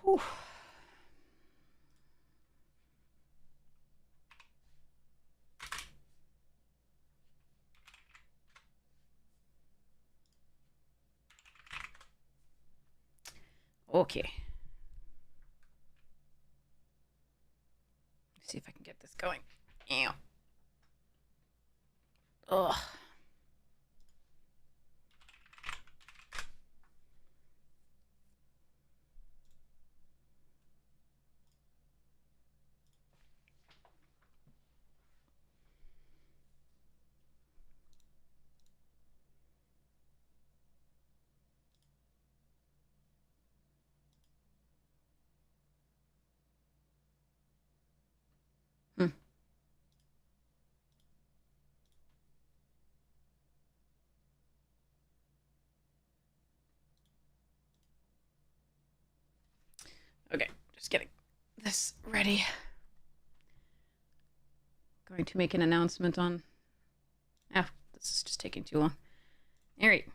Whew. Okay. Let's see if I can get this going. Ew. Ugh. Okay, just getting this ready. Going to make an announcement on... Ah, this is just taking too long. All right.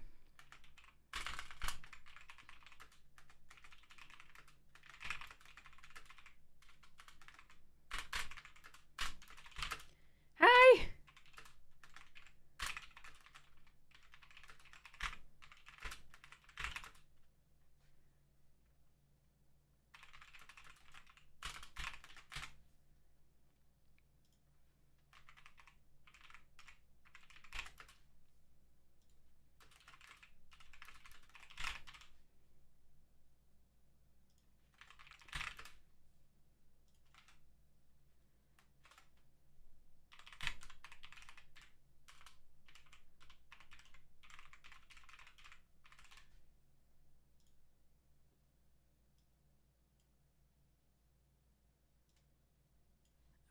Hi!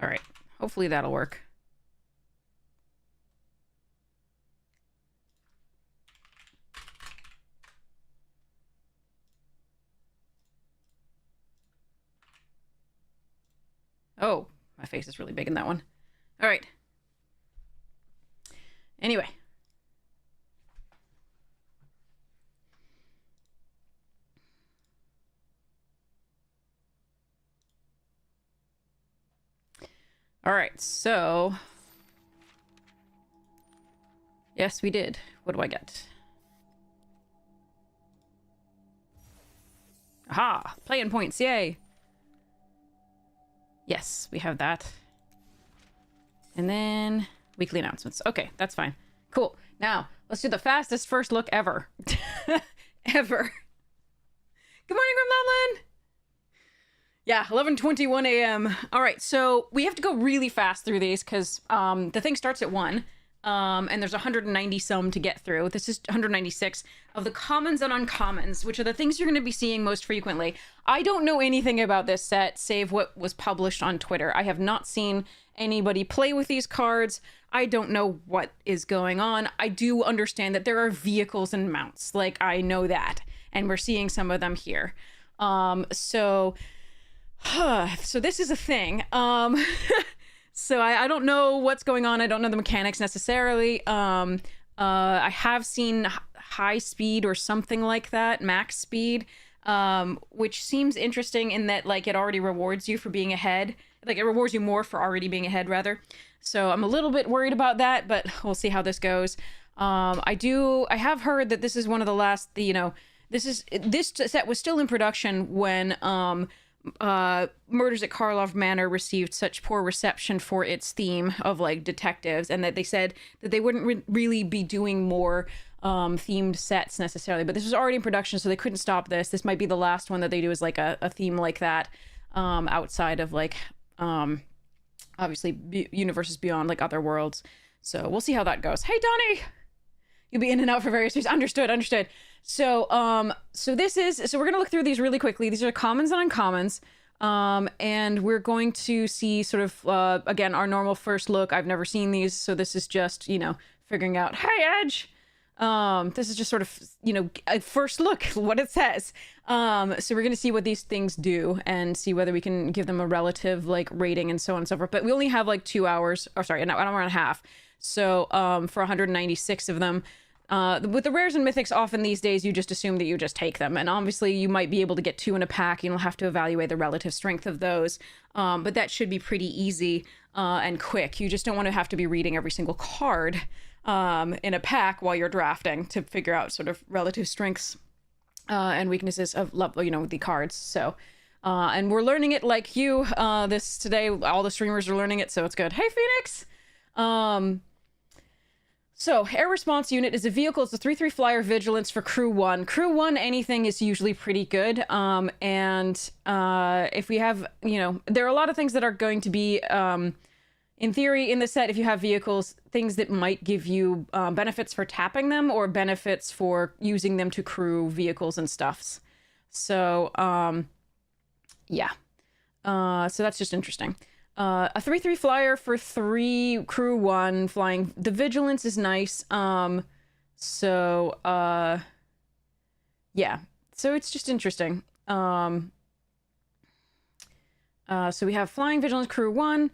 All right, hopefully that'll work. Oh, my face is really big in that one. All right. Anyway. All right, so... Yes, we did. What do I get? Aha! Playing points, yay! Yes, we have that. And then... Weekly announcements. Okay, that's fine. Cool. Now, let's do the fastest first look ever. Ever. Good morning, Grimlomlin! Yeah, 11:21 a.m. All right, so we have to go really fast through these because the thing starts at 1, and there's 190 some to get through. This is 196 of the commons and uncommons, which are the things you're going to be seeing most frequently. I don't know anything about this set, save what was published on Twitter. I have not seen anybody play with these cards. I don't know what is going on. I do understand that there are vehicles and mounts. Like, I know that, and we're seeing some of them here. So this is a thing. So I don't know what's going on. I don't know the mechanics necessarily. I have seen high speed or something like that, max speed, which seems interesting in that, like, it already rewards you for being ahead. Like, it rewards you more for already being ahead, rather. So I'm a little bit worried about that, but we'll see how this goes. I have heard that this is one of the last, this set was still in production when, Murders at Karlov Manor received such poor reception for its theme of, like, detectives, and that they said that they wouldn't really be doing more themed sets necessarily, but this was already in production, so they couldn't stop this. This might be the last one that they do as, like, a theme like that, outside of, like, obviously universes beyond, like, other worlds. So we'll see how that goes. Hey, Donnie! You'll be in and out for various reasons. Understood. So we're gonna look through these really quickly. These are commons and uncommons, and we're going to see sort of again our normal first look. I've never seen these, so this is just figuring out. Hey, Edge. This is just sort of a first look, what it says. So we're gonna see what these things do and see whether we can give them a relative like rating and so on and so forth. But we only have like 2 hours, or sorry, an hour and a half. So for 196 of them. With the rares and mythics, often these days you just assume that you just take them, and obviously you might be able to get 2 in a pack. You'll have to evaluate the relative strength of those, but that should be pretty easy and quick. You just don't want to have to be reading every single card in a pack while you're drafting to figure out sort of relative strengths and weaknesses of the cards. So and we're learning it like you this today. All the streamers are learning it, so it's good. Hey Phoenix. So, Air Response Unit is a vehicle. It's a 3/3 flyer vigilance for Crew 1. Crew 1, anything is usually pretty good. If we have, there are a lot of things that are going to be, in theory, in the set, if you have vehicles, things that might give you benefits for tapping them or benefits for using them to crew vehicles and stuffs. So, yeah. So that's just interesting. A 3/3 flyer for 3 Crew 1 flying. The vigilance is nice. Yeah. So it's just interesting. So we have flying vigilance Crew 1.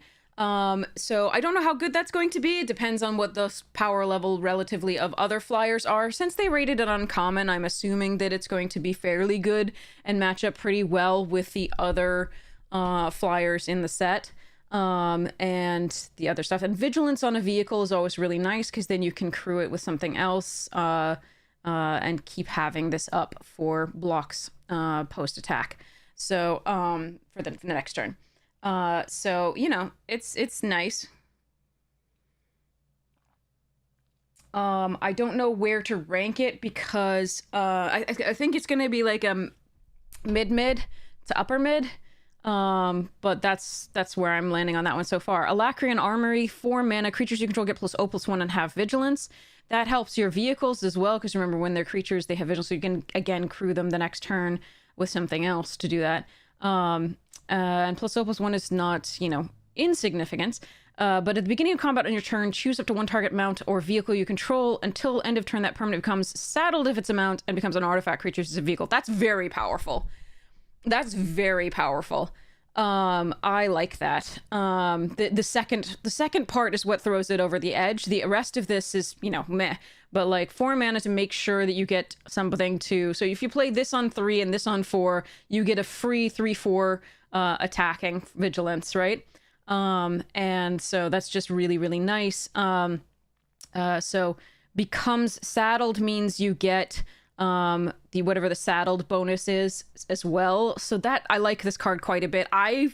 So I don't know how good that's going to be. It depends on what the power level relatively of other flyers are. Since they rated it uncommon, I'm assuming that it's going to be fairly good and match up pretty well with the other flyers in the set. And the other stuff. And vigilance on a vehicle is always really nice because then you can crew it with something else and keep having this up for blocks post-attack. So for the next turn. So, it's nice. I don't know where to rank it because I think it's going to be like a mid to upper mid. But that's where I'm landing on that one so far. Alacrian Armory, 4 mana. Creatures you control get +0/+1 and have vigilance. That helps your vehicles as well, because remember, when they're creatures, they have vigilance, so you can, again, crew them the next turn with something else to do that. And +0/+1 is not, insignificant. But at the beginning of combat on your turn, choose up to 1 target mount or vehicle you control. Until end of turn, that permanent becomes saddled if it's a mount and becomes an artifact creature as a vehicle. That's very powerful. That's very powerful. I like that. The second part is what throws it over the edge. The rest of this is, meh. But like 4 mana to make sure that you get something to. So if you play this on 3 and this on 4, you get a free 3/4 attacking vigilance, right? And so that's just really, really nice. So becomes saddled means you get the whatever the saddled bonus is as well. So that I like this card quite a bit. I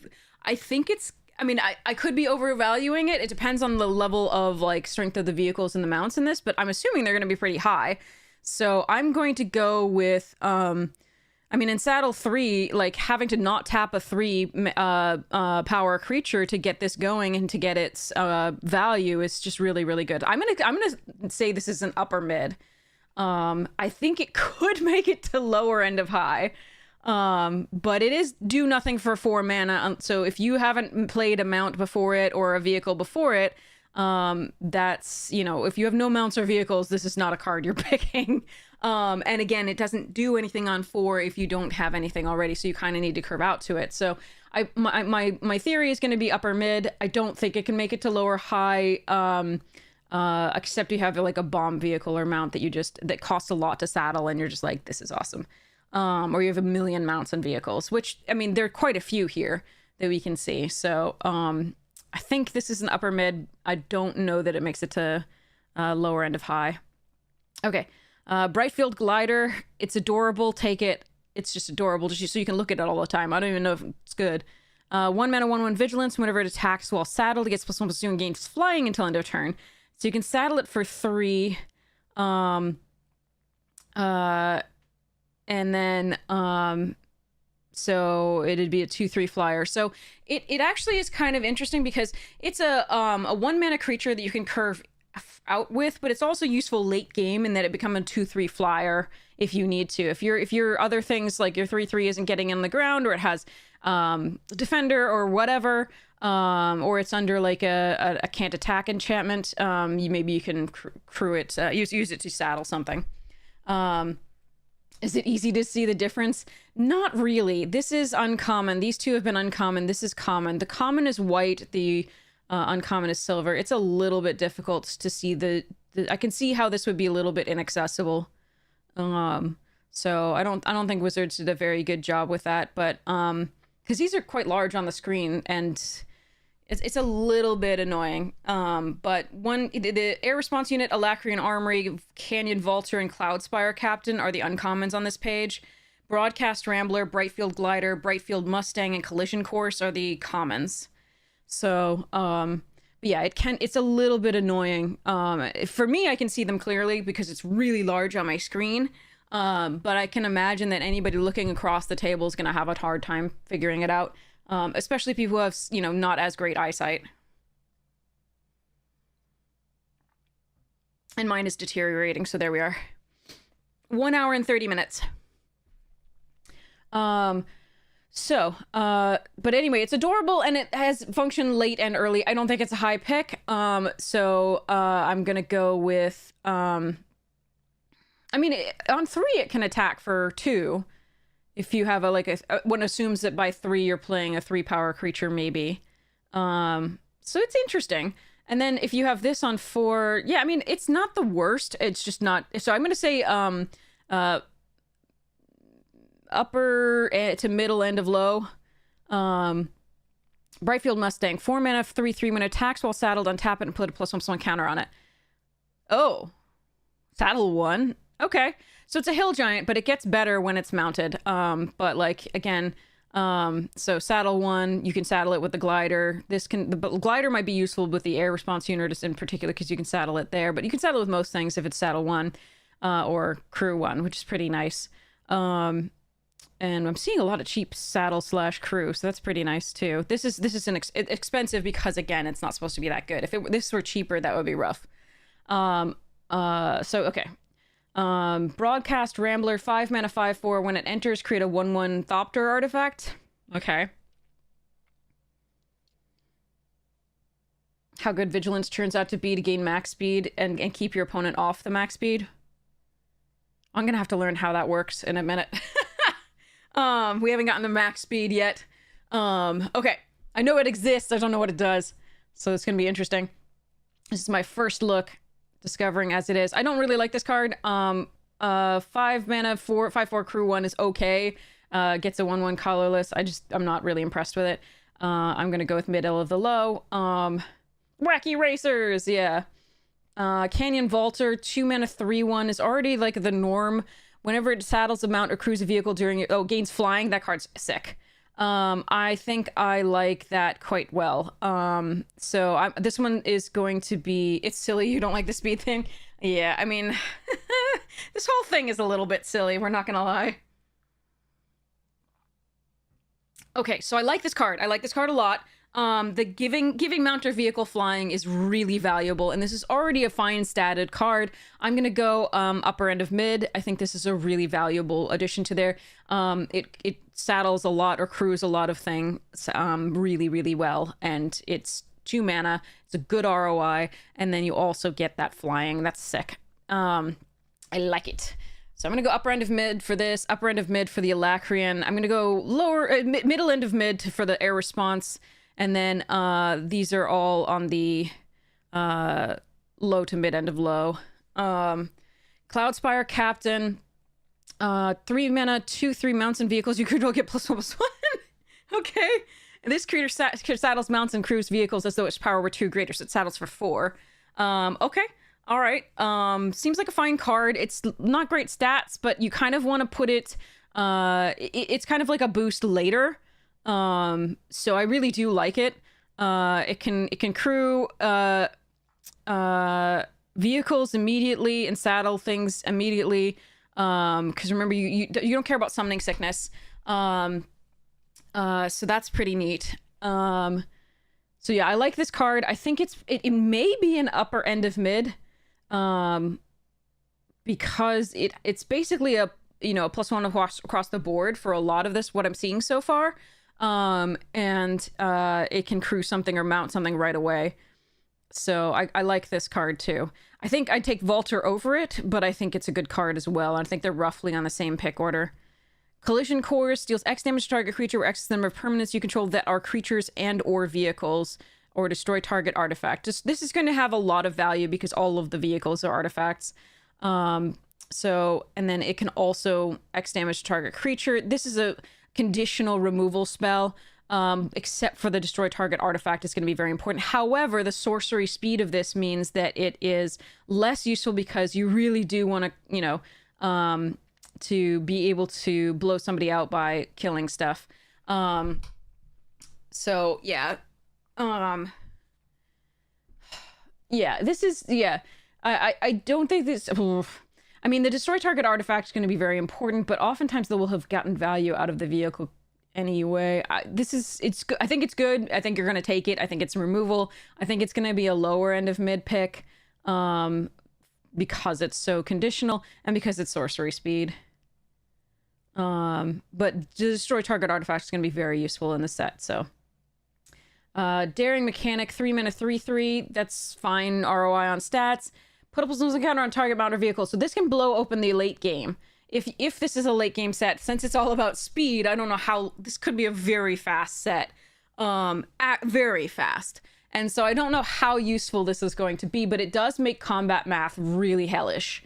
think it's, I could be overvaluing it. It depends on the level of like strength of the vehicles and the mounts in this, but I'm assuming they're going to be pretty high. So I'm going to go with in Saddle 3, like having to not tap a 3 power creature to get this going and to get its value is just really, really good. I'm gonna say this is an upper mid. I think it could make it to lower end of high. But it is do nothing for 4 mana. So if you haven't played a mount before it or a vehicle before it, that's, if you have no mounts or vehicles, this is not a card you're picking. And again, it doesn't do anything on 4 if you don't have anything already. So you kind of need to curve out to it. So my theory is going to be upper mid. I don't think it can make it to lower high. Except you have like a bomb vehicle or mount that costs a lot to saddle and you're just like, this is awesome. Or you have a million mounts and vehicles, which, there are quite a few here that we can see. So, I think this is an upper mid. I don't know that it makes it to lower end of high. Okay. Brightfield Glider. It's adorable. Take it. It's just adorable. Just so you can look at it all the time. I don't even know if it's good. 1 mana, 1/1 vigilance. Whenever it attacks while saddled, it gets +1/+2 and gains flying until end of turn. So you can saddle it for 3. And then, so it'd be a 2/3 flyer. So it actually is kind of interesting because it's a 1 mana creature that you can curve out with, but it's also useful late game in that it becomes a 2/3 flyer if you need to. If your other things like your 3/3 isn't getting in the ground, or it has defender or whatever, or it's under like a can't attack enchantment, maybe you can crew it, use it to saddle something. Is it easy to see the difference? Not really. This is uncommon. These two have been uncommon. This is common. The common is white. The uncommon is silver. It's a little bit difficult to see the I can see how this would be a little bit inaccessible. So I don't think Wizards did a very good job with that, but because these are quite large on the screen and it's a little bit annoying. But the air response unit, Alacrian Armory, Canyon Vaulter, and Cloudspire Captain are the uncommons on this page. Broadcast Rambler, Brightfield Glider, Brightfield Mustang, and Collision Course are the commons. So, yeah, it's a little bit annoying. For me, I can see them clearly because it's really large on my screen. But I can imagine that anybody looking across the table is going to have a hard time figuring it out. Especially people who have, you know, not as great eyesight. And mine is deteriorating, so there we are. 1 hour and 30 minutes. But anyway, it's adorable and it has function late and early. I don't think it's a high pick. I'm gonna go with, I mean, on 3 it can attack for 2. If you have one assumes that by 3 you're playing a 3-power creature, maybe. So it's interesting. And then if you have this on 4, yeah, I mean, it's not the worst. It's just not. So I'm gonna say upper to middle end of low. Brightfield Mustang, 4 mana, 3/3 when attacks while saddled, untap it and put a +1/+1 counter on it. Oh, saddle 1. Okay, so it's a hill giant, but it gets better when it's mounted. But like again, so saddle 1, you can saddle it with the glider. The glider might be useful with the air response unit in particular because you can saddle it there. But you can saddle it with most things if it's saddle 1 or crew 1, which is pretty nice. And I'm seeing a lot of cheap saddle / crew, so that's pretty nice too. This is expensive because again, it's not supposed to be that good. If this were cheaper, that would be rough. Okay. Broadcast Rambler, 5 mana, 5/4. When it enters, create a 1/1 Thopter artifact. Okay. How good Vigilance turns out to be to gain max speed and keep your opponent off the max speed. I'm gonna have to learn how that works in a minute. We haven't gotten the max speed yet. Okay. I know it exists. I don't know what it does. So it's gonna be interesting. This is my first look. Discovering as it is. I don't really like this card. 5 mana, 5/4 crew 1 is okay. Gets a 1/1 colorless. I'm not really impressed with it. I'm gonna go with middle of the low. Wacky Racers, yeah. Canyon Vaulter, 2 mana, 3/1 is already like the norm. Whenever it saddles a mount or crews a vehicle during it, gains flying. That card's sick. I think I like that quite well. This one is going to be, it's silly you don't like the speed thing. Yeah, I mean, this whole thing is a little bit silly, we're not gonna lie. Okay, so I like this card. I like this card a lot. The giving mount or vehicle flying is really valuable, and this is already a fine statted card. I'm gonna go upper end of mid. I think this is a really valuable addition to there. It saddles a lot or crews a lot of things really, really well, and it's 2 mana. It's a good ROI, and then you also get that flying. That's sick. I like it. So I'm gonna go upper end of mid for this, upper end of mid for the Alacrian. I'm gonna go middle end of mid for the air response. And then these are all on the low to mid end of low. Cloudspire Captain, 3 mana, 2/3 mounts and vehicles. You could all get +1/+1. Okay. And this creature saddles mounts and crews vehicles as though its power were 2 greater, so it saddles for 4. Okay. All right. Seems like a fine card. It's not great stats, but you kind of want to put it... it's kind of like a boost later. So I really do like it. It can crew vehicles immediately and saddle things immediately. Because remember, you don't care about summoning sickness. So that's pretty neat. So yeah, I like this card. I think it may be an upper end of mid. Because it's basically a +1 across the board for a lot of this, what I'm seeing so far. It can crew something or mount something right away. So I like this card too. I think I'd take Vaulter over it, but I think it's a good card as well. I think they're roughly on the same pick order. Collision Course deals X damage to target creature or X number of permanents you control that are creatures and or vehicles, or destroy target artifact. This is going to have a lot of value because all of the vehicles are artifacts. So, and then it can also X damage to target creature. This is a conditional removal spell, except for the destroy target artifact is going to be very important. However, the sorcery speed of this means that it is less useful because you really do want to, you know, to be able to blow somebody out by killing stuff. So yeah. Yeah, this is, yeah. I don't think this, I mean, the destroy target artifact is going to be very important, but oftentimes they will have gotten value out of the vehicle anyway. I think it's good. I think you're going to take it. I think it's removal. I think it's going to be a lower end of mid pick, because it's so conditional and because it's sorcery speed. But the destroy target artifact is going to be very useful in the set, so. Daring Mechanic, 3 mana, 3/3. That's fine ROI on stats. Put up a encounter on target mounted vehicle. So this can blow open the late game. If this is a late game set, since it's all about speed, I don't know how this could be a very fast set. Very fast. And so I don't know how useful this is going to be, but it does make combat math really hellish.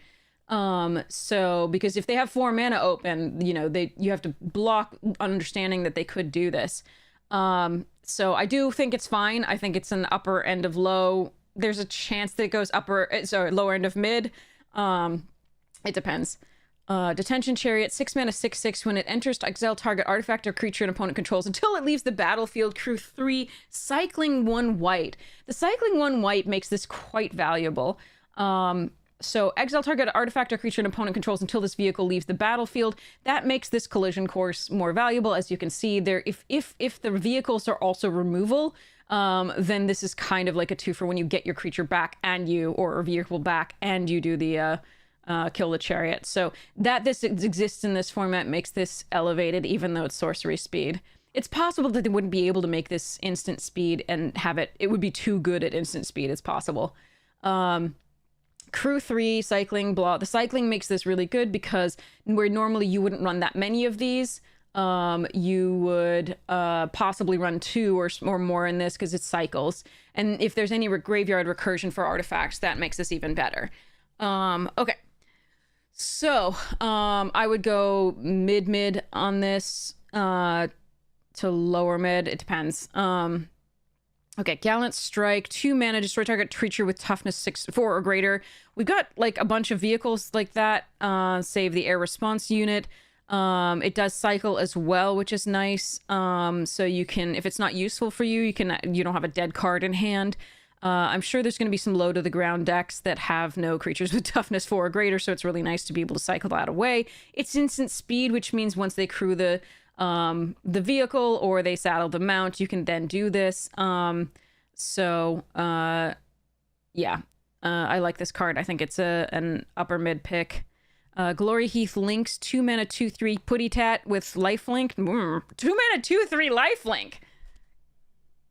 So because if they have 4 mana open, you know, you have to block understanding that they could do this. So I do think it's fine. I think it's an upper end of low. There's a chance that it goes lower end of mid. It depends. Detention Chariot, 6 mana, 6/6. When it enters to exile target artifact or creature an opponent controls until it leaves the battlefield. Crew 3, cycling 1 white. The cycling 1 white makes this quite valuable. So exile target artifact or creature an opponent controls until this vehicle leaves the battlefield. That makes this collision course more valuable. As you can see there, if the vehicles are also removal, then this is kind of like a 2 for when you get your creature back or a vehicle back and you do the kill the chariot. So that this exists in this format makes this elevated, even though it's sorcery speed. It's possible that they wouldn't be able to make this instant speed and have it would be too good at instant speed. It's possible. Crew 3, cycling, blah. The cycling makes this really good because where normally you wouldn't run that many of these, you would possibly run 2 or more in this because it cycles. And if there's any graveyard recursion for artifacts, that makes this even better. Okay. So, I would go mid on this, to lower mid. It depends. Okay, Gallant Strike, 2 mana, destroy target creature with toughness 4 or greater. We've got like a bunch of vehicles like that. Save the air response unit. It does cycle as well, which is nice. So you can, if it's not useful for you, you don't have a dead card in hand. I'm sure there's going to be some low to the ground decks that have no creatures with toughness 4 or greater, so it's really nice to be able to cycle that away. It's instant speed, which means once they crew the vehicle or they saddle the mount, you can then do this. Yeah, I like this card. I think it's an upper mid pick. Glory Heath Links, 2 mana, 2/3 Putty Tat with lifelink. 2 mana, 2/3 lifelink.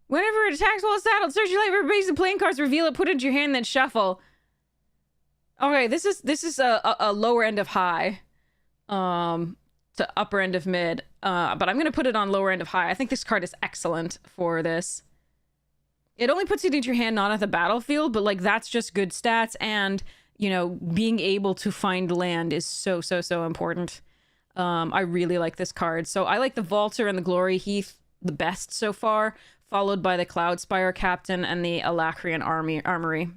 Whenever it attacks while it's saddled, search your life for basic playing cards, reveal it, put it into your hand, then shuffle. Okay, this is a lower end of high. To upper end of mid, but I'm gonna put it on lower end of high. I think this card is excellent for this. It only puts it into your hand, not at the battlefield, but like that's just good stats, and you know, being able to find land is so important. I really like this card. So I like the Vaulter and the Glory Heath the best so far, followed by the Cloudspire Captain and the Alacrian Armory.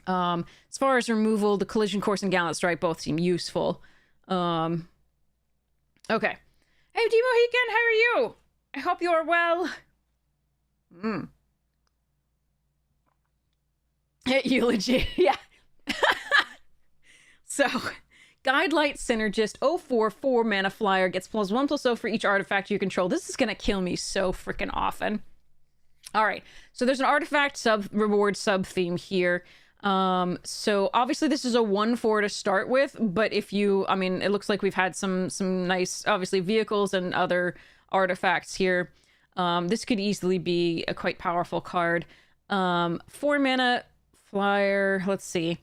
As far as removal, the Collision Course and Gallant Strike both seem useful. Okay. Hey, Timo Heekin, how are you? I hope you are well. Eulogy, yeah. So, Guildlight Synergist, 4 mana flyer, gets +1/+0 for each artifact you control. This is gonna kill me so freaking often. Alright, so there's an artifact reward sub-theme here. So obviously this is a 1/4 to start with, but if you, I mean, it looks like we've had some nice, obviously, vehicles and other artifacts here. This could easily be a quite powerful card. 4 mana flyer, let's see.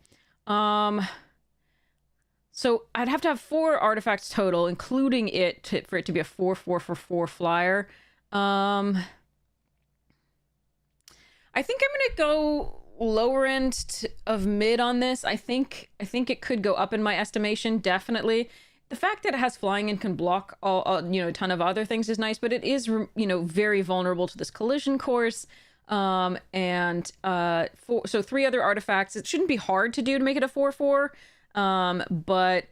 So I'd have to have 4 artifacts total, including for it to be a 4/4 for 4 flyer. I I think I'm gonna go lower end of mid on this. I think it could go up in my estimation, definitely. The fact that it has flying and can block all you know, a ton of other things is nice, but it is, you know, very vulnerable to this collision course. So 3 other artifacts. It shouldn't be hard to do to make it a 4/4. But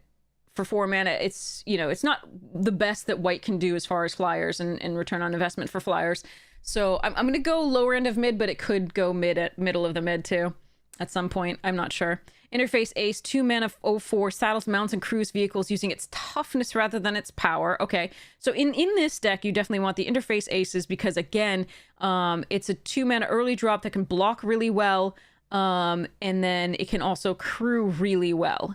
for 4 mana, it's, you know, it's not the best that white can do as far as flyers and return on investment for flyers. So I'm going to go lower end of mid, but it could go middle of the mid too at some point. I'm not sure. Interface Ace, 2 mana, 0/4, saddles, mounts, and cruise vehicles using its toughness rather than its power. Okay, so in this deck, you definitely want the Interface Aces because, again, it's a 2 mana early drop that can block really well, and then it can also crew really well.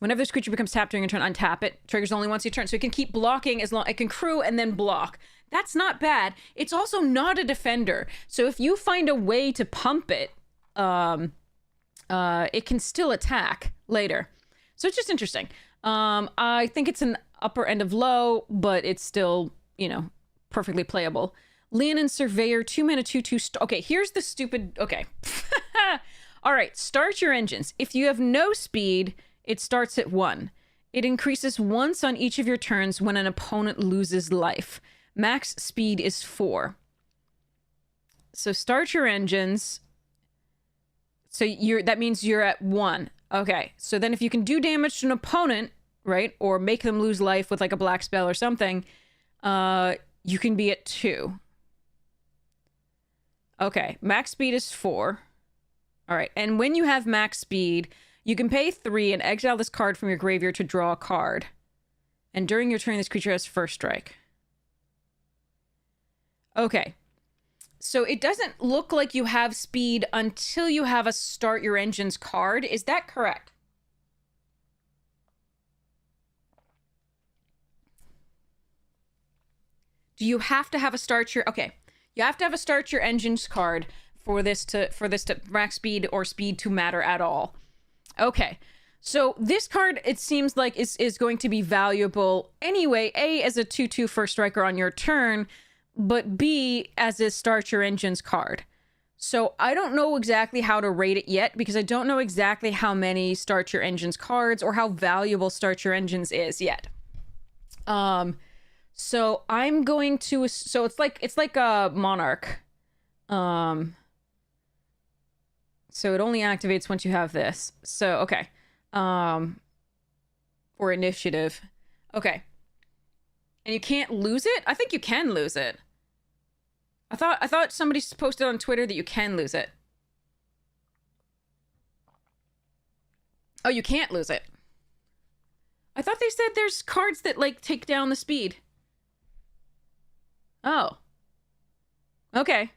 Whenever this creature becomes tapped during your turn, untap it. Triggers only once you turn, so it can keep blocking as long. It can crew and then block. That's not bad. It's also not a defender, so if you find a way to pump it, it can still attack later. So it's just interesting. I think it's an upper end of low, but it's still, you know, perfectly playable. Leonin Surveyor, 2 mana, 2/2. Okay, here's the stupid. Okay. All right, start your engines. If you have no speed, it starts at 1. It increases once on each of your turns when an opponent loses life. Max speed is 4. So start your engines. So that means you're at 1. Okay, so then if you can do damage to an opponent, right, or make them lose life with like a black spell or something, you can be at 2. Okay, max speed is 4. All right, and when you have max speed, you can pay 3 and exile this card from your graveyard to draw a card. And during your turn, this creature has first strike. Okay. So it doesn't look like you have speed until you have a start your engines card. Is that correct? Do you have to have a start your... Okay. You have to have a start your engines card for this to max speed or speed to matter at all. Okay. So this card, it seems like, is going to be valuable anyway. A, as a 2/2 first striker on your turn, but B, as a start your engines card. So I don't know exactly how to rate it yet because I don't know exactly how many start your engines cards or how valuable start your engines is yet. So I'm going to, so it's like a Monarch. So it only activates once you have this. So okay. Or initiative. Okay. And you can't lose it? I think you can lose it. I thought somebody posted on Twitter that you can lose it. Oh, you can't lose it. I thought they said there's cards that, like, take down the speed. Oh. Okay.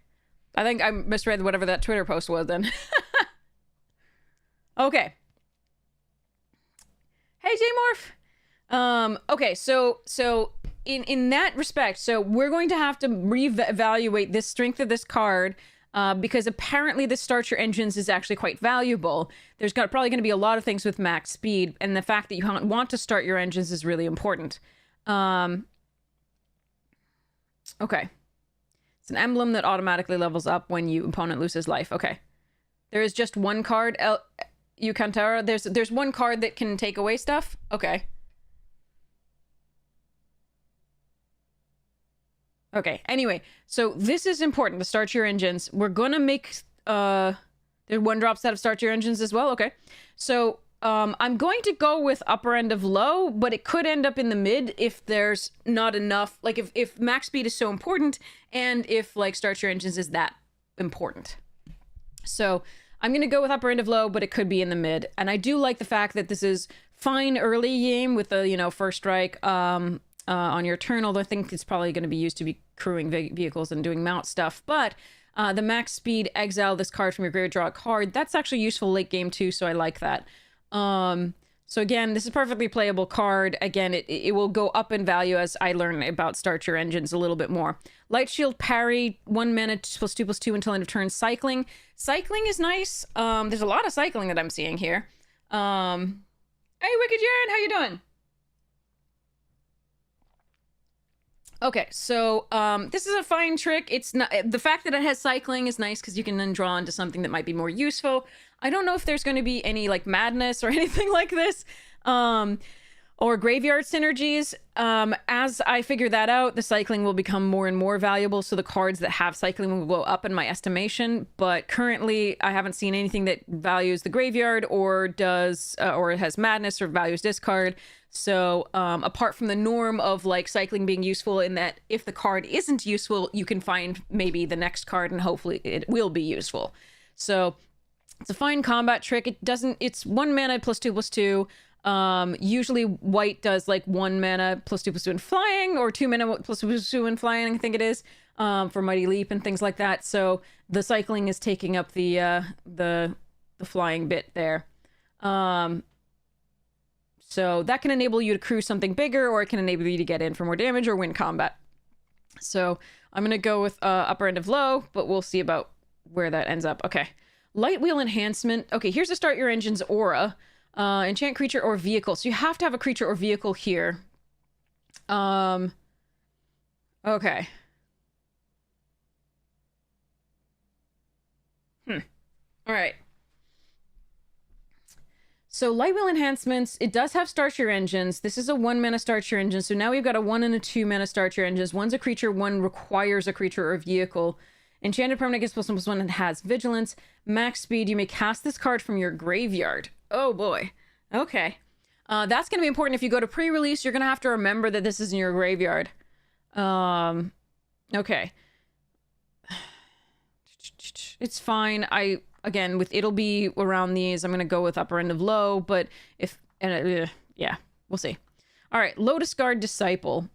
I think I misread whatever that Twitter post was then. Okay. Hey, J-Morph! Okay, so in that respect, so we're going to have to reevaluate the strength of this card because apparently this start your engines is actually quite valuable. There's probably going to be a lot of things with max speed, and the fact that you want to start your engines is really important. Okay. It's an emblem that automatically levels up when your opponent loses life. Okay. There is just one card, Eucantara. There's one card that can take away stuff? Okay. Okay, anyway, so this is important to start your engines. We're gonna make, there's 1-drops that have start your engines as well, okay. So, I'm going to go with upper end of low, but it could end up in the mid if there's not enough, like if max speed is so important, and if, like, start your engines is that important. So, I'm gonna go with upper end of low, but it could be in the mid. And I do like the fact that this is fine early game with the, you know, first strike, on your turn, although I think it's probably going to be used to be crewing vehicles and doing mount stuff. But the max speed, exile this card from your graveyard, draw a card. That's actually useful late game too, so I like that. So again, this is a perfectly playable card. Again, it will go up in value as I learn about start your engines a little bit more. Light Shield Parry, 1 mana, +2/+2 until end of turn. Cycling. Cycling is nice. There's a lot of cycling that I'm seeing here. Hey, Wicked Jaren, how you doing? Okay, so this is a fine trick. It's not, the fact that it has cycling is nice because you can then draw into something that might be more useful. I don't know if there's going to be any like madness or anything like this, or graveyard synergies. As I figure that out, the cycling will become more and more valuable. So the cards that have cycling will go up in my estimation. But currently, I haven't seen anything that values the graveyard or does or has madness or values discard. So apart from the norm of like cycling being useful in that if the card isn't useful, you can find maybe the next card and hopefully it will be useful. So it's a fine combat trick. It's 1 mana +2/+2. Usually white does like 1 mana +2/+2 in flying, or 2 mana +2/+2 in flying, I think it is, for Mighty Leap and things like that. So the cycling is taking up the flying bit there. So that can enable you to crew something bigger, or it can enable you to get in for more damage or win combat. So I'm going to go with upper end of low, but we'll see about where that ends up. Okay. Light Wheel Enhancement. Okay, here's to start your engine's aura. Enchant creature or vehicle. So you have to have a creature or vehicle here. Okay. All right. So Light Wheel Enhancements, it does have Start Your Engines. This is a 1 mana Start Your Engine. So now we've got a 1 and a 2 mana Start Your Engines. One's a creature, one requires a creature or vehicle. Enchanted permanent gets +1/+1 and has vigilance. Max speed, you may cast this card from your graveyard. Oh boy. Okay. That's going to be important. If you go to pre-release, you're going to have to remember that this is in your graveyard. Okay. It's fine. Again, it'll be around these. I'm going to go with upper end of low, but yeah, we'll see. All right, Lotus Guard Disciple.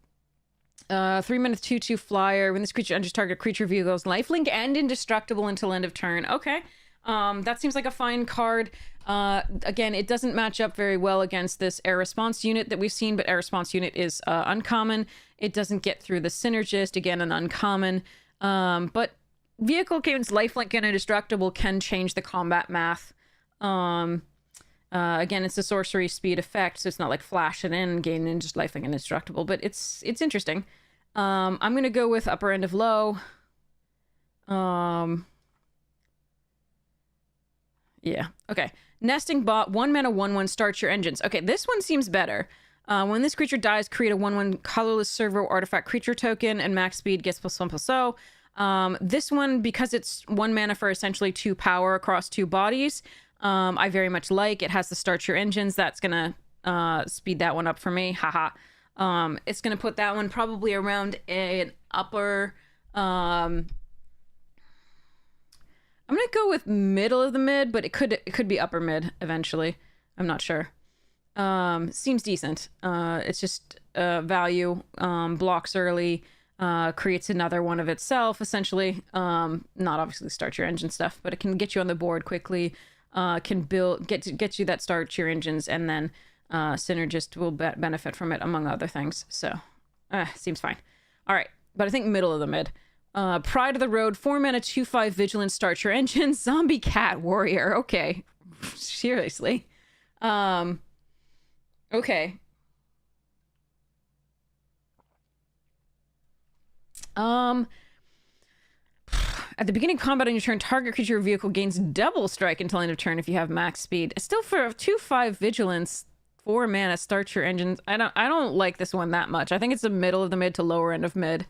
3 mana 2/2 flyer. When this creature enters target creature vehicles, lifelink and indestructible until end of turn. Okay. That seems like a fine card. Again, it doesn't match up very well against this air response unit that we've seen, but air response unit is uncommon. It doesn't get through the synergist, again, an uncommon. But vehicle gains lifelink and indestructible can change the combat math. Again, it's a sorcery speed effect, so it's not like flash it in, gain in just lifelink and indestructible, but it's interesting. I'm gonna go with upper end of low. Yeah, okay. Nesting Bot, 1 mana 1/1, start your engines. Okay, this one seems better. When this creature dies, create a 1/1 colorless servo artifact creature token, and max speed gets +1/+0. This one, because it's 1 mana for essentially 2 power across 2 bodies, I very much like. It has the start your engines. That's gonna speed that one up for me. Haha. It's gonna put that one probably around an upper. I'm gonna go with middle of the mid, but it could be upper mid eventually. I'm not sure. Seems decent. It's just value, blocks early, creates another one of itself essentially. Not obviously start your engine stuff, but it can get you on the board quickly. Can get you that start your engines, and then synergist will benefit from it among other things. So seems fine. All right, but I think middle of the mid. Pride of the Road, 4 mana 2/5 vigilance, start your engine. Zombie Cat Warrior. Okay. Seriously. Okay. At the beginning of combat on your turn, target creature or vehicle gains double strike until end of turn if you have max speed. Still, for a 2/5 vigilance, 4 mana, start your engines. I don't like this one that much. I think it's the middle of the mid to lower end of mid.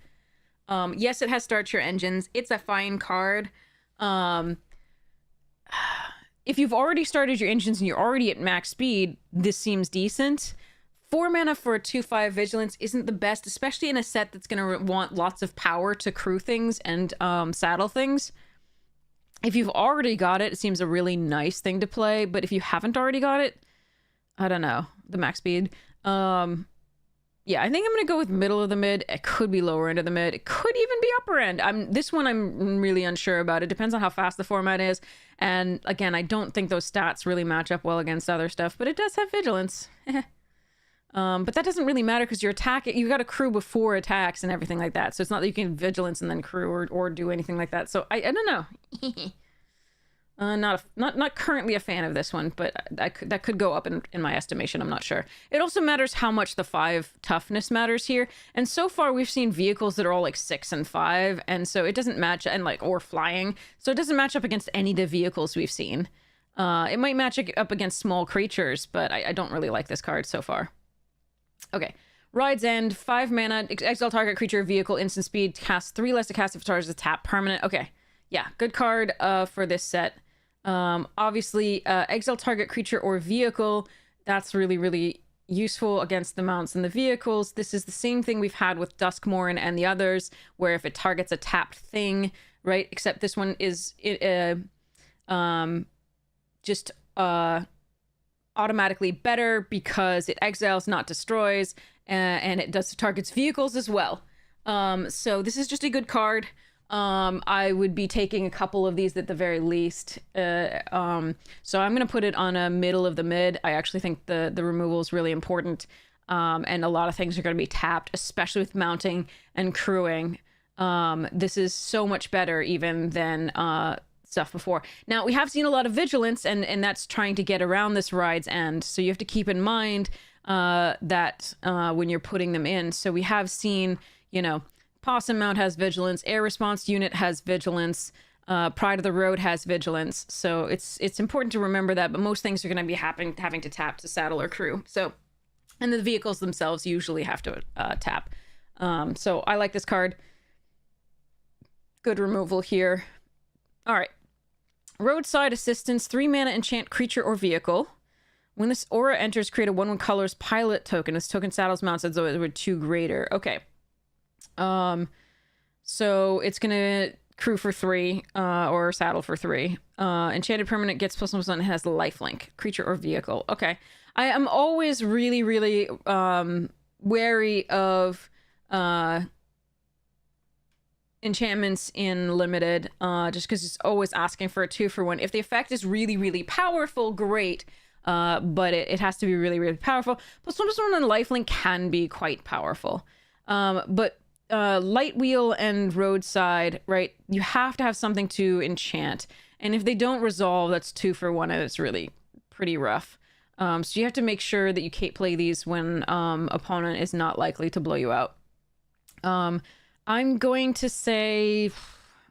Yes, it has start your engines. It's a fine card. If you've already started your engines and you're already at max speed, this seems decent. 4 mana for a 2/5 vigilance isn't the best, especially in a set that's going to want lots of power to crew things and saddle things. If you've already got it, it seems a really nice thing to play. But if you haven't already got it, I don't know. The max speed. Yeah, I think I'm going to go with middle of the mid. It could be lower end of the mid. It could even be upper end. This one I'm really unsure about. It depends on how fast the format is. And again, I don't think those stats really match up well against other stuff, but it does have vigilance. But that doesn't really matter because you got to crew before attacks and everything like that. So it's not that you can vigilance and then crew or do anything like that. So I don't know. Not currently a fan of this one, but that could go up in my estimation. I'm not sure. It also matters how much the 5 toughness matters here. And so far we've seen vehicles that are all like 6 and 5, and so it doesn't match, and like, or flying, so it doesn't match up against any of the vehicles we've seen. It might match up against small creatures, but I don't really like this card so far. Okay. Ride's End, 5 mana, exile target creature or vehicle, instant speed, cast 3 less to cast if target is a tap permanent. Okay. Yeah, good card for this set. Obviously, exile target creature or vehicle, that's really, really useful against the mounts and the vehicles. This is the same thing we've had with Duskmourn and the others, where if it targets a tapped thing, right? Except this one is just automatically better because it exiles, not destroys, and it does targets vehicles as well. So this is just a good card. I would be taking a couple of these at the very least. So I'm going to put it on a middle of the mid. I actually think the removal is really important. And a lot of things are going to be tapped, especially with mounting and crewing. This is so much better even than stuff before. Now, we have seen a lot of vigilance, and that's trying to get around this Ride's End. So you have to keep in mind that when you're putting them in. So we have seen, you know, Possum Mount has vigilance, Air Response Unit has vigilance, Pride of the Road has vigilance. So it's important to remember that, but most things are going to be having to tap to saddle or crew. So, and the vehicles themselves usually have to tap. So I like this card. Good removal here. All right. Roadside Assistance, 3 mana enchant creature or vehicle. When this aura enters, create a 1/1 colors pilot token. This token saddles mounts as though it were 2 greater. Okay. So it's gonna crew for 3, or saddle for 3. Enchanted permanent gets +1/+1 and has lifelink, creature or vehicle. Okay. I am always really, really, wary of, enchantments in limited, just because it's always asking for a 2-for-1. If the effect is really, really powerful, great. But it has to be really, really powerful. +1/+1 and lifelink can be quite powerful. But Light Wheel and Roadside, right? You have to have something to enchant. And if they don't resolve, that's 2-for-1, and it's really pretty rough. So you have to make sure that you can't play these when opponent is not likely to blow you out. I'm going to say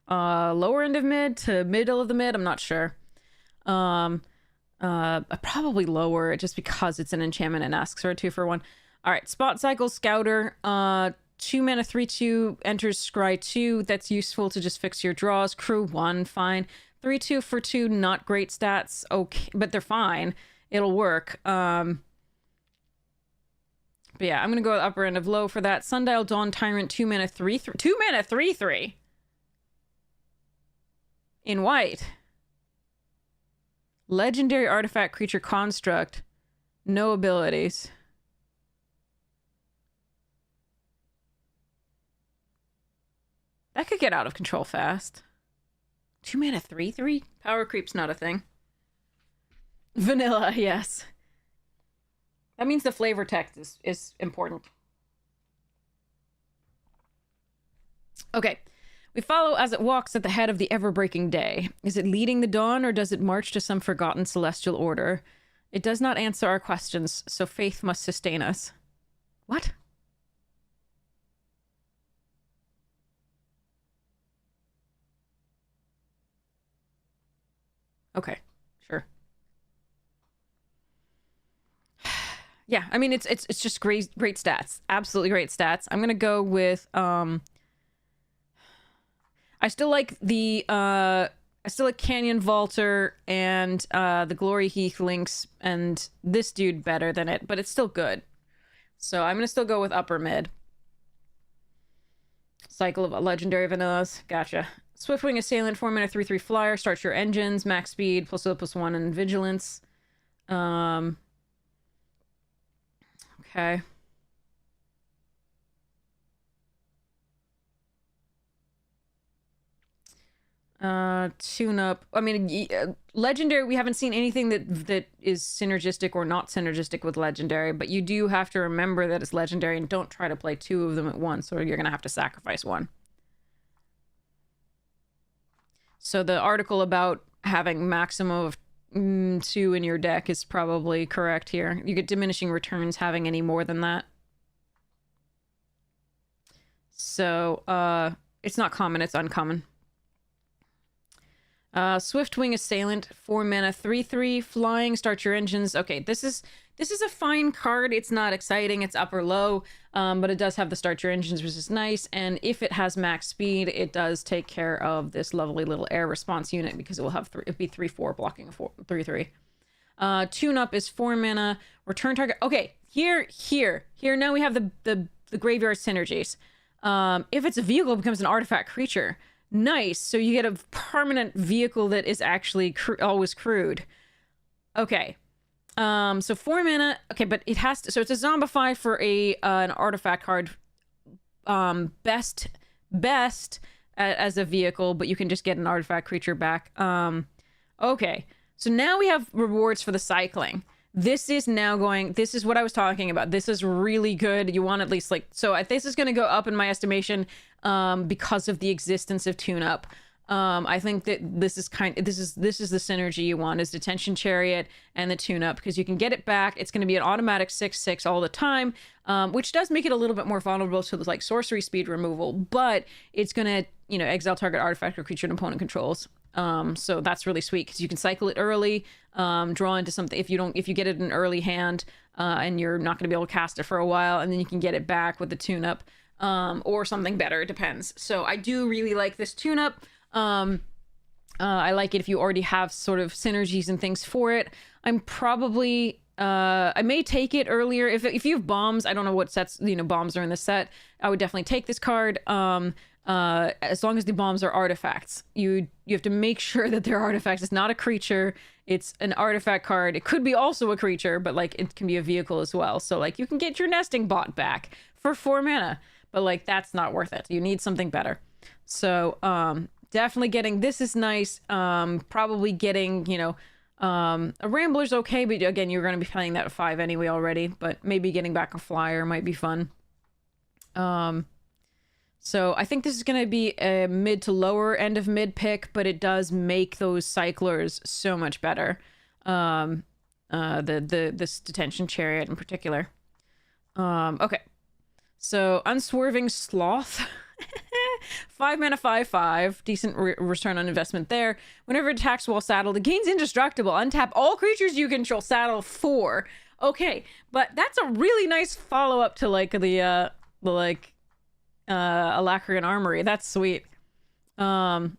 lower end of mid to middle of the mid. I'm not sure. Probably lower, just because it's an enchantment and asks for a 2-for-1. All right, Spot Cycle Scouter. 2 mana 3/2 enters scry 2. That's useful to just fix your draws. Crew 1, fine. 3/2 for 2, not great stats. Okay, but they're fine. It'll work. But yeah, I'm gonna go upper end of low for that. Sundial Dawn Tyrant, 2 mana 3/3. 2 mana 3/3 in white. Legendary artifact creature construct. No abilities. That could get out of control fast. 2 mana 3/3? Power creep's not a thing. Vanilla, yes. That means the flavor text is important. Okay. We follow as it walks at the head of the ever-breaking day. Is it leading the dawn, or does it march to some forgotten celestial order? It does not answer our questions, so faith must sustain us. What? Okay, sure. Yeah, I mean, it's just great stats. Absolutely great stats. I'm gonna go with I still like the Canyon Vaulter and the Glory Heath Lynx and this dude better than it, but it's still good. So I'm gonna still go with upper mid. Cycle of legendary vanillas. Gotcha. Swiftwing Assailant, 4 mana 3/3 flyer. Starts your engines, max speed, +1/+1 and vigilance. Okay. Tune up. I mean, legendary, we haven't seen anything that is synergistic or not synergistic with legendary, but you do have to remember that it's legendary, and don't try to play 2 of them at once, or you're gonna have to sacrifice 1. So the article about having maximum of 2 in your deck is probably correct here. You get diminishing returns having any more than that. So, it's not common, it's uncommon. Swiftwing Assailant, 4 mana, 3/3, flying, start your engines. Okay, this is a fine card. It's not exciting, it's up or low, but it does have the start your engines, which is nice, and if it has max speed, it does take care of this lovely little air response unit, because it will have it'd be 3/4 blocking a 3/3. Tune-up is 4 mana, return target. Okay, here, now we have the graveyard synergies. If it's a vehicle, it becomes an artifact creature. Nice. So you get a permanent vehicle that is actually always crewed. Okay. So 4 mana. Okay, but it has to. So it's a zombify for an artifact card. Best as a vehicle, but you can just get an artifact creature back. Okay. So now we have rewards for the cycling. This is what I was talking about. This is really good. You want at least this is going to go up in my estimation because of the existence of tune-up. I think that this is the synergy you want, is Detention Chariot and the tune-up, because you can get it back. It's going to be an automatic 6/6 all the time, which does make it a little bit more vulnerable to like sorcery speed removal, but it's going to, exile target artifact or creature an opponent controls. So that's really sweet, because you can cycle it early, draw into something if you get it in early hand, and you're not going to be able to cast it for a while, and then you can get it back with the tune-up, or something better. It depends. So I do really like this tune-up. I like it if you already have sort of synergies and things for it. I'm probably I may take it earlier if you have bombs. I don't know what sets bombs are in the set. I would definitely take this card. As long as the bombs are artifacts, you have to make sure that they're artifacts. It's not a creature, it's an artifact card. It could be also a creature, but like it can be a vehicle as well. So like you can get your nesting bot back for 4 mana, but like that's not worth it. You need something better. So definitely getting this is nice. Probably getting a Rambler's okay, but again, you're going to be playing that at 5 anyway already, but maybe getting back a flyer might be fun. So I think this is going to be a mid to lower end of mid pick, but it does make those cyclers so much better. This Detention Chariot in particular. Okay. So Unswerving Sloth. 5 mana, 5/5. Decent return on investment there. Whenever it attacks while saddled, it gains indestructible. Untap all creatures you control. Saddle 4. Okay, but that's a really nice follow-up to like the Alacrian Armory. That's sweet. Okay.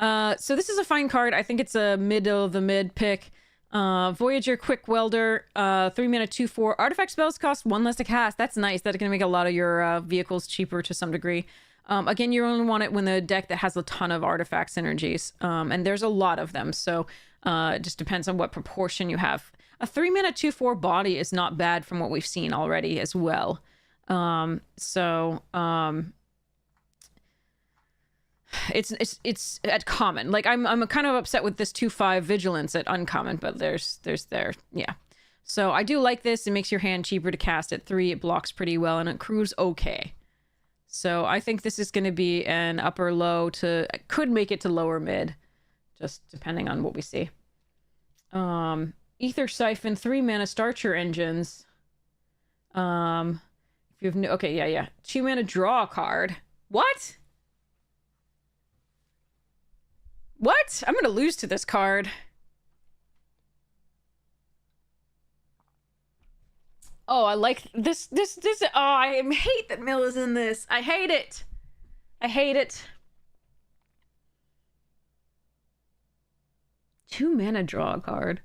So this is a fine card. I think it's a middle of the mid pick. Voyager Quick Welder, 3 mana, 2/4. Artifact spells cost 1 less to cast. That's nice. That's gonna make a lot of your vehicles cheaper to some degree. Again, you only want it when the deck that has a ton of artifact synergies. And there's a lot of them, so it just depends on what proportion you have. A 3 mana, 2/4 body is not bad from what we've seen already as well. It's at common. Like I'm kind of upset with this 2/5 vigilance at uncommon, but there's yeah. So I do like this. It makes your hand cheaper to cast at 3. It blocks pretty well and it crews okay. So I think this is going to be an upper low to could make it to lower mid, just depending on what we see. Ether Siphon, 3 mana, start your engines. If you have no, okay, yeah. 2 mana, draw a card. What? What? I'm gonna lose to this card. Oh, I like this. Oh, I hate that Mill is in this. I hate it. I hate it. 2 mana, draw a card.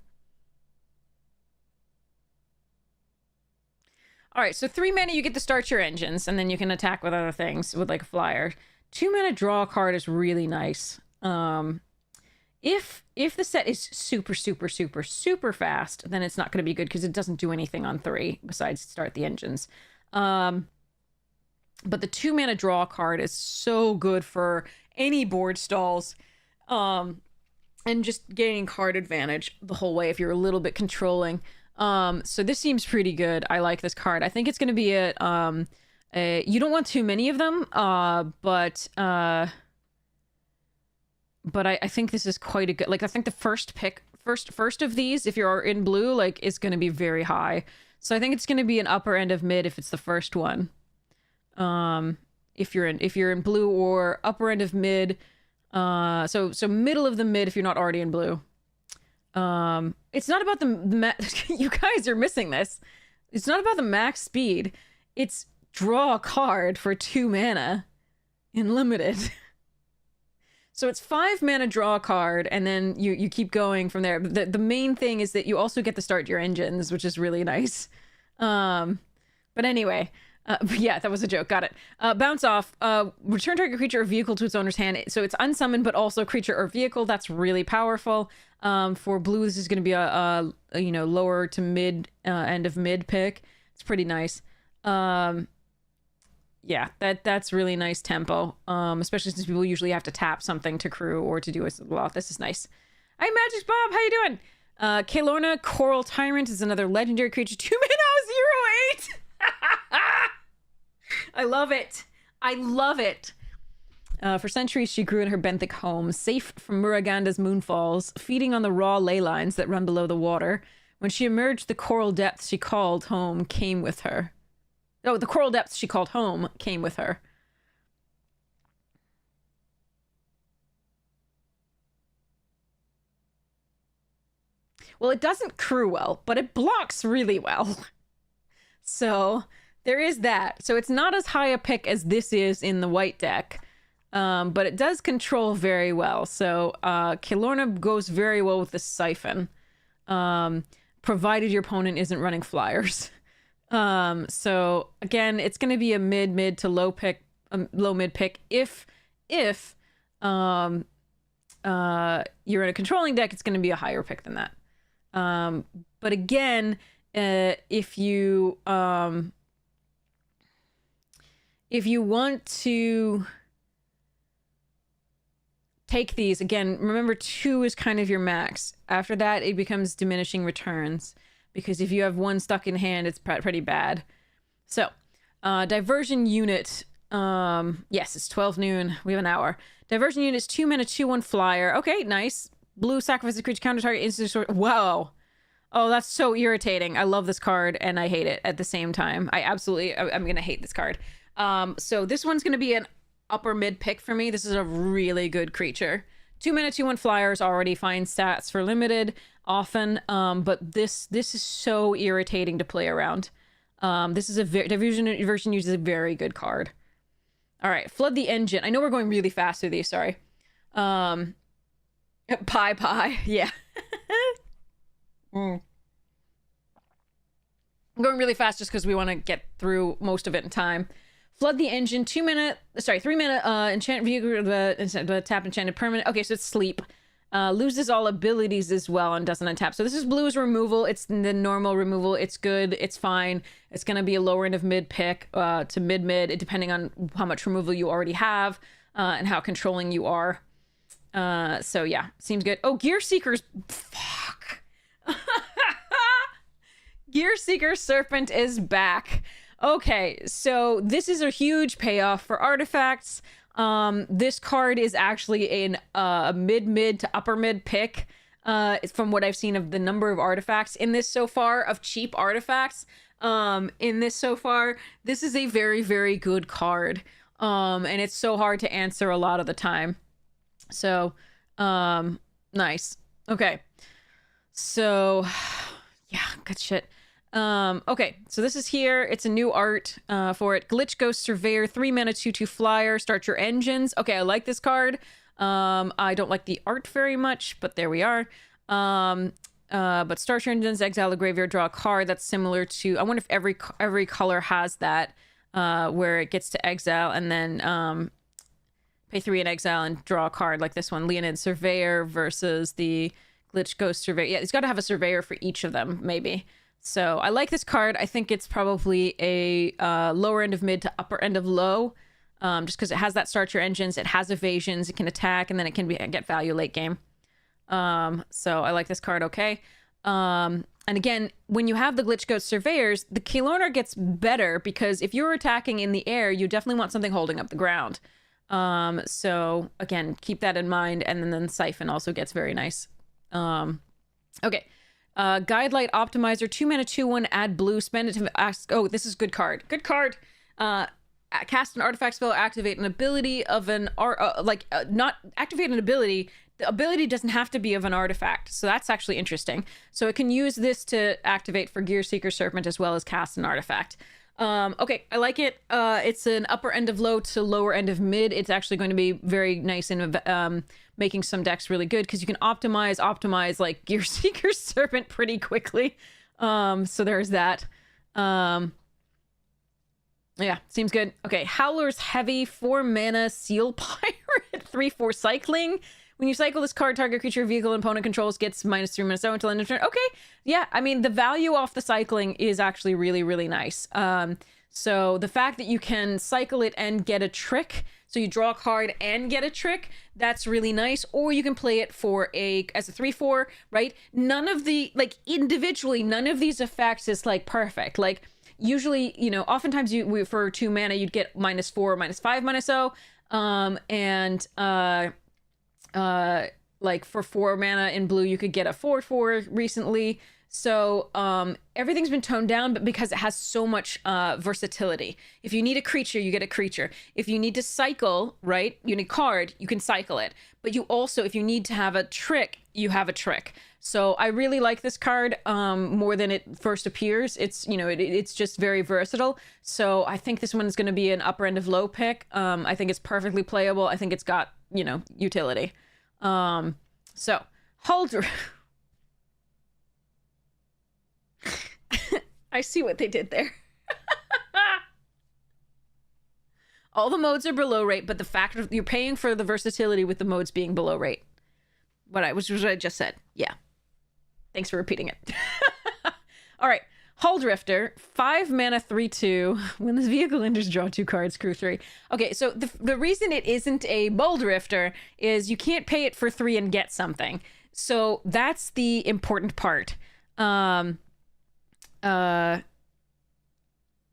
All right, so 3 mana, you get to start your engines, and then you can attack with other things with like a flyer. 2 mana, draw a card is really nice. If the set is super fast, then it's not going to be good because it doesn't do anything on 3 besides start the engines. But the 2 mana draw card is so good for any board stalls, and just gaining card advantage the whole way if you're a little bit controlling. So this seems pretty good. I like this card. I think it's going to be you don't want too many of them, but but I think this is quite a good, like, I think the first of these, if you're in blue, like, is going to be very high. So I think it's going to be an upper end of mid if it's the first one. If you're in blue, or upper end of mid, so middle of the mid if you're not already in blue. It's not about you guys are missing this. It's not about the max speed. It's draw a card for 2 mana in limited. So it's 5 mana, draw a card, and then you keep going from there. The main thing is that you also get to start your engines, which is really nice. But anyway, yeah, that was a joke. Got it. Bounce off. Return target creature or vehicle to its owner's hand. So it's unsummoned, but also creature or vehicle. That's really powerful. For blue, this is going to be a lower to mid end of mid pick. It's pretty nice. Yeah, that's really nice tempo. Especially since people usually have to tap something to crew or to do a lot. This is nice. Hi, Magic's Bob. How you doing? Kalorna Coral Tyrant is another legendary creature. 2 mana, 0/8. I love it. I love it. For centuries, she grew in her benthic home, safe from Muraganda's moonfalls, feeding on the raw ley lines that run below the water. When she emerged, the coral depths she called home came with her. Oh, the coral depths she called home came with her. Well, it doesn't crew well, but it blocks really well. So there is that. So it's not as high a pick as this is in the white deck. But it does control very well. So Kalorna goes very well with the Siphon. Provided your opponent isn't running flyers. So again, it's going to be a mid to low pick, low mid pick. If you're in a controlling deck, it's going to be a higher pick than that. But again, if you want to take these, again, remember 2 is kind of your max. After that, it becomes diminishing returns, because if you have 1 stuck in hand, it's pretty bad. So, diversion unit. Yes, it's 12 noon. We have an hour. Diversion unit is 2 mana, 2/1 flyer. Okay, nice. Blue, sacrifice a creature, counter target, instant sword. Wow. Oh, that's so irritating. I love this card and I hate it at the same time. I'm going to hate this card. So this one's going to be an upper mid pick for me. This is a really good creature. 2 mana, 2/1 flyers, already fine stats for limited often. But this is so irritating to play around. This is diversion uses a very good card. All right, flood the engine. I know we're going really fast through these, sorry. Pie, yeah. I'm going really fast just because we want to get through most of it in time. Flood the engine, 3 mana, enchant vehicle, tap enchanted permanent. Okay, so it's sleep. Loses all abilities as well and doesn't untap. So this is blue's removal. It's the normal removal. It's good. It's fine. It's going to be a lower end of mid pick to mid, depending on how much removal you already have and how controlling you are. So yeah, seems good. Oh, Gear Seeker's... Fuck. Gear Seeker Serpent is back. Okay, so this is a huge payoff for artifacts. This card is actually a mid to upper mid pick from what I've seen of the number of artifacts in this so far, of cheap artifacts in this so far. This is a very, very good card. And it's so hard to answer a lot of the time. So, nice. Okay. So, yeah, good shit. Okay, so this is here. It's a new art for it. Glitch Ghost Surveyor, 3 mana, 2/2 flyer. Start your engines. Okay, I like this card. I don't like the art very much, but there we are. But start your engines, exile the graveyard, draw a card. That's similar to... I wonder if every color has that, where it gets to exile and then pay 3 in exile and draw a card, like this one. Leonid Surveyor versus the Glitch Ghost Surveyor. Yeah, it's got to have a Surveyor for each of them, maybe. So I like this card. I think it's probably a lower end of mid to upper end of low, just because it has that start your engines, it has evasions, it can attack, and then it can get value late game. So I like this card, okay. And again, when you have the Glitch Ghost Surveyors, the Kalorna gets better, because if you're attacking in the air, you definitely want something holding up the ground. So again, keep that in mind. And then Siphon also gets very nice. Okay. Guildlight Optimizer, 2 mana, 2/1, add blue, spend it to ask. Oh, this is good card. Good card. Cast an artifact spell, activate an ability of an not activate an ability. The ability doesn't have to be of an artifact, so that's actually interesting. So it can use this to activate for Gear Seeker Serpent as well as cast an artifact. Okay, I like it. It's an upper end of low to lower end of mid. It's actually going to be very nice in making some decks really good because you can optimize like Gear Seeker Serpent pretty quickly. So there's that. Yeah, seems good. Okay, Howler's Heavy, 4 mana, Seal Pirate, 3/4 cycling. When you cycle this card, target creature, vehicle, and opponent controls gets -3, -0 until end of turn. Okay, yeah, I mean, the value off the cycling is actually really, really nice. So the fact that you can cycle it and get a trick, so you draw a card and get a trick, that's really nice. Or you can play it for as a 3/4, right? None of the, like, individually, none of these effects is, like, perfect. Like, usually, you know, oftentimes for 2 mana, you'd get -4, -5, -0. Like for 4 mana in blue, you could get a 4/4 recently. So everything's been toned down, but because it has so much versatility. If you need a creature, you get a creature. If you need to cycle, right, you need a card, you can cycle it. But you also, if you need to have a trick, you have a trick. So I really like this card more than it first appears. It's, you know, it's just very versatile. So I think this one is going to be an upper end of low pick. I think it's perfectly playable. I think it's got, you know, utility. So Huldra. I see what they did there. All the modes are below rate, but the fact that you're paying for the versatility with the modes being below rate. Which was what I just said. Yeah. Thanks for repeating it. All right. Hulldrifter, 5 mana, 3/2. When this vehicle enters, draw 2 cards, crew 3. Okay, so the reason it isn't a Bulldrifter is you can't pay it for 3 and get something. So that's the important part.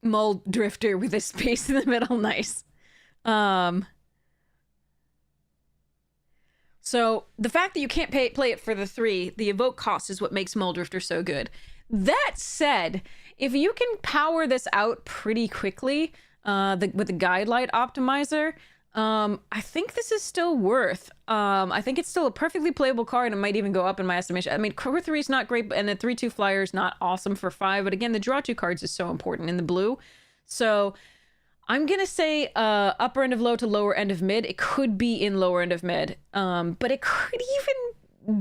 Mulldrifter with a space in the middle, nice. So the fact that you can't play it for the 3, the evoke cost is what makes Mulldrifter so good. That said, if you can power this out pretty quickly with the Guildlight Optimizer, I think this is still worth. I think it's still a perfectly playable card and might even go up in my estimation. I mean, crew 3 is not great, and the 3/2 flyer is not awesome for 5. But again, the draw 2 cards is so important in the blue. So I'm going to say upper end of low to lower end of mid. It could be in lower end of mid, but it could even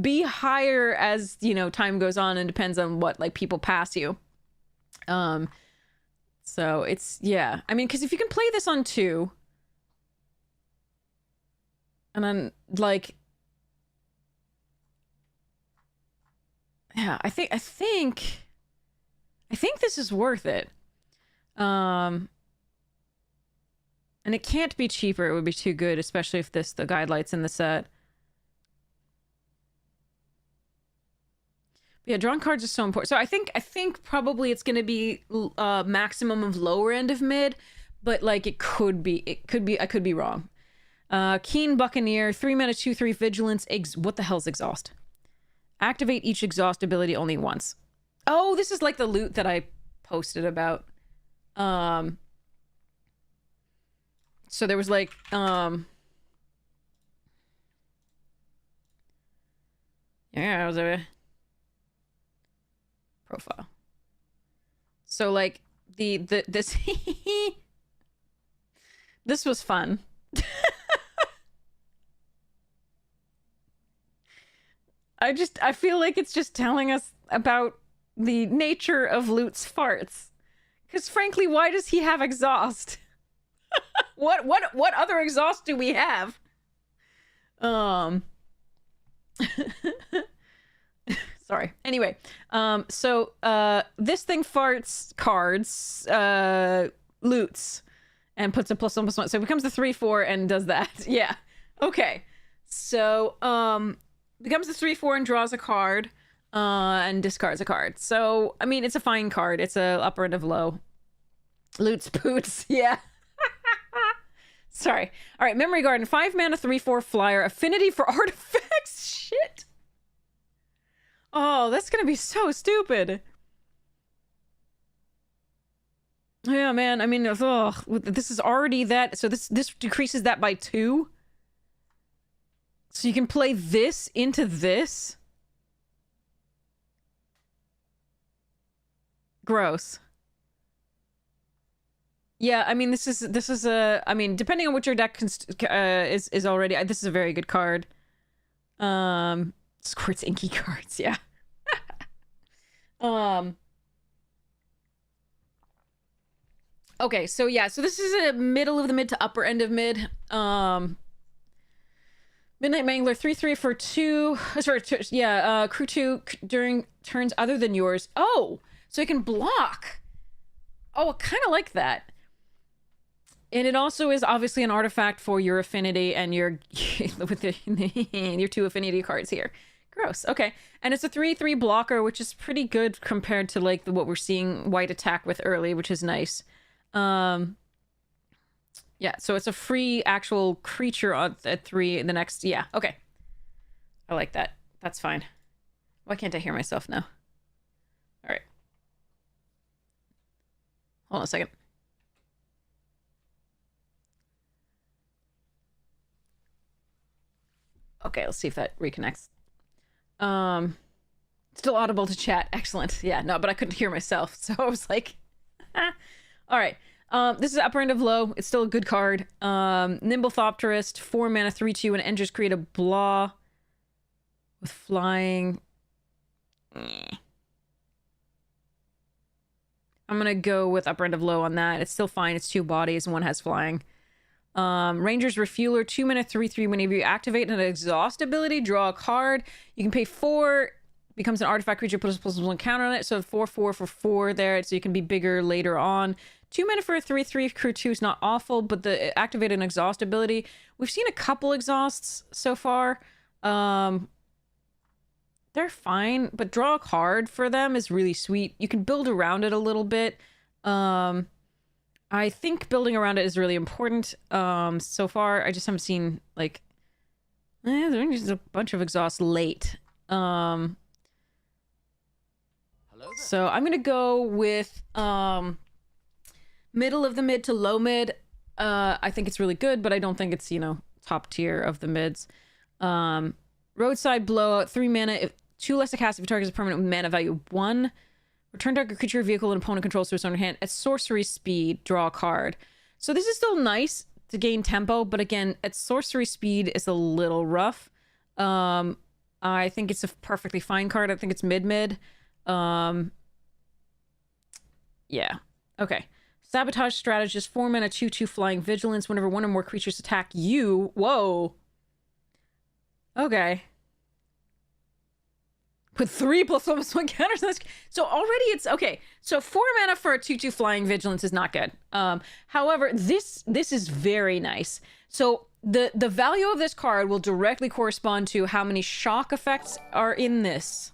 be higher as, you know, time goes on and depends on what, like, people pass you. So it's, yeah. I mean, because if you can play this on 2, and then, like, yeah, I think this is worth it. And it can't be cheaper. It would be too good, especially if the Guildlight's in the set. But yeah, drawing cards is so important. So I think probably it's going to be maximum of lower end of mid, but like I could be wrong. Keen Buccaneer, 3 mana, 2/3 vigilance. What the hell's exhaust? Activate each exhaust ability only once. Oh, this is like the loot that I posted about. So there was like, yeah, it was a profile. So like this this was fun. I feel like it's just telling us about the nature of Loot's farts. Because frankly, why does he have exhaust? What other exhaust do we have? Sorry. Anyway, so this thing farts cards, loots, and puts a +1/+1. So it becomes the 3/4 and does that. Yeah. Okay. So becomes the 3/4 and draws a card, and discards a card. So I mean, it's a fine card. It's a upper end of low. Loots poots. Yeah. Sorry. All right, Memory Garden. 5 mana, 3/4 flyer. Affinity for artifacts. Shit. Oh, that's gonna be so stupid. Yeah, man. I mean, ugh, this is already that. So this decreases that by 2. So you can play this into this. Gross. Yeah, I mean, this is a. I mean, depending on what your deck is already. This is a very good card. Squirt's inky cards. Yeah. Okay, so yeah, so this is a middle of the mid to upper end of mid. Midnight Mangler, 3/3 for 2. Sorry, yeah, crew 2 during turns other than yours. Oh, so it can block. Oh, I kind of like that. And it also is obviously an artifact for your affinity and your with your 2 affinity cards here. Gross. Okay, and it's a 3/3 blocker, which is pretty good compared to like what we're seeing white attack with early, which is nice. Yeah, so it's a free actual creature at 3 in the next. Yeah, okay. I like that. That's fine. Why can't I hear myself now? All right. Hold on a second. Okay, let's see if that reconnects. Still audible to chat. Excellent. Yeah, no, but I couldn't hear myself, so I was like, all right. This is upper end of low. It's still a good card. Nimble Thopterist, 4 mana, 3/2, and enters create a blah with flying. I'm gonna go with upper end of low on that. It's still fine. It's 2 bodies and 1 has flying. Ranger's Refueler, 2 mana, 3/3. Whenever you activate an exhaust ability, draw a card. You can pay 4. Becomes an artifact creature, put a +1 counter on it. So 4/4 for 4 there. So you can be bigger later on. 2 mana for a 3/3. Crew 2 is not awful, but the activate an exhaust ability. We've seen a couple exhausts so far. They're fine, but draw a card for them is really sweet. You can build around it a little bit. I think building around it is really important. So far, I just haven't seen, like... there's just a bunch of exhausts late. So I'm going to go with middle of the mid to low mid. I think it's really good, but I don't think it's, you know, top tier of the mids. Roadside Blowout, 3 mana. If 2 less to cast if your target is a permanent with mana value 1. Return target creature, vehicle, and opponent controls to its own hand. At sorcery speed, draw a card. So this is still nice to gain tempo, but again, at sorcery speed, it's a little rough. I think it's a perfectly fine card. I think it's mid-mid. Yeah. Okay. Sabotage Strategist, 4 mana, 2/2 flying vigilance. Whenever 1 or more creatures attack you. Whoa. Okay. Put 3 +1/+1 counters. So already it's okay. So 4 mana for a 2/2 flying vigilance is not good. However, this is very nice. So the value of this card will directly correspond to how many shock effects are in this.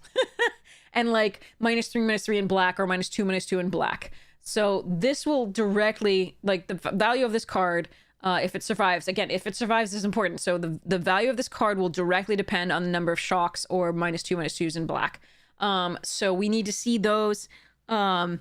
And like -3/-3 in black or -2/-2 in black. So this will directly, like, the value of this card, if it survives, again, if it survives is important. So the value of this card will directly depend on the number of shocks or -2/-2s in black. So we need to see those. And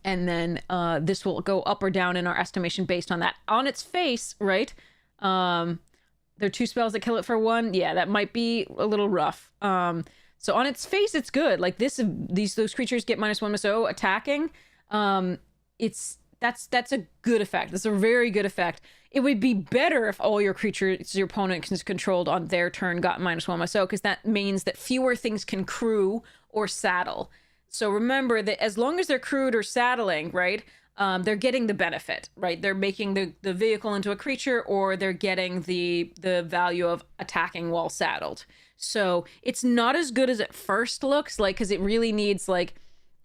then this will go up or down in our estimation based on that. On its face, right? There are 2 spells that kill it for 1. Yeah, that might be a little rough. So on its face, it's good. Like those creatures get -1/-0 attacking. That's a good effect. That's a very good effect. It would be better if all your creatures your opponent is controlled on their turn got -1/-0, because that means that fewer things can crew or saddle. So remember that as long as they're crewed or saddling, right, they're getting the benefit, right? They're making the vehicle into a creature, or they're getting the value of attacking while saddled. So it's not as good as it first looks, like, because it really needs, like,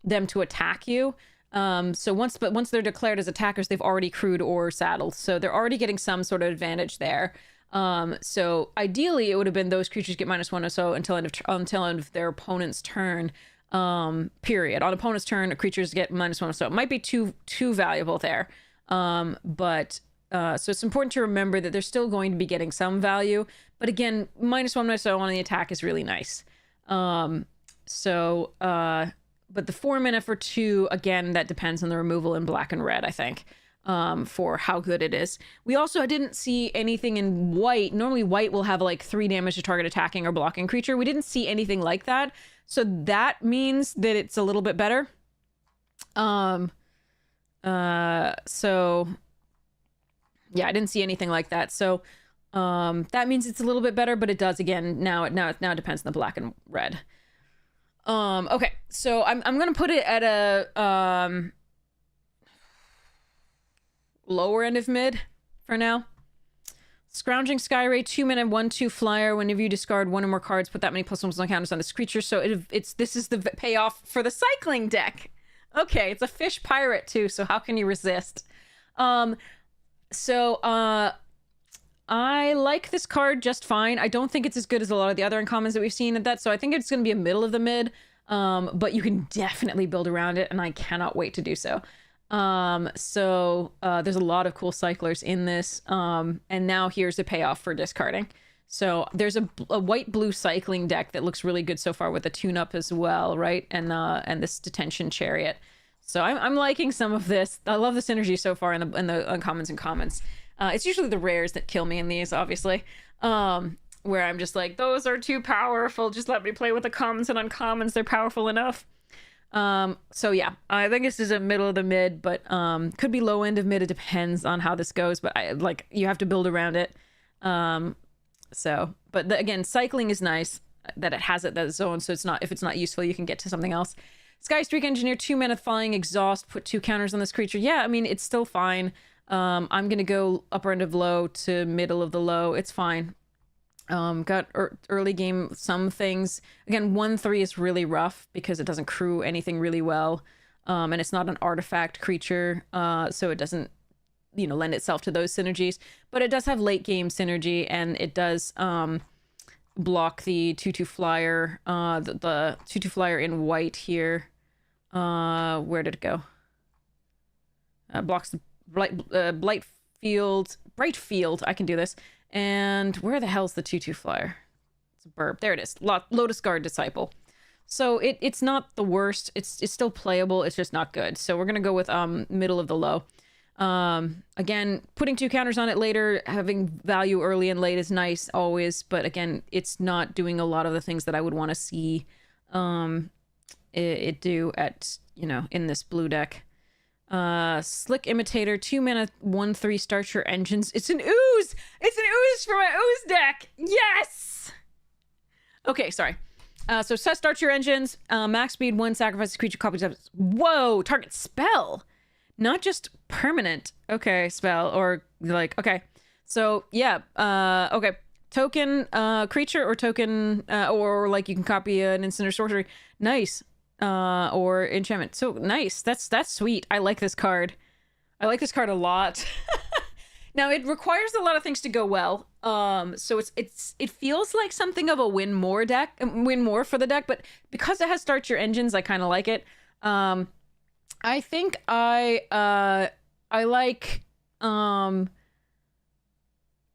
them to attack you. So once they're declared as attackers, they've already crewed or saddled. So they're already getting some sort of advantage there. So ideally it would have been those creatures get -1/-0 until end of their opponent's turn. Period. On opponent's turn, creatures get -1/-0. It might be too valuable there. But So it's important to remember that they're still going to be getting some value. But again, -1, -0 on the attack is really nice. But the 4 mana for 2, again, that depends on the removal in black and red, I think, for how good it is. We also didn't see anything in white. Normally white will have like 3 damage to target attacking or blocking creature. We didn't see anything like that. So that means that it's a little bit better. So yeah, I didn't see anything like that. So that means it's a little bit better, but it does again now it depends on the black and red. Okay, so I'm gonna put it at a lower end of mid for now. Scrounging Skyray, 2 mana, 1/2 flyer. Whenever you discard 1 or more cards, put that many +1 on counters on this creature. So this is the payoff for the cycling deck. Okay, it's a fish pirate too, so how can you resist? I like this card just fine. I don't think it's as good as a lot of the other uncommons that we've seen at that, so I think it's going to be a middle of the mid, but you can definitely build around it, and I cannot wait to do so. There's a lot of cool cyclers in this, and now here's the payoff for discarding. So there's a white-blue cycling deck that looks really good so far with the tune-up as well, right? And this detention chariot. So I'm liking some of this. I love the synergy so far in the uncommons and commons. It's usually the rares that kill me in these, obviously. Where I'm just like, those are too powerful. Just let me play with the commons and uncommons. They're powerful enough. So yeah, I think this is a middle of the mid, but could be low end of mid. It depends on how this goes, but you have to build around it. Again, cycling is nice that it has that zone, so if it's not useful, you can get to something else. Sky Streak Engineer, 2 mana, flying, exhaust, put 2 counters on this creature. Yeah, I mean, it's still fine. I'm gonna go upper end of low to middle of the low. It's fine. Got early game some things. Again, 1/3 is really rough because it doesn't crew anything really well. And it's not an artifact creature, so it doesn't, lend itself to those synergies. But it does have late game synergy, and it does block the 2/2 flyer, the 2/2 flyer in white here. Where did it go? Blocks the Brightfield. I can do this. And where the hell's the 2/2 flyer? It's a burb. There it is. Lotus Guard Disciple. So it's not the worst. It's still playable. It's just not good. So we're gonna go with middle of the low. Again, putting 2 counters on it later, having value early and late is nice always. But again, it's not doing a lot of the things that I would want to see it do at in this blue deck. Slick Imitator, 2 mana, 1/3, start your engines. It's an ooze! It's an ooze for my ooze deck! Yes! Okay, sorry. So start your engines, max speed, 1, sacrifice a creature, copy. Whoa! Target spell! Not just permanent. Okay, spell, or okay. So, yeah, okay. Token, creature, or token, or you can copy an instant or sorcery. Nice. Or enchantment. So nice. That's sweet. I like this card. I like this card a lot. Now it requires a lot of things to go well. So it feels like something of a win more for the deck, but because it has start your engines, I kind of like it. I think I like I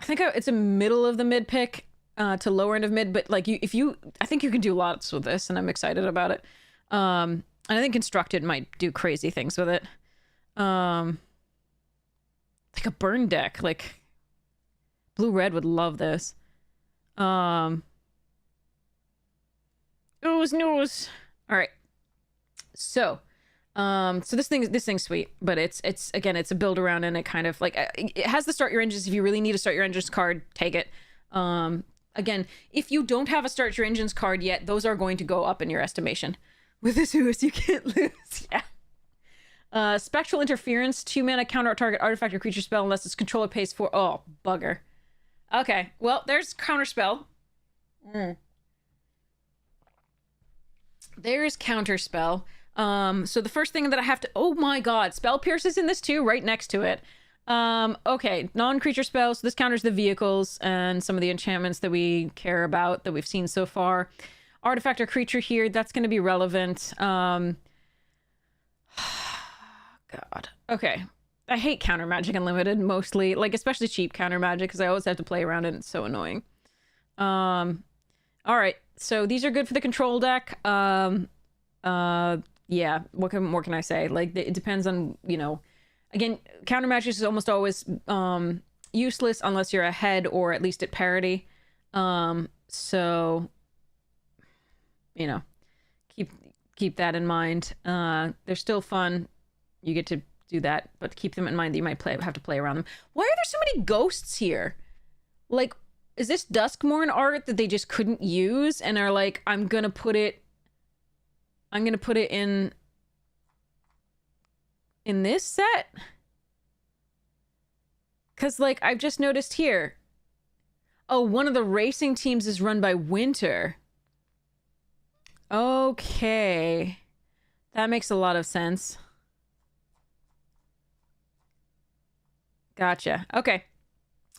think it's a middle of the mid pick to lower end of mid, but I think you can do lots with this, and I'm excited about it. And I think Constructed might do crazy things with it. Like a burn deck, blue-red would love this. Ooze. All right. So this thing's sweet, but it's again, it's a build around, and it kind of it has the start your engines. If you really need a start your engines card, take it. Again, if you don't have a start your engines card yet, those are going to go up in your estimation. With this ooze, you can't lose. Yeah. Spectral Interference, 2 mana, counter target artifact or creature spell unless its controller pays 4. Oh, bugger. Okay, well, there's counter spell. There's counter spell. So the first thing that I have to... Oh my god, Spell Pierce is in this too, right next to it. Okay, non-creature spells. So this counters the vehicles and some of the enchantments that we care about that we've seen so far. Artifact or creature here, that's going to be relevant. God. Okay. I hate counter magic unlimited mostly, like especially cheap counter magic because I always have to play around it and it's so annoying. All right, so these are good for the control deck. Yeah, what can I say? Like it depends on, you know, again, counter magic is almost always useless unless you're ahead or at least at parity. So you know, keep that in mind. They're still fun. You get to do that, but keep them in mind that you might have to play around them. Why are there so many ghosts here? Like, is this Duskmorn art that they just couldn't use and are like, I'm gonna put it in this set? Because, like, I've just noticed here. Oh, one of the racing teams is run by Winter. Okay. That makes a lot of sense. Gotcha. Okay.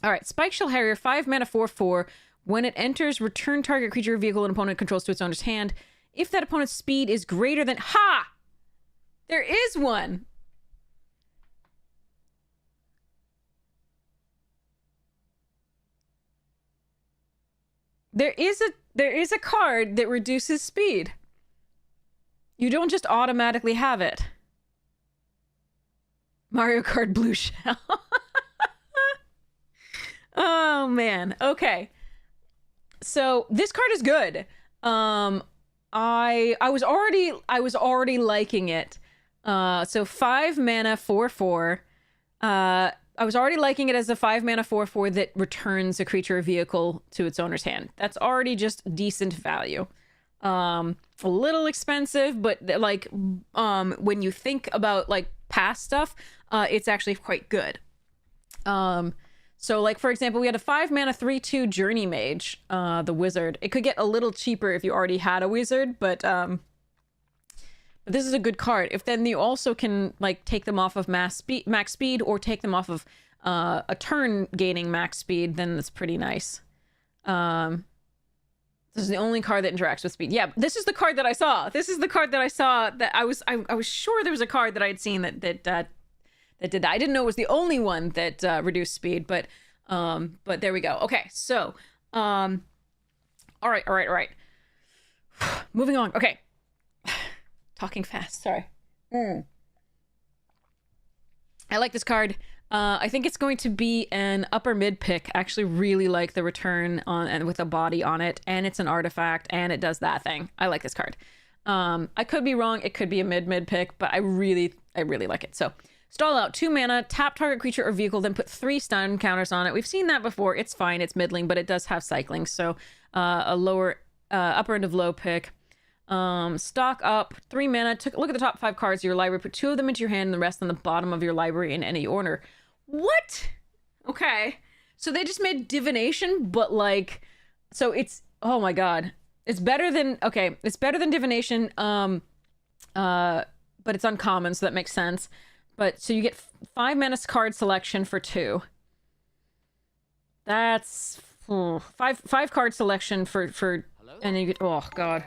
All right. Spike Shell Harrier, 5 mana, 4/4. When it enters, return target creature or vehicle an opponent controls to its owner's hand. If that opponent's speed is greater than... Ha! There is one! There is a card that reduces speed. You don't just automatically have it. Mario Kart Blue Shell. Oh man. Okay. So this card is good. I was already liking it. So 5 mana 4/4. I was already liking it as a 5 mana 4/4 that returns a creature or vehicle to its owner's hand. That's already just decent value. A little expensive, but like when you think about like past stuff, it's actually quite good. So like for example, we had a 5 mana 3/2 Journey Mage, the wizard. It could get a little cheaper if you already had a wizard, but this is a good card. If then you also can like take them off of max speed, or take them off of a turn gaining max speed, then that's pretty nice. This is the only card that interacts with speed. Yeah, this is the card that I saw. This is the card that I saw that I was sure there was a card that I had seen that did that. I didn't know it was the only one that reduced speed, but there we go. Okay, so all right. Moving on. Okay. Talking fast, sorry. I like this card. I think it's going to be an upper mid pick. I actually really like the return on and with a body on it, and it's an artifact, and it does that thing. I like this card. I could be wrong. It could be a mid pick, but I really like it. So stall out, 2 mana, tap target creature or vehicle, then put 3 stun counters on it. We've seen that before. It's fine. It's middling, but it does have cycling. So a lower, upper end of low pick. Stock up, 3 mana, look at the top 5 cards of your library, put 2 of them into your hand and the rest on the bottom of your library in any order. What? Okay. So they just made divination, but like, so it's, oh my god. It's better than, okay, it's better than divination, but it's uncommon, so that makes sense. But, so you get 5 mana card selection for 2. That's, 5 card selection for, and then you get, oh god.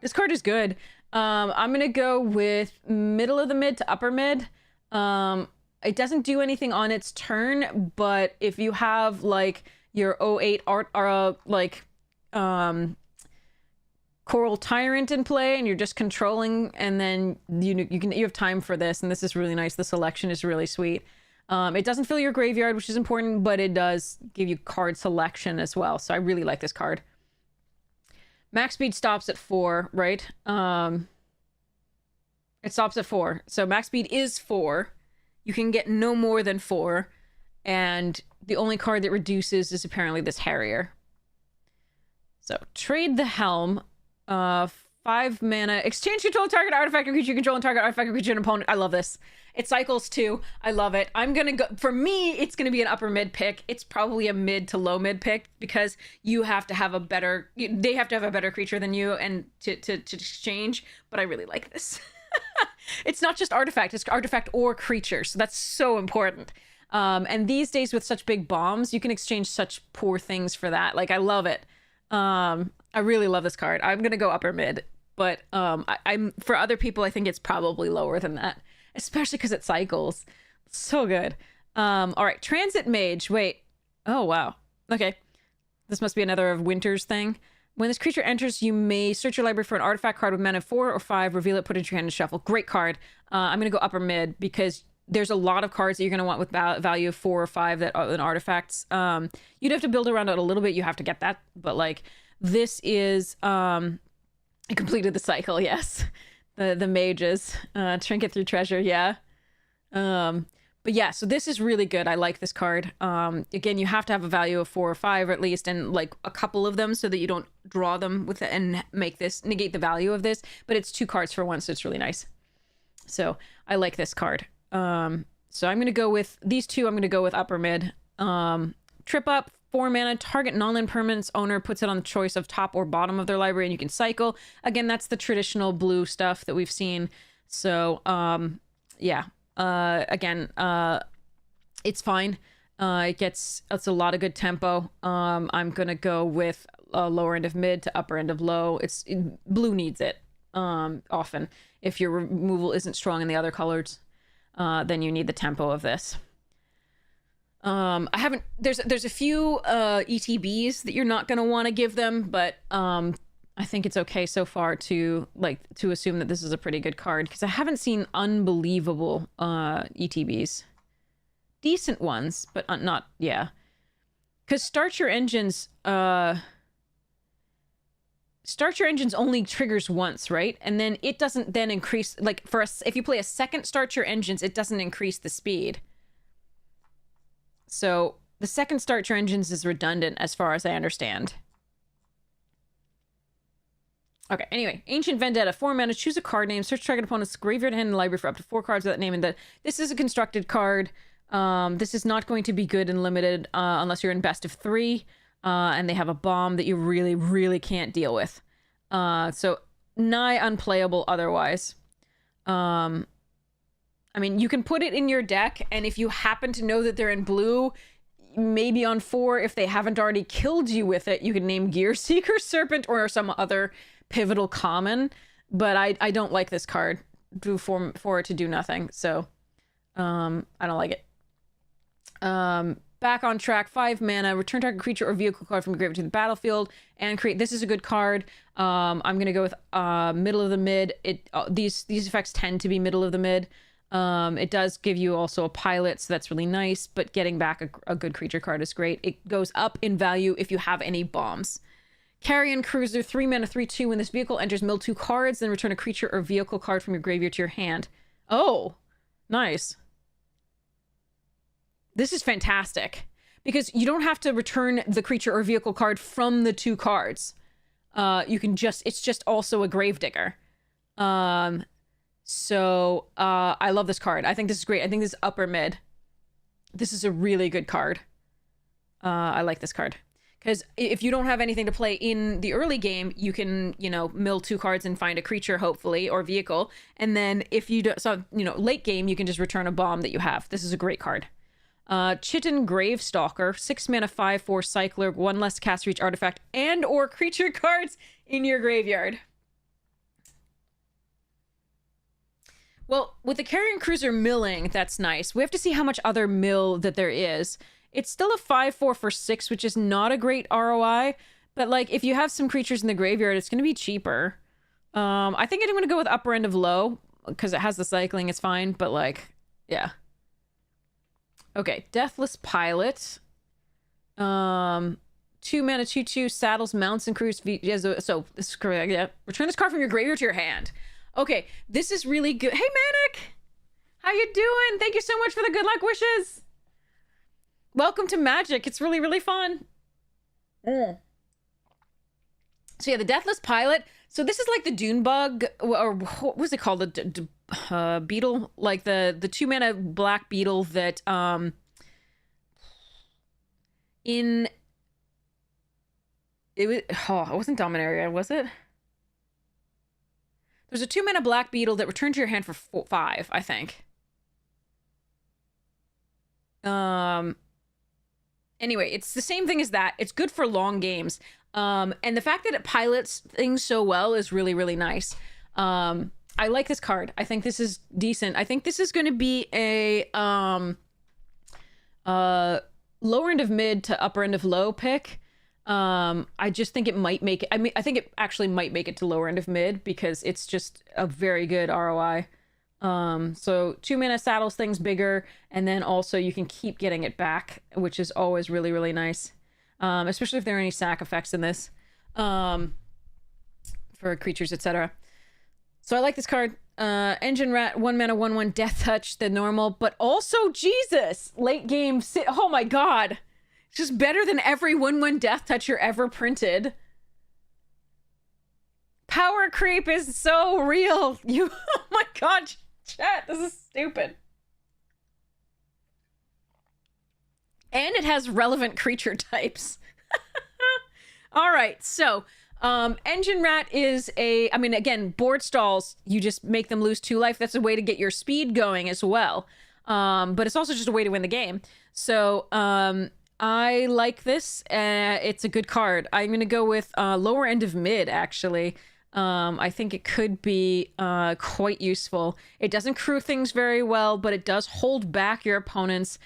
This card is good. I'm gonna go with middle of the mid to upper mid. It doesn't do anything on its turn, but if you have like your 08 art or like Coral Tyrant in play and you're just controlling, and then you have time for this, and this is really nice. The selection is really sweet. It doesn't fill your graveyard, which is important, but it does give you card selection as well. So I really like this card. Max speed stops at 4, right? It stops at 4. So max speed is 4. You can get no more than 4. And the only card that reduces is apparently this Harrier. So trade the Helm. 5 mana. Exchange control target artifact or creature you control and target artifact or creature and opponent. I love this. It cycles too. I love it. I'm gonna go, for me, it's gonna be an upper mid pick. It's probably a mid to low mid pick because you have to have a better, they have to have a better creature than you and to exchange, but I really like this. It's not just artifact, it's artifact or creature. So that's so important. And these days with such big bombs, you can exchange such poor things for that. Like, I love it. I really love this card. I'm gonna go upper mid, but I'm for other people, I think it's probably lower than that, especially because it cycles. So good. All right, Transit Mage. Wait. Oh, wow. Okay. This must be another of Winter's thing. When this creature enters, you may search your library for an artifact card with mana 4 or 5, reveal it, put it into your hand, and shuffle. Great card. I'm going to go upper mid because there's a lot of cards that you're going to want with value of 4 or 5 that are artifacts. You'd have to build around it a little bit. You have to get that. But, like, this is... I completed the cycle, yes. The mages. Trinket through treasure, yeah. But yeah, so this is really good. I like this card. Again, you have to have a value of 4 or 5 at least, and like a couple of them so that you don't draw them with it and make this negate the value of this. But it's 2 cards for 1, so it's really nice. So I like this card. So I'm gonna go with these 2. I'm gonna go with upper mid. Trip up, 4 mana, target non-land permanent's owner puts it on the choice of top or bottom of their library, and you can cycle. Again, that's the traditional blue stuff that we've seen. So yeah. Again, it's fine. It's a lot of good tempo. I'm gonna go with lower end of mid to upper end of low. Blue needs it often. If your removal isn't strong in the other colors, then you need the tempo of this. There's a few ETBs that you're not gonna want to give them, but I think it's okay so far to assume that this is a pretty good card because I haven't seen unbelievable ETBs. Decent ones, but not, yeah. Because Start Your Engines only triggers once, right? And then it doesn't then increase, like if you play a second Start Your Engines, it doesn't increase the speed. So the second Start Your Engines is redundant as far as I understand. Okay, anyway, Ancient Vendetta, 4 mana, choose a card name, search target opponent's graveyard, hand, and library for up to 4 cards with that name. And this is a constructed card. This is not going to be good in limited unless you're in best of 3, and they have a bomb that you really, really can't deal with. So nigh unplayable otherwise. I mean, you can put it in your deck, and if you happen to know that they're in blue, maybe on 4, if they haven't already killed you with it, you can name Gear Seeker Serpent or some other pivotal common, but I don't like this card for it to do nothing, so I don't like it. Back on track, 5 mana, return target creature or vehicle card from your graveyard to the battlefield and create. This is a good card. I'm gonna go with middle of the mid. These effects tend to be middle of the mid. It does give you also a pilot, so that's really nice, but getting back a good creature card is great. It goes up in value if you have any bombs. Carrion Cruiser, 3 mana, 3/2. When this vehicle enters, mill 2 cards, then return a creature or vehicle card from your graveyard to your hand. Oh, nice. This is fantastic because you don't have to return the creature or vehicle card from the 2 cards. You can it's just also a Gravedigger. So I love this card. I think this is great. I think this is upper mid. This is a really good card. I like this card. Because if you don't have anything to play in the early game, you can, mill 2 cards and find a creature, hopefully, or vehicle. And then if you do, late game, you can just return a bomb that you have. This is a great card. Chitin Gravestalker, 6 mana, 5/4 cycler, 1 less cast reach artifact and or creature cards in your graveyard. Well, with the Carrion Cruiser milling, that's nice. We have to see how much other mill that there is. It's still a 5/4 for 6, which is not a great ROI. But, like, if you have some creatures in the graveyard, it's going to be cheaper. I think I'm going to go with upper end of low, because it has the cycling, it's fine. But, like, yeah. Okay, Deathless Pilot. 2 mana, 2/2, saddles, mounts, and crews. So, this is correct, yeah. Return this card from your graveyard to your hand. Okay, this is really good. Hey, Manic! How you doing? Thank you so much for the good luck wishes! Welcome to Magic. It's really, really fun. So yeah, the Deathless Pilot. So this is like the Dune Bug, or what was it called? The beetle? Like the 2 mana black beetle that, it wasn't Dominaria, was it? There's a 2 mana black beetle that returned to your hand for 5, I think. Anyway, it's the same thing as that. It's good for long games. And the fact that it pilots things so well is really, really nice. I like this card. I think this is decent. I think this is going to be a lower end of mid to upper end of low pick. I just think it might make it. I mean, I think it actually might make it to lower end of mid because it's just a very good ROI. So 2 mana saddles things bigger, and then also you can keep getting it back, which is always really, really nice. Especially if there are any sack effects in this, for creatures, etc. So I like this card. Engine Rat, 1 mana, 1/1, Death Touch, the normal, but also, Jesus! Late game, oh my god! It's just better than every 1/1 Death Toucher ever printed. Power creep is so real! Oh my god, chat, this is stupid. And it has relevant creature types. Alright, so... Engine Rat is I mean, again, board stalls, you just make them lose 2 life. That's a way to get your speed going as well. But it's also just a way to win the game. So, I like this. It's a good card. I'm going to go with lower end of mid, actually. I think it could be quite useful. It doesn't crew things very well, but it does hold back your opponent's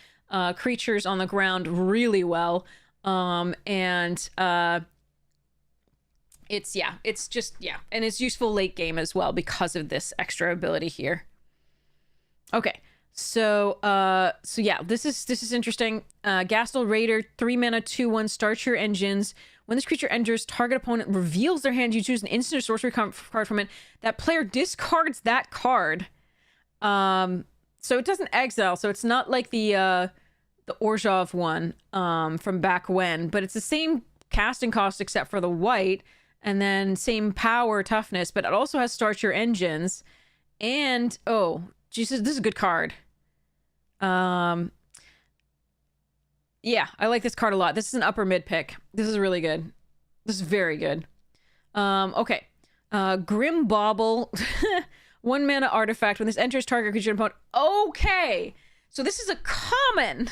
creatures on the ground really well. It's just, and it's useful late game as well because of this extra ability here. Okay, so yeah, this is interesting. Gastel Raider, 3 mana, 2/1, start your engines. When this creature enters, target opponent reveals their hand. You choose an instant or sorcery card from it. That player discards that card. So it doesn't exile, so it's not like the Orzhov one from back when, but it's the same casting cost except for the white. And then same power, toughness, but it also has start your engines. And, oh, Jesus, this is a good card. Yeah, I like this card a lot. This is an upper mid pick. This is really good. This is very good. Okay. Grim Bauble. 1 mana artifact. When this enters target creature opponent. Okay. So this is a common.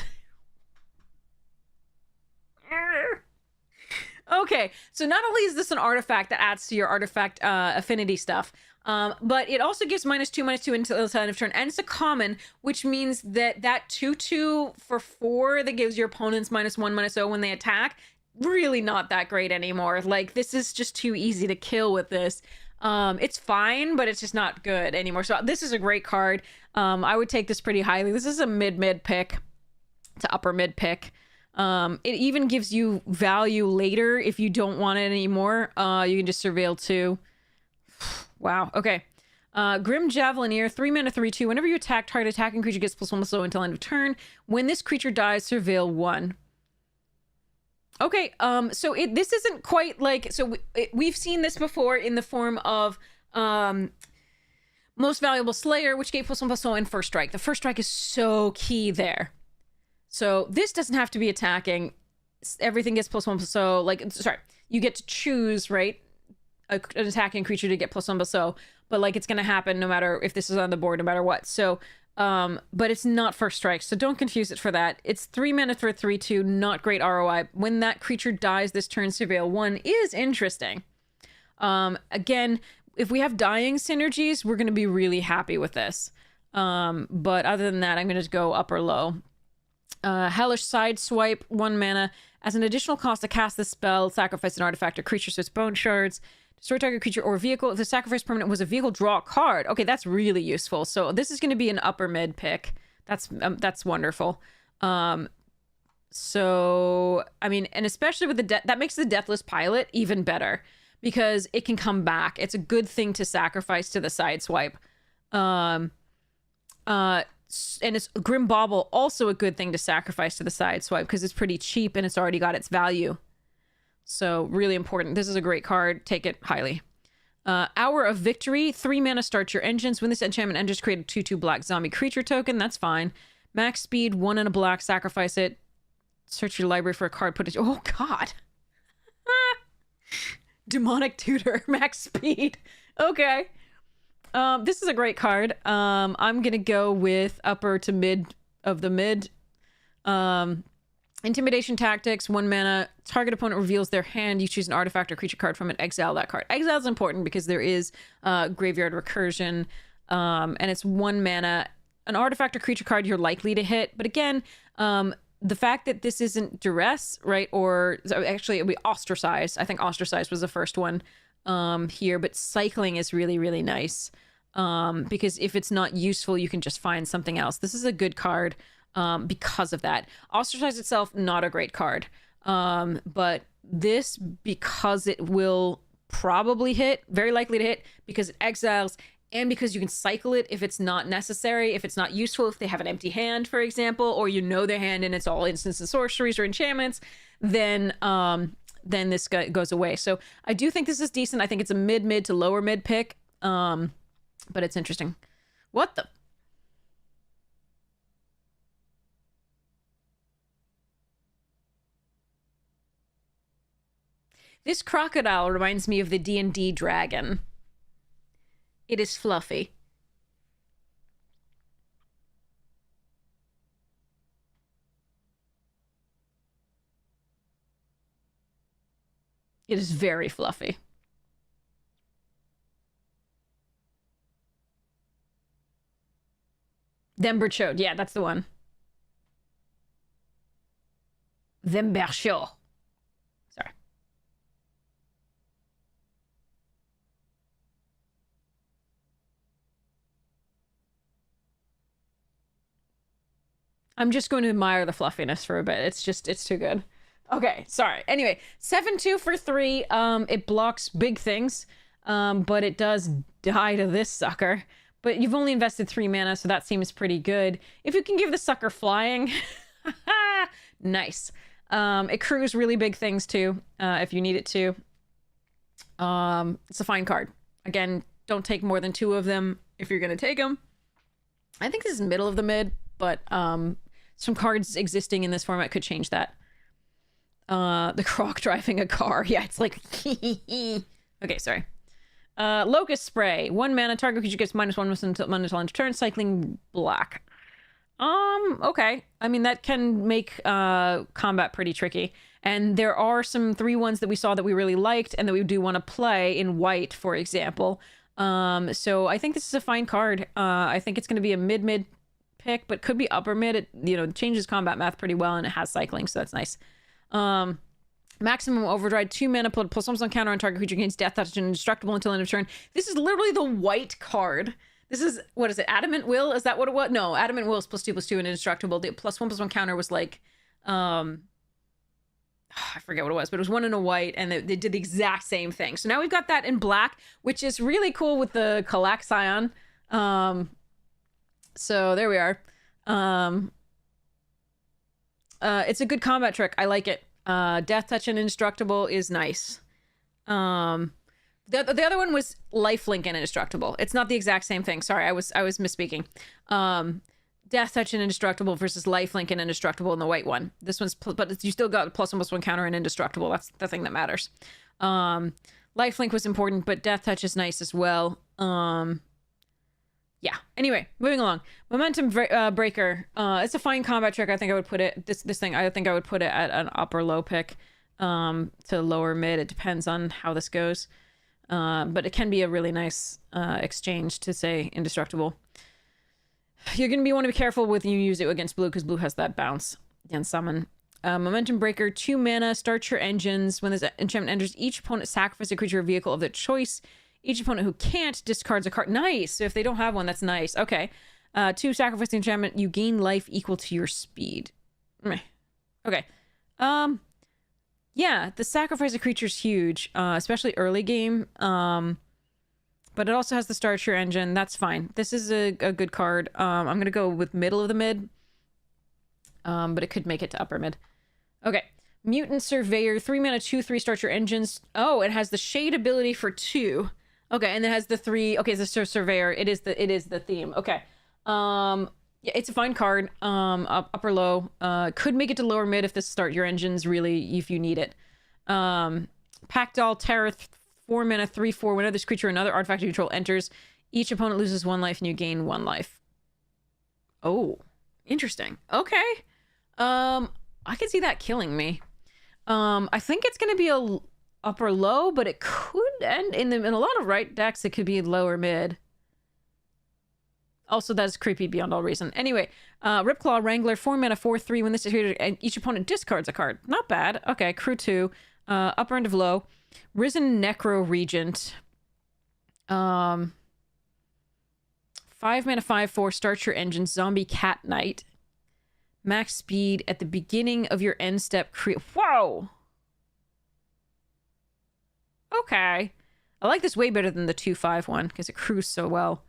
Okay, so not only is this an artifact that adds to your artifact affinity stuff, but it also gives -2/-2 until the end of turn, and it's a common, which means that 2/2 for 4 that gives your opponents -1/-0 when they attack, really not that great anymore. Like, this is just too easy to kill with this. It's fine, but it's just not good anymore. So this is a great card. I would take this pretty highly. This is a mid pick to upper mid pick. It even gives you value later if you don't want it anymore. You can just surveil 2. Wow. Okay. Grim Javelineer, 3 mana, 3/2. Whenever you attack, target attacking creature gets +1/+0 until end of turn. When this creature dies, surveil 1. Okay. So this isn't quite like, so we've seen this before in the form of Most Valuable Slayer, which gave +1/+0 and First Strike. The First Strike is so key there. So this doesn't have to be attacking. Everything gets +1/+0. Like, sorry, you get to choose, right, an attacking creature to get +1/+0. But like, it's gonna happen no matter if this is on the board, no matter what. So, but it's not First Strike, so don't confuse it for that. It's 3 mana for 3/2, not great ROI. When that creature dies this turn, surveil 1 is interesting. Again, if we have dying synergies, we're gonna be really happy with this. But other than that, I'm gonna just go up or low. Hellish Sideswipe, 1 mana. As an additional cost to cast this spell, sacrifice an artifact or creature, so it's bone shards. Destroy target creature or vehicle. If the sacrifice permanent was a vehicle, draw a card. Okay, that's really useful. So this is going to be an upper mid pick. That's wonderful. So, I mean, and especially with that makes the Deathless Pilot even better because it can come back. It's a good thing to sacrifice to the Sideswipe. And it's Grim Bauble, also a good thing to sacrifice to the Sideswipe because it's pretty cheap and it's already got its value. So really important. This is a great card. Take it highly. Hour of Victory, 3 mana, start your engines. When this enchantment enters, create a 2/2 black zombie creature token. That's fine. Max speed, 1 and a black, sacrifice it. Search your library for a card, put it. Oh god. Demonic Tutor, max speed. Okay. This is a great card. I'm gonna go with upper to mid of the mid. Intimidation tactics, 1 mana. Target opponent reveals their hand. You choose an artifact or creature card from it. Exile that card. Exile is important because there is graveyard recursion, and it's 1 mana. An artifact or creature card you're likely to hit. But again, the fact that this isn't duress, right? Or actually, it'll be ostracized. I think ostracized was the first one here. But cycling is really, really nice because if it's not useful, you can just find something else. This is a good card. Because of that. Ostracize itself, not a great card. But this, because it will probably hit, very likely to hit, because it exiles, and because you can cycle it if it's not necessary, if it's not useful, if they have an empty hand, for example, or you know their hand and it's all instants and sorceries or enchantments, then this goes away. So I do think this is decent. I think it's a mid to lower mid pick, but it's interesting. What the... This crocodile reminds me of the D&D dragon. It is fluffy. It is very fluffy. Themberchode. Yeah, that's the one. Themberchode. Sorry. I'm just going to admire the fluffiness for a bit. It's too good. Okay, sorry. Anyway, 7-2 for 3. It blocks big things, but it does die to this sucker. But you've only invested 3 mana, so that seems pretty good. If you can give the sucker flying, nice. It crews really big things too, if you need it to. It's a fine card. Again, don't take more than 2 of them if you're going to take them. I think this is middle of the mid, but some cards existing in this format could change that. The croc driving a car. Yeah, it's like... Okay, sorry. Locust Spray. 1 mana. Target creature gets -1 until end of turn. Cycling black. Okay. I mean, that can make combat pretty tricky. And there are some 3/1s that we saw that we really liked and that we do want to play in white, for example. So I think this is a fine card. I think it's going to be a mid pick, but could be upper mid. It, changes combat math pretty well, and it has cycling, so that's nice. Maximum Overdrive, 2 mana, +1 counter on target creature gains death touch and indestructible until end of turn. This is literally the white card. This is, what is it, Adamant Will? Is that what it was? No, Adamant Will is +2/+2 and indestructible. The +1/+1 counter was like, I forget what it was, but it was 1 in a white, and they did the exact same thing. So now we've got that in black, which is really cool with the Calaxion. So there we are. It's a good combat trick. I like it. Death touch and indestructible is nice. The other one was lifelink and indestructible. It's not the exact same thing. Sorry, I was misspeaking. Death touch and indestructible versus lifelink and indestructible in the white one. This one's but you still got +1/+1 counter and indestructible. That's the thing that matters. Lifelink was important, but death touch is nice as well. Yeah. Anyway, moving along. Momentum Breaker. It's a fine combat trick. I think I would put it this thing. I think I would put it at an upper low pick, to lower mid. It depends on how this goes. But it can be a really nice exchange to say indestructible. You're going to want to be careful with you use it against blue because blue has that bounce and summon. Momentum Breaker, 2 mana. Start your engines. When this enchantment enters, each opponent sacrifices a creature or vehicle of their choice. Each opponent who can't discards a card. Nice. So if they don't have one, that's nice. Okay. 2 sacrifice the enchantment. You gain life equal to your speed. Okay. Yeah, the sacrifice of creature is huge, especially early game. But it also has the start your engine. That's fine. This is a good card. I'm going to go with middle of the mid. But it could make it to upper mid. Okay. Mutant Surveyor. 3 mana, 2/3 start your engines. Oh, it has the shade ability for 2. Okay, and it has the 3. Okay, it's the Surveyor. It is the theme. Okay. Yeah, it's a fine card. Upper low. Could make it to lower mid if this start your engines really if you need it. Packdoll Terror, 4 mana, 3/4. Whenever this creature or another artifact you control enters, each opponent loses 1 life and you gain 1 life. Oh, interesting. Okay. I can see that killing me. I think it's going to be a upper low, but it could end in a lot of right decks. It could be lower mid. Also, that's creepy beyond all reason. Anyway, Ripclaw Wrangler, 4 mana, 4/3. When this is here, and each opponent discards a card. Not bad. Okay, crew 2. Upper end of low. Risen Necro Regent. 5 mana, 5/4. Start your engine. Zombie Cat Knight. Max speed at the beginning of your end step. Whoa! Okay. I like this way better than the 2/5 one because it crews so well.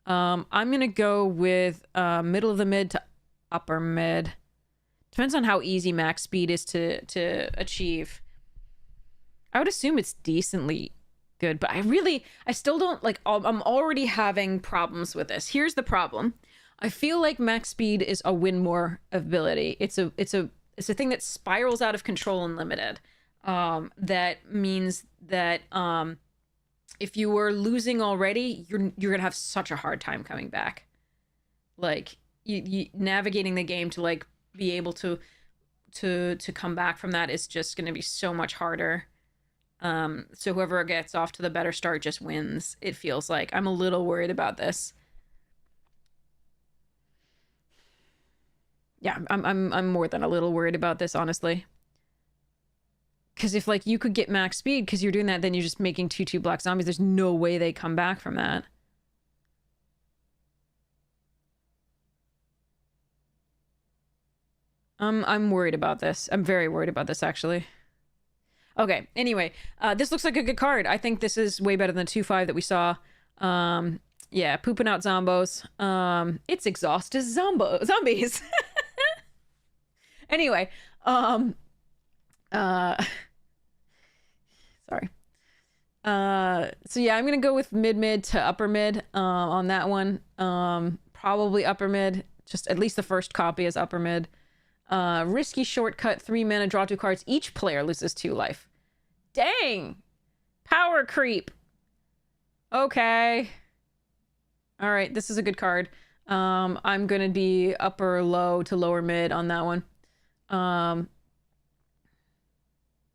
I'm gonna go with middle of the mid to upper mid. Depends on how easy max speed is to achieve. I would assume it's decently good, but I still don't like. I'm already having problems with this. Here's the problem. I feel like max speed is a win more ability. It's a thing that spirals out of control and limited. That means that if you were losing already, you're gonna have such a hard time coming back. Like you navigating the game to like be able to come back from that is just gonna be so much harder. So whoever gets off to the better start just wins. It feels like. I'm a little worried about this. Yeah, I'm more than a little worried about this, honestly. Because if, like, you could get max speed because you're doing that, then you're just making 2/2 black zombies. There's no way they come back from that. I'm worried about this. I'm very worried about this, actually. Okay, anyway, this looks like a good card. I think this is way better than the 2/5 that we saw. Yeah, pooping out zombos. It's exhausted zombies. Anyway, sorry. So yeah, I'm gonna go with mid to upper mid on that one. Probably upper mid. Just at least the first copy is upper mid. Risky shortcut, 3 mana, draw 2 cards. Each player loses 2 life. Dang! Power creep. Okay. All right, this is a good card. I'm gonna be upper low to lower mid on that one.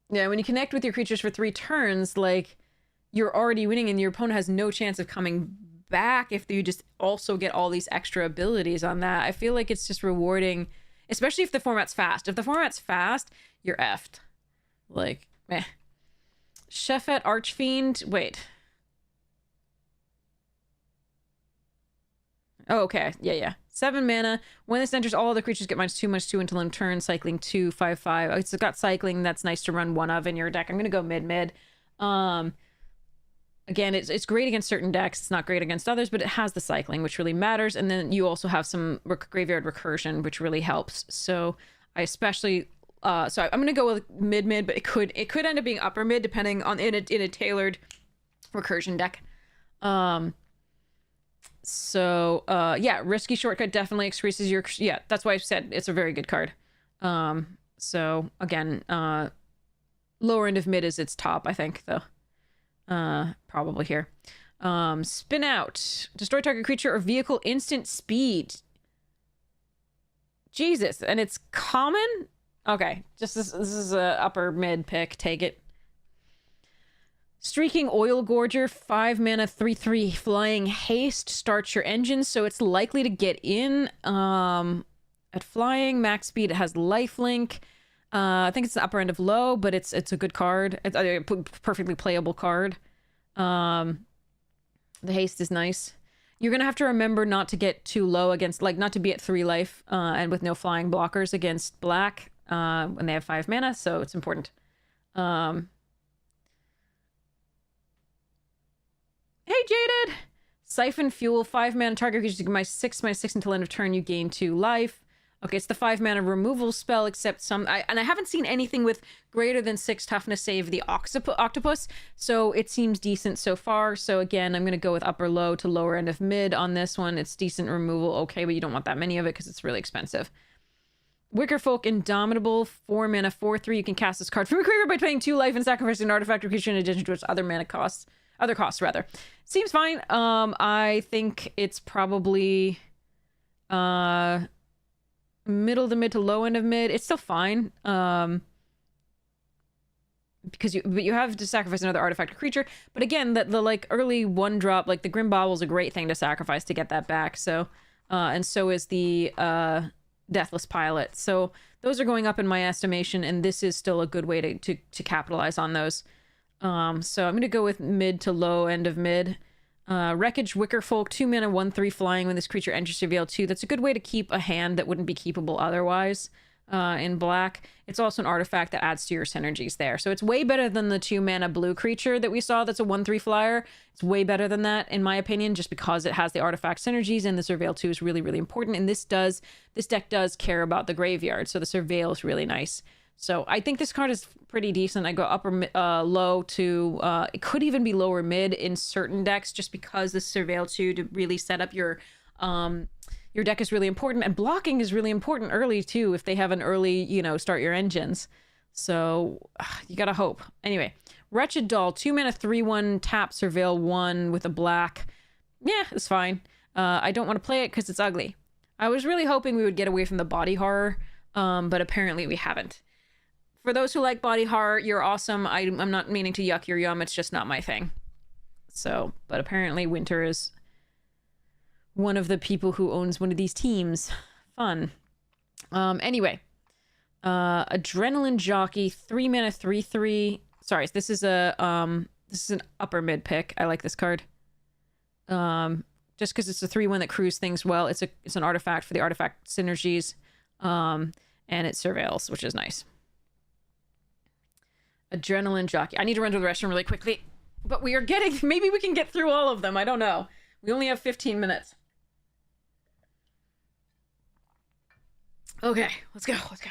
Yeah, when you connect with your creatures for 3 turns, like, you're already winning and your opponent has no chance of coming back if you just also get all these extra abilities on that. I feel like it's just rewarding, especially if the format's fast. If the format's fast, you're effed. Like, meh. Chefette Archfiend, wait. Oh, okay. Yeah. 7 mana. When this enters, all other creatures get -2/2 until end turn, cycling 2, 5/5. It's got cycling. That's nice to run one of in your deck. I'm gonna go mid. Again, it's great against certain decks. It's not great against others, but it has the cycling, which really matters. And then you also have some graveyard recursion, which really helps. So I especially, so I'm gonna go with mid, but it could end up being upper mid depending on in a tailored recursion deck. So, yeah, risky shortcut definitely increases your... Yeah, that's why I said it's a very good card. So, again, lower end of mid is its top, I think, though. Probably here. Spin out. Destroy target creature or vehicle instant speed. Jesus, and it's common? Okay, just this is a upper mid pick. Take it. Streaking Oil Gorger, 5 mana, 3/3 flying haste. Starts your engine, so it's likely to get in. At flying, max speed, it has lifelink. I think it's the upper end of low, but it's a good card. It's a perfectly playable card. The haste is nice. You're gonna have to remember not to get too low against, like, not to be at 3 life, and with no flying blockers against black, when they have 5 mana, so it's important. Hey, Jaded! Siphon Fuel, 5 mana, target creature to -6/6 until end of turn, you gain 2 life. Okay, it's the 5 mana removal spell, except I haven't seen anything with greater than 6 toughness save the octopus, so it seems decent so far. So again, I'm going to go with upper low to lower end of mid on this one. It's decent removal, okay, but you don't want that many of it because it's really expensive. Wickerfolk Indomitable, 4 mana, 4/3. You can cast this card from your graveyard by paying 2 life and sacrificing an artifact or creature in addition to its other mana costs. Other costs, rather. Seems fine. I think it's probably... middle of the mid to low end of mid. It's still fine. Because you have to sacrifice another artifact or creature. But again, the like early 1-drop, like the Grim Bauble is a great thing to sacrifice to get that back. So, and so is the Deathless Pilot. So those are going up in my estimation, and this is still a good way to capitalize on those. So I'm going to go with mid to low end of mid. Wreckage Wickerfolk, 2 mana, 1/3 flying when this creature enters Surveil 2. That's a good way to keep a hand that wouldn't be keepable otherwise in black. It's also an artifact that adds to your synergies there. So it's way better than the 2 mana blue creature that we saw that's a 1/3 flyer. It's way better than that, in my opinion, just because it has the artifact synergies, and the Surveil 2 is really, really important. And this deck does care about the graveyard, so the Surveil is really nice. So I think this card is pretty decent. I go upper low to it could even be lower mid in certain decks, just because the Surveil 2 to really set up your deck is really important, and blocking is really important early too if they have an early, you know, start your engines. So you gotta hope. Anyway, Wretched Doll, 2 mana, 3/1 tap Surveil 1 with a black. Yeah, it's fine. I don't want to play it because it's ugly. I was really hoping we would get away from the body horror, but apparently we haven't. For those who like body horror, you're awesome. I'm not meaning to yuck your yum. It's just not my thing. So, but apparently Winter is one of the people who owns one of these teams. Fun. Anyway, Adrenaline Jockey, 3 mana, 3/3. Sorry, this is an upper mid pick. I like this card. Just because it's a 3/1 that crews things well. It's an artifact for the artifact synergies, and it surveils, which is nice. Adrenaline Jockey. I need to run to the restroom really quickly, but we are getting. Maybe we can get through all of them. I don't know. We only have 15 minutes. Okay, let's go. Let's go.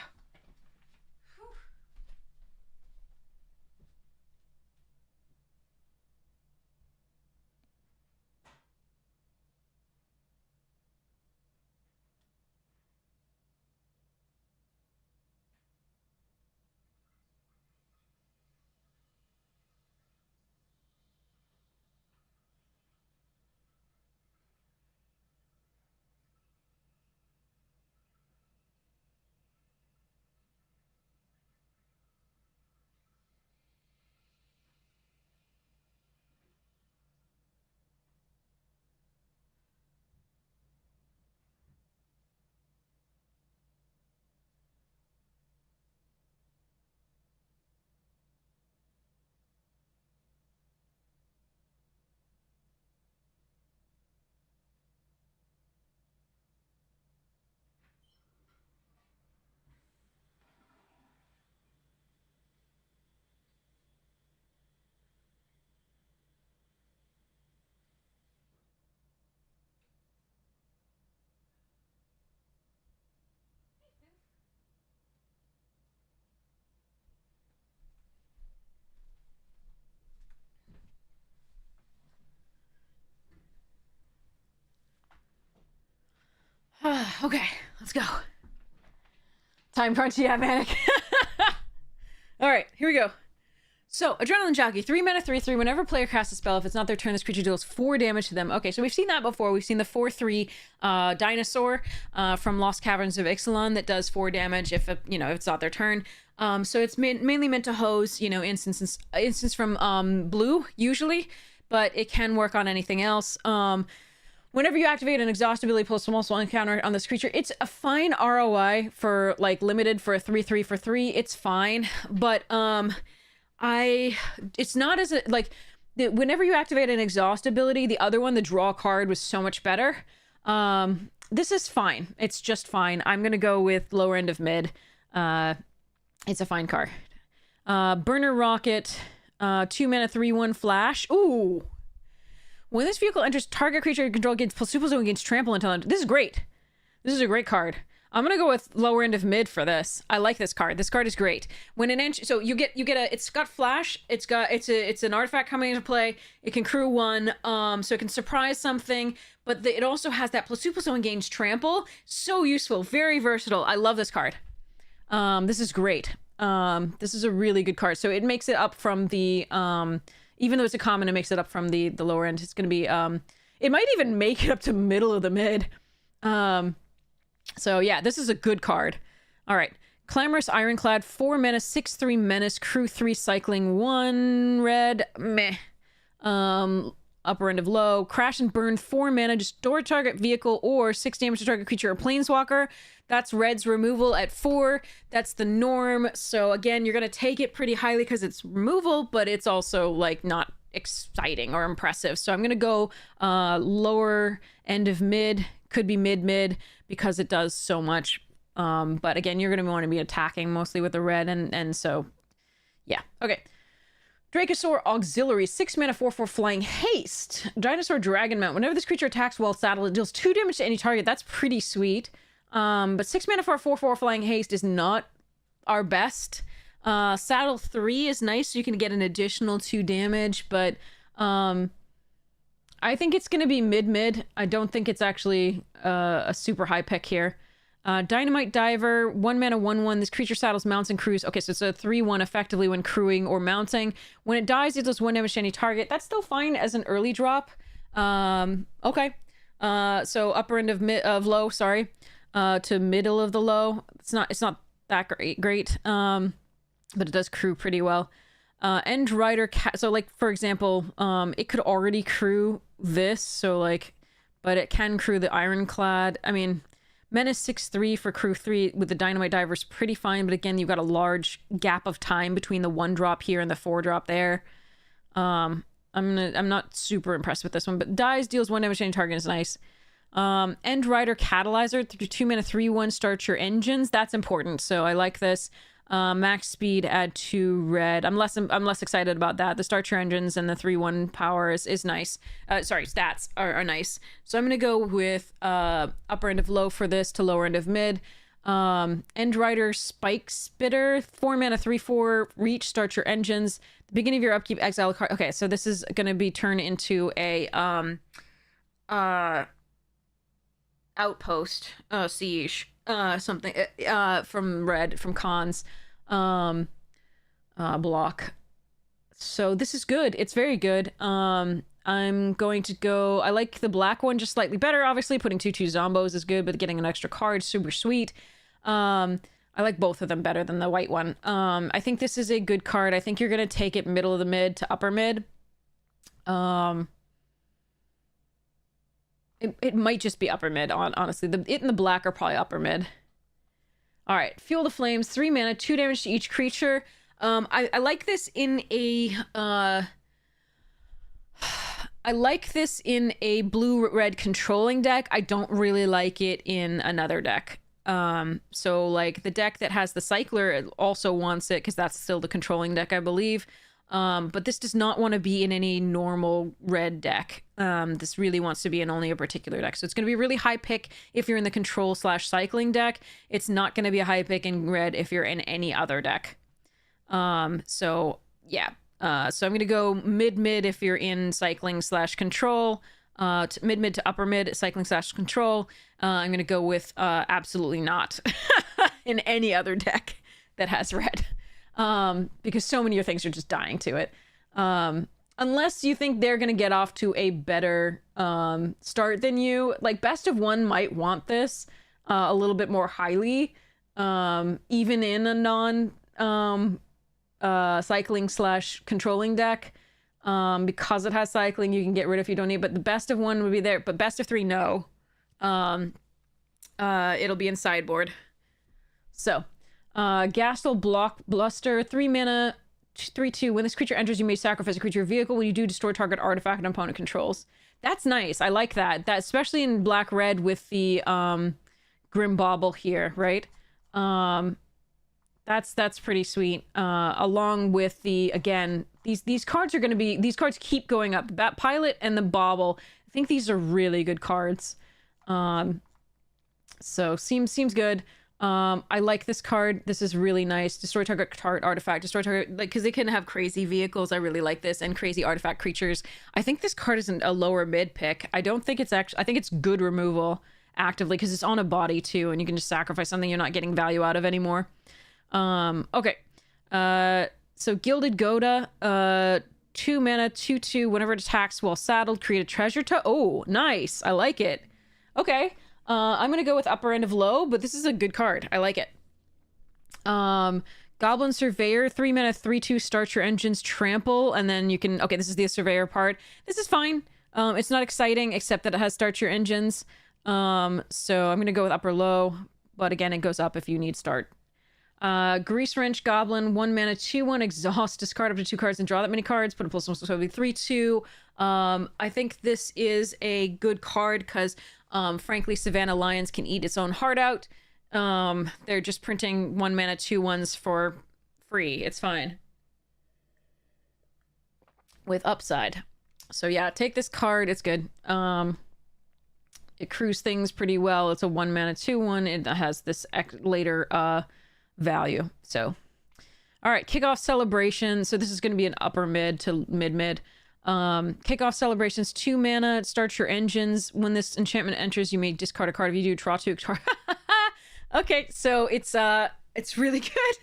Okay, let's go. Time crunch, yeah, Manic. All right, here we go. So, Adrenaline Jockey, 3 mana, 3/3. Whenever a player casts a spell, if it's not their turn, this creature deals 4 damage to them. Okay, so we've seen that before. We've seen the 4/3 dinosaur from Lost Caverns of Ixalan that does 4 damage if it's not their turn. So it's mainly meant to hose, instance from blue usually, but it can work on anything else. Whenever you activate an exhaust ability plus multiple encounter on this creature, it's a fine ROI for like limited for a 3/3 for 3. It's fine, but it's not as whenever you activate an exhaust ability, the other one, the draw card, was so much better. This is fine. It's just fine. I'm gonna go with lower end of mid. It's a fine card. Burner Rocket, 2 mana, 3/1 flash. Ooh. When this vehicle enters target creature you control against super zone against trample until this is great. This is a great card. I'm gonna go with lower end of mid for this. I like this card. This card is great. When an so you get it's got flash. It's an artifact coming into play. It can crew 1. So it can surprise something. But it also has that plus 2/+1 gains trample. So useful. Very versatile. I love this card. This is great. This is a really good card. So it makes it up from the even though it's a common, it makes it up from the lower end. It's gonna be it might even make it up to middle of the mid. So yeah, this is a good card. All right. Clamorous Ironclad, 4 mana, 6/3 menace, crew 3, cycling 1 red, meh. Upper end of low. Crash and Burn, 4 mana, destroy target vehicle or 6 damage to target creature or planeswalker. That's red's removal at 4. That's the norm. So again, you're going to take it pretty highly because it's removal, but it's also like not exciting or impressive. So I'm going to go lower end of mid, could be mid because it does so much. But again, you're going to want to be attacking mostly with the red, and so yeah. Okay. Dracosaur Auxiliary, 6 mana, 4/4 flying haste. Dinosaur Dragon Mount. Whenever this creature attacks while saddled, it deals 2 damage to any target. That's pretty sweet. But 6 mana for 4/4 flying haste is not our best. Saddle 3 is nice, so you can get an additional 2 damage, but I think it's going to be mid. I don't think it's actually a super high pick here. Dynamite Diver, 1 mana, 1/1. This creature saddles, mounts, and crews. Okay, so it's a 3/1 effectively when crewing or mounting. When it dies, it does 1 damage to any target. That's still fine as an early drop. Okay. So upper end of low, sorry. To middle of the low. It's not that great. But it does crew pretty well. End Rider, so like, for example, it could already crew this, so like, but it can crew the Ironclad. I mean, Menace 6/3 for crew 3 with the Dynamite Diver is pretty fine, but again, you've got a large gap of time between the 1 drop here and the 4 drop there. I'm not super impressed with this one, but dies, deals 1 damage to any target is nice. End Rider Catalyzer, 2 mana, 3/1, start your engines. That's important, so I like this. Max speed, add 2 red. I'm less excited about that. The start your engines and the 3/1 power is nice. Sorry, stats are nice. So I'm gonna go with upper end of low for this to lower end of mid. End Rider Spike Spitter, 4 mana, 3/4 reach, start your engines. The beginning of your upkeep, exile a card. Okay, so this is gonna be turned into a outpost, siege, something from red, from Khan's block. So this is good. It's very good. I'm going to go, I like the black one just slightly better. Obviously putting 2/2 zombos is good, but getting an extra card is super sweet. I like both of them better than the white one. I think this is a good card. I think you're gonna take it middle of the mid to upper mid. It might just be upper mid, honestly. It and the black are probably upper mid. All right, Fuel the Flames, 3 mana, 2 damage to each creature. I like this in a I like this in a blue-red controlling deck. I don't really like it in another deck. So like the deck that has the Cycler also wants it because that's still the controlling deck, I believe. But this does not want to be in any normal red deck. This really wants to be in only a particular deck. So it's going to be a really high pick if you're in the control/cycling deck. It's not going to be a high pick in red if you're in any other deck. So yeah. So I'm going to go mid if you're in cycling/control. Mid to upper mid, cycling/control. I'm going to go with absolutely not in any other deck that has red. Because so many of your things are just dying to it. Unless you think they're going to get off to a better start than you. Like, Best of One might want this a little bit more highly, even in a non cycling/controlling deck. Because it has cycling, you can get rid of if you don't need, but the Best of One would be there. But Best of 3, no. It'll be in sideboard. So, Gastel Block Bluster, 3 mana, 3/2. When this creature enters, you may sacrifice a creature or vehicle. When you do, destroy target artifact an opponent controls. That's nice. I like that. That, especially in black-red with the Grim Bauble here, right? That's pretty sweet. Along with the, again, these cards are going to be, these cards keep going up. The Bat Pilot and the Bauble. I think these are really good cards. So seems good. I like this card. This is really nice. Destroy target artifact. Destroy target, like, because they can have crazy vehicles. I really like this, and crazy artifact creatures. I think this card isn't a lower mid pick. I don't think it's actually, I think it's good removal actively because it's on a body too, and you can just sacrifice something you're not getting value out of anymore. Okay. So Gilded Goda, 2 mana, 2/2. Whenever it attacks while saddled, create a treasure. Oh, nice. I like it. Okay. I'm gonna go with upper end of low, but this is a good card. I like it. Goblin Surveyor, 3 mana, 3/2, start your engines, trample, and then you can... Okay, this is the Surveyor part. This is fine. It's not exciting, except that it has start your engines. So I'm gonna go with upper low, but again, it goes up if you need start. Grease Wrench Goblin, 1 mana, 2/1, exhaust, discard up to 2 cards and draw that many cards, put a plus 1, so it'll be 3/2. I think this is a good card because, frankly, Savannah Lions can eat its own heart out. They're just printing 1 mana 2/1s for free. It's fine. With upside. So yeah, take this card. It's good. It crews things pretty well. It's a 1 mana 2/1. It has this later value. So, all right, Kickoff Celebration. So this is going to be an upper mid to mid. Kickoff Celebrations, 2 mana. Start your engines. When this enchantment enters, you may discard a card. If you do, draw 2 cards. Okay, so it's really good.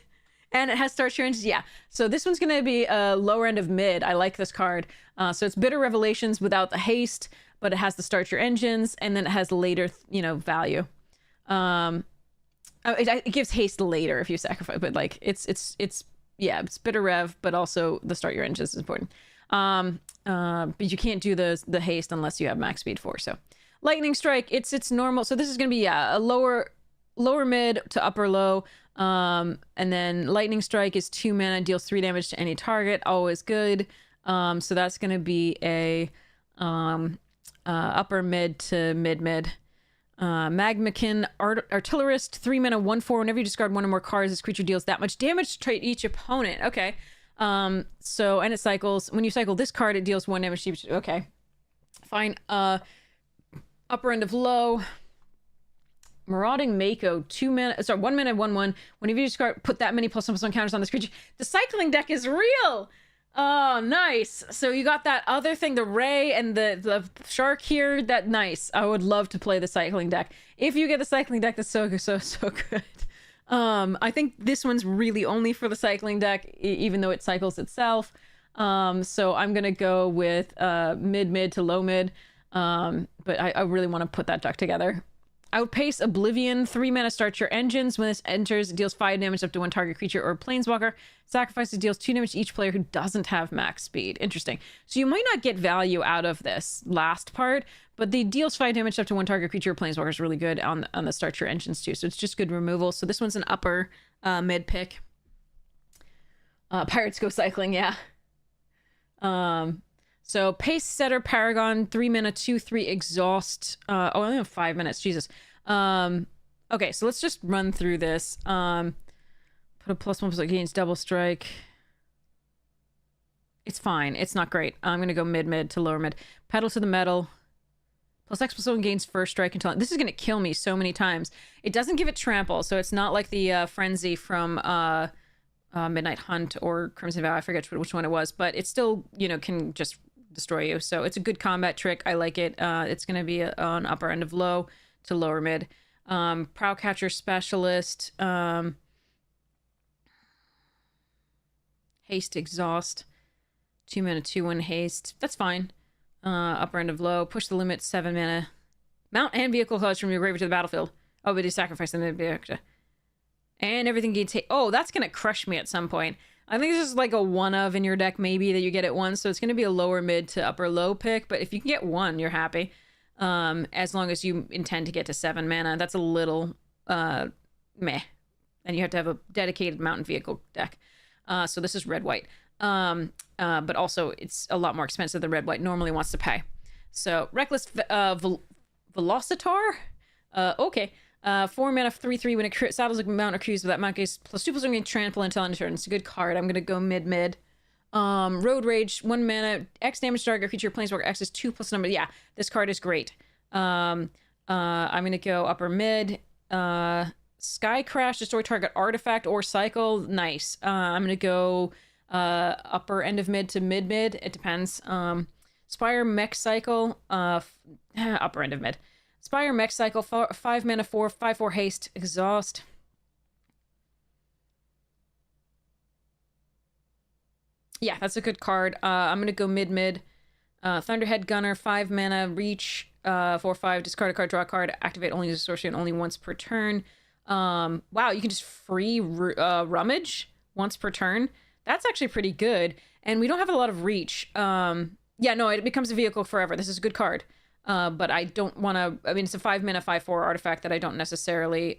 And it has start your engines. Yeah. So this one's going to be a lower end of mid. I like this card. So it's Bitter Revelations without the haste, but it has the start your engines, and then it has later, value. It gives haste later if you sacrifice, but like it's Bitter Rev, but also the start your engines is important. But you can't do the haste unless you have max speed 4. So Lightning Strike, it's normal. So this is going to be a lower mid to upper low. And then Lightning Strike is 2 mana, deals 3 damage to any target, always good. So that's going to be a upper mid to mid. Magmakin Artillerist, 3 mana, 1/4. Whenever you discard 1 or more cards, this creature deals that much damage to each opponent. Okay. And it cycles. When you cycle this card, it deals 1 damage to each. Okay. Fine. Upper end of low. Marauding Mako, 2 mana, 1 mana, 1/1. Whenever you discard, put that many +1/+1 counters on this creature. The cycling deck is real! Oh, nice. So you got that other thing, the Ray and the Shark here. That nice. I would love to play the cycling deck. If you get the cycling deck, that's so good. I think this one's really only for the cycling deck, even though it cycles itself. So I'm gonna go with mid to low mid. But I really want to put that deck together. Outpace Oblivion, 3 mana, start your engines. When this enters, it deals 5 damage up to 1 target creature or planeswalker. Sacrifices, deals 2 damage to each player who doesn't have max speed. Interesting. So you might not get value out of this last part, but the deals 5 damage up to 1 target creature or planeswalker is really good on the start your engines too. So it's just good removal. So this one's an upper mid pick. Pirates go cycling, yeah. So Pace Setter Paragon, 3 mana, 2/3 exhaust. I only have 5 minutes. Jesus. Okay, so let's just run through this. Put a +1 against double strike. It's fine. It's not great. I'm gonna go mid to lower mid. Pedal to the Metal. +X+1 gains first strike until... This is gonna kill me so many times. It doesn't give it trample, so it's not like the Frenzy from Midnight Hunt or Crimson Vow. I forget which one it was, but it still, can just destroy you. So it's a good combat trick. I like it. It's going to be on upper end of low to lower mid. Prowcatcher Specialist. Haste Exhaust. 2 mana, 2/1 haste. That's fine. Upper end of low. Push the limit, 7 mana. Mount and vehicle cards from your graveyard to the battlefield. Oh, but you sacrifice them. And everything gains haste. Oh, that's going to crush me at some point. I think this is like a 1 of in your deck, maybe, that you get it once. So it's going to be a lower mid to upper low pick. But if you can get 1, you're happy. As long as you intend to get to 7 mana. That's a little meh. And you have to have a dedicated mountain vehicle deck. So this is red-white. But also, it's a lot more expensive than red-white normally wants to pay. So Reckless Velocitar? Okay. 4 mana, 3/3. When it saddles a mount or cruise with that mount gaze +2/+1 trample until end turn. It's a good card. I'm gonna go mid. Road Rage, 1 mana, X damage target creature planeswalker. X is 2 plus number. Yeah, this card is great. I'm gonna go upper mid. Sky Crash, destroy target artifact or cycle. Nice. I'm gonna go upper end of mid to mid. It depends. Spire Mech Cycle. Upper end of mid. Spire Mech Cycle, 5 mana, 5/4 haste, exhaust. Yeah, that's a good card. I'm gonna go mid. Thunderhead Gunner, 5 mana, reach. 4/5, discard a card, draw a card, activate only as a sorcery and only once per turn. Wow, you can just free rummage once per turn. That's actually pretty good. And we don't have a lot of reach. Yeah, no, it becomes a vehicle forever. This is a good card. But I don't want to... I mean, it's a 5-mana, 5/4 artifact that I don't necessarily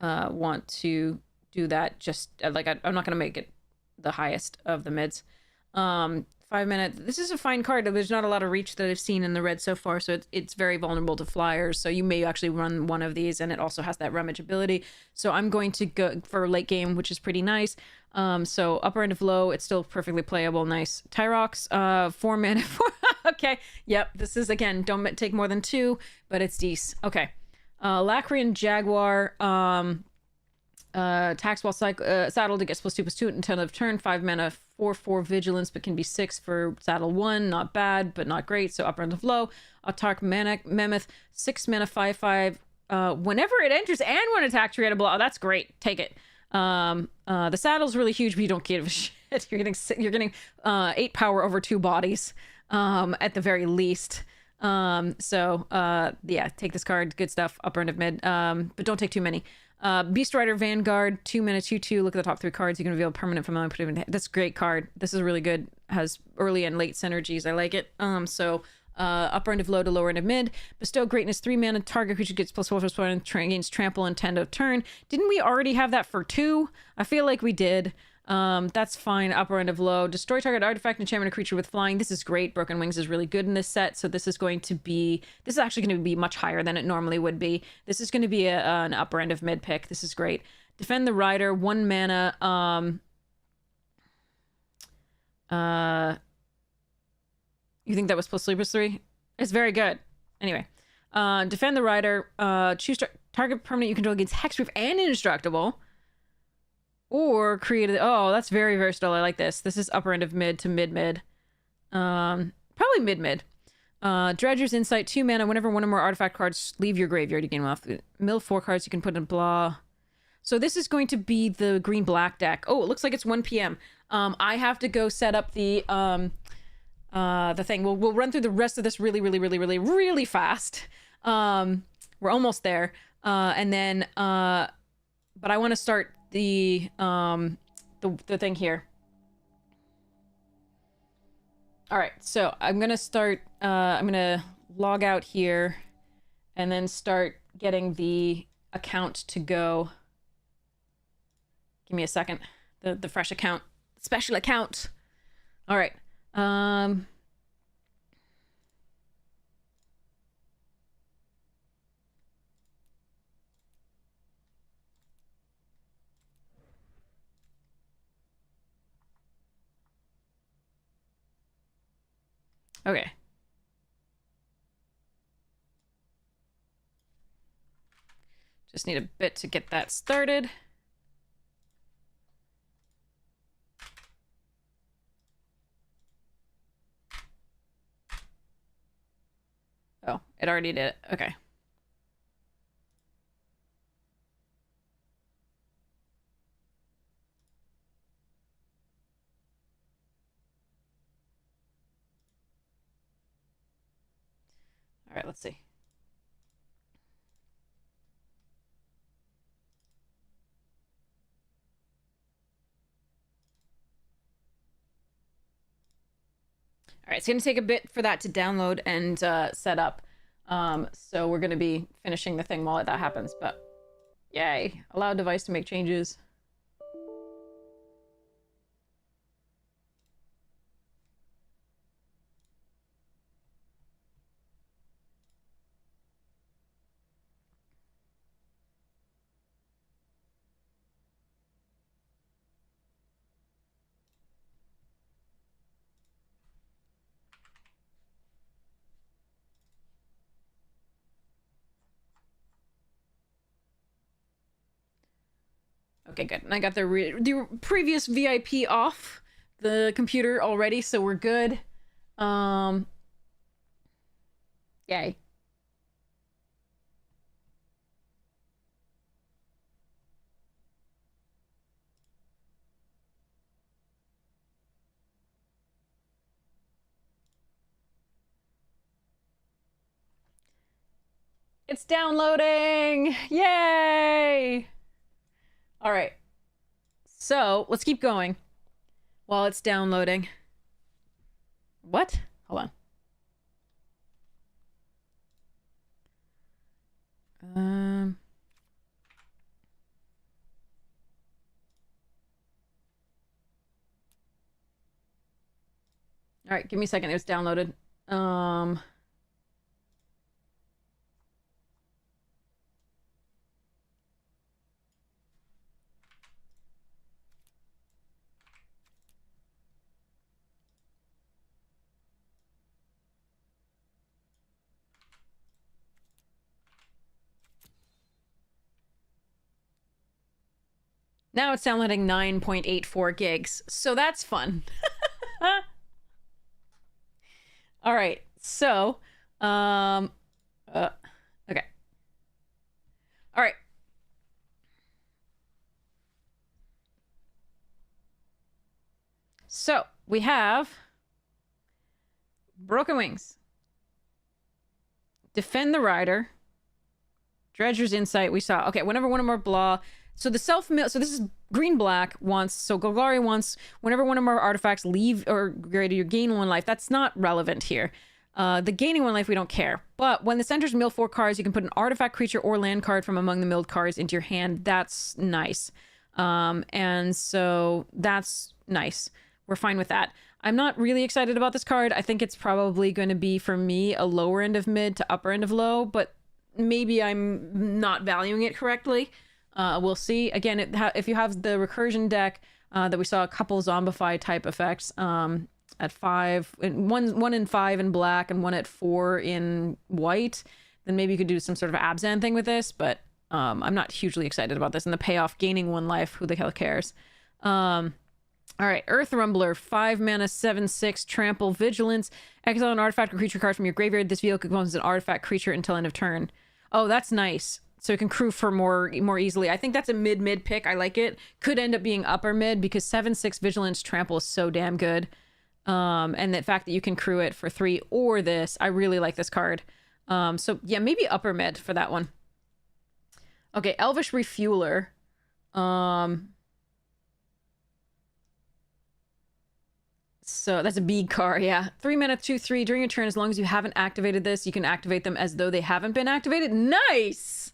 want to do that. Just, like, I'm not going to make it the highest of the mids. 5-mana... This is a fine card. There's not a lot of reach that I've seen in the red so far, so it's very vulnerable to flyers. So you may actually run one of these, and it also has that rummage ability. So I'm going to go for late game, which is pretty nice. So upper end of low, it's still perfectly playable. Nice. Tyrox, 4-mana... Okay, yep, this is, again, don't take more than 2, but it's decent. Okay. Alacrian Jaguar, attacks while saddled, it gets +2/+2 until end of turn. 5-mana, 4/4 vigilance, but can be 6 for saddle 1. Not bad, but not great. So upper end of low. Autark Mammoth, 6-mana, 5/5. Whenever it enters and when attacked, you're oh, that's great. Take it. The saddle's really huge, but you don't give a shit. You're getting 8 power over 2 bodies. At the very least. Yeah, take this card. Good stuff. Upper end of mid. But don't take too many. Beast Rider Vanguard, 2-mana, 2/2. Look at the top 3 cards. You can reveal permanent from familiar. That's a great card. This is really good. Has early and late synergies. I like it. Upper end of low to lower end of mid. Bestow Greatness, 3-mana. Target creature gets +4/+1 gains trample and end of turn. Didn't we already have that for 2? I feel like we did. That's fine. Upper end of low. Destroy target artifact, enchantment, a creature with flying. This is great. Broken Wings is really good in this set. So this is actually going to be much higher than it normally would be. This is going to be an upper end of mid pick. This is great. Defend the Rider, 1-mana. You think that was +3/+3? It's very good. Anyway, defend the Rider. Choose target permanent you control against hexproof and indestructible. Or created... Oh, that's very versatile. I like this. This is upper end of mid to mid-mid. Probably mid-mid. Dredger's Insight, 2-mana. Whenever one or more artifact cards leave your graveyard, you gain off. Mill 4 cards you can put in blah. So this is going to be the green-black deck. Oh, it looks like it's 1 p.m. I have to go set up the thing. We'll run through the rest of this really fast. We're almost there. And then... but I want to start... the thing here. All right, so I'm gonna start. I'm gonna log out here, and then start getting the account to go. Give me a second. The fresh account, special account. All right. Okay. Just need a bit to get that started. Oh, it already did it. Okay. All right, let's see. All right, it's going to take a bit for that to download and set up. So we're going to be finishing the thing while that happens, but yay. Allow device to make changes. Okay, good. And I got the previous VIP off the computer already, so we're good. Yay. It's downloading! Yay! All right. So, let's keep going while it's downloading. What? Hold on. All right, give me a second. It was downloaded. Now it's downloading 9.84 gigs, so that's fun. All right, so, okay. All right. So, we have Broken Wings, Defend the Rider, Dredger's Insight, we saw. Okay, whenever one of our blah... So the self-mill, so this is green-black once, so Golgari once, whenever one of our artifacts leave or greater, you gain 1 life. That's not relevant here. The gaining 1 life, we don't care. But when this enters mill 4 cards, you can put an artifact, creature, or land card from among the milled cards into your hand. That's nice. And so that's nice. We're fine with that. I'm not really excited about this card. I think it's probably going to be, for me, a lower end of mid to upper end of low, but maybe I'm not valuing it correctly. We'll see. Again, if you have the recursion deck that we saw a couple zombify type effects at 5, and one in 5 in black and 1 at 4 in white, then maybe you could do some sort of Abzan thing with this, but I'm not hugely excited about this. And the payoff, gaining 1 life, who the hell cares? All right, Earth Rumbler, 5 mana, 7/6, trample, vigilance, exile an artifact or creature card from your graveyard. This vehicle becomes an artifact creature until end of turn. Oh, that's nice. So it can crew for more easily. I think that's a mid pick. I like it. Could end up being upper mid because 7/6 vigilance trample is so damn good. And the fact that you can crew it for 3 or this, I really like this card. So yeah, maybe upper mid for that one. Okay, Elvish Refueler. So that's a big card, yeah. 3 mana, 2/3. During your turn, as long as you haven't activated this, you can activate them as though they haven't been activated. Nice!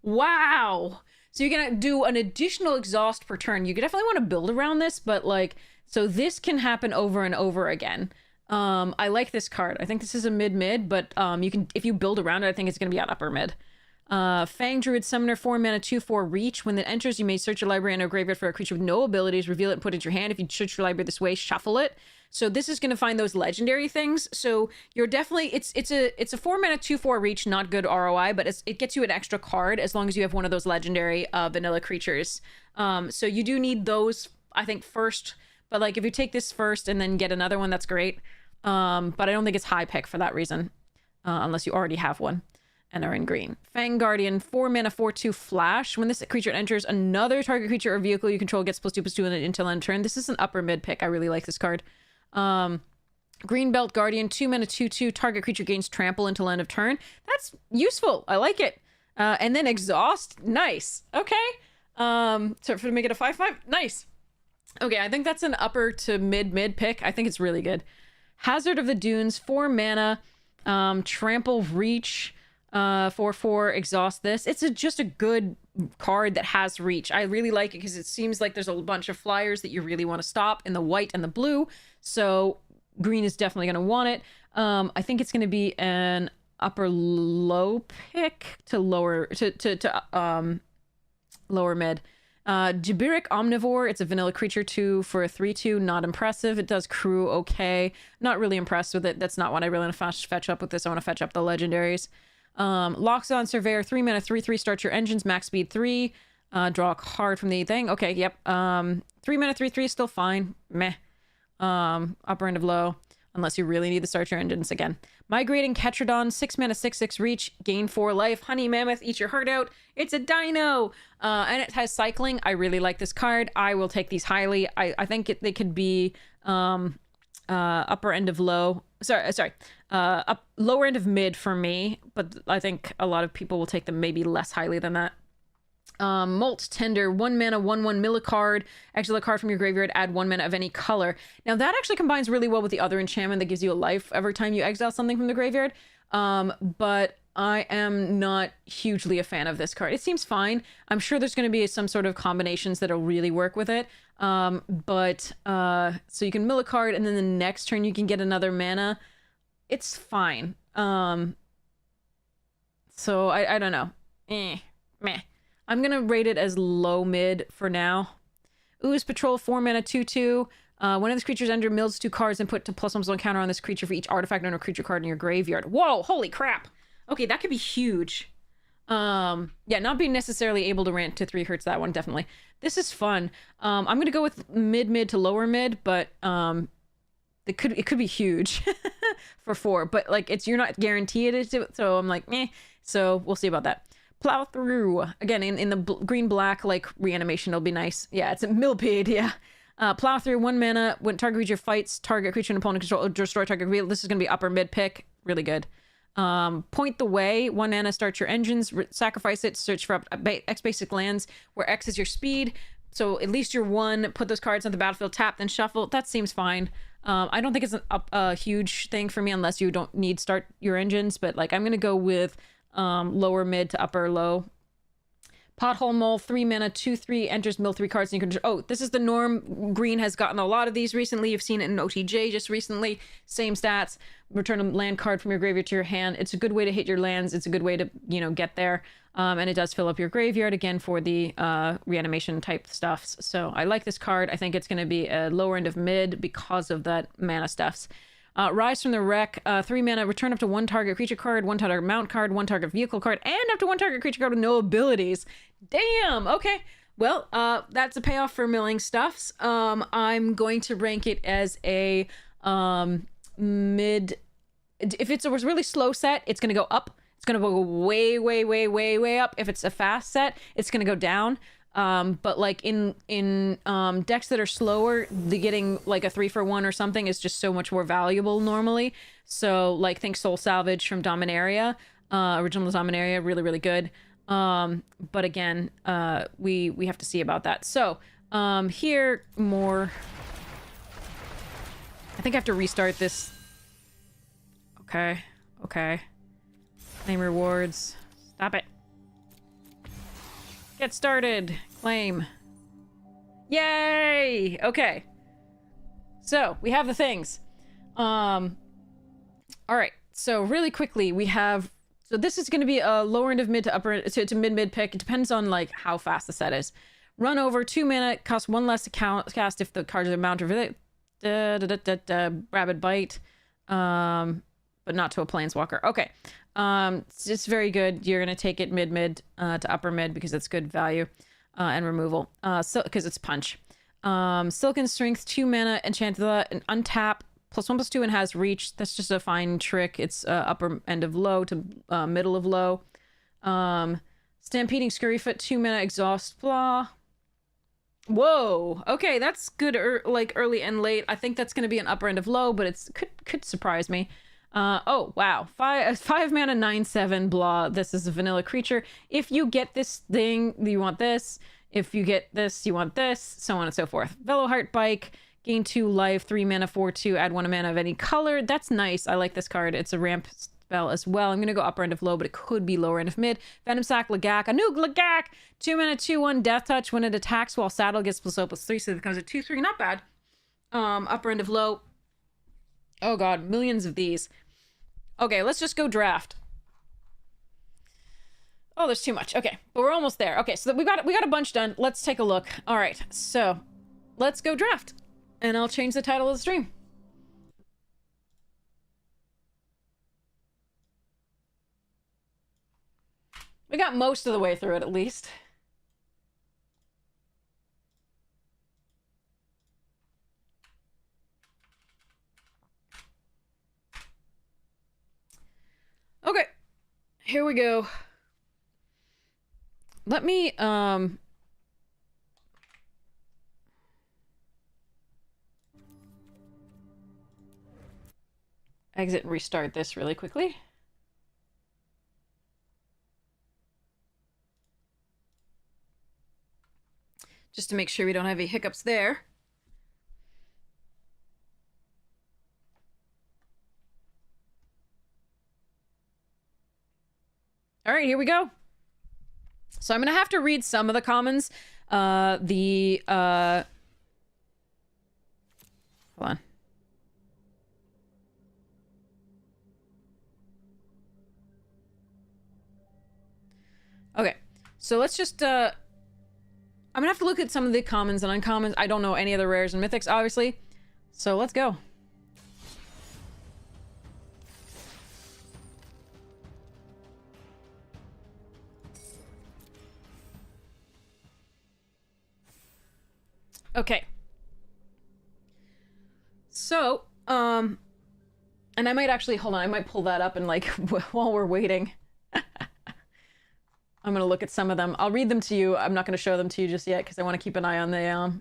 Wow! So you're gonna do an additional exhaust per turn. You definitely want to build around this, but like, so this can happen over and over again. I like this card. I think this is a mid, but you can, if you build around it, I think it's gonna be at upper mid. Fang Druid Summoner, 4 mana, 2/4 reach. When it enters, you may search your library and a graveyard for a creature with no abilities, reveal it and put it in your hand. If you search your library this way, shuffle it. So this is going to find those legendary things. So you're definitely, it's a 4 mana, 2/4 reach, not good ROI, but it gets you an extra card as long as you have one of those legendary vanilla creatures. So you do need those, I think, first. But like if you take this first and then get another one, that's great. But I don't think it's high pick for that reason, unless you already have one and are in green. Fang Guardian, 4 mana, 4/2 flash. When this creature enters, another target creature or vehicle you control gets +2/+2 until end turn. This is an upper mid pick. I really like this card. Greenbelt Guardian, 2 mana, 2/2. Target creature gains trample until end of turn. That's useful. I like it. And then exhaust. Nice. Okay. So to make it a 5/5. Nice. Okay, I think that's an upper to mid pick. I think it's really good. Hazard of the Dunes, 4 mana, trample, reach, 4/4, exhaust this. It's just a good card that has reach. I really like it because it seems like there's a bunch of flyers that you really want to stop in the white and the blue. So green is definitely going to want it. I think it's going to be an upper low pick to lower lower mid. Jabiric Omnivore, it's a vanilla creature 2 for a 3/2, not impressive. It does crew okay. Not really impressed with it. That's not what I really want to fetch up with this. I want to fetch up the legendaries. Loxodon Surveyor, 3 mana, 3/3, start your engines, max speed 3. Draw a card from the thing. Okay, yep. 3 mana, 3/3 is still fine. Meh. Upper end of low, unless you really need to start your engines again. Migrating Ketrodon, 6 mana, 6/6 reach, gain 4 life. Honey Mammoth, eat your heart out. It's a dino! And it has cycling. I really like this card. I will take these highly. I think they could be upper end of low. up lower end of mid for me, but I think a lot of people will take them maybe less highly than that. Molt Tender, 1 mana, 1/1 mill a card. Exile a card from your graveyard, add 1 mana of any color. Now that actually combines really well with the other enchantment that gives you a life every time you exile something from the graveyard. But I am not hugely a fan of this card. It seems fine. I'm sure there's going to be some sort of combinations that'll really work with it. So you can mill a card, and then the next turn you can get another mana. It's fine. So I don't know. Meh. I'm gonna rate it as low mid for now. Ooze Patrol, 4 mana, 2/2. One of these creatures enter mills 2 cards and put to +1/+1 counter on this creature for each artifact or creature card in your graveyard. Whoa, holy crap. Okay, that could be huge. Yeah, not being necessarily able to rant to 3 hurts that one, definitely. This is fun. I'm gonna go with mid to lower mid, but it could be huge for 4. But like you're not guaranteed it, so I'm like, meh. So we'll see about that. Plow Through. Again, in the green-black, like, reanimation, it'll be nice. Yeah, it's a millipede, yeah. Plow Through, 1 mana. When target creature fights, target creature and opponent control, destroy target creature. This is going to be upper mid pick. Really good. Point the Way, 1 mana, start your engines, sacrifice it, search for X basic lands, where X is your speed. So at least you're 1, put those cards on the battlefield, tap, then shuffle. That seems fine. I don't think it's a huge thing for me unless you don't need start your engines, but, like, I'm going to go with lower mid to upper low. Pothole Mole, 3 mana, 2/3, enters mill 3 cards and you can... Oh, this is the norm. Green has gotten a lot of these recently. You've seen it in OTJ just recently. Same stats. Return a land card from your graveyard to your hand. It's a good way to hit your lands. It's a good way to, you know, get there. And it does fill up your graveyard again for the reanimation type stuffs. So I like this card. I think it's going to be a lower end of mid because of that mana stuffs. Rise from the Wreck, 3 mana, return up to 1 target creature card, 1 target mount card, 1 target vehicle card, and up to 1 target creature card with no abilities. Damn! Okay. Well, that's a payoff for milling stuffs. I'm going to rank it as a mid... If it's a really slow set, it's going to go up. It's going to go way, way, way, way, way up. If it's a fast set, it's going to go down. But like in decks that are slower, the getting like a 3-for-1 or something is just so much more valuable normally. So like think Soul Salvage from Dominaria, original Dominaria, really, really good. But again, we have to see about that. So, here more, I think I have to restart this. Okay. Claim rewards. Stop it. Get started. Claim. Yay! Okay. So, we have the things. Alright. So, really quickly, we have... So, this is going to be a lower end of mid to upper... to mid pick. It depends on, like, how fast the set is. Run over, 2 mana, cost 1 less to cast if the cards are mounted over there. Rabid Bite. But not to a Planeswalker. Okay. It's very good. You're going to take it mid to upper mid because it's good value and removal. So because it's punch. Silken Strength, 2 mana, enchant the and untap, +1/+2 and has reach. That's just a fine trick. It's upper end of low to middle of low. Stampeding Scurryfoot, 2 mana, exhaust, blah. Whoa. Okay, that's good. Like early and late. I think that's going to be an upper end of low, but it's could surprise me. Oh, wow. 5 mana, 9/7, blah. This is a vanilla creature. If you get this thing, you want this. If you get this, you want this. So on and so forth. Veloheart Bike, gain 2 life, 3 mana, 4/2, add 1 mana of any color. That's nice. I like this card. It's a ramp spell as well. I'm going to go upper end of low, but it could be lower end of mid. Venom Sac, Lagak, a nuke, Lagak! 2 mana, 2/1, Death Touch. When it attacks while saddle gets +0/+3, so it becomes a 2/3. Not bad. Upper end of low. Oh god, millions of these. Okay, let's just go draft. Oh, there's too much. Okay, but we're almost there. Okay, so we got a bunch done. Let's take a look. All right, so let's go draft. And I'll change the title of the stream. We got most of the way through it, at least. Okay, here we go. Let me, exit and restart this really quickly. Just to make sure we don't have any hiccups there. All right, here we go. So I'm going to have to read some of the commons. Hold on. Okay, so let's just, I'm gonna have to look at some of the commons and uncommons. I don't know any of the rares and mythics, obviously. So let's go. Okay. So, and I might actually, hold on, I might pull that up and like, while we're waiting. I'm going to look at some of them. I'll read them to you. I'm not going to show them to you just yet because I want to keep an eye on the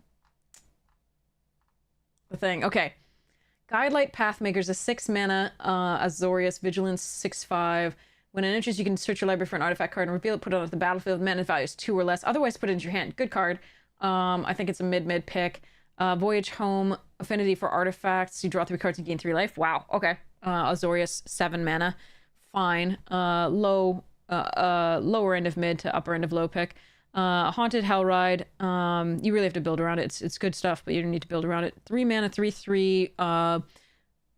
thing. Okay. Guildlight Pathmaker's a 6 mana, Azorius, Vigilance 6/5. When it enters, you can search your library for an artifact card and reveal it, put it onto the battlefield. Mana value is 2 or less. Otherwise, put it into your hand. Good card. I think it's a mid pick. Voyage Home, affinity for artifacts. You draw 3 cards and gain 3 life. Wow. Okay. Azorius, 7 mana. Fine. Lower end of mid to upper end of low pick. Haunted Hellride. You really have to build around it. It's good stuff, but you don't need to build around it. 3 mana, 3/3.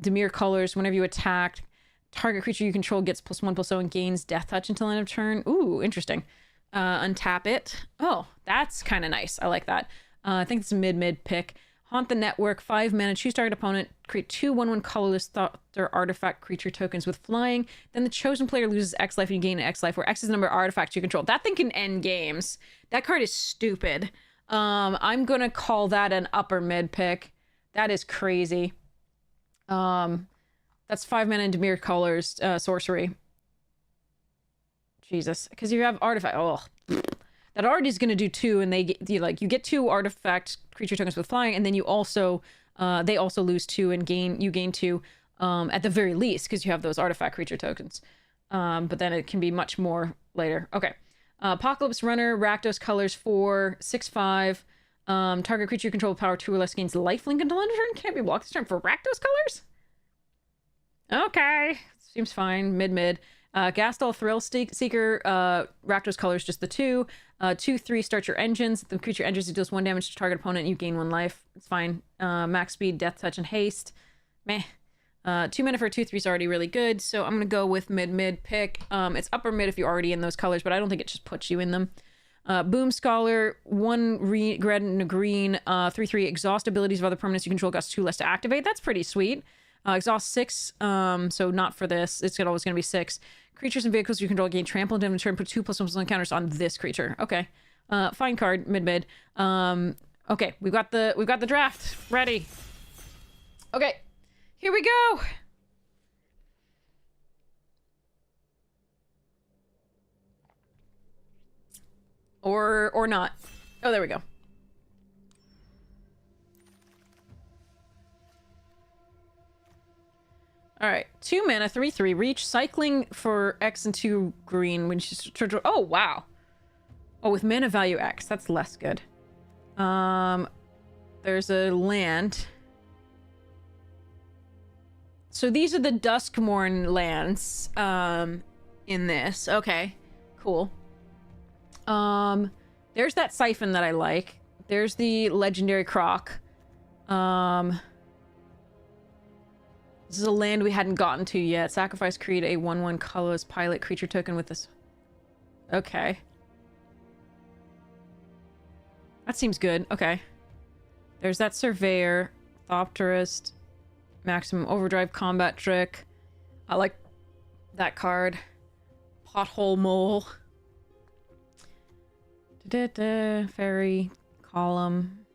Demir colors. Whenever you attack, target creature you control gets +1/+0 and gains death touch until end of turn. Ooh, interesting. Untap it. Oh, that's kind of nice. I like that. I think it's a mid pick. Haunt the Network, 5 mana, choose target opponent, create 2 1/1 colorless Thopter artifact creature tokens with flying. Then the chosen player loses X life and you gain X life, where X is the number of artifacts you control. That thing can end games. That card is stupid. I'm gonna call that an upper mid pick. That is crazy. That's 5 mana and Demir colors, sorcery. Jesus, because you have artifact. Oh, that already is going to do 2, and you get 2 artifact creature tokens with flying, and then you also they also lose 2 and gain 2 at the very least because you have those artifact creature tokens. But then it can be much more later. Okay, Apocalypse Runner, Rakdos colors 4, 6/5. Target creature you control with power 2 or less gains lifelink until end of turn. Can't be blocked this turn for Rakdos colors. Okay, seems fine. Mid. Gastal Thrill Seeker, Rakdos colors just the 2. 2/3, start your engines. The creature enters, it deals 1 damage to target opponent, and you gain 1 life. It's fine. Max speed, death touch, and haste. Meh. 2 mana for a 2/3 is already really good, so I'm gonna go with mid pick. It's upper mid if you're already in those colors, but I don't think it just puts you in them. Boom Scholar, 1 red and a green, 3/3, exhaust abilities of other permanents you control, costs 2 less to activate. That's pretty sweet. Exhaust 6, so not for this. It's always going to be 6. Creatures and vehicles you control gain trample and damage turn, put 2+1 counters on this creature. Okay. Fine card, mid. Okay, we've got the draft ready. Okay, here we go. Or not. Oh, there we go. All right, 2 mana, 3/3, reach, cycling for X and 2 green. When she's oh wow, oh with mana value X, that's less good. There's a land. So these are the Duskmourn lands. In this, okay, cool. There's that Siphon that I like. There's the Legendary Croc. This is a land we hadn't gotten to yet. Sacrifice, create a 1/1 colorless pilot creature token with this. Okay. That seems good. Okay. There's that Surveyor, Thopterist, Maximum Overdrive Combat Trick. I like that card. Pothole Mole. Fairy, Column.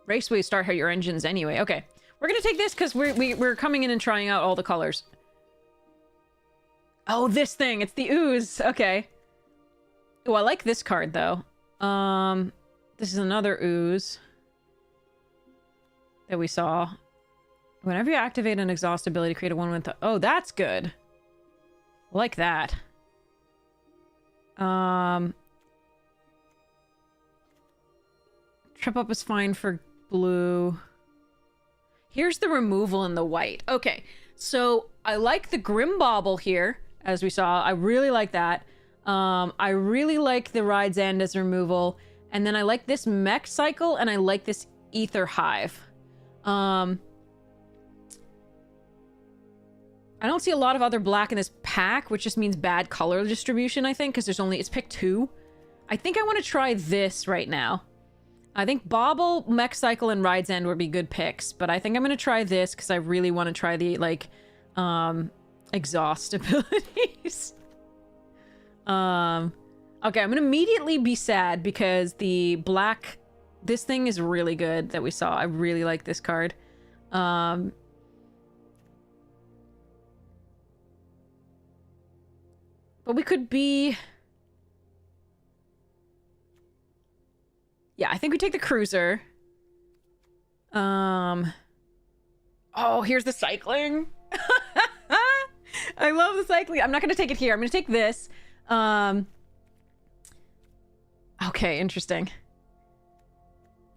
Raceway start your engines anyway. Okay. We're gonna take this because we're coming in and trying out all the colors. Oh, this thing. It's the Ooze. Okay. Oh, I like this card though. This is another Ooze. that we saw. Whenever you activate an exhaust ability, create a 1/1. Oh, that's good. Like that. Trip up is fine for blue. Here's the removal in the white. Okay, so I like the Grimbauble here, as we saw. I really like that. I really like the Ride's End as removal. And then I like this Mech Cycle, and I like this Ether Hive. I don't see a lot of other black in this pack, which just means bad color distribution, I think, because it's pick 2. I think I want to try this right now. I think Bauble, Mech Cycle, and Ride's End would be good picks, but I think I'm going to try this because I really want to try the, like, exhaust abilities. Okay, I'm going to immediately be sad because the black... This thing is really good that we saw. I really like this card. But we could be... Yeah, I think we take the cruiser. Oh, here's the cycling. I love the cycling. I'm not going to take it here. I'm going to take this. Okay, interesting.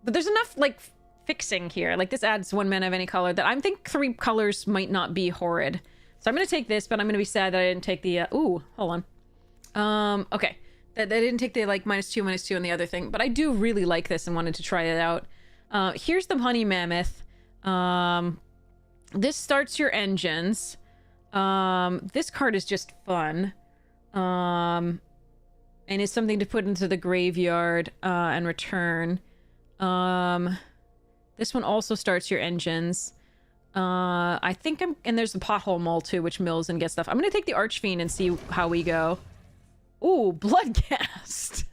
But there's enough, like, fixing here. Like, this adds 1 mana of any color that I think 3 colors might not be horrid. So I'm going to take this, but I'm going to be sad that I didn't take the, ooh, hold on. Okay. That they didn't take the, like, -2/-2 on the other thing. But I do really like this and wanted to try it out. Here's the Honey Mammoth. This starts your engines. This card is just fun. And is something to put into the graveyard, and return. This one also starts your engines. I think and there's the Pothole Mole too, which mills and gets stuff. I'm gonna take the Archfiend and see how we go. Ooh, Bloodghast.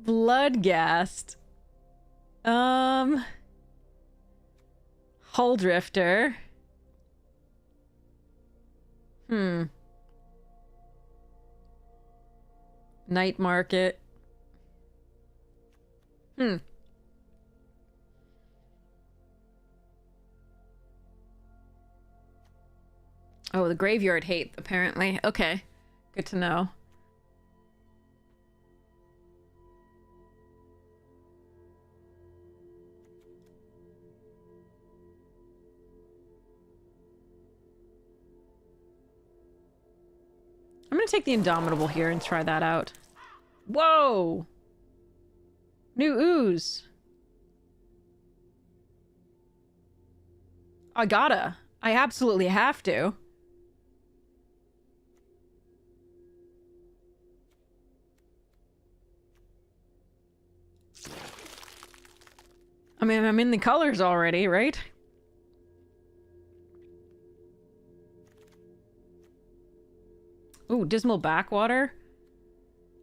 Bloodghast. Hull Drifter. Night Market. Oh, the Graveyard Hate, apparently. Okay. Good to know. I'm gonna take the Indomitable here and try that out. Whoa! New ooze. I gotta. I absolutely have to. I mean, I'm in the colors already, right? Ooh, Dismal Backwater.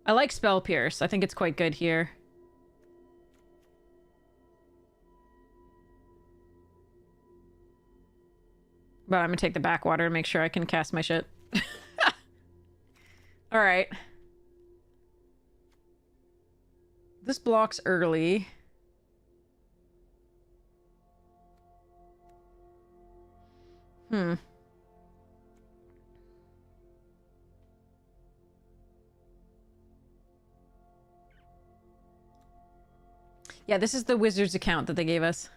I like Spell Pierce. I think it's quite good here. But I'm gonna take the Backwater to make sure I can cast my shit. Alright. This blocks early. Yeah, this is the Wizards account that they gave us.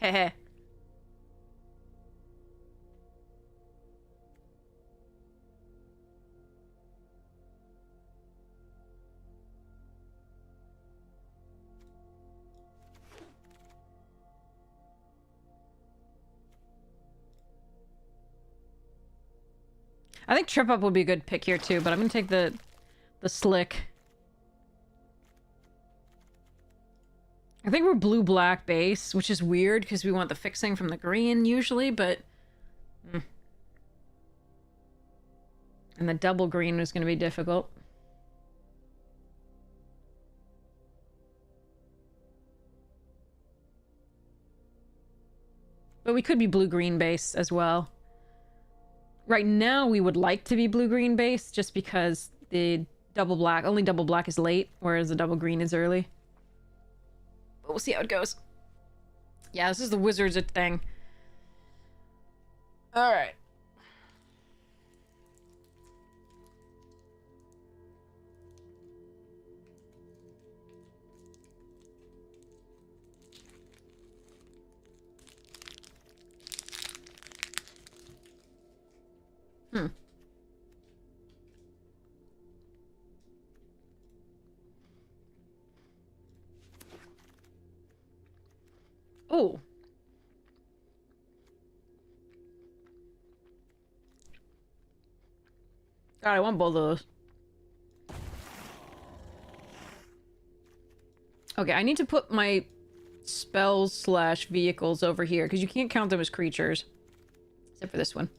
Heh. I think Trip Up would be a good pick here too, but I'm gonna take the Slick. I think we're blue-black base, which is weird because we want the fixing from the green usually, but... And the double green was going to be difficult. But we could be blue-green base as well. Right now, we would like to be blue-green base just because the double black. Only double black is late, whereas the double green is early. But we'll see how it goes. Yeah, this is the wizard's thing. Alright. Oh. God, I want both of those. Okay, I need to put my spells slash vehicles over here, because you can't count them as creatures. Except for this one.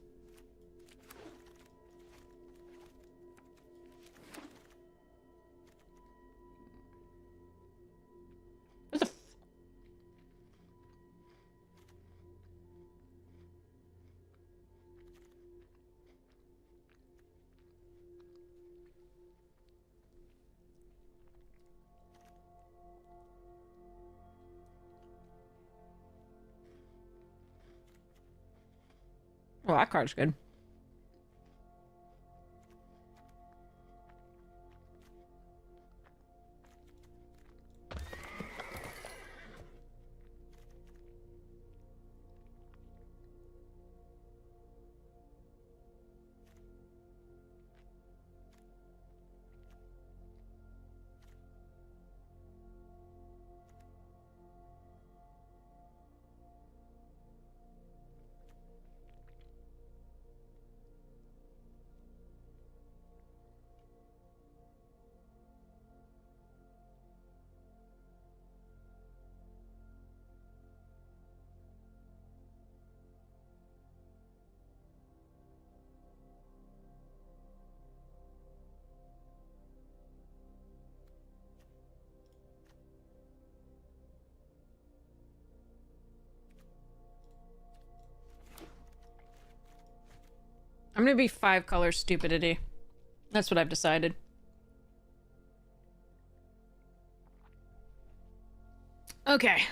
What the f- Oh, that card's good. I'm gonna be 5-color stupidity. That's what I've decided. Okay.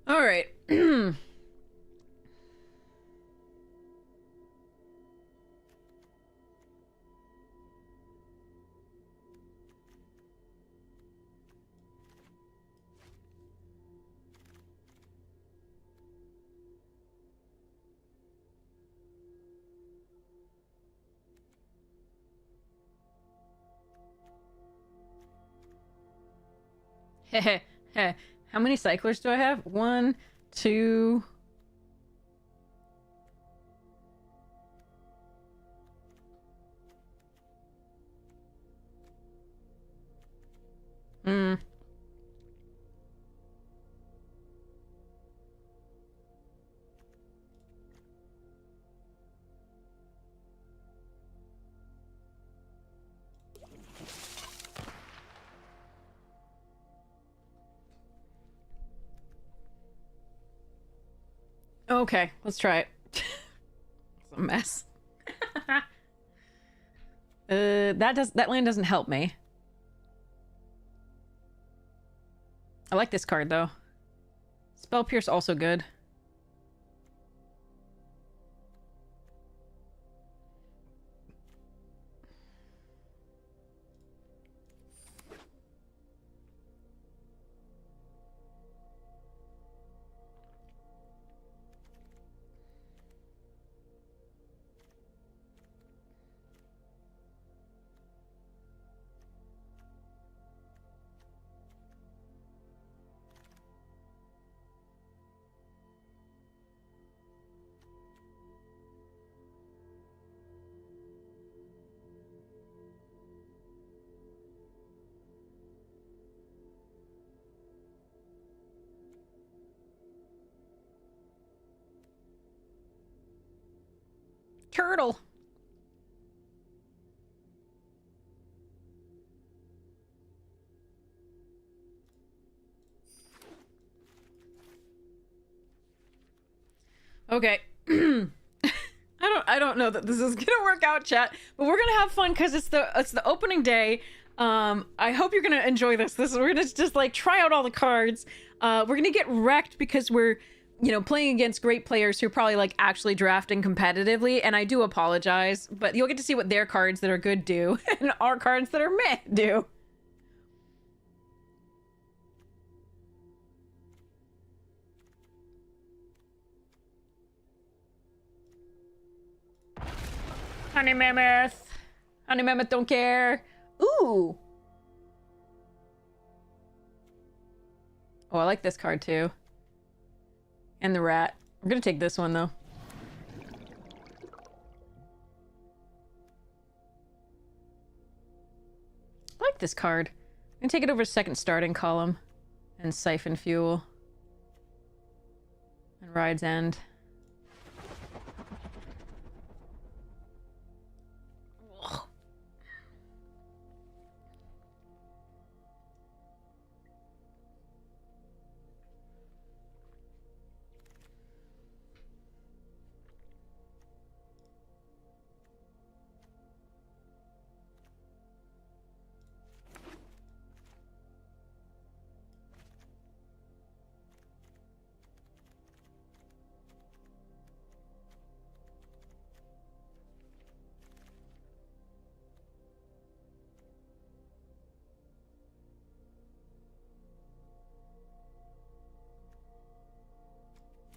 All right. Heh. How many cyclers do I have? 1, 2. Hmm. Okay, let's try it. It's a mess. That land doesn't help me. I like this card though. Spell Pierce also good. Turtle. Okay. I don't know that this is gonna work out, chat, but we're gonna have fun because it's the opening day. I hope you're gonna enjoy this. We're gonna just like try out all the cards. We're gonna get wrecked because we're, you know, playing against great players who are probably like actually drafting competitively, and I do apologize, but you'll get to see what their cards that are good do and our cards that are meh do. Honey Mammoth. Honey Mammoth don't care. Ooh. Oh, I like this card too. And the rat. We're gonna take this one though. I like this card. I'm gonna take it over to second starting column. And Siphon Fuel. And Ride's End.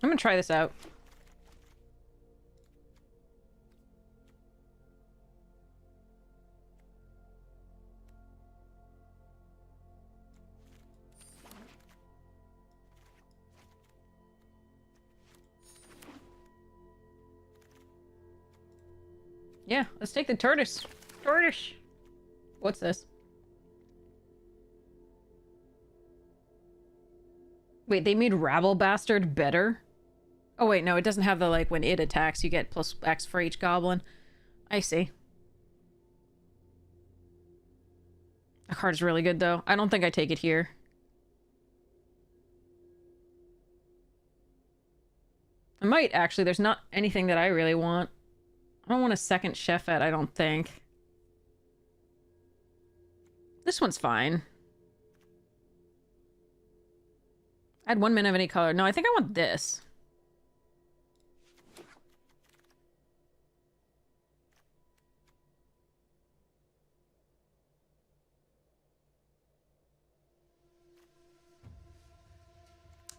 I'm gonna try this out. Yeah, let's take the tortoise. Tortoise. What's this? Wait, they made Rabble Bastard better? Oh wait, no, it doesn't have the, like, when it attacks, you get plus X for each goblin. I see. That card is really good, though. I don't think I take it here. I might, actually. There's not anything that I really want. I don't want a second Chefette, I don't think. This one's fine. Add 1 mana of any color. No, I think I want this.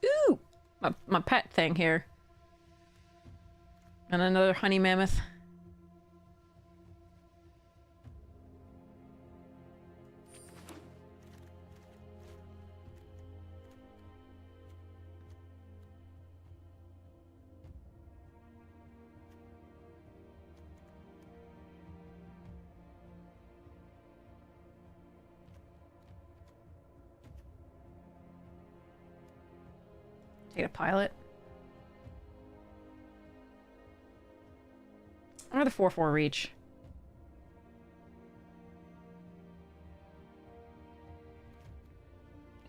Ooh! My pet thing here. And another honey mammoth. Take a pilot. Another 4/4 reach.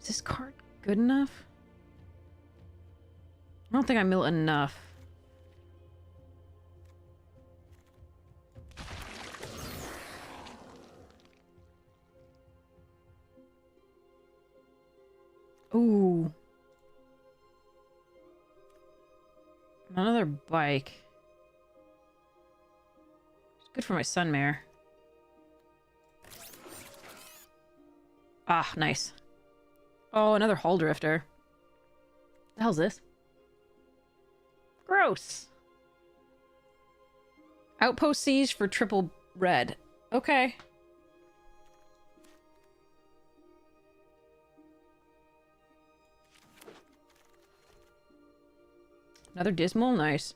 Is this card good enough? I don't think I mill enough. Ooh. Another bike. It's good for my Sunmare. Ah, nice. Oh, another Hull Drifter. The hell's this? Gross. Outpost Siege for triple red. Okay. Another Dismal? Nice.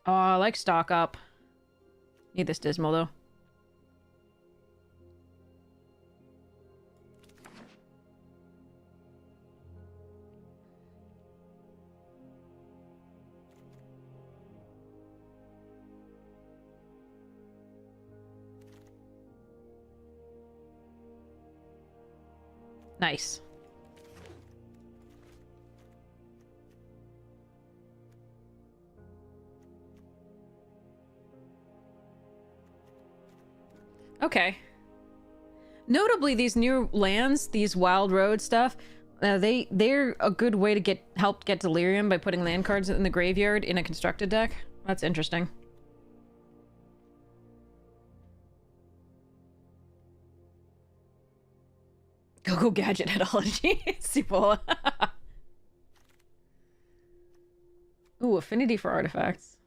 Oh, I like stock up. Need this Dismal, though. Nice. Okay. Notably, these new lands, these wild road stuff, they're a good way to help get delirium by putting land cards in the graveyard in a constructed deck. That's interesting. Go gadget headology. Cipolla. Ooh, affinity for artifacts.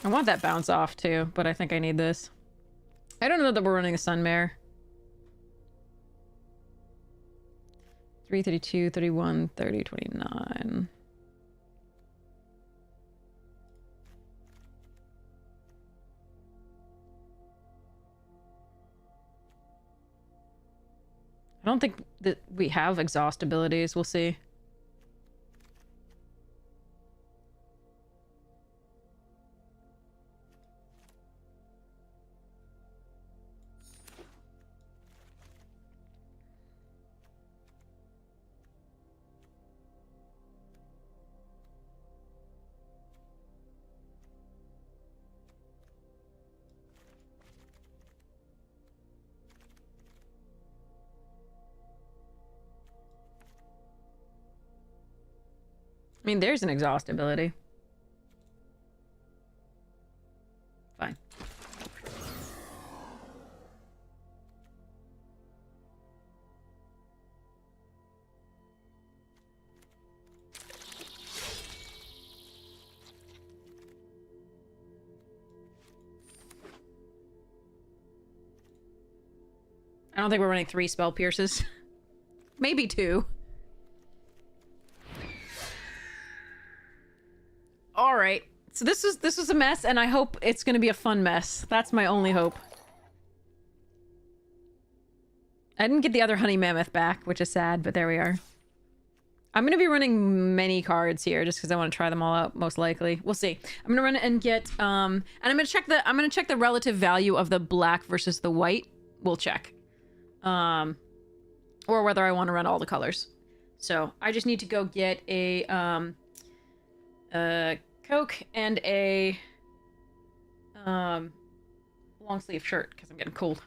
I want that bounce off too, but I think I need this. I don't know that we're running a Sunmare. 332, 31, 30, 29. I don't think that we have exhaust abilities. We'll see. I mean, there's an exhaust ability. Fine. I don't think we're running 3 spell pierces. Maybe 2. All right. So this was a mess, and I hope it's going to be a fun mess. That's my only hope. I didn't get the other honey mammoth back, which is sad, but there we are. I'm going to be running many cards here just because I want to try them all out, most likely. We'll see. I'm going to run and get and I'm going to check the relative value of the black versus the white. We'll check. Or whether I want to run all the colors. So, I just need to go get a Coke and a long sleeve shirt because I'm getting cold.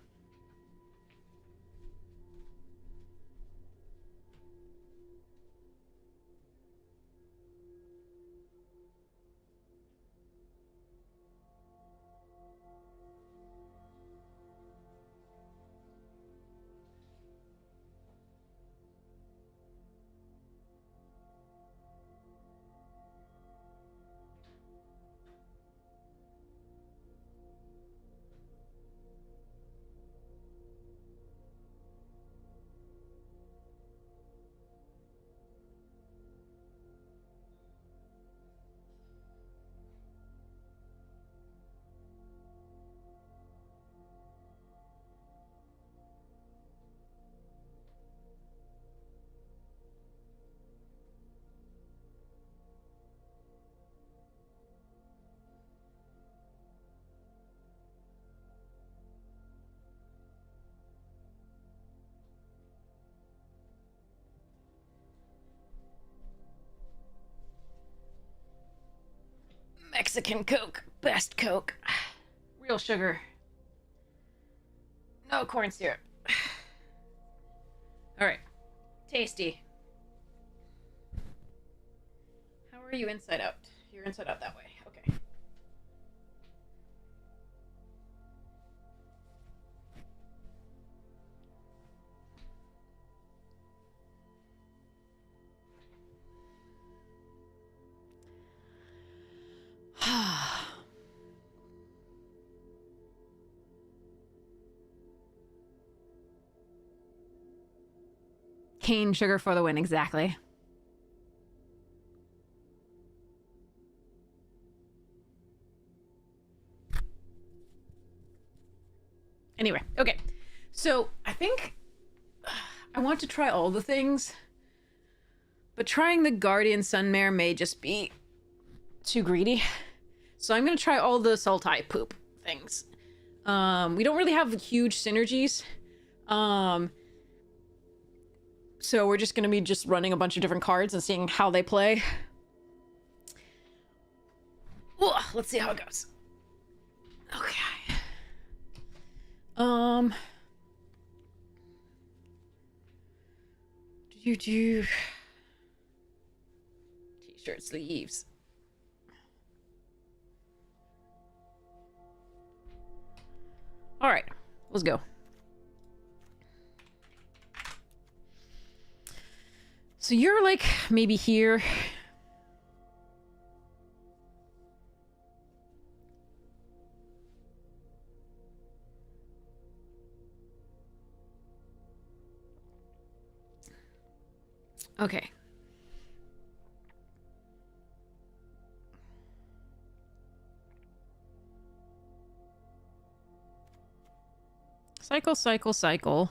Mexican Coke. Best Coke. Real sugar. No corn syrup. Alright. Tasty. How are you inside out? You're inside out that way. Okay. Cane sugar for the win, exactly. Anyway, okay. So I think I want to try all the things, but trying the Guardian Sunmare may just be too greedy. So I'm going to try all the Sultai poop things. We don't really have huge synergies. So we're just going to be just running a bunch of different cards and seeing how they play. Ooh, let's see how it goes. Okay. T-shirt sleeves. All right, let's go. So you're like maybe here. Okay. Cycle, cycle, cycle.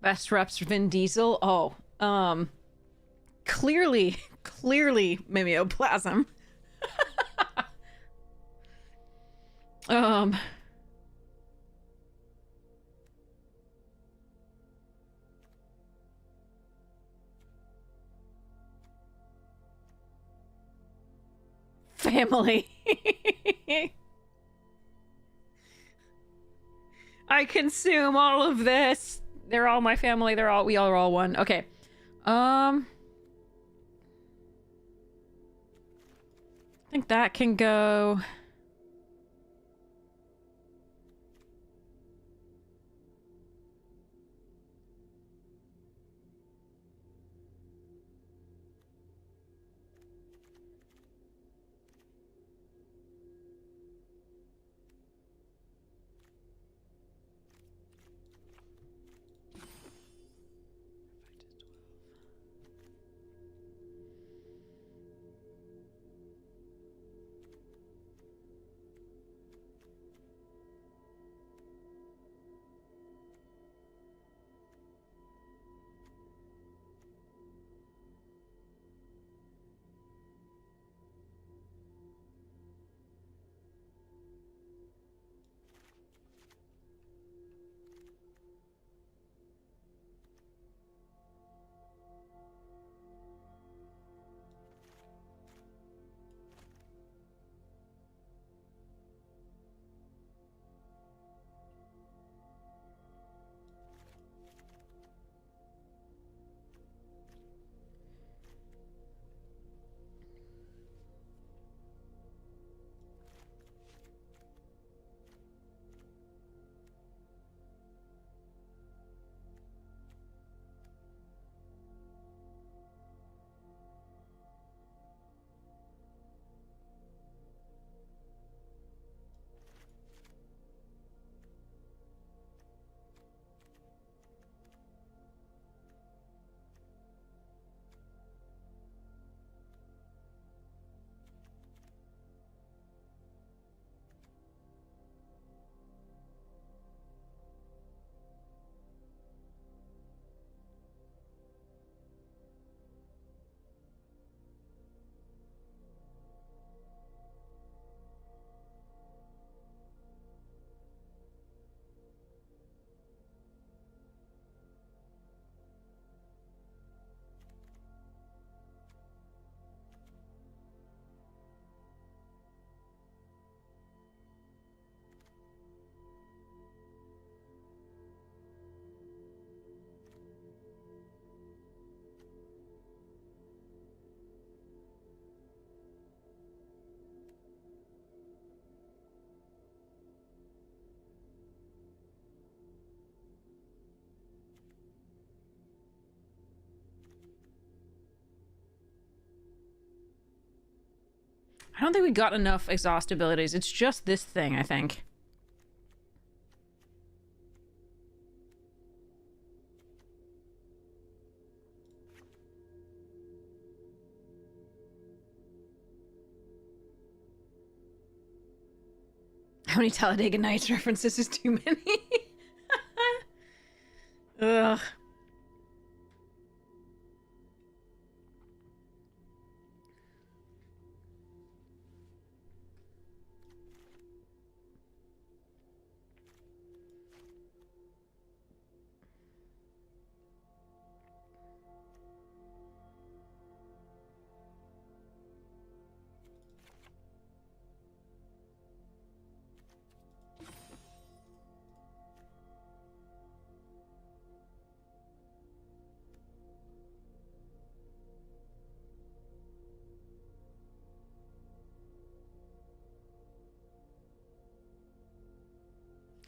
Best reps Vin Diesel. Oh, clearly mimeoplasm. Family. I consume all of this. They're all my family. We are all one. Okay. I think that can go. I don't think we got enough exhaust abilities. It's just this thing, I think. How many Talladega Nights references is too many? Ugh.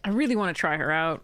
I really want to try her out.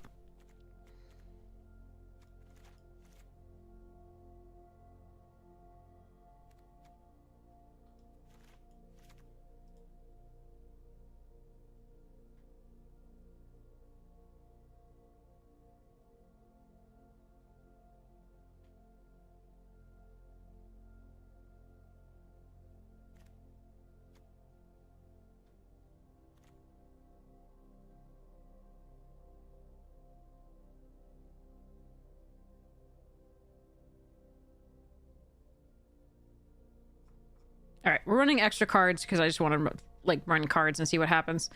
All right, we're running extra cards because I just want to like run cards and see what happens.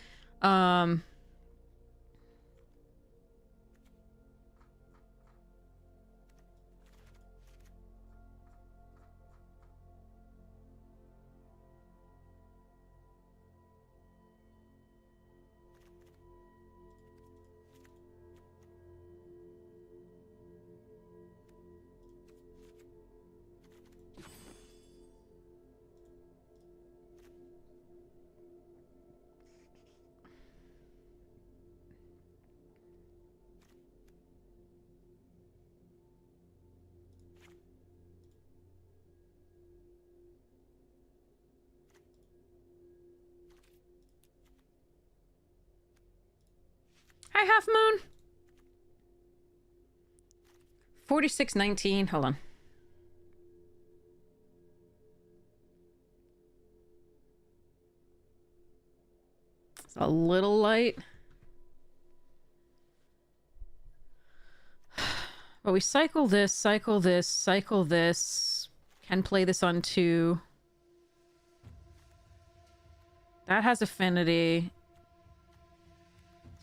Hi, Half Moon. 4619. Hold on. It's a little light. But we cycle this, cycle this, cycle this. Can play this on 2. That has affinity.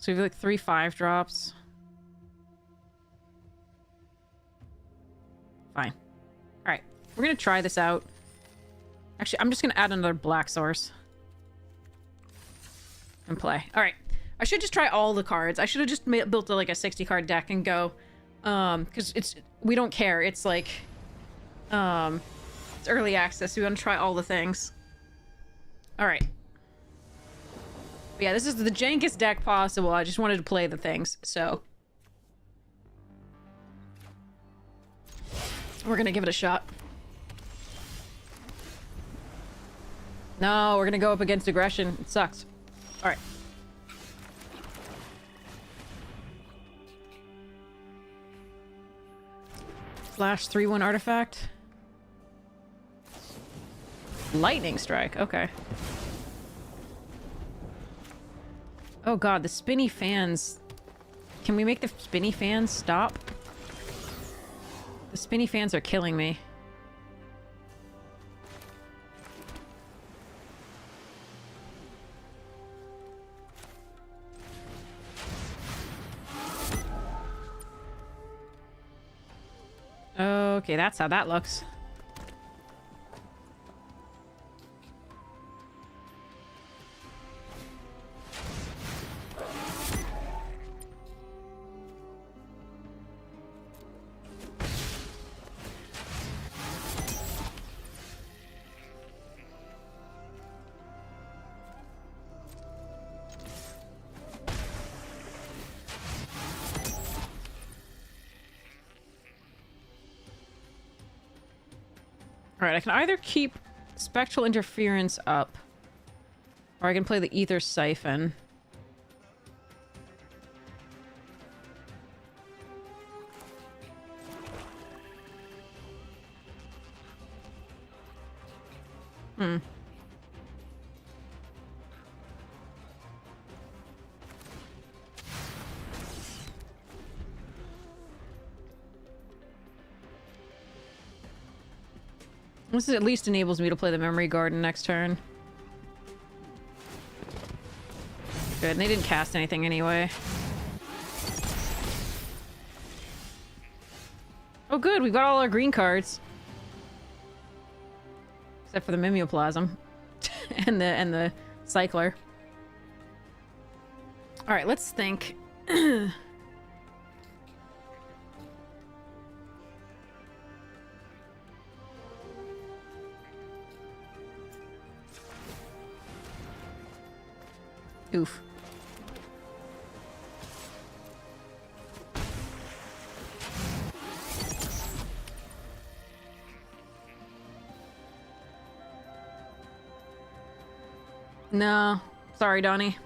So we have like 3 5-drops. Fine. Alright. We're gonna try this out. Actually, I'm just gonna add another black source. And play. Alright. I should just try all the cards. I should have just built like a 60 card deck and go. Because we don't care. It's like it's early access. We want to try all the things. Alright. Yeah, this is the jankest deck possible. I just wanted to play the things, so we're gonna give it a shot. No, we're gonna go up against aggression. It sucks. Alright. Flash 3/1 artifact. Lightning strike, okay. Oh god, the spinny fans. Can we make the spinny fans stop? The spinny fans are killing me. Okay, that's how that looks. Alright, I can either keep Spectral Interference up, Or I can play the Ether Siphon. Hmm. This at least enables me to play the Memory Garden next turn. Good, and they didn't cast anything anyway. Oh good, we've got all our green cards. Except for the Mimeoplasm. and the Cycler. Alright, let's think. Oof. No. Sorry, Donnie.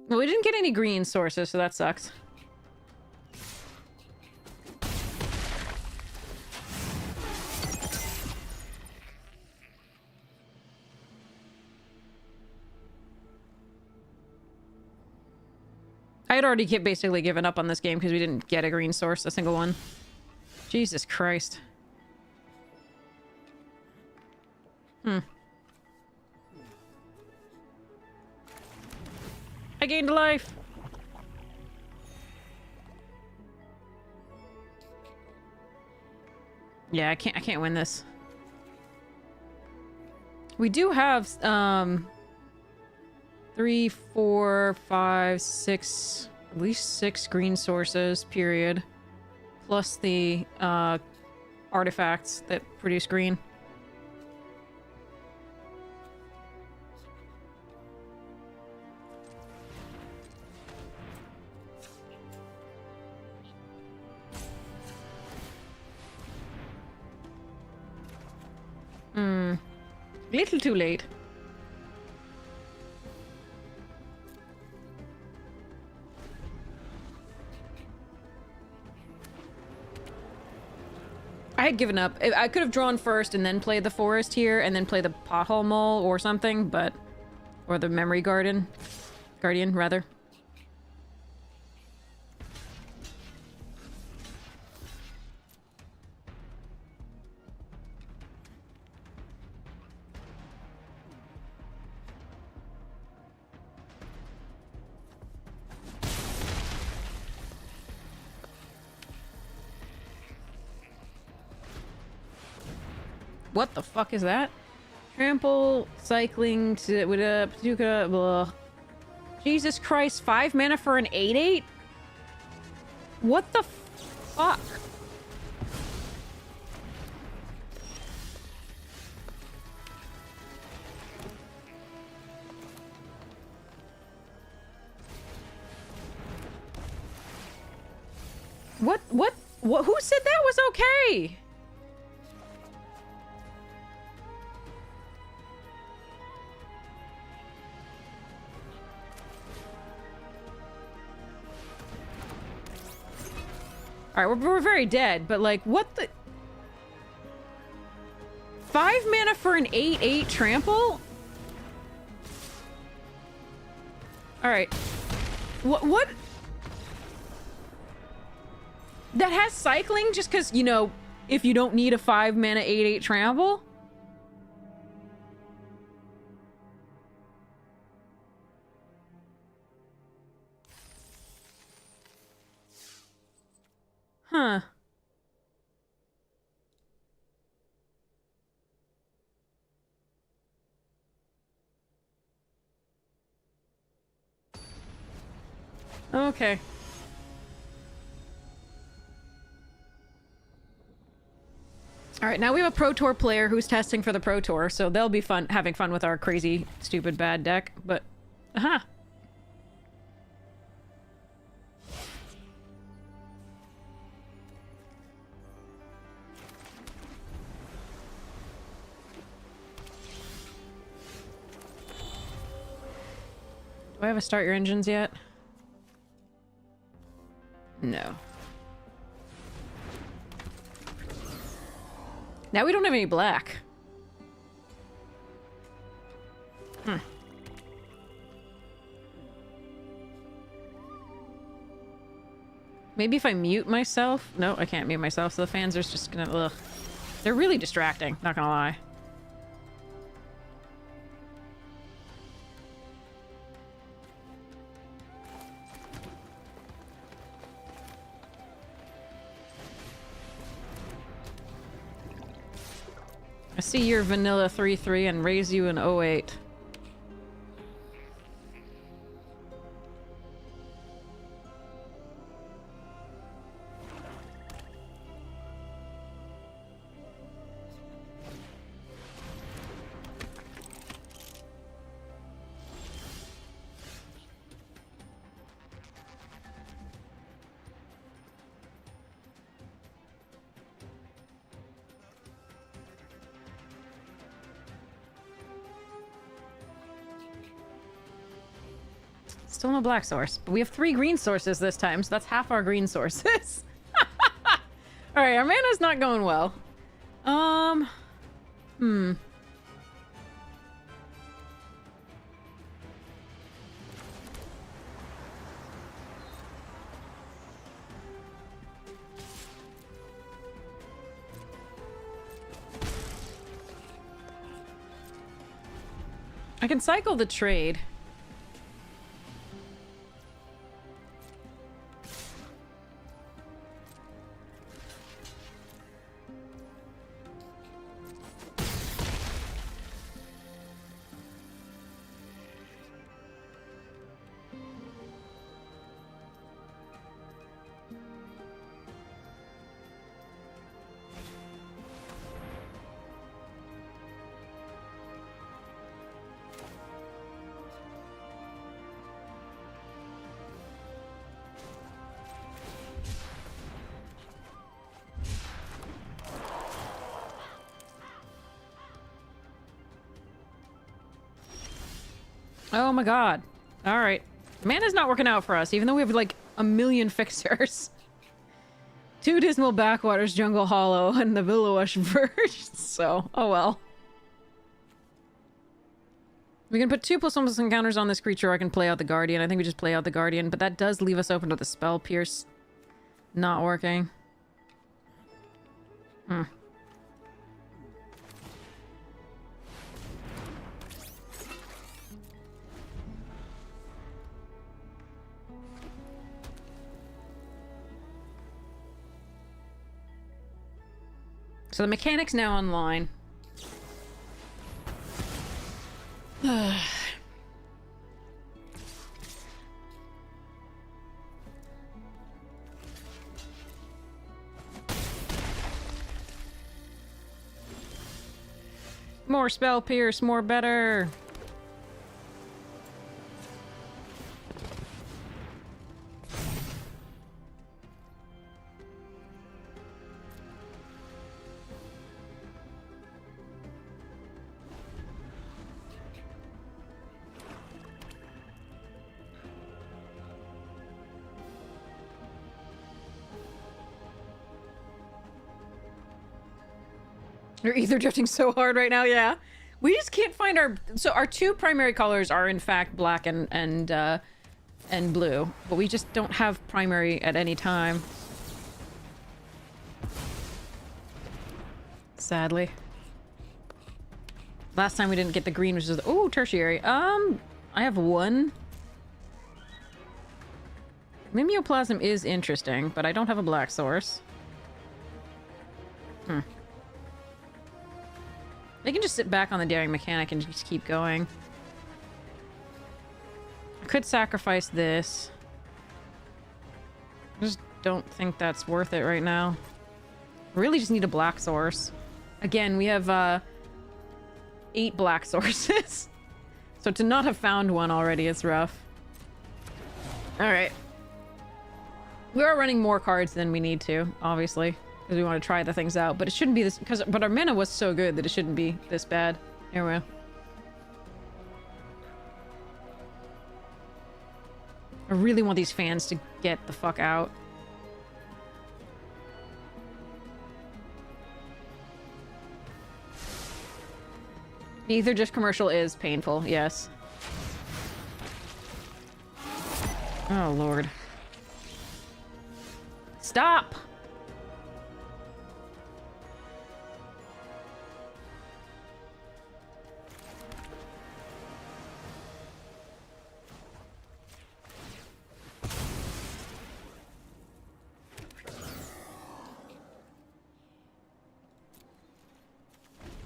Well, we didn't get any green sources, so that sucks. I had already basically given up on this game because we didn't get a green source, a single one. Jesus Christ. Hmm. I gained a life. Yeah, I can't win this. We do have 3, 4, 5, 6, at least 6 green sources, period. Plus the artifacts that produce green. Little too late. I had given up. I could have drawn first and then played the forest here and then play the pothole mole or something, but... Or the memory guardian, rather. What the fuck is that? Trample, cycling, Paducah, blah. Jesus Christ, 5 mana for an 8/8? What the fuck? What? Who said that was okay? Alright, we're very dead, but like, what the... 5 mana for an 8/8 trample? Alright. What? That has cycling just because, you know, if you don't need a 5 mana 8/8 trample? Huh. Okay. Alright, now we have a Pro Tour player who's testing for the Pro Tour, so they'll be having fun with our crazy, stupid, bad deck, but... Aha! Do I have a start your engines yet? No. Now we don't have any black. Hmm. Maybe if I mute myself? No, I can't mute myself, so the fans are just gonna... Ugh. They're really distracting, not gonna lie. I see your vanilla 3-3 and raise you an 08. Still no black source, but we have 3 green sources this time, so that's half our green sources. Alright, our mana's not going well. I can cycle the trade. Oh my god. Alright. Mana's not working out for us, even though we have like a million fixers. 2 Dismal Backwaters, Jungle Hollow, and the Villowash Verge. So, oh well. We can put 2+1+ encounters on this creature, or I can play out the Guardian. I think we just play out the Guardian, but that does leave us open to the Spell Pierce not working. Hmm. So the mechanic's now online. More spell pierce, more better. You're ether drifting so hard right now, yeah. We just can't find our... So our 2 primary colors are in fact black and blue, but we just don't have primary at any time. Sadly. Last time we didn't get the green, which is... Oh, tertiary. I have 1. Mimeoplasm is interesting, but I don't have a black source. They can just sit back on the Daring Mechanic and just keep going. I could sacrifice this. I just don't think that's worth it right now. Really just need a black source. Again, we have 8 black sources. So to not have found one already is rough. Alright. We are running more cards than we need to, obviously. Because we want to try the things out, but it shouldn't be this. But our mana was so good that it shouldn't be this bad. Here we go. I really want these fans to get the fuck out. The AETHERDRIFT commercial is painful, yes. Oh, Lord. Stop!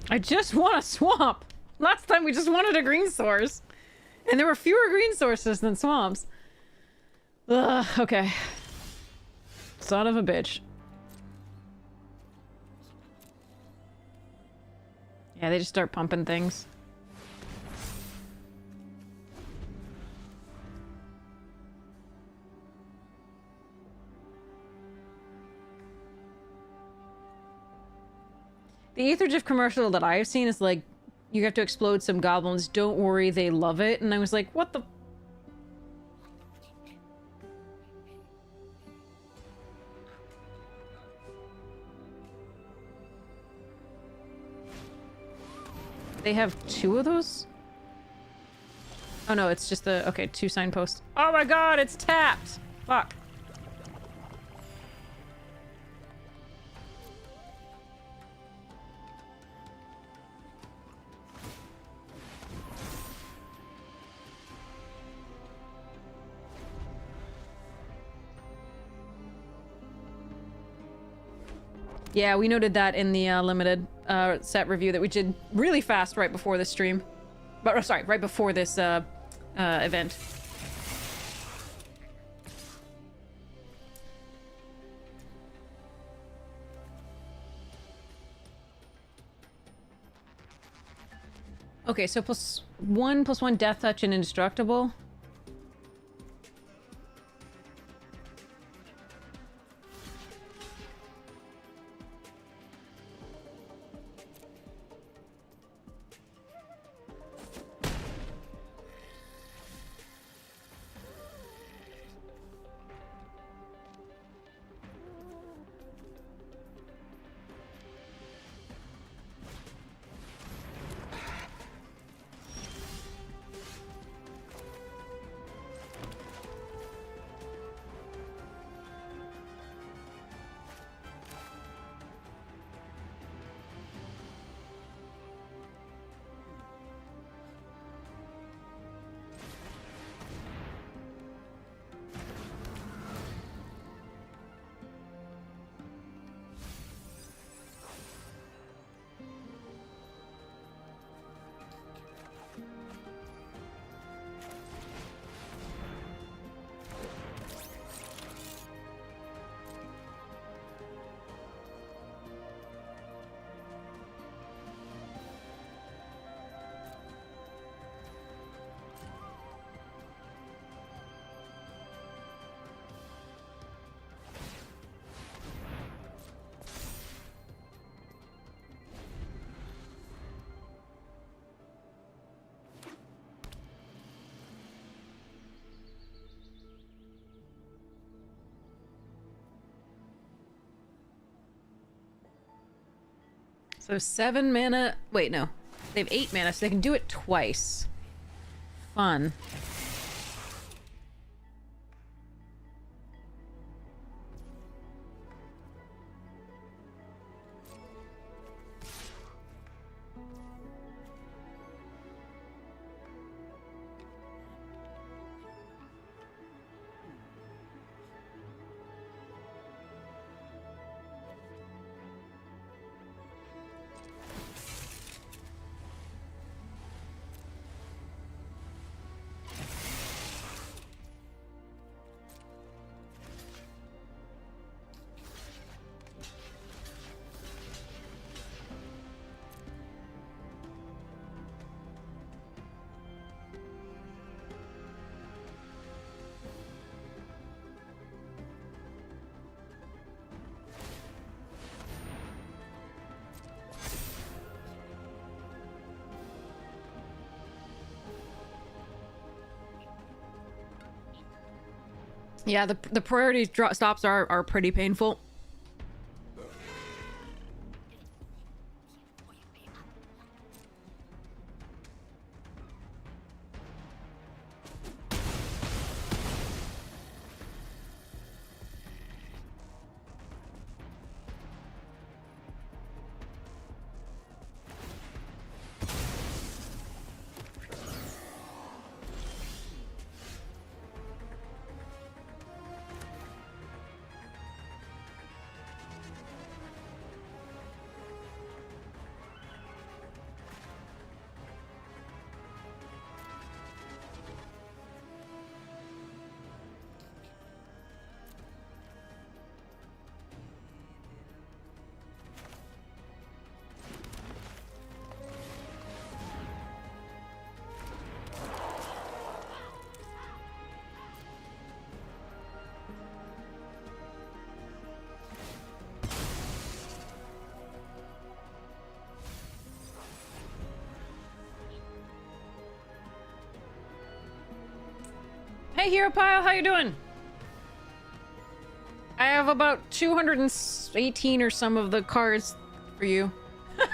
I just want a swamp! Last time we just wanted a green source. And there were fewer green sources than swamps. Ugh, okay. Son of a bitch. Yeah, they just start pumping things. The AETHERDRIFT commercial that I've seen is like, you have to explode some goblins, don't worry, they love it. And I was like, what the... They have 2 of those? Oh no, it's just the... Okay, 2 signposts. Oh my god, it's tapped! Fuck. Yeah, we noted that in the limited set review that we did really fast right before this stream. But, sorry, right before this event. Okay, so +1/+1 death touch and indestructible. So 7 mana... Wait, no. They have 8 mana, so they can do it twice. Fun. Yeah, the priority stops are pretty painful. Hey, Hero Pile, how you doing? I have about 218 or some of the cards for you. I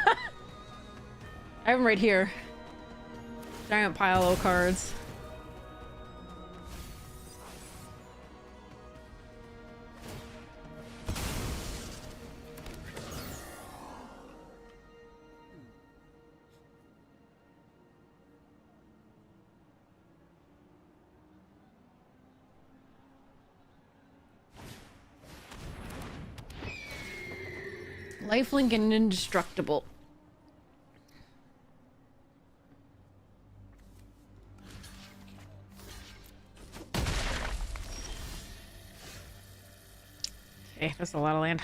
have them right here. Giant pile of cards. Lifelink and indestructible. Okay, that's a lot of land.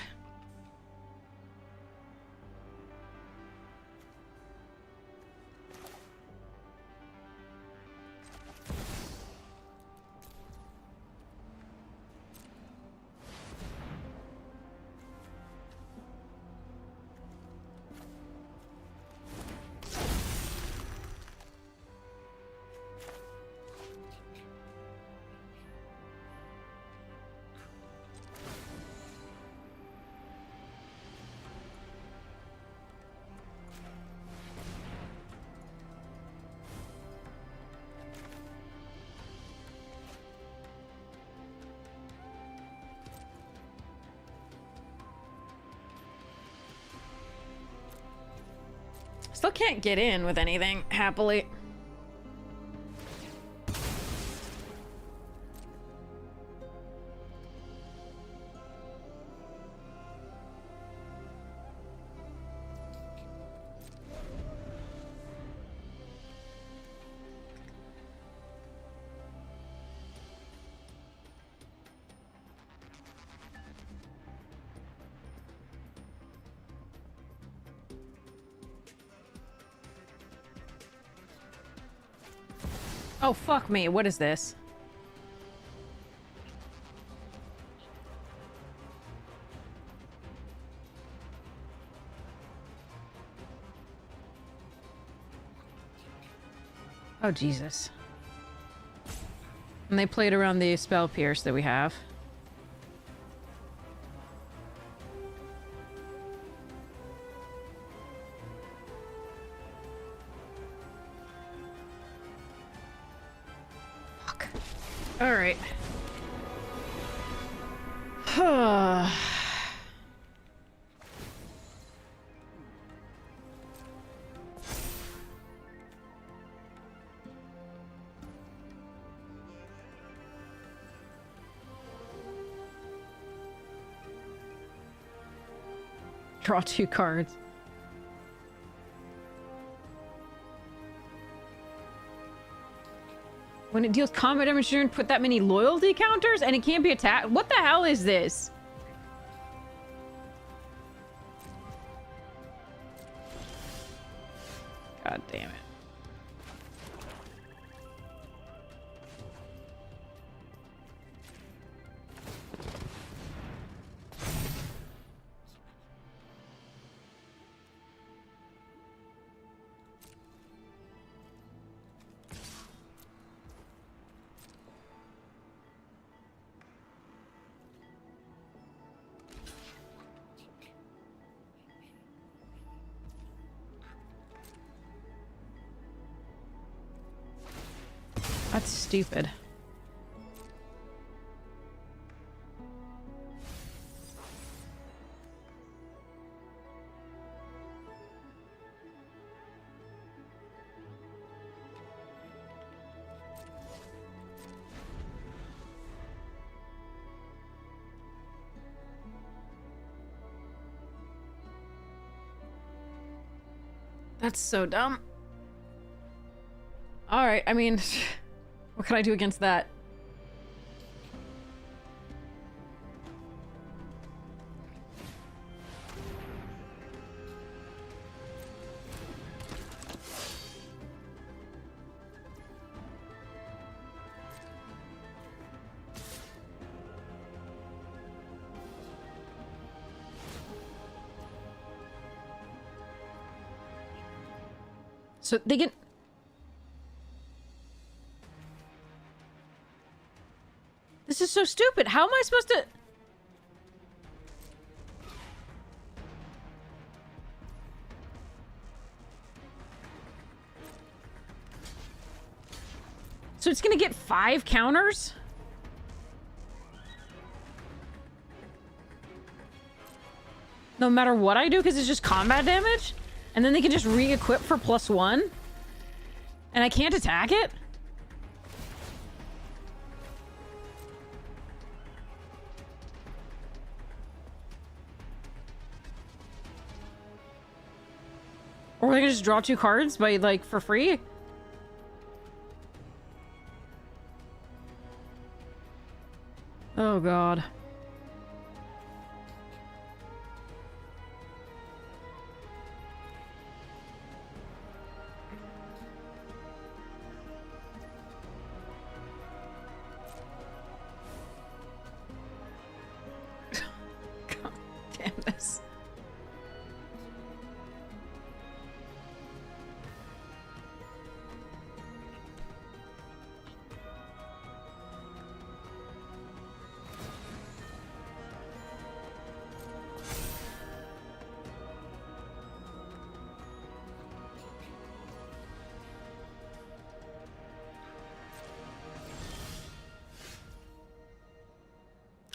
Still can't get in with anything, happily. Oh, fuck me. What is this? Oh, Jesus. And they played around the spell pierce that we have. All right. Draw 2 cards. When it deals combat damage, you put that many loyalty counters and it can't be attacked. What the hell is this? God damn it. That's stupid. That's so dumb. Alright, I mean, what can I do against that? So they can... This is so stupid. How am I supposed to... So it's gonna get 5 counters? No matter what I do, because it's just combat damage? And then they can just re-equip for +1? And I can't attack it? Or they can just draw 2 cards by, like, for free? Oh, God. God damn this.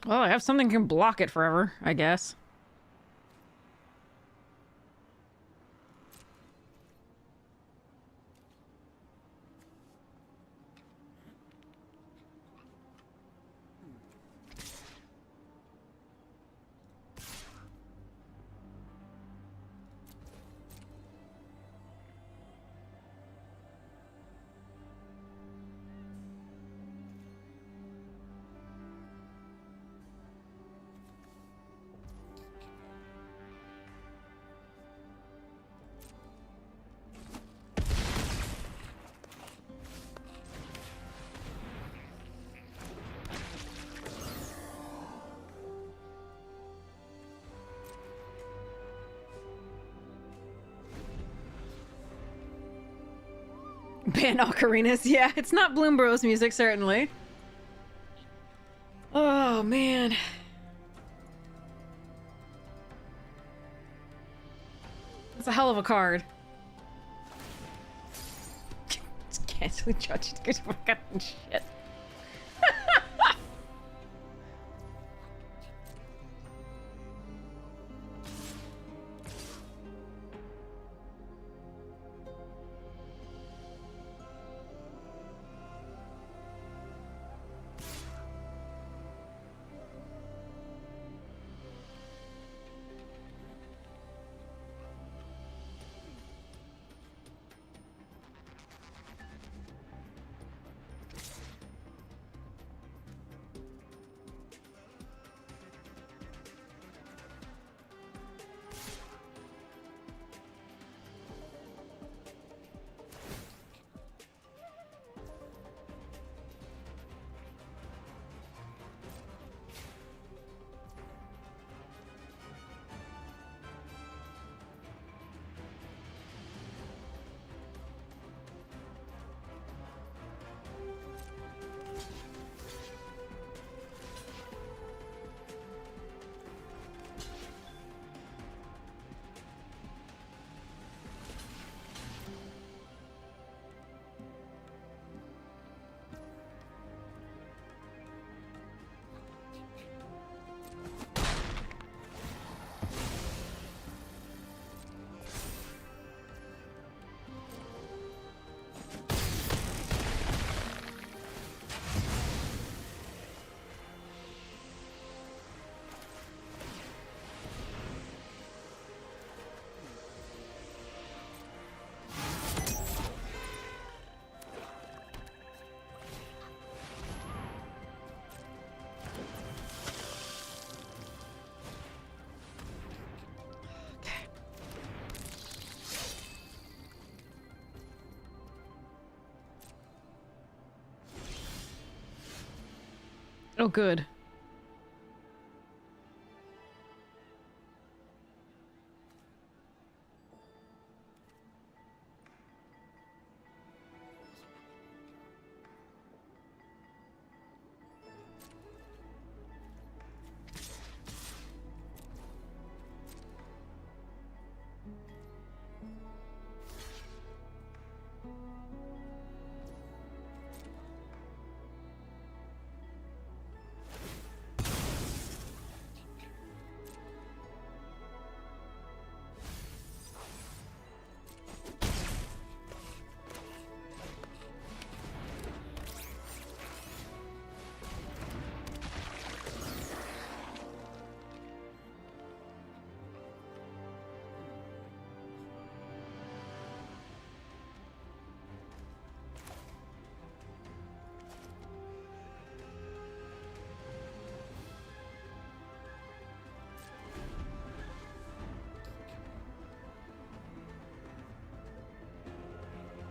Well, I have something that can block it forever, I guess. Ban ocarinas, yeah, it's not Bloom Bros music, certainly. Oh, man. That's a hell of a card. Just canceling judges because we're getting shit. Oh, good.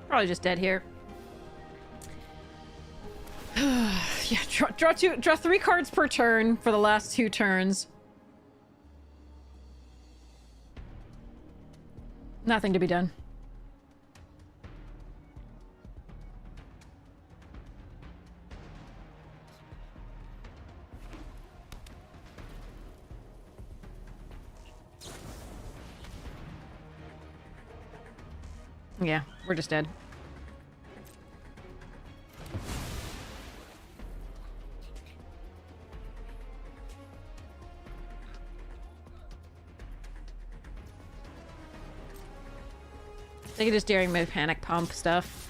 Probably just dead here. Yeah, draw 3 cards per turn for the last 2 turns. Nothing to be done. Yeah, we're just dead. They can just daring mechanic pump stuff.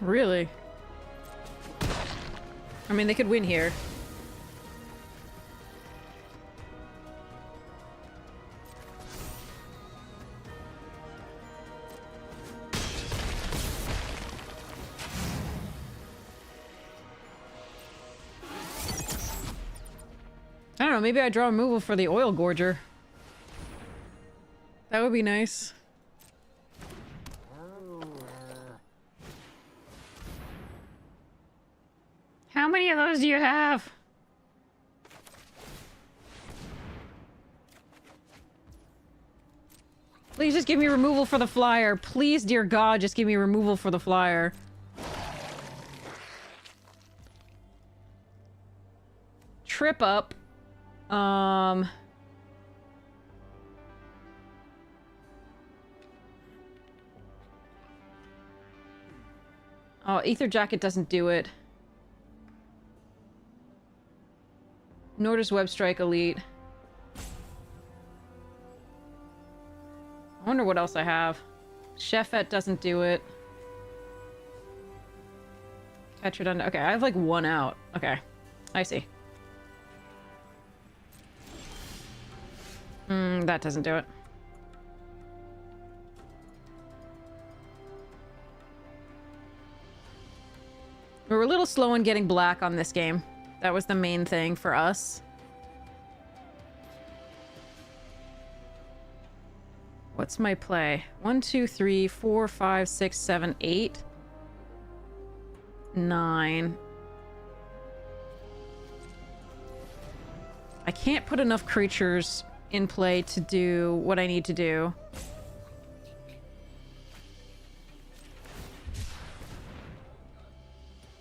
Really? I mean, they could win here. I don't know, maybe I draw removal for the oil gorger. That would be nice. How many of those do you have? Please just give me removal for the flyer. Please, dear God, just give me removal for the flyer. Trip up. Oh, Ether Jacket doesn't do it. Nor does Web Strike Elite. I wonder what else I have. Chefette doesn't do it. Tetradunda. Okay, I have like 1 out. Okay, I see. That doesn't do it. We were a little slow in getting black on this game. That was the main thing for us. What's my play? 1, 2, 3, 4, 5, 6, 7, 8, 9. I can't put enough creatures in play to do what I need to do.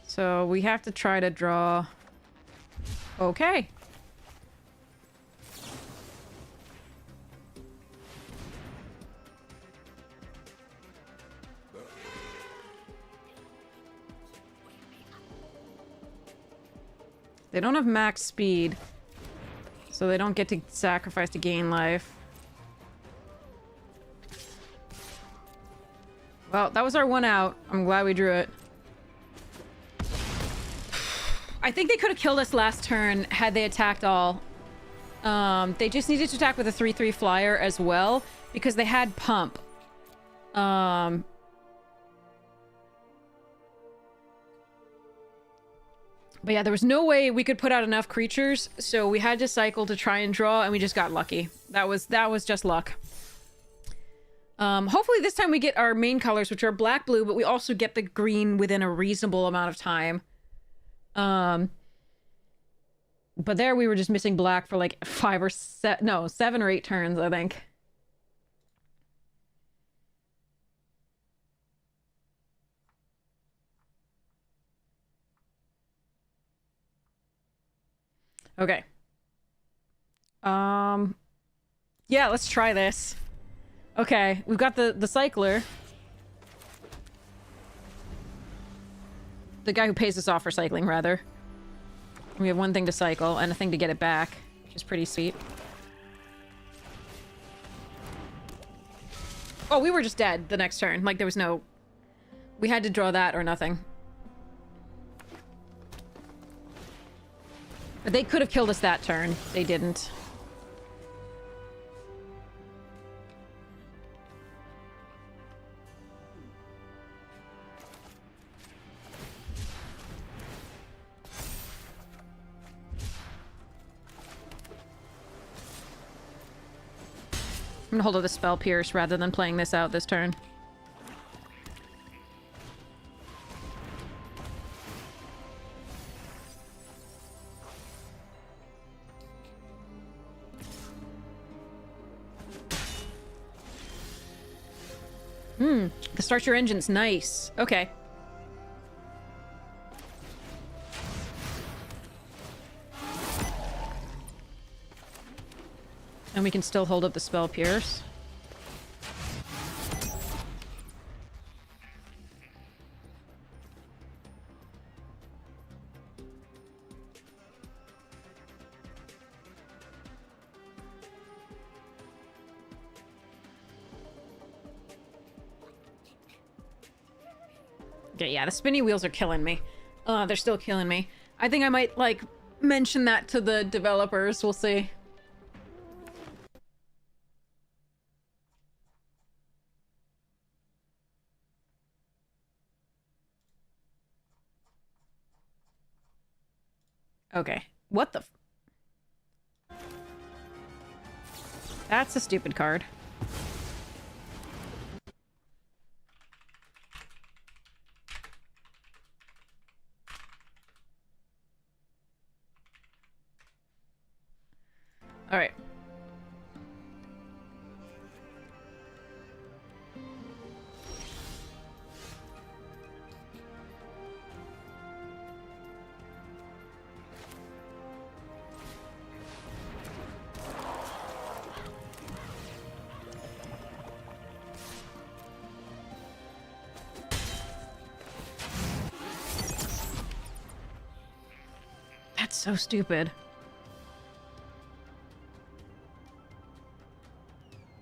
So we have to try to draw... Okay. They don't have max speed, so they don't get to sacrifice to gain life. Well, that was our 1 out. I'm glad we drew it. I think they could have killed us last turn had they attacked all. They just needed to attack with a 3/3 flyer as well, because they had pump. But yeah, there was no way we could put out enough creatures, so we had to cycle to try and draw, and we just got lucky. That was just luck. Hopefully this time we get our main colors, which are black, blue, but we also get the green within a reasonable amount of time. But there we were just missing black for like 7 or 8 turns, I think. Okay. Yeah, let's try this. Okay, we've got the cycler. The guy who pays us off for cycling, rather. We have one thing to cycle and a thing to get it back, which is pretty sweet. Oh, we were just dead the next turn. Like, there was no... We had to draw that or nothing. But they could have killed us that turn. They didn't. I'm gonna hold up the Spell Pierce rather than playing this out this turn. The start your engine's nice. Okay. And we can still hold up the Spell Pierce. Okay, yeah, the spinny wheels are killing me. They're still killing me. I think I might, like, mention that to the developers. We'll see. Okay. What the f- That's a stupid card. All right. That's so stupid.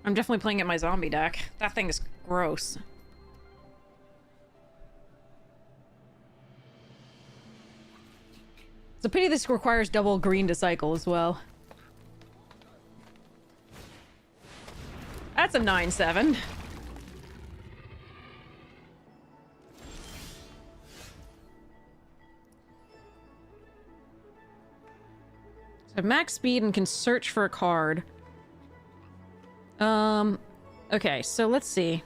I'm definitely playing at my zombie deck. That thing is gross. It's a pity this requires double green to cycle as well. That's a 9/7. So max speed and can search for a card. Okay, so let's see.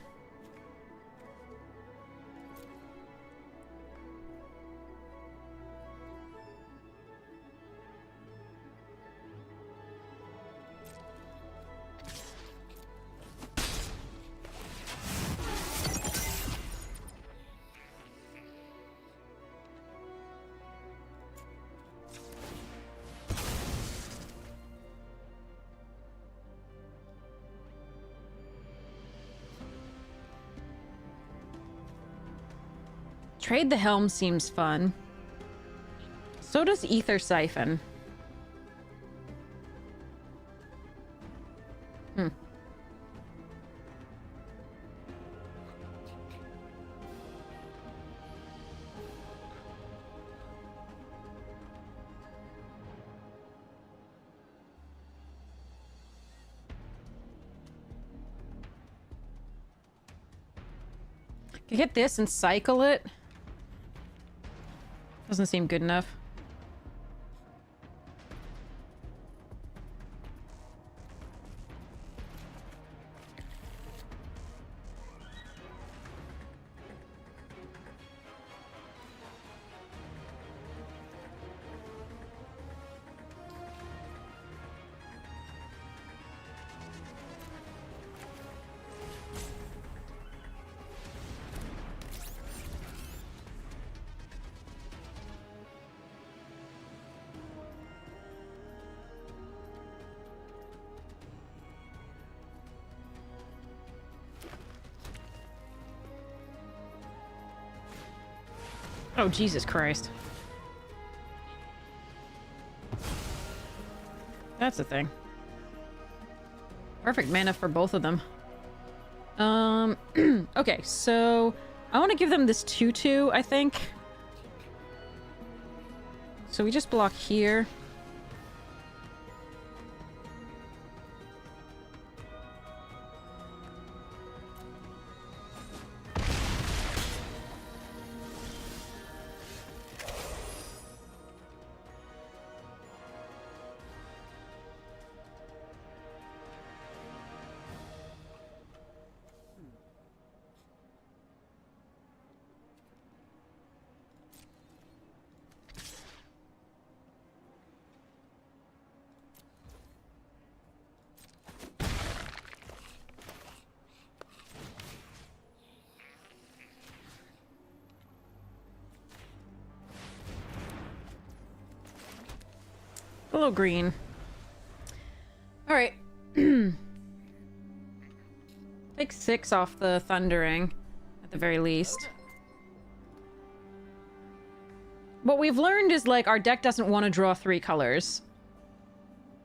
Trade the Helm seems fun. So does Ether Siphon. Can I get this and cycle it? Doesn't seem good enough. Oh, Jesus Christ. That's the thing. Perfect mana for both of them. Okay, so I want to give them this 2/2, I think. So we just block here. A little green. Alright. Take 6 off the thundering, at the very least. What we've learned is, like, our deck doesn't want to draw 3 colors.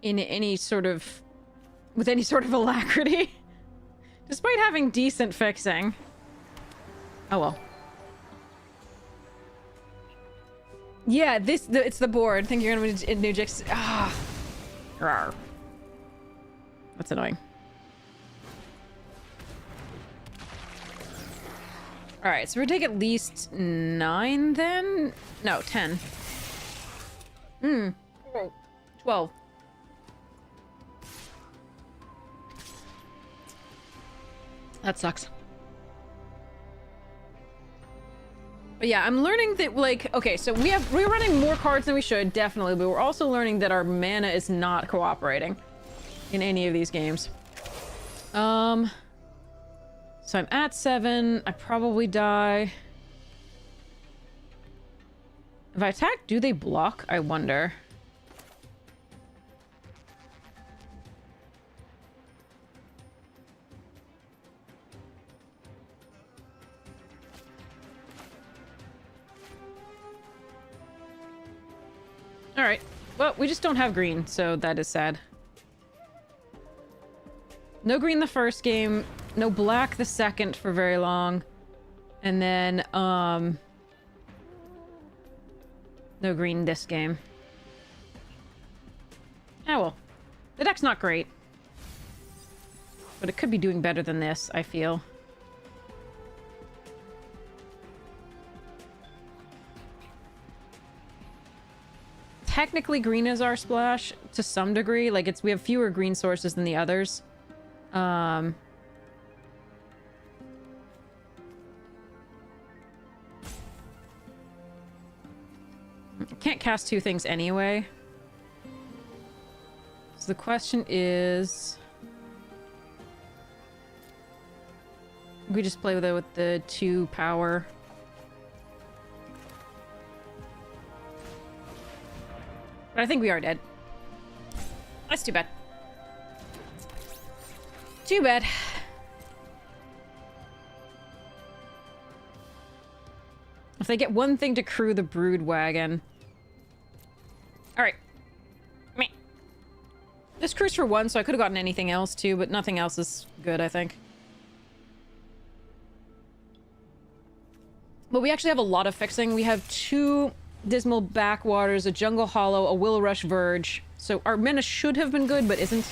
In any sort of... with any sort of alacrity. Despite having decent fixing. Oh well. Yeah, it's the board. Think you're gonna win New Jix. Ah. Rawr. That's annoying. Alright, so we're gonna take at least 9 then? No, 10. 12. That sucks. But yeah, I'm learning that, like, okay, so we're running more cards than we should, definitely, but we're also learning that our mana is not cooperating in any of these games. So I'm at 7. I probably die. If I attack, do they block? I wonder. Alright. Well, we just don't have green, so that is sad. No green the first game, no black the second for very long. And then, no green this game. Oh well. The deck's not great. But it could be doing better than this, I feel. Technically, green is our splash to some degree. Like, we have fewer green sources than the others. Can't cast 2 things anyway. So the question is... we just play with it with the 2 power. But I think we are dead. That's too bad. Too bad. If they get one thing to crew the brood wagon. Alright. Meh. This cruise for 1, so I could have gotten anything else too, but nothing else is good, I think. But we actually have a lot of fixing. We have 2 Dismal Backwaters, a Jungle Hollow, a Will Rush Verge. So our mana should have been good, but isn't.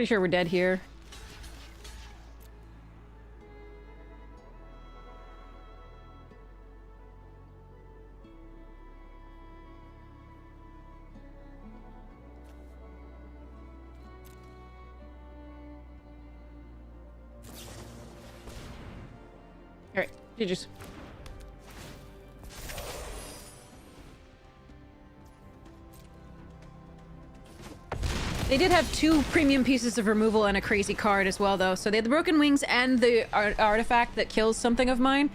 Pretty sure we're dead here. Alright, GG's. They did have 2 premium pieces of removal and a crazy card as well, though. So they had the Broken Wings and the artifact that kills something of mine.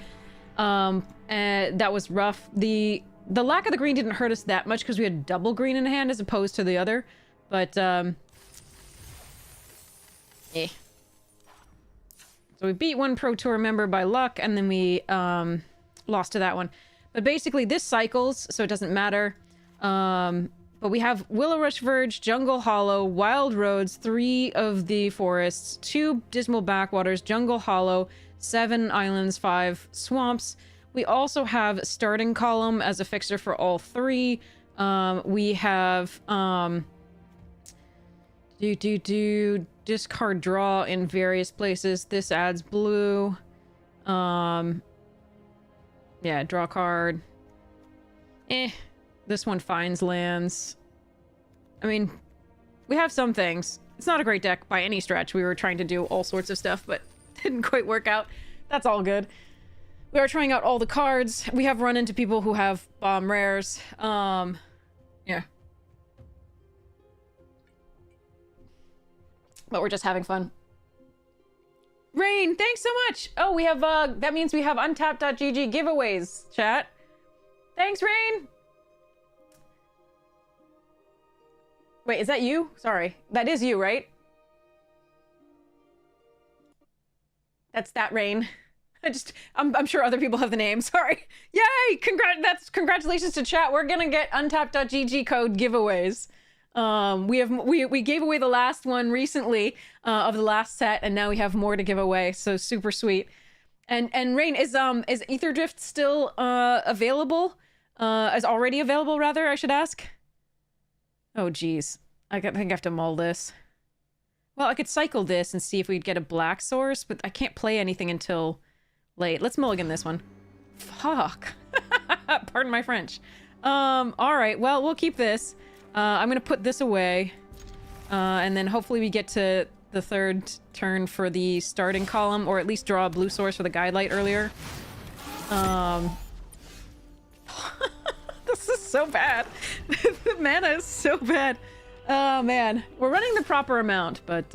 And that was rough. The lack of the green didn't hurt us that much because we had double green in hand as opposed to the other. But, eh. So we beat one Pro Tour member by luck, and then we lost to that one. But basically, this cycles, so it doesn't matter. But we have Willow Rush Verge, Jungle Hollow, Wild Roads, 3 of the forests, 2 Dismal Backwaters, Jungle Hollow, 7 islands, 5 swamps. We also have Starting Column as a fixer for all 3. We have discard draw in various places. This adds blue. Yeah, draw card. This one finds lands. I mean, we have some things. It's not a great deck by any stretch. We were trying to do all sorts of stuff, but didn't quite work out. That's all good. We are trying out all the cards. We have run into people who have bomb rares. Yeah. But we're just having fun. Rain, thanks so much! Oh, we have, that means we have untapped.gg giveaways, chat. Thanks, Rain! Wait, is that you? Sorry. That is you, right? That's that Rain. I'm sure other people have the name. Sorry. Yay! Congratulations to chat. We're gonna get untapped.gg code giveaways. We gave away the last one recently of the last set, and now we have more to give away. So super sweet. And Rain, is AETHERDRIFT still available? Is already available rather, I should ask. Oh geez. I think I have to mull this. Well, I could cycle this and see if we'd get a black source, but I can't play anything until late. Let's mulligan this one. Fuck. Pardon my French. Alright, well, we'll keep this. I'm gonna put this away. And then hopefully we get to the 3rd turn for the Starting Column, or at least draw a blue source for the Guildlight earlier. This is so bad. The mana is so bad. Oh, man. We're running the proper amount, but,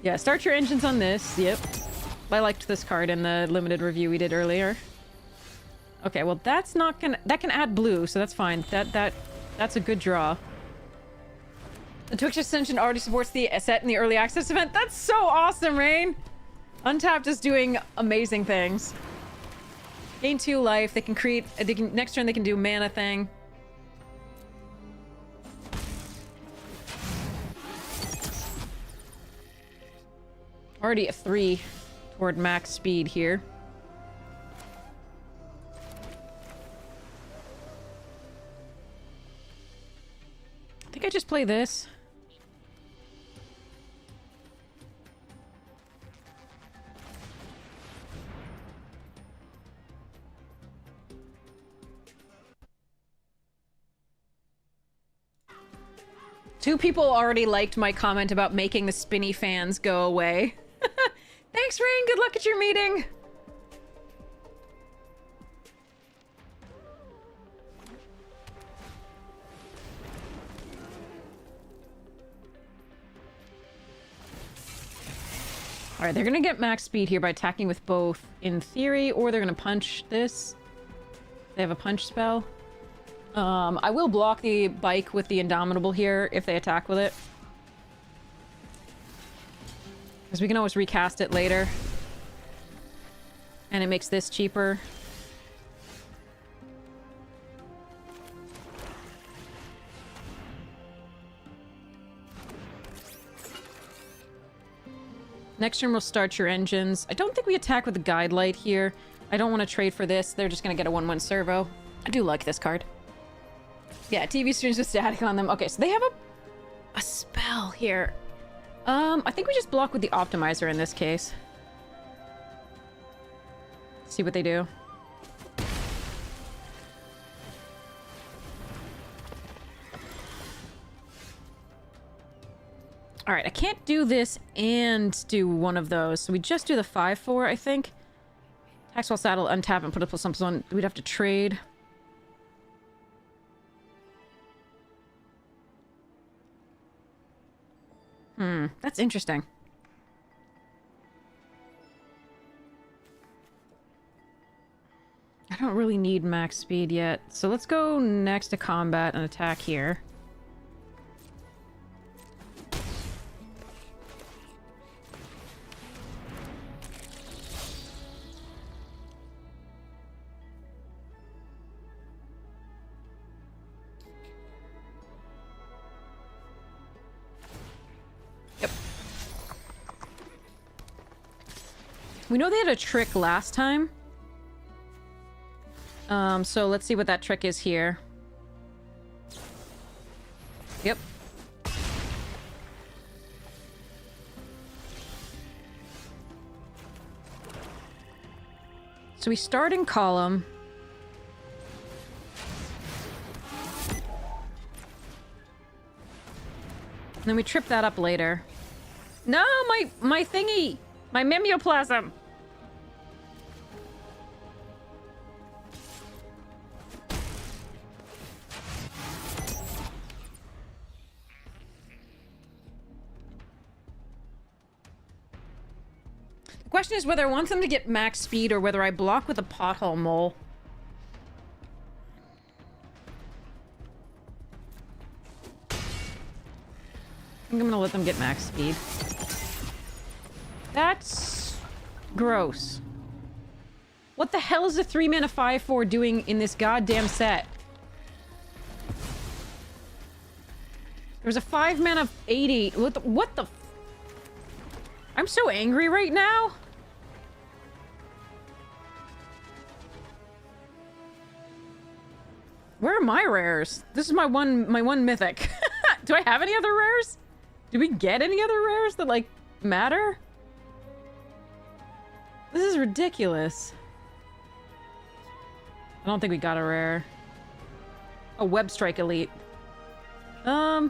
yeah, start your engines on this. Yep. I liked this card in the limited review we did earlier. Okay, well, that's not gonna... That can add blue, so that's fine. That's a good draw. The Twitch extension already supports the set in the early access event. That's so awesome, Rain! Untapped is doing amazing things. Gain 2 life. They can create... next turn they can do mana thing. Already a 3 toward max speed here. I think I just play this. Two people already liked my comment about making the spinny fans go away. Thanks, Rain. Good luck at your meeting. Alright, they're gonna get max speed here by attacking with both, in theory, or they're gonna punch this. They have a punch spell. I will block the bike with the Indomitable here if they attack with it. Because we can always recast it later. And it makes this cheaper. Next turn we'll start your engines. I don't think we attack with the Guildlight here. I don't want to trade for this. They're just going to get a 1/1 servo. I do like this card. Yeah, TV streams with static on them. Okay, so they have a spell here. I think we just block with the optimizer in this case. See what they do. Alright, I can't do this and do one of those, so we just do the 5-4, I think. Tax while saddle, untap, and put a plus something on. We'd have to trade. That's interesting. I don't really need max speed yet, so let's go next to combat and attack here. We know they had a trick last time. So let's see what that trick is here. Yep. So we start in column. And then we trip that up later. No, my thingy! My mimeoplasm! The question is whether I want them to get max speed or whether I block with a pothole mole. I think I'm gonna let them get max speed. That's gross. What the hell is a 3-mana 5-4 doing in this goddamn set? There's a 5-mana 80. What the I'm so angry right now. Where are my rares? This is my one mythic. Do I have any other rares? Do we get any other rares that, like, matter? This is ridiculous. I don't think we got a rare. A Web Strike Elite. Huh.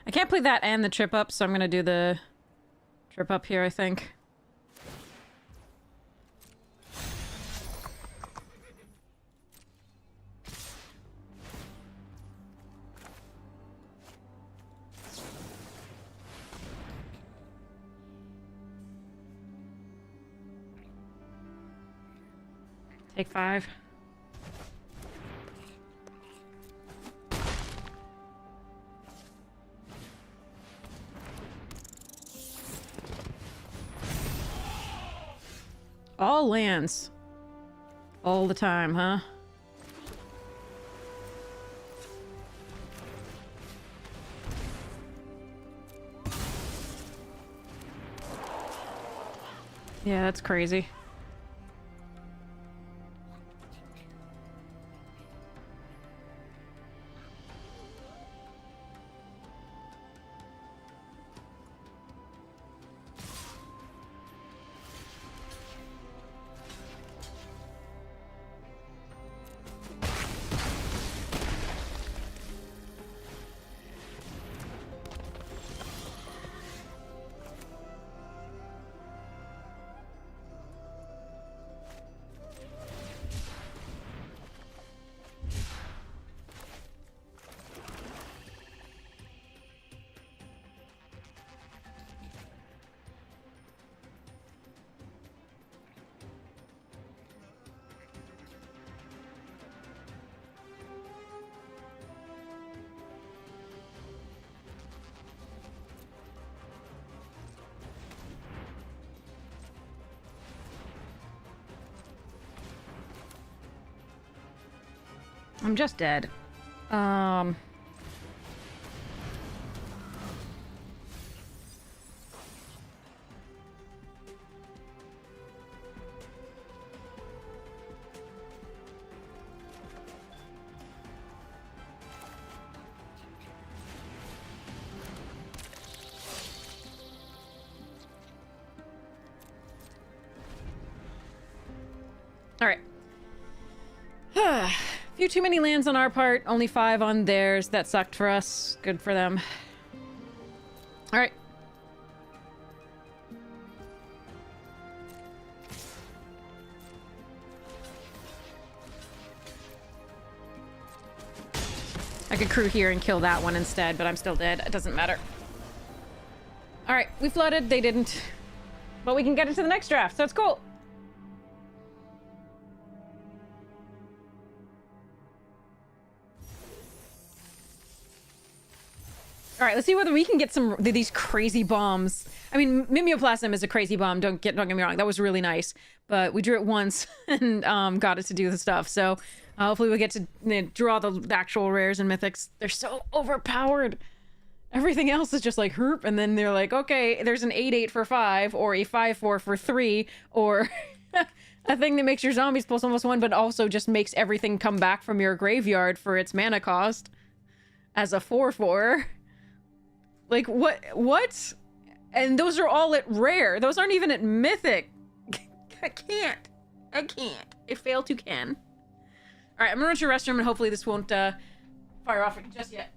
I can't play that and the trip up, so I'm gonna do the trip up here, I think. Take 5. All lands. All the time, huh? Yeah, that's crazy. I'm just dead. Alright. Few too many lands on our part, only 5 on theirs. That sucked for us. Good for them. Alright. I could crew here and kill that one instead, but I'm still dead. It doesn't matter. Alright, we flooded. They didn't. But we can get into the next draft, so it's cool. All right, let's see whether we can get some these crazy bombs. I mean, Mimeoplasm is a crazy bomb. Don't get me wrong. That was really nice, but we drew it once and got it to do the stuff. So hopefully we get to draw the actual rares and mythics. They're so overpowered. Everything else is just like herp, and then they're like, okay, there's an 8/8 for 5, or a 5/4 for 3, or a thing that makes your zombies plus +1, but also just makes everything come back from your graveyard for its mana cost as a 4/4. Like, what? And those are all at rare. Those aren't even at mythic. I can't. I fail to can. All right, I'm gonna run to the restroom, and hopefully this won't fire off just yet.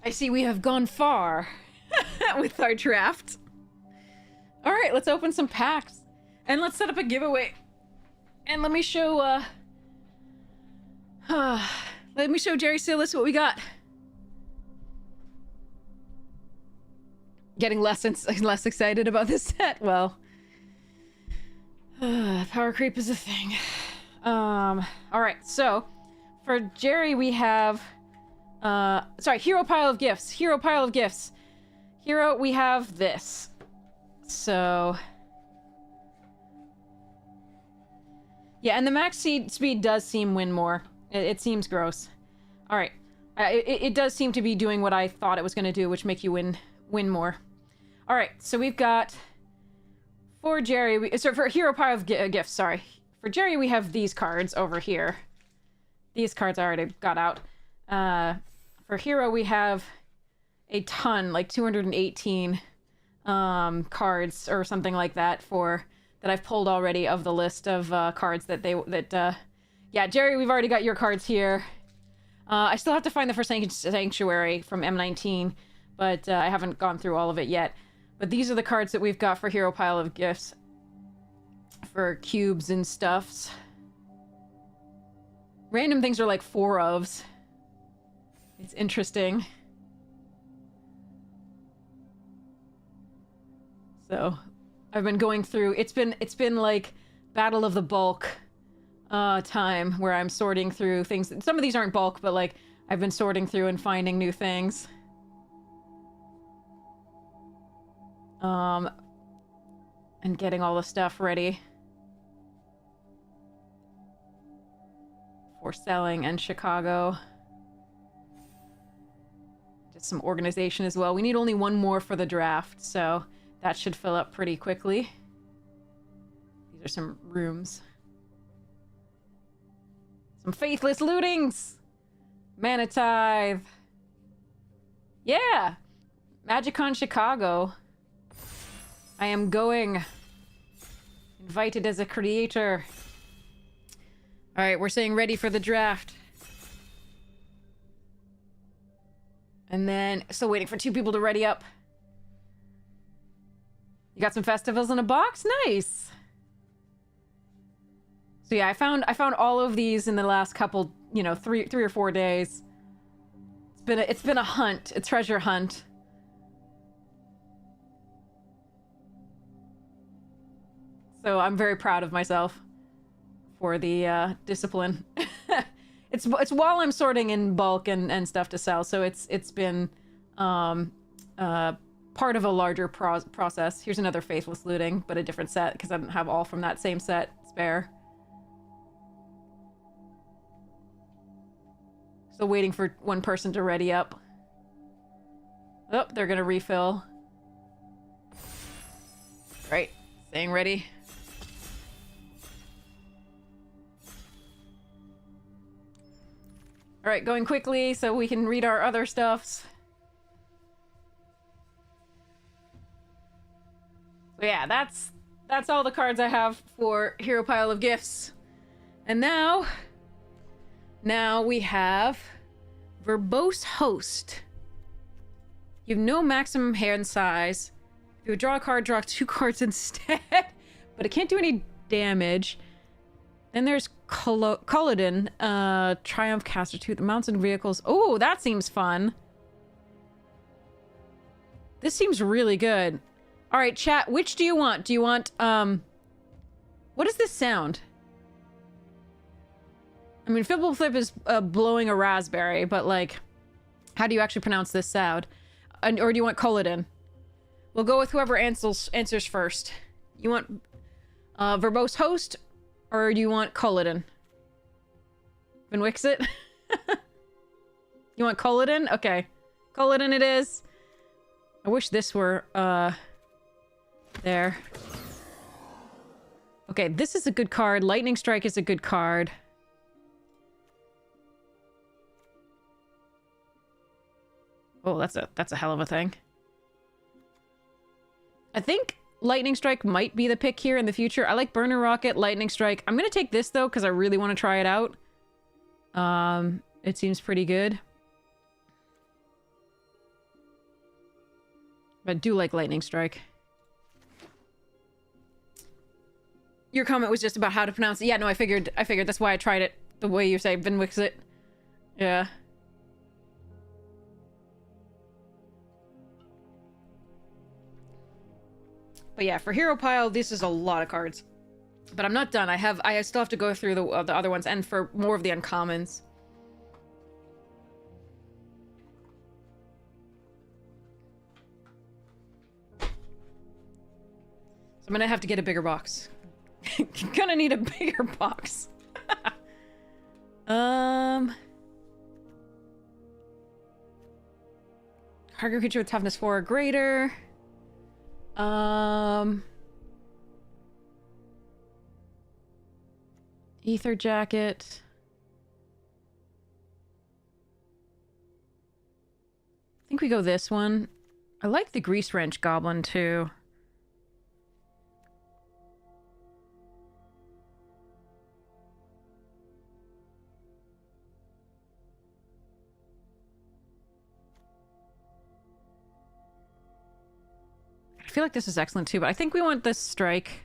I see we have gone far with our draft. All right, let's open some packs and let's set up a giveaway. And let me show Jerry Silas what we got. Getting less excited about this set. Well, power creep is a thing. All right, so for Jerry we have Hero Pile of Gifts. Hero Pile of Gifts. Hero, we have this. So yeah, and the max speed does seem win more. It seems gross. All right, it does seem to be doing what I thought it was going to do, which make you win more. All right, so we've got for Jerry. For Hero Pile of Gifts. Sorry, for Jerry we have these cards over here. These cards I already got out. For Hero, we have a ton, like 218 cards or something like that that I've pulled already of the list of cards yeah, Jerry, we've already got your cards here. I still have to find the first Sanctuary from M19, but I haven't gone through all of it yet. But these are the cards that we've got for Hero Pile of Gifts for cubes and stuffs. Random things are like 4 ofs. It's interesting. So, I've been going through. It's been like Battle of the Bulk time where I'm sorting through things. Some of these aren't bulk, but like I've been sorting through and finding new things. And getting all the stuff ready for selling in Chicago. Some organization as well. We need only 1 more for the draft, so That should fill up pretty quickly. These are some rooms. Some faithless lootings! Mana Tithe. Yeah! MagicCon Chicago. I am going. Invited as a creator. Alright, we're saying ready for the draft. And then, still waiting for 2 people to ready up. You got some festivals in a box? Nice! So yeah, I found all of these in the last couple, you know, three or 4 days. It's been a hunt, a treasure hunt. So I'm very proud of myself for the discipline. It's while I'm sorting in bulk and stuff to sell, so it's been part of a larger process. Here's another faithless looting, but a different set because I don't have all from that same set spare. Still waiting for one person to ready up. Oh, they're gonna refill. Right, staying ready. Alright, going quickly so we can read our other stuffs. So yeah, that's all the cards I have for Hero Pile of Gifts. And now we have Verbose Host. You have no maximum hand size. If you would draw a card, draw 2 cards instead. But it can't do any damage. Then there's Culloden, Triumph Caster 2, the mounts and vehicles. Oh, that seems fun. This seems really good. All right, chat, which do you want? Do you want, what is this sound? I mean, Fibble Flip is blowing a raspberry, but like, how do you actually pronounce this sound? Or do you want Culloden? We'll go with whoever answers first. You want Verbose Host? Or do you want Culloden? Vinwixit? You want Culloden? Okay. Culloden it is. I wish this were, there. Okay, this is a good card. Lightning Strike is a good card. Oh, that's a hell of a thing. I think Lightning Strike might be the pick here in the future. I like Burner Rocket, Lightning Strike. I'm gonna take this though, because I really want to try it out. It seems pretty good. But I do like Lightning Strike. Your comment was just about how to pronounce it. Yeah, no, I figured that's why I tried it the way you say Vinwixit. Yeah. But yeah, for Hero Pile, this is a lot of cards. But I'm not done. I still have to go through the other ones, and for more of the uncommons. So I'm gonna have to get a bigger box. Gonna need a bigger box. Cargo creature with toughness 4 or greater. Ether jacket. I think we go this one. I like the grease wrench goblin too. I feel like this is excellent too, but I think we want this strike.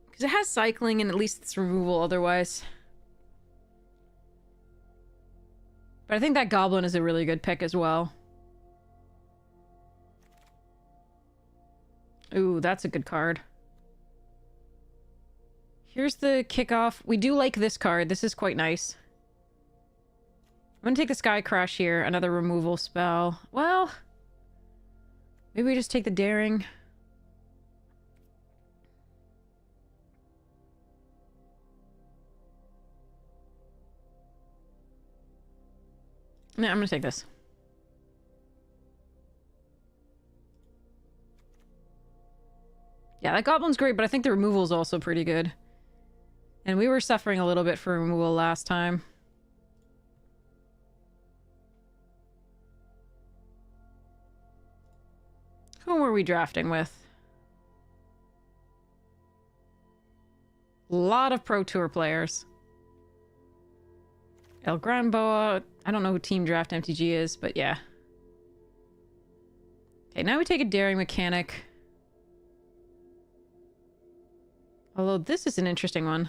Because it has cycling and at least it's removal otherwise. But I think that goblin is a really good pick as well. Ooh, that's a good card. Here's the kickoff. We do like this card. This is quite nice. I'm gonna take the Sky Crash here. Another removal spell. Well, maybe we just take the Daring. Yeah, I'm gonna take this. Yeah, that goblin's great, but I think the removal is also pretty good. And we were suffering a little bit for removal last time. Who were we drafting with? A lot of Pro Tour players. El Gran Boa. I don't know who Team Draft MTG is, but yeah. Okay, now we take a Daring Mechanic. Although this is an interesting one.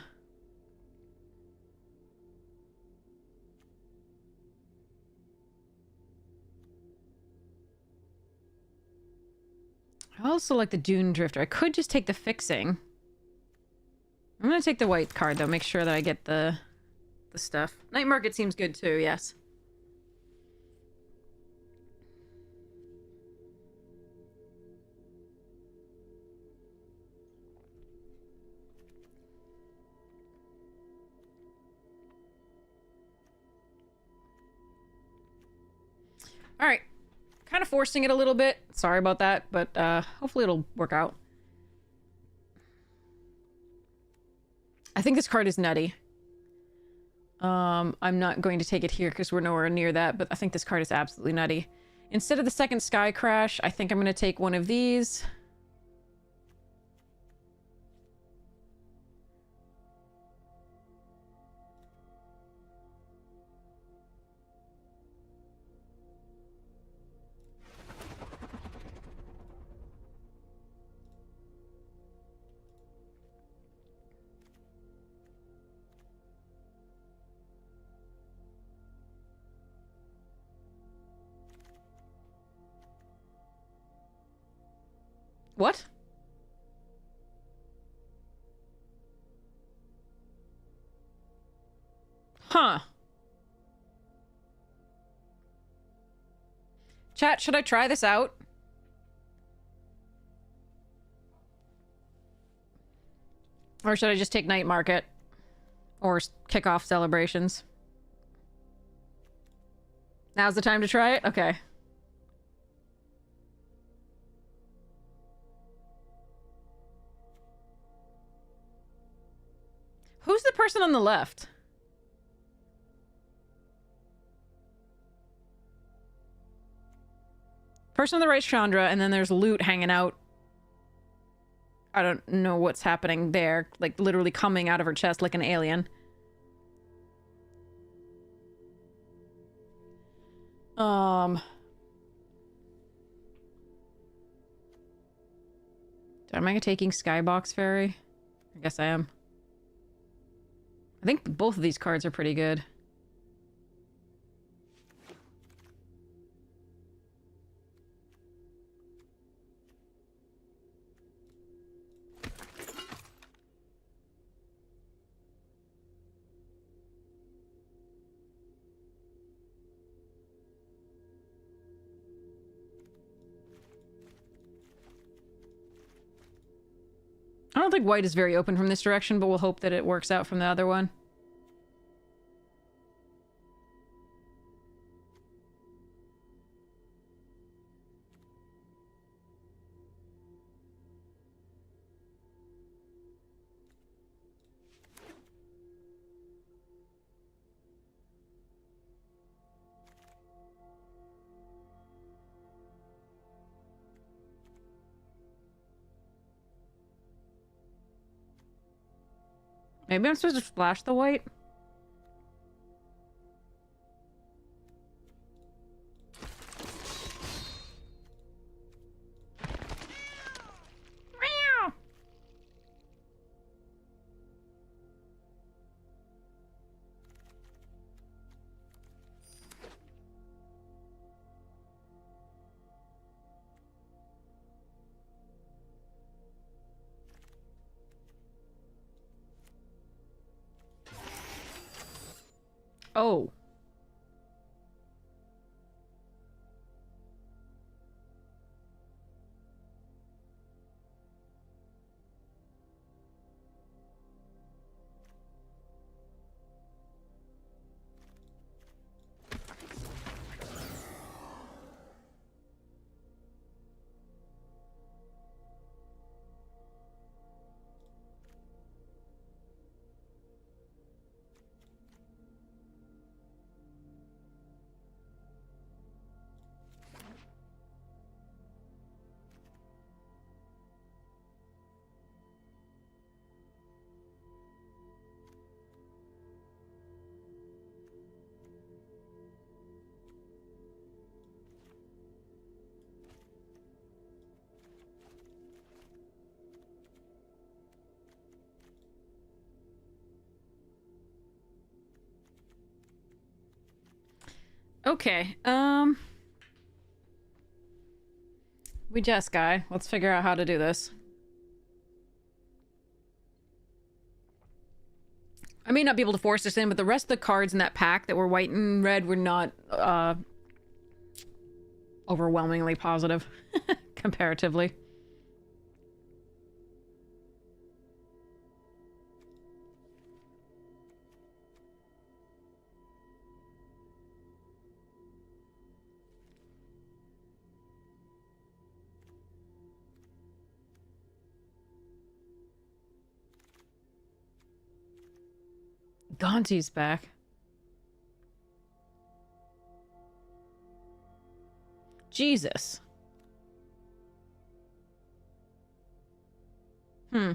I also like the Dune Drifter. I could just take the Fixing. I'm gonna take the white card, though. Make sure that I get the stuff. Night Market seems good, too, yes. Alright. Kind of forcing it a little bit. Sorry about that, but hopefully it'll work out. I think this card is nutty. I'm not going to take it here because we're nowhere near that, but I think this card is absolutely nutty. Instead of the second Sky Crash, I think I'm going to take one of these. What? Huh. Chat, should I try this out? Or should I just take Night Market? Or kick off celebrations? Now's the time to try it? Okay. Who's the person on the left? Person on the right, Chandra, and then there's loot hanging out. I don't know what's happening there. Like, literally coming out of her chest like an alien. Am I taking Skybox Fairy? I guess I am. I think both of these cards are pretty good. I don't think white is very open from this direction, but we'll hope that it works out from the other one. Maybe I'm supposed to splash the white? Oh. Okay, we just guy. Let's figure out how to do this. I may not be able to force this in, but the rest of the cards in that pack that were white and red were not, overwhelmingly positive, comparatively. Gonti's back. Jesus. Hmm.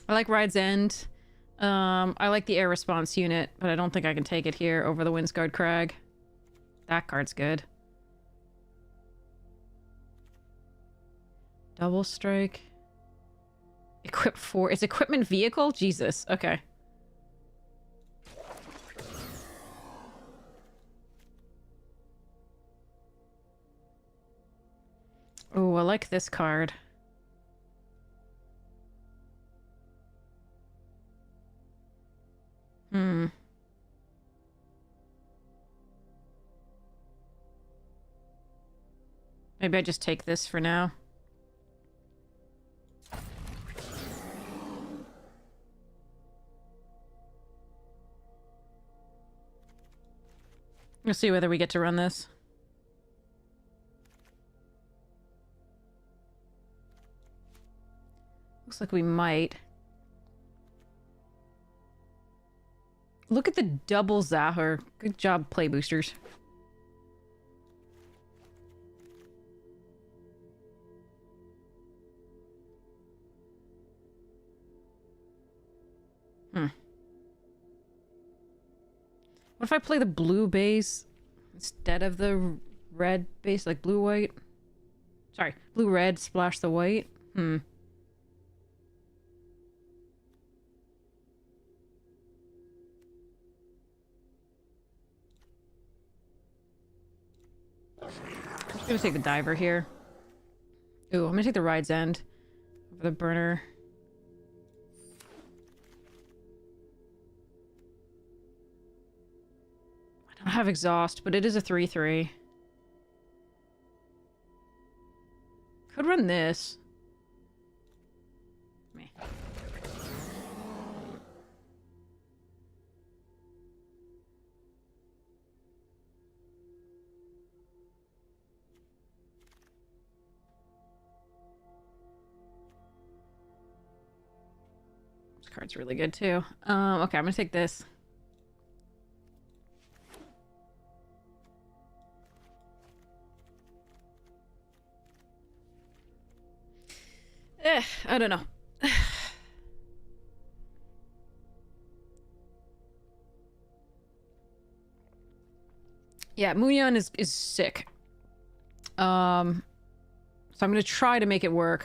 I like Ride's End. I like the air response unit, but I don't think I can take it here over the Windsguard Crag. That card's good. Double strike. Equip 4. It's equipment vehicle? Jesus. Okay. Oh, I like this card. Hmm. Maybe I just take this for now. We'll see whether we get to run this. Looks like we might. Look at the double Zahar. Good job, play boosters. What if I play the blue base instead of the red base, like blue-white? Sorry, blue-red, splash the white? Let's gonna take the diver here. Ooh, I'm gonna take the Ride's End over the burner. I don't have exhaust, but it is a 3/3. Could run this. Me. This card's really good too. Okay, I'm gonna take this. I don't know. Yeah, Munyon is sick. So I'm gonna try to make it work.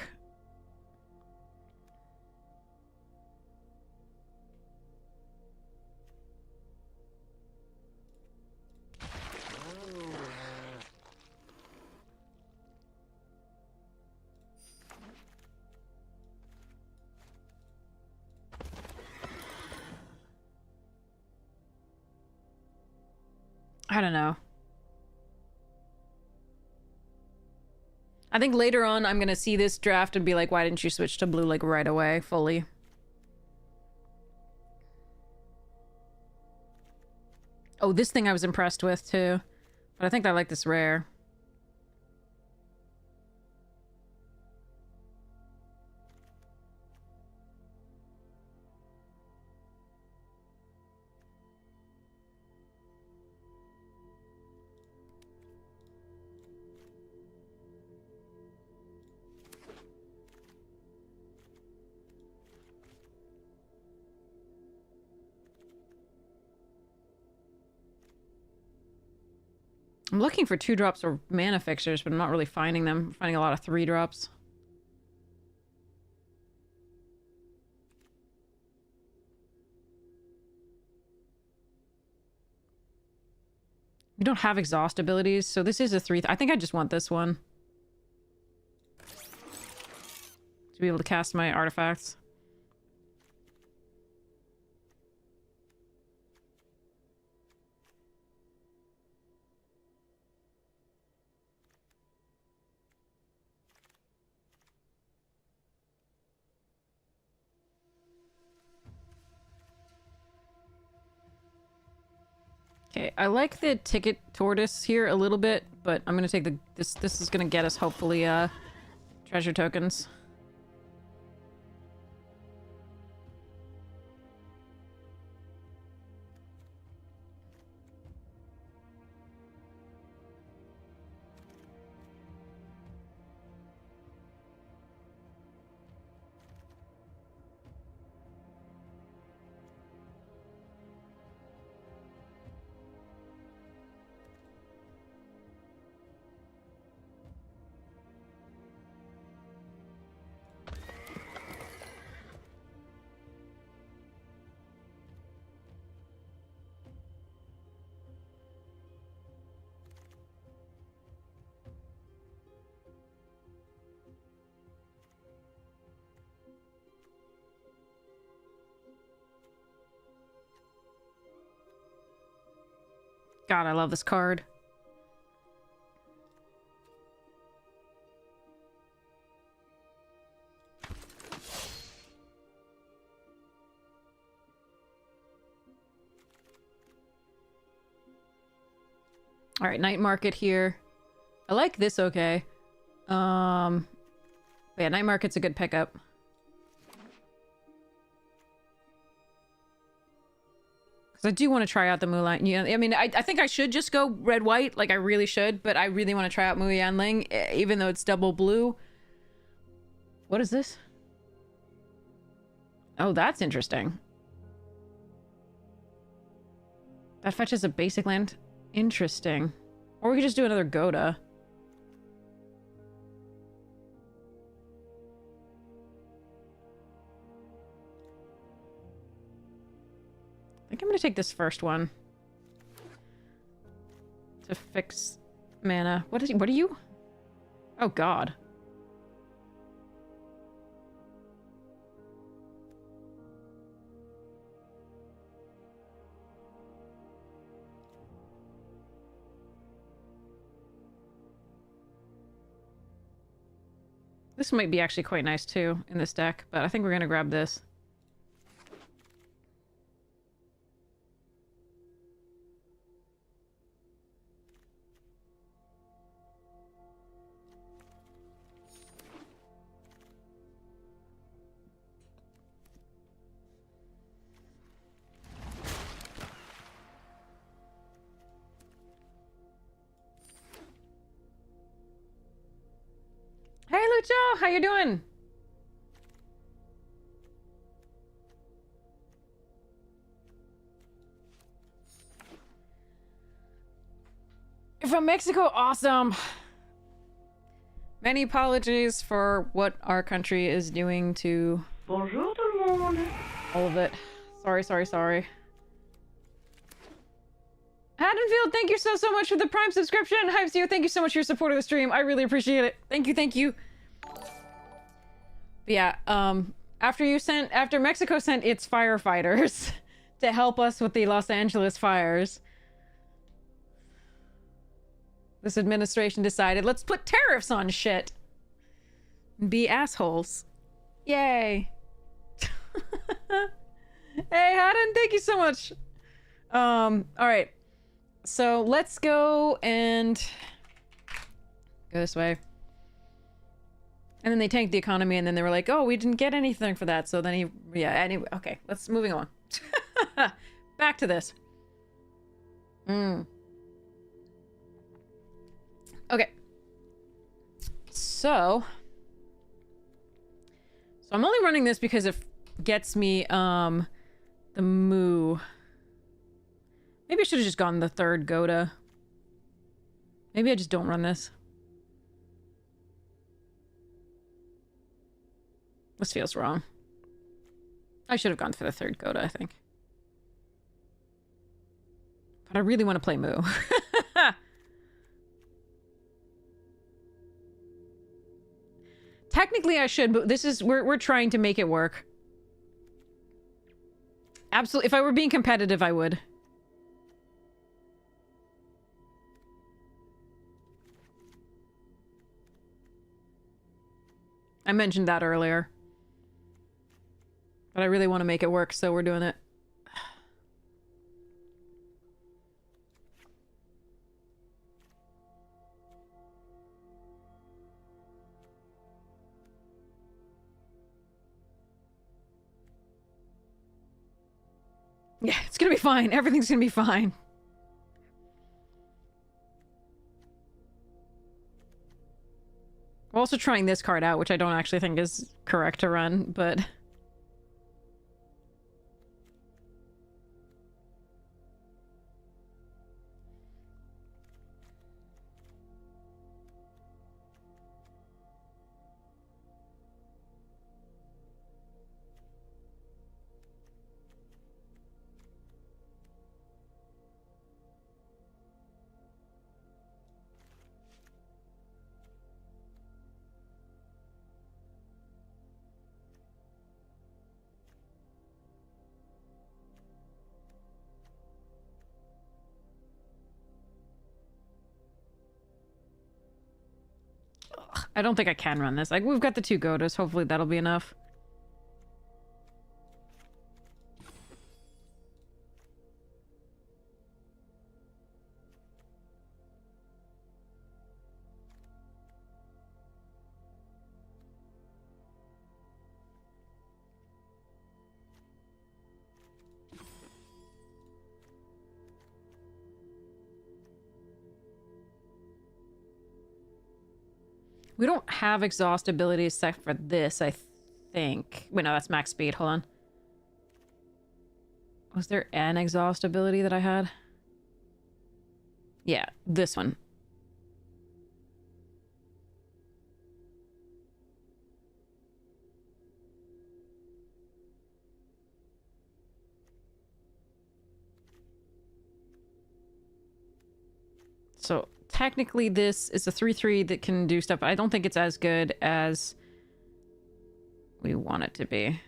I don't know. I think later on I'm gonna see this draft and be like, why didn't you switch to blue like right away, fully? Oh, this thing I was impressed with too. But I think I like this rare. I'm looking for 2-drops or mana fixtures, but I'm not really finding them. I'm finding a lot of 3-drops. We don't have exhaust abilities, so this is a 3... I think I just want this one. To be able to cast my artifacts. Okay, I like the ticket tortoise here a little bit, but I'm gonna take the... This is gonna get us, hopefully, treasure tokens. God, I love this card. All right, night market here. I like this, okay. Yeah, night market's a good pickup. I do want to try out the Mulan. Yeah, I mean, I think I should just go red-white. Like, I really should. But I really want to try out Mu Yanling, even though it's double blue. What is this? Oh, that's interesting. That fetches a basic land. Interesting. Or we could just do another Goda. I think I'm going to take this first one. To fix mana. What are you? Oh, God. This might be actually quite nice, too, in this deck. But I think we're going to grab this. Hey, Lucho! How you doing? You're from Mexico? Awesome! Many apologies for what our country is doing to... Bonjour tout le monde! All of it. Sorry. Haddonfield, thank you so much for the Prime subscription. Hypes you, thank you so much for your support of the stream. I really appreciate it. Thank you. But yeah, after Mexico sent its firefighters to help us with the Los Angeles fires, this administration decided, let's put tariffs on shit. And be assholes. Yay. Hey, Haddon, thank you so much. Alright. So let's go and go this way. And then they tanked the economy, and then they were like, oh, we didn't get anything for that. So then yeah, anyway, okay, moving on. Back to this. Okay. So I'm only running this because it gets me, the Moo. Maybe I should have just gone the third Goda. Maybe I just don't run this. This feels wrong. I should have gone for the third Goda, I think. But I really want to play Moo. Technically I should, but this is... We're trying to make it work. Absolutely. If I were being competitive, I would. I mentioned that earlier. But I really want to make it work, so we're doing it. Yeah, it's gonna be fine. Everything's gonna be fine. We're also trying this card out, which I don't actually think is correct to run, but... I don't think I can run this. Like, we've got the 2 Godas. Hopefully that'll be enough. We don't have exhaust ability except for this, I think. Wait, no, that's max speed. Hold on. Was there an exhaust ability that I had? Yeah, this one. So... Technically, this is a 3/3 that can do stuff. I don't think it's as good as we want it to be.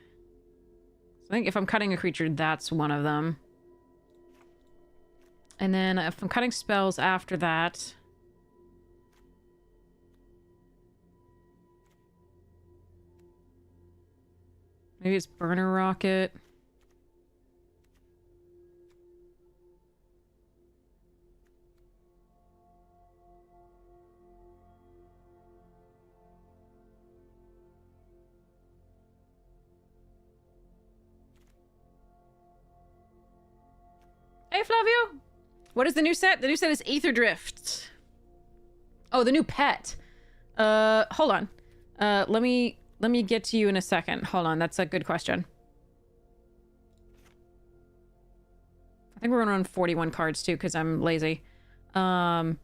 So I think if I'm cutting a creature, that's one of them. And then if I'm cutting spells after that... Maybe it's Burner Rocket. Hey, Flavio! What is the new set? The new set is AETHERDRIFT. Oh, the new pet. Hold on. Let me get to you in a second. Hold on, that's a good question. I think we're gonna run 41 cards too, because I'm lazy. So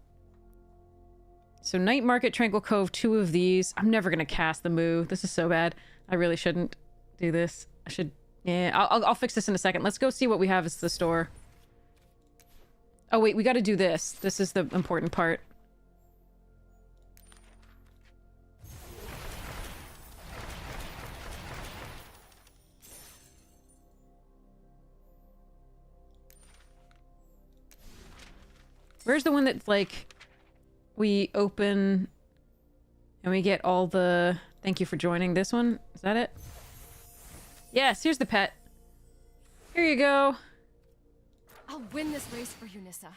Night Market, Tranquil Cove, 2 of these. I'm never gonna cast the Moo. This is so bad. I really shouldn't do this. I should... Yeah, I'll fix this in a second. Let's go see what we have at the store. Oh, wait, we gotta do this. This is the important part. Where's the one that's like... We open... And we get all the... Thank you for joining. This one? Is that it? Yes, here's the pet. Here you go. I'll win this race for you, Nissa.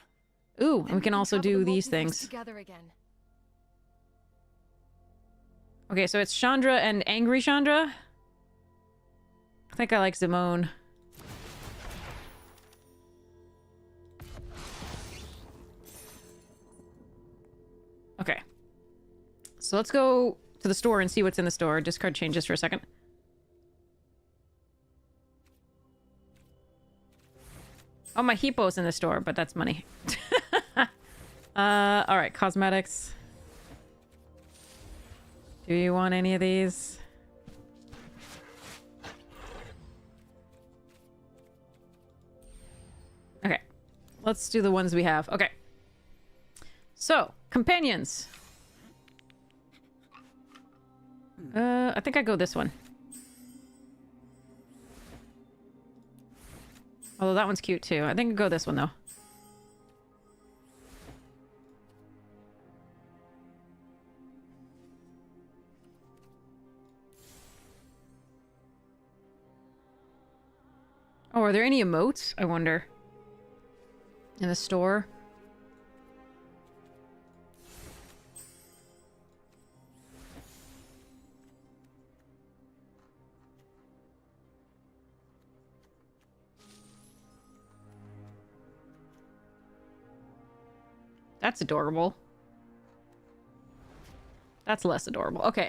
Ooh, and we can also do these things. Together again. Okay, so it's Chandra and Angry Chandra. I think I like Zimone. Okay. So let's go to the store and see what's in the store. Discard changes for a second. Oh, my Hippo's in the store, but that's money. Alright, cosmetics. Do you want any of these? Okay. Let's do the ones we have. Okay. So, companions. I think I go this one. Although that one's cute too. I think I go this one though. Oh, are there any emotes? I wonder. In the store? That's adorable. That's less adorable. Okay,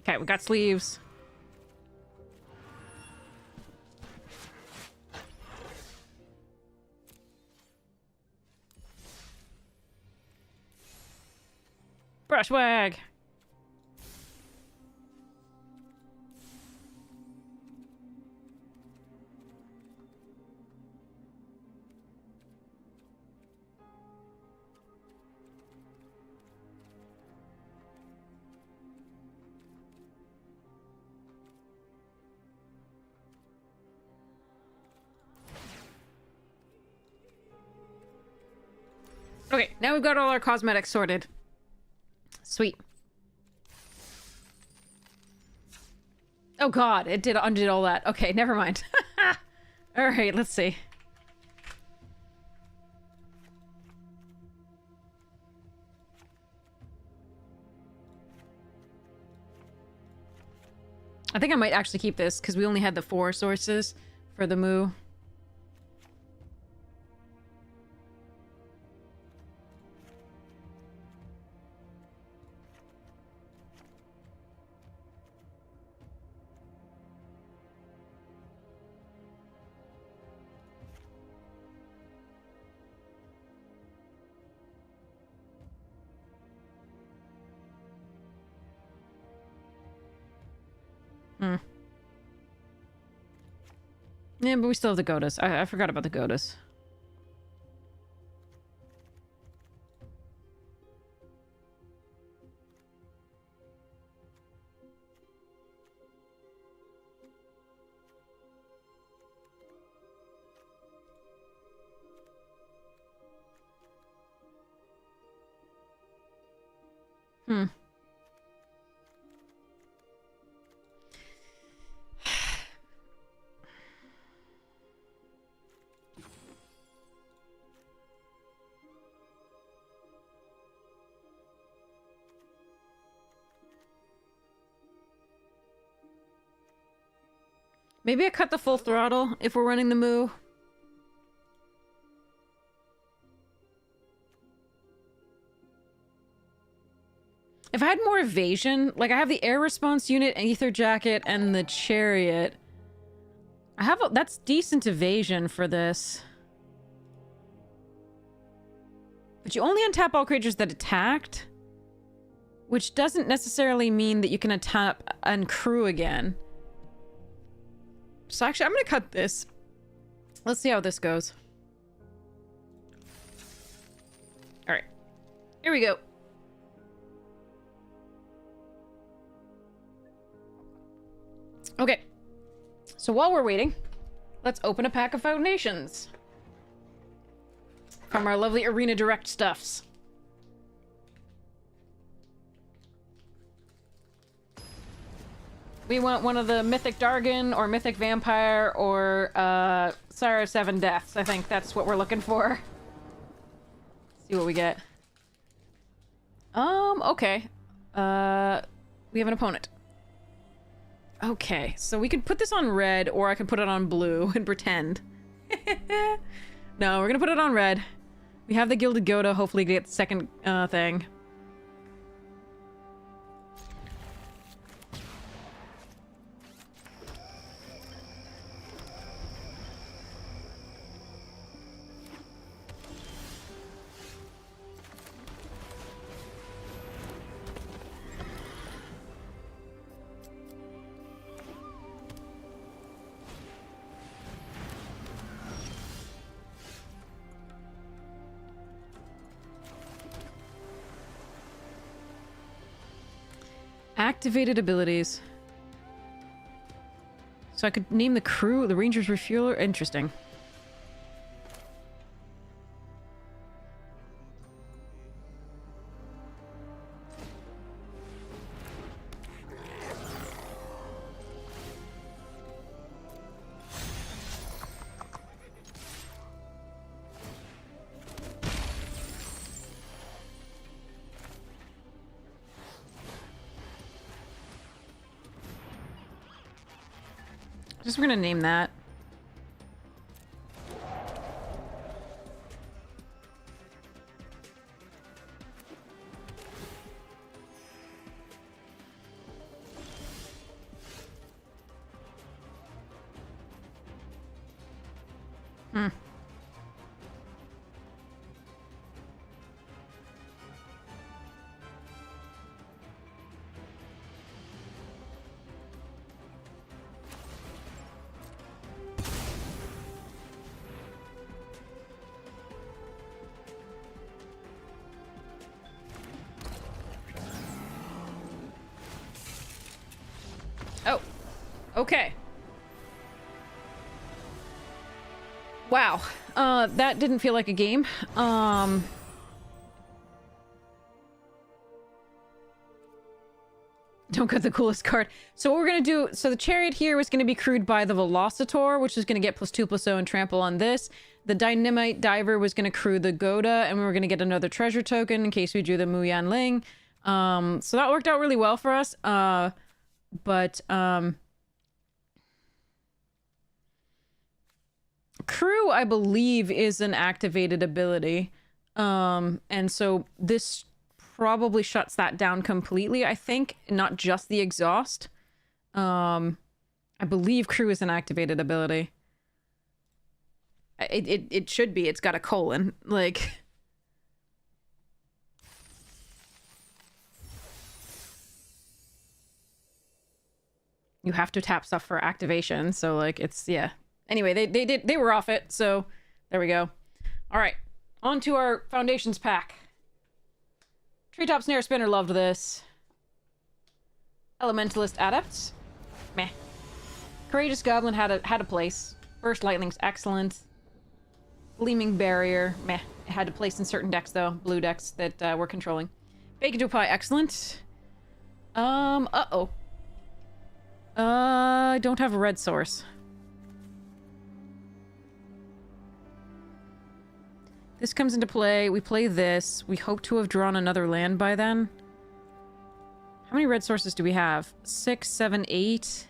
okay, we got sleeves. Brushwag. Okay, now we've got all our cosmetics sorted. Sweet. Oh god, it did undid all that. Okay, never mind. Alright, let's see. I think I might actually keep this, because we only had the 4 sources for the moo. Yeah, but we still have the Godas. I forgot about the Godas. Maybe I cut the full throttle if we're running the moo. If I had more evasion, like I have the air response unit and ether jacket and the chariot. I have that's decent evasion for this. But you only untap all creatures that attacked, which doesn't necessarily mean that you can untap and crew again. So actually, I'm gonna cut this. Let's see how this goes. Alright. Here we go. Okay. So while we're waiting, let's open a pack of foundations. From our lovely Arena Direct stuffs. We want one of the Mythic Dargon or Mythic Vampire or Sire of 7 Deaths. I think that's what we're looking for. See what we get. Okay. We have an opponent. Okay, so we could put this on red or I could put it on blue and pretend. No, we're gonna put it on red. We have the Gilded Goda, hopefully get the second thing. Activated abilities. So I could name the crew, the Rangers Refueler. Interesting. Just we're gonna name that. Hmm. Oh, okay. Wow. That didn't feel like a game. Don't get the coolest card. So what we're gonna do, so the Chariot here was gonna be crewed by the Velocitor, which is gonna get +2/+0 and trample on this. The Dynamite Diver was gonna crew the Goda, and we were gonna get another treasure token in case we drew the Muyan Ling. So that worked out really well for us. But crew, I believe, is an activated ability. And so this probably shuts that down completely, I think, not just the exhaust. I believe crew is an activated ability. It should be. It's got a colon. Like... You have to tap stuff for activation, so, like, it's... Yeah. Anyway, they were off it, so there we go. All right, on to our Foundations pack. Treetop Snare Spinner loved this. Elementalist Adept, meh. Courageous Goblin had a place. Burst Lightning's excellent. Gleaming Barrier, meh. It had a place in certain decks though, blue decks that we're controlling. Bacon to Pie, excellent. Uh-oh. I don't have a red source. This comes into play. We play this. We hope to have drawn another land by then. How many red sources do we have? 6, 7, 8.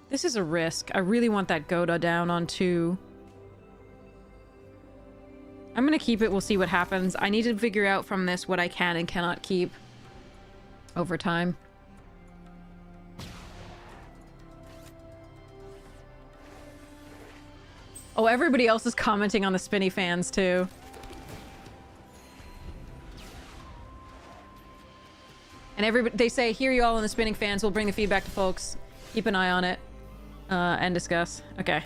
This is a risk. I really want that Goda down on 2. I'm gonna keep it. We'll see what happens. I need to figure out from this what I can and cannot keep over time. Oh, everybody else is commenting on the Spinny fans, too. And everybody, they say, hear you all in the Spinning fans. We'll bring the feedback to folks. Keep an eye on it. And discuss. Okay.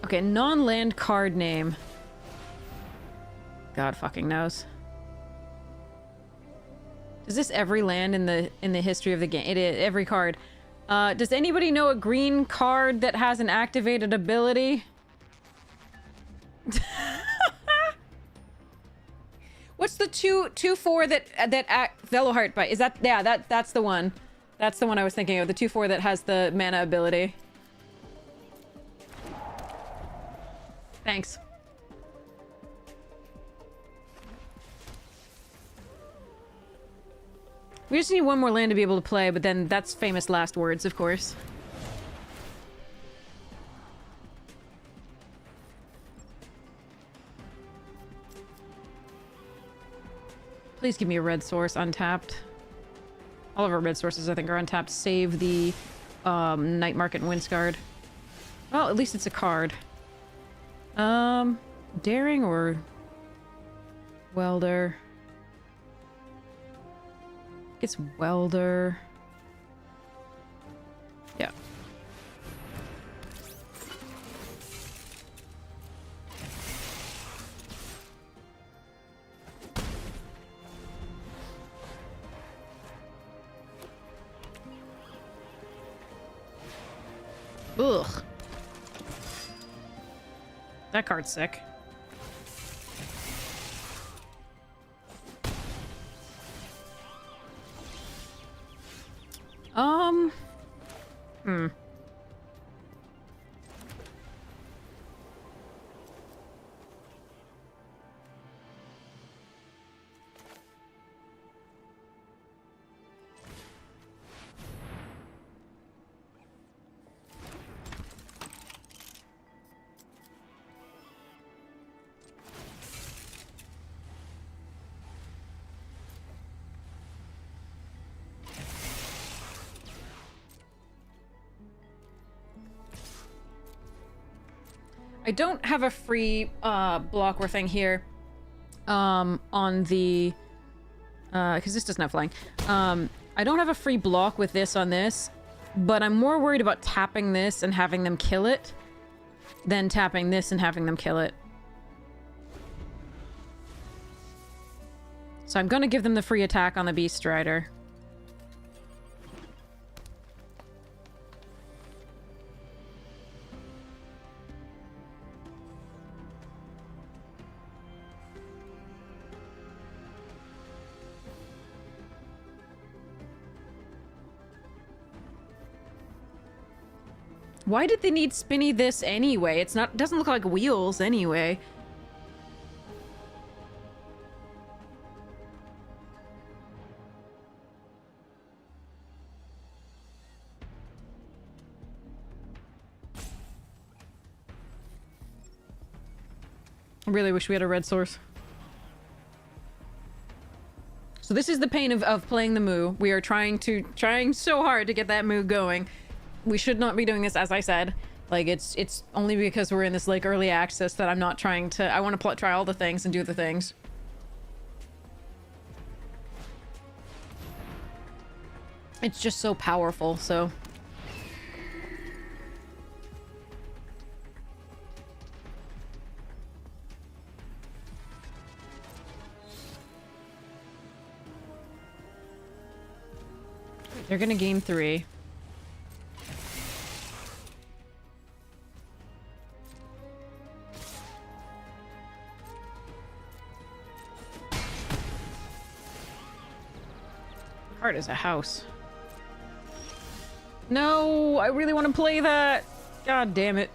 Okay, non-land card name. God fucking knows. Is this every land in the history of the game? It is every card. Does anybody know a green card that has an activated ability? What's the 2/4 that act Veloheart Bite? Is that that's the one. That's the one I was thinking of. The 2/4 that has the mana ability. Thanks. We just need one more land to be able to play, but then that's famous last words, of course. Please give me a red source untapped. All of our red sources, I think, are untapped. Save the Night Market and Windsguard. Well, at least it's a card. Daring or Welder? It's Welder. Yeah. Ugh. That card's sick. Hmm. I don't have a free blocker thing here on the because this doesn't have flying. I don't have a free block with this on this, but I'm more worried about tapping this and having them kill it than tapping this and having them kill it. So I'm gonna give them the free attack on the Beast Rider. Why did they need spinny this anyway? It's not, doesn't look like wheels anyway. I really wish we had a red source. So this is the pain of playing the Moo. We are trying so hard to get that Moo going. We should not be doing this, as I said. Like, it's only because we're in this, like, early access that I'm not trying to... I want to try all the things and do the things. It's just so powerful, so... They're gonna gain 3. Card is a house. No, I really want to play that. God damn it.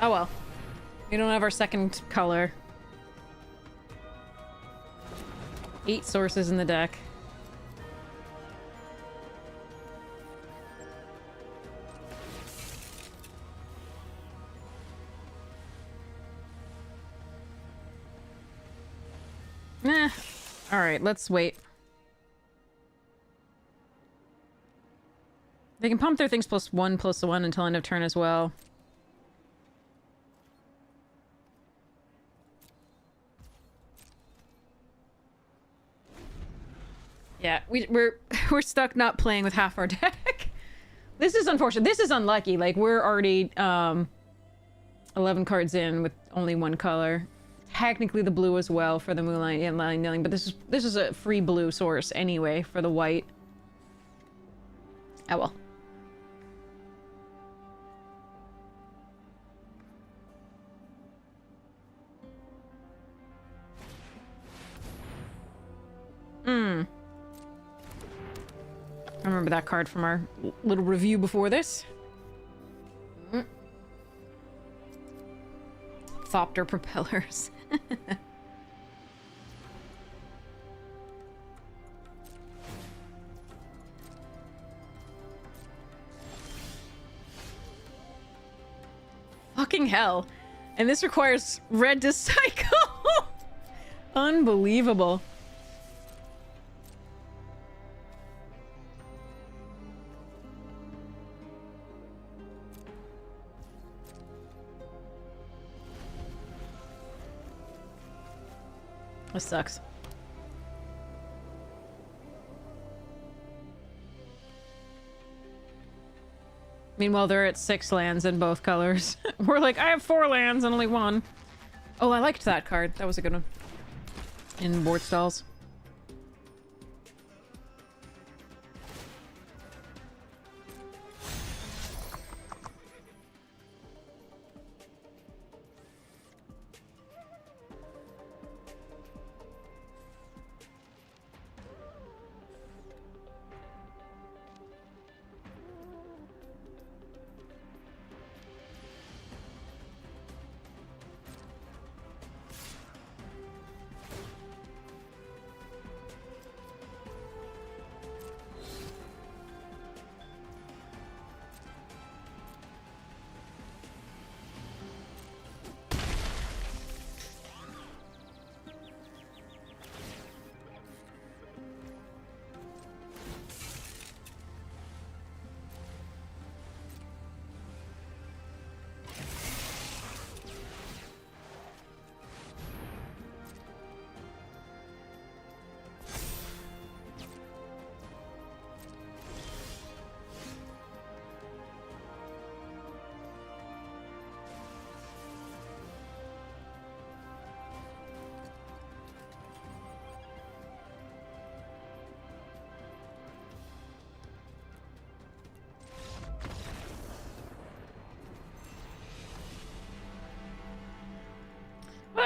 Oh well. We don't have our second color. 8 sources in the deck. Alright, let's wait. They can pump their things +1/+1 until end of turn as well. Yeah, we're stuck not playing with half our deck. This is unfortunate. This is unlucky. Like, we're already 11 cards in with only 1 color. Technically the blue as well for the Moonlight and Line Kneeling, but this is a free blue source anyway for the white. Oh well. I remember that card from our little review before this. Thopter propellers. Fucking hell. And this requires red to cycle. Unbelievable. This sucks. Meanwhile, they're at 6 lands in both colors. We're like, I have 4 lands and only 1. Oh, I liked that card. That was a good one. In board stalls.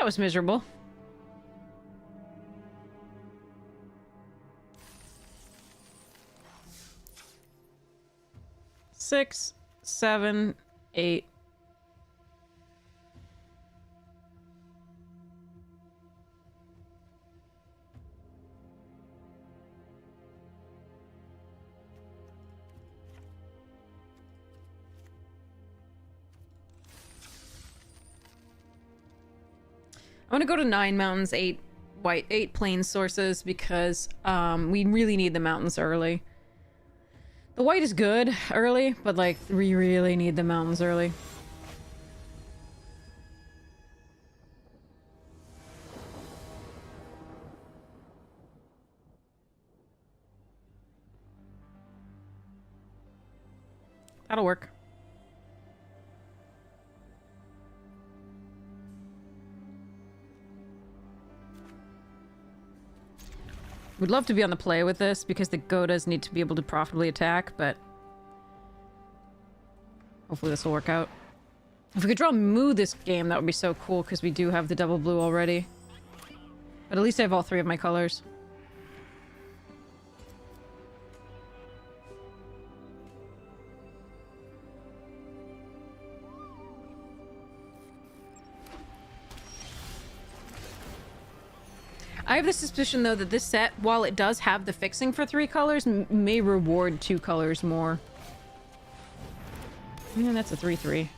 that was miserable. Six, 7, 8. I'm gonna go to 9 mountains, 8 white, 8 plain sources because we really need the mountains early. The white is good early, but like we really need the mountains early. That'll work. Would love to be on the play with this because the Godas need to be able to profitably attack, but hopefully this will work out. If we could draw Moo this game, that would be so cool because we do have the double blue already. But at least I have all 3 of my colors. I have the suspicion, though, that this set, while it does have the fixing for 3 colors, may reward 2 colors more. Yeah, that's a 3-3.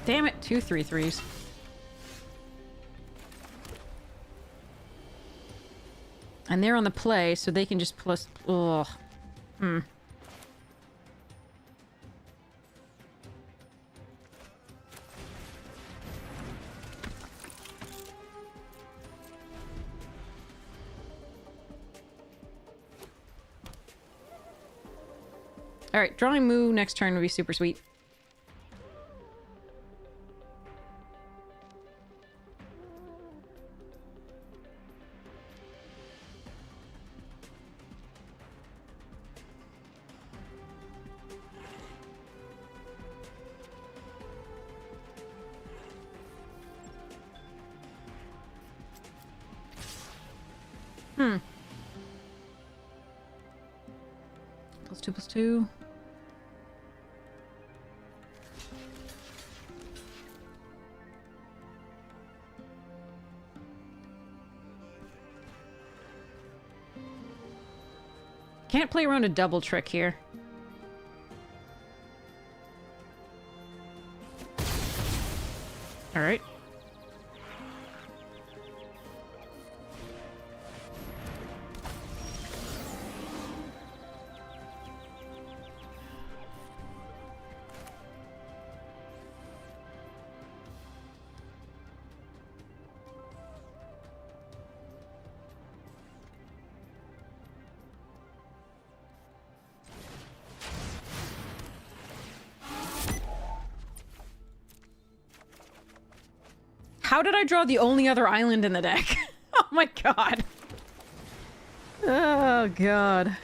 Damn it, 2 3-3s. And they're on the play, so they can just plus... Ugh. Hmm. Alright, drawing Moo next turn would be super sweet. +2/+2. Can't play around a double trick here. All right. How did I draw the only other island in the deck? Oh my god. Oh god.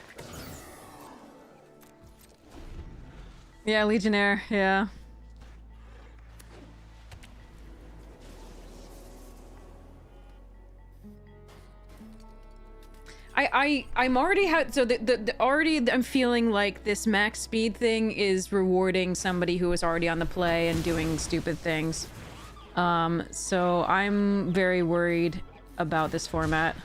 Yeah, Legionnaire, yeah. I'm already so already I'm feeling like this max speed thing is rewarding somebody who is already on the play and doing stupid things. So I'm very worried about this format.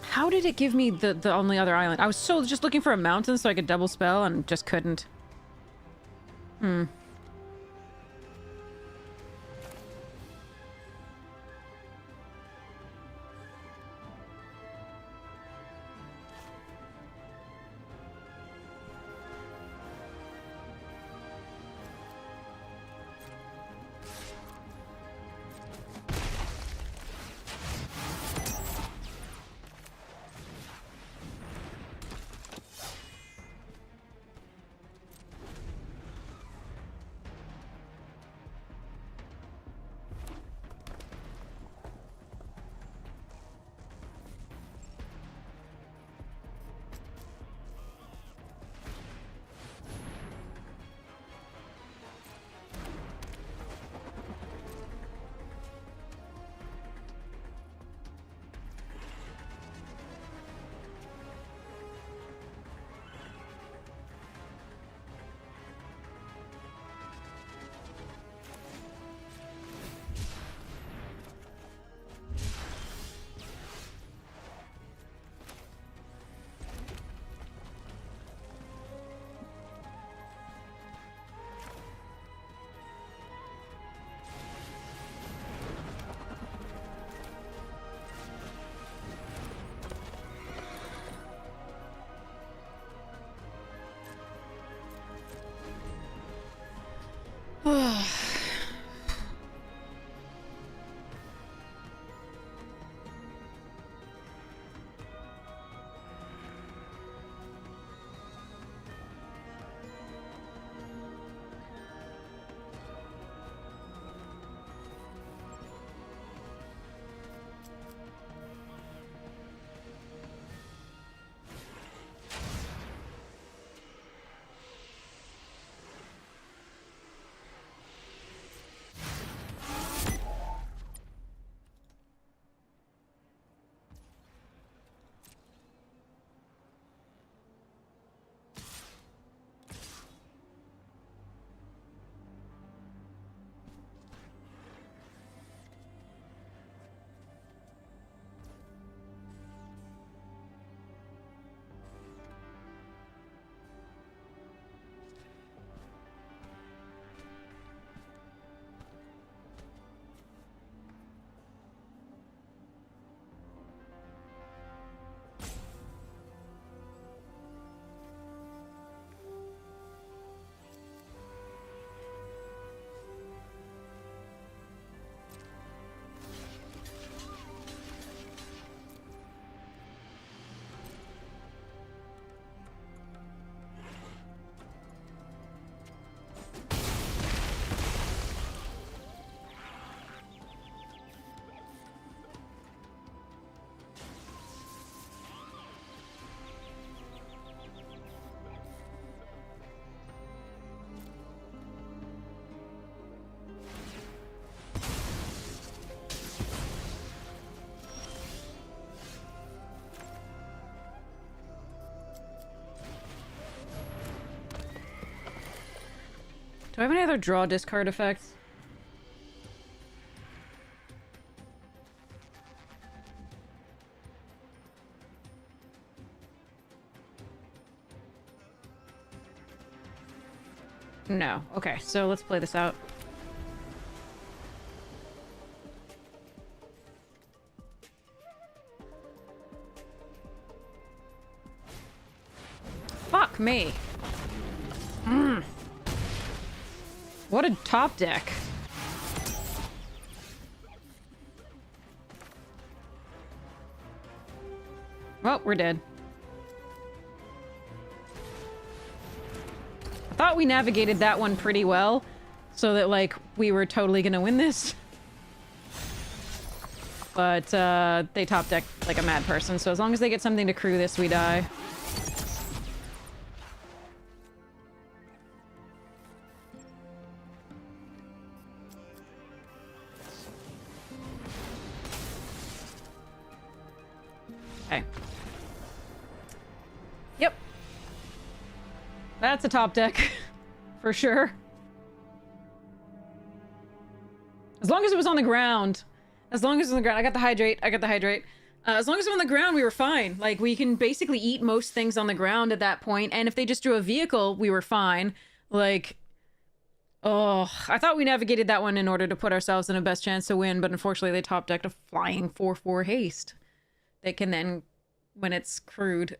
How did it give me the only other island? I was so just looking for a mountain so I could double spell and just couldn't. Hmm. Do I have any other draw discard effects? No. Okay, so let's play this out. Fuck me. What a top deck. Well, we're dead. I thought we navigated that one pretty well, so that, like, we were totally gonna win this. But, they top decked like a mad person, so as long as they get something to crew this, we die. Okay. Yep. That's a top deck. For sure. As long as it was on the ground. As long as it was on the ground. I got the hydrate. I got the hydrate. As long as it was on the ground, we were fine. Like, we can basically eat most things on the ground at that point. And if they just drew a vehicle, we were fine. Like... Oh, I thought we navigated that one in order to put ourselves in a best chance to win, but unfortunately they top decked a flying 4/4 haste. They can then, when it's crewed,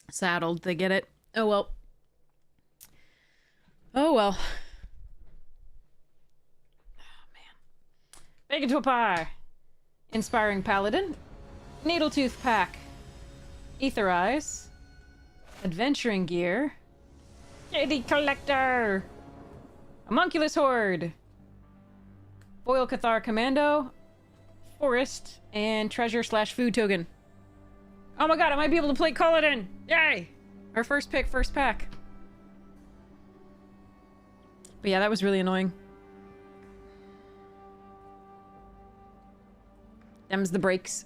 saddled, they get it. Oh well. Oh well. Oh man. Bacon to a pie. Inspiring Paladin. Needletooth Pack. Ether Eyes. Adventuring Gear. JD Collector. Homunculus Horde. Boyle Cathar Commando. Forest. And Treasure/Food Token. Oh my god, I might be able to play Culloden! Yay! Our first pick, first pack. But yeah, that was really annoying. Them's the breaks.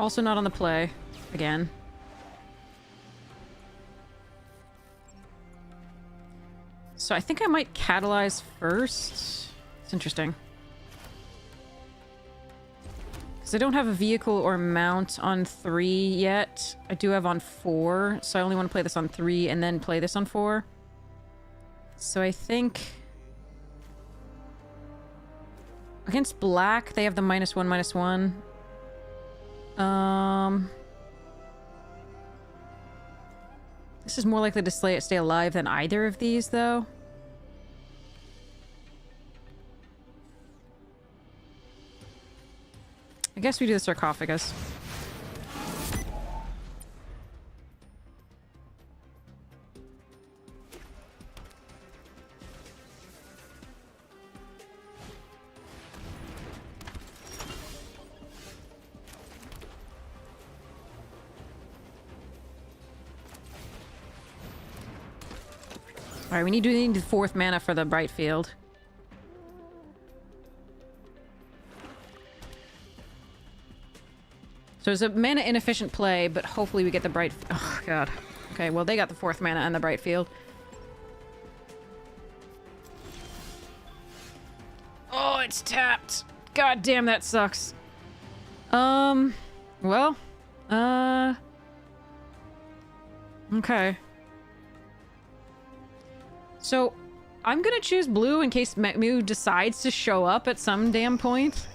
Also not on the play. Again. So I think I might catalyze first. It's interesting. Because I don't have a vehicle or mount on 3 yet. I do have on 4, so I only want to play this on 3 and then play this on 4. So I think... Against black, they have the -1/-1. This is more likely to stay alive than either of these, though. I guess we do the sarcophagus. Alright, we need the 4th mana for the Brightfield. So it's a mana inefficient play, but hopefully we get the Bright... Oh, God. Okay, well, they got the 4th mana and the Brightfield. Oh, it's tapped! God damn, that sucks. Well... Okay. So, I'm gonna choose blue in case Mew decides to show up at some damn point.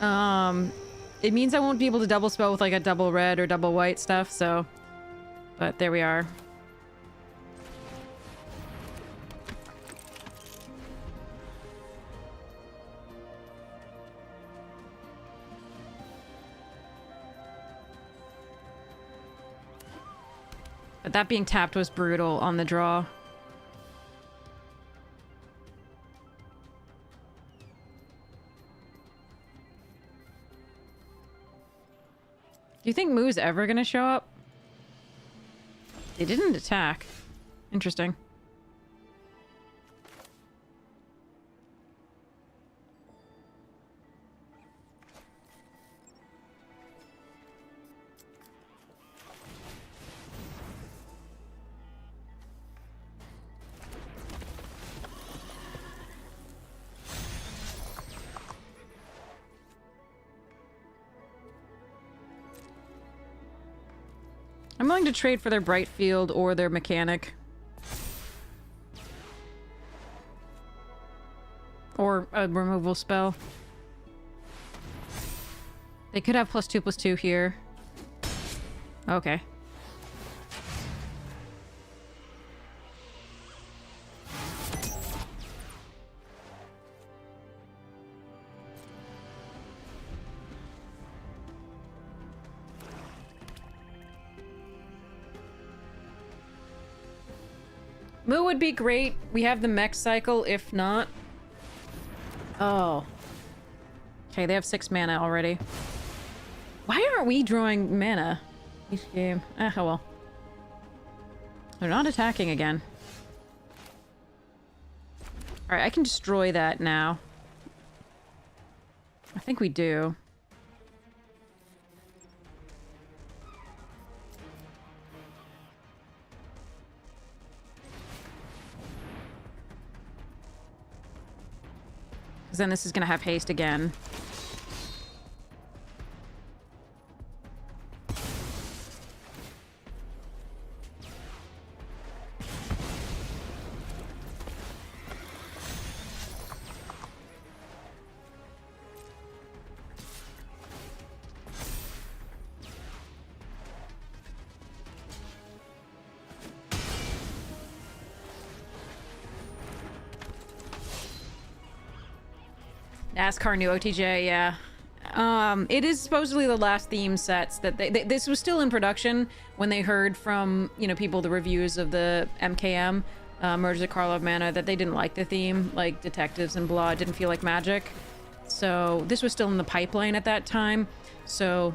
It means I won't be able to double spell with like a double red or double white stuff, so... But there we are. But that being tapped was brutal on the draw. Do you think Moo's ever gonna show up? They didn't attack. Interesting. I'm willing to trade for their Brightfield or their mechanic. Or a removal spell. They could have +2/+2 here. Okay. Moo would be great. We have the mech cycle, if not. Oh. Okay, they have 6 mana already. Why aren't we drawing mana each game? Oh well. They're not attacking again. Alright, I can destroy that now. I think we do. Because then this is going to have haste again. NASCAR new OTJ, yeah. It is supposedly the last theme sets that this was still in production when they heard from, you know, people, the reviews of the MKM, Merges of Karlov Mana, that they didn't like the theme, like Detectives and blah, didn't feel like Magic. So this was still in the pipeline at that time. So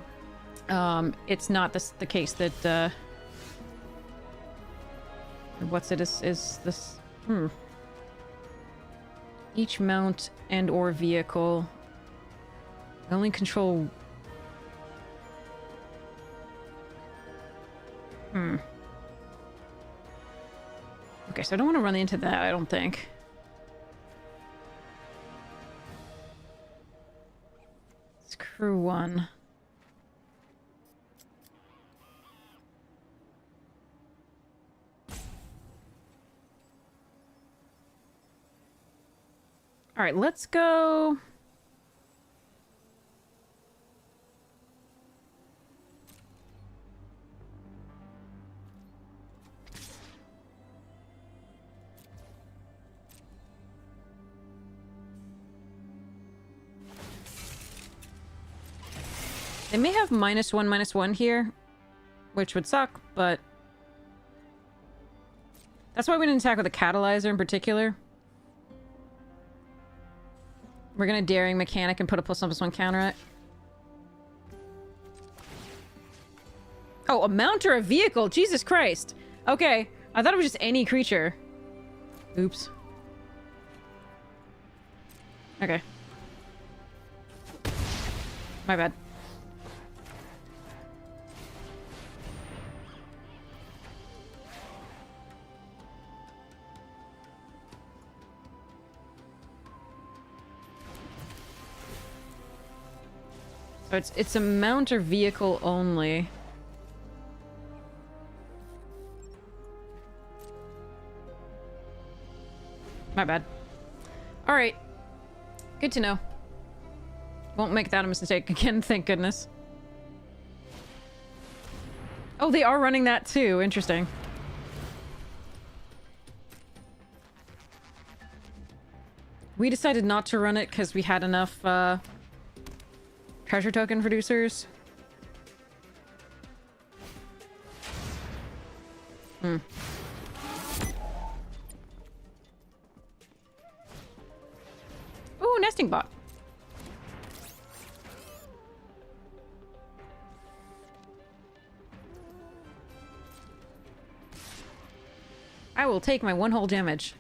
it's not the case that what's it is this each mount and or vehicle only control okay, so I don't want to run into that, I don't think. It's crew 1. All right, let's go. They may have -1/-1 here, which would suck, but that's why we didn't attack with a catalyzer in particular. We're gonna Daring Mechanic and put a +1/+1 counter on it. Oh, a mount or a vehicle? Jesus Christ. Okay, I thought it was just any creature. Oops. Okay. My bad. So it's a mount or vehicle only. My bad. Alright. Good to know. Won't make that a mistake again, thank goodness. Oh, they are running that too. Interesting. We decided not to run it because we had enough, treasure token producers. Ooh, nesting bot. will take my 1 whole damage.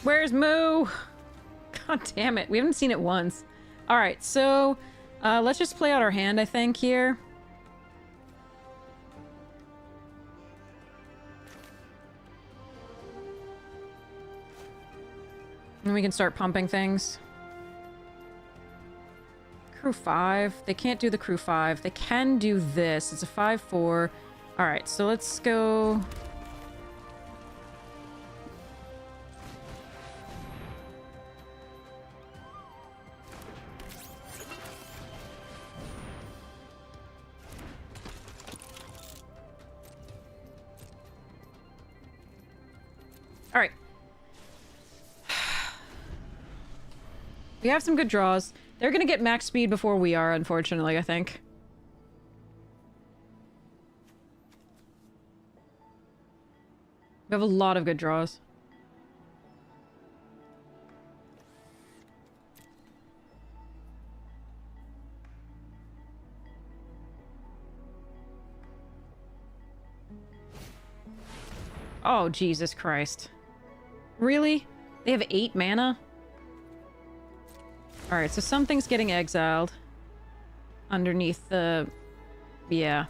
Where's Moo? God damn it. We haven't seen it once. Alright, so let's just play out our hand, I think, here. And we can start pumping things. Crew 5. They can't do the crew 5. They can do this. It's a 5-4. Alright, so let's go... Alright. We have some good draws. They're gonna get max speed before we are, unfortunately, I think. We have a lot of good draws. Oh, Jesus Christ. Really? They have 8 mana? Alright, so something's getting exiled. Underneath the... Yeah.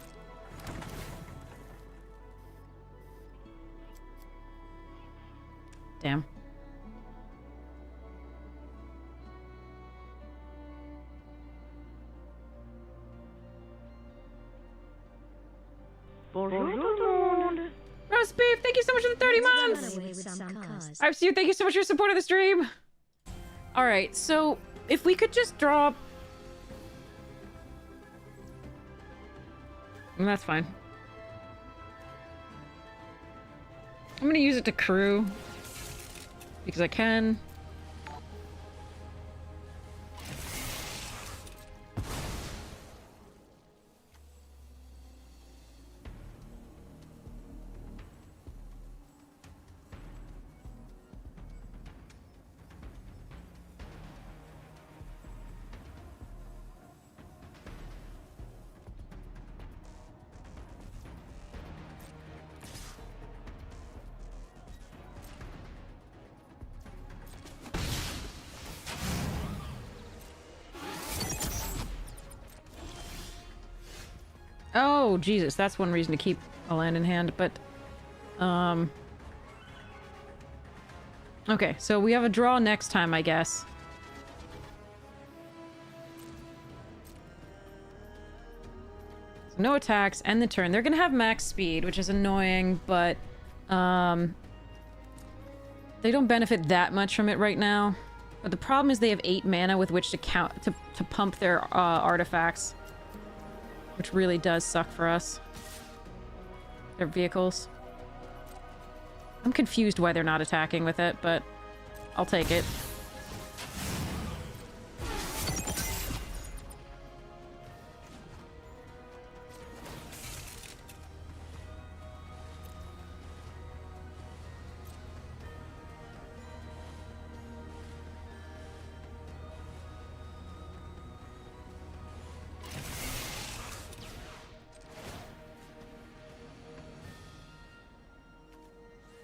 Damn. Roast beef, thank you so much for the 30 months! I've seen you, thank you so much for your support of the stream! Alright, so if we could just draw... That's fine. I'm gonna use it to crew. Because I can. Oh, Jesus, that's one reason to keep a land in hand, but... Okay, so we have a draw next time, I guess. So no attacks, end the turn. They're gonna have max speed, which is annoying, but... They don't benefit that much from it right now. But the problem is they have 8 mana with which to to pump their artifacts. Which really does suck for us. Their vehicles. I'm confused why they're not attacking with it, but I'll take it.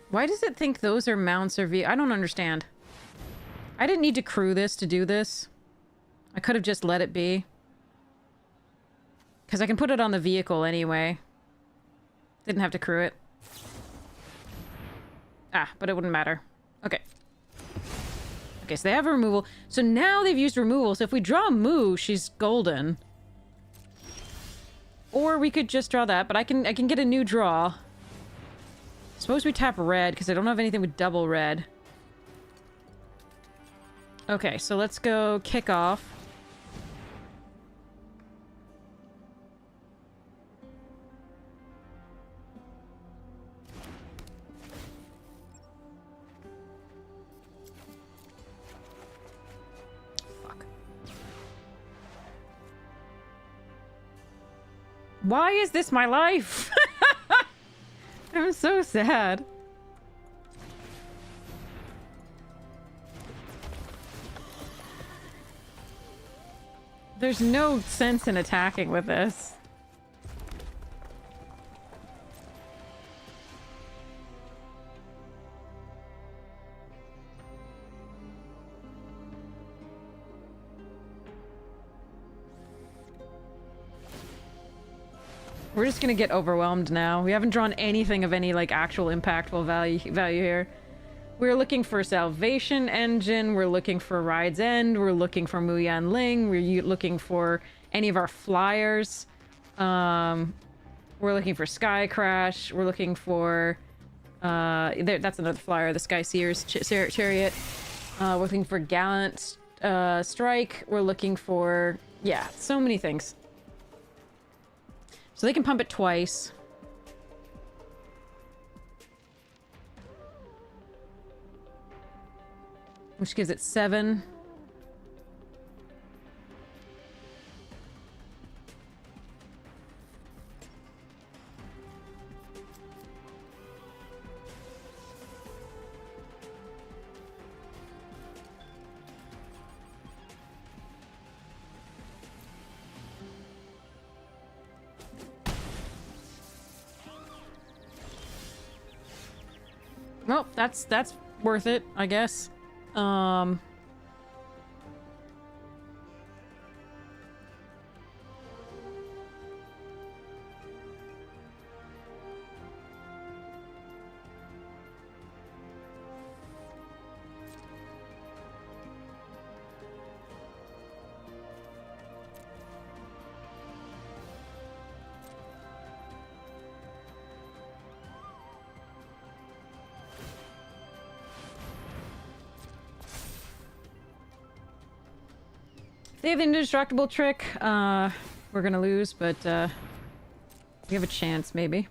Why does it think those are mounts or I don't understand. I didn't need to crew this to do this. I could have just let it be. Because I can put it on the vehicle anyway. Didn't have to crew it. Ah, but it wouldn't matter. Okay. Okay, so they have removal. So now they've used removal, so if we draw Moo, she's golden. Or we could just draw that, but I can get a new draw. Suppose we tap red, because I don't have anything with double red. Okay, so let's go kick off. Fuck. Why is this my life? I'm so sad. There's no sense in attacking with this. We're just gonna get overwhelmed now. We haven't drawn anything of any, like, actual impactful value here. We're looking for Salvation Engine, we're looking for Ride's End, we're looking for Muyan Ling, we're looking for any of our flyers. We're looking for Sky Crash, we're looking for... that's another flyer, the Sky Seer's Chariot. We're looking for Gallant Strike, we're looking for... yeah, so many things. So they can pump it twice. Which gives it 7. Well, that's worth it, I guess. They have the indestructible trick. We're gonna lose, but we have a chance, maybe.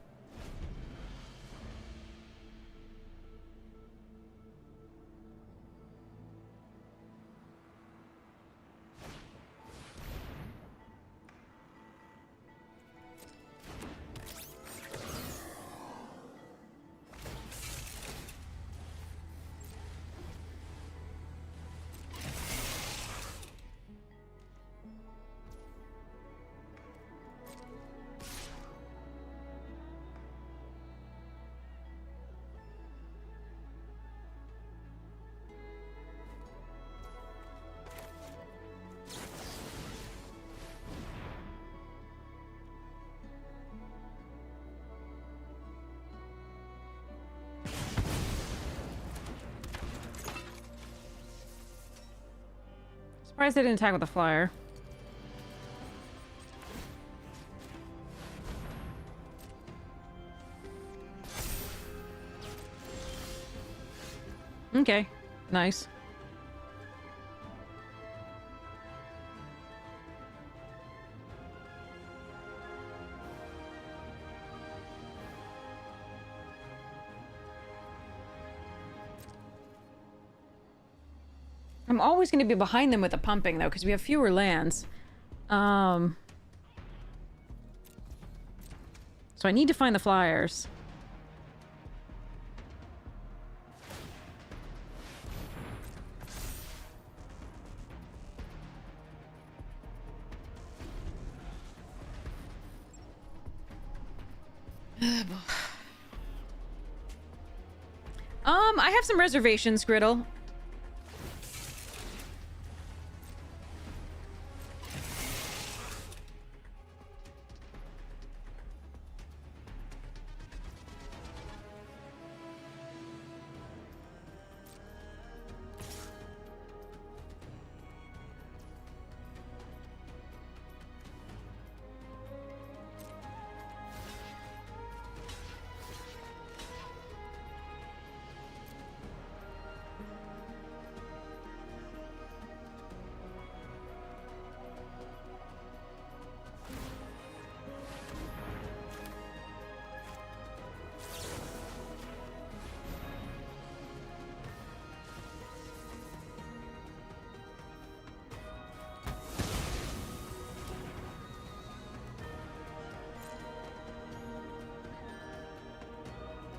Surprised they didn't attack with a flyer. Okay, nice. I'm always going to be behind them with the pumping, though, because we have fewer lands. So I need to find the flyers. I have some reservations, Griddle.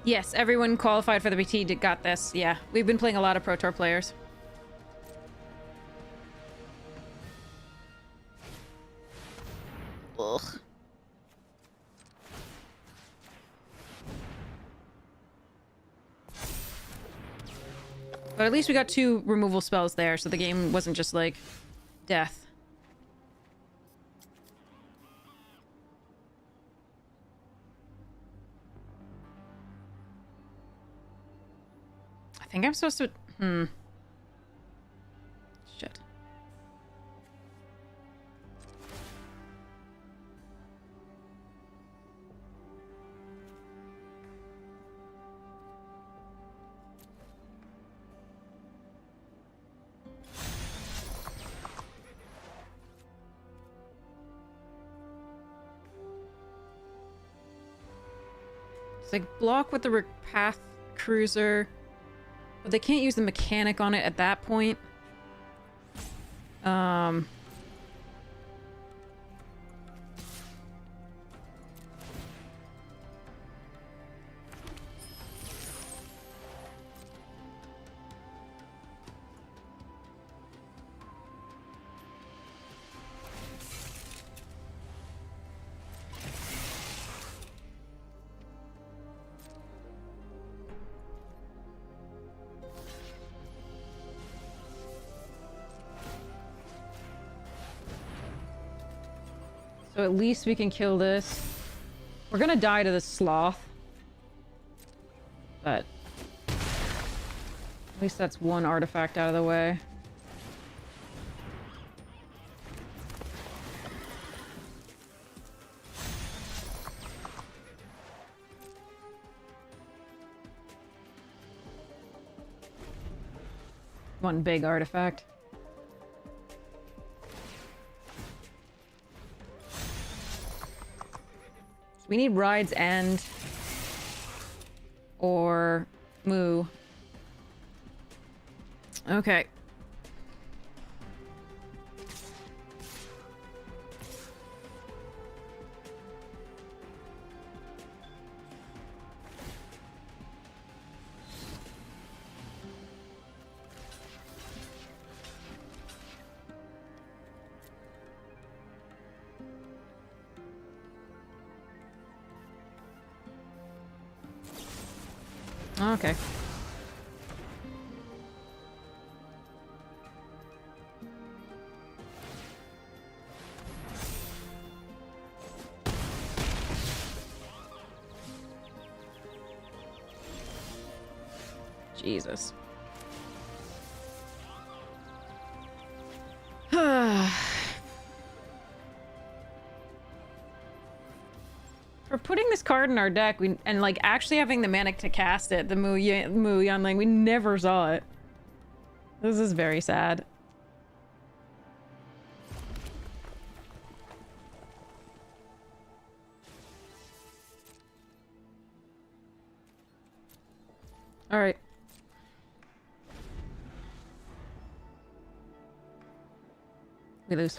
Yes, everyone qualified for the BT got this. Yeah, we've been playing a lot of Pro Tour players. Ugh. But at least we got 2 removal spells there, so the game wasn't just like death. I think I'm supposed to... Shit. It's like block with the path cruiser. But they can't use the mechanic on it at that point. So at least we can kill this. We're gonna die to the sloth. But at least that's one artifact out of the way. One big artifact. We need Ride's End or Moo. Okay. Okay. Jesus. For putting this card in our deck, and like actually having the mana to cast it, the Mu Yanling, we never saw it. This is very sad. All right. We lose.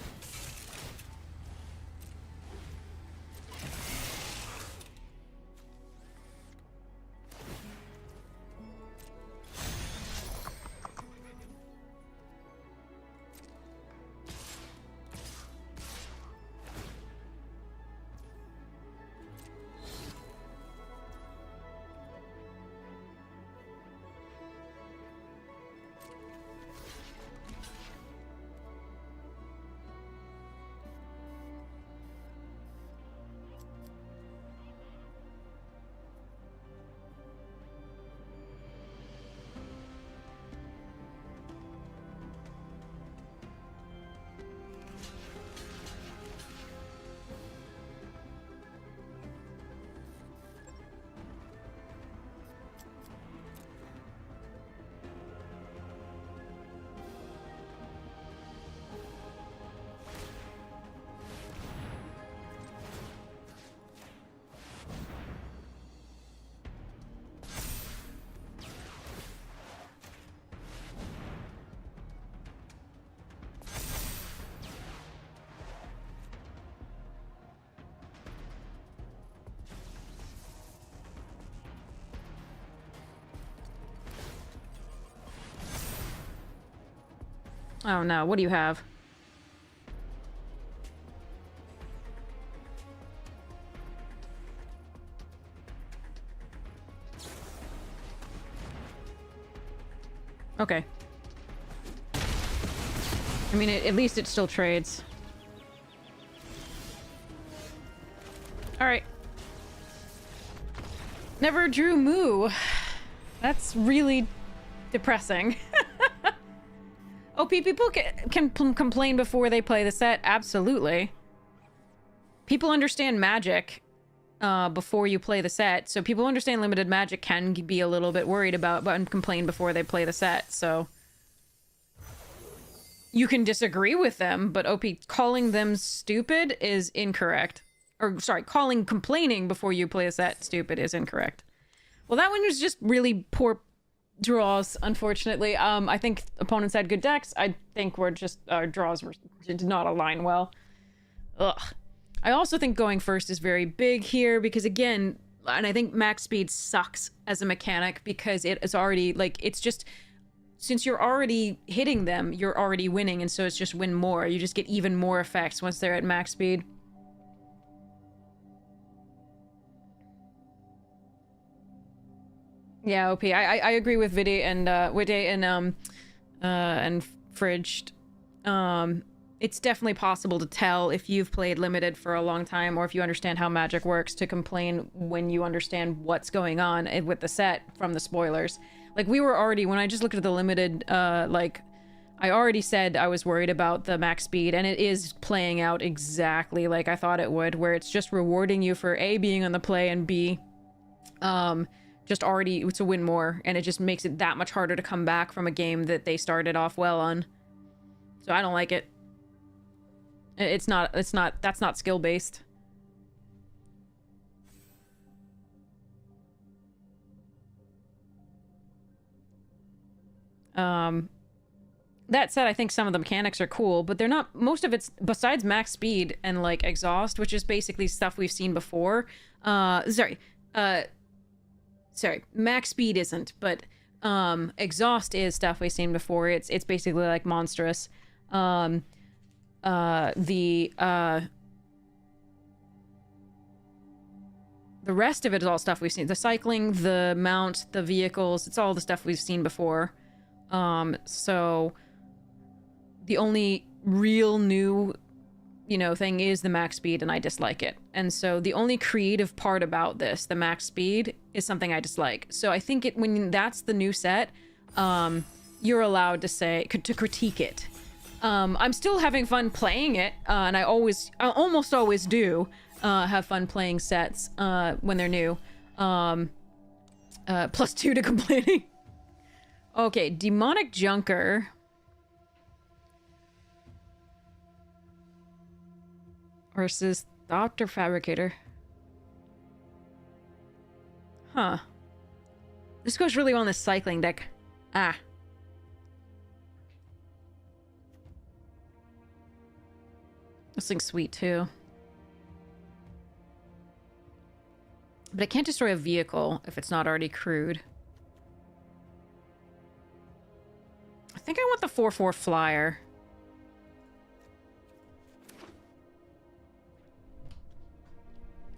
Oh no, what do you have? Okay. I mean, at least it still trades. Alright. Never drew Moo. That's really depressing. Oh, people can complain before they play the set. Absolutely. People understand Magic before you play the set. So people who understand limited Magic can be a little bit worried about and complain before they play the set. So you can disagree with them, but OP, calling them stupid is incorrect. Or, sorry, complaining before you play a set stupid is incorrect. Well, that one was just really poor draws, unfortunately. I think opponents had good decks. I think our draws did not align well. Ugh. I also think going first is very big here because, again, and I think max speed sucks as a mechanic because it is already, like, it's just, since you're already hitting them, you're already winning, and so it's just win more. You just get even more effects once they're at max speed. Yeah, OP. I agree with Vidi and Fridged. It's definitely possible to tell if you've played limited for a long time or if you understand how Magic works to complain when you understand what's going on with the set from the spoilers. Like, we were already, when I just looked at the limited, like, I already said I was worried about the max speed, and it is playing out exactly like I thought it would, where it's just rewarding you for A, being on the play, and B, just already to win more, and it just makes it that much harder to come back from a game that they started off well on. So I don't like it. That's not skill-based. That said, I think some of the mechanics are cool, but they're not, most of it's, besides max speed and, like, exhaust, which is basically stuff we've seen before. Sorry, max speed isn't, but, exhaust is stuff we've seen before. It's basically, like, monstrous. The rest of it is all stuff we've seen. The cycling, the mount, the vehicles, it's all the stuff we've seen before. So the only real new, thing is the max speed, and I dislike it. And so the only creative part about this, the max speed, is something I dislike. So I think when that's the new set, you're allowed to critique it. I'm still having fun playing it, and I almost always do have fun playing sets when they're new. +2 to complaining. Okay, Demonic Junker. Versus Doctor Fabricator. Huh. This goes really well on this cycling deck. Ah. This thing's sweet too. But I can't destroy a vehicle if it's not already crewed. I think I want the 4/4 flyer.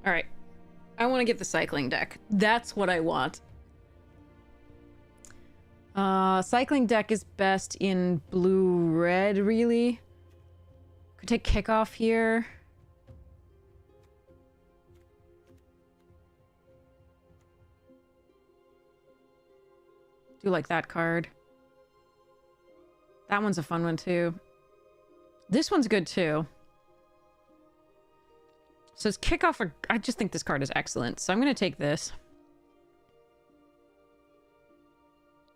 Alright. I want to get the cycling deck. That's what I want. Cycling deck is best in blue-red, really. Could take kickoff here. Do like that card. That one's a fun one too. This one's good too. So it's kickoff. I just think this card is excellent. So I'm going to take this.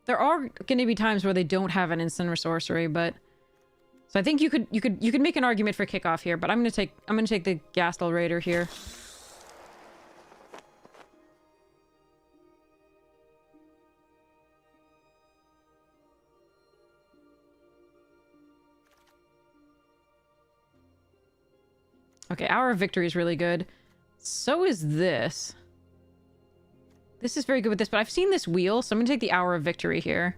There are going to be times where they don't have an instant sorcery, but so I think you could make an argument for kickoff here, but I'm going to take the Gastel Raider here. Okay, Hour of Victory is really good. So is this. This is very good with this, but I've seen this wheel, so I'm going to take the Hour of Victory here.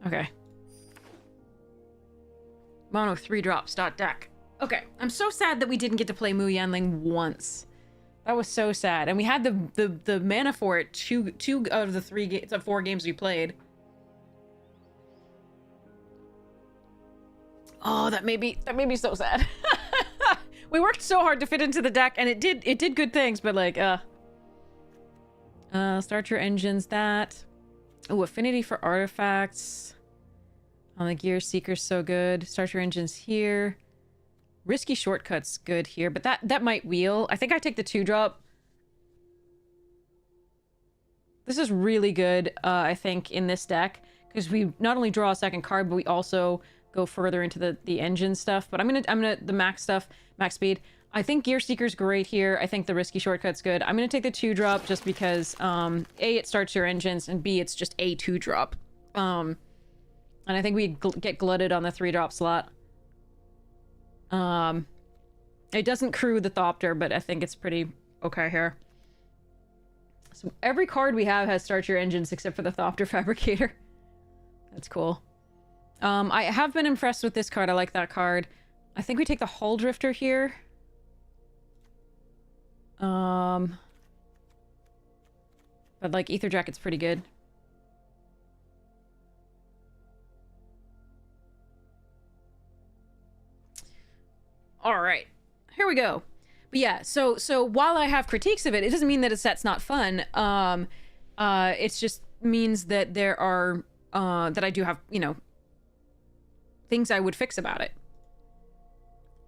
Okay. Mono 3 drops, dot deck. Okay, I'm so sad that we didn't get to play Mu Yanling once. That was so sad. And we had the mana for it two out of the 4 games we played. Oh, that made me so sad. We worked so hard to fit into the deck, and it did good things, but like, start your engines, that. Oh, affinity for artifacts. On the Gear Seeker's so good. Start your engines here. Risky shortcuts good here, but that might wheel. I think I take the 2-drop. This is really good, I think, in this deck, because we not only draw a second card, but we also go further into the engine stuff. But I'm gonna the max stuff, max speed. I think Gear Seeker's great here. I think the risky shortcut's good. I'm gonna take the 2-drop just because A, it starts your engines, and B, it's just a 2-drop. And I think we get glutted on the 3-drop slot. It doesn't crew the Thopter, but I think it's pretty okay here. So every card we have has start your engines except for the Thopter Fabricator. That's cool. I have been impressed with this card. I like that card. I think we take the Hull Drifter here. But like Ether Jacket's pretty good. All right, here we go. But yeah, so while I have critiques of it, it doesn't mean that a set's not fun. It just means that there are that I do have, you know, things I would fix about it.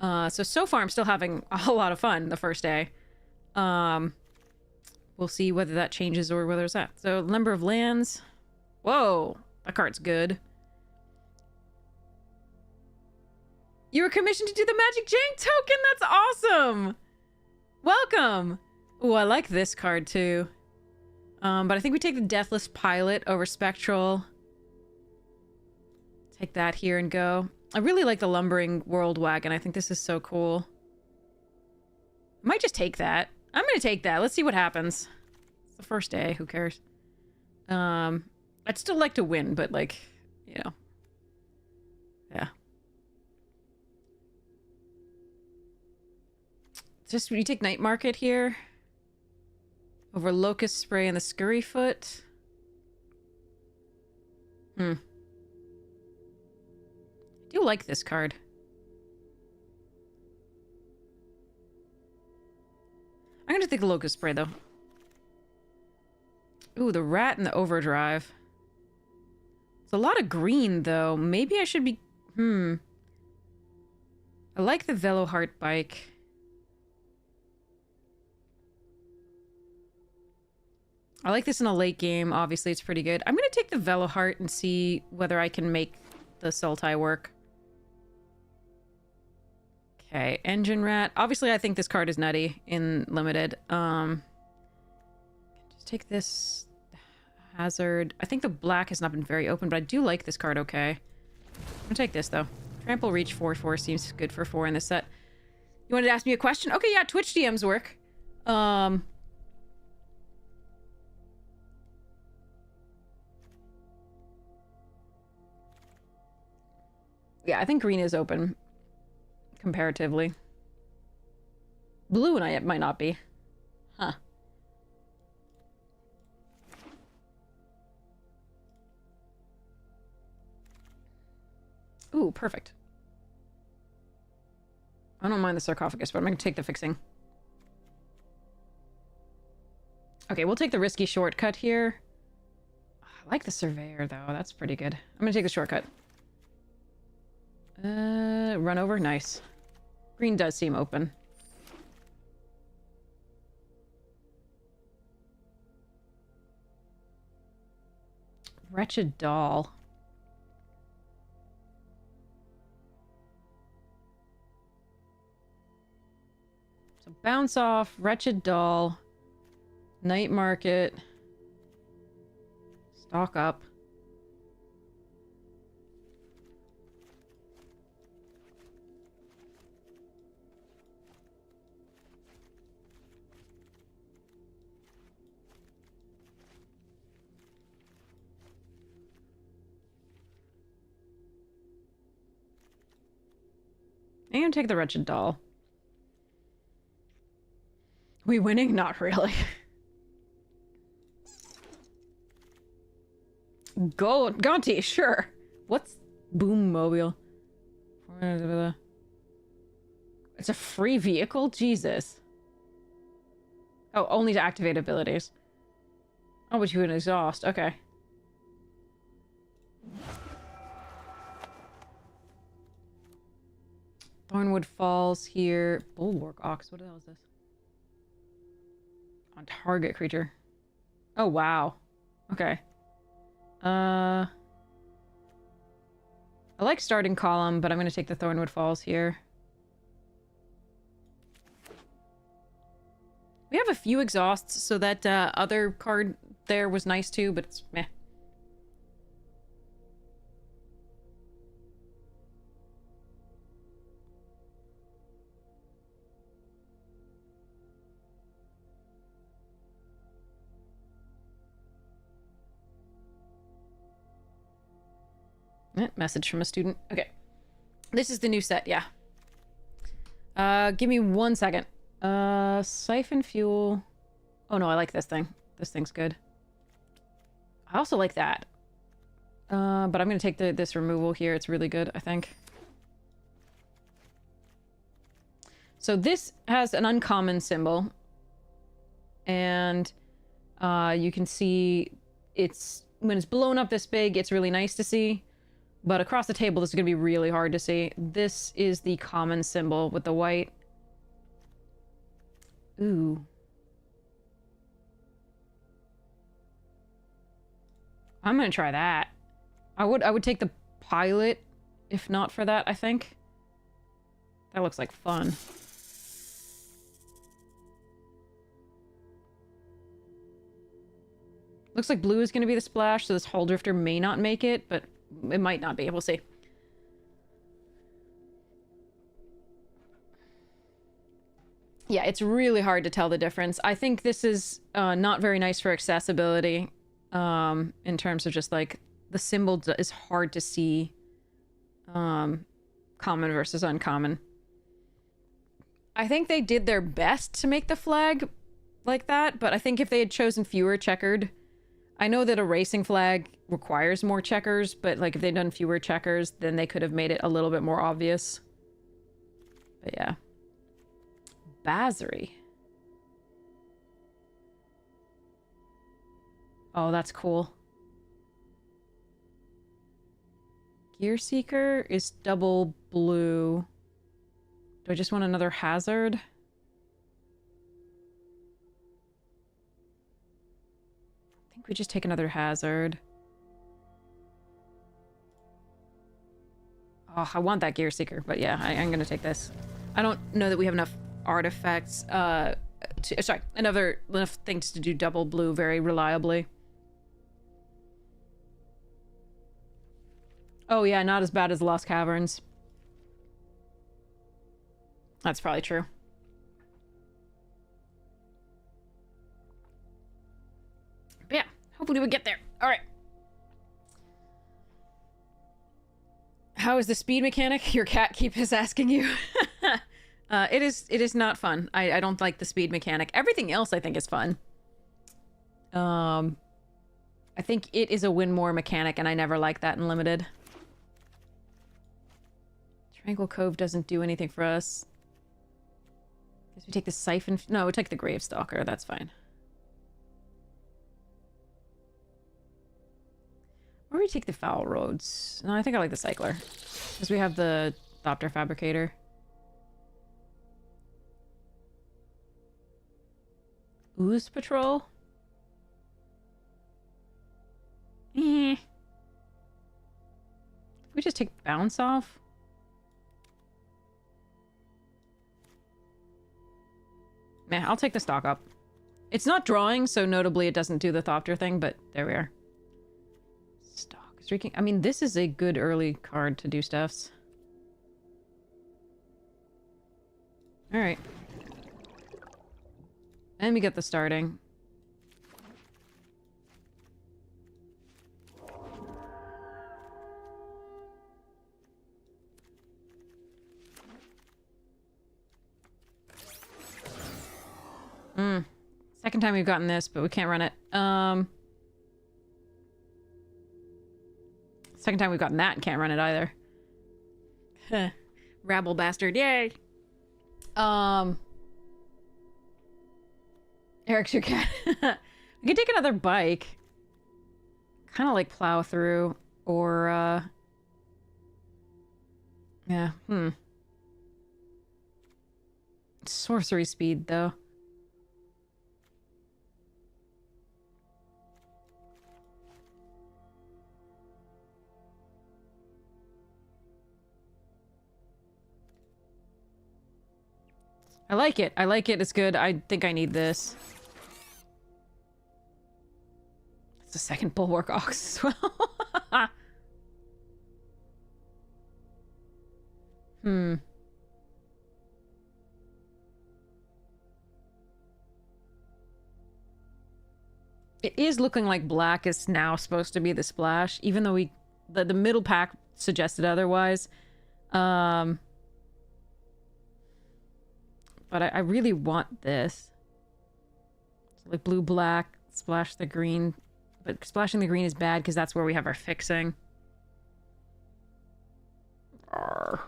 So far I'm still having a lot of fun the first day. We'll see whether that changes or whether it's that. So number of lands. Whoa, that card's good. You were commissioned to do the Magic Jank token. That's awesome. Welcome. Oh, I like this card too. But I think we take the Deathless Pilot over Spectral. Take that here and go. I really like the Lumbering World Wagon. I think this is so cool. I might just take that. I'm gonna take that. Let's see what happens. It's the first day. Who cares? I'd still like to win, but like, you know. Yeah. Just, you take Night Market here. Over Locust Spray and the Scurryfoot. I do like this card. I'm gonna take the Locust Spray, though. Ooh, the Rat and the Overdrive. It's a lot of green, though. Maybe I should be... I like the Veloheart Bike. I like this in a late game. Obviously, it's pretty good. I'm gonna take the Veloheart and see whether I can make the Sultai work. Okay, Engine Rat. Obviously, I think this card is nutty in Limited. Just take this Hazard. I think the black has not been very open, but I do like this card okay. I'm gonna take this, though. Trample Reach 4/4 seems good for 4 in this set. You wanted to ask me a question? Okay, yeah, Twitch DMs work. Yeah, I think green is open. Comparatively. Blue and I might not be. Huh. Ooh, perfect. I don't mind the sarcophagus, but I'm gonna take the fixing. Okay, we'll take the risky shortcut here. I like the surveyor, though. That's pretty good. I'm gonna take the shortcut. Run over? Nice. Green does seem open. Wretched Doll. So bounce off, Wretched Doll, Night Market, stock up. And take the Wretched Doll. We winning? Not really. Gonti, sure. What's Boom Mobile? It's a free vehicle? Jesus. Oh, only to activate abilities. Oh, but you an exhaust. Okay. Thornwood Falls here. Bulwark Ox. What the hell is this? On target creature. Oh, wow. Okay. I like starting column, but I'm going to take the Thornwood Falls here. We have a few exhausts, so that other card there was nice too, but it's meh. Message from a student. Okay. This is the new set, yeah. Give me 1 second. Siphon fuel. Oh no, I like this thing. This thing's good. I also like that. But I'm gonna take this removal here. It's really good, I think. So this has an uncommon symbol. And you can see it's when it's blown up this big, it's really nice to see. But across the table, this is gonna be really hard to see. This is the common symbol with the white. Ooh. I'm gonna try that. I would take the pilot if not for that, I think. That looks like fun. Looks like blue is gonna be the splash, so this Hull Drifter may not make it, but it might not be. We'll see. Yeah, it's really hard to tell the difference. I think this is not very nice for accessibility in terms of just like the symbol is hard to see common versus uncommon. I think they did their best to make the flag like that, but I think if they had chosen fewer checkered, I know that a racing flag requires more checkers, but like if they'd done fewer checkers, then they could have made it a little bit more obvious. But yeah. Bazzery. Oh, that's cool. Gear Seeker is double blue. Do I just want another hazard? I think we just take another hazard. Oh, I want that Gear Seeker, but yeah, I'm gonna take this. I don't know that we have enough artifacts, sorry, enough things to do double blue very reliably. Oh yeah, not as bad as Lost Caverns. That's probably true. But yeah, hopefully we get there. All right. How is the speed mechanic? Your cat keeps asking you. It is not fun. I don't like the speed mechanic. Everything else I think is fun. I think it is a win more mechanic, and I never like that in limited. Tranquil Cove doesn't do anything for us. Guess we take the Siphon... No, we take the Gravestalker. That's fine. Or we take the Foul Roads. No, I think I like the Cycler. Because we have the Thopter Fabricator. Ooze Patrol? We just take Bounce off? Meh, I'll take the stock up. It's not drawing, so notably it doesn't do the Thopter thing, but there we are. Stock. Streaking. I mean, this is a good early card to do stuffs. Alright. And we get the starting. Second time we've gotten this, but we can't run it. Second time we've gotten that and can't run it either. Rabble bastard, yay! Eric's your cat. We could take another bike. Kind of like plow through, or yeah, sorcery speed, though. I like it. I like it. It's good. I think I need this. It's the second bulwark ox as well. It is looking like black is now supposed to be the splash, even though the middle pack suggested otherwise. But I really want this. So like blue, black, splash the green. But splashing the green is bad because that's where we have our fixing. Arrgh.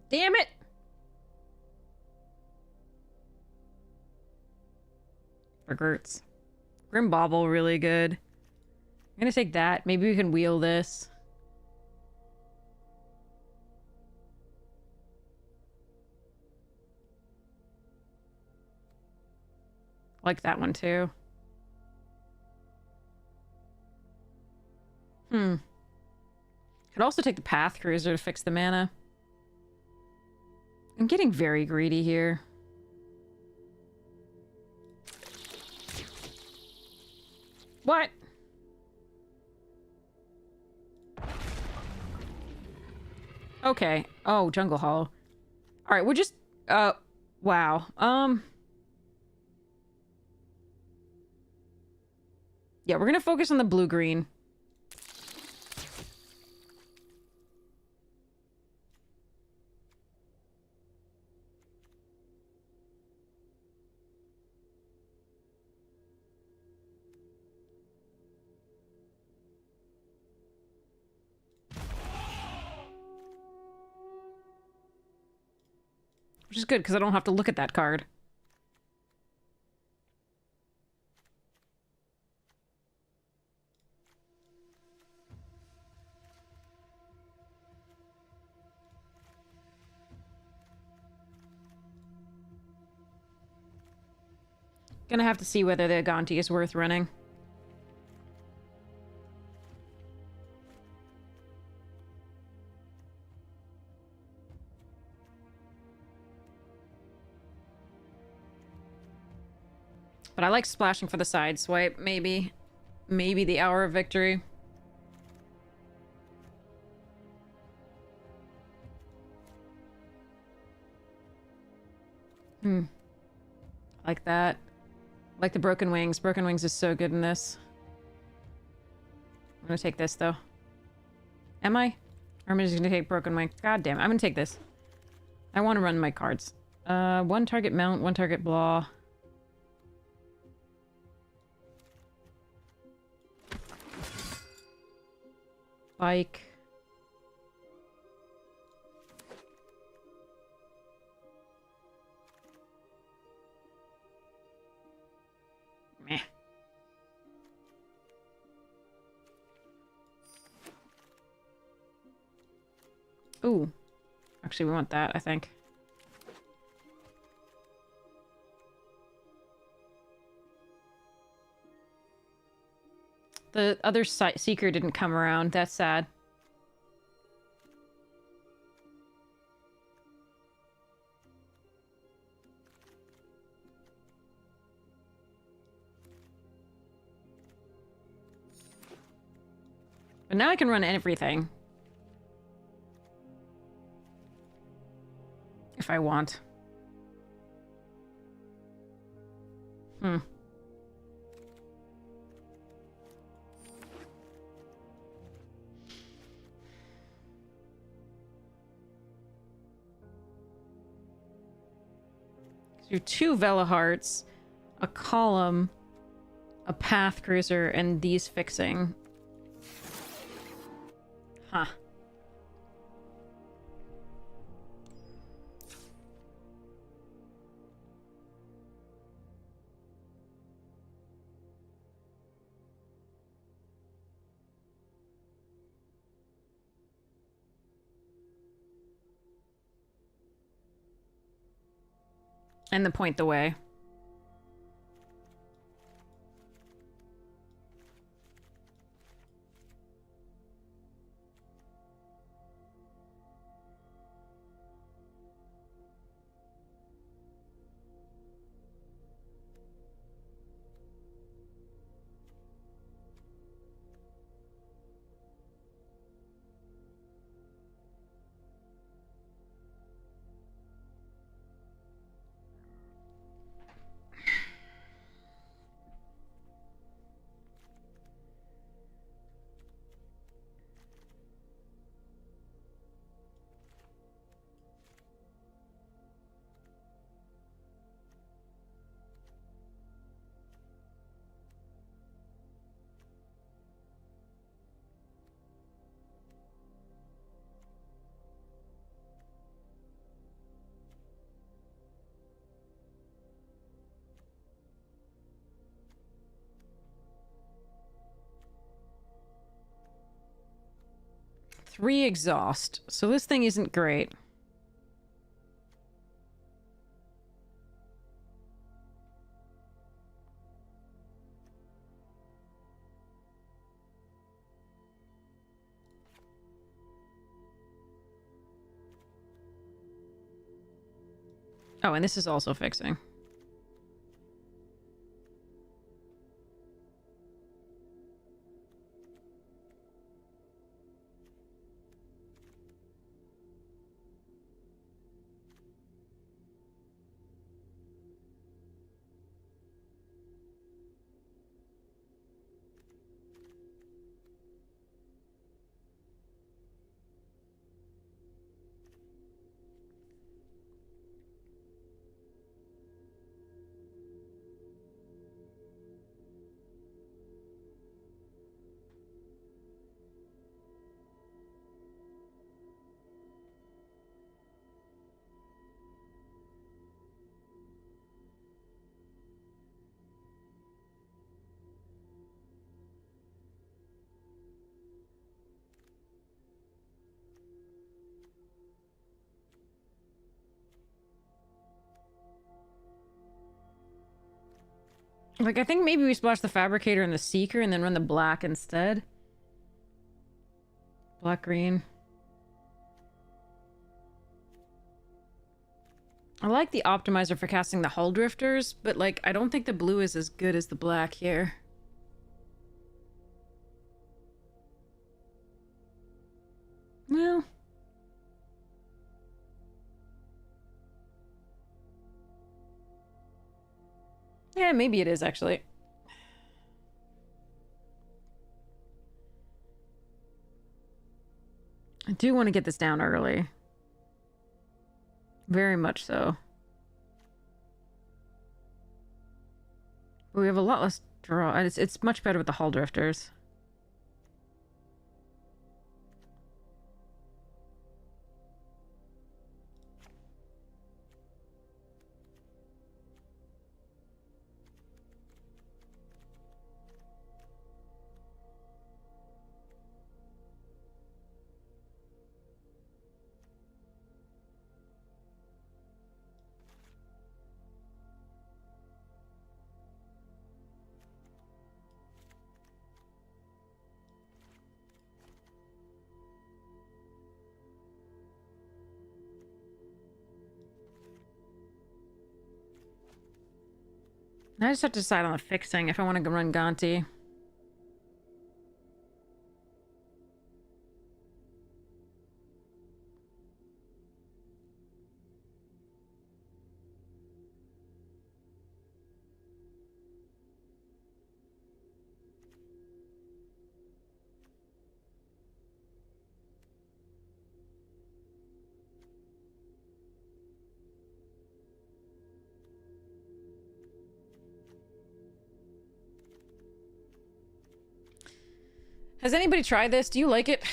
Damn it! Gertz. Grim Bauble, really good. I'm gonna take that. Maybe we can wheel this. Like that one too. Could also take the Path Cruiser to fix the mana. I'm getting very greedy here. What? Okay. Oh, Jungle Hall. Alright, we're just... wow. Yeah, we're gonna focus on the blue-green. Which is good, because I don't have to look at that card. Gonna have to see whether the Aganti is worth running. But I like splashing for the side swipe, maybe. Maybe the Hour of Victory. Like that. Like the Broken Wings. Broken Wings is so good in this. I'm gonna take this, though. Am I? Or am I just gonna take Broken Wing? God damn it. I'm gonna take this. I want to run my cards. One target mount, one target blah. Bike. Meh. Ooh. Actually, we want that, I think. The other seeker didn't come around. That's sad. But now I can run everything. If I want. So 2 Vela Hearts, a column, a Path Cruiser, and these fixing. Huh. And the point the way. Three exhaust. So this thing isn't great. Oh, and this is also fixing. Like, I think maybe we splash the Fabricator and the Seeker and then run the black instead. Black green. I like the optimizer for casting the hull drifters, but like, I don't think the blue is as good as the black here. Well. Yeah, maybe it is actually. I do want to get this down early. Very much so. But we have a lot less draw. It's much better with the hull drifters. I just have to decide on the fixing if I want to run Gonti. Has anybody tried this? Do you like it?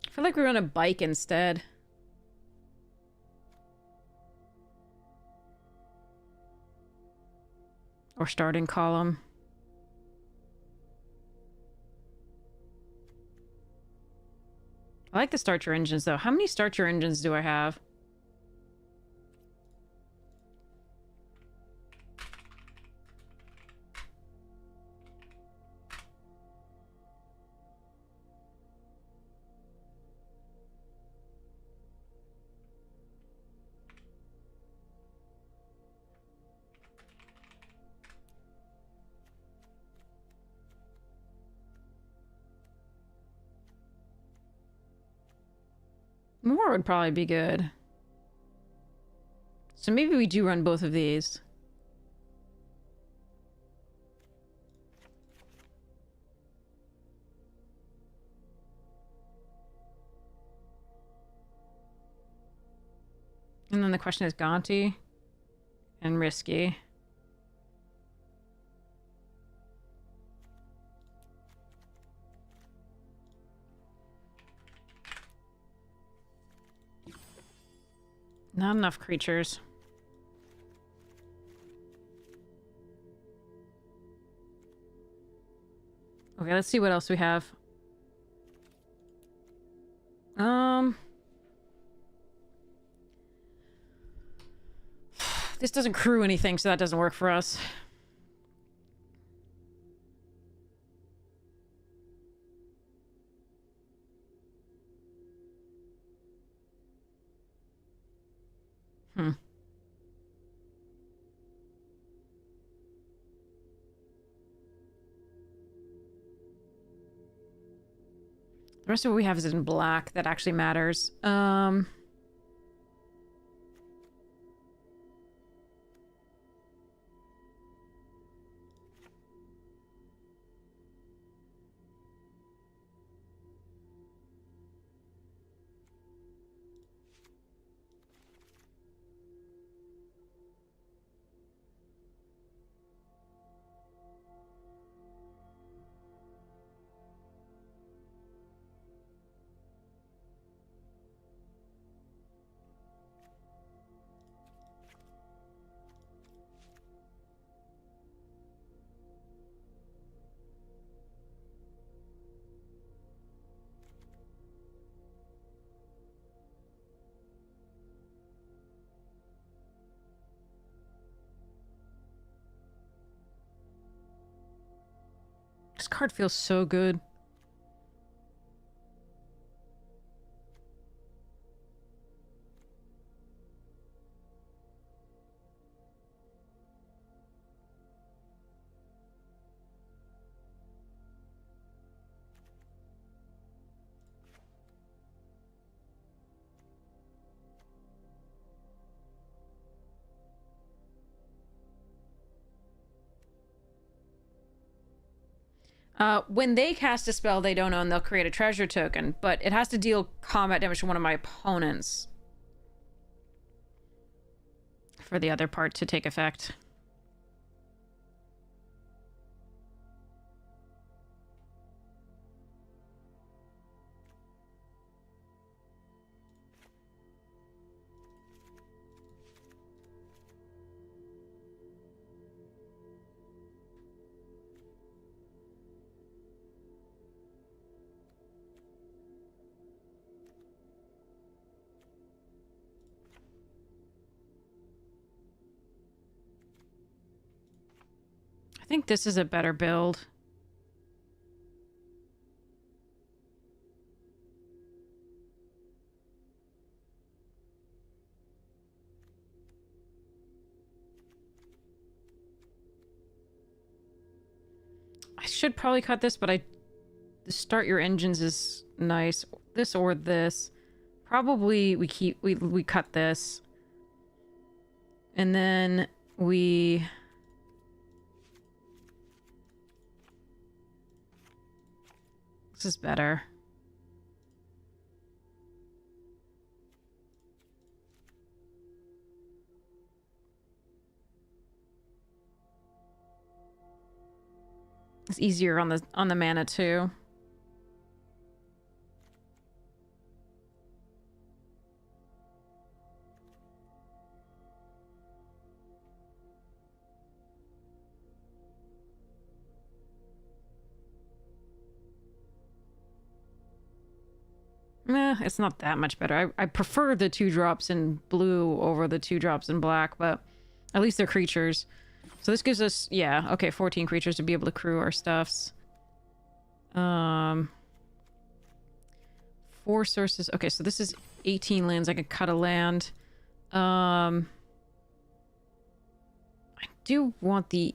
I feel like we run a bike instead. Or starting column. I like the starter engines though. How many starter engines do I have? More would probably be good. So maybe we do run both of these. And then the question is Gonti and Risky. Not enough creatures. Okay, let's see what else we have. This doesn't crew anything, so that doesn't work for us. The rest of what we have is in black. That actually matters. This card feels so good. When they cast a spell they don't own, they'll create a treasure token, but it has to deal combat damage to one of my opponents for the other part to take effect. I think this is a better build. I should probably cut this, but the start your engines is nice. This or this. Probably we cut this. And then we... This is better. It's easier on the mana too. It's not that much better. I prefer the 2-drops in blue over the 2-drops in black, but at least they're creatures. So this gives us, yeah, okay, 14 creatures to be able to crew our stuffs. 4 sources. Okay, so this is 18 lands. I could cut a land. I do want the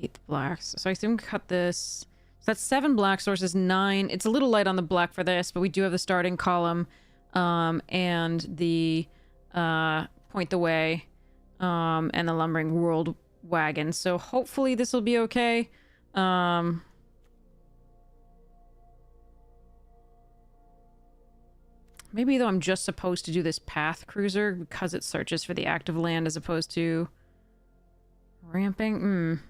8 blacks. So I think cut this. So that's 7 black sources, 9. It's a little light on the black for this, but we do have the starting column, and the Point the Way, and the Lumbering World Wagon. So hopefully this will be okay. Maybe though I'm just supposed to do this Path Cruiser because it searches for the active land as opposed to ramping.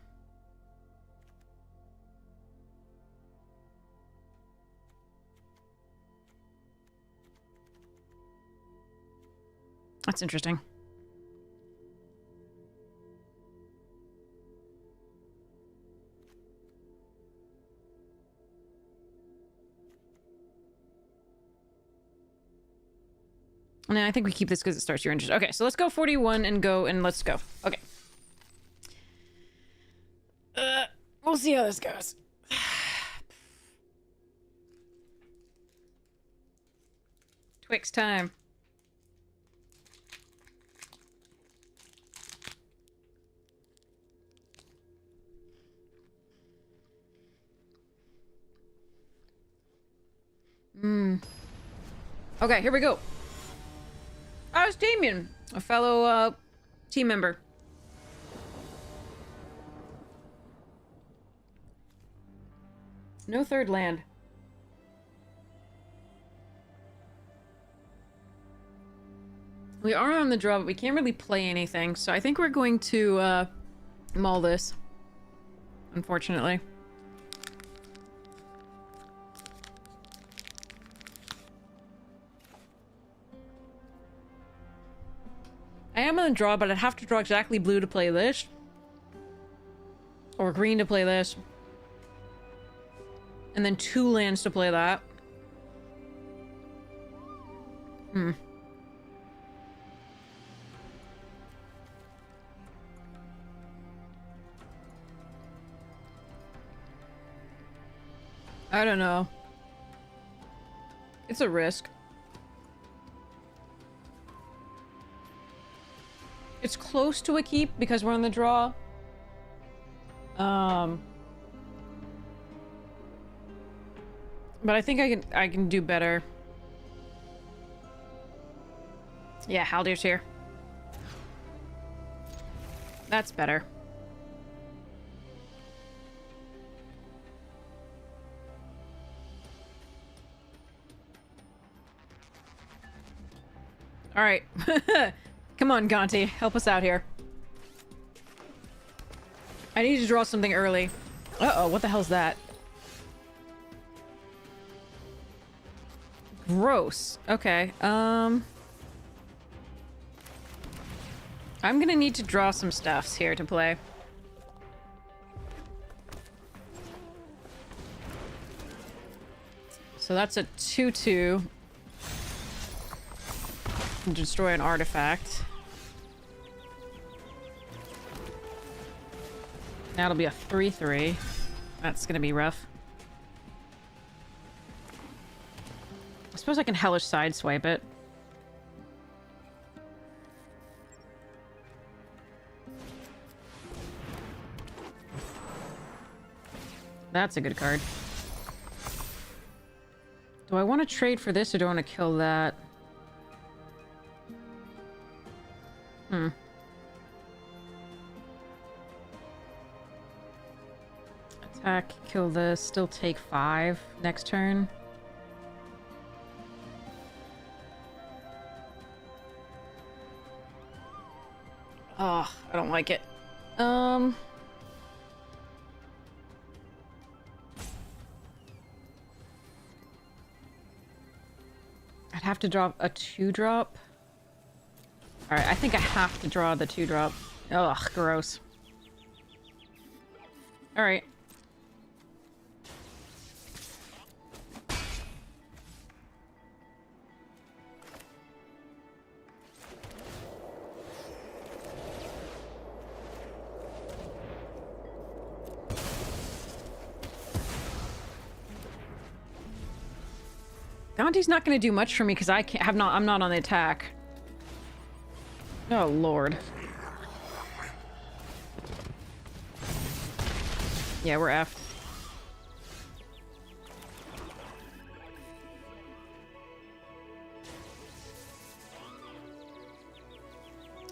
That's interesting. And I think we keep this because it starts your interest. Okay, so let's go 41 and go, and let's go. Okay. We'll see how this goes. Twix time. Okay, here we go. Oh, it's Damien, a fellow team member. No third land. We are on the draw, but we can't really play anything, so I think we're going to maul this, unfortunately. I am on the draw, but I'd have to draw exactly blue to play this. Or green to play this. And then 2 lands to play that. I don't know. It's a risk. It's close to a keep because we're on the draw. But I think I can do better. Yeah, Haldir's here. That's better. All right. Come on, Gonti. Help us out here. I need to draw something early. Uh-oh, what the hell's that? Gross. Okay, I'm gonna need to draw some stuffs here to play. So that's a 2/2. Destroy an artifact. That'll be a 3/3. That's gonna be rough. I suppose I can hellish sideswipe it. That's a good card. Do I want to trade for this or do I want to kill that? Attack, kill this, still take 5 next turn. Oh, I don't like it. I'd have to drop a 2-drop. Alright, I think I have to draw the 2-drop. Ugh, gross. Alright. Dante's not going to do much for me because I'm not on the attack. Oh, Lord. Yeah, we're effed.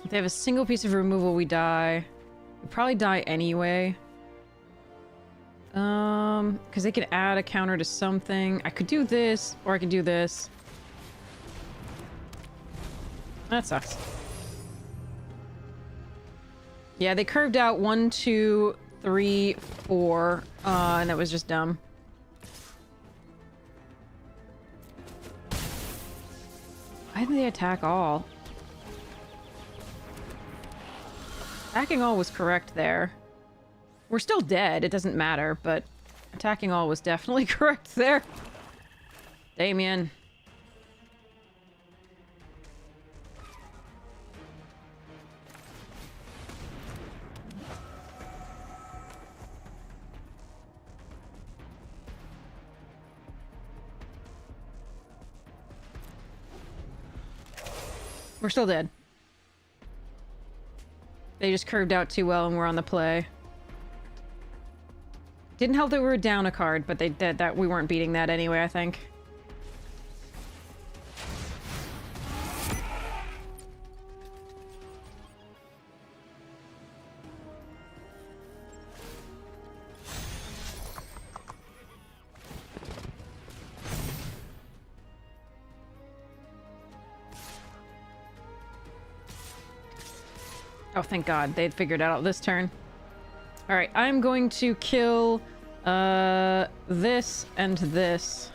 If they have a single piece of removal, we die. We probably die anyway. Because they could add a counter to something. I could do this, or I could do this. That sucks. Yeah, they curved out 1, 2, 3, 4, and that was just dumb. Why didn't they attack all? Attacking all was correct there. We're still dead, it doesn't matter, but attacking all was definitely correct there. Damien. We're still dead. They just curved out too well and we're on the play. Didn't help that we were down a card, but they did that. We weren't beating that anyway, I think. Oh, thank God. They'd figured it out this turn. Alright, I'm going to kill, this and this.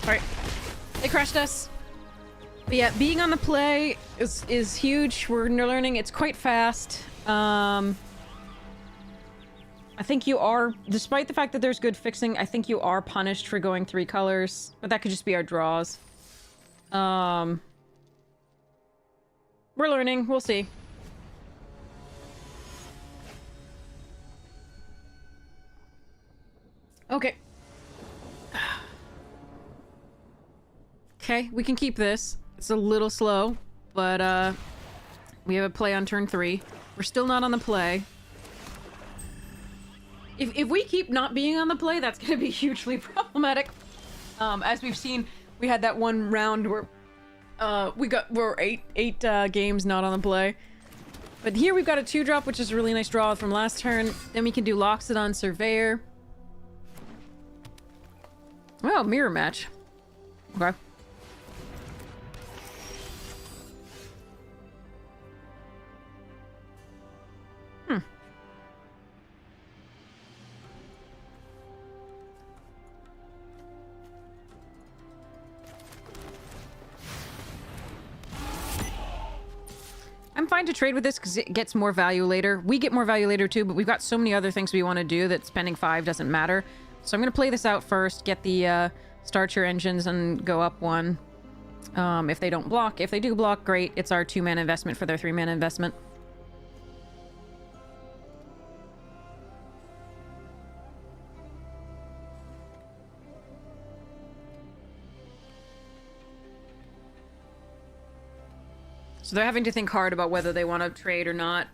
Alright. They crushed us. But yeah, being on the play is huge. We're learning. It's quite fast. I think you are, despite the fact that there's good fixing, I think you are punished for going 3 colors. But that could just be our draws. We're learning. We'll see. Okay. Okay, we can keep this. It's a little slow, but we have a play on turn 3. We're still not on the play. If we keep not being on the play, that's gonna be hugely problematic. As we've seen, we had that one round where we're eight games not on the play. But here we've got a 2-drop, which is a really nice draw from last turn. Then we can do Loxodon Surveyor. Oh, mirror match. Okay. I'm fine to trade with this because it gets more value later. We get more value later too, but we've got so many other things we want to do that spending 5 doesn't matter. So I'm going to play this out first, get the start your engines and go up 1. If they don't block. If they do block, great. It's our 2-mana investment for their 3-mana investment. So they're having to think hard about whether they want to trade or not.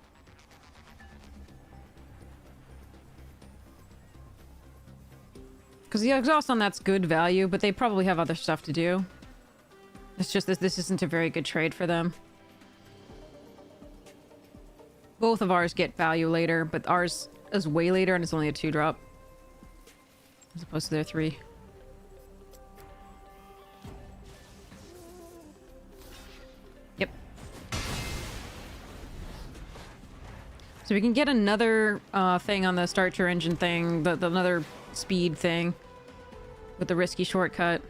Because the exhaust on that's good value, but they probably have other stuff to do. It's just that this isn't a very good trade for them. Both of ours get value later, but ours is way later and it's only a 2-drop. As opposed to their 3. Yep. So we can get another thing on the start your engine thing, the another speed thing with the risky shortcut.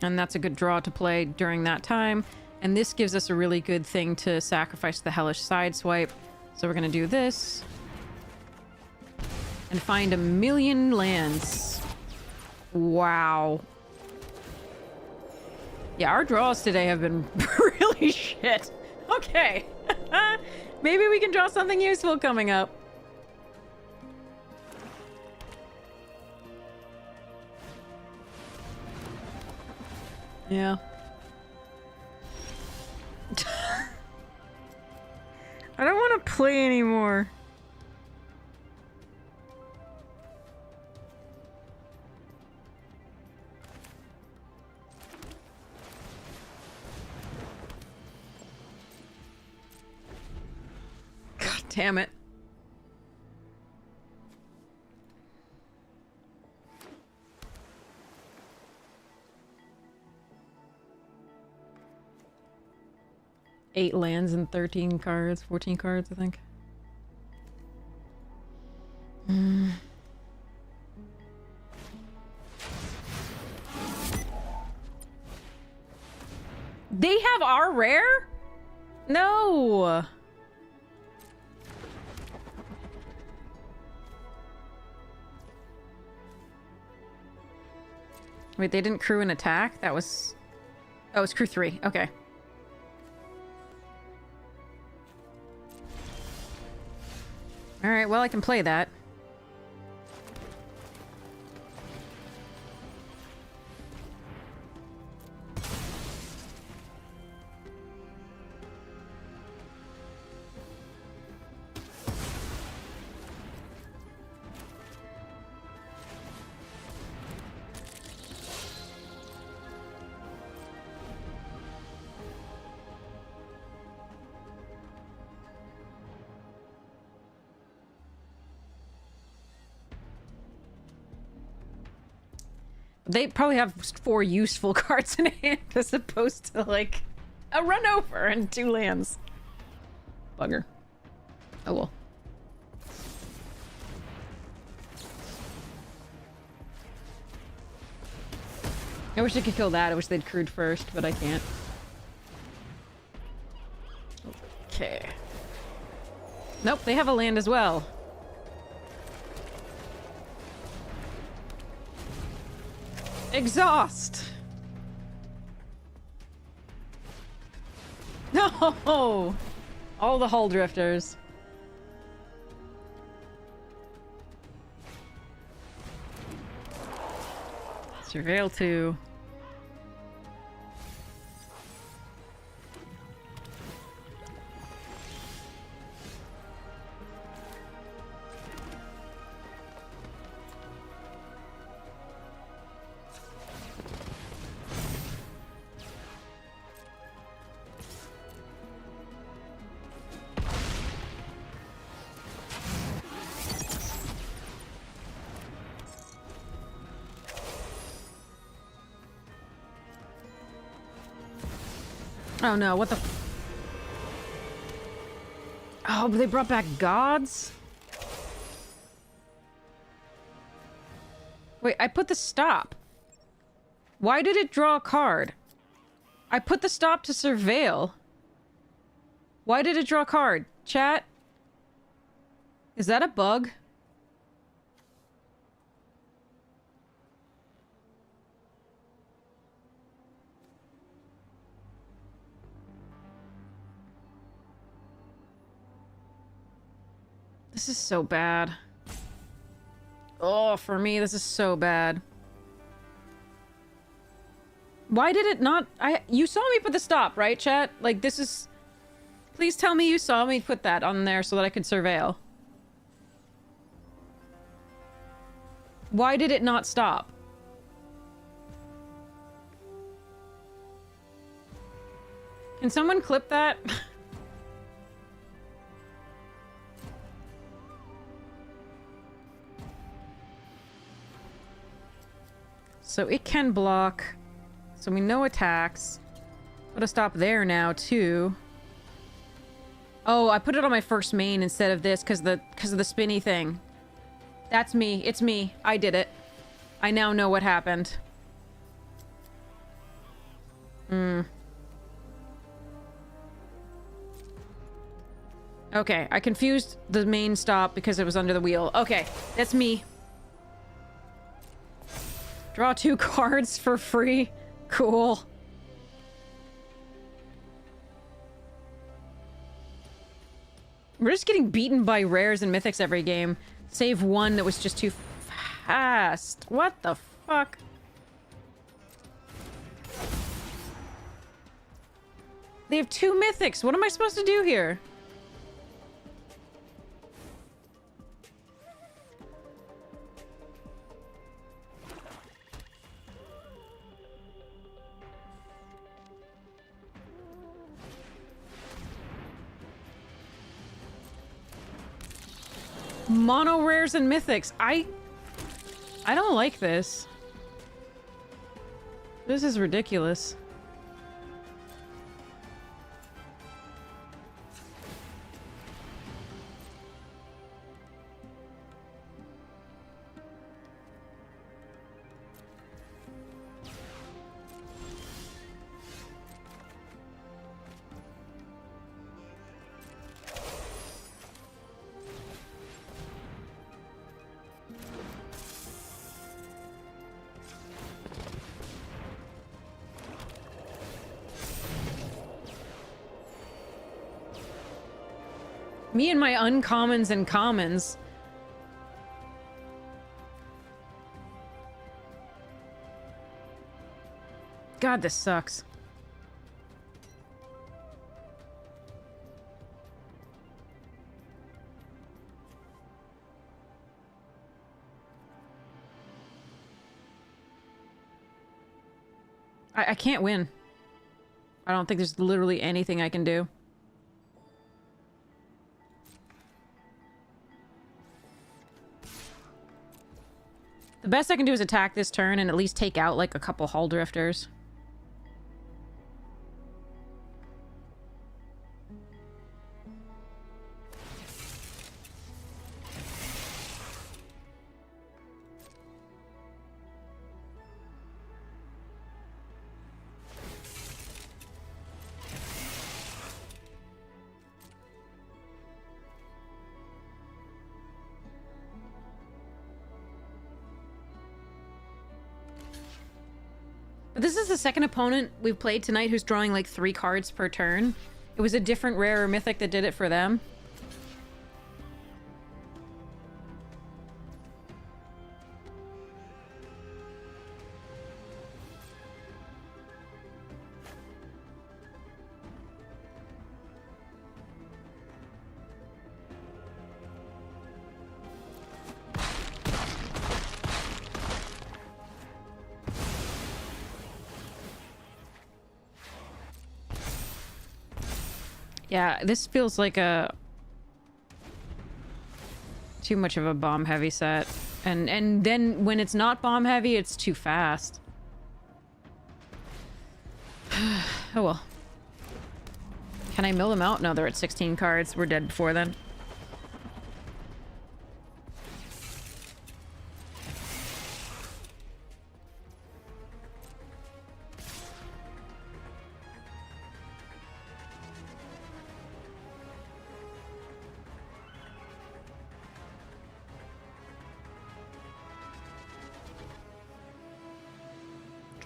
And that's a good draw to play during that time. And this gives us a really good thing to sacrifice the hellish sideswipe. So we're gonna do this. And find 1,000,000 lands. Wow. Yeah, our draws today have been really shit. Okay. Maybe we can draw something useful coming up. Yeah. I don't want to play anymore. God damn it. Eight lands and 13 cards, 14 cards, I think. They have our rare? No. Wait, they didn't crew an attack? That was... Oh, it's crew 3. Okay. Alright, well, I can play that. They probably have 4 useful cards in hand as opposed to, like, a run over and 2 lands. Bugger. Oh well. I wish I could kill that. I wish they'd crewed first, but I can't. Okay. Nope, they have a land as well. Exhaust! No! All the hull drifters. Surveil 2. Oh no, what the Oh, but they brought back gods? Wait, I put the stop. Why did it draw a card? I put the stop to surveil. Why did it draw a card? Chat? Is that a bug? This is so bad. Oh, for me, this is so bad. Why did it not... You saw me put the stop, right, chat? Like, this is... Please tell me you saw me put that on there so that I could surveil. Why did it not stop? Can someone clip that? So it can block. So we know attacks. Put a stop there now too. Oh, I put it on my first main instead of this because of the spinny thing. That's me. It's me. I did it. I now know what happened. Okay, I confused the main stop because it was under the wheel. Okay, that's me. Draw 2 cards for free. Cool. We're just getting beaten by rares and mythics every game. Save one that was just too fast. What the fuck? They have 2 mythics. What am I supposed to do here? Mono rares and mythics. I don't like this. This is ridiculous. Me and my uncommons and commons. God, this sucks. I can't win. I don't think there's literally anything I can do. The best I can do is attack this turn and at least take out, like, a couple hull drifters. But this is the second opponent we've played tonight who's drawing like 3 cards per turn. It was a different rare or mythic that did it for them. Yeah, this feels like a too much of a bomb heavy set. And then when it's not bomb heavy, it's too fast. Oh well. Can I mill them out? No, they're at 16 cards. We're dead before then.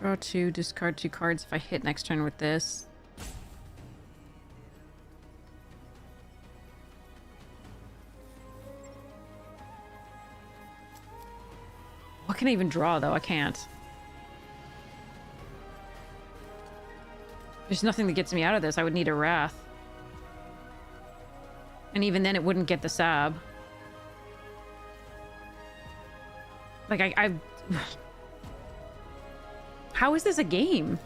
Draw 2, discard 2 cards if I hit next turn with this. What can I even draw, though? I can't. There's nothing that gets me out of this. I would need a Wrath. And even then it wouldn't get the sab. Like, I... How is this a game?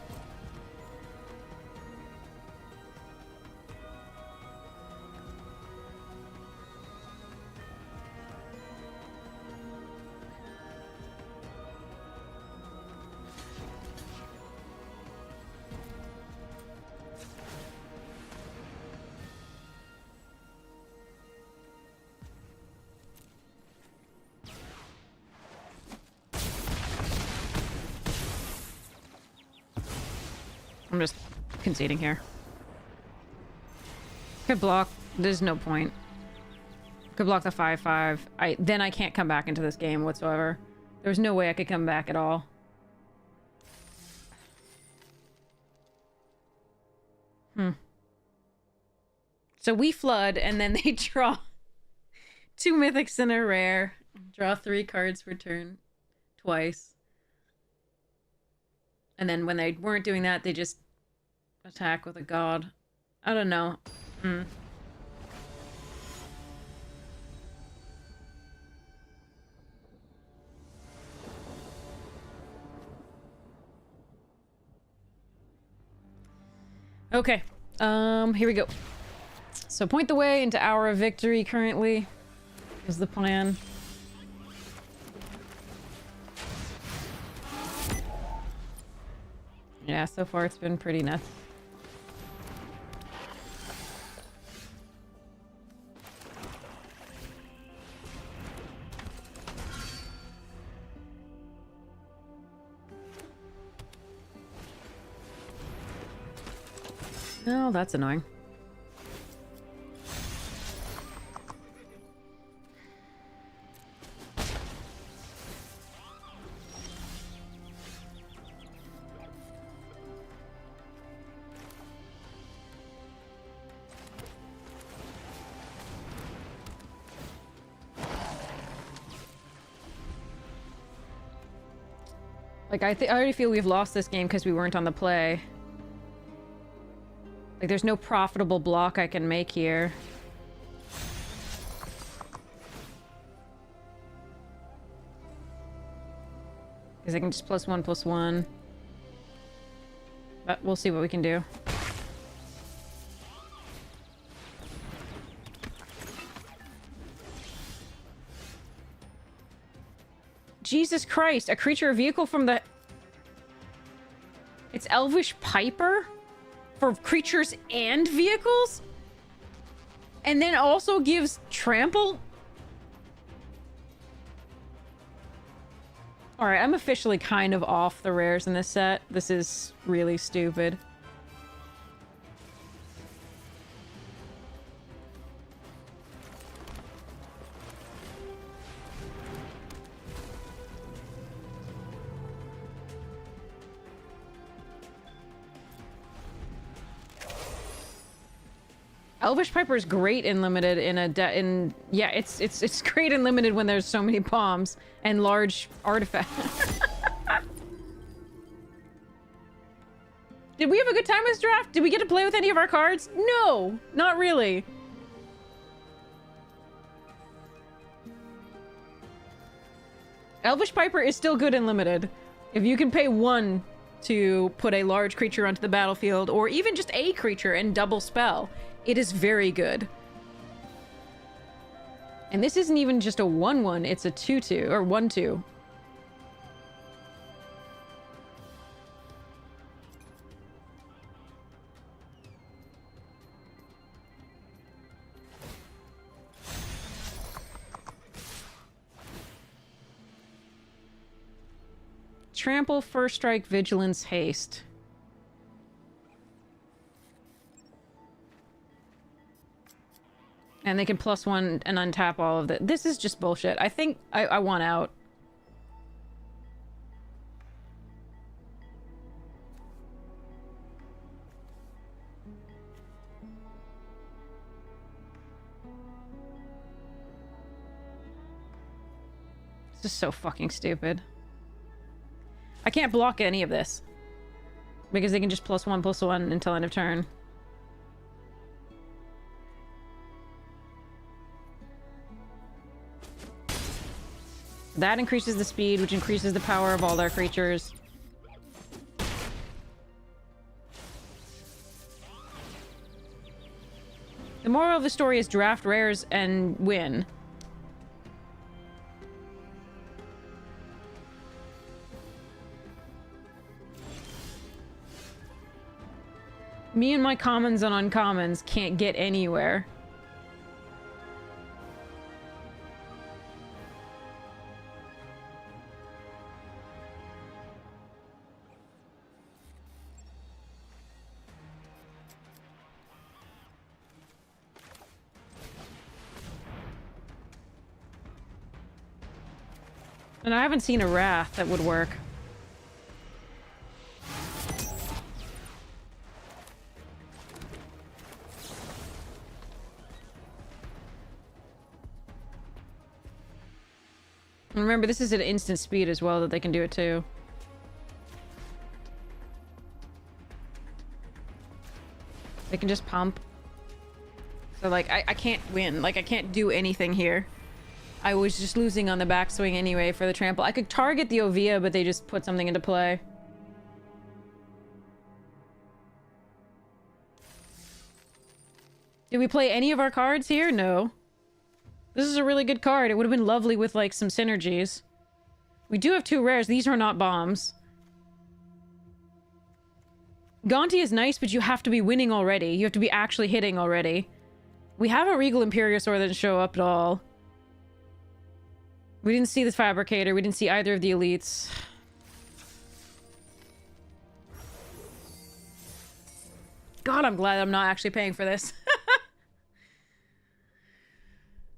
I'm just conceding here. Could block. There's no point. Could block the 5/5. Then I can't come back into this game whatsoever. There's no way I could come back at all. So we flood, and then they draw 2 mythics and a rare. Draw 3 cards per turn. Twice. And then when they weren't doing that, they just attack with a god. I don't know. Okay. Here we go. So point the way into Hour of Victory currently is the plan. Yeah, so far it's been pretty nuts. Oh, that's annoying. Like, I already feel we've lost this game because we weren't on the play. Like, there's no profitable block I can make here. Because I can just +1/+1. But we'll see what we can do. Jesus Christ, a creature or vehicle from the... It's Elvish Piper? For creatures and vehicles? And then also gives trample? Alright, I'm officially kind of off the rares in this set. This is really stupid. Elvish Piper is great in limited yeah, it's great in limited when there's so many bombs and large artifacts. Did we have a good time with this draft? Did we get to play with any of our cards? No, not really. Elvish Piper is still good in limited. If you can pay 1 to put a large creature onto the battlefield, or even just a creature and double spell, it is very good. And this isn't even just a 1/1, it's a 2/2, or 1/2. Trample, First Strike, Vigilance, Haste. And they can +1 and untap all of that. This is just bullshit. I think I want out. This is so fucking stupid. I can't block any of this. Because they can just +1/+1 until end of turn. That increases the speed, which increases the power of all our creatures. The moral of the story is draft rares and win. Me and my commons and uncommons can't get anywhere. And I haven't seen a Wrath that would work. And remember, this is at instant speed as well that they can do it too. They can just pump. So, like, I can't win. Like, I can't do anything here. I was just losing on the backswing anyway for the trample. I could target the Ovia, but they just put something into play. Did we play any of our cards here? No. This is a really good card. It would have been lovely with, like, some synergies. We do have 2 rares. These are not bombs. Gonti is nice, but you have to be winning already. You have to be actually hitting already. We have a Regal Imperiosaur that didn't show up at all. We didn't see the Fabricator. We didn't see either of the elites. God, I'm glad I'm not actually paying for this.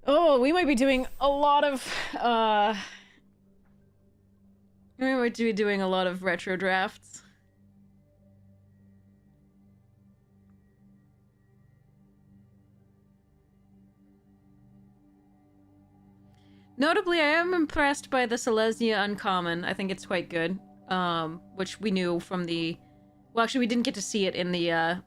Oh, we might be doing a lot of, we might be doing a lot of retro drafts. Notably, I am impressed by the Selesnya Uncommon. I think it's quite good. Which we knew from the... Well, actually, we didn't get to see it in the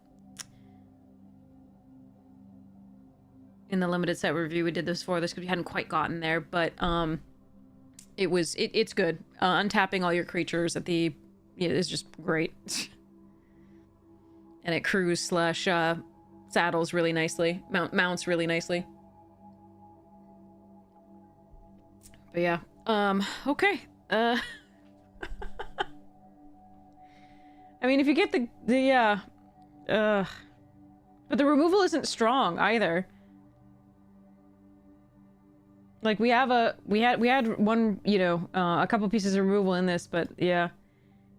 limited set review. We did this for this because we hadn't quite gotten there, but it's good. Untapping all your creatures at the... Yeah, it's just great. And it crews slash saddles really nicely. Mounts really nicely. But yeah, okay. I mean, if you get but the removal isn't strong either. Like, we had one, you know, a couple pieces of removal in this, but yeah.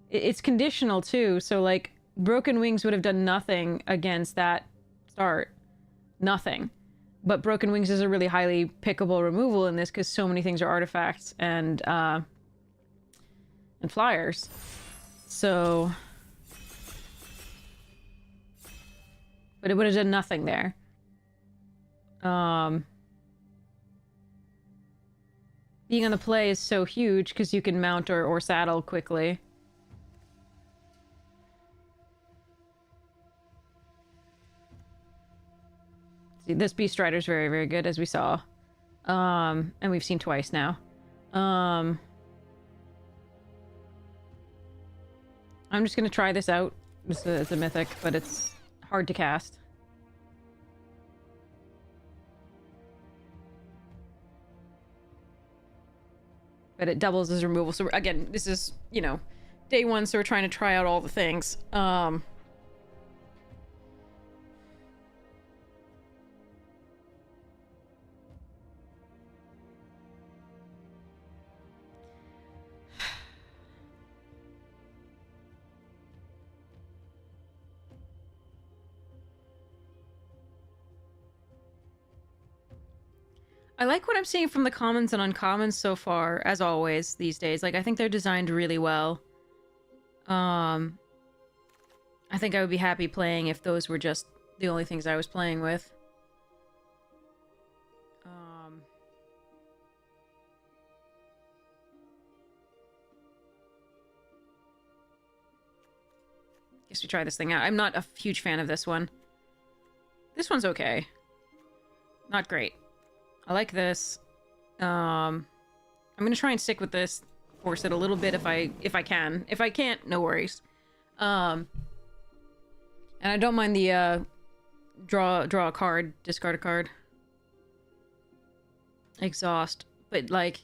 It's conditional too, so like, Broken Wings would have done nothing against that start. Nothing. But Broken Wings is a really highly pickable removal in this because so many things are artifacts and flyers. So... But it would have done nothing there. Being on the play is so huge because you can mount or saddle quickly. See, this Beast Rider is very, very good, as we saw. And we've seen twice now. I'm just gonna try this out. It's a mythic, but it's hard to cast. But it doubles as removal. So again, this is, you know, day one, so we're trying to try out all the things. I like what I'm seeing from the commons and uncommons so far, as always, these days. Like, I think they're designed really well. I think I would be happy playing if those were just the only things I was playing with. Guess we try this thing out. I'm not a huge fan of this one. This one's okay. Not great. I like this. I'm I'm gonna try and stick with this, force it a little bit if I can. If I can't, no worries. And I don't mind the draw a card, discard a card, exhaust, but like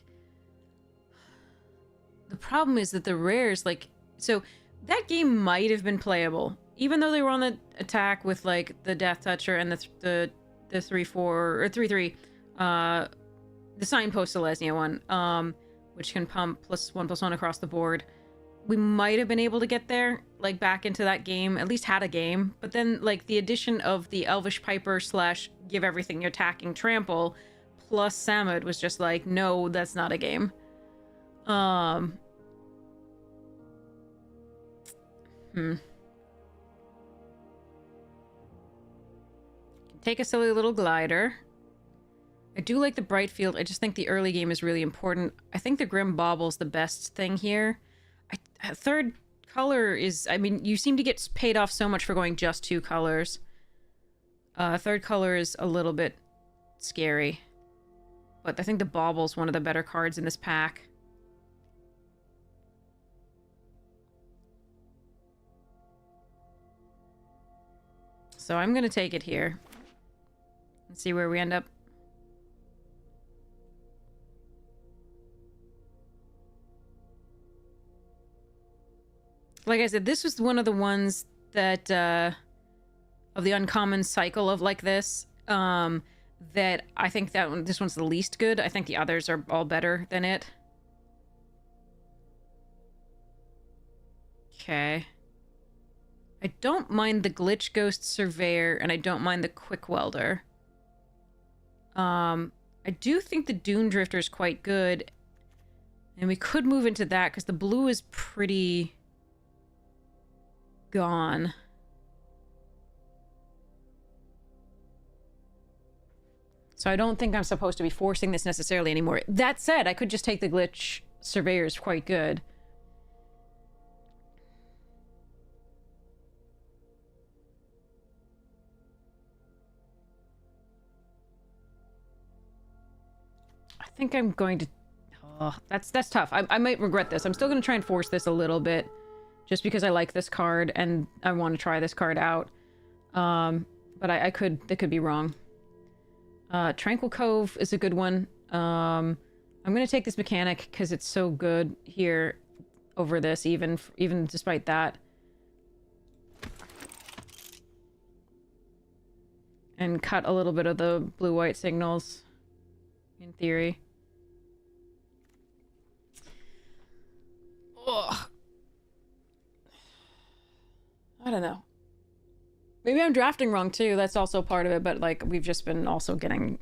the problem is that the rares, like, so that game might have been playable even though they were on the attack with like the Death Toucher and the 3/4 or 3/3 the Signpost Selesnya one, which can pump +1/+1 across the board. We might have been able to get there, like back into that game, at least had a game. But then like the addition of the Elvish Piper / give everything you're attacking trample plus Samud was just like, no, that's not a game. Take a silly little glider. I do like the Brightfield. I just think the early game is really important. I think the Grim Bauble's the best thing here. Third color is... I mean, you seem to get paid off so much for going just 2 colors. Third color is a little bit scary. But I think the Bauble's one of the better cards in this pack. So I'm going to take it here. Let's see where we end up. Like I said, this was one of the ones that, of the uncommon cycle of like this, that I think this one's the least good. I think the others are all better than it. Okay. I don't mind the Glitch Ghost Surveyor, and I don't mind the Quick Welder. I do think the Dune Drifter is quite good, and we could move into that, because the blue is pretty... gone. So I don't think I'm supposed to be forcing this necessarily anymore. That said, I could just take the Glitch Surveyor's quite good. I think I'm going to... Oh, that's tough. I might regret this. I'm still going to try and force this a little bit. Just because I like this card and I want to try this card out. But that could be wrong. Tranquil Cove is a good one. I'm going to take this mechanic because it's so good here over this, even despite that. And cut a little bit of the blue-white signals, in theory. Ugh. I don't know. Maybe I'm drafting wrong too. That's also part of it, but like we've just been also getting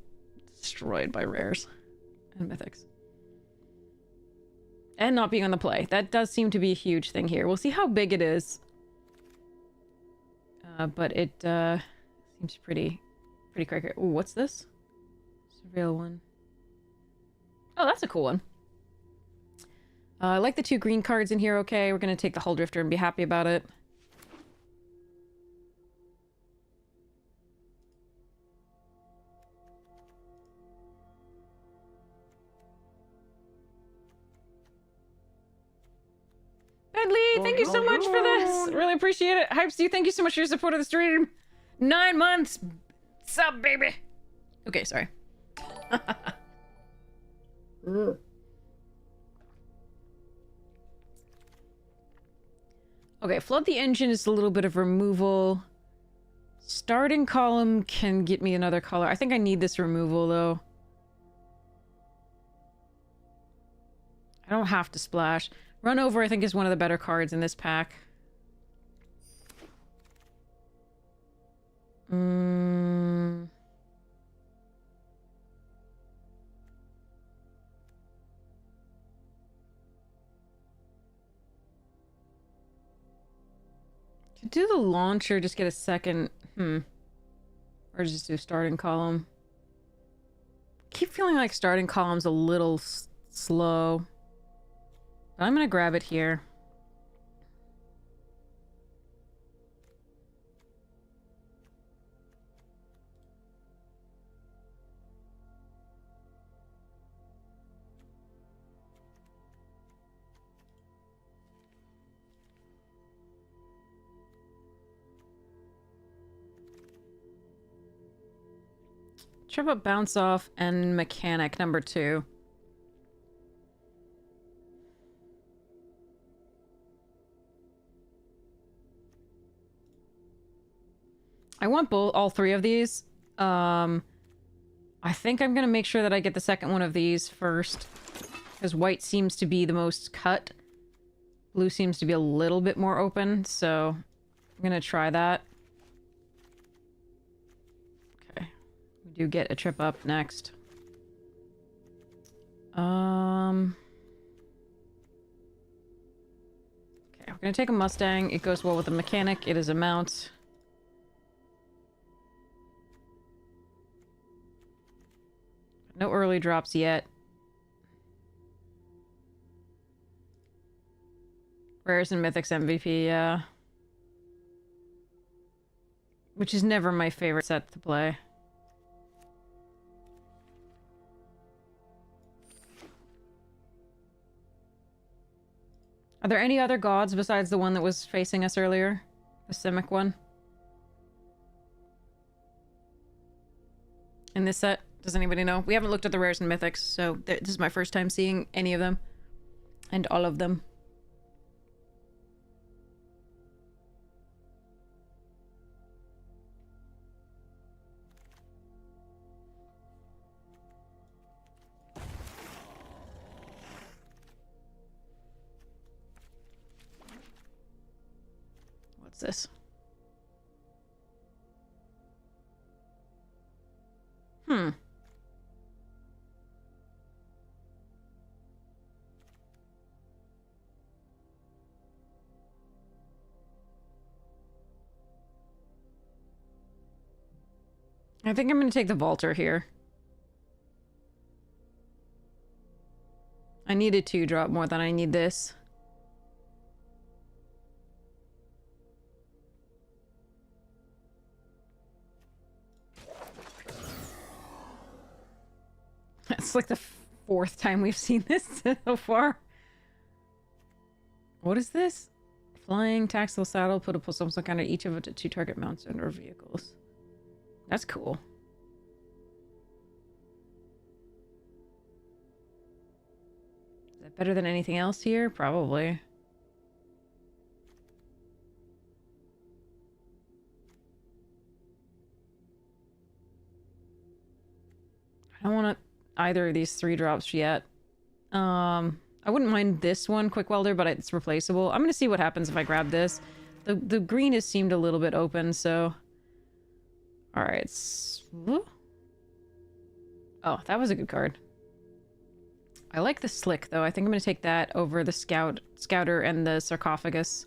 destroyed by rares and mythics. And not being on the play. That does seem to be a huge thing here. We'll see how big it is. But it seems pretty cracker. Ooh, what's this? Surveil one. Oh, that's a cool one. I like the 2 green cards in here, okay. We're gonna take the Hull Drifter and be happy about it. Bentley, thank you so much for this. Really appreciate it. Hypes, thank you so much for your support of the stream. 9 months. Sup, baby. Okay, sorry. Okay, flood the engine is a little bit of removal. Starting column can get me another color. I think I need this removal, though. I don't have to splash. Run Over, I think, is one of the better cards in this pack. To do the launcher, just get a second... Or just do starting column. Keep feeling like starting column's a little slow. But I'm gonna grab it here. Trip up, bounce off, and mechanic number 2. I want all 3 of these. I think I'm gonna make sure that I get the second one of these first, because white seems to be the most cut. Blue seems to be a little bit more open, so I'm gonna try that. Okay. We do get a trip up next. Okay, we're gonna take a Mustang. It goes well with the mechanic. It is a mount. No early drops yet. Rares and Mythics MVP, yeah. Which is never my favorite set to play. Are there any other gods besides the one that was facing us earlier? The Simic one? In this set? Does anybody know? We haven't looked at the rares and mythics, so this is my first time seeing any of them. And all of them. What's this? I think I'm going to take the Vaulter here. I need a 2-drop more than I need this. It's like the 4th time we've seen this so far. What is this? Flying, taxable saddle, put a pulse some kind of each of it to 2 target mounts and or vehicles. That's cool. Is that better than anything else here? Probably. I don't want either of these 3 drops yet. I wouldn't mind this one, Quick Welder, but it's replaceable. I'm gonna see what happens if I grab this. The green has seemed a little bit open, so... Alright, oh, that was a good card. I like the Slick, though. I think I'm going to take that over the Scouter and the Sarcophagus.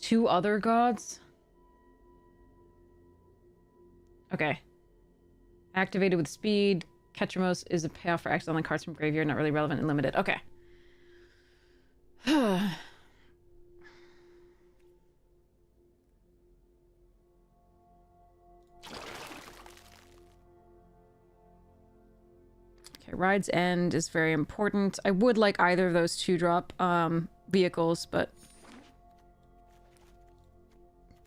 2 other gods? Okay. Activated with speed. Ketramos is a payoff for exiling cards from graveyard, not really relevant and limited. Okay. Okay, Ride's End is very important. I would like either of those 2-drop vehicles, but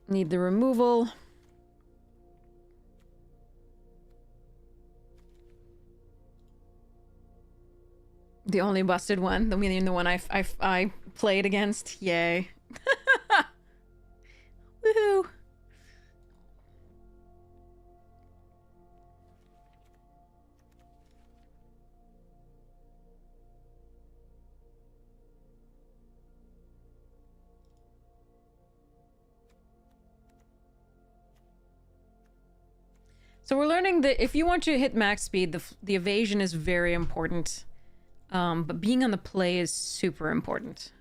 need the removal. The only busted one. The one I played against. Yay. Woohoo. So we're learning that if you want to hit max speed, the evasion is very important. But being on the play is super important.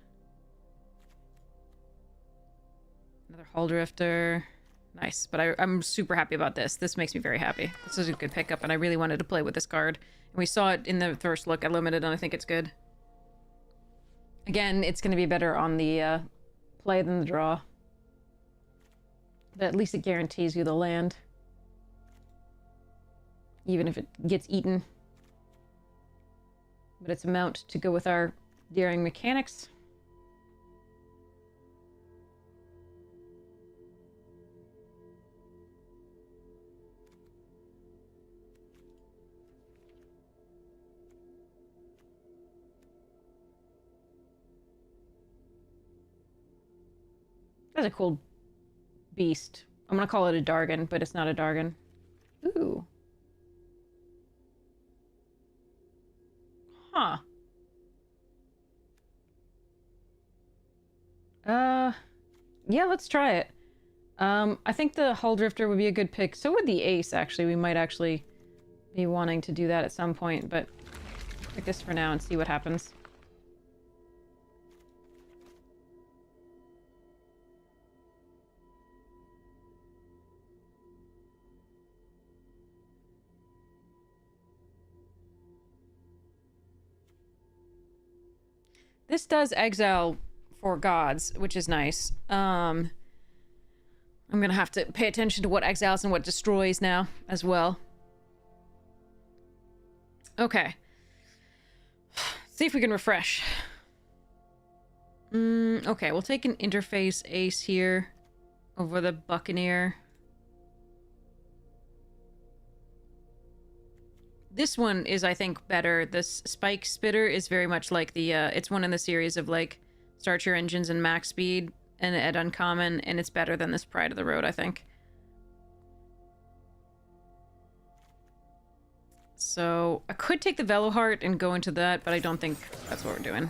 Another Hull Drifter. Nice, but I'm super happy about this. This makes me very happy. This is a good pickup, and I really wanted to play with this card. And we saw it in the first look at Limited, and I think it's good. Again, it's going to be better on the play than the draw. But at least it guarantees you the land. Even if it gets eaten. But it's a mount to go with our daring mechanics. That's a cool beast. I'm gonna call it a Dargon, but it's not a Dargon. Ooh. Huh. Yeah, let's try it. I think the Hull Drifter would be a good pick. So would the Ace, actually. We might actually be wanting to do that at some point, but pick this for now and see what happens. This does exile 4 gods, which is nice. I'm gonna have to pay attention to what exiles and what destroys now, as well. Okay. See if we can refresh. Okay, we'll take an interface Ace here over the Buccaneer. This one is, I think, better. This Spike Spitter is very much like the, it's one in the series of, like, start your engines and max speed and at uncommon, and it's better than this Pride of the Road, I think. So, I could take the Veloheart and go into that, but I don't think that's what we're doing.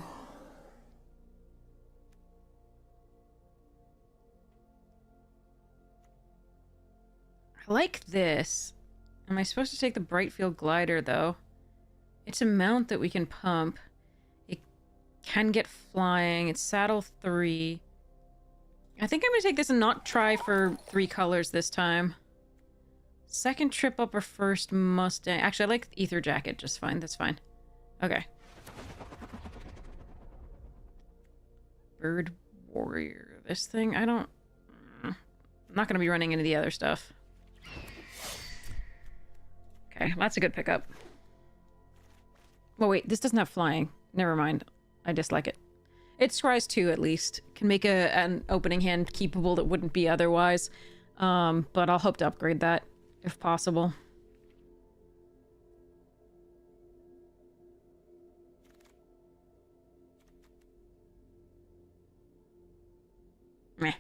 I like this. Am I supposed to take the Brightfield Glider, though? It's a mount that we can pump. It can get flying. It's saddle 3. I think I'm going to take this and not try for 3 colors this time. Second trip up or first Mustang. Actually, I like the Ether Jacket just fine. That's fine. Okay. Bird Warrior. This thing, I don't... I'm not going to be running into the other stuff. Okay, that's a good pickup. Well, wait, this doesn't have flying. Never mind. I dislike it. It scries 2, at least. Can make an opening hand keepable that wouldn't be otherwise. But I'll hope to upgrade that, if possible. Meh.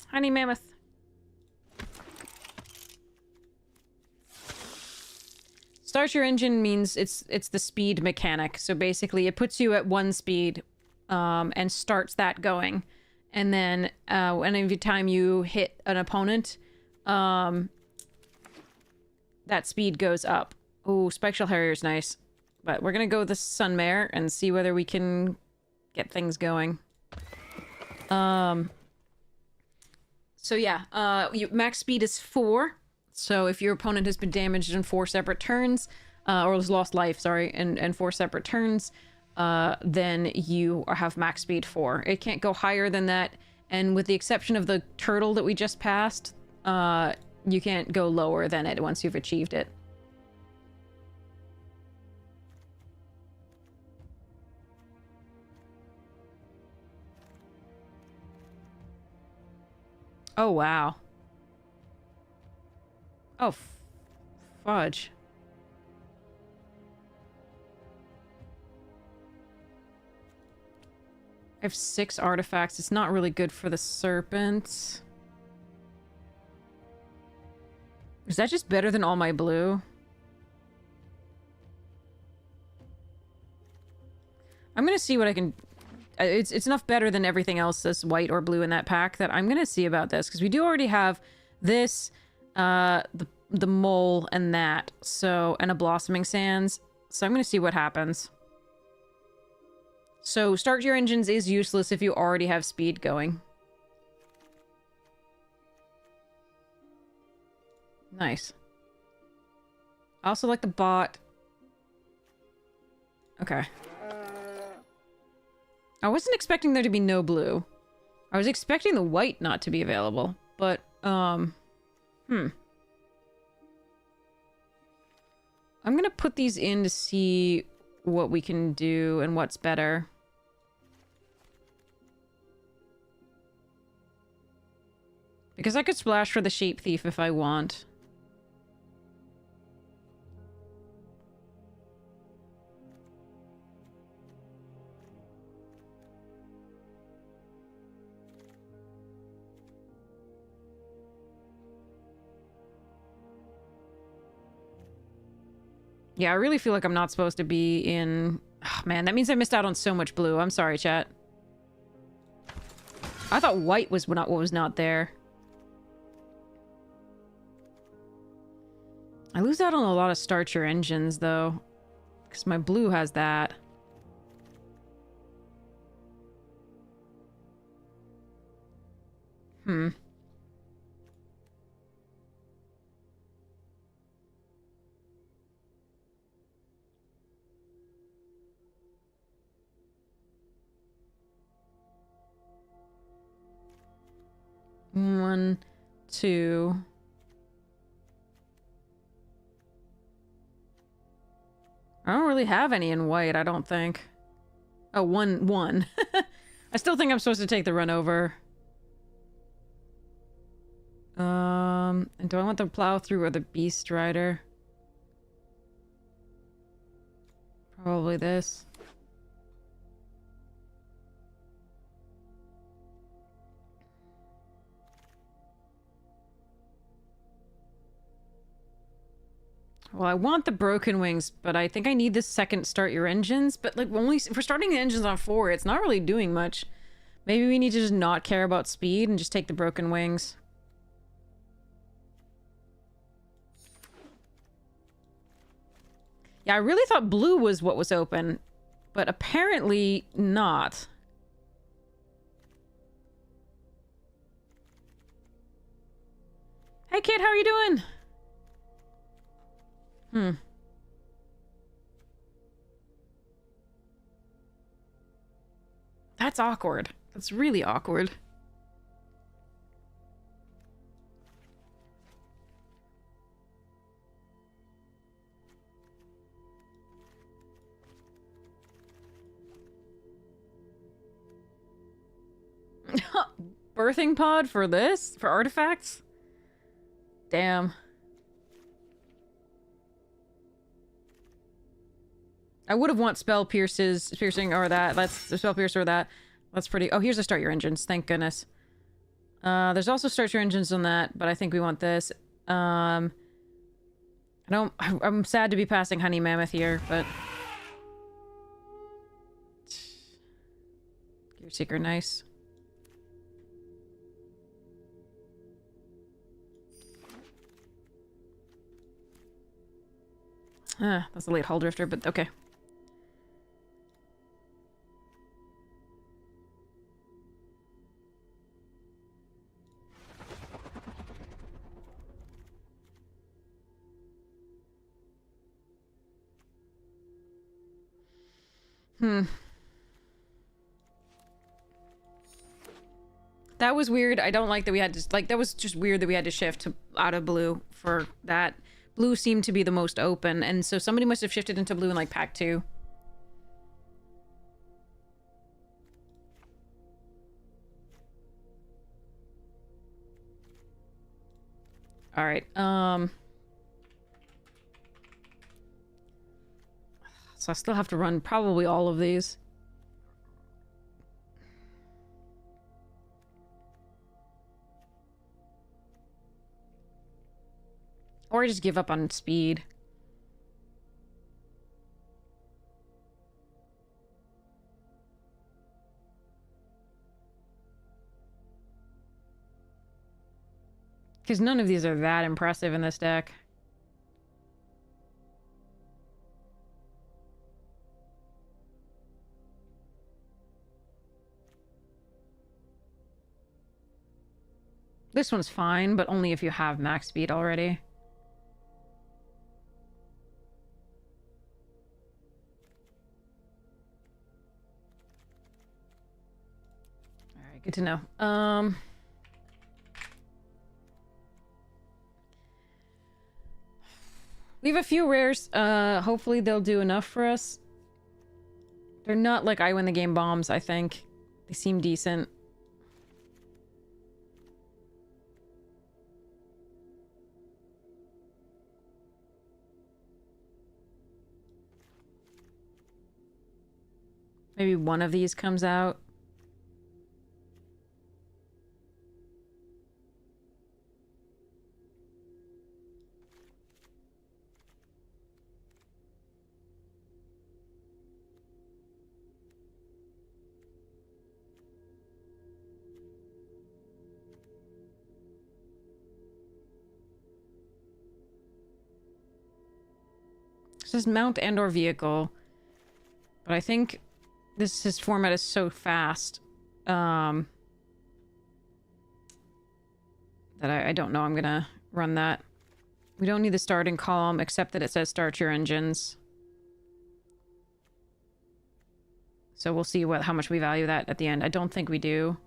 Honey Mammoth. Start your engine means it's the speed mechanic. So basically it puts you at 1 speed and starts that going. And then every time you hit an opponent, that speed goes up. Ooh, Spike Shell Harrier's nice. But we're gonna go with the Sunmare and see whether we can get things going. So yeah, max speed is 4. So if your opponent has been damaged in 4 separate turns, or has lost life, sorry, in 4 separate turns, then you have max speed 4. It can't go higher than that, and with the exception of the turtle that we just passed, you can't go lower than it once you've achieved it. Oh, wow. Oh, fudge. I have 6 artifacts. It's not really good for the serpent. Is that just better than all my blue? I'm gonna see what I can... It's enough better than everything else that's white or blue in that pack that I'm gonna see about this. Because we do already have this... the mole and that, so, and a blossoming sands, so I'm gonna see what happens. So start your engines is useless if you already have speed going. Nice. I also like the bot. Okay. I wasn't expecting there to be no blue. I was expecting the white not to be available, but I'm gonna put these in to see what we can do and what's better. Because I could splash for the Shape Thief if I want. Yeah, I really feel like I'm not supposed to be in... Oh, man, that means I missed out on so much blue. I'm sorry, chat. I thought white was not what was not there. I lose out on a lot of starter engines, though. Because my blue has that. Hmm. One, two... I don't really have any in white, I don't think. Oh, one. I still think I'm supposed to take the run over. And do I want the plow through or the beast rider? Probably this. Well, I want the broken wings, but I think I need this second start your engines. But like, only if we're starting the engines on 4, it's not really doing much. Maybe we need to just not care about speed and just take the broken wings. Yeah, I really thought blue was what was open, but apparently not. Hey kid, how are you doing? That's awkward. That's really awkward. Birthing pod for this? For artifacts? Damn. I would have want piercing or that. That's the spell piercer or that. That's pretty. Oh, here's a start your engines. Thank goodness. There's also start your engines on that, but I think we want this. I'm sad to be passing Honey Mammoth here, but Gear Seeker, nice. That's a late hull drifter, but okay. That was weird. I don't like that we had to, like, that was just weird that we had to shift to, out of blue for that. Blue seemed to be the most open, and so somebody must have shifted into blue in, like, pack 2. Alright, so I still have to run probably all of these. Or just give up on speed. Because none of these are that impressive in this deck. This one's fine, but only if you have max speed already. Alright, good to know. We have a few rares. Hopefully they'll do enough for us. They're not like I win the game bombs, I think. They seem decent. Maybe one of these comes out. It says mount and or vehicle. But I think his format is so fast. That I don't know I'm gonna run that. We don't need the starting column, except that it says start your engines. So we'll see how much we value that at the end. I don't think we do.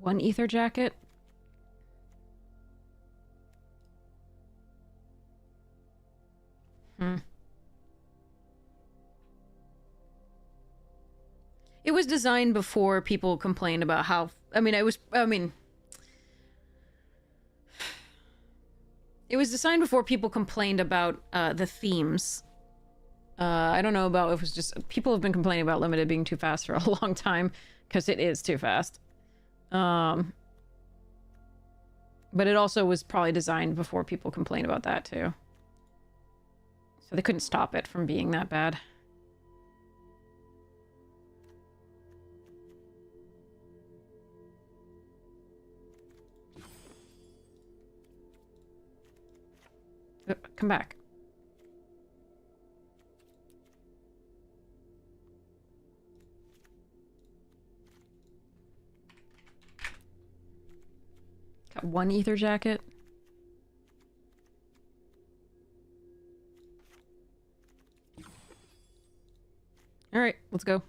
One ether jacket. It was designed before people complained about how... it was designed before people complained about the themes. I don't know about if it was just... People have been complaining about Limited being too fast for a long time, because it is too fast. But it also was probably designed before people complained about that too. So they couldn't stop it from being that bad. Come back. Got one ether jacket. All right, let's go.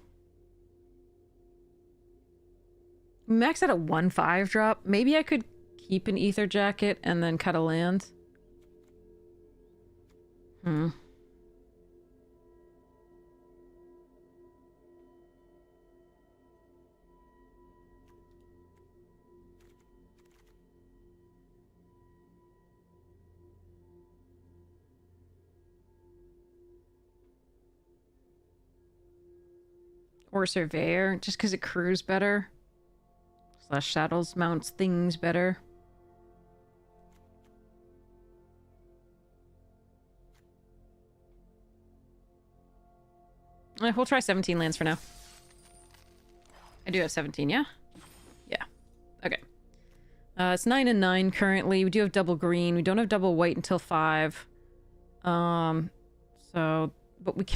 Max at a 1-5 drop. Maybe I could keep an ether jacket and then cut a land. Or Surveyor, just because it crews better. / Shadows mounts things better. We'll try 17 lands for now. I do have 17, yeah? Yeah. Okay. It's 9 and 9 currently. We do have double green. We don't have double white until 5. But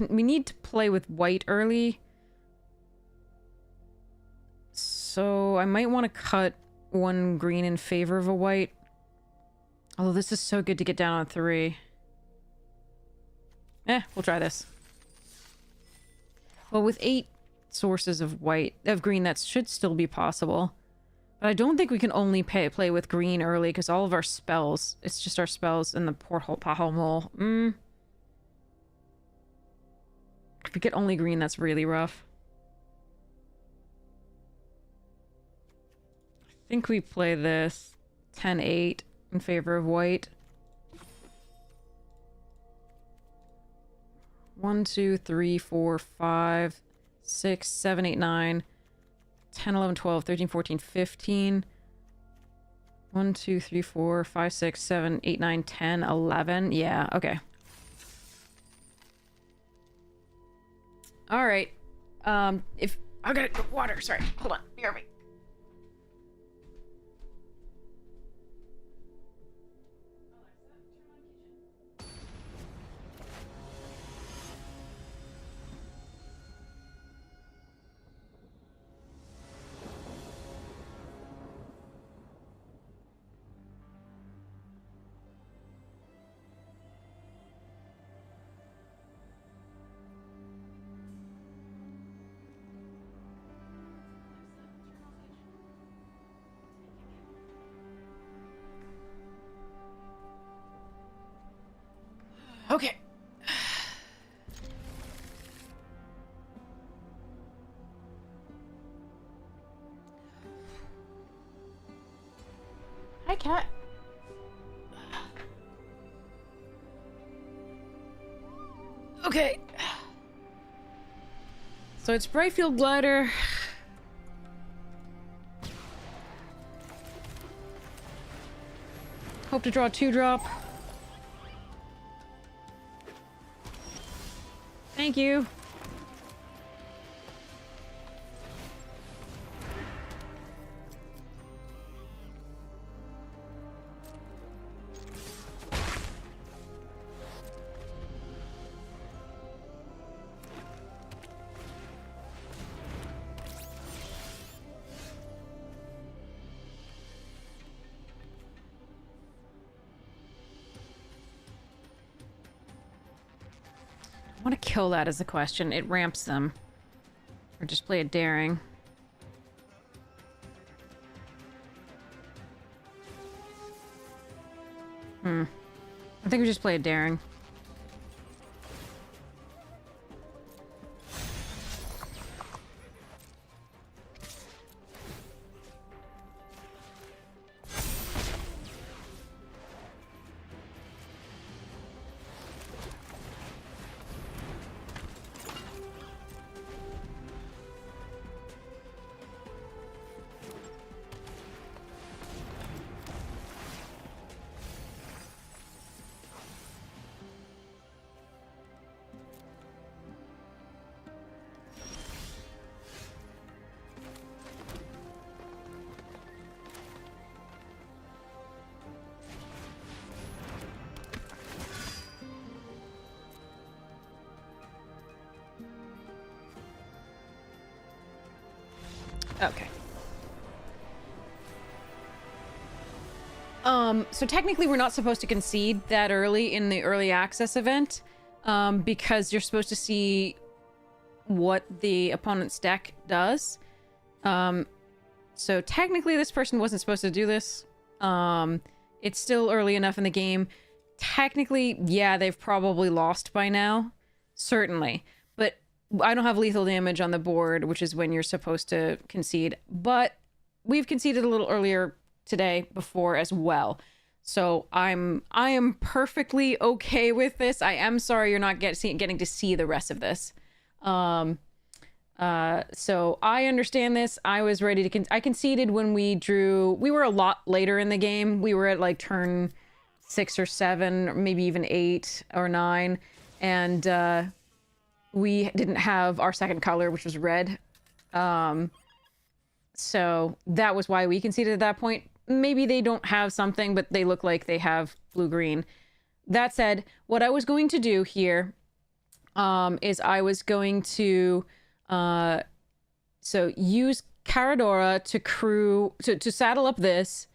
we need to play with white early. So I might want to cut one green in favor of a white. Although this is so good to get down on 3. We'll try this. Well, with 8 sources of green, that should still be possible. But I don't think we can only play with green early, because all of our spells, it's just our spells in the pothole mole. If we get only green, that's really rough. I think we play this 10-8 in favor of white. 1, 2, 3, 4, 5, 6, 7, 8, 9, 10, 11, 12, 13, 14, 15. 1, 2, 3, 4, 5, 6, 7, 8, 9, 10, 11. Yeah, okay. All right. I gotta go water. Sorry. Hold on. BRB. Okay. Okay. So it's Brightfield glider. Hope to draw a 2-drop. Thank you. I want to kill that as a question. It ramps them. Or just play a daring. I think we just play a daring. Okay. So technically we're not supposed to concede that early in the early access event, because you're supposed to see what the opponent's deck does. So technically this person wasn't supposed to do this. It's still early enough in the game. Technically, yeah, they've probably lost by now. Certainly. But I don't have lethal damage on the board, which is when you're supposed to concede. But we've conceded a little earlier today before as well. So I am perfectly okay with this. I am sorry you're not getting to see the rest of this. So I understand this. I was ready to I conceded when we drew. We were a lot later in the game. We were at like turn 6 or 7, or maybe even 8 or 9, and we didn't have our second color, which was red. So that was why we conceded at that point. Maybe they don't have something, but they look like they have blue-green. That said, what I was going to do here is I was going to so use Caradora to saddle up this,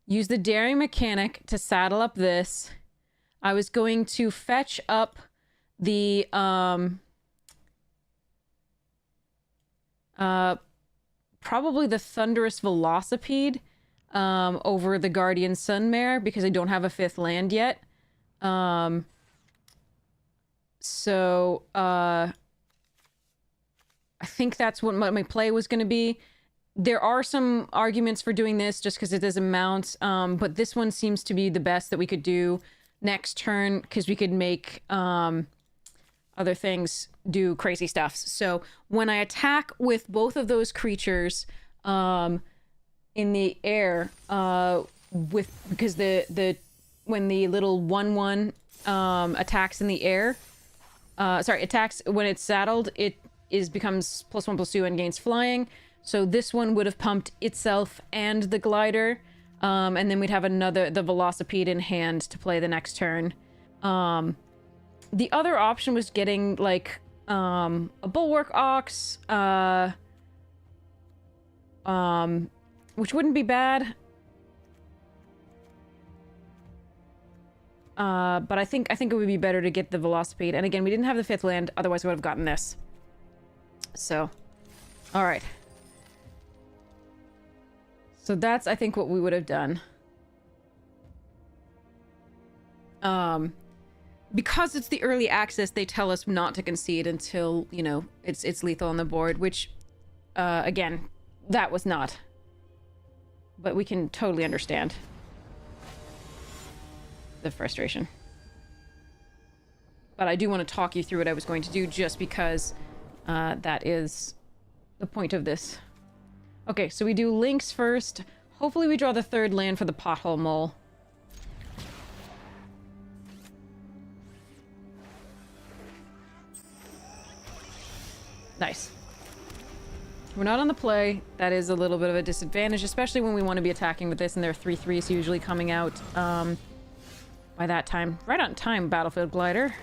use the Daring Mechanic to saddle up this. I was going to fetch up the probably the Thunderous Velocipede over the Guardian Sunmare because I don't have a 5th land yet. So I think that's what my play was going to be. There are some arguments for doing this just because it doesn't mount, but this one seems to be the best that we could do next turn because we could make other things do crazy stuff. So when I attack with both of those creatures in the air, because when the little 1/1 attacks in the air, attacks when it's saddled, it becomes +1/+2 and gains flying. So this one would have pumped itself and the glider, and then we'd have the Velocipede in hand to play the next turn. The other option was getting like a Bulwark Ox, which wouldn't be bad. But I think it would be better to get the Velocipede. And again, we didn't have the 5th land, otherwise we would have gotten this. So, all right. So that's, I think, what we would have done. Because it's the early access, they tell us not to concede until, you know, it's lethal on the board, which, again, that was not. But we can totally understand the frustration. but I do want to talk you through what I was going to do just because that is the point of this. Okay, so we do links first. Hopefully we draw the third land for the pothole mole. Nice. We're not on the play. That is a little bit of a disadvantage, especially when we want to be attacking with this, and there are 3/3s usually coming out by that time. Right on time, Battlefield Glider.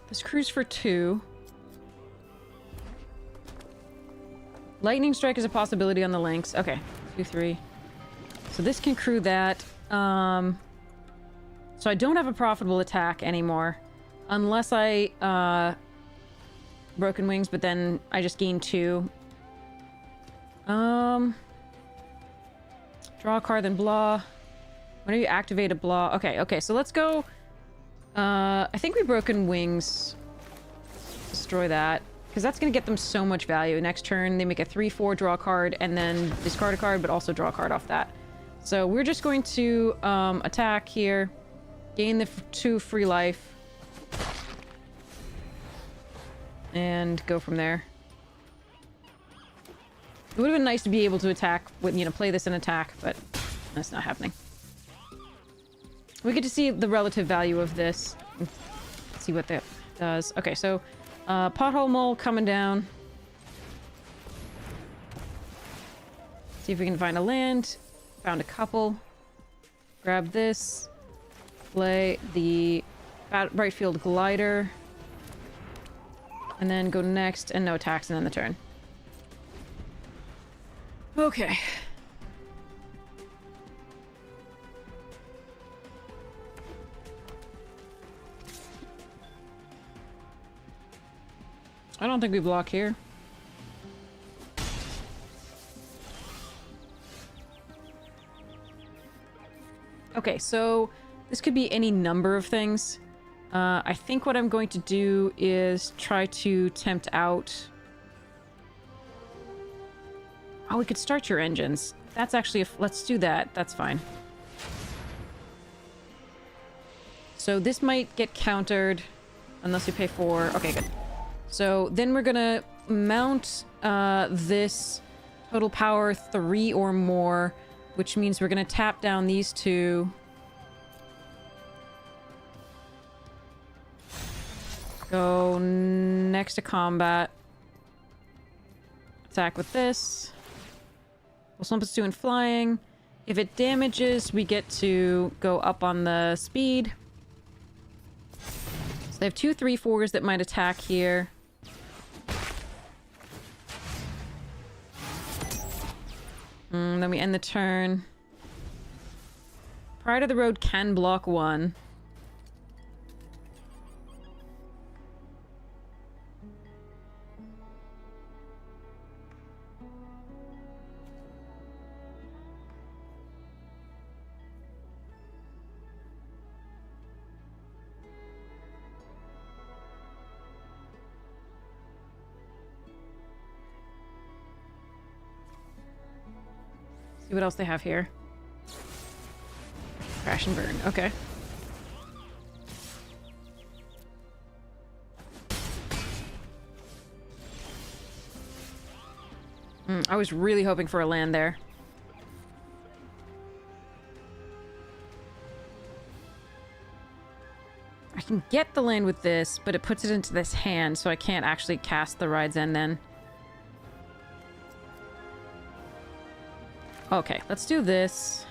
This cruise for 2. Lightning Strike is a possibility on the links. Okay, 2/3. So this can crew that. So I don't have a profitable attack anymore. Unless I, Broken Wings, but then I just gain 2. Draw a card, then blah. Whenever you activate a blah. Okay, so let's go. I think we Broken Wings. Destroy that. Because that's going to get them so much value. Next turn, they make a 3/4, draw a card, and then discard a card, but also draw a card off that. So we're just going to attack here. Gain the 2 free life. And go from there. It would have been nice to be able to attack with, play this in attack, but that's not happening. We get to see the relative value of this. See what that does. Okay, so pothole mole coming down. See if we can find a land. Found a couple. Grab this. Play the Brightfield glider. And then go next, and no attacks, and then the turn. Okay. I don't think we block here. Okay, so this could be any number of things. I think what I'm going to do is try to tempt out... Oh, we could start your engines. That's actually a... Let's do that. That's fine. So this might get countered unless you pay 4. Okay, good. So then we're gonna mount this total power 3 or more, which means we're gonna tap down these 2. Go next to combat. Attack with this. We'll slump us 2 in flying. If it damages, we get to go up on the speed. So they have 2 3/4s that might attack here. Then we end the turn. Pride of the Road can block 1. See what else they have here. Crash and burn. Okay. I was really hoping for a land there. I can get the land with this, but it puts it into this hand, so I can't actually cast the Ride's End then. Okay, let's do this.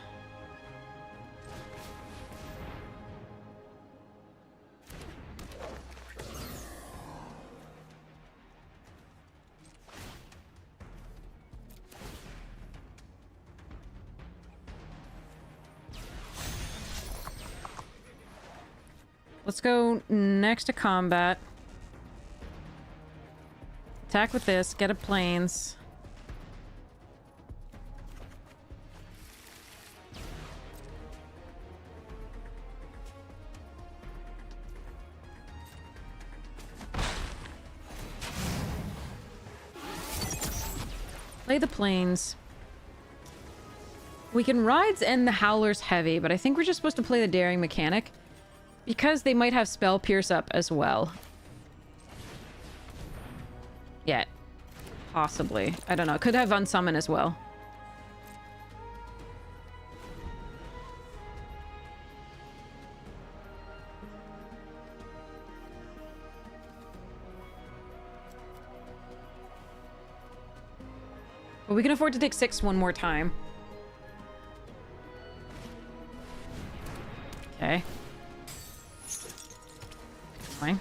Let's go next to combat. Attack with this, get a planes. Play the planes. We can rides and the Howler's heavy, but I think we're just supposed to play the daring mechanic because they might have spell pierce up as well. Yeah. Possibly. I don't know. Could have unsummon as well. But we can afford to take 6 one more time. Okay. Fine.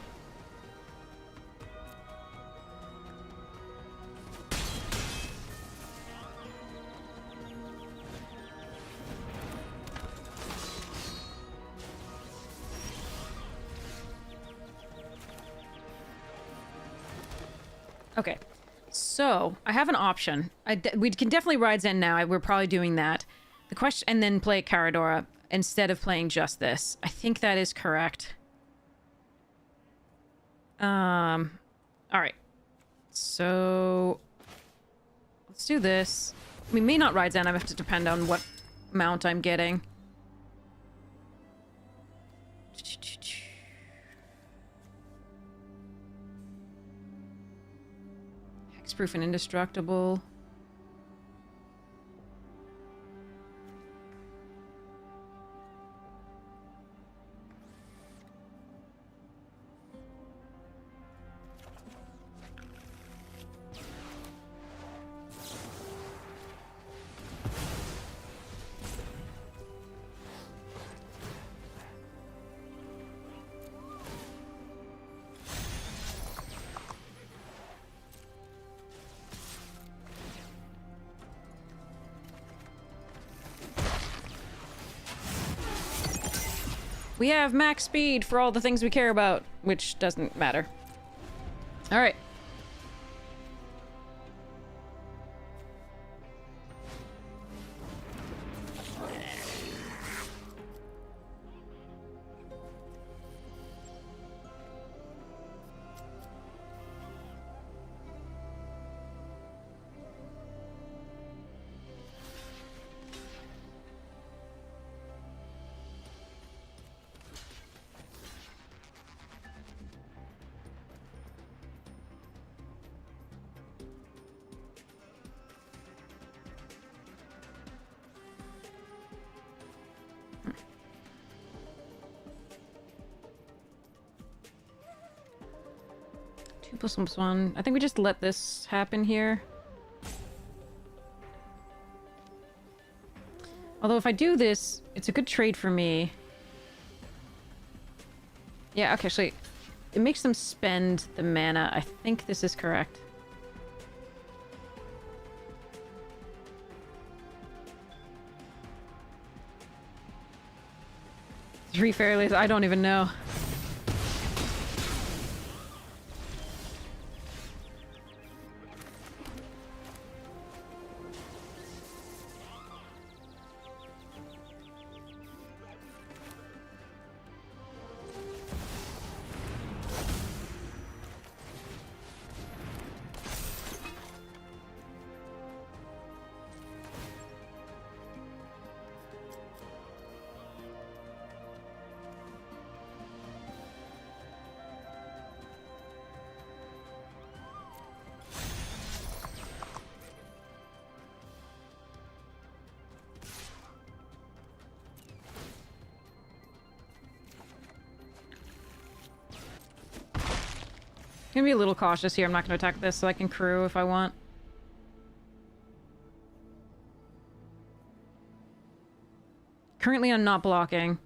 Okay. So, I have an option. We can definitely ride Zen now. We're probably doing that. The question, and then play Caradora instead of playing just this. I think that is correct. Alright. So, let's do this. We may not ride Zen. I have to depend on what mount I'm getting. Hexproof and indestructible. We have max speed for all the things we care about, which doesn't matter. All right. +1. I think we just let this happen here. Although if I do this, it's a good trade for me. Yeah, okay, actually, it makes them spend the mana. I think this is correct. 3 fairies, I don't even know. I'm gonna be a little cautious here. I'm not gonna attack this so I can crew if I want. Currently I'm not blocking.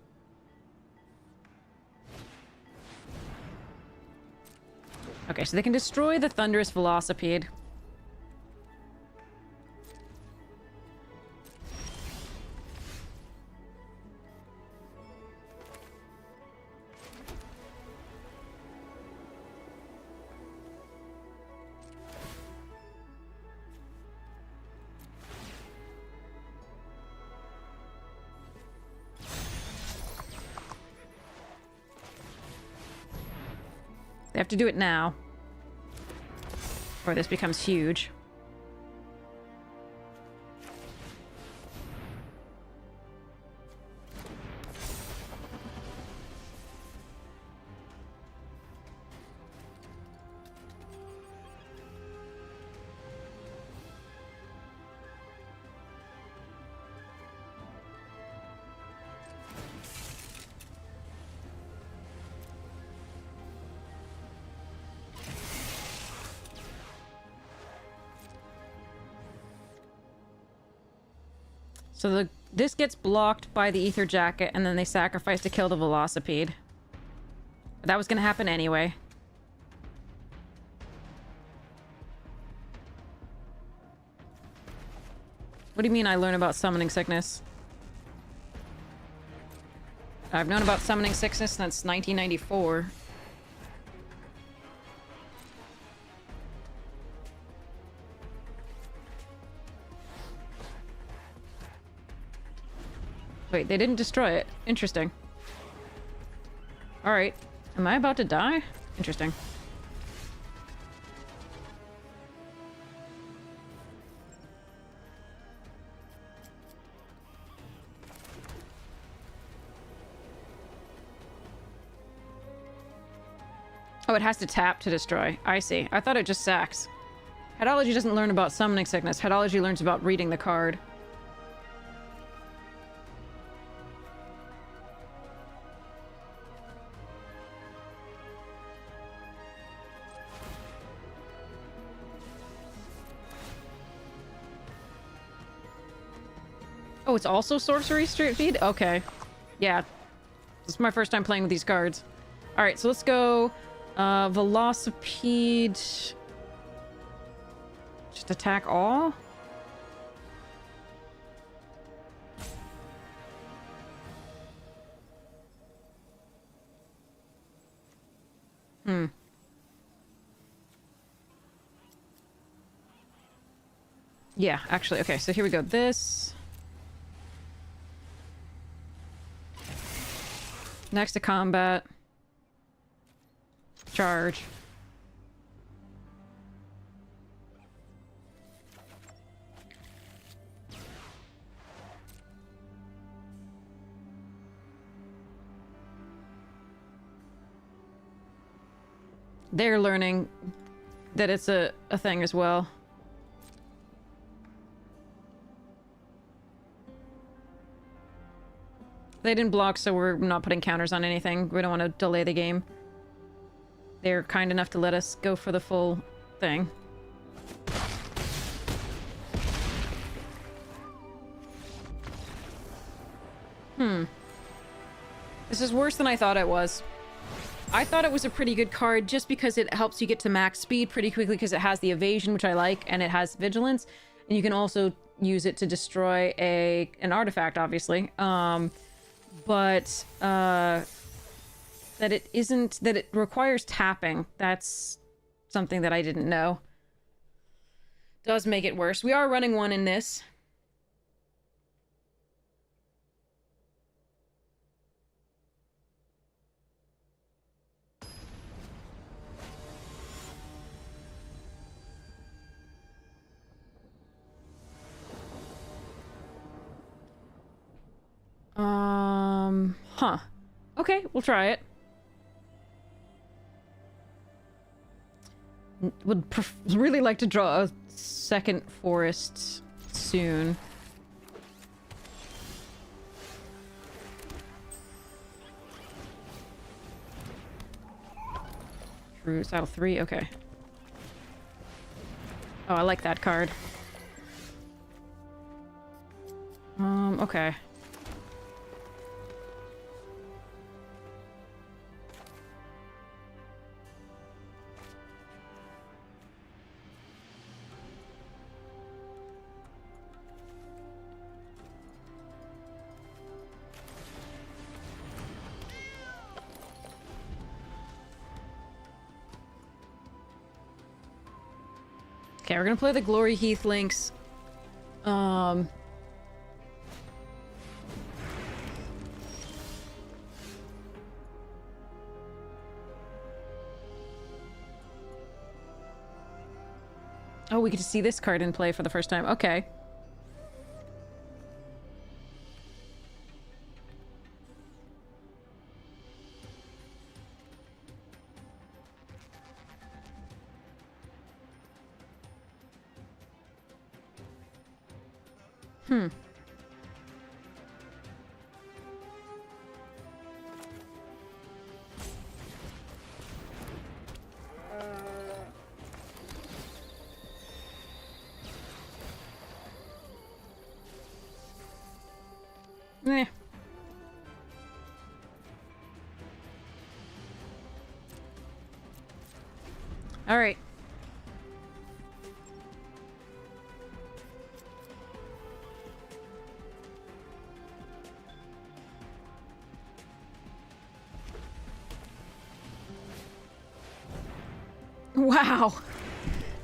Okay, so they can destroy the Thunderous Velocipede. They have to do it now, or this becomes huge. So this gets blocked by the ether jacket, and then they sacrifice to kill the velocipede. That was gonna happen anyway. What do you mean I learn about summoning sickness? I've known about summoning sickness since 1994. Wait, they didn't destroy it. Interesting. Alright. Am I about to die? Interesting. Oh, it has to tap to destroy. I see. I thought it just sacks. Headology doesn't learn about summoning sickness. Headology learns about reading the card. Oh, it's also sorcery street feed? Okay. Yeah. This is my first time playing with these cards. Alright, so let's go... Velocipede... Just attack all? Yeah, actually, okay, so here we go. This... Next to combat. Charge. They're learning that it's a thing as well. They didn't block, so we're not putting counters on anything. We don't want to delay the game. They're kind enough to let us go for the full thing. This is worse than I thought it was. I thought it was a pretty good card just because it helps you get to max speed pretty quickly because it has the evasion, which I like, and it has vigilance. And you can also use it to destroy an artifact, obviously. But that it requires tapping. That's something that I didn't know. Does make it worse. We are running one in this. Huh. Okay, we'll try it. Would really like to draw a second forest soon. Fruits out of 3, okay. Oh, I like that card. Okay. Okay, we're gonna play the Glory Heath links. Oh, we get to see this card in play for the first time. Okay. All right. Wow.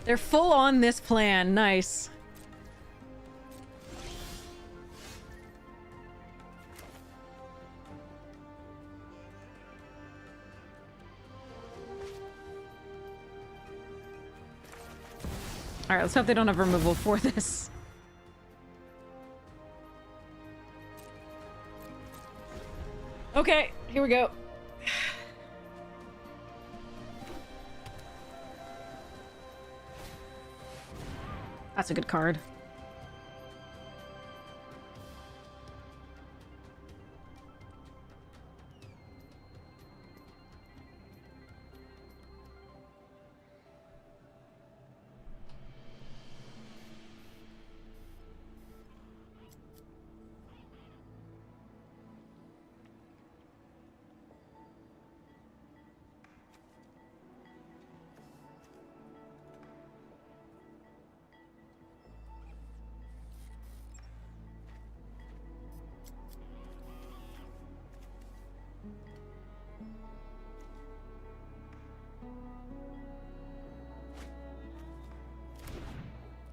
They're full on this plan. Nice. Alright, let's hope they don't have removal for this. Okay, here we go. That's a good card.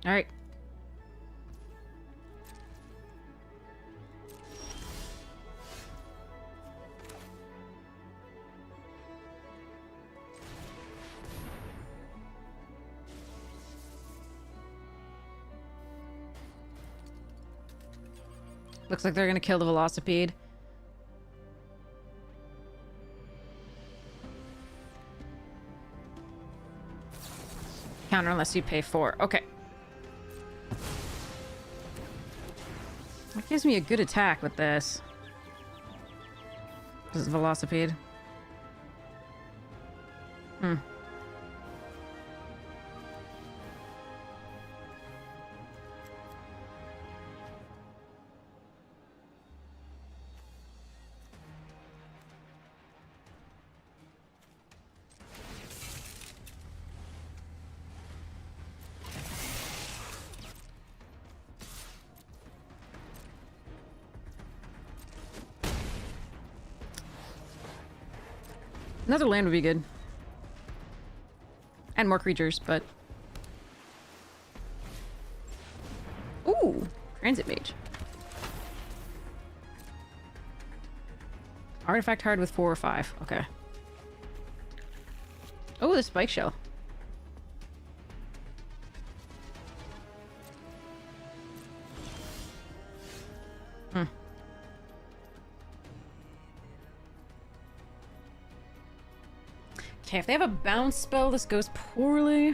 All right. Looks like they're gonna kill the Velocipede. Counter unless you pay 4. Okay. That gives me a good attack with this. This is Velocipede. Hmm. Another land would be good. And more creatures, but... Ooh! Transit Mage. Artifact hard with 4 or 5. Okay. Oh, the Spike Shell. Hmm. Okay, if they have a bounce spell, this goes poorly.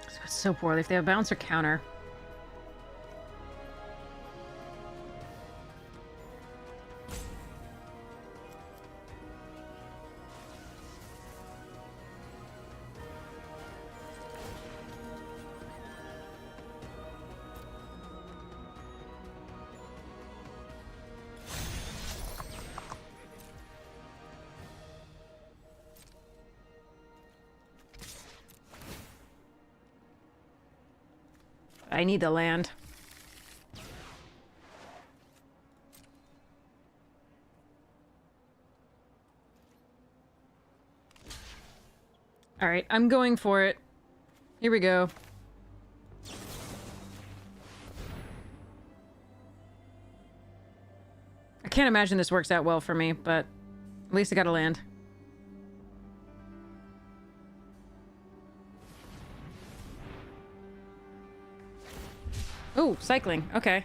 This goes so poorly. If they have bounce or counter. I need the land. All right, I'm going for it. Here we go. I can't imagine this works out well for me, but at least I got a land. Oh, cycling. Okay.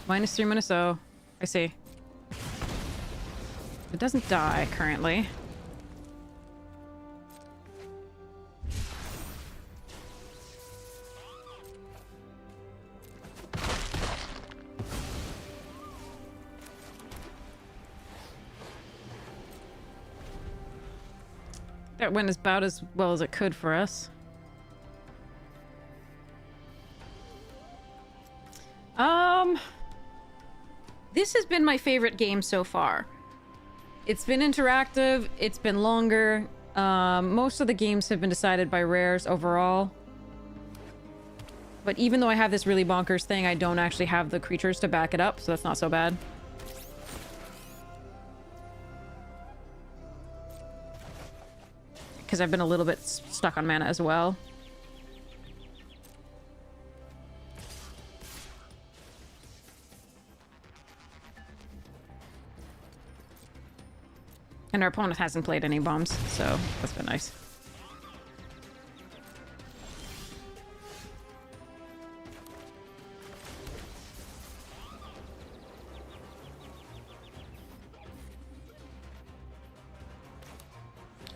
-3 -0. I see. It doesn't die currently. That went about as well as it could for us. This has been my favorite game so far. It's been interactive, it's been longer. Most of the games have been decided by rares overall. But even though I have this really bonkers thing, I don't actually have the creatures to back it up, so that's not so bad. Because I've been a little bit stuck on mana as well. And our opponent hasn't played any bombs, so that's been nice.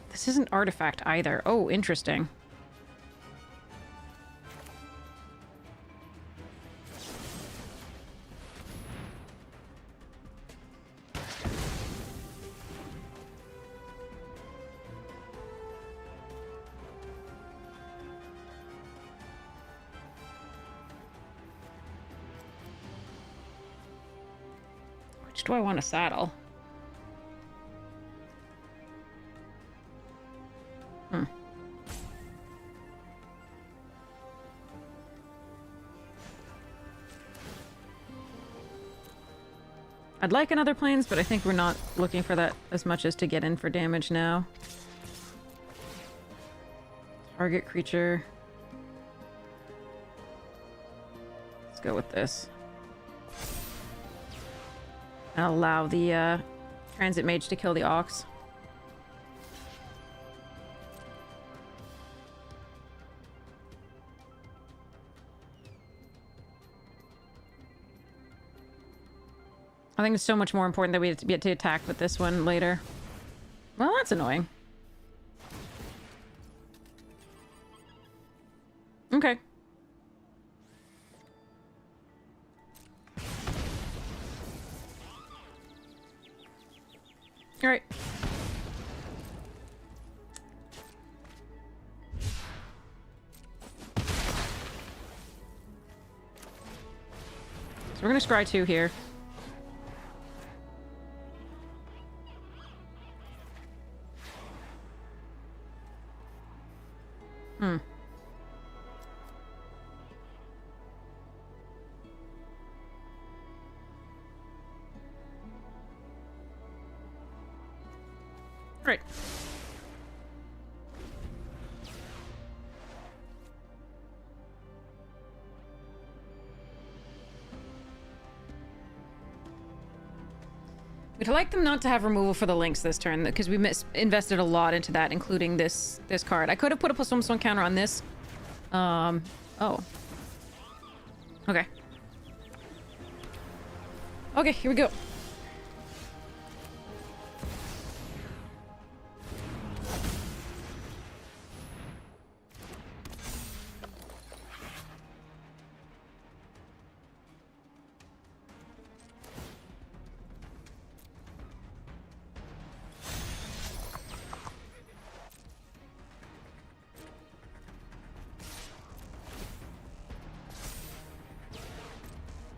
This isn't artifact either. Oh, interesting. Which do I want to saddle? I'd like another planes, but I think we're not looking for that as much as to get in for damage now. Target creature. Let's go with this. And allow the transit mage to kill the ox. I think it's so much more important that we get to attack with this one later. Well, that's annoying. Okay. All right. So we're gonna scry 2 here. Great. We'd like them not to have removal for the links this turn, because we invested a lot into that, including this card. I could have put a +1/+1 counter on this. Oh. Okay. Okay, here we go.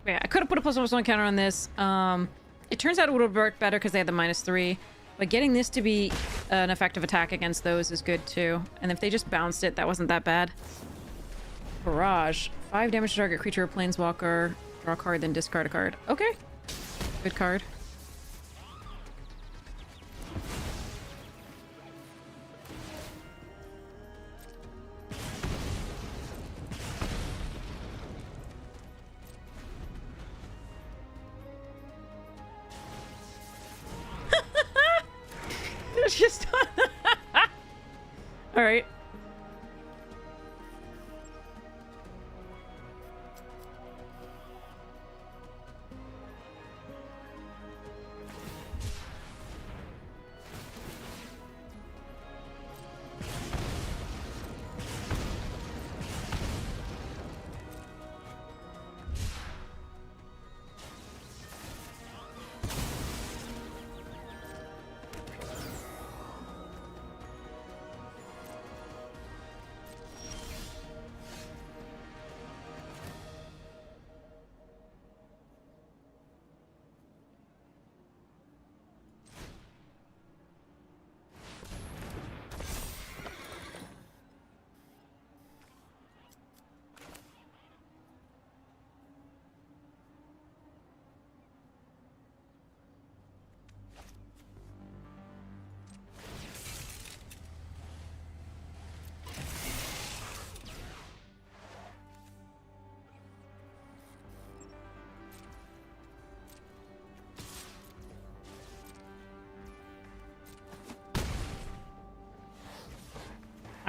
Yeah, I could have put a +1/+1 counter on this. It turns out it would have worked better because they had the -3. But getting this to be an effective attack against those is good too. And if they just bounced it, that wasn't that bad. Barrage. 5 damage to target creature or planeswalker. Draw a card, then discard a card. Okay. Good card. Just all right.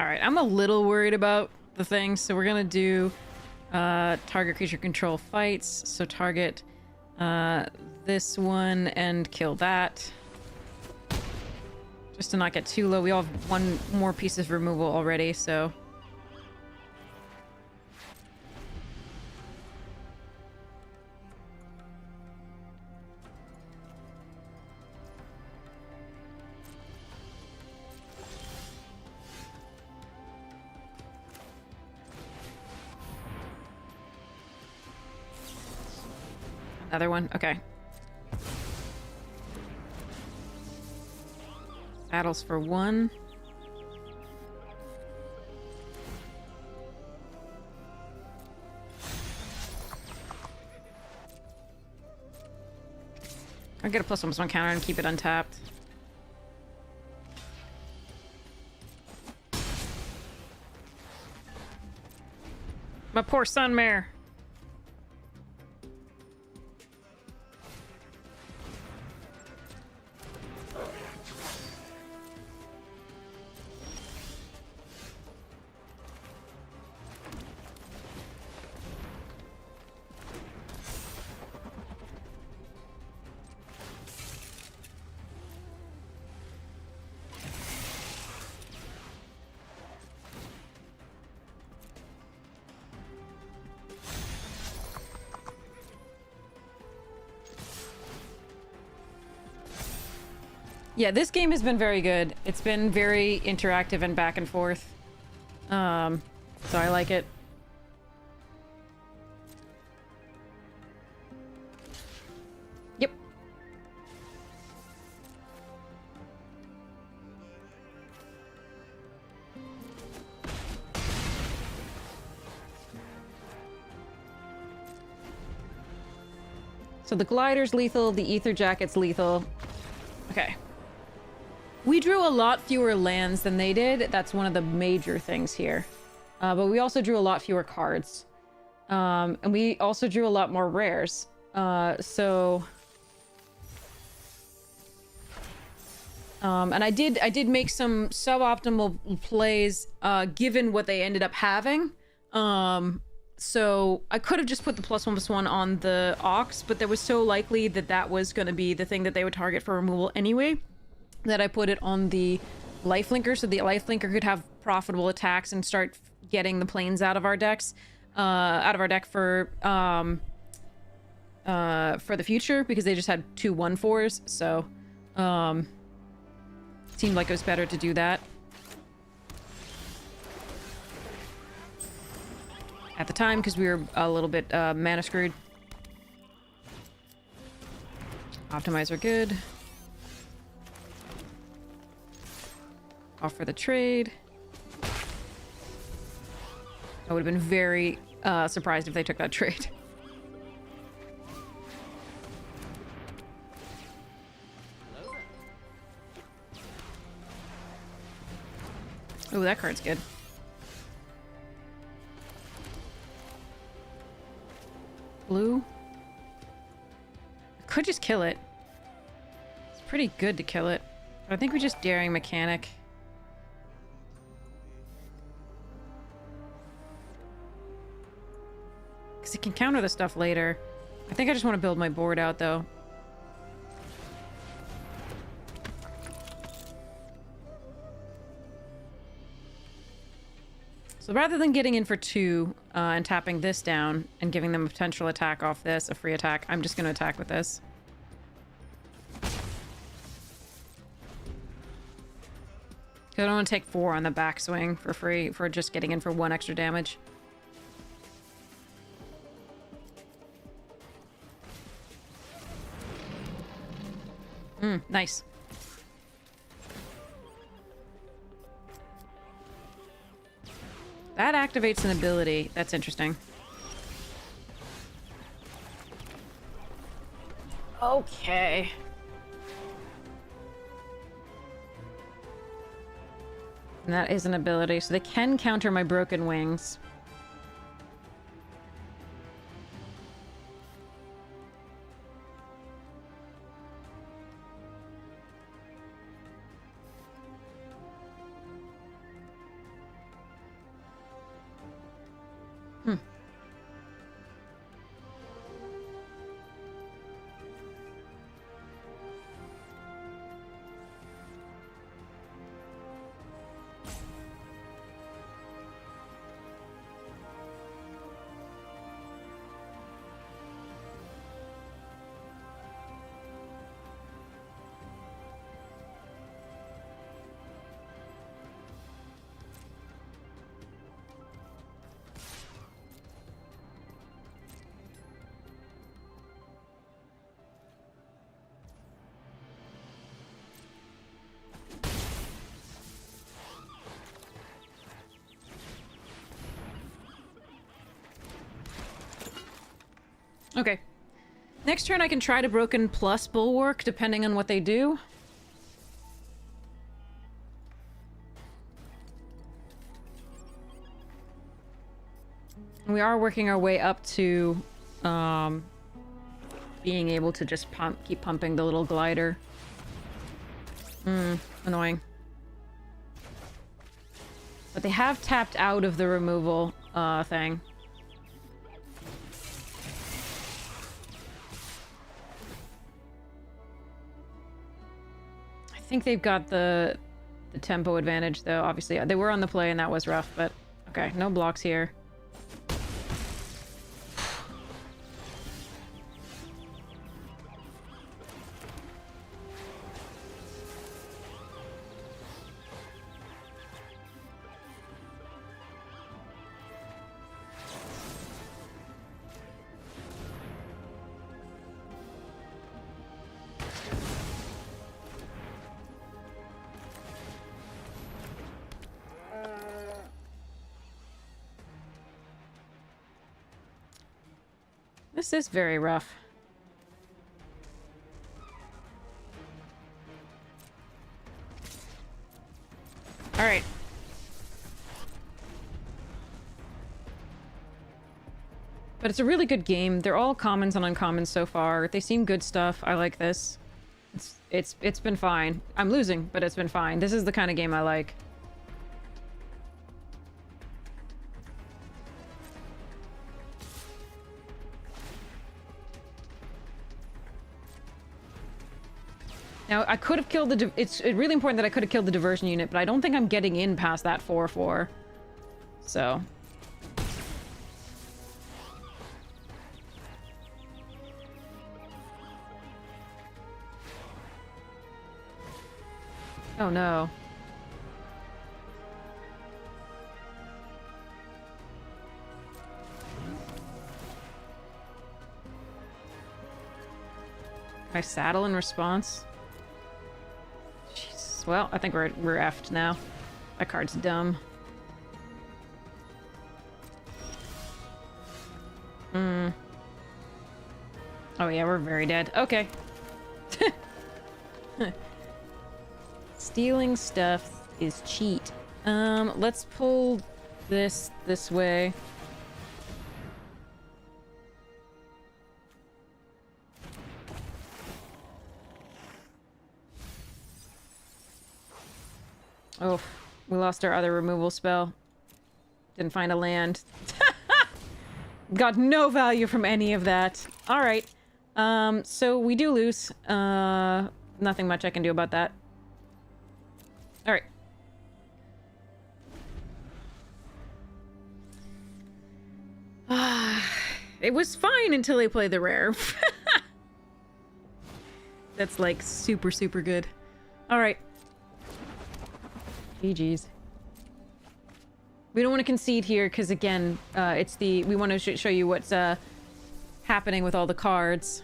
Alright, I'm a little worried about the thing, so we're gonna do target creature control fights. So target this one and kill that. Just to not get too low. We all have one more piece of removal already, so... Another one? Okay. Battles for one. I'll get a +1/+1 counter and keep it untapped. My poor Sunmare. Yeah, this game has been very good. It's been very interactive and back and forth. So I like it. Yep. So the glider's lethal, the ether jacket's lethal. Okay. We drew a lot fewer lands than they did. That's one of the major things here. But we also drew a lot fewer cards. And we also drew a lot more rares. And I did make some suboptimal plays, given what they ended up having. So I could have just put the +1/+1 on the Ox, but that was so likely that that was going to be the thing that they would target for removal anyway, that I put it on the lifelinker, so the lifelinker could have profitable attacks and start getting the planes out of our decks, out of our deck for the future, because they just had 2 1/4s, so seemed like it was better to do that at the time, because we were a little bit mana screwed. Optimizer good. Offer the trade. I would have been very surprised if they took that trade. Oh, that card's good. Blue. I could just kill it. It's pretty good to kill it. But I think we just Daring Mechanic. Because it can counter the stuff later. I think I just want to build my board out, though. So rather than getting in for 2 and tapping this down and giving them a potential attack off this, a free attack, I'm just going to attack with this. I don't want to take 4 on the backswing for free for just getting in for 1 extra damage. Nice. That activates an ability. That's interesting. Okay. And that is an ability, so they can counter my Broken Wings. Okay. Next turn I can try to Broken plus Bulwark, depending on what they do. We are working our way up to being able to just keep pumping the little glider. Annoying. But they have tapped out of the removal thing. I think they've got the tempo advantage, though. Obviously, they were on the play and that was rough, but okay, no blocks here. This is very rough. All right. But it's a really good game. They're all commons and uncommons so far. They seem good stuff. I like this. It's been fine. I'm losing, but it's been fine. This is the kind of game I like. Now, I could have killed the... It's really important that I could have killed the diversion unit, but I don't think I'm getting in past that 4-4. So... Oh no. Can I saddle in response? Jesus. Well, I think we're effed now. That card's dumb. Oh yeah, we're very dead. Okay. Stealing stuff is cheat. Let's pull this way. Oh, we lost our other removal spell. Didn't find a land. Got no value from any of that. Alright. So we do lose. Nothing much I can do about that. Alright. It was fine until they play the rare. That's like super, super good. Alright. GG's. We don't want to concede here because again, we want to show you what's happening with all the cards.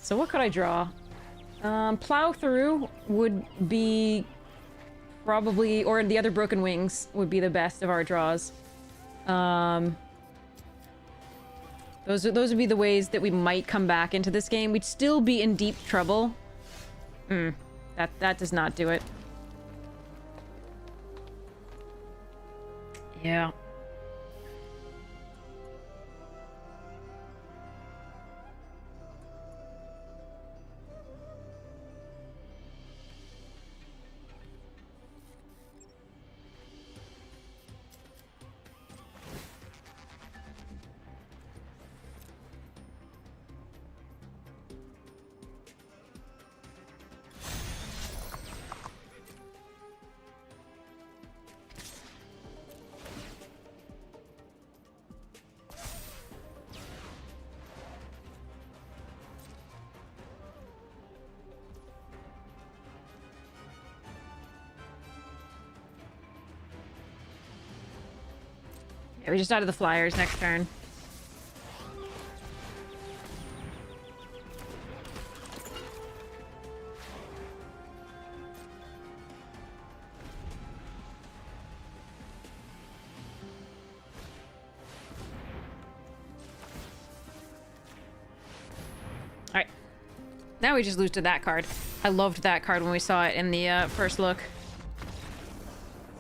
So what could I draw? Plow Through would be probably, or the other Broken Wings would be the best of our draws. Those would be the ways that we might come back into this game. We'd still be in deep trouble. That does not do it. Yeah. Yeah, we just added the flyers next turn. Now we just lose to that card. I loved that card when we saw it in the first look.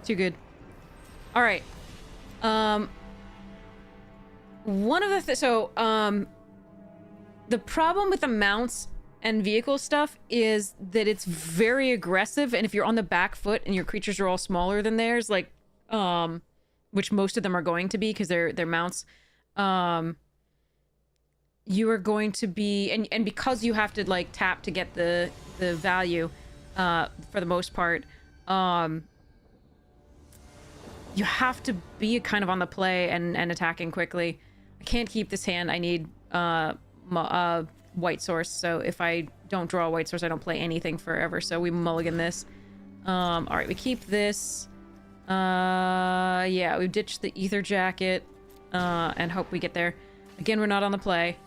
Too good. All right. One of the the problem with the mounts and vehicle stuff is that it's very aggressive, and if you're on the back foot and your creatures are all smaller than theirs, like which most of them are going to be because they're mounts, you are going to be, and because you have to like tap to get the value for the most part, you have to be kind of on the play and attacking quickly. I can't keep this hand. I need white source, so if I don't draw a white source, I don't play anything forever, so we mulligan this. Alright, we keep this. Yeah, we ditched the ether jacket and hope we get there. Again, we're not on the play.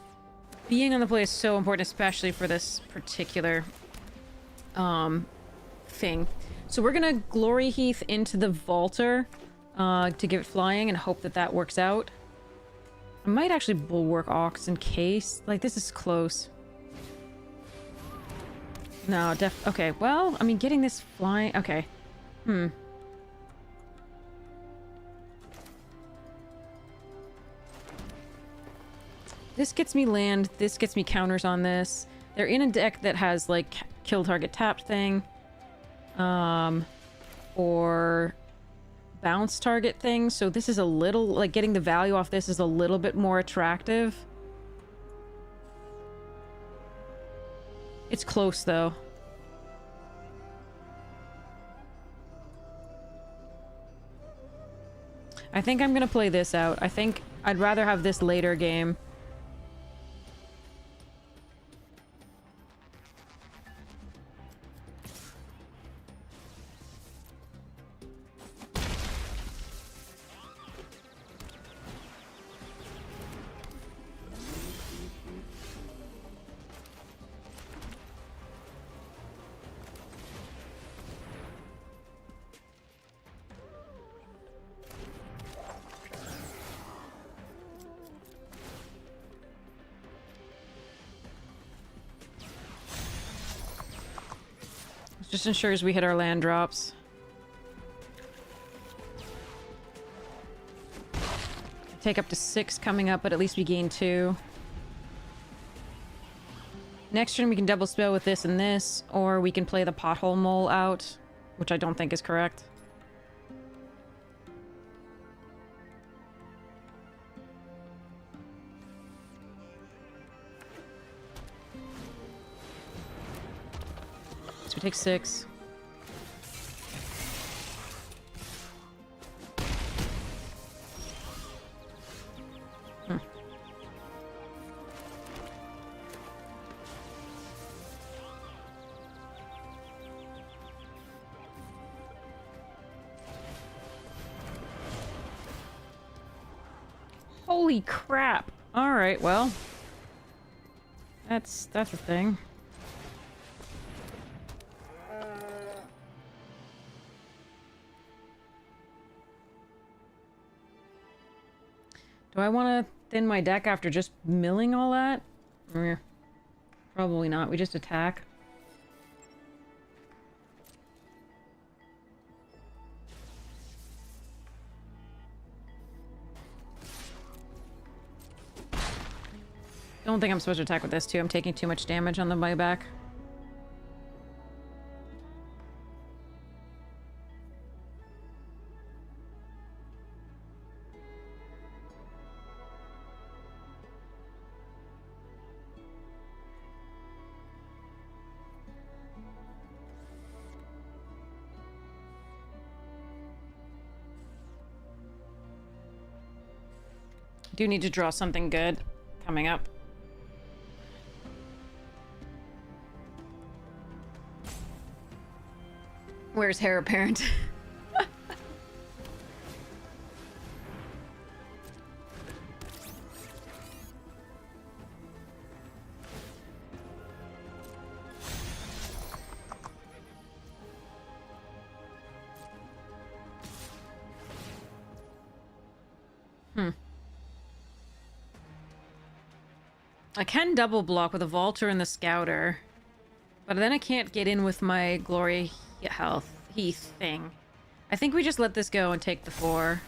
Being on the play is so important, especially for this particular thing. So we're gonna Glory Heath into the Vaulter to give it flying and hope that that works out. I might actually Bulwark Ox in case. Like, this is close. No, okay, well, I mean, getting this flying... Okay. This gets me land. This gets me counters on this. They're in a deck that has, like, kill target tapped thing. Or... bounce target thing, so this is a little, like, getting the value off this is a little bit more attractive. It's close, though. I think I'm gonna play this out. I think I'd rather have this later game. Just ensures we hit our land drops. Take up to 6 coming up, but at least we gain 2. Next turn we can double spell with this and this, or we can play the Pothole Mole out, which I don't think is correct. So we take 6. Holy crap. All right, well. That's a thing. Do I want to thin my deck after just milling all that? Probably not. We just attack. Don't think I'm supposed to attack with this too. I'm taking too much damage on the buyback. Do need to draw something good coming up. Where's Heir Apparent? I can double block with a Vaulter and the Scouter. But then I can't get in with my Glory Heath thing. I think we just let this go and take the 4.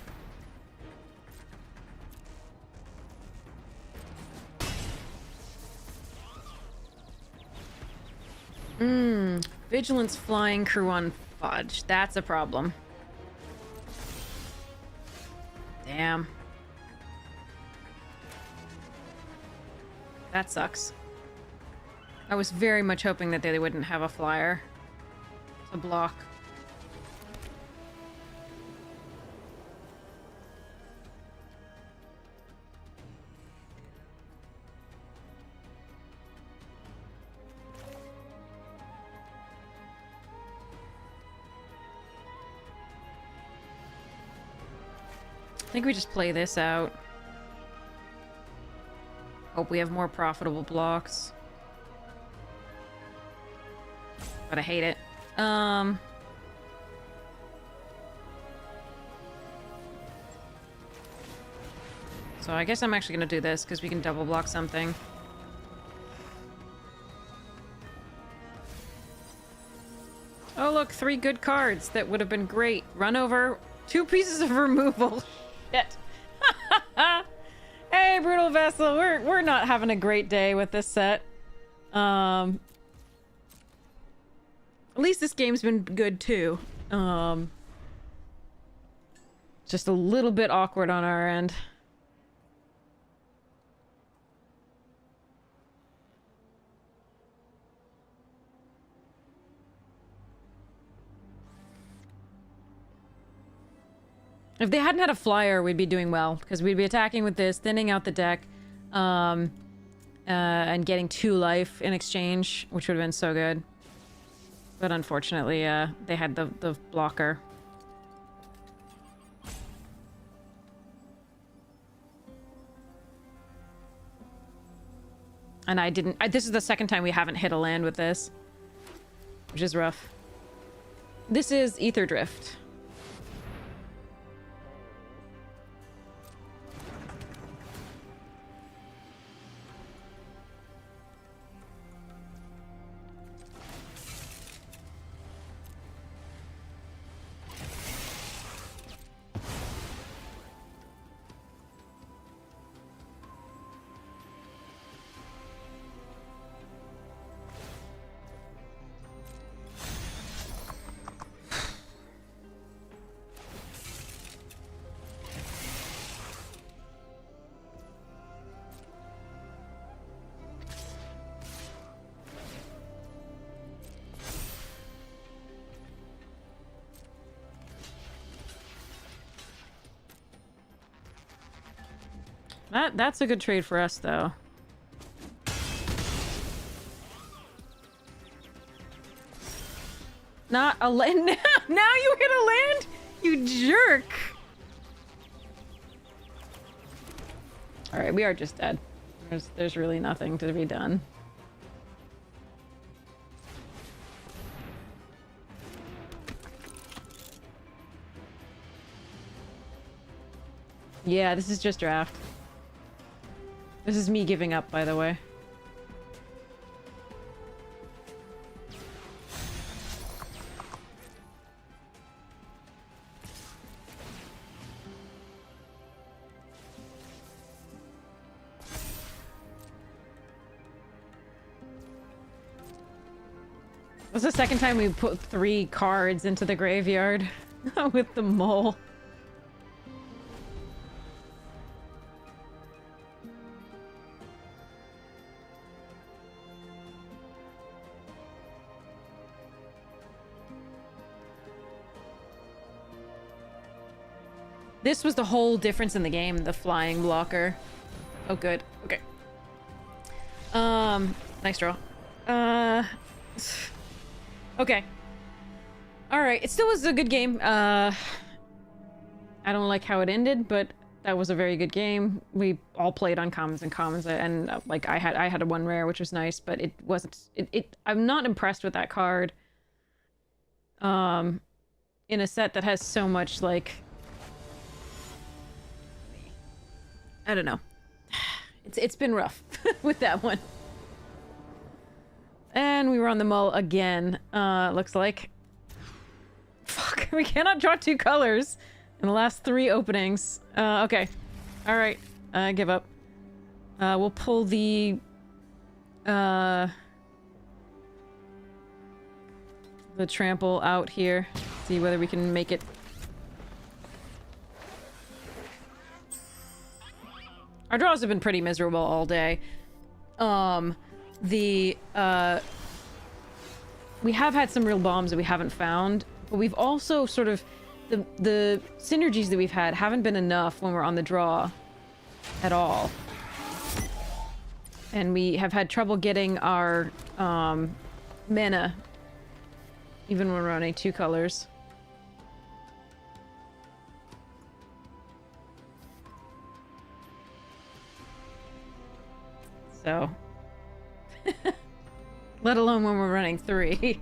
Vigilance flying crew on Fudge. That's a problem. Damn. That sucks. I was very much hoping that they wouldn't have a flyer to block. I think we just play this out. Hope we have more profitable blocks. But I hate it. So I guess I'm actually gonna do this because we can double block something. Oh look, 3 good cards that would have been great. Run over, 2 pieces of removal. Shit. Hey, Brutal Vessel, we're not having a great day with this set. At least this game's been good too. Just a little bit awkward on our end. If they hadn't had a flyer, we'd be doing well, because we'd be attacking with this, thinning out the deck, and getting 2 life in exchange, which would have been so good. But unfortunately, they had the blocker. And I didn't... this is the second time we haven't hit a land with this, which is rough. This is AETHERDRIFT. That's a good trade for us, though. Not a land. Now you hit a land? You jerk. Alright, we are just dead. There's really nothing to be done. Yeah, this is just draft. This is me giving up, by the way. This is the second time we put 3 cards into the graveyard with the mole. This was the whole difference in the game, the flying blocker. Oh, good. Okay. Nice draw. Okay. Alright, it still was a good game. I don't like how it ended, but that was a very good game. We all played on commons and commons, and like I had a 1 rare, which was nice, but it wasn't... I'm not impressed with that card. In a set that has so much, like... I don't know. It's been rough with that one. And we were on the mull again, looks like. Fuck, we cannot draw 2 colors in the last 3 openings. Okay. Alright, I give up. We'll pull the trample out here. See whether we can make it. Our draws have been pretty miserable all day. We have had some real bombs that we haven't found, but we've also sort of... The synergies that we've had haven't been enough when we're on the draw at all. And we have had trouble getting our mana, even when we're running 2 colors. So... let alone when we're running 3.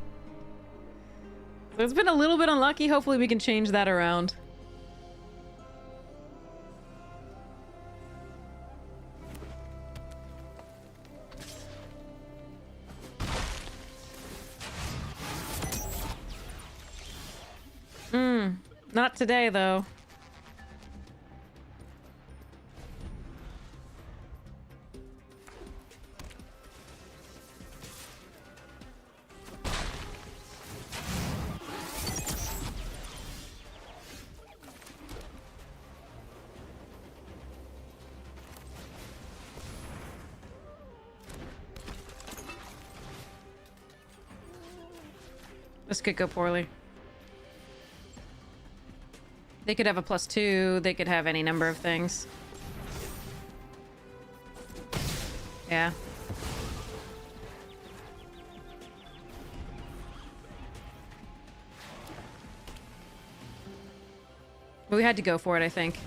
So it's been a little bit unlucky. Hopefully we can change that around. Not today, though. This could go poorly. They could have a +2, they could have any number of things. Yeah. But we had to go for it, I think.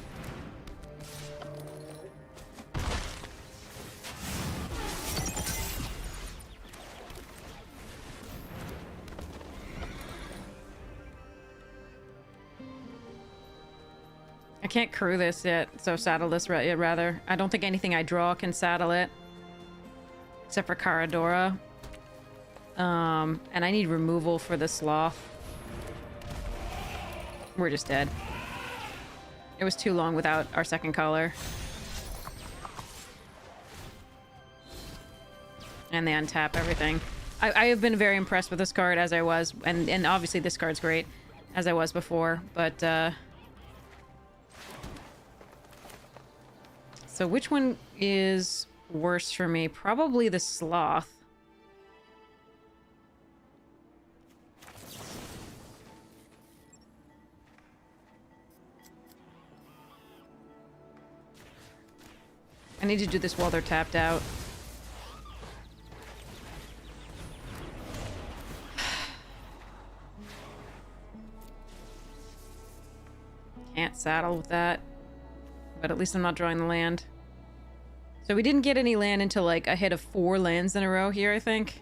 I can't crew this yet, so saddle this rather. I don't think anything I draw can saddle it. Except for Caradora. And I need removal for the sloth. We're just dead. It was too long without our second color. And they untap everything. I have been very impressed with this card as I was, and obviously this card's great, as I was before, but so which one is worse for me? Probably the sloth. I need to do this while they're tapped out. Can't saddle with that. But at least I'm not drawing the land. So we didn't get any land until like a hit of 4 lands in a row here, I think.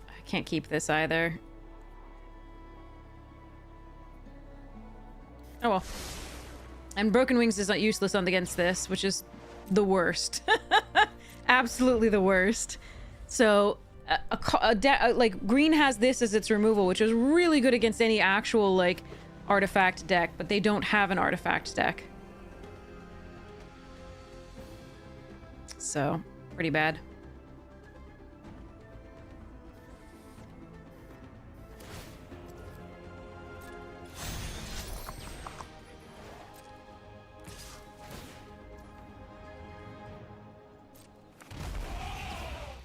I can't keep this either. Oh well. And Broken Wings is not useless on against this, which is the worst. Absolutely the worst. So, like, green has this as its removal, which is really good against any actual, like, artifact deck, but they don't have an artifact deck. So, pretty bad.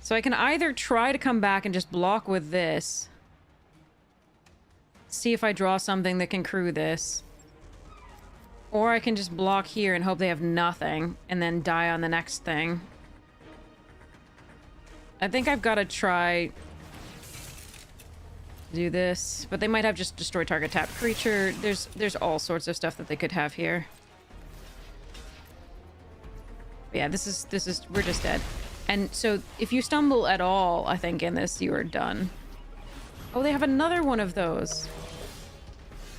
So I can either try to come back and just block with this. See if I draw something that can crew this. Or I can just block here and hope they have nothing, and then die on the next thing. I think I've got to try to do this, but they might have just destroy target tap creature. There's all sorts of stuff that they could have here. But yeah, this is we're just dead. And so if you stumble at all, I think in this you are done. Oh, they have another one of those.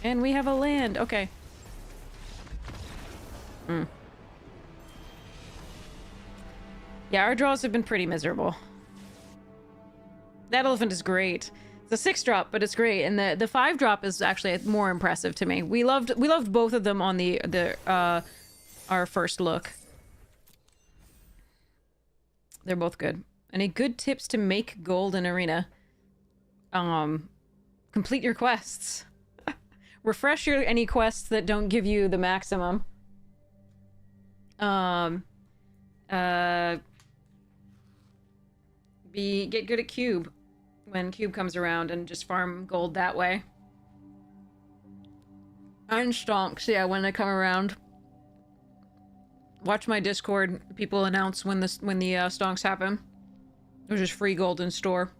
And we have a land. Okay. Yeah, our draws have been pretty miserable. That elephant is great. It's a 6-drop, but it's great, and the 5-drop is actually more impressive to me. We loved both of them on our first look. They're both good. Any good tips to make gold in arena? Complete your quests. Refresh any quests that don't give you the maximum. Get good at cube when cube comes around and just farm gold that way. And stonks, yeah, when they come around. Watch my Discord. People announce when the stonks happen. There's just free gold in store.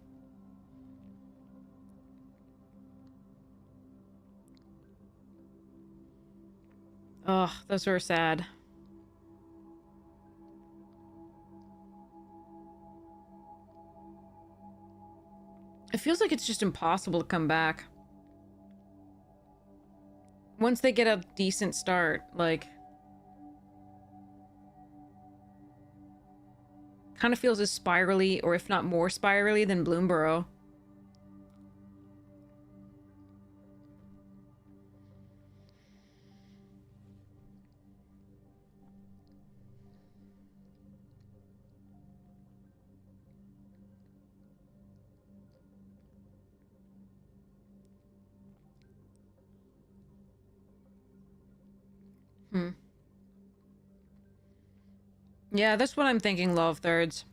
Ugh, those were sad. It feels like it's just impossible to come back. Once they get a decent start, like... kind of feels as spirally, or if not more spirally, than Bloomborough. Yeah, that's what I'm thinking, Love Thirds.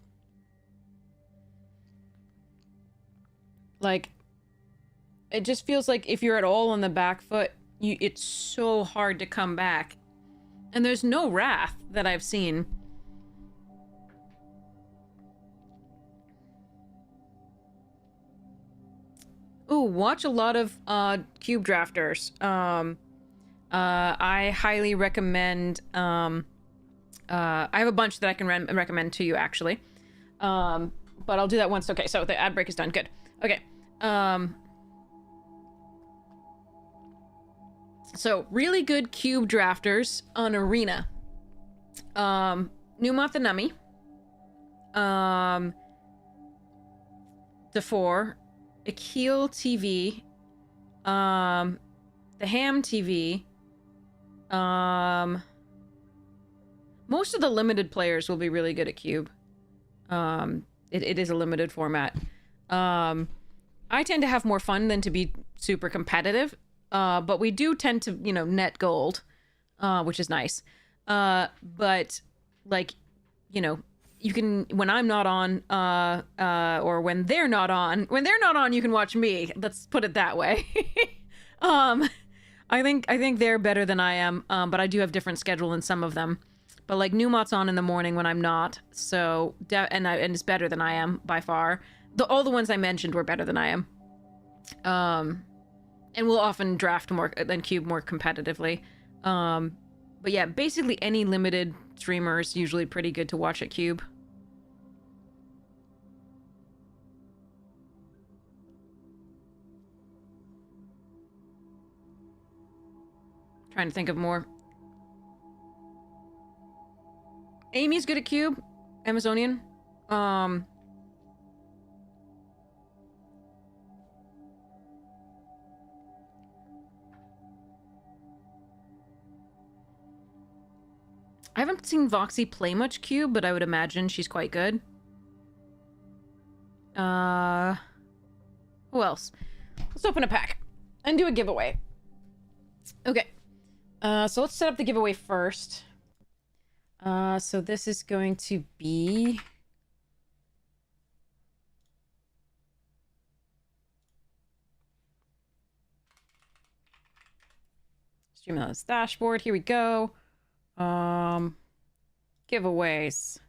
Like, it just feels like if you're at all on the back foot, it's so hard to come back. And there's no wrath that I've seen. Ooh, watch a lot of cube drafters. I highly recommend I have a bunch that I can recommend to you, actually. But I'll do that once. Okay, so the ad break is done. Good. Okay. So, really good cube drafters on Arena. Numoth the Nummy. DeFore. Akil TV. The Ham TV. Most of the limited players will be really good at cube. It is a limited format. I tend to have more fun than to be super competitive. But we do tend to, net gold, which is nice. But, like, you can, when I'm not on, or when they're not on, you can watch me. Let's put it that way. I think they're better than I am, but I do have different schedule in some of them. But, like, Numot's on in the morning when I'm not, so, and it's better than I am, by far. All the ones I mentioned were better than I am. And we'll often draft more than cube more competitively. But yeah, basically any limited streamer is usually pretty good to watch at cube. Trying to think of more. Amy's good at cube. Amazonian. I haven't seen Voxy play much cube, but I would imagine she's quite good. Who else? Let's open a pack and do a giveaway. Okay. So let's set up the giveaway first. So this is going to be... Streamlabs dashboard. Here we go. Giveaways.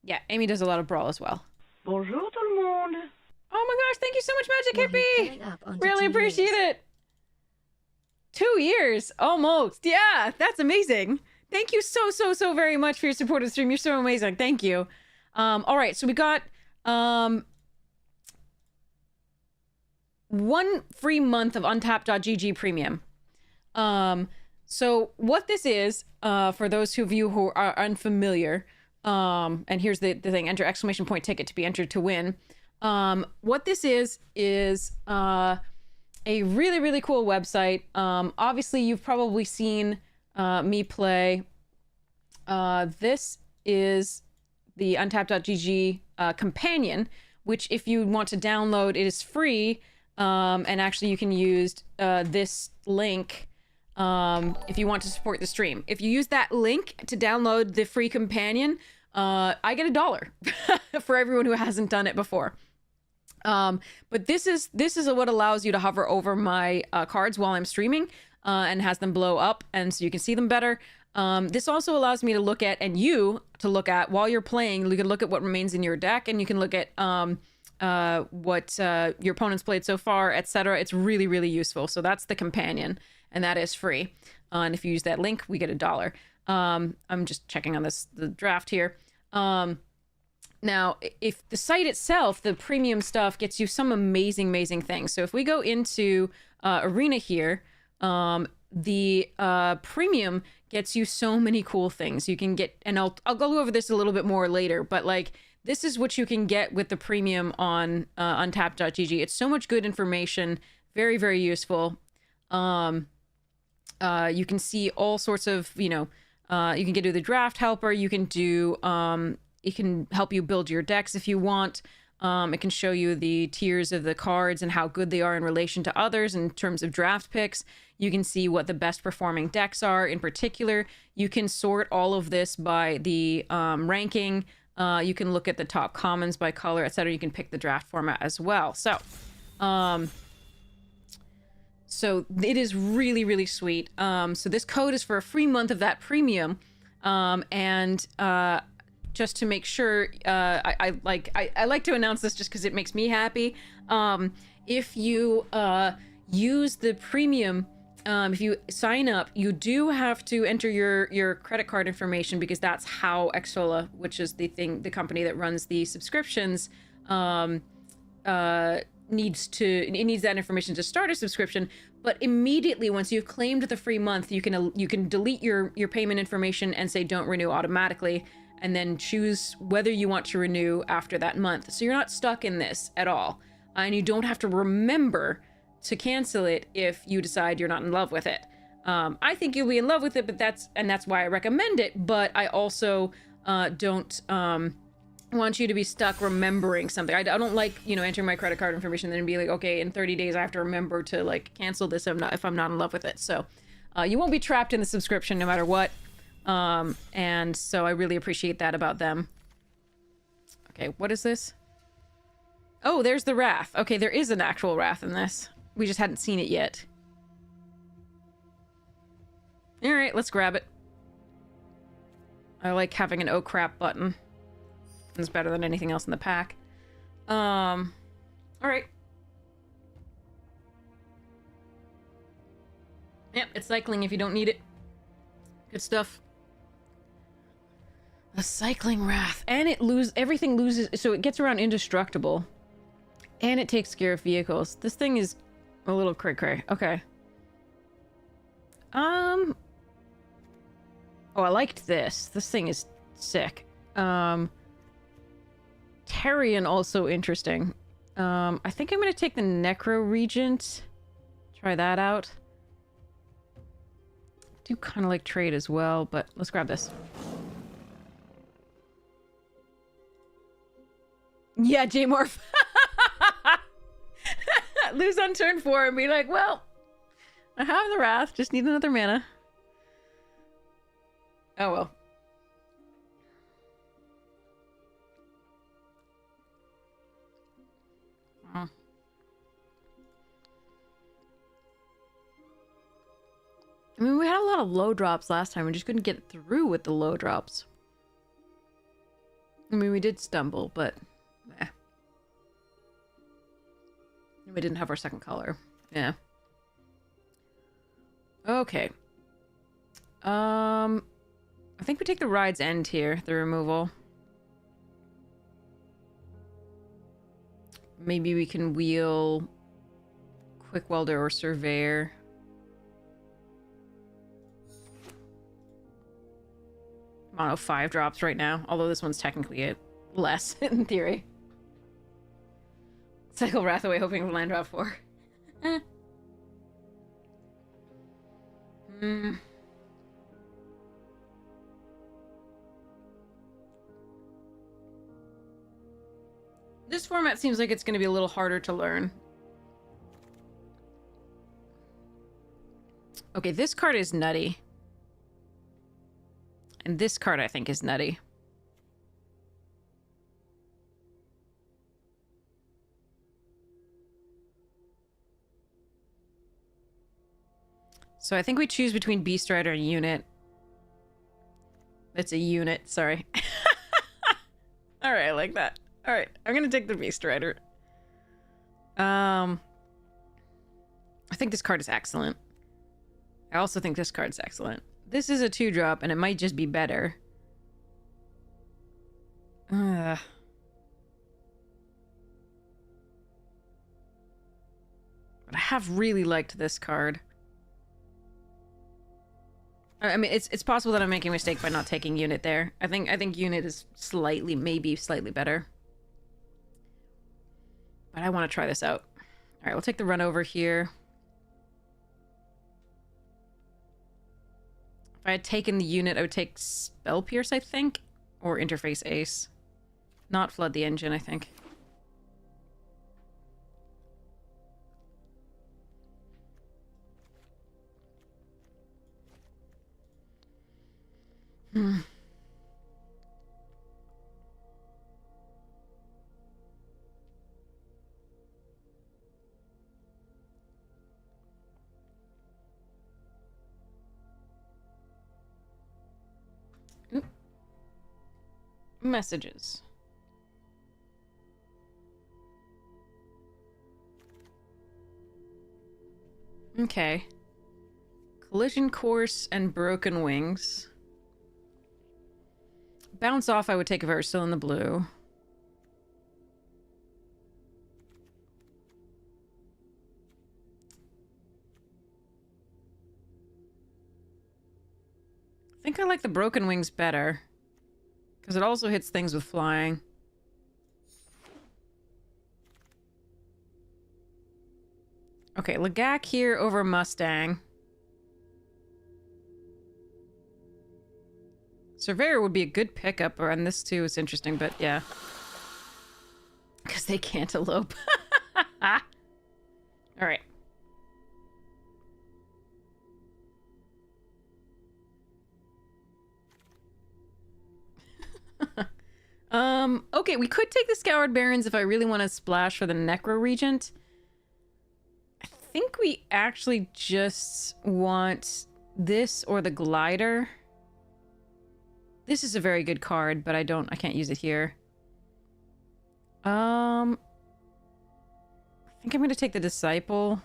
Yeah, Amy does a lot of Brawl as well. Bonjour tout le monde. Oh my gosh, thank you so much, Magic Hippie! Really appreciate it. 2 years, almost. Yeah, that's amazing. Thank you so very much for your support of the stream. You're so amazing. Thank you. All right, so we got 1 free month of untapped.gg premium. So what this is, for those of you who are unfamiliar, and here's the thing, enter exclamation point ticket to be entered to win. What this is a really, really cool website. Obviously you've probably seen me play. This is the untapped.gg companion, which if you want to download, it is free. And actually you can use this link if you want to support the stream. If you use that link to download the free companion, I get $1 for everyone who hasn't done it before. But this is what allows you to hover over my cards while I'm streaming and has them blow up, and so you can see them better. This also allows me to look at, and you to look at while you're playing. You can look at what remains in your deck, and you can look at what your opponent's played so far, etc. It's really, really useful. So that's the companion, and that is free. And if you use that link, we get $1. I'm just checking on the draft here. Now, if the site itself, the premium stuff gets you some amazing, amazing things. So if we go into Arena here, the premium gets you so many cool things. You can get, and I'll go over this a little bit more later, but like, this is what you can get with the premium on untapped.gg. It's so much good information, very, very useful. You can see all sorts of, you can get to the draft helper. You can do, it can help you build your decks if you want. It can show you the tiers of the cards and how good they are in relation to others in terms of draft picks. You can see what the best performing decks are in particular. You can sort all of this by the ranking. You can look at the top commons by color, etc. You can pick the draft format as well. So it is really, really sweet. So this code is for a free month of that premium. Just to make sure, I like to announce this just because it makes me happy. If you use the premium, if you sign up, you do have to enter your credit card information, because that's how Xsola, which is the company that runs the subscriptions, needs that information to start a subscription. But immediately once you've claimed the free month, you can delete your payment information and say don't renew automatically, and then choose whether you want to renew after that month. So you're not stuck in this at all, and you don't have to remember to cancel it if you decide you're not in love with it. I think you'll be in love with it, but that's why I recommend it. But I also don't want you to be stuck remembering something. I don't like, entering my credit card information and then be like, okay, in 30 days I have to remember to like cancel this if I'm not in love with it. So you won't be trapped in the subscription no matter what. And so I really appreciate that about them. Okay, what is this? Oh, there's the Wrath. Okay, there is an actual Wrath in this. We just hadn't seen it yet. All right, let's grab it. I like having an oh crap button. It's better than anything else in the pack. All right. Yep, it's cycling if you don't need it. Good stuff. A cycling Wrath. And everything loses, so it gets around indestructible. And it takes care of vehicles. This thing is a little cray-cray. Okay. Oh, I liked this. This thing is sick. Terrian also interesting. I think I'm gonna take the Necro Regent. Try that out. Do kind of like trade as well, but let's grab this. Yeah, J-Morph. Lose on turn 4 and be like, well, I have the Wrath, just need another mana. Oh well. Oh. I mean, we had a lot of low drops last time. We just couldn't get through with the low drops. I mean, we did stumble, but we didn't have our second color. Yeah. Okay. I think we take the Ride's End here, the removal. Maybe we can wheel Quick Welder or Surveyor. Mono 5 drops right now, although this one's technically less in theory. Cycle Wrathaway hoping for land drop 4. This format seems like it's going to be a little harder to learn. Okay, this card is nutty. And this card, I think, is nutty. So I think we choose between Beast Rider and Unit. It's a unit, sorry. Alright, I like that. Alright, I'm gonna take the Beast Rider. I think this card is excellent. I also think this card's excellent. This is a 2-drop, and it might just be better. But I have really liked this card. I mean, it's possible that I'm making a mistake by not taking Unit there. I think Unit is slightly, maybe slightly better. But I want to try this out. Alright, we'll take the run over here. If I had taken the Unit, I would take Spell Pierce, I think. Or Interface Ace. Not Flood the Engine, I think. Messages. Okay. Collision Course and Broken Wings. Bounce Off I would take if I were still in the blue. I think I like the Broken Wings better. Because it also hits things with flying. Okay, Lagak here over Mustang. Surveyor would be a good pickup, and this too is interesting, but yeah. Because they can't elope. Alright. Okay, we could take the Scoured Barrens if I really want to splash for the Necro Regent. I think we actually just want this or the Glider. This is a very good card, but I can't use it here. I think I'm gonna take the Disciple.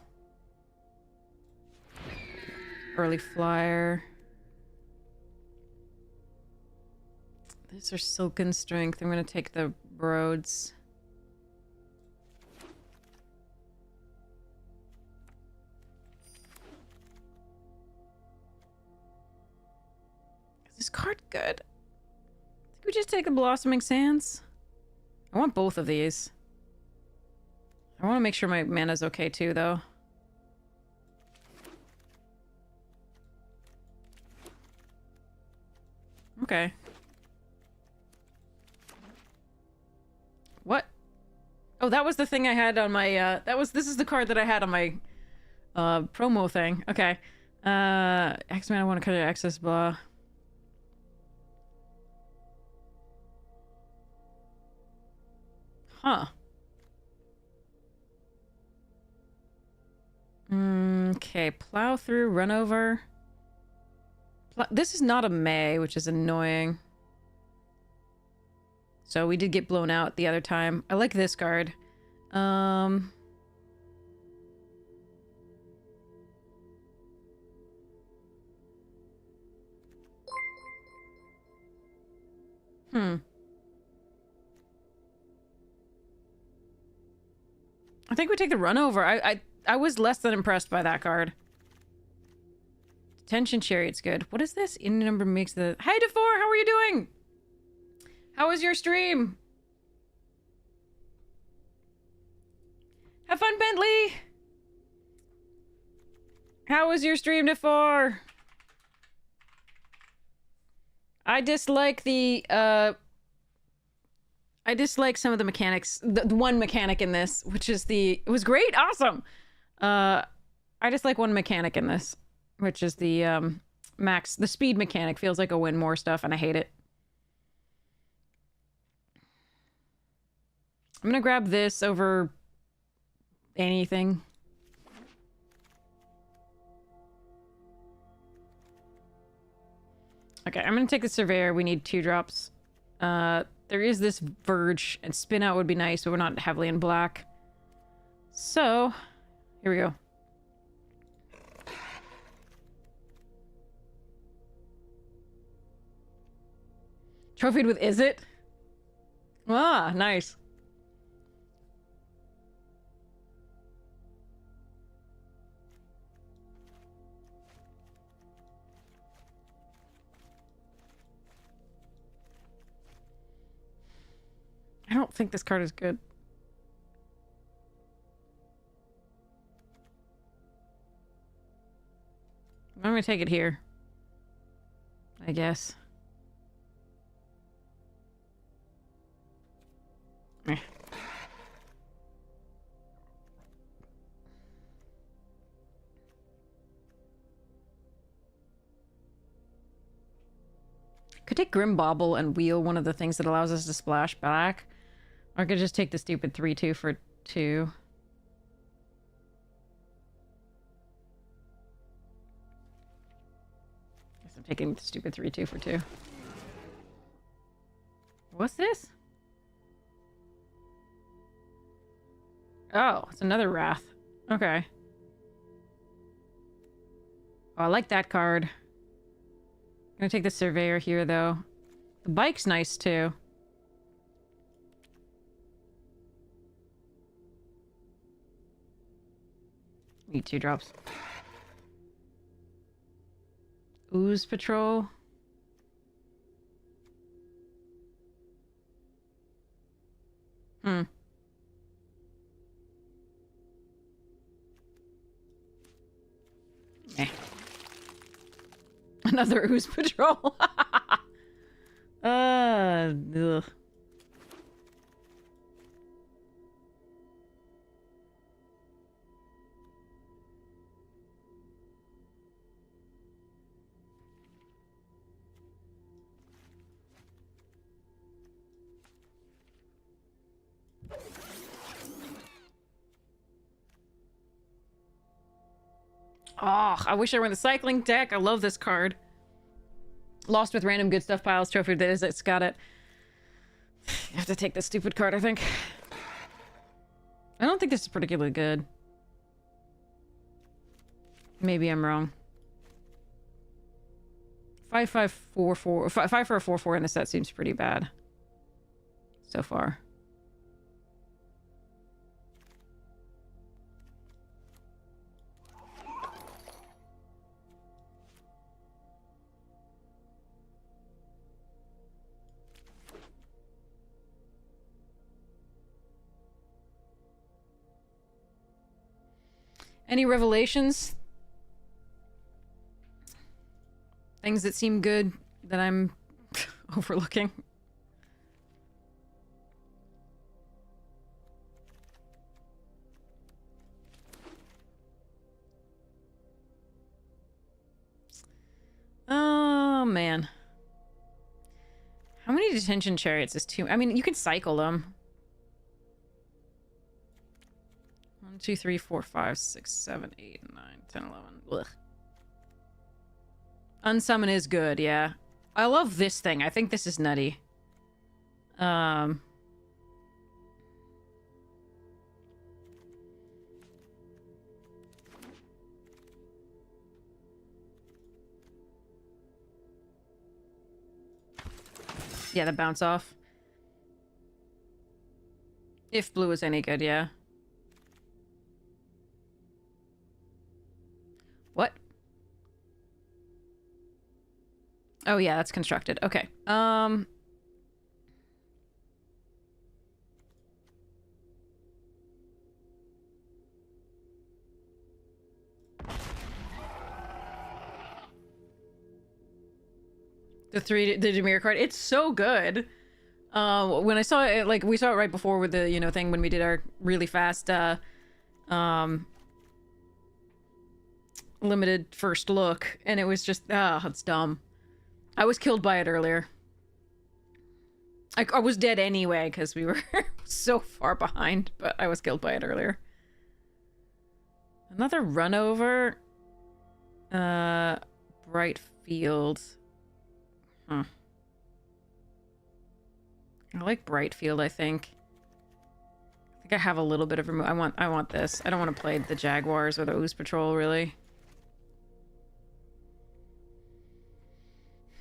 Early Flyer. These are Silken Strength. I'm gonna take the Broads. Is this card good? I think we just take the Blossoming Sands. I want both of these. I want to make sure my mana's okay too, though. Okay. What? Oh, that was the thing I had on my, this is the card that I had on my, promo thing. Okay. X-Man, I want to cut your access, blah. Huh. Okay, plow through, run over. This is not a May, which is annoying. So we did get blown out the other time. I like this card. I think we take the run over. I was less than impressed by that card. Detention Chariot's good. What is this? In number makes the... Hey, DeFore, how are you doing? How was your stream? Have fun, Bentley! How was your stream, DeFore? I dislike the, I dislike some of the mechanics. The one mechanic in this, which is the... It was great! Awesome! I dislike one mechanic in this, which is the, max... The speed mechanic feels like a win more stuff, and I hate it. I'm gonna grab this over... anything. Okay, I'm gonna take the Surveyor. We need 2 drops. There is this Verge, and Spin Out would be nice, but we're not heavily in black. So, here we go. Trophied with Is It? Ah, nice. I don't think this card is good. I'm gonna take it here, I guess. Eh. Could take Grim Bauble and wheel one of the things that allows us to splash back. Or I could just take the stupid 3-2 for 2. Guess I'm taking the stupid 3-2 for 2. What's this? Oh, it's another Wrath. Okay. Oh, I like that card. I'm gonna take the Surveyor here, though. The bike's nice, too. Need 2 drops. Ooze Patrol. Hmm. Eh. Another Ooze Patrol. Ugh. Oh, I wish I were in the cycling deck. I love this card. Lost with random good stuff piles. Trophy that is, it's got it. You have to take this stupid card, I think. I don't think this is particularly good. Maybe I'm wrong. 5-5-4-4. 5 for a 4-4 in the set seems pretty bad. So far. Any revelations? Things that seem good that I'm overlooking? Oh, man. How many detention chariots is too... I mean, you can cycle them. 1, 2, 3, 4, 5, 6, 7, 8, 9, 10, 11. Ugh. Unsummon is good, yeah. I love this thing. I think this is nutty. Yeah, the bounce off. If blue is any good, yeah. Oh yeah, that's constructed. Okay. The Demir card, it's so good. When I saw it, like, we saw it right before with the, you know, thing when we did our really fast, limited first look, and it was just, it's dumb. I was killed by it earlier. I was dead anyway, because we were so far behind, but I was killed by it earlier. Another run over. Brightfield. Huh. I like Brightfield, I think. I think I have a little bit of I want this. I don't want to play the Jaguars or the Ooze Patrol, really.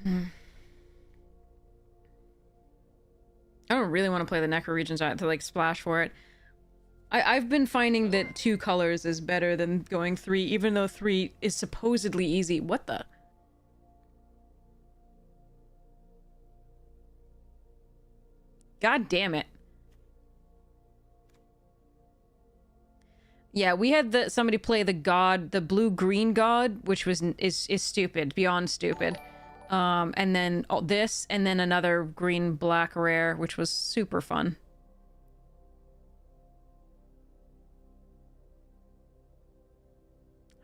I don't really want to play the Necroregions to, like, splash for it. I've been finding that 2 colors is better than going 3, even though 3 is supposedly easy. What the? God damn it. Yeah, we had somebody play the god, the blue-green god, which is stupid, beyond stupid. And then this, and then another green-black rare, which was super fun.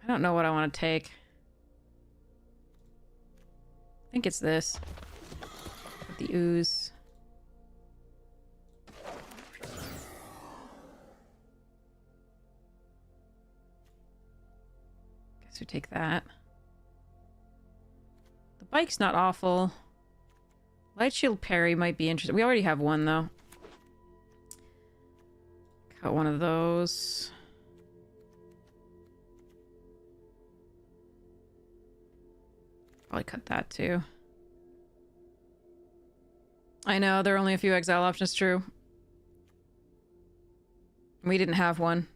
I don't know what I want to take. I think it's this. With the ooze. Guess we take that. The bike's not awful. Light shield parry might be interesting. We already have one, though. Got one of those. Probably cut that too. I know, there are only a few exile options, true. We didn't have one.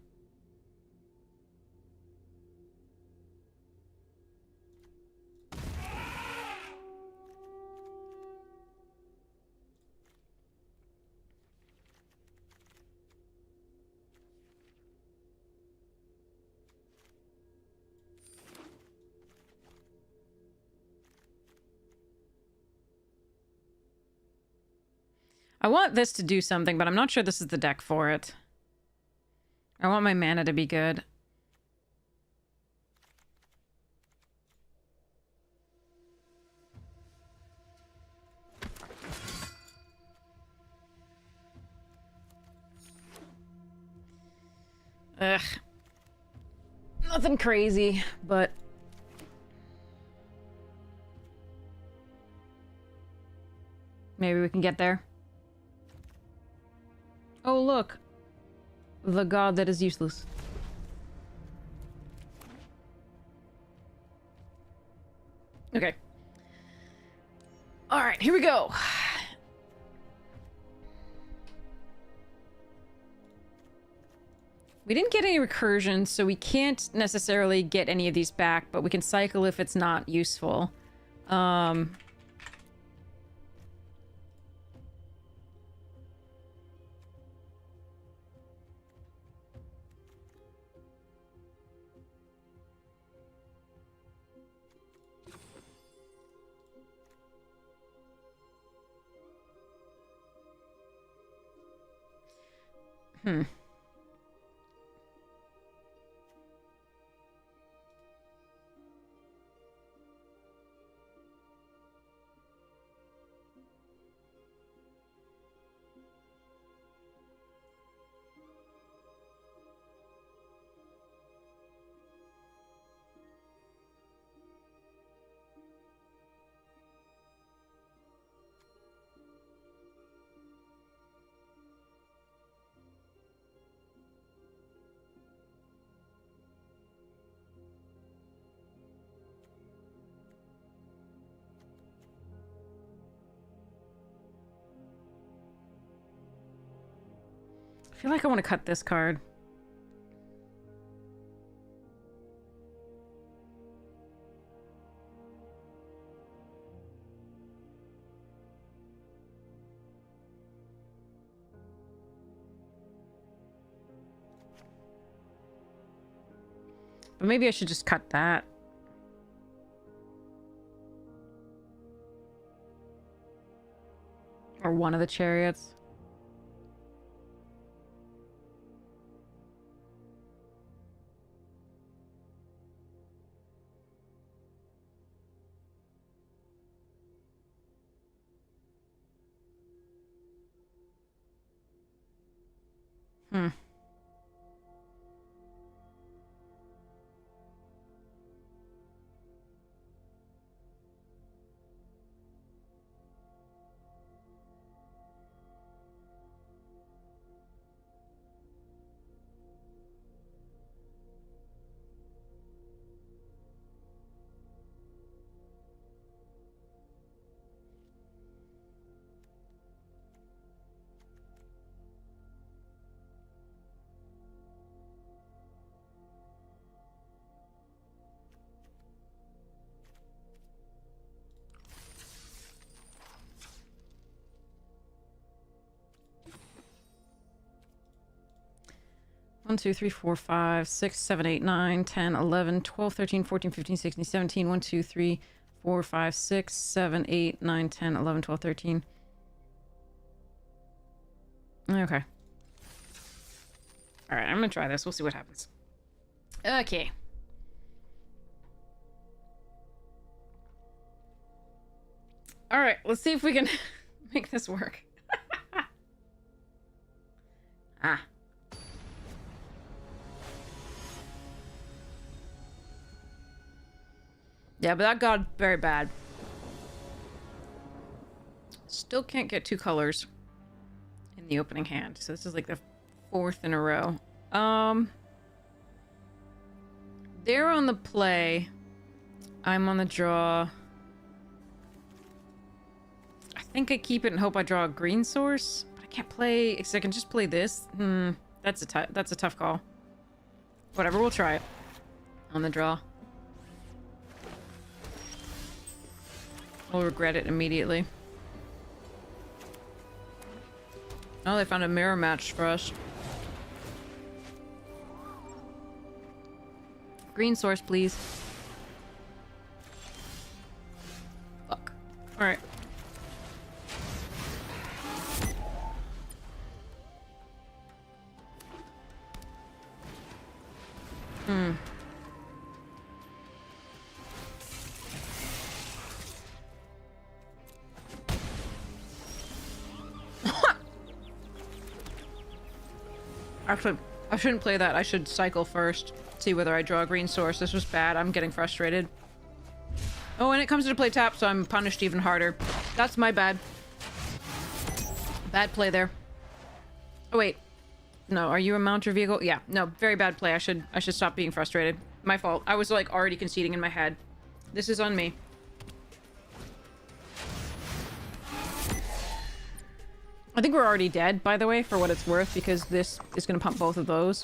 I want this to do something, but I'm not sure this is the deck for it. I want my mana to be good. Ugh. Nothing crazy, but... maybe we can get there. Oh, look. The god that is useless. Okay. Alright, here we go. We didn't get any recursions, so we can't necessarily get any of these back, but we can cycle if it's not useful. I feel like I want to cut this card. But maybe I should just cut that. Or one of the chariots. Hmm. One, 2, 3, 4, 5, 6, 7, 8, 9, 10, 11, 12, 13, 14, 15, 16, 17. 1, 2, 3, 4, 5, 6, 7, 8, 9, 10, 11, 12, 13. Okay. Alright, I'm gonna try this. We'll see what happens. Okay. Alright, let's see if we can make this work. Ah. Yeah, but that got very bad. Still can't get 2 colors in the opening hand. So this is like the 4th in a row. They're on the play. I'm on the draw. I think I keep it and hope I draw a green source. But I can't play, because I can just play this. That's a tough call. Whatever, we'll try it. On the draw. I'll regret it immediately. Oh, they found a mirror match for us. Green source, please. Fuck. Alright. Actually, I shouldn't play that. I should cycle first. See whether I draw a green source. This was bad. I'm getting frustrated. Oh, and it comes into play tap, so I'm punished even harder. That's my bad. Bad play there. Oh, wait. No, are you a mount or vehicle? Yeah, no, very bad play. I should stop being frustrated. My fault. I was, like, already conceding in my head. This is on me. I think we're already dead, by the way, for what it's worth, because this is going to pump both of those.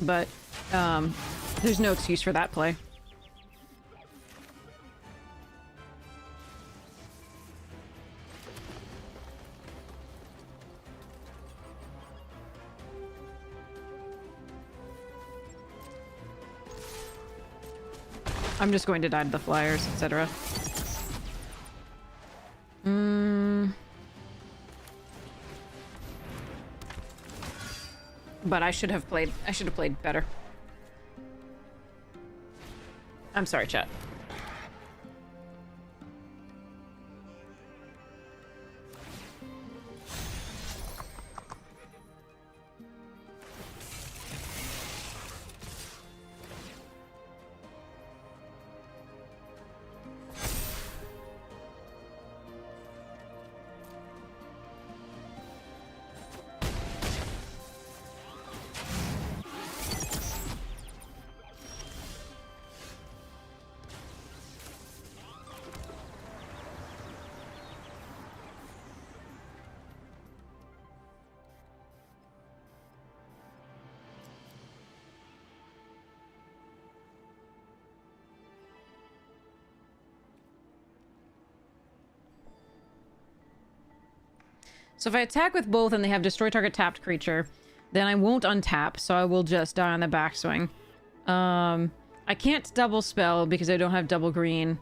But, there's no excuse for that play. I'm just going to die to the flyers, etc. But I should have played better. I'm sorry, chat. So if I attack with both and they have destroy target tapped creature, then I won't untap, so I will just die on the backswing. I can't double spell because I don't have double green.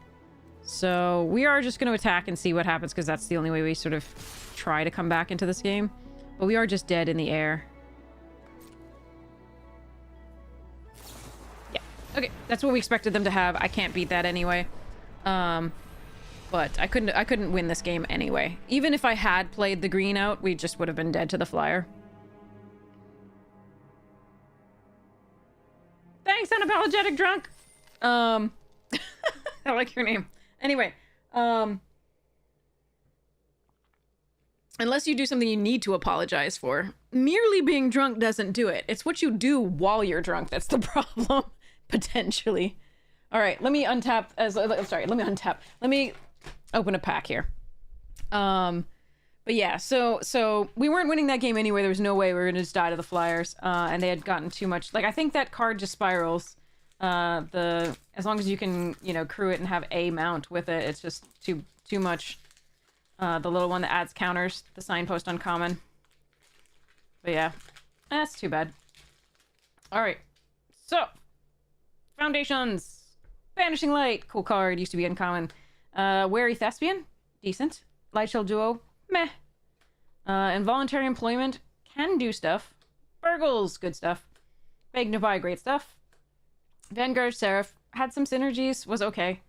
So we are just going to attack and see what happens, because that's the only way we sort of try to come back into this game. But we are just dead in the air. Yeah. Okay, that's what we expected them to have. I can't beat that anyway. But I couldn't win this game anyway. Even if I had played the green out, we just would have been dead to the flyer. Thanks, unapologetic drunk. I like your name. Anyway, unless you do something you need to apologize for, merely being drunk doesn't do it. It's what you do while you're drunk that's the problem, potentially. All right, let me untap. Let me untap. Let me open a pack here. But yeah, so we weren't winning that game anyway. There was no way we were gonna just die to the flyers. And they had gotten too much. Like, I think that card just spirals. As long as you can, you know, crew it and have a mount with it, it's just too much. The little one that adds counters, the signpost uncommon. But yeah, that's too bad. All right, so foundations, banishing light, cool card, used to be uncommon. Wary thespian, decent. Lightshell duo, meh. Involuntary employment, can do stuff. Burgles, good stuff. Magnify, great stuff. Vanguard Seraph had some synergies, was okay.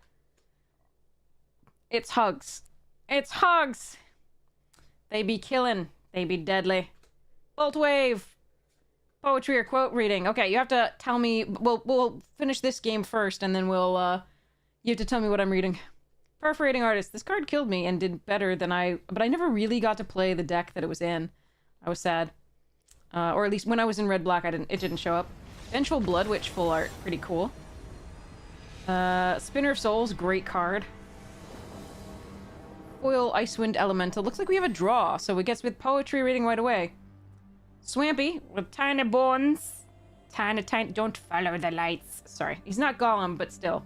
It's hugs. It's hugs! They be killing. They be deadly. Bolt Wave! Poetry or quote reading. Okay, you have to tell me... We'll finish this game first, and then we'll, you have to tell me what I'm reading. Perforating Artist. This card killed me and did better than but I never really got to play the deck that it was in. I was sad. Or at least when I was in Red-Black, it didn't show up. Vengeful Bloodwitch full art, pretty cool. Spinner of Souls, great card. Foil Icewind Elemental. Looks like we have a draw, so it gets with poetry reading right away. Swampy with tiny bones. Tiny, don't follow the lights. Sorry, he's not Gollum, but still.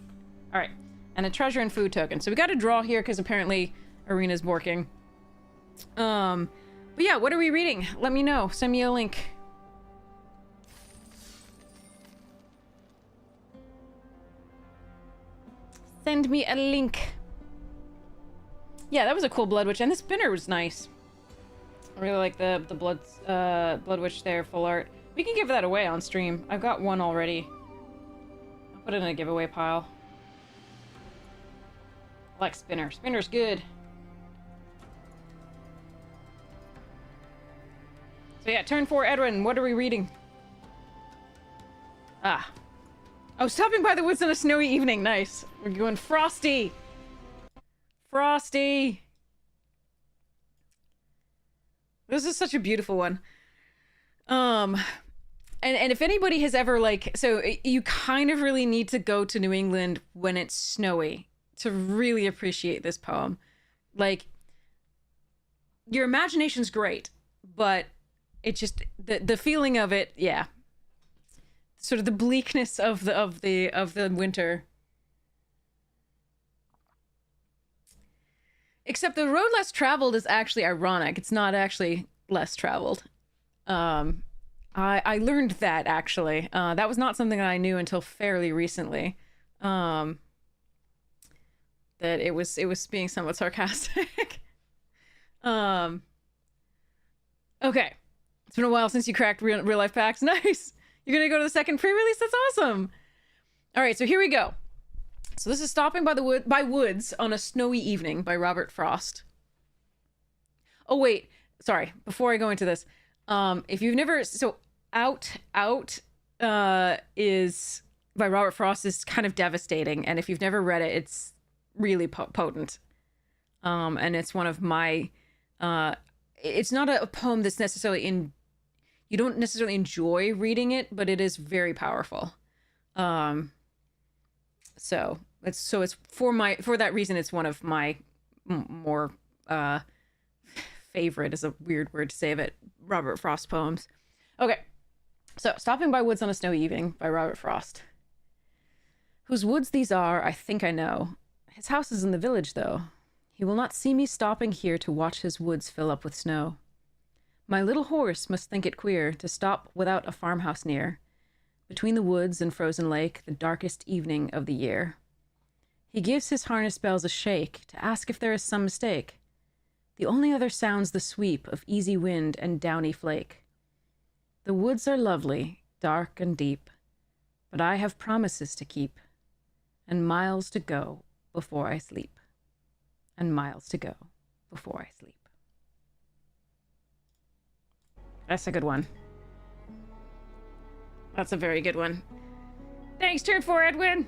All right, and a treasure and food token. So we got a draw here because apparently Arena's borking. But yeah, what are we reading? Let me know. Send me a link. Send me a link. Yeah, that was a cool Blood Witch, and the spinner was nice. I really like the Blood Witch there, full art. We can give that away on stream. I've got one already. I'll put it in a giveaway pile. I like spinner. Spinner's good. So yeah, turn 4, Edwin. What are we reading? Ah. Oh, stopping by the woods on a snowy evening. Nice. We're going frosty. Frosty. This is such a beautiful one. And if anybody has ever, like, so you kind of really need to go to New England when it's snowy to really appreciate this poem. Like, your imagination's great, but it just the feeling of it, yeah. Sort of the bleakness of the winter. Except the road less traveled is actually ironic. It's not actually less traveled. I learned that actually. That was not something that I knew until fairly recently. That it was being somewhat sarcastic. Okay. It's been a while since you cracked real life packs. Nice. You're gonna go to the second pre-release? That's awesome. All right, so here we go. So this is Stopping by Woods on a Snowy Evening by Robert Frost. Oh wait, sorry. Before I go into this, if you've never, so Out is by Robert Frost is kind of devastating, and if you've never read it, it's really potent. And it's one of my. It's not a poem that's necessarily in. You don't necessarily enjoy reading it, but it is very powerful. So it's for that reason, it's one of my more favorite is a weird word to say, but Robert Frost poems. Okay, so Stopping by Woods on a Snowy Evening by Robert Frost. Whose woods these are, I think I know. His house is in the village, though. He will not see me stopping here to watch his woods fill up with snow. My little horse must think it queer to stop without a farmhouse near, between the woods and frozen lake, the darkest evening of the year. He gives his harness bells a shake to ask if there is some mistake. The only other sound's the sweep of easy wind and downy flake. The woods are lovely, dark and deep, but I have promises to keep, and miles to go before I sleep. And miles to go before I sleep. That's a good one. That's a very good one. Thanks, turn 4, Edwin!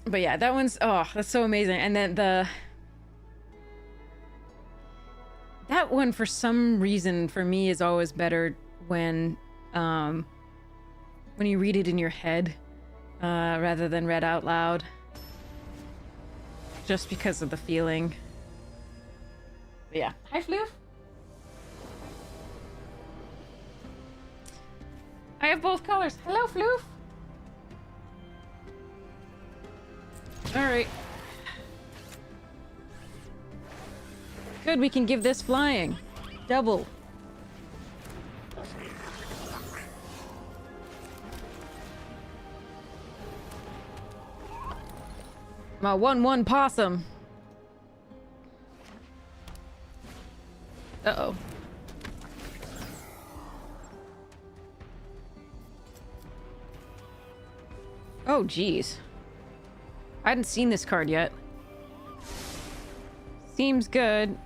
But yeah, that one's... Oh, that's so amazing. And then that one, for some reason, for me, is always better when you read it in your head rather than read out loud. Just because of the feeling. But yeah. Hi, Floof! I have both colors. Hello, Floof! Alright. Good, we can give this flying. Double. My 1/1 possum. Uh-oh. Oh, geez. I hadn't seen this card yet. Seems good.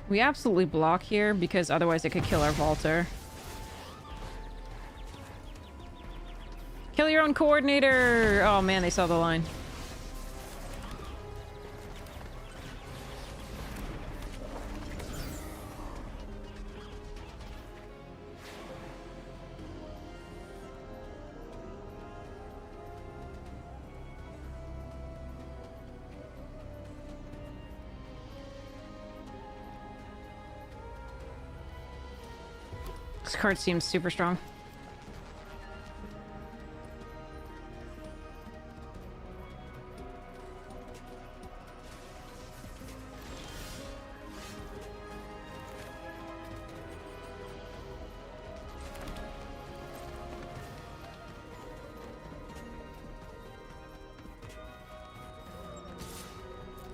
We absolutely block here because otherwise it could kill our Vaulter. Kill your own coordinator! Oh man, they saw the line. This card seems super strong.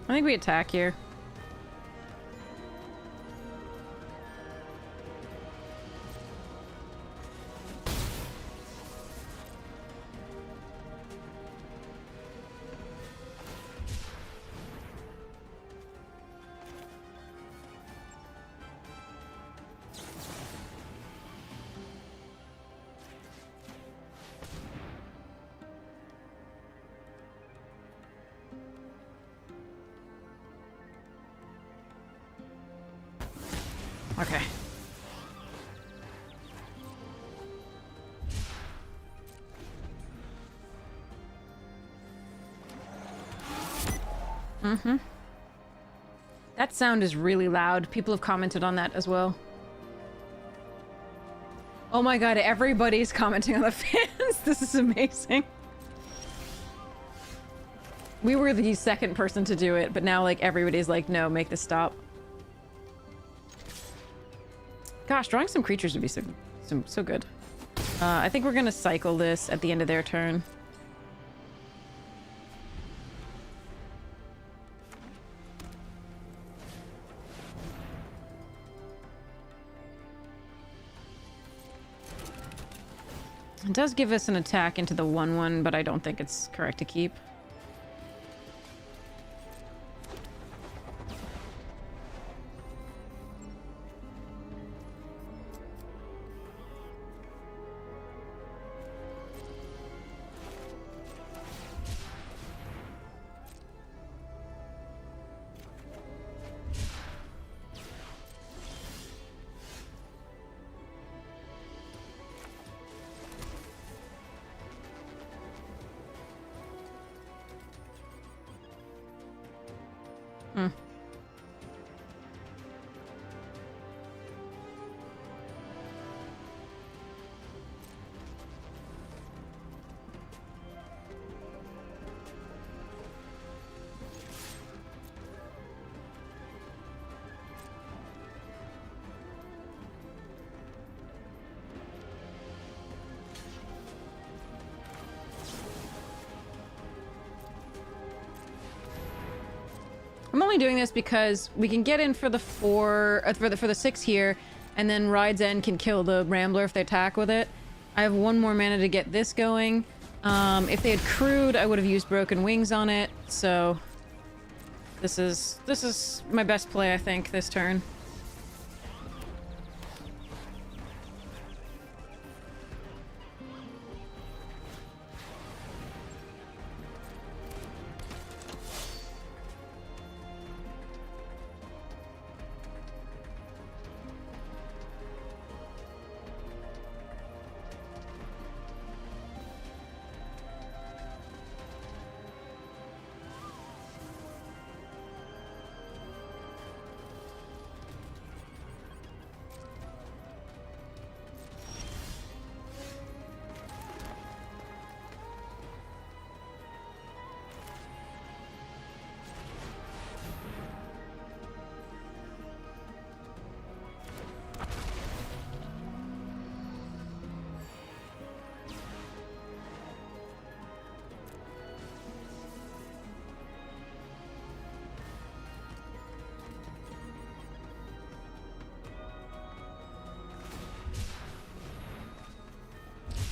I think we attack here. Okay. Mm-hmm. That sound is really loud. People have commented on that as well. Oh my god, everybody's commenting on the fans. This is amazing. We were the second person to do it, but now like everybody's like, no, make this stop. Gosh, drawing some creatures would be so good. I think we're gonna cycle this at the end of their turn. It does give us an attack into the 1/1, but I don't think it's correct to keep. only doing this because we can get in for the 6 here, and then Ride's End can kill the Rambler if they attack with it. I have 1 more mana to get this going. If they had crewed, I would have used Broken Wings on it, so this is my best play, I think, this turn.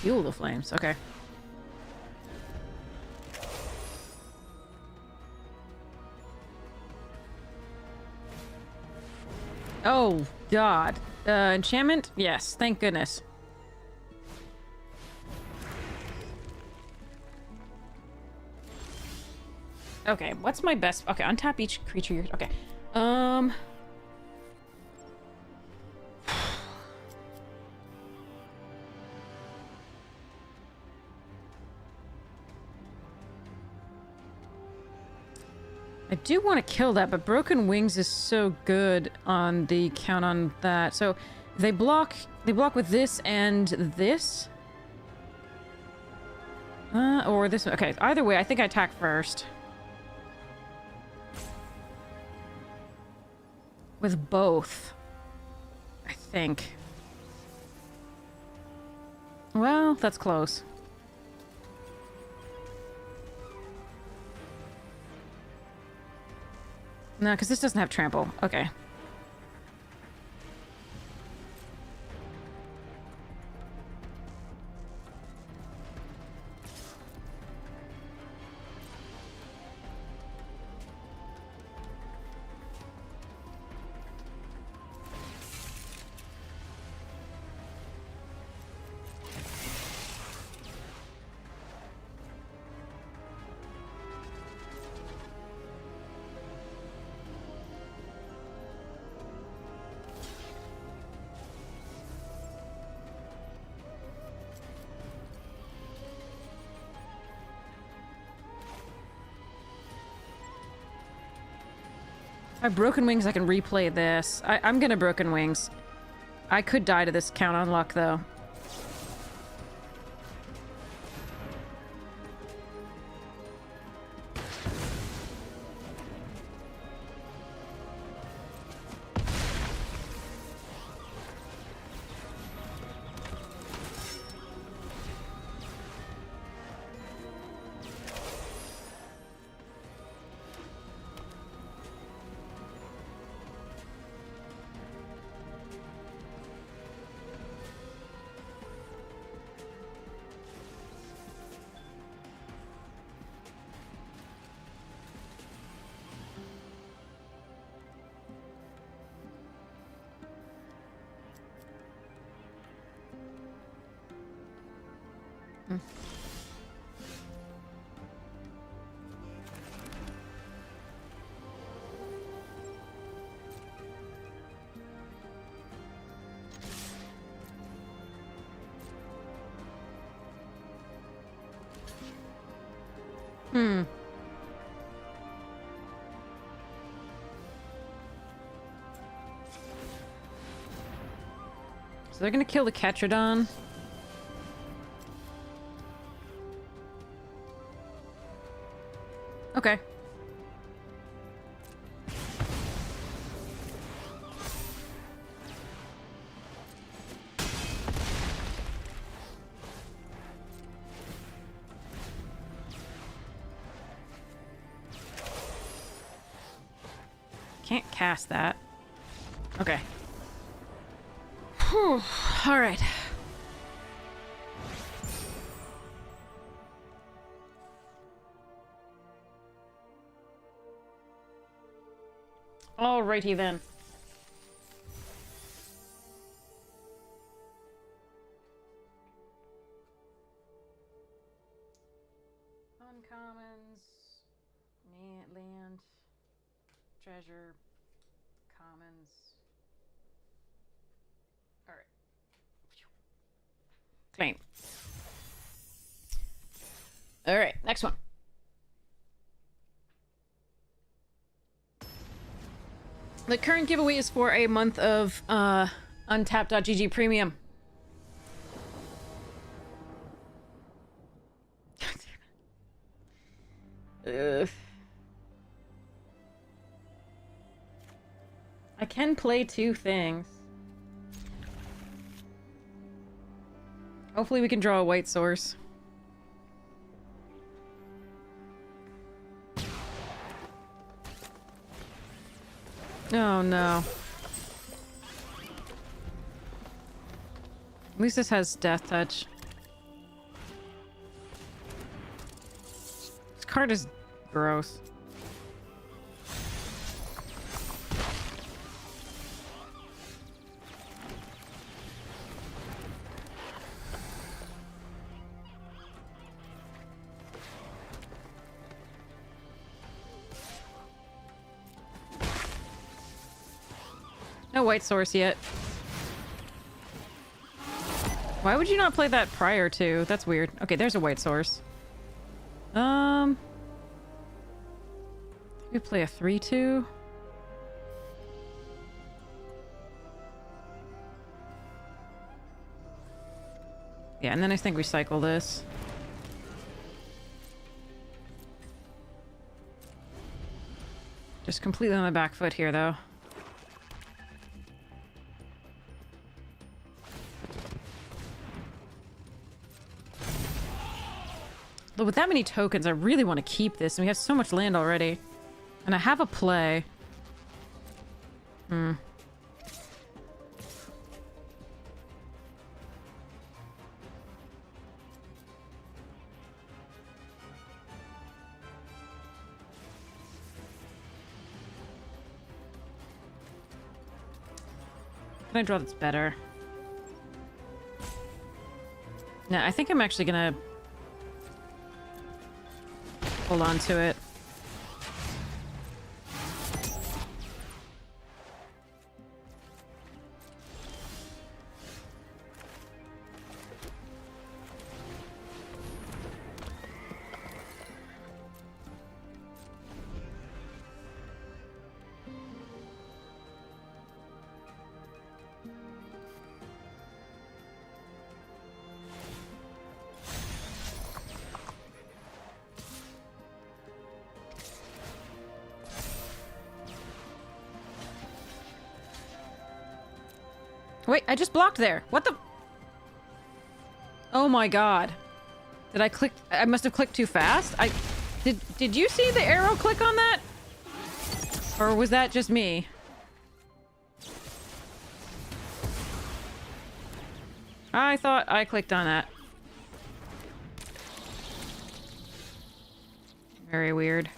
Fuel the flames, okay. Oh, God. Enchantment? Yes, thank goodness. Okay, what's my best... Okay, untap each creature you're... Okay. I do want to kill that, but Broken Wings is so good on the count on that. So they block with this and this. Or this one. Okay, either way, I think I attack first. With both. I think. Well, that's close. No, because this doesn't have trample. Okay. If I have Broken Wings, I can replay this. I'm gonna Broken Wings. I could die to this count on luck, though. So they're gonna kill the Ketrodon. Okay. can't cast that. Okay. Whew. All right. Alrighty then. Uncommons, land, treasure, commons. Alright. Claim. Alright, next one. The current giveaway is for a month of Untapped.gg Premium. I can play 2 things. Hopefully we can draw a white source. Oh no. At least this has Death Touch. This card is gross. No white source yet. Why would you not play that prior to? That's weird. Okay, there's a white source. We play a 3-2. Yeah, and then I think we cycle this. Just completely on the back foot here, though. But with that many tokens, I really want to keep this, and we have so much land already. And I have a play. Can I draw that's better? No, I think I'm actually gonna hold on to it. Wait, I just blocked there. What the? Oh my god. Did I click? I must have clicked too fast. Did you see the arrow click on that? Or was that just me? I thought I clicked on that. Very weird.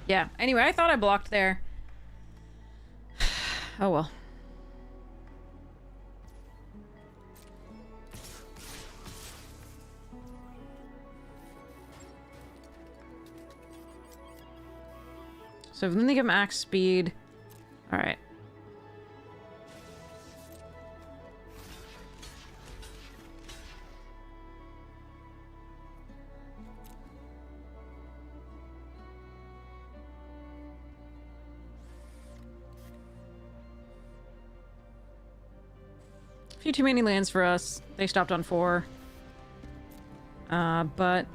Yeah, anyway, I thought I blocked there. Oh well. So then they give max speed. Alright. Few too many lands for us. They stopped on 4. But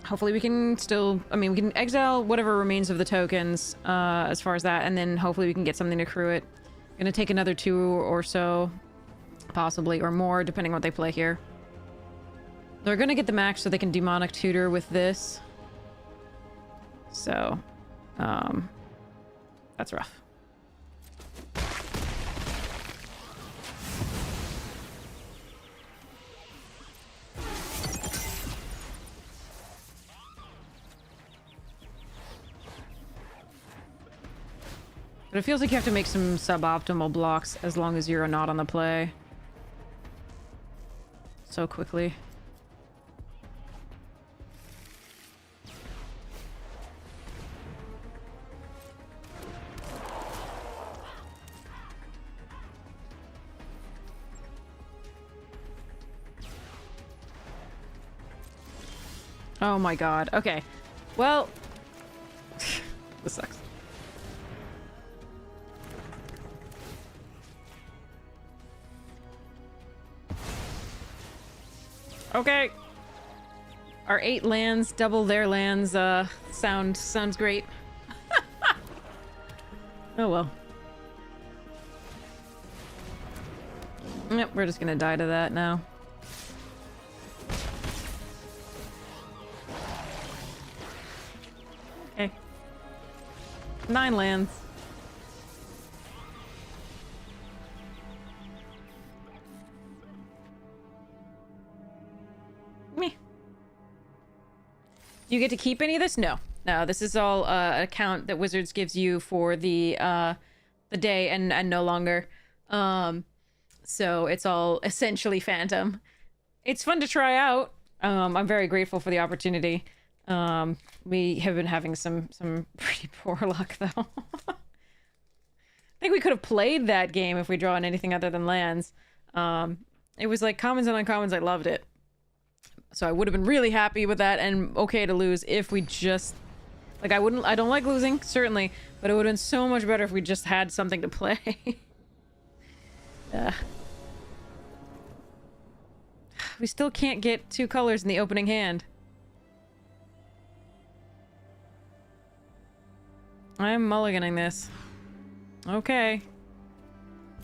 hopefully we can still... I mean, we can exile whatever remains of the tokens as far as that, and then hopefully we can get something to crew it. Gonna take another 2 or so possibly, or more, depending on what they play here. They're gonna get the max so they can demonic tutor with this. So, that's rough. But it feels like you have to make some suboptimal blocks as long as you're not on the play. So quickly. Oh my god. Okay. Well, this sucks. Okay. Our 8 lands, double their lands, sounds great. Oh well. Yep, we're just gonna die to that now. Okay. 9 lands. Do you get to keep any of this? No. No, this is all an account that Wizards gives you for the day and no longer. So it's all essentially Phantom. It's fun to try out. I'm very grateful for the opportunity. We have been having some pretty poor luck, though. I think we could have played that game if we draw on anything other than lands. It was like commons and uncommons. I loved it. So I would have been really happy with that and okay to lose if we just... Like, I don't like losing, certainly, but it would have been so much better if we just had something to play. We still can't get 2 colors in the opening hand. I'm mulliganing this. Okay.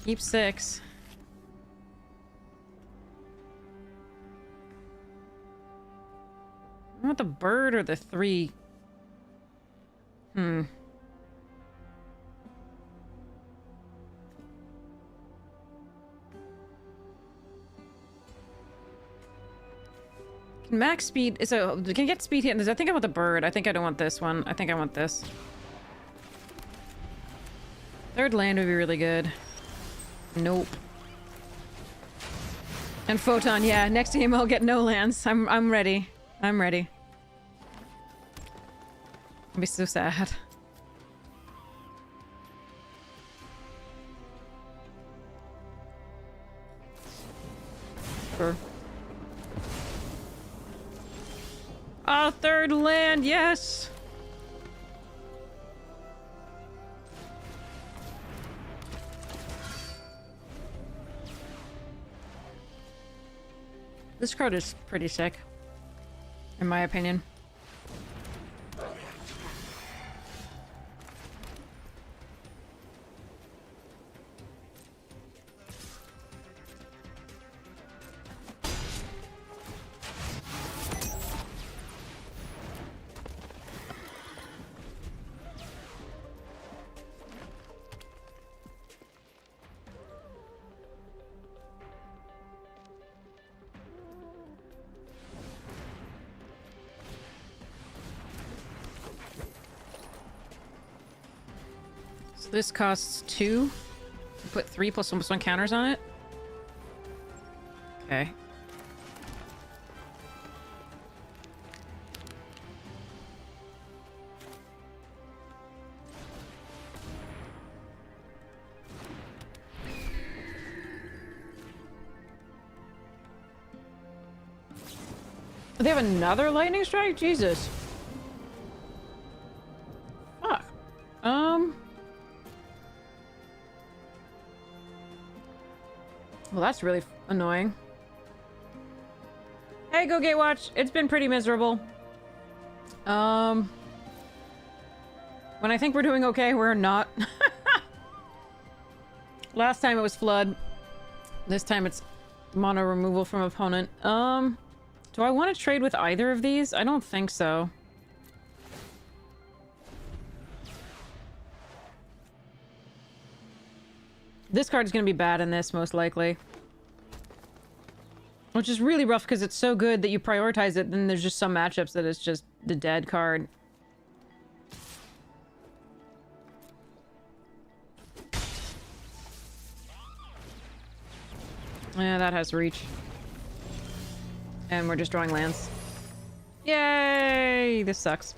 Keep 6. I want the bird or the 3. Can max speed, so can get speed hit. I think I want the bird. I think I don't want this one. I think I want this. 3rd land would be really good. Nope. And Photon, yeah. Next game I'll get no lands. I'm ready. I'm ready. I'll be so sad. Sure. Oh, 3rd land, yes! This card is pretty sick, in my opinion. This costs 2. Put 3 plus 1 plus 1 counters on it. Okay. They have another lightning strike? Jesus. Fuck. Well, that's really annoying. Hey, Go Gatewatch. It's been pretty miserable. When I think we're doing okay, we're not. Last time it was Flood. This time it's mono removal from opponent. Do I want to trade with either of these? I don't think so. This card is going to be bad in this, most likely. Which is really rough because it's so good that you prioritize it, then there's just some matchups that it's just the dead card. Yeah, that has reach. And we're just drawing lands. Yay! This sucks.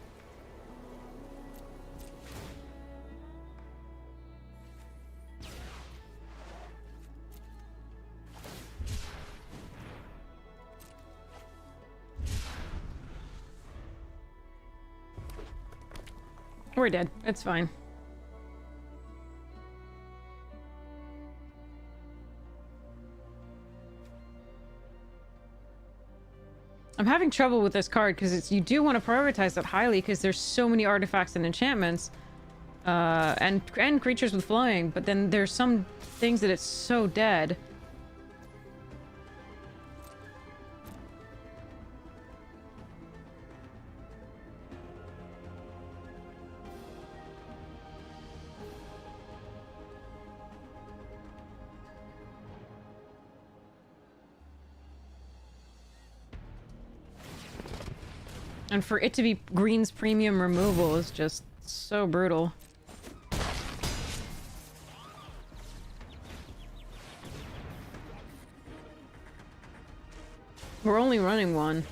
We're dead. It's fine. I'm having trouble with this card because you do want to prioritize that highly because there's so many artifacts and enchantments and creatures with flying, but then there's some things that it's so dead. And for it to be green's premium removal is just so brutal. We're only running one.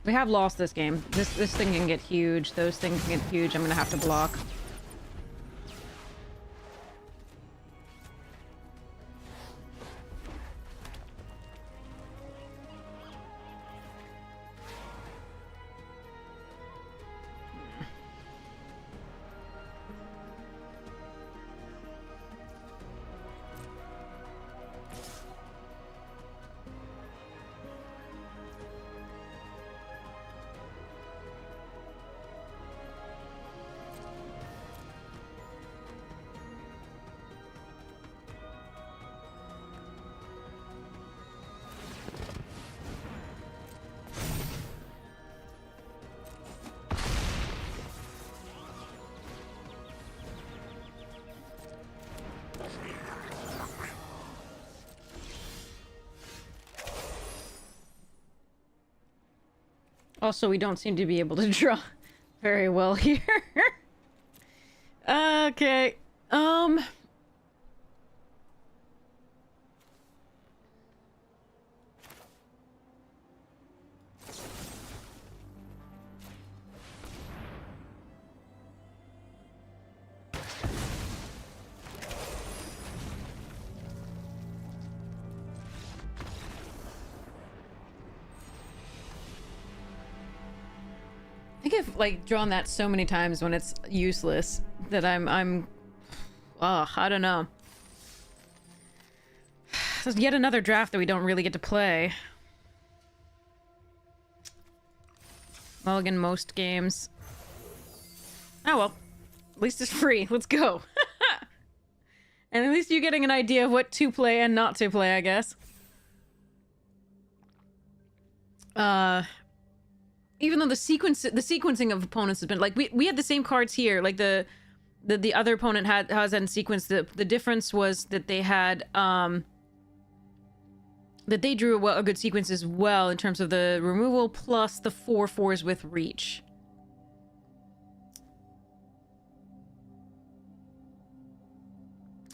We have lost this game. This thing can get huge. Those things can get huge. I'm gonna have to block. Also, we don't seem to be able to draw very well here. Okay. I think I've like drawn that so many times when it's useless that I don't know. There's yet another draft that we don't really get to play. Mulligan most games. Oh well. At least it's free. Let's go. And at least you're getting an idea of what to play and not to play, I guess. Even though the sequencing of opponents has been like we had the same cards here, like the other opponent has in sequence. The difference was that they had that they drew a good sequence as well in terms of the removal plus the 4/4s with reach.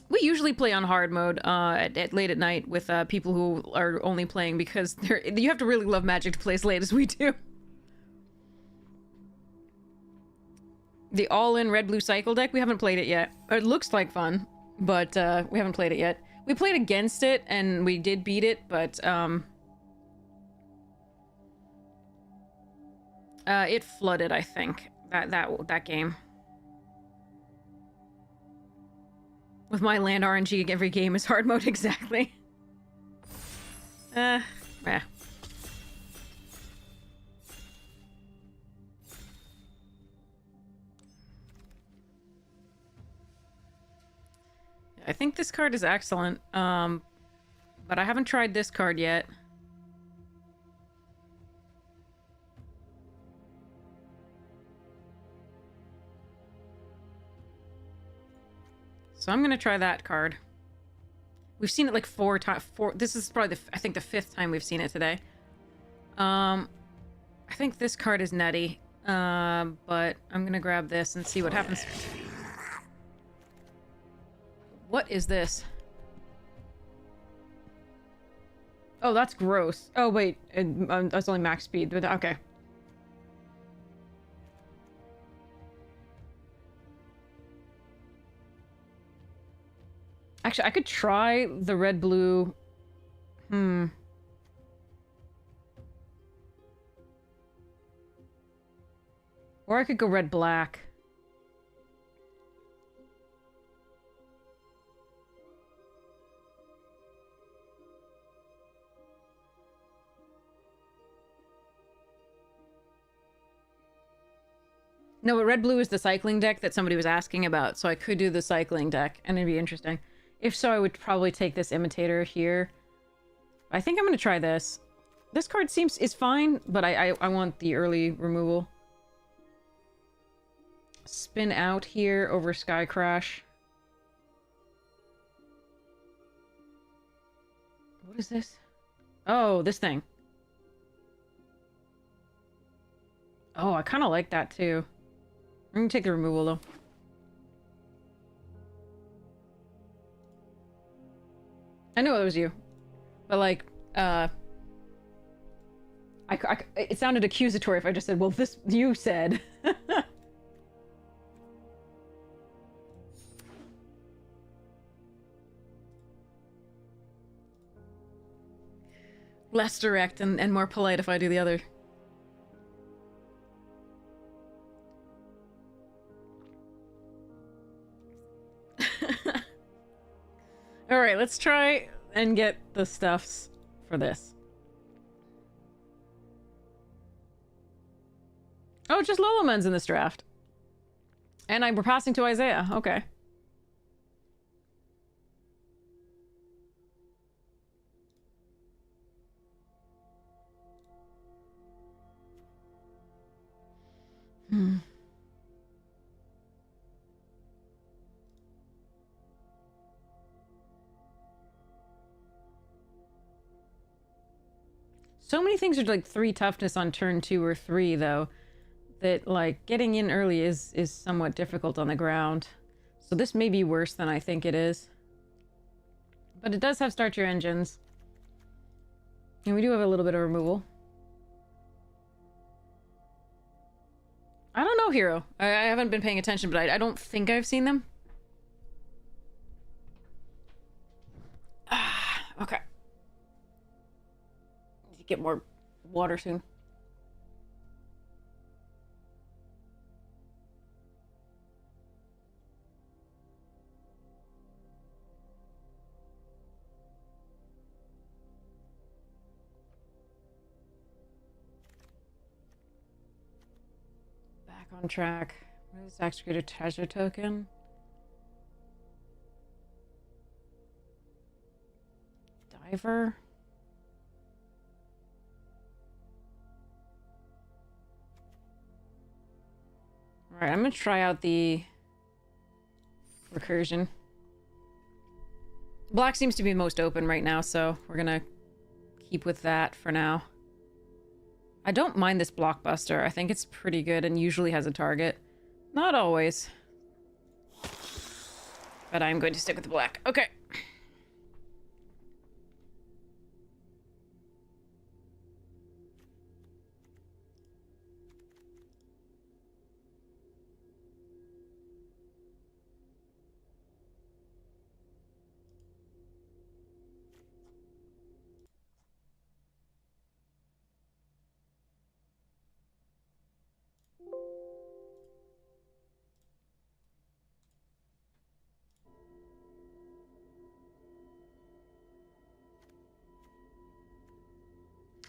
We usually play on hard mode at late at night with people who are only playing because you have to really love Magic to play as late as we do. The all-in red-blue cycle deck, we haven't played it yet. It looks like fun, but we haven't played it yet. We played against it, and we did beat it, but it flooded, I think, that game. With my land RNG, every game is hard mode exactly. Yeah. I think this card is excellent, but I haven't tried this card yet. So I'm gonna try that card. We've seen it like 4 times. This is probably I think the 5th time we've seen it today. I think this card is nutty, but I'm gonna grab this and see what happens. What is this? Oh, that's gross. Oh, wait. That's only max speed, but okay. Actually, I could try the red-blue. Or I could go red-black. No, but red-blue is the cycling deck that somebody was asking about, so I could do the cycling deck, and it'd be interesting. If so, I would probably take this imitator here. I think I'm going to try this. This card is fine, but I want the early removal. Spin out here over Sky Crash. What is this? Oh, this thing. Oh, I kind of like that too. I'm gonna take the removal though. I know it was you, but like, it sounded accusatory if I just said, "Well, this you said." Less direct and more polite if I do the other. Alright, let's try and get the stuffs for this. Oh, just Lolomen's in this draft. And we're passing to Isaiah. Okay. So many things are like 3 toughness on turn 2 or 3, though, that like getting in early is somewhat difficult on the ground. So this may be worse than I think it is. But it does have start your engines. And we do have a little bit of removal. I don't know, Hero. I haven't been paying attention, but I don't think I've seen them. Okay. Need to get more water soon. Back on track. What is execute a treasure token? Diver. Alright, I'm gonna try out the recursion. Black seems to be most open right now, so we're gonna keep with that for now. I don't mind this blockbuster. I think it's pretty good and usually has a target. Not always. But I'm going to stick with the black. Okay.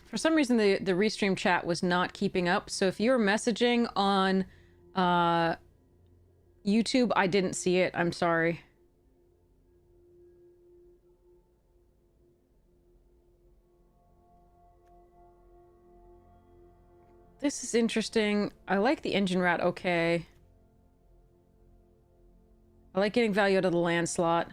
For some reason, the Restream chat was not keeping up. So if you're messaging on YouTube, I didn't see it. I'm sorry. This is interesting. I like the engine rat okay. I like getting value out of the land slot.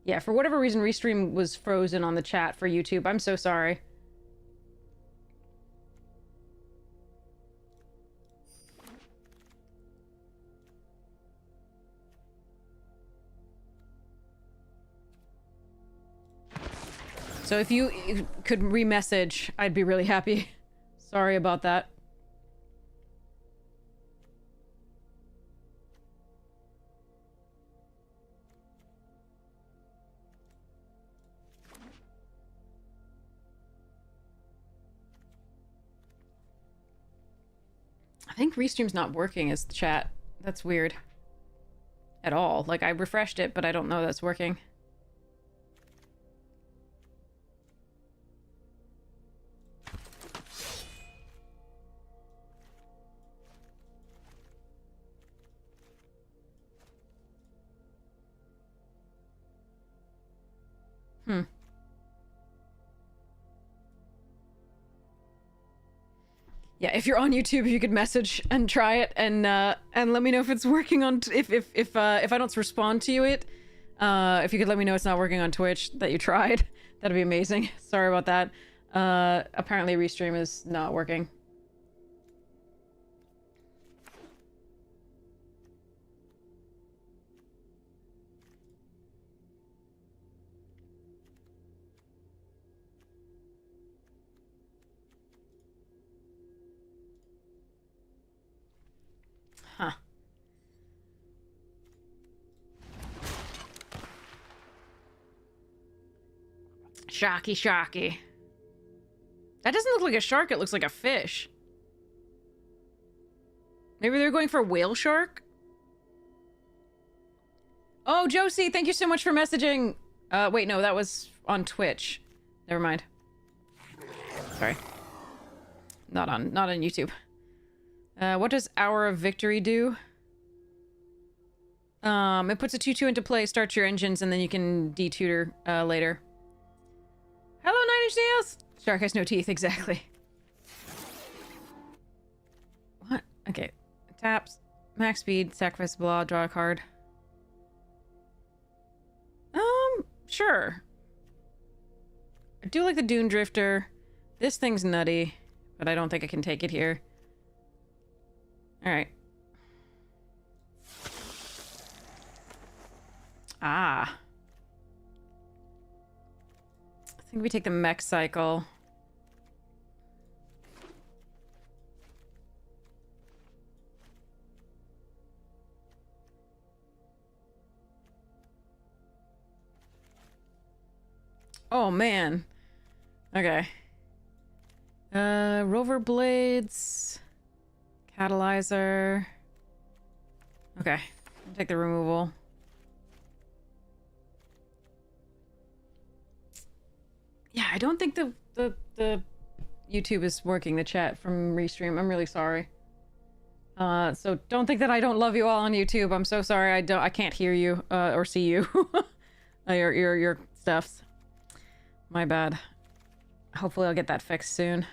Yeah, for whatever reason, Restream was frozen on the chat for YouTube. I'm so sorry. So if you could re-message, I'd be really happy. Sorry about that. I think Restream's not working as the chat. That's weird. At all. Like, I refreshed it, but I don't know that's working. Yeah, if you're on YouTube, you could message and try it and let me know if it's working on if I don't respond to you if you could let me know it's not working on Twitch that you tried, that'd be amazing. Sorry about that. Apparently Restream is not working. Huh. Shocky, shocky. That doesn't look like a shark, it looks like a fish. Maybe they're going for whale shark? Oh, Josie, thank you so much for messaging. Wait, no, that was on Twitch. Never mind. Sorry. Not on YouTube. What does Hour of Victory do? It puts a 2-2 into play, starts your engines, and then you can detutor later. Hello, 9-inch nails! Shark has no teeth, exactly. What? Okay. Taps. Max speed, sacrifice blah, draw a card. Sure. I do like the Dune Drifter. This thing's nutty, but I don't think I can take it here. Alright. Ah. I think we take the mech cycle. Oh, man. Okay. Rover blades... Catalyzer. Okay. I'll take the removal. Yeah, I don't think the YouTube is working, the chat from Restream. I'm really sorry. So don't think that I don't love you all on YouTube. I'm so sorry. I can't hear you or see you. your stuffs. My bad. Hopefully I'll get that fixed soon.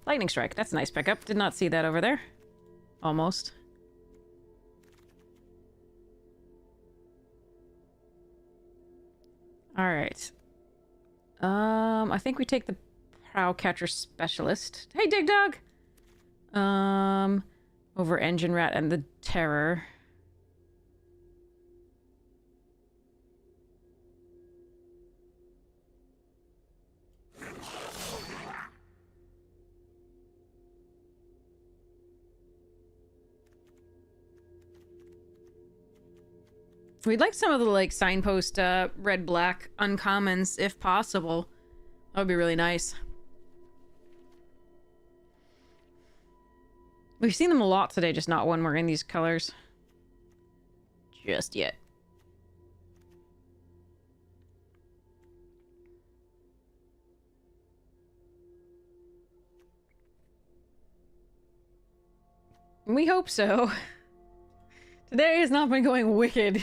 Lightning Strike. That's a nice pickup. Did not see that over there. Almost. Alright. I think we take the Prow Catcher Specialist. Hey, Dig Dog! Over Engine Rat and the Terror. We'd like some of the, like, signpost, red-black uncommons, if possible. That would be really nice. We've seen them a lot today, just not when we're in these colors. just yet. We hope so. Today has not been going wicked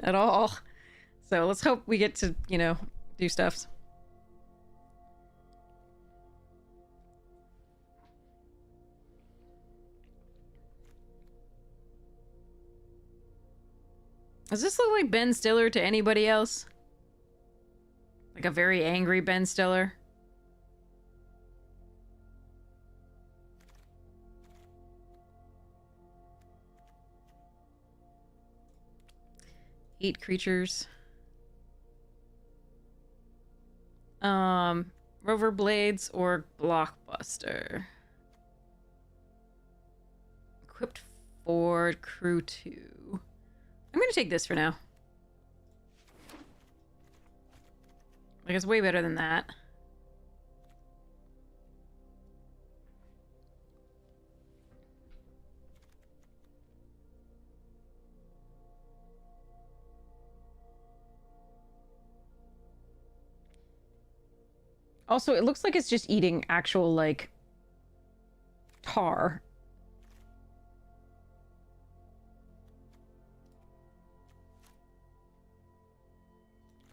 at all. So let's hope we get to, you know, do stuff. Does this look like Ben Stiller to anybody else? Like a very angry Ben Stiller? Eat creatures. Rover Blades or Blockbuster. Equipped Ford Crew 2. I'm gonna take this for now. Like, it's way better than that. Also, it looks like it's just eating actual, like, tar.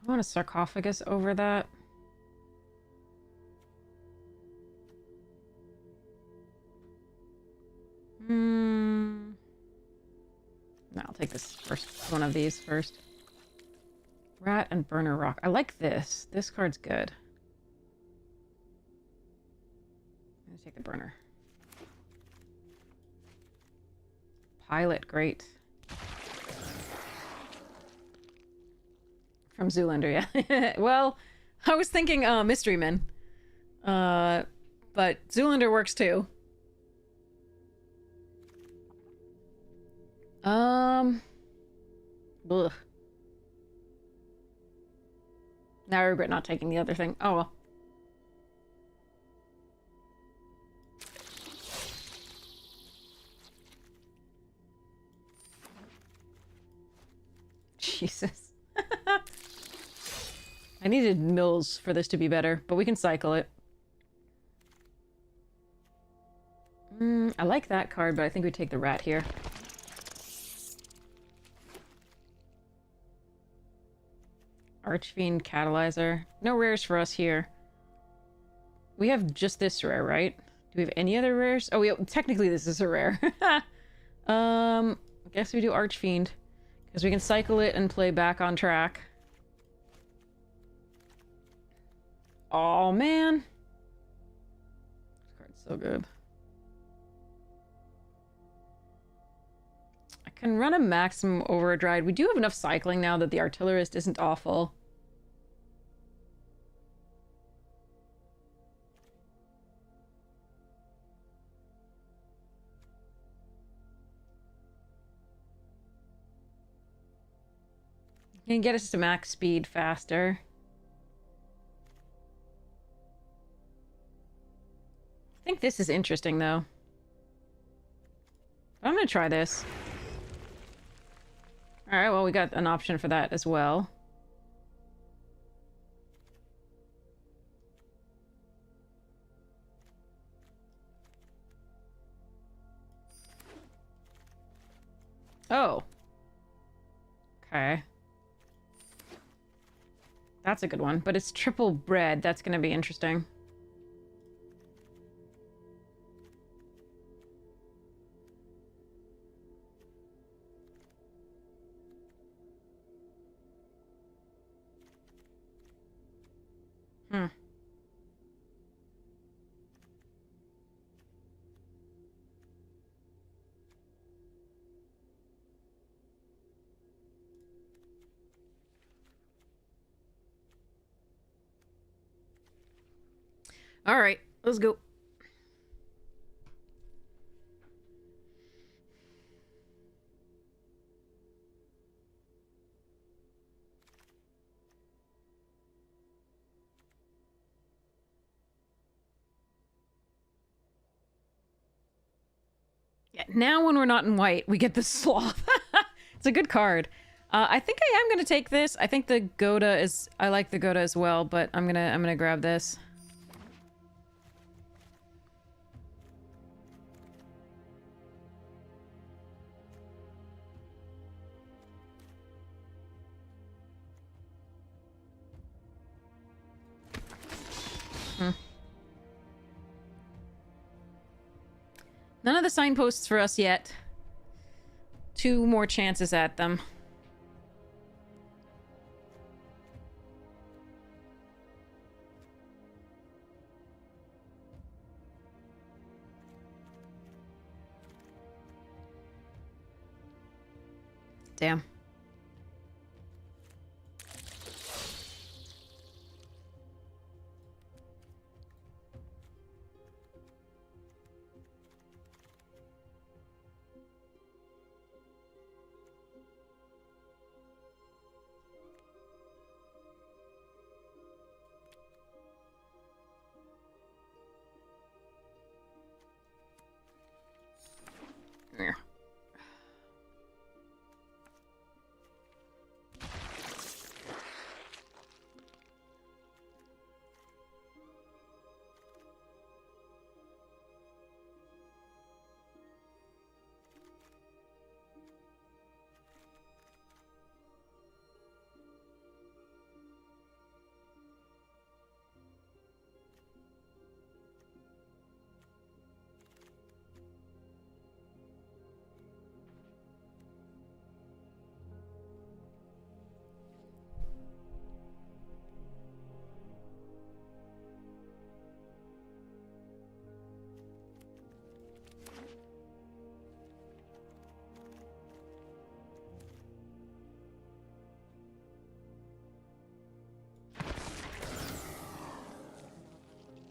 I want a sarcophagus over that. No, I'll take this first. One of these first. Rat and Burner Rock. I like this. This card's good. I'm gonna take the burner. Pilot, great. From Zoolander, yeah. Well, I was thinking Mystery Men. But Zoolander works too. Ugh. Now I regret not taking the other thing. Oh well. Jesus. I needed mills for this to be better, but we can cycle it. I like that card, but I think we take the rat here. Archfiend Catalyzer. No rares for us here. We have just this rare, right? Do we have any other rares? Oh, technically this is a rare. I guess we do Archfiend. Because we can cycle it and play back on track. Oh man. This card's so good. I can run a maximum overdrive. We do have enough cycling now that the artillerist isn't awful. Can get us to max speed faster. I think this is interesting, though. I'm gonna try this. Alright, well, we got an option for that as well. Oh. Okay. That's a good one, but it's triple bread. That's gonna be interesting. All right, let's go. Yeah, now when we're not in white, we get the sloth. It's a good card. I think I am gonna take this. I think the Goda is... I like the Goda as well, but I'm gonna grab this. None of the signposts for us yet. 2 more chances at them. Damn. There.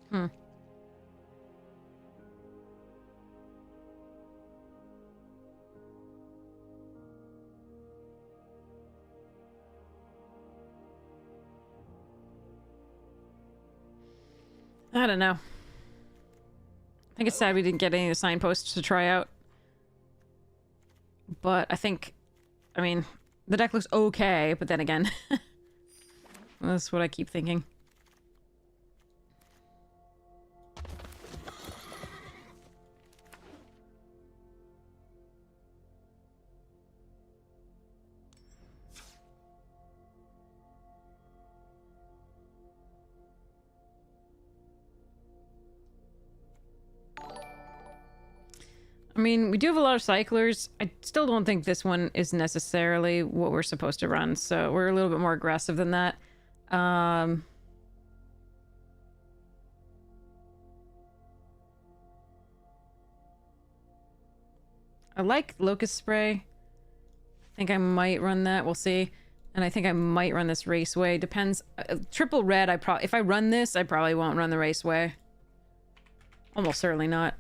Hmm. I don't know. I think it's sad we didn't get any of the signposts to try out. But I think... I mean, the deck looks okay, but then again... That's what I keep thinking. I mean, we do have a lot of cyclers. I still don't think this one is necessarily what we're supposed to run, so we're a little bit more aggressive than that. I like Locust Spray. I think I might run that. We'll see. And I think I might run this Raceway. Depends. Triple red, if I run this, I probably won't run the Raceway. Almost certainly not.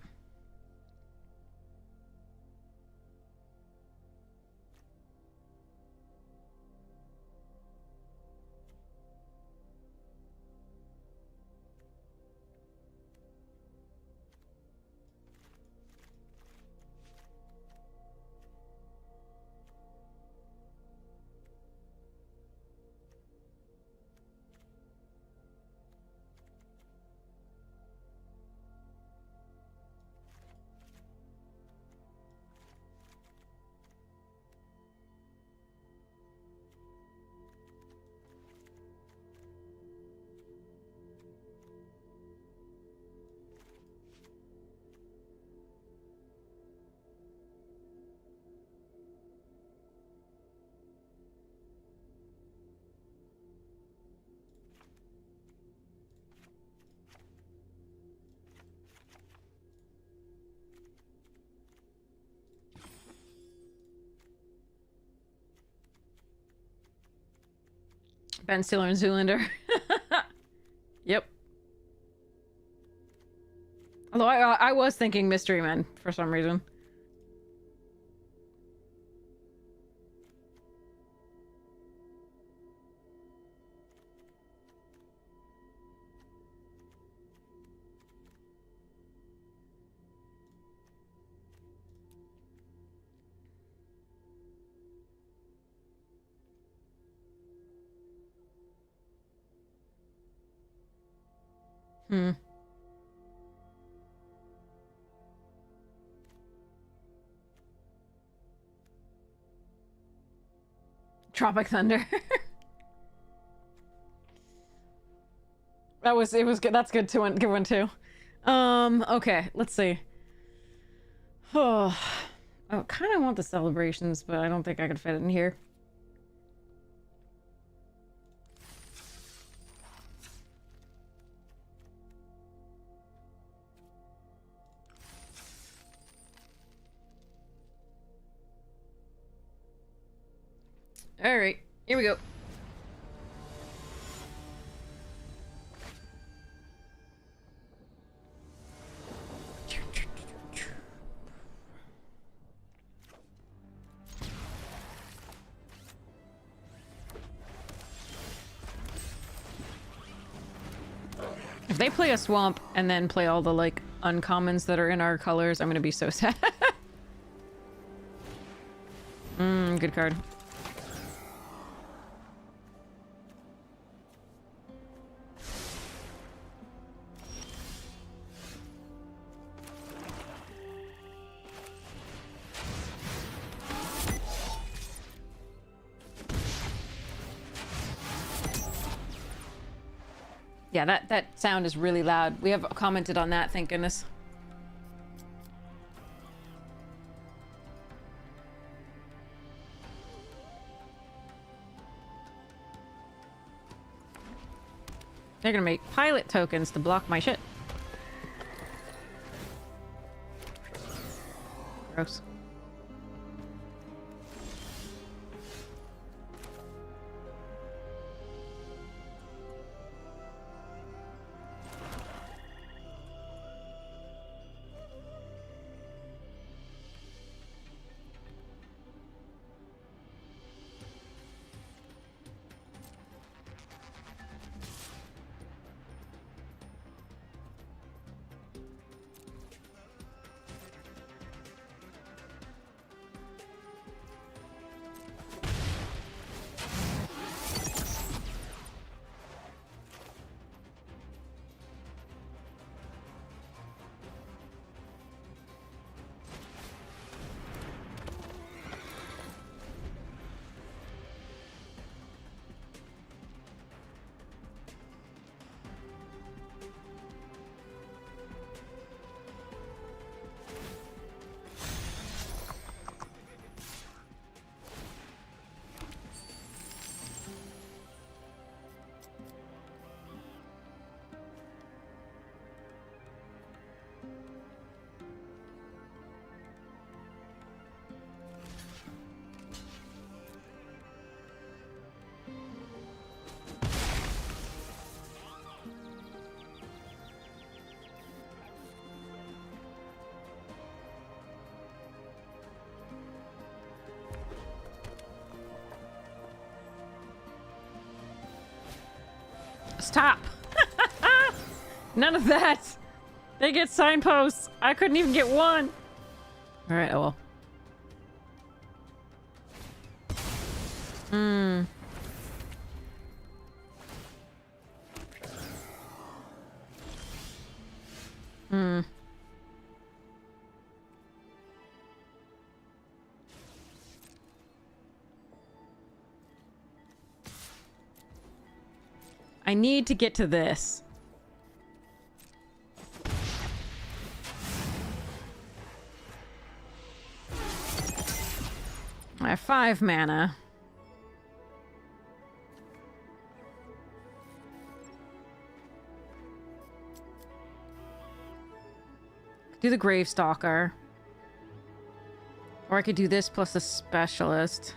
Ben Stiller and Zoolander. Yep. Although I was thinking Mystery Men for some reason. Hmm. Tropic Thunder. It was good. That's good too. Good one too. Okay, let's see. Oh, I kind of want the celebrations, but I don't think I could fit it in here. All right, here we go. If they play a swamp and then play all the, like, uncommons that are in our colors, I'm gonna be so sad. Good card. Yeah, that sound is really loud. We have commented on that, thank goodness. They're gonna make pilot tokens to block my shit. Gross. Stop! None of that! They get signposts! I couldn't even get one! Alright, oh well. I need to get to this. I have 5 mana. Do the Gravestalker. Or I could do this plus a Specialist.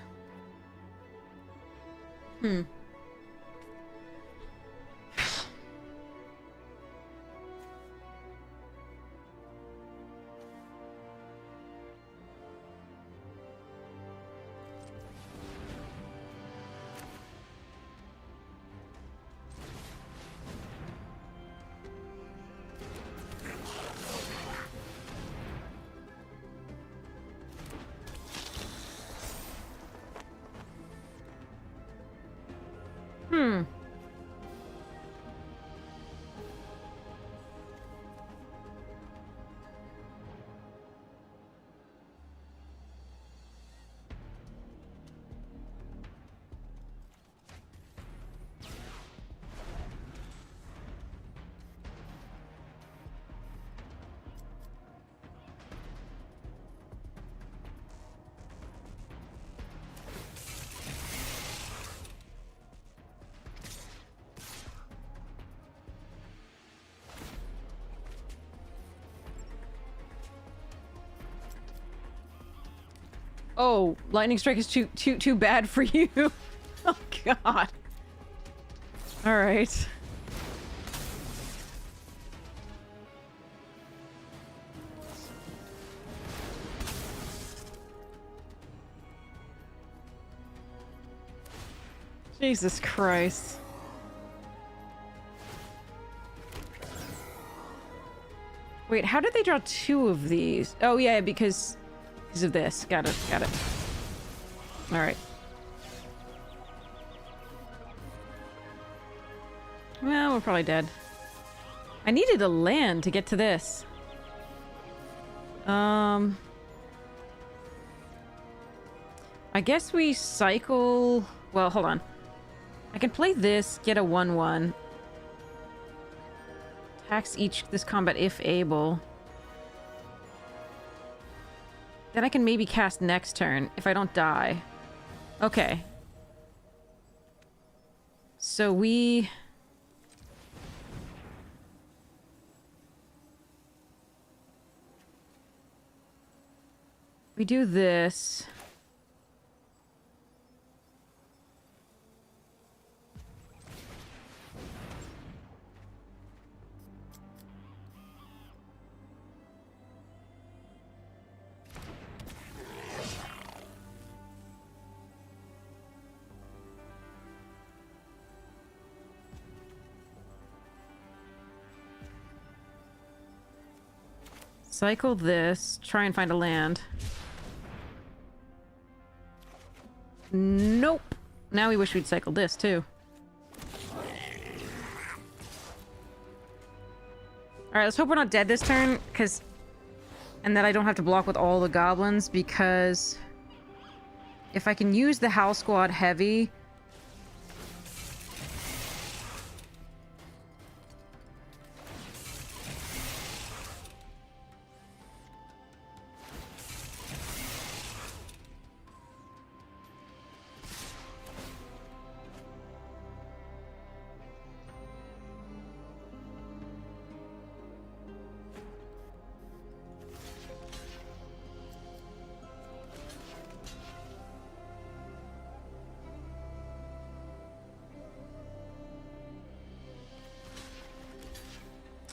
Oh, lightning strike is too bad for you. Oh god. All right. Jesus Christ. Wait, how did they draw 2 of these? Oh yeah, because of this. Got it, got it. Alright. Well, we're probably dead. I needed a land to get to this. I guess we cycle... Well, hold on. I can play this, get a 1/1. Tax each this combat if able. Then I can maybe cast next turn if I don't die. Okay. So we do this. Cycle this, try and find a land. Nope. Now we wish we'd cycled this too. Alright, let's hope we're not dead this turn, because... And that I don't have to block with all the goblins, because... If I can use the Howl Squad heavy...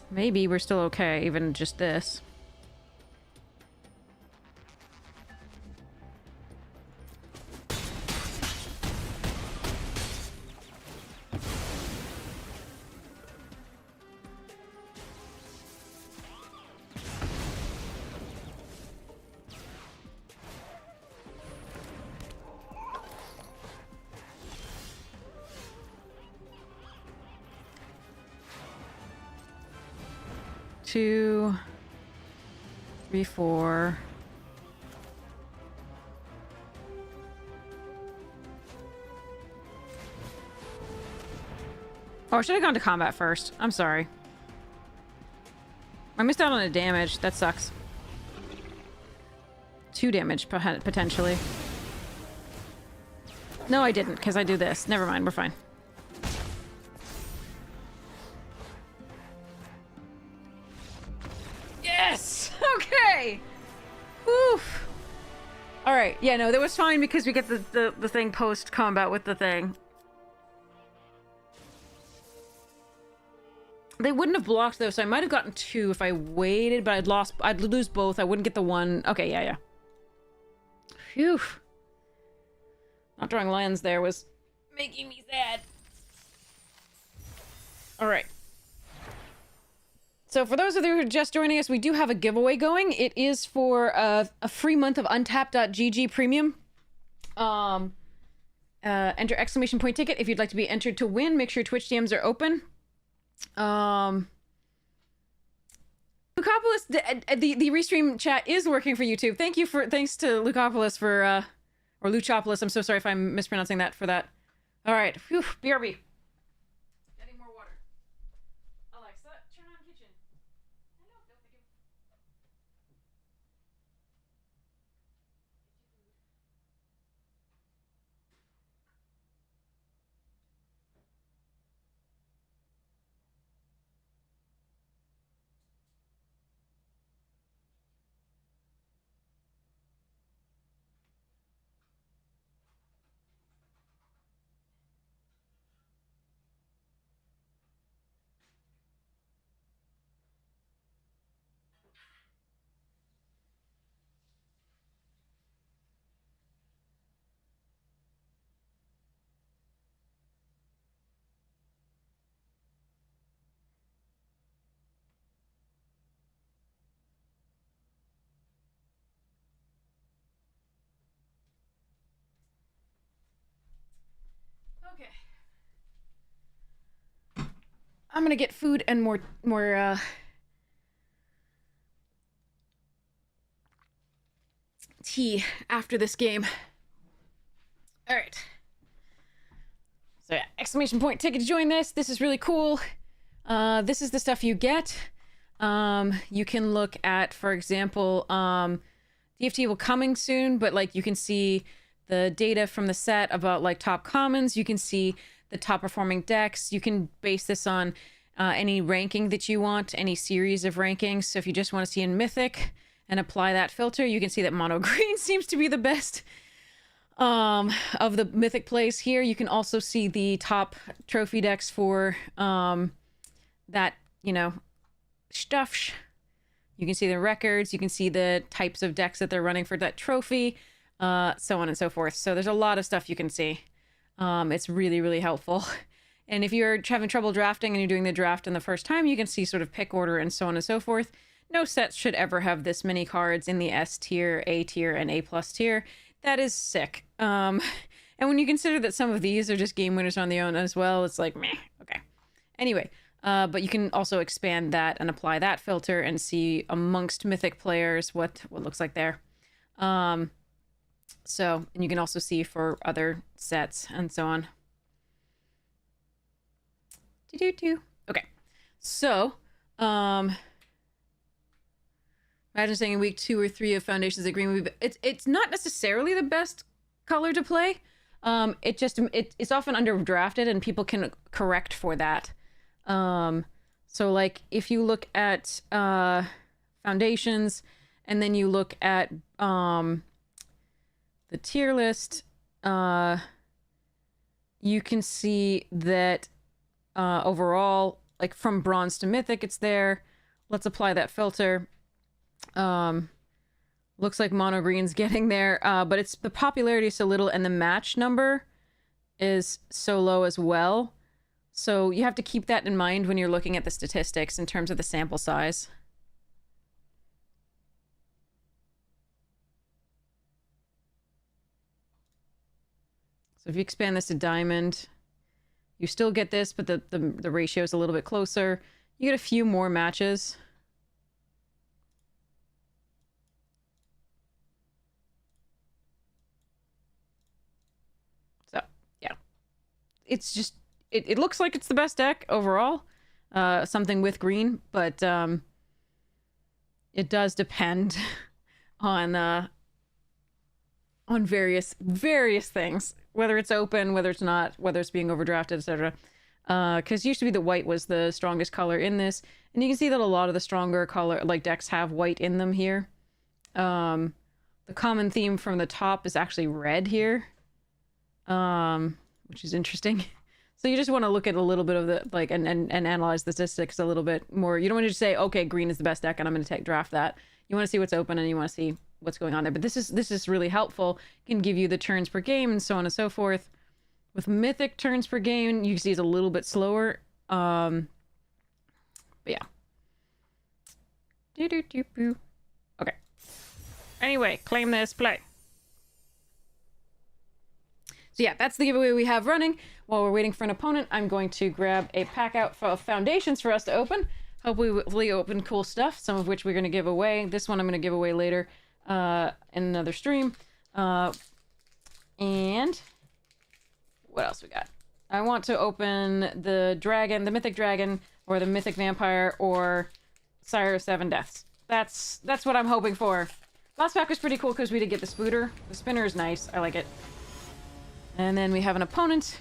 Maybe we're still okay, even just this. Two, 3, 4. Oh, I should have gone to combat first. I'm sorry. I missed out on a damage. That sucks. 2 damage, potentially. No, I didn't, because I do this. Never mind, we're fine. Yes! Okay! Oof. Alright, yeah, no, that was fine because we get the thing post-combat with the thing. They wouldn't have blocked though, so I might have gotten 2 if I waited, but I'd lose both. I wouldn't get the 1. Okay, yeah. Phew. Not drawing lands there was making me sad. Alright. So for those of you who are just joining us, we do have a giveaway going. It is for a free month of Untapped.gg Premium. Enter exclamation point ticket if you'd like to be entered to win. Make sure Twitch DMs are open. Lucopolis, the restream chat is working for YouTube. Thanks to Lucopolis for, or Luchopolis. I'm so sorry if I'm mispronouncing that for that. All right, whew, BRB. Getting more water. Alexa, turn on kitchen. Hello, thank you. I'm gonna get food and more tea after this game. All right. So yeah, exclamation point ticket to join this. This is really cool. This is the stuff you get. You can look at, for example, DFT will coming soon, but like you can see the data from the set about like top commons. You can see the top performing decks. You can base this on any ranking that you want, any series of rankings. So if you just want to see in Mythic and apply that filter, you can see that mono green seems to be the best of the Mythic plays here. You can also see the top trophy decks for that, you know, stuff. You can see the records, you can see the types of decks that they're running for that trophy, so on and so forth. So there's a lot of stuff you can see. It's really, really helpful. And if you're having trouble drafting and you're doing the draft in the first time, you can see sort of pick order and so on and so forth. No sets should ever have this many cards in the S tier, A tier, and A plus tier. That is sick. And when you consider that some of these are just game winners on their own as well, it's like, meh, okay. Anyway, but you can also expand that and apply that filter and see amongst Mythic players what looks like there. So, and you can also see for other sets and so on. Okay, so, imagine saying in week 2 or 3 of Foundations of Green, it's not necessarily the best color to play. It's often underdrafted and people can correct for that. So like if you look at Foundations and then you look at the tier list, you can see that overall, like from Bronze to Mythic, it's there. Let's apply that filter. Looks like mono green's getting there, but it's the popularity is so little and the match number is so low as well. So you have to keep that in mind when you're looking at the statistics in terms of the sample size. So if you expand this to diamond, you still get this, but the ratio is a little bit closer. You get a few more matches. So, yeah. It's just, it looks like it's the best deck overall. Something with green, but it does depend on various things. Whether it's open, whether it's not, whether it's being overdrafted, etc. Because used to be the white was the strongest color in this. And you can see that a lot of the stronger color, like decks, have white in them here. The common theme from the top is actually red here. Which is interesting. So you just want to look at a little bit of the, like, and analyze the statistics a little bit more. You don't want to just say, okay, green is the best deck and I'm going to draft that. You want to see what's open and you want to see what's going on there. But this is really helpful. It can give you the turns per game and so on and so forth. With Mythic turns per game, you can see it's a little bit slower. But yeah. Okay. Anyway, claim this, play. So yeah, that's the giveaway we have running. While we're waiting for an opponent, I'm going to grab a pack out of Foundations for us to open. Hopefully open cool stuff, some of which we're going to give away. This one I'm going to give away later in another stream. And what else we got? I want to open the dragon, the Mythic Dragon, or the Mythic Vampire, or Sire of Seven Deaths. That's what I'm hoping for. Last pack was pretty cool because we did get the Spooter. The spinner is nice. I like it. And then we have an opponent.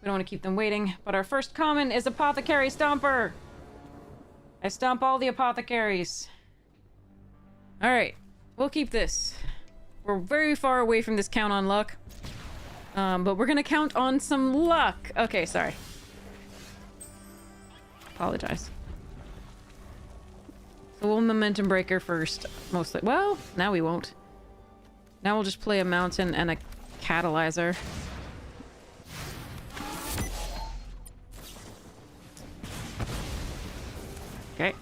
We don't want to keep them waiting. But our first common is Apothecary Stomper. I stomp all the apothecaries. Alright. We'll keep this. We're very far away from this count on luck. But we're gonna count on some luck. Okay, sorry. Apologize. So we'll Momentum Breaker first, mostly. Well, now we won't. Now we'll just play a Mountain and a Catalyzer. Okay.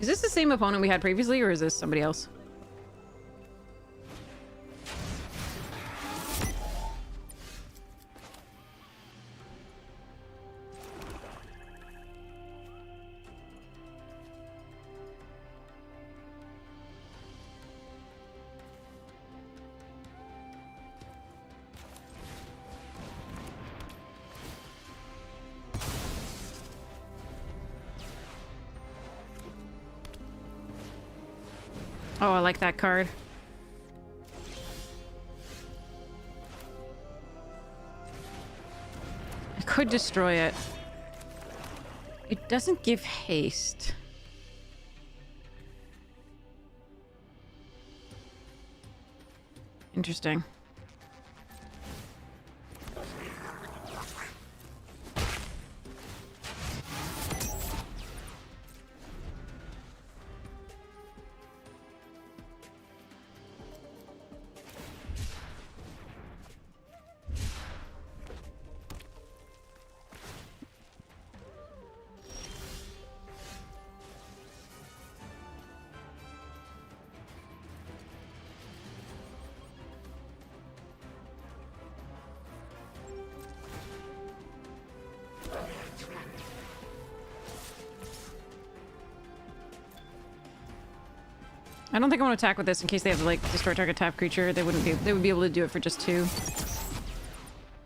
Is this the same opponent we had previously, or is this somebody else? Oh, I like that card. I could destroy it. It doesn't give haste. Interesting. I don't think I want to attack with this in case they have to, like, destroy target tap creature. They would be able to do it for just 2.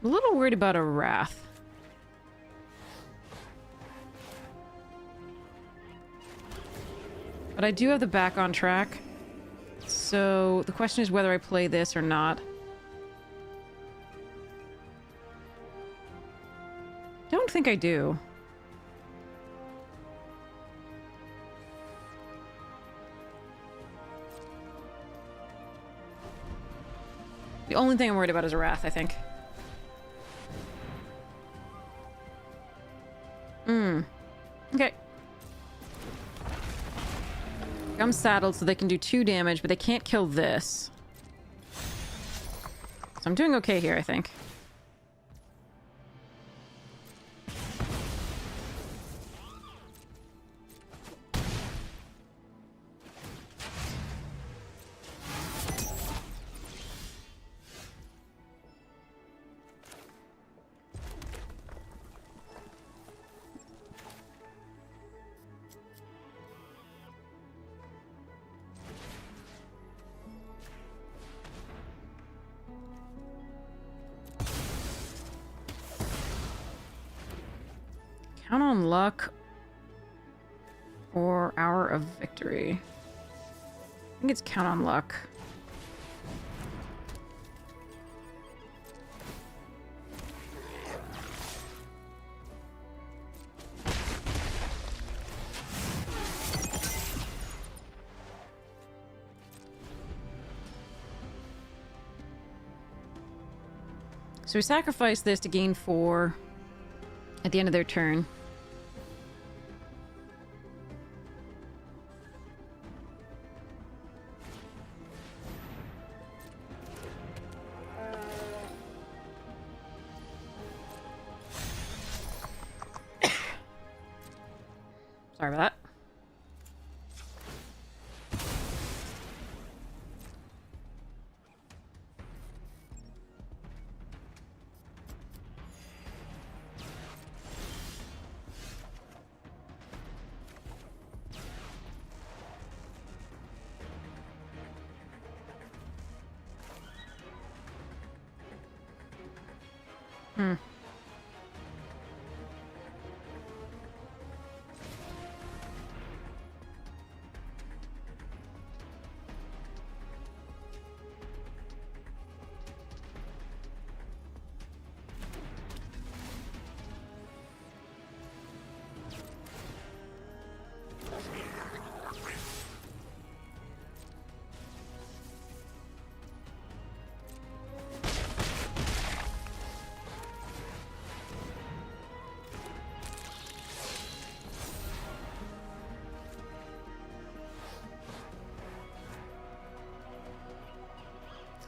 I'm a little worried about a Wrath. But I do have the back on track. So the question is whether I play this or not. Don't think I do. The only thing I'm worried about is a Wrath, I think. Okay. I'm saddled so they can do 2 damage, but they can't kill this. So I'm doing okay here, I think. Count on luck or Hour of Victory. I think it's count on luck. So we sacrifice this to gain 4 at the end of their turn. Sorry about that.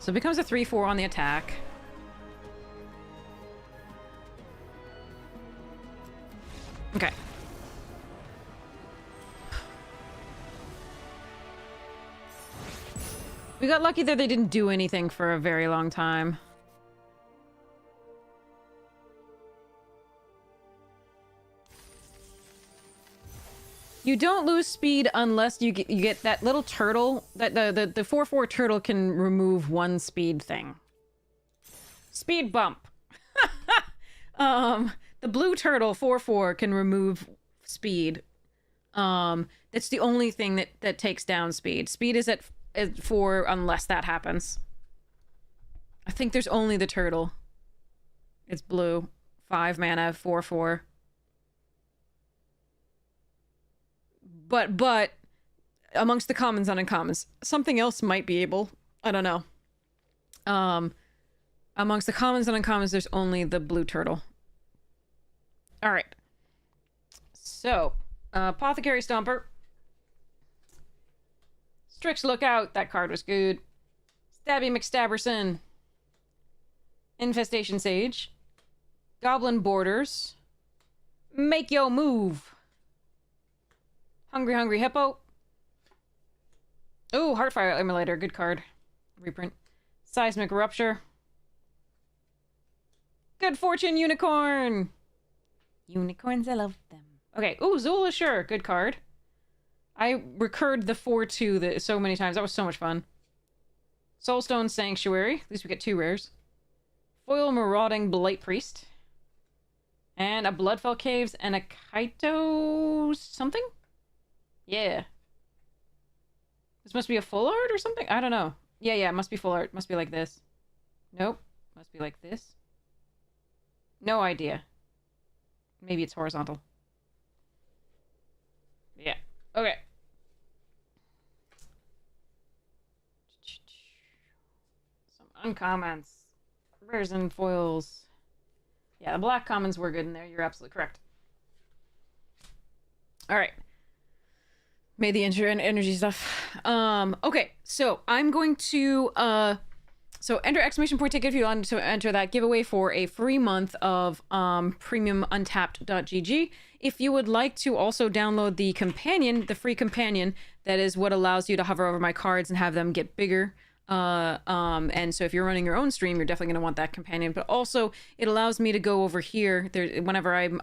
So it becomes a 3/4 on the attack. Okay. We got lucky that they didn't do anything for a very long time. You don't lose speed unless you get that little turtle. That the 4/4 turtle can remove 1 speed thing. Speed bump. The blue turtle 4/4 can remove speed. That's the only thing that takes down speed. Speed is at for unless that happens. I think there's only the turtle. It's blue. 5 mana, 4/4. But amongst the commons and uncommons, something else might be able. I don't know. Amongst the commons and uncommons, there's only the blue turtle. All right. So, Apothecary Stomper. Strix Lookout. That card was good. Stabby McStabberson. Infestation Sage. Goblin Borders. Make Yo Move. Hungry Hippo. Ooh, Heartfire Emulator. Good card. Reprint. Seismic Rupture. Good Fortune Unicorn. Unicorns, I love them. Okay. Ooh, Zula, sure. Good card. I recurred the 4/2 so many times. That was so much fun. Soulstone Sanctuary. At least we get 2 rares. Foil Marauding Blight Priest. And a Bloodfell Caves and a Kaito something? Yeah. This must be a full art or something? I don't know. Yeah, it must be full art. Must be like this. Nope. Must be like this. No idea. Maybe it's horizontal. Yeah. Okay. Some uncommons. Rares and foils. Yeah, the black commons were good in there. You're absolutely correct. Alright. Made the energy stuff. Okay, so I'm going to so enter exclamation point ticket if you want to enter that giveaway for a free month of premiumuntapped.gg. If you would like to also download the companion, the free companion, that is what allows you to hover over my cards and have them get bigger. And so if you're running your own stream, you're definitely going to want that companion, but also it allows me to go over here there whenever I'm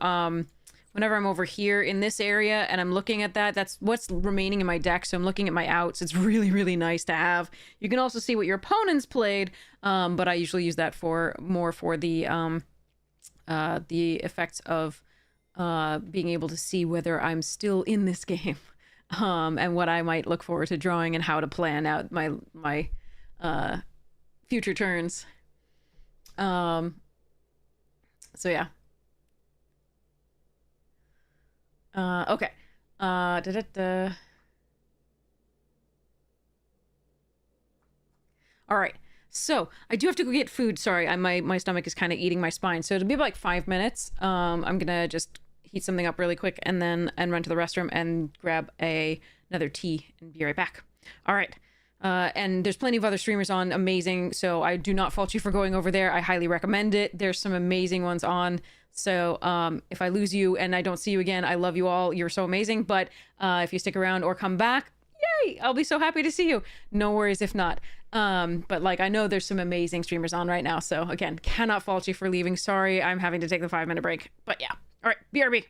over here in this area and I'm looking at that, that's what's remaining in my deck. So I'm looking at my outs. It's really, really nice to have. You can also see what your opponents played. But I usually use that for the effects of, being able to see whether I'm still in this game, and what I might look forward to drawing and how to plan out my future turns. So yeah. Okay. All right. So I do have to go get food. Sorry, my stomach is kind of eating my spine. So it'll be about like 5 minutes. I'm gonna just heat something up really quick and run to the restroom and grab another tea and be right back. All right. And there's plenty of other streamers on, amazing. So I do not fault you for going over there. I highly recommend it. There's some amazing ones on. So if I lose you and I don't see you again, I love you all. You're so amazing. But if you stick around or come back, yay! I'll be so happy to see you. No worries if not. But like, I know there's some amazing streamers on right now. So again, cannot fault you for leaving. Sorry, I'm having to take the 5-minute break. But yeah. All right, BRB.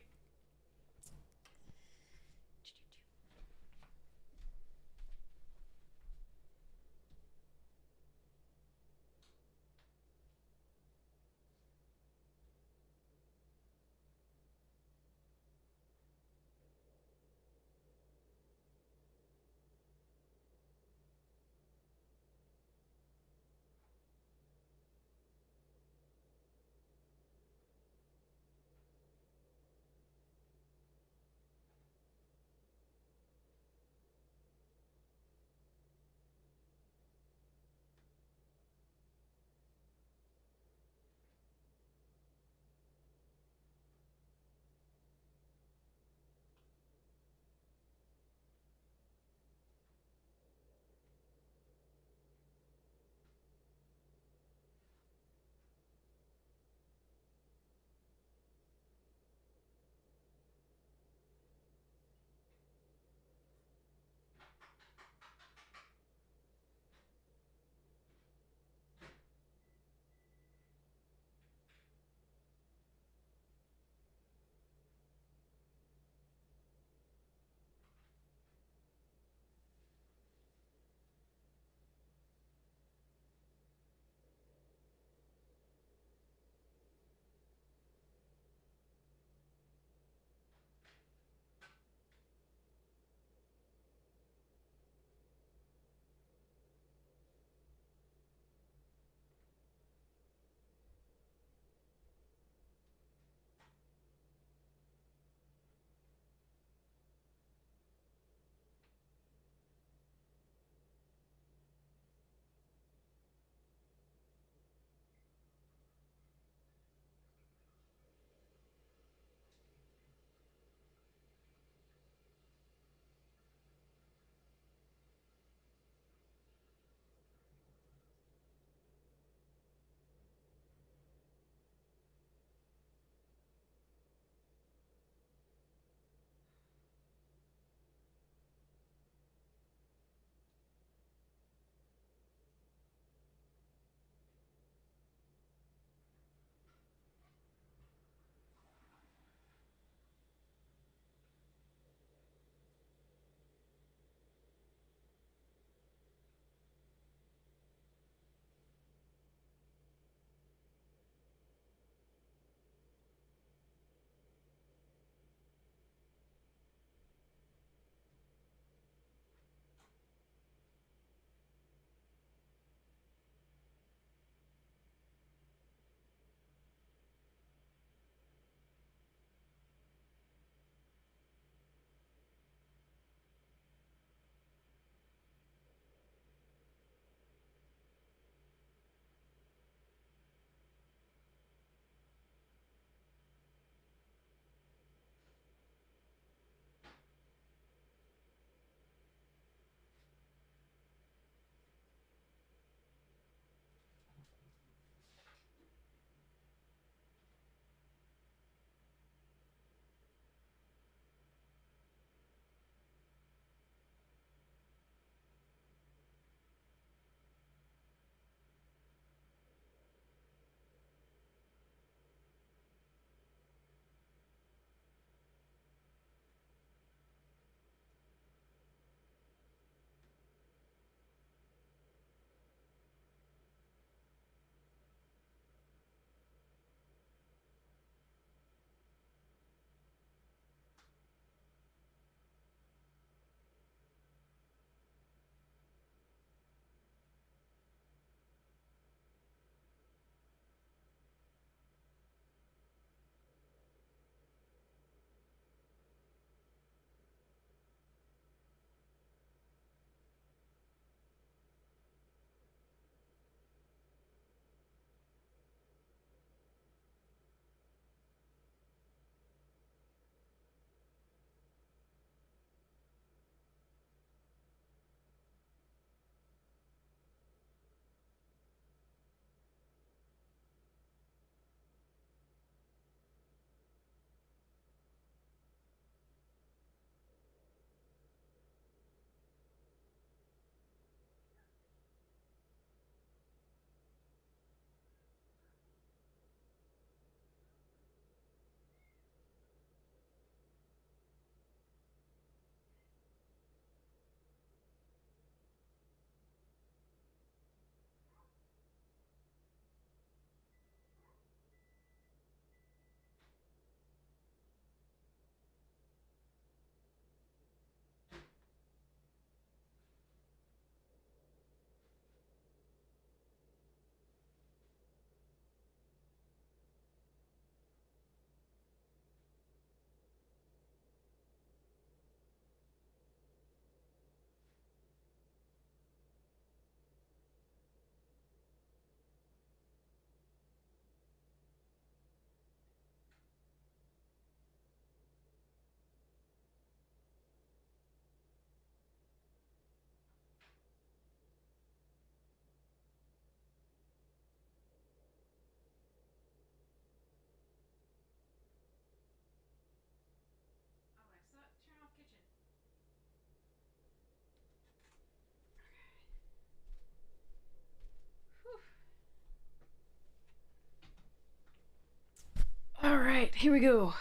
right, here we go.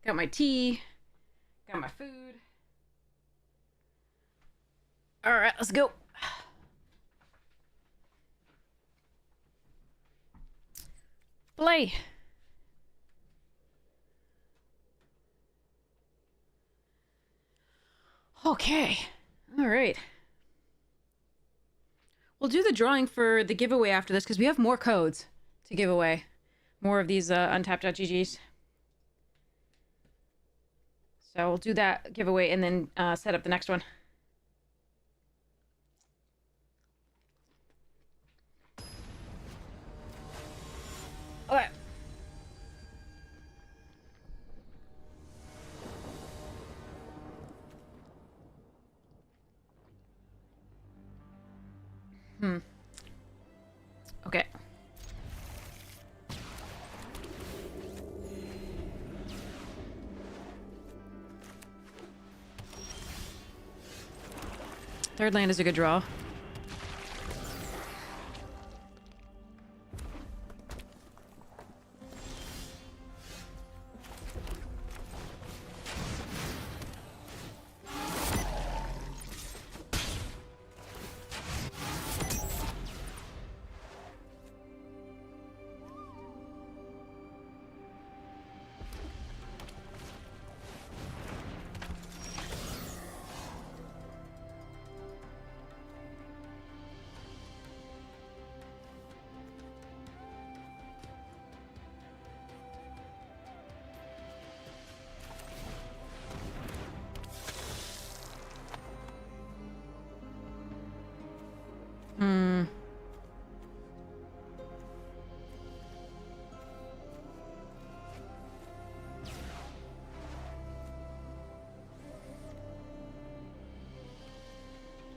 Got my tea. Got my food. All right, let's go. Play. Okay. All right. We'll do the drawing for the giveaway after this because we have more codes to give away. More of these untapped.ggs. So we'll do that giveaway and then set up the next one. Okay. Okay. Third land is a good draw.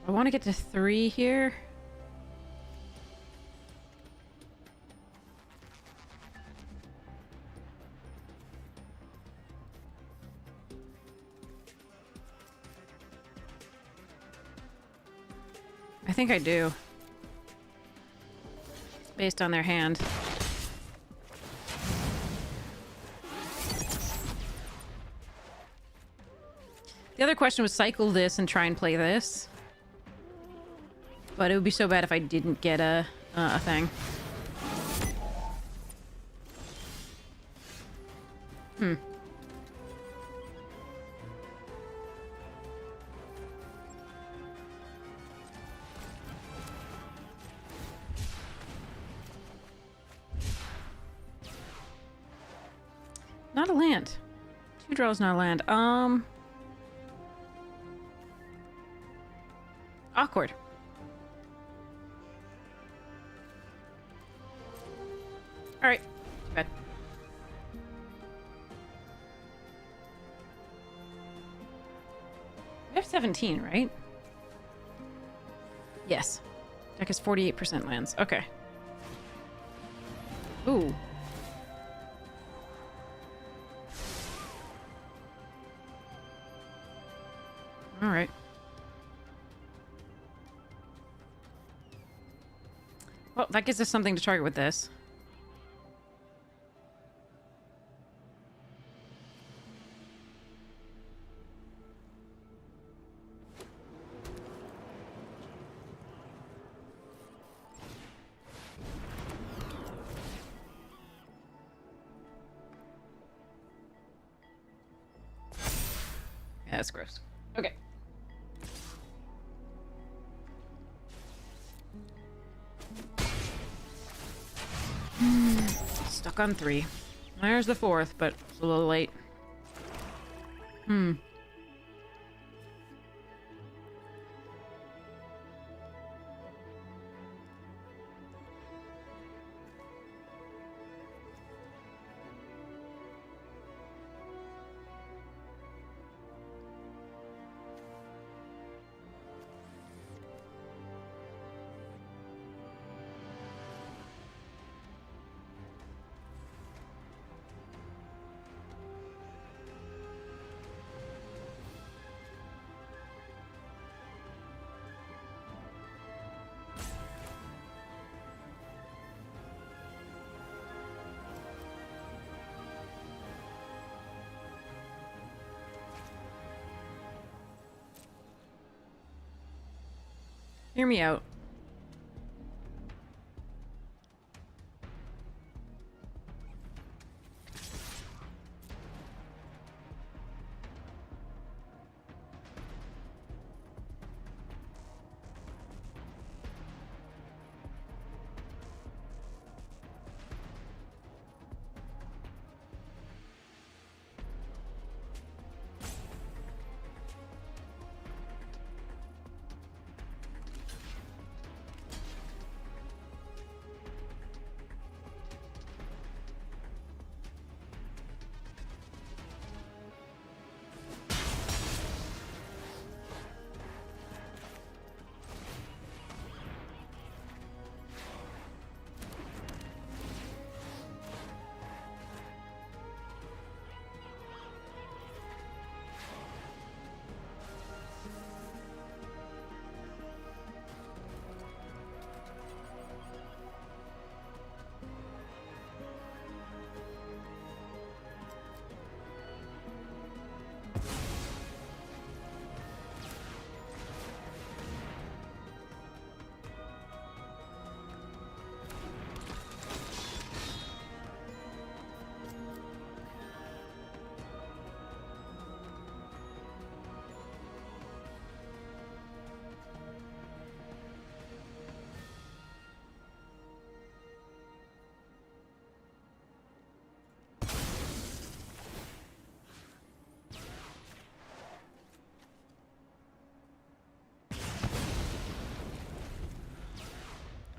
I want to get to 3 here. I think I do. Based on their hand. The other question was cycle this and try and play this. But it would be so bad if I didn't get a thing. Not a land. 2 draws, not a land. Awkward. All right. Too bad. We have 17, right? Yes. Deck is 48% lands. Okay. Ooh. All right. Well, that gives us something to target with this. Yeah, that's gross. Okay. Stuck on 3. There's the 4th, but it's a little late. Hear me out.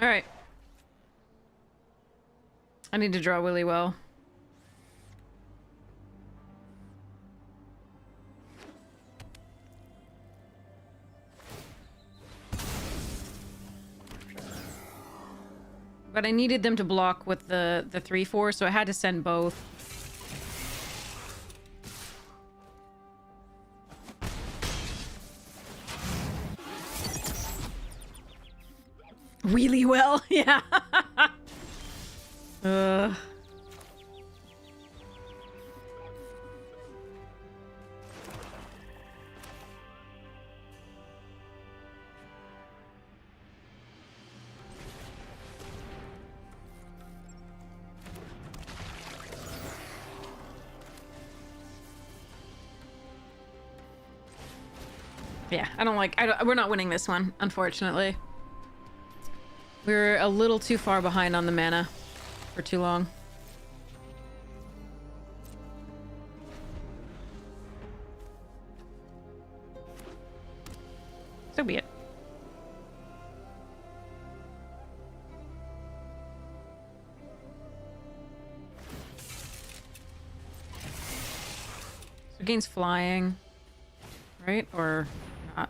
Alright. I need to draw really well. But I needed them to block with the 3/4, so I had to send both. Really well, yeah. Yeah, we're not winning this one, unfortunately. We're a little too far behind on the mana for too long. So be it. So it gains flying, right? Or not?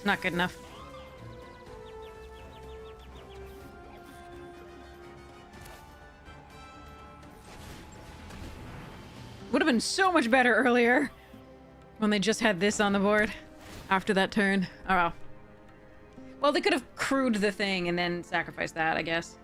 Not good enough. Would have been so much better earlier when they just had this on the board after that turn. Oh well. Well, they could have crewed the thing and then sacrificed that, I guess.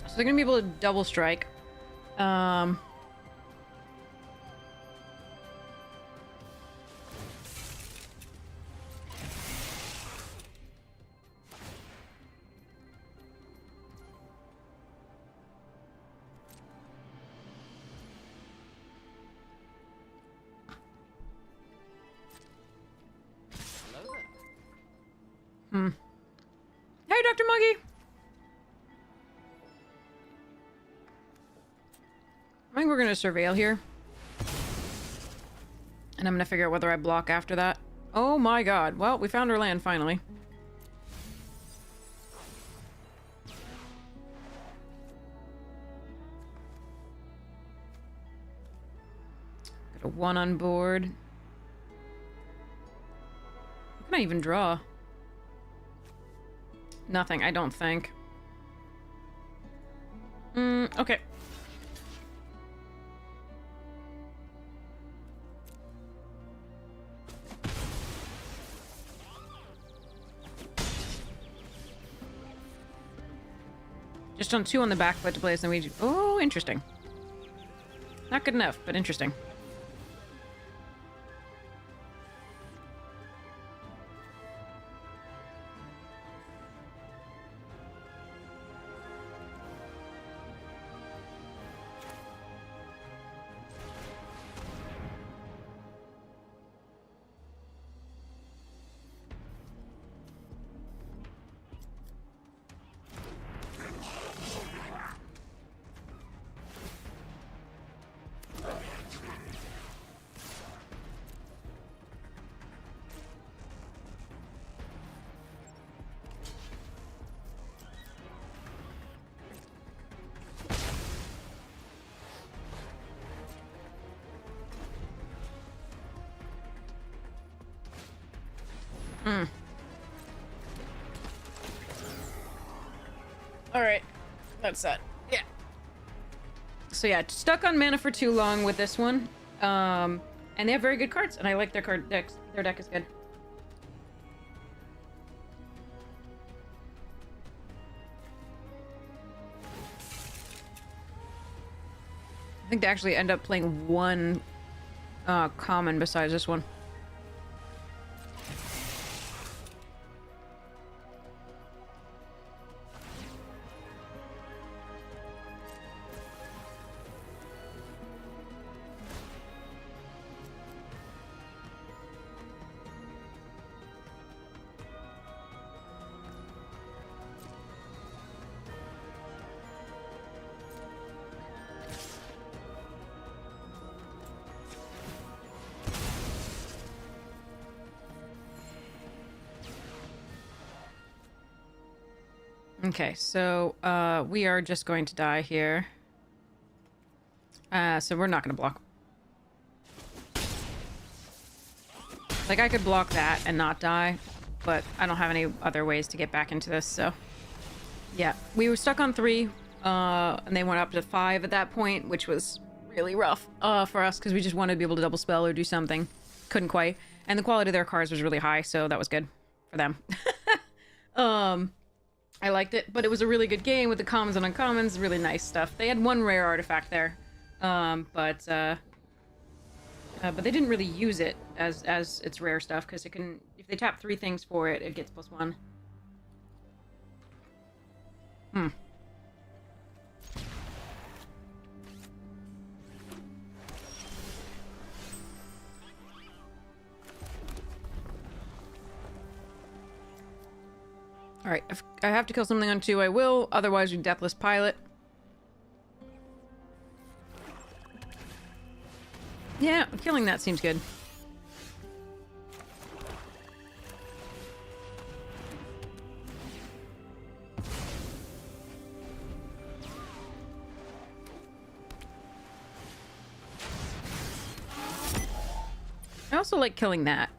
So they're gonna be able to double strike. Hey, Dr. Muggy! think we're going to surveil here. And I'm going to figure out whether I block after that. Oh my god. Well, we found our land finally. Got a 1 on board. What can I even draw? Nothing, I don't think. Okay. Just on 2 on the back foot to place, and we... Oh, interesting. Not good enough, but interesting. Alright. That's that. Yeah. So yeah, stuck on mana for too long with this one. And they have very good cards, and I like their card decks. Their deck is good. I think they actually end up playing 1 common besides this one. Okay, so we are just going to die here. So we're not going to block. Like, I could block that and not die, but I don't have any other ways to get back into this, so... Yeah, we were stuck on 3, and they went up to 5 at that point, which was really rough for us, because we just wanted to be able to double spell or do something. Couldn't quite. And the quality of their cards was really high, so that was good for them. I liked it, but it was a really good game with the commons and uncommons, really nice stuff. They had 1 rare artifact there, but they didn't really use it as its rare stuff, because it can, if they tap 3 things for it, it gets +1. Alright, if I have to kill something on 2, I will. Otherwise, we Deathless Pilot. Yeah, killing that seems good. I also like killing that.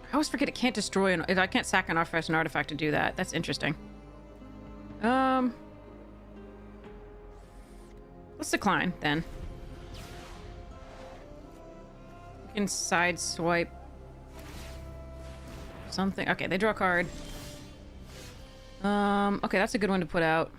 I always forget it can't destroy an... I can't sack an artifact to do that. That's interesting. Let's decline, then. We can sideswipe something. Okay, they draw a card. Okay, that's a good one to put out.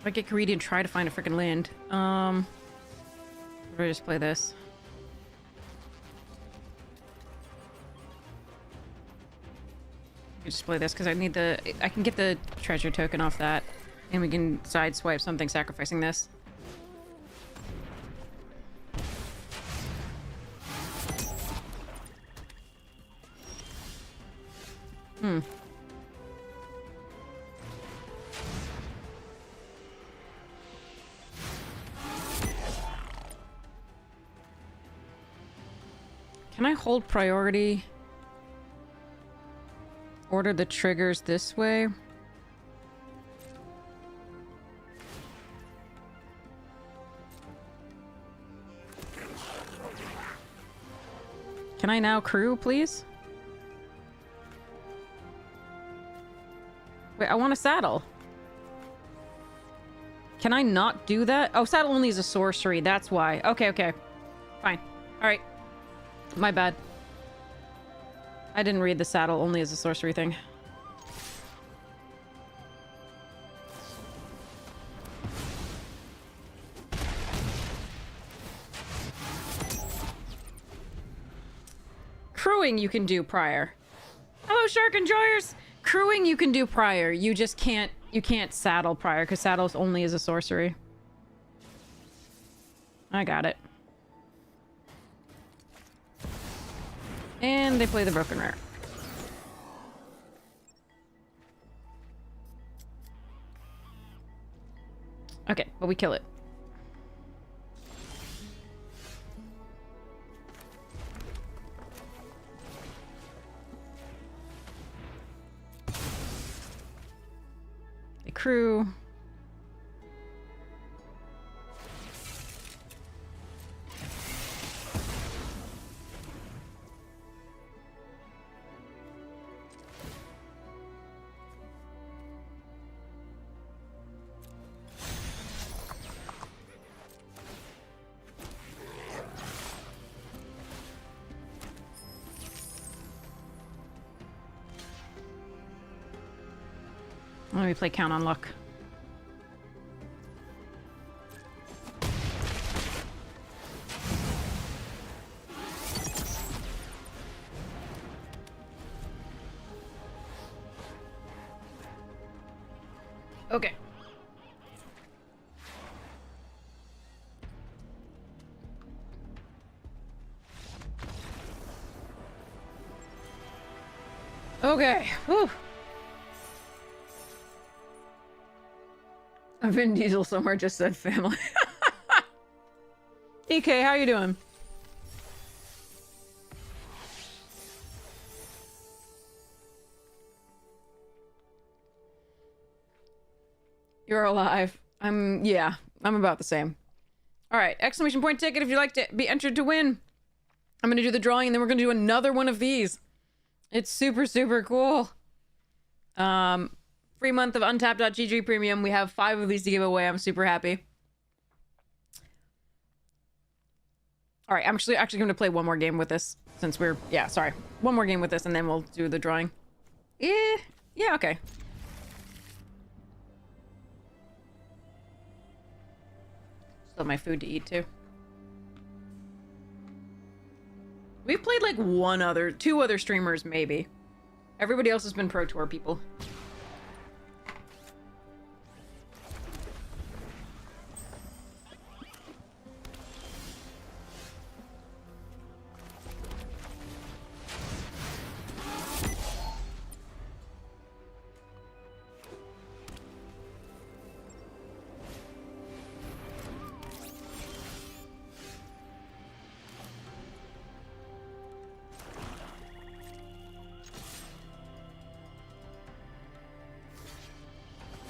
I get greedy and try to find a freaking land. Or do I just play this? could just play this because I need the... I can get the treasure token off that. And we can sideswipe something sacrificing this. Hmm. Can I hold priority? Order the triggers this way? Can I now crew, please? Wait, I want a saddle. Can I not do that? Oh, saddle only is a sorcery. That's why. Okay, okay. Fine. Alright. My bad. I didn't read the saddle only as a sorcery thing. Crewing you can do prior. Hello, shark enjoyers! Crewing you can do prior. You just can't... You can't saddle prior, because saddles only is a sorcery. I got it. And they play the broken rare. Okay, but we kill it. The crew. Let me play Count on Luck. Okay. Okay. Whew. Vin Diesel somewhere just said family. EK, how you doing? You're alive. Yeah, I'm about the same. Alright, exclamation point ticket if you'd like to be entered to win. I'm gonna do the drawing and then we're gonna do another one of these. It's super, super cool. Free month of Untapped.gg Premium. We have 5 of these to give away. I'm super happy. Alright, I'm actually going to play one more game with this. Since we're... Yeah, sorry. One more game with this and then we'll do the drawing. Yeah, okay. Still have my food to eat, too. We've played like 2 other streamers, maybe. Everybody else has been Pro Tour people.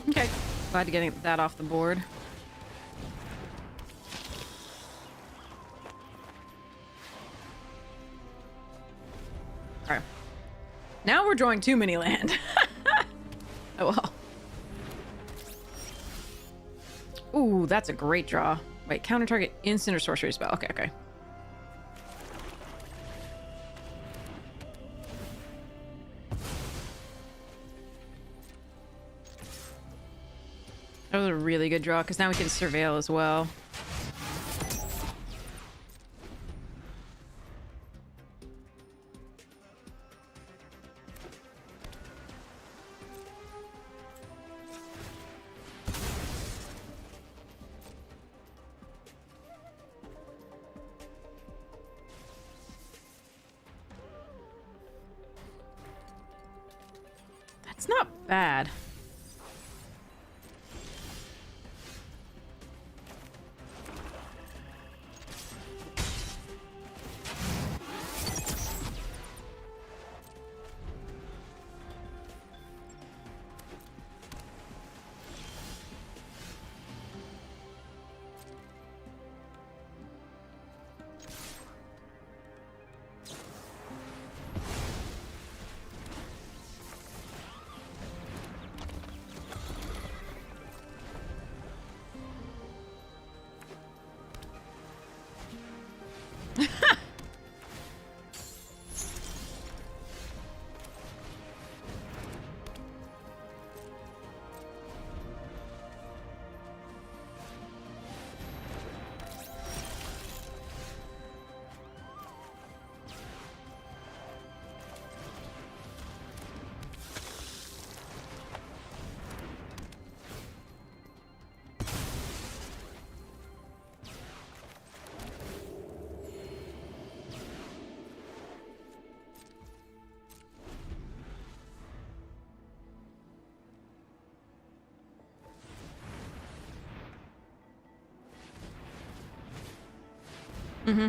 Okay, glad to get that off the board. Alright. Now we're drawing too many land. Oh well. Ooh, that's a great draw. Wait, counter target instant or sorcery spell. Okay, okay. That was a really good draw, because now we can surveil as well. It's not bad. Mm-hmm.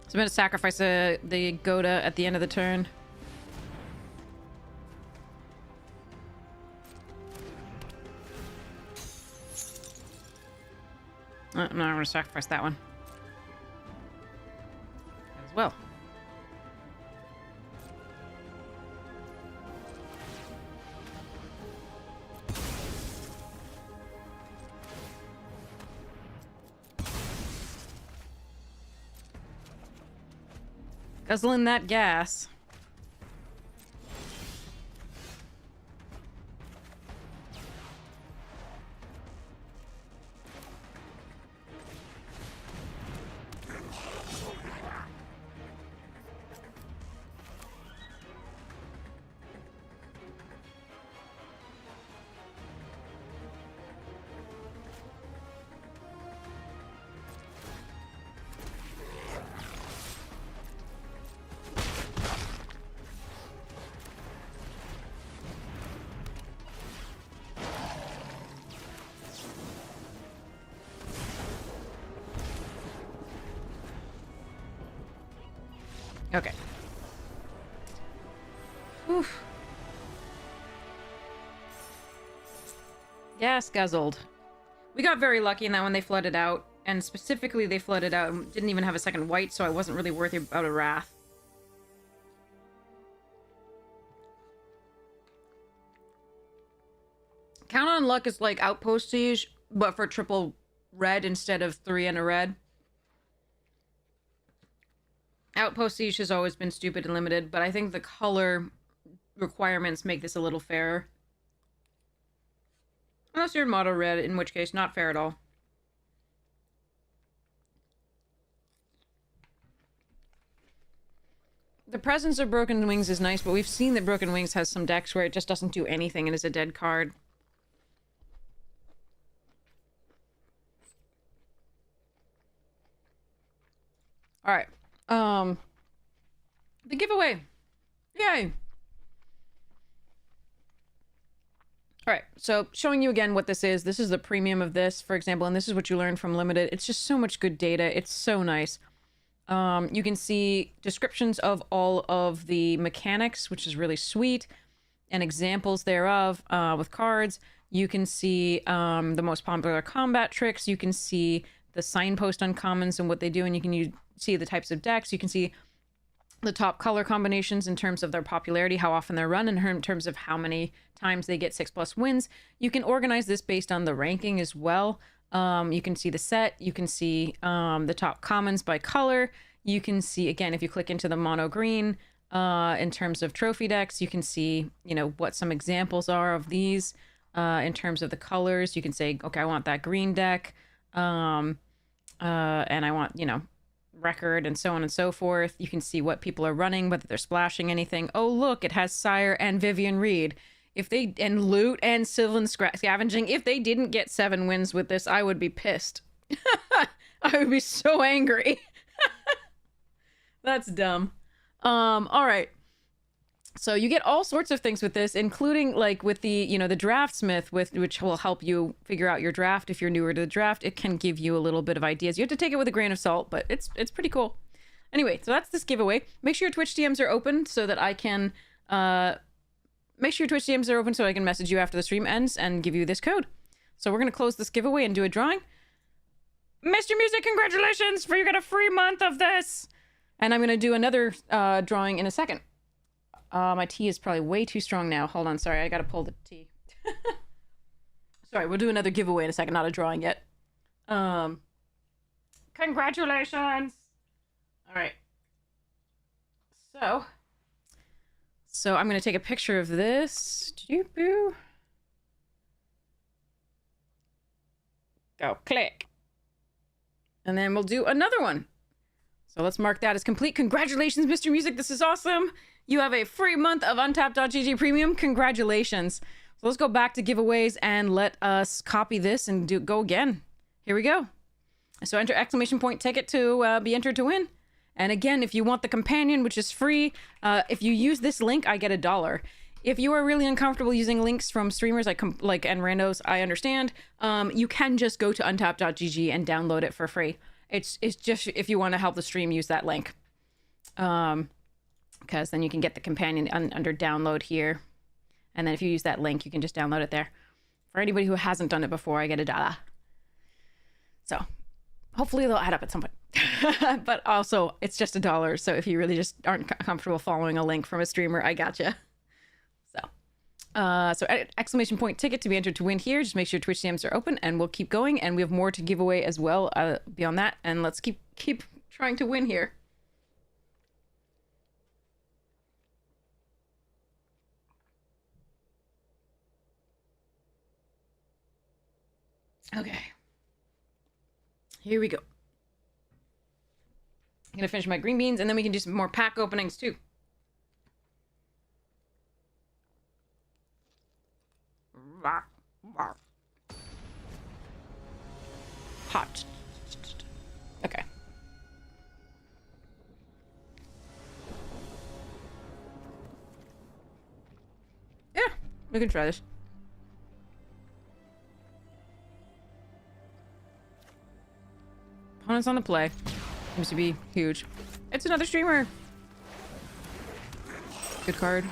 So I'm going to sacrifice the Goda at the end of the turn. No, I'm going to sacrifice that one. As well. Guzzling that gas. Okay. Oof. Gas guzzled. We got very lucky in that when they flooded out, and specifically they flooded out and didn't even have a second white, so I wasn't really worried about a wrath. Count on luck is like Outpost Siege, but for triple red instead of 3 and a red. Outpost Siege has always been stupid and limited, but I think the color requirements make this a little fairer. Unless you're in Mono Red, in which case, not fair at all. The presence of Broken Wings is nice, but we've seen that Broken Wings has some decks where it just doesn't do anything and is a dead card. Alright. The giveaway. Yay! Alright, so showing you again what this is. This is the premium of this, for example, and this is what you learn from Limited. It's just so much good data. It's so nice. You can see descriptions of all of the mechanics, which is really sweet, and examples thereof with cards. You can see the most popular combat tricks. You can see the signpost uncommons and what they do, and you can see the types of decks. You can see the top color combinations in terms of their popularity, how often they're run, and in terms of how many times they get 6+ wins. You can organize this based on the ranking as well. You can see the set. You can see the top commons by color. You can see, again, if you click into the mono green, in terms of trophy decks, you can see, you know, what some examples are of these. In terms of the colors, you can say, okay, I want that green deck. And I want, you know, record and so on and so forth. You can see what people are running, whether they're splashing anything. Oh, look, it has Sire and Vivian Reed. If they, and Loot and Sylvan Scavenging, if they didn't get 7 wins with this, I would be pissed. I would be so angry. That's dumb. All right. So you get all sorts of things with this, including like with the, you know, the draftsmith, which will help you figure out your draft. If you're newer to the draft, it can give you a little bit of ideas. You have to take it with a grain of salt, but it's pretty cool. Anyway, so that's this giveaway. Make sure your Twitch DMs are open so that I can message you after the stream ends and give you this code. So we're gonna close this giveaway and do a drawing. Mr. Music, congratulations! For you got a free month of this. And I'm gonna do another drawing in a second. My tea is probably way too strong now. Hold on, sorry, I gotta pull the tea. Sorry, we'll do another giveaway in a second, not a drawing yet. Congratulations! Alright. So I'm gonna take a picture of this. Boo. Go, click. And then we'll do another one. So let's mark that as complete. Congratulations, Mr. Music, this is awesome! You have a free month of Untapped.gg Premium. Congratulations. So let's go back to giveaways and let us copy this and go again. Here we go. So enter exclamation point ticket to be entered to win. And again, if you want the companion, which is free, if you use this link, I get $1. If you are really uncomfortable using links from streamers like and randos, I understand. You can just go to untapped.gg and download it for free. It's just if you want to help the stream, use that link. Because then you can get the companion under download here. And then if you use that link, you can just download it there. For anybody who hasn't done it before, I get $1. So hopefully they'll add up at some point. But also, it's just $1. So if you really just aren't comfortable following a link from a streamer, I gotcha. So exclamation point ticket to be entered to win here. Just make sure Twitch DMs are open and we'll keep going. And we have more to give away as well beyond that. And let's keep trying to win here. Okay. Here we go. I'm gonna finish my green beans and then we can do some more pack openings too. Hot. Okay. Yeah, we can try this. Opponents on the play. Seems to be huge. It's another streamer. Good card.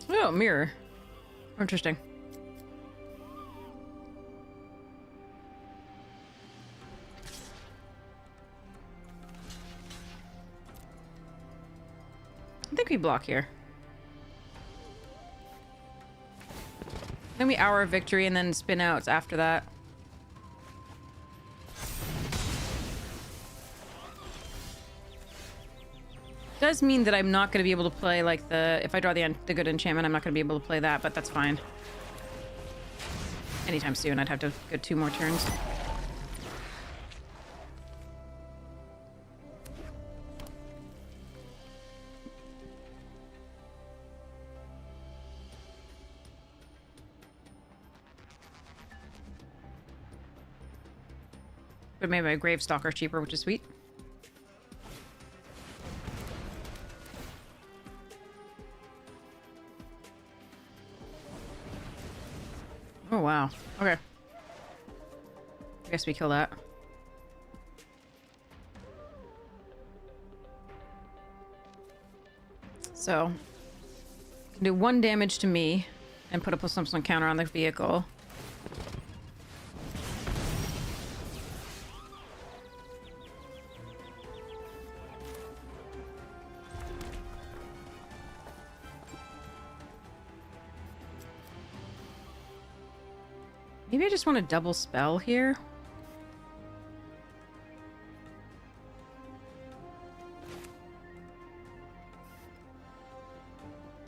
Oh, mirror. Interesting. I think we block here. Then we hour of victory and then spin outs after that. Does mean that I'm not going to be able to play like if I draw the good enchantment, I'm not going to be able to play that, but that's fine. Anytime soon, I'd have to go 2 more turns. But maybe my Gravestalker's cheaper, which is sweet. Oh, wow. Okay. I guess we kill that. So, can do 1 damage to me. and put a plus +1 counter on the vehicle. Maybe I just want to double spell here.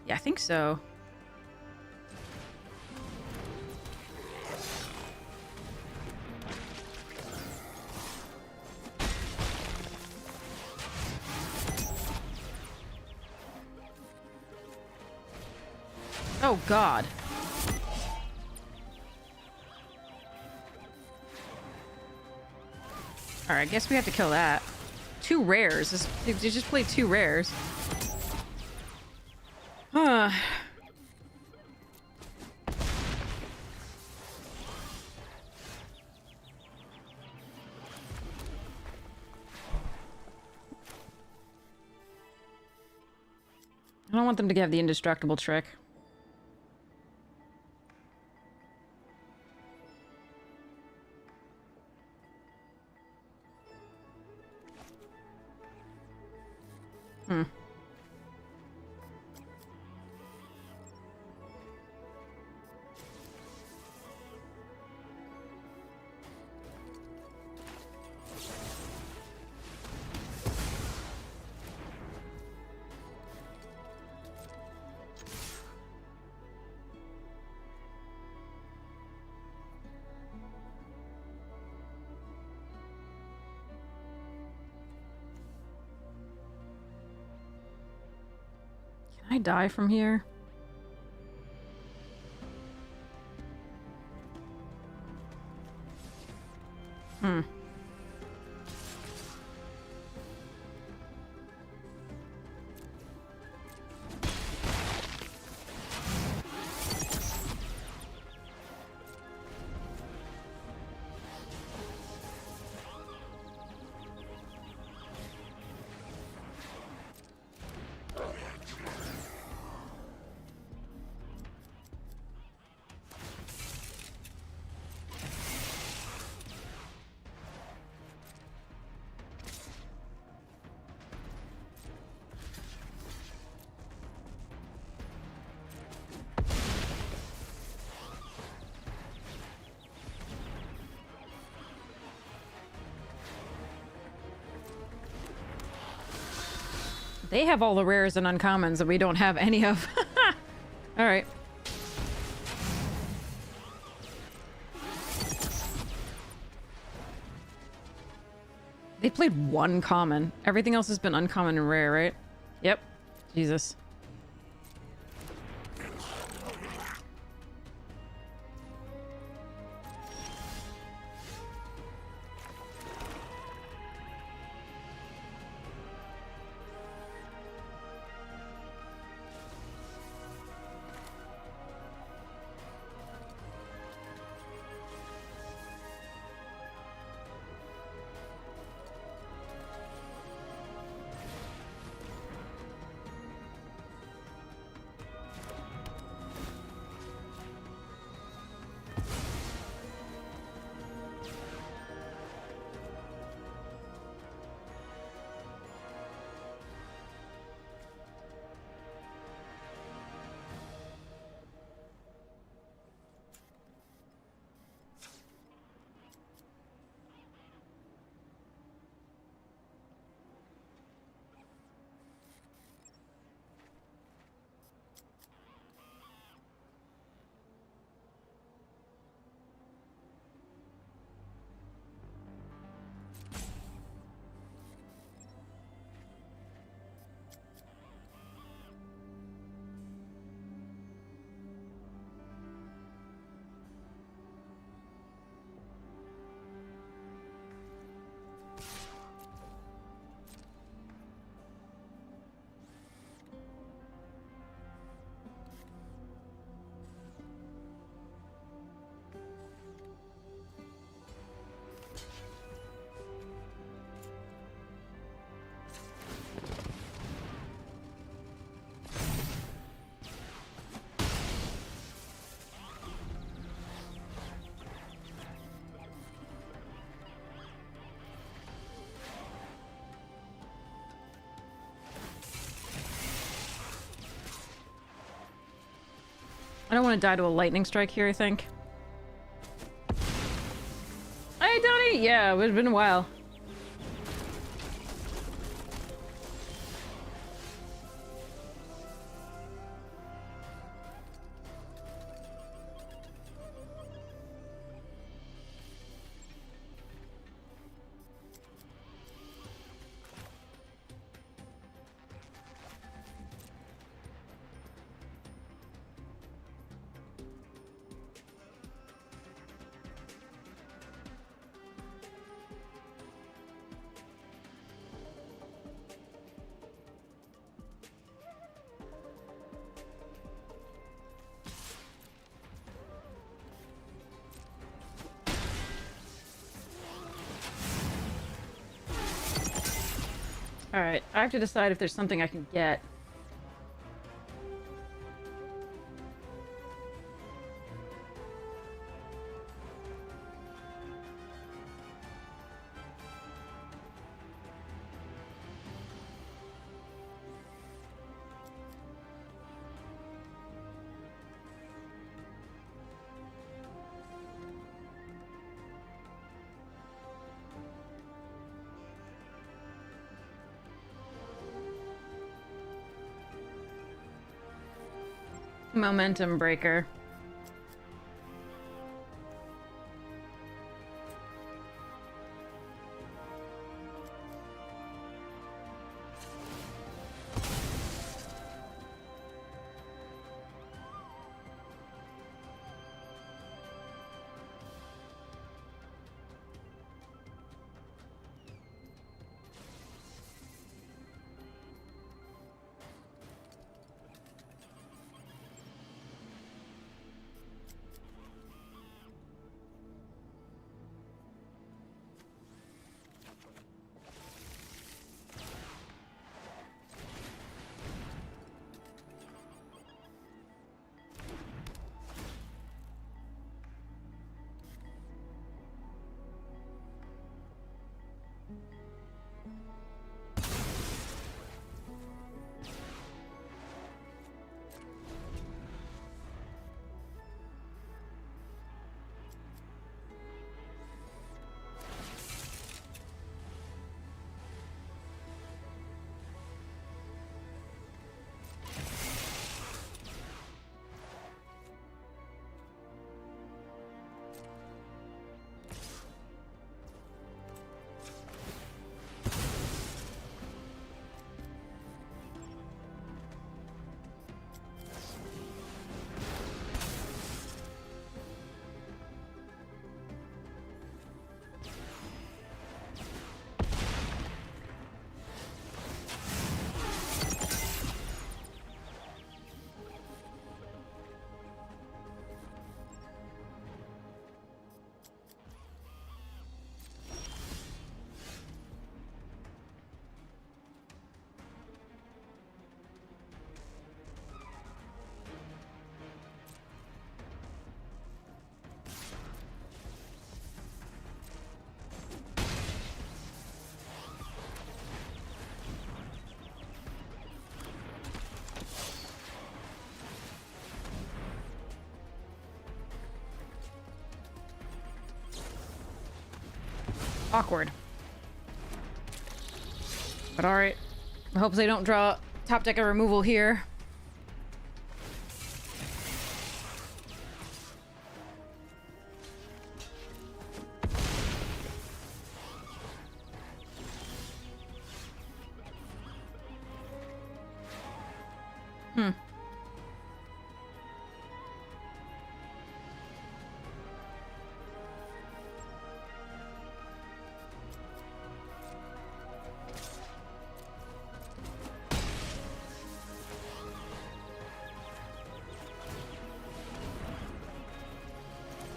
Yeah, I think so. Oh, God. Alright, I guess we have to kill that. 2 rares. They just played 2 rares. Huh. I don't want them to have the indestructible trick. Hmm. Can I die from here? Hmm. They have all the rares and uncommons that we don't have any of. Alright. They played 1 common. Everything else has been uncommon and rare, right? Yep. Jesus. I don't want to die to a lightning strike here, I think. Hey, Donnie! Yeah, it's been a while. Alright, I have to decide if there's something I can get. Momentum breaker. Awkward. But alright. I hope they don't draw top decker removal here.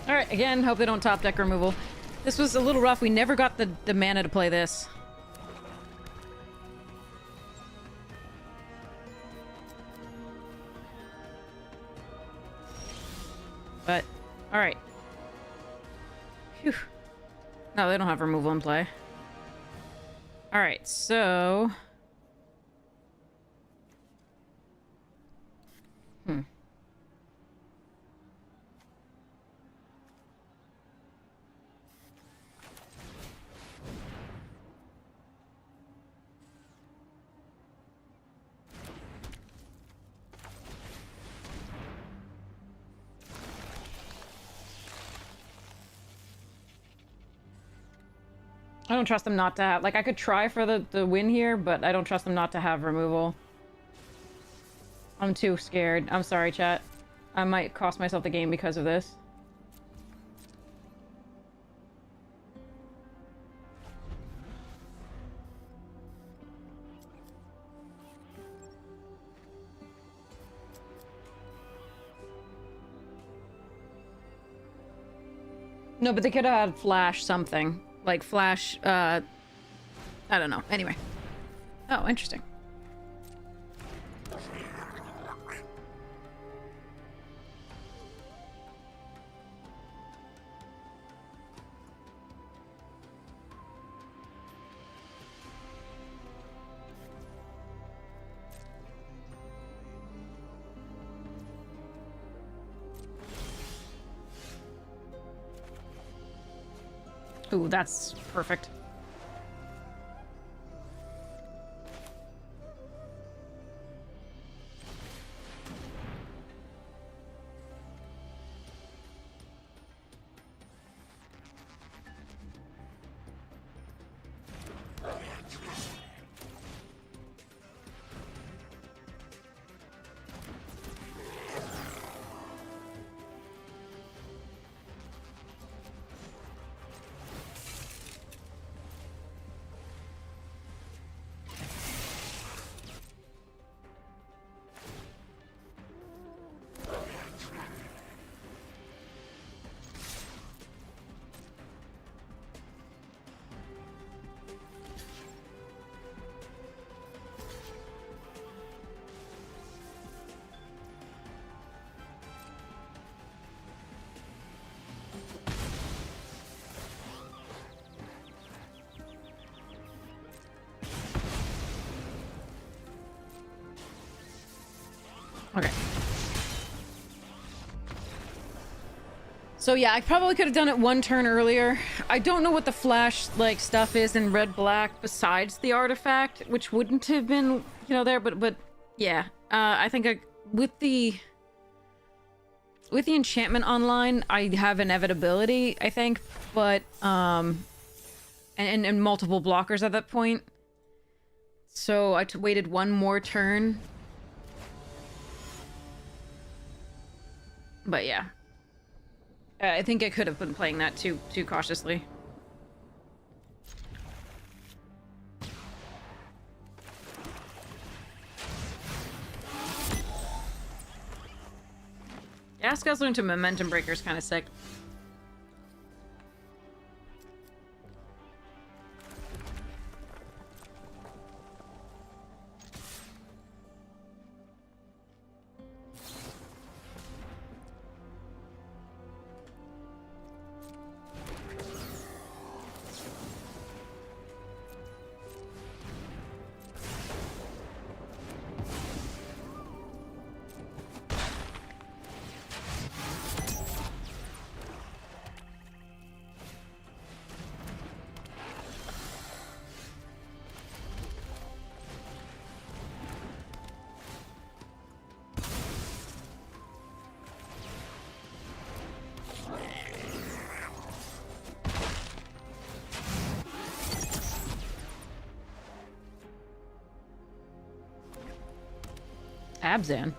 Alright, again, hope they don't top deck removal. This was a little rough. We never got the mana to play this. But, alright. Phew. No, they don't have removal in play. Alright, so... I don't trust them not to have... Like, I could try for the win here, but I don't trust them not to have removal. I'm too scared. I'm sorry, chat. I might cost myself the game because of this. No, but they could have had flash something. Like flash, I don't know. Anyway. Oh, interesting. Ooh, that's perfect. Okay. So yeah, I probably could have done it one turn earlier. I don't know what the flash like stuff is in red-black besides the artifact, which wouldn't have been, you know, there, but yeah. I think with the enchantment online, I have inevitability, I think, but and multiple blockers at that point. So I waited one more turn. But yeah. I think I could have been playing that too cautiously. Yeah, Scuzzler into Momentum Breaker is kind of sick. Abzan.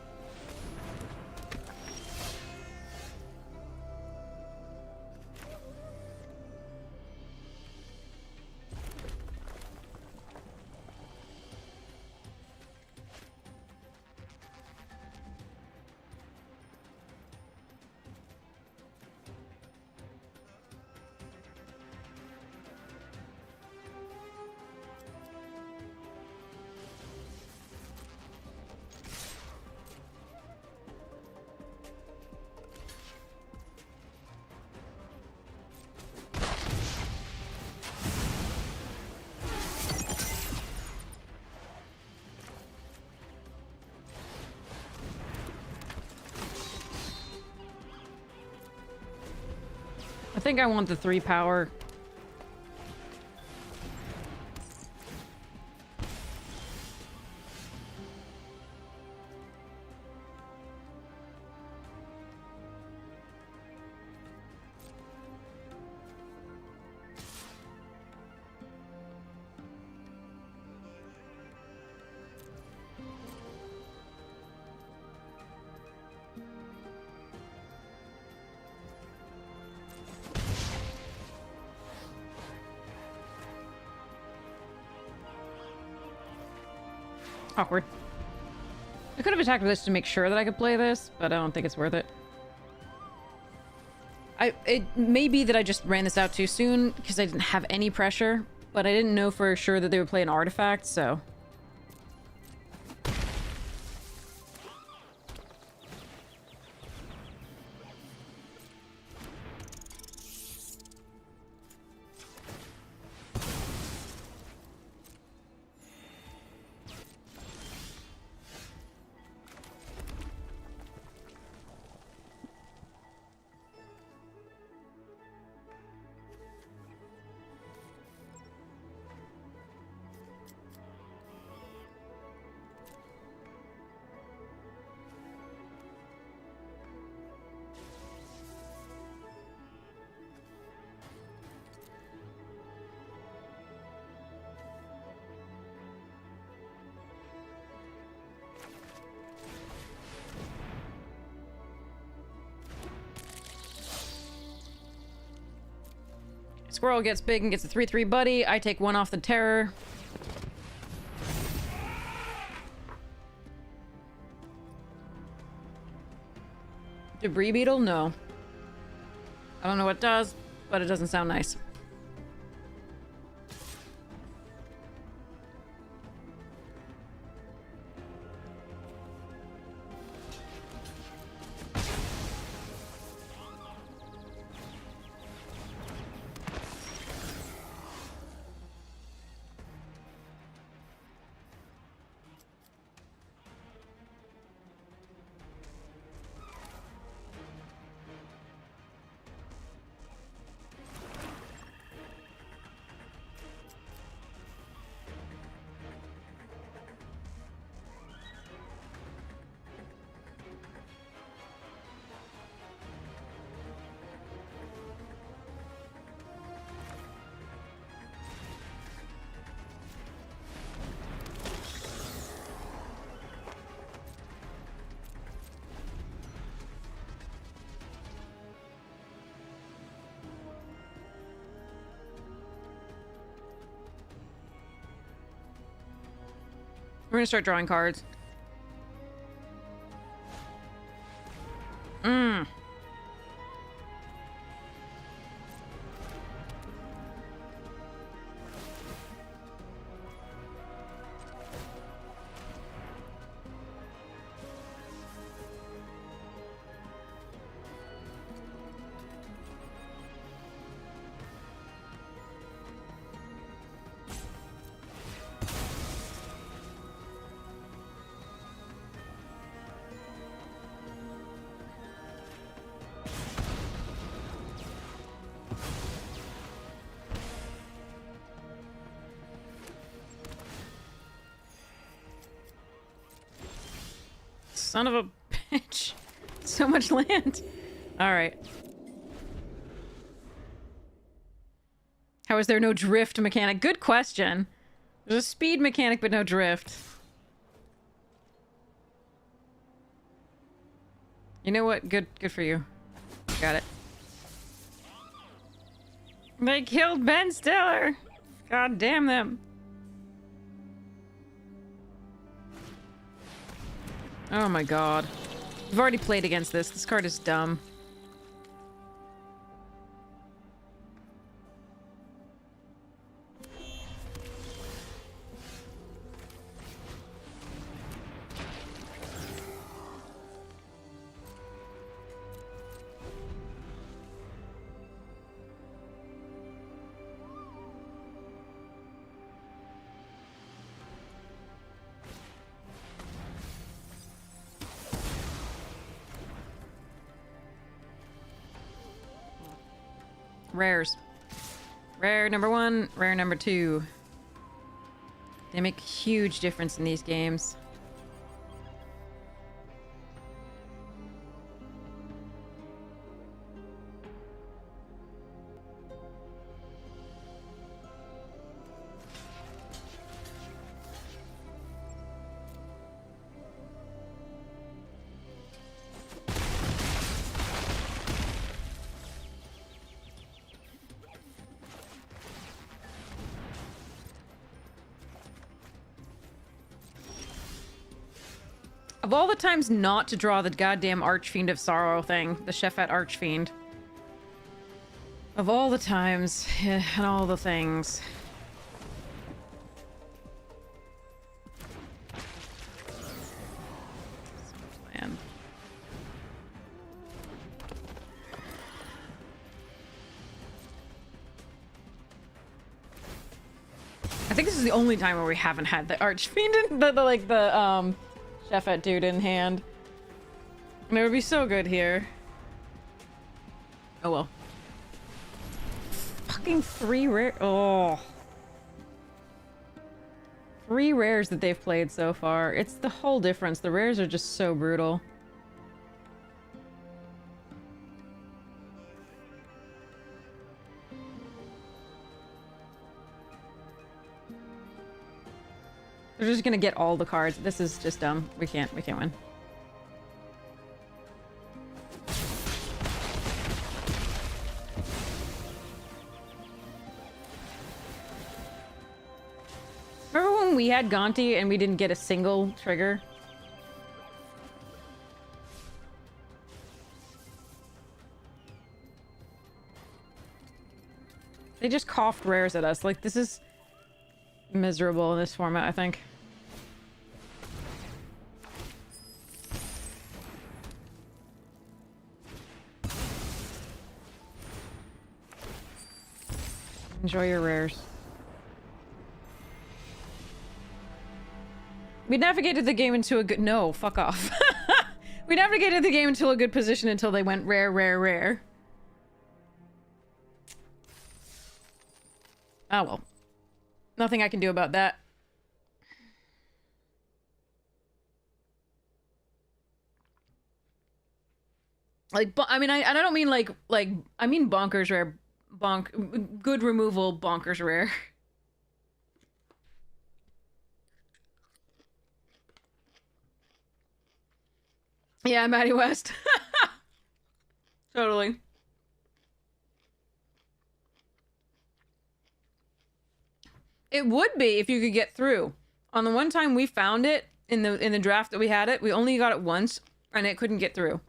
I think I want the 3 power. Awkward. I could have attacked with this to make sure that I could play this, but I don't think it's worth it. It may be that I just ran this out too soon because I didn't have any pressure, but I didn't know for sure that they would play an artifact, so... Squirrel gets big and gets a 3-3 buddy. I take one off the terror. Debris beetle? No. I don't know what it does, but it doesn't sound nice. We're gonna start drawing cards. Son of a bitch. So much land. Alright. How is there no drift mechanic? Good question. There's a speed mechanic, but no drift. You know what? Good for you. Got it. They killed Ben Stiller! God damn them. Oh my god. We've already played against this. This card is dumb. Rares. Rare number 1, rare number 2. They make a huge difference in these games. Of all the times not to draw the goddamn Archfiend of Sorrow thing, the Shephet Archfiend. Of all the times, and all the things. Man. I think this is the only time where we haven't had the Archfiend in the Shephet dude in hand. And it would be so good here. Oh well. Fucking 3 rare. Oh. 3 rares that they've played so far. It's the whole difference. The rares are just so brutal. They're just gonna get all the cards. This is just dumb. We can't win. Remember when we had Gonti and we didn't get a single trigger? They just coughed rares at us. Like, this is miserable in this format, I think. Enjoy your rares. We navigated the game into a good— no, fuck off. We navigated the game into a good position until they went rare, rare, rare. Ah, well. Nothing I can do about that. Like, I mean, I don't mean like, I mean bonkers rare. Good removal, bonkers rare. Yeah, Maddie West. Totally. It would be if you could get through. On the one time we found it in the draft that we had it, we only got it once and it couldn't get through.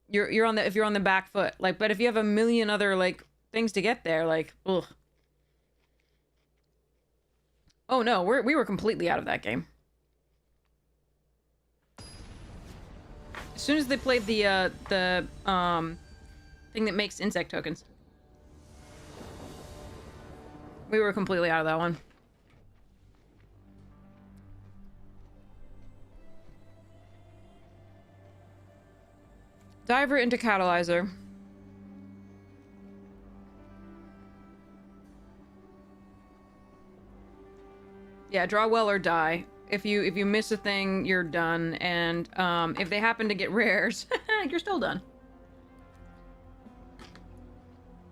You're on the— if you're on the back foot. Like, but if you have a million other like things to get there, like, ugh. Oh no, we were completely out of that game. As soon as they played the thing that makes insect tokens, we were completely out of that one. Diver into Catalyzer. Yeah, draw well or die. If you miss a thing, you're done. And if they happen to get rares, you're still done.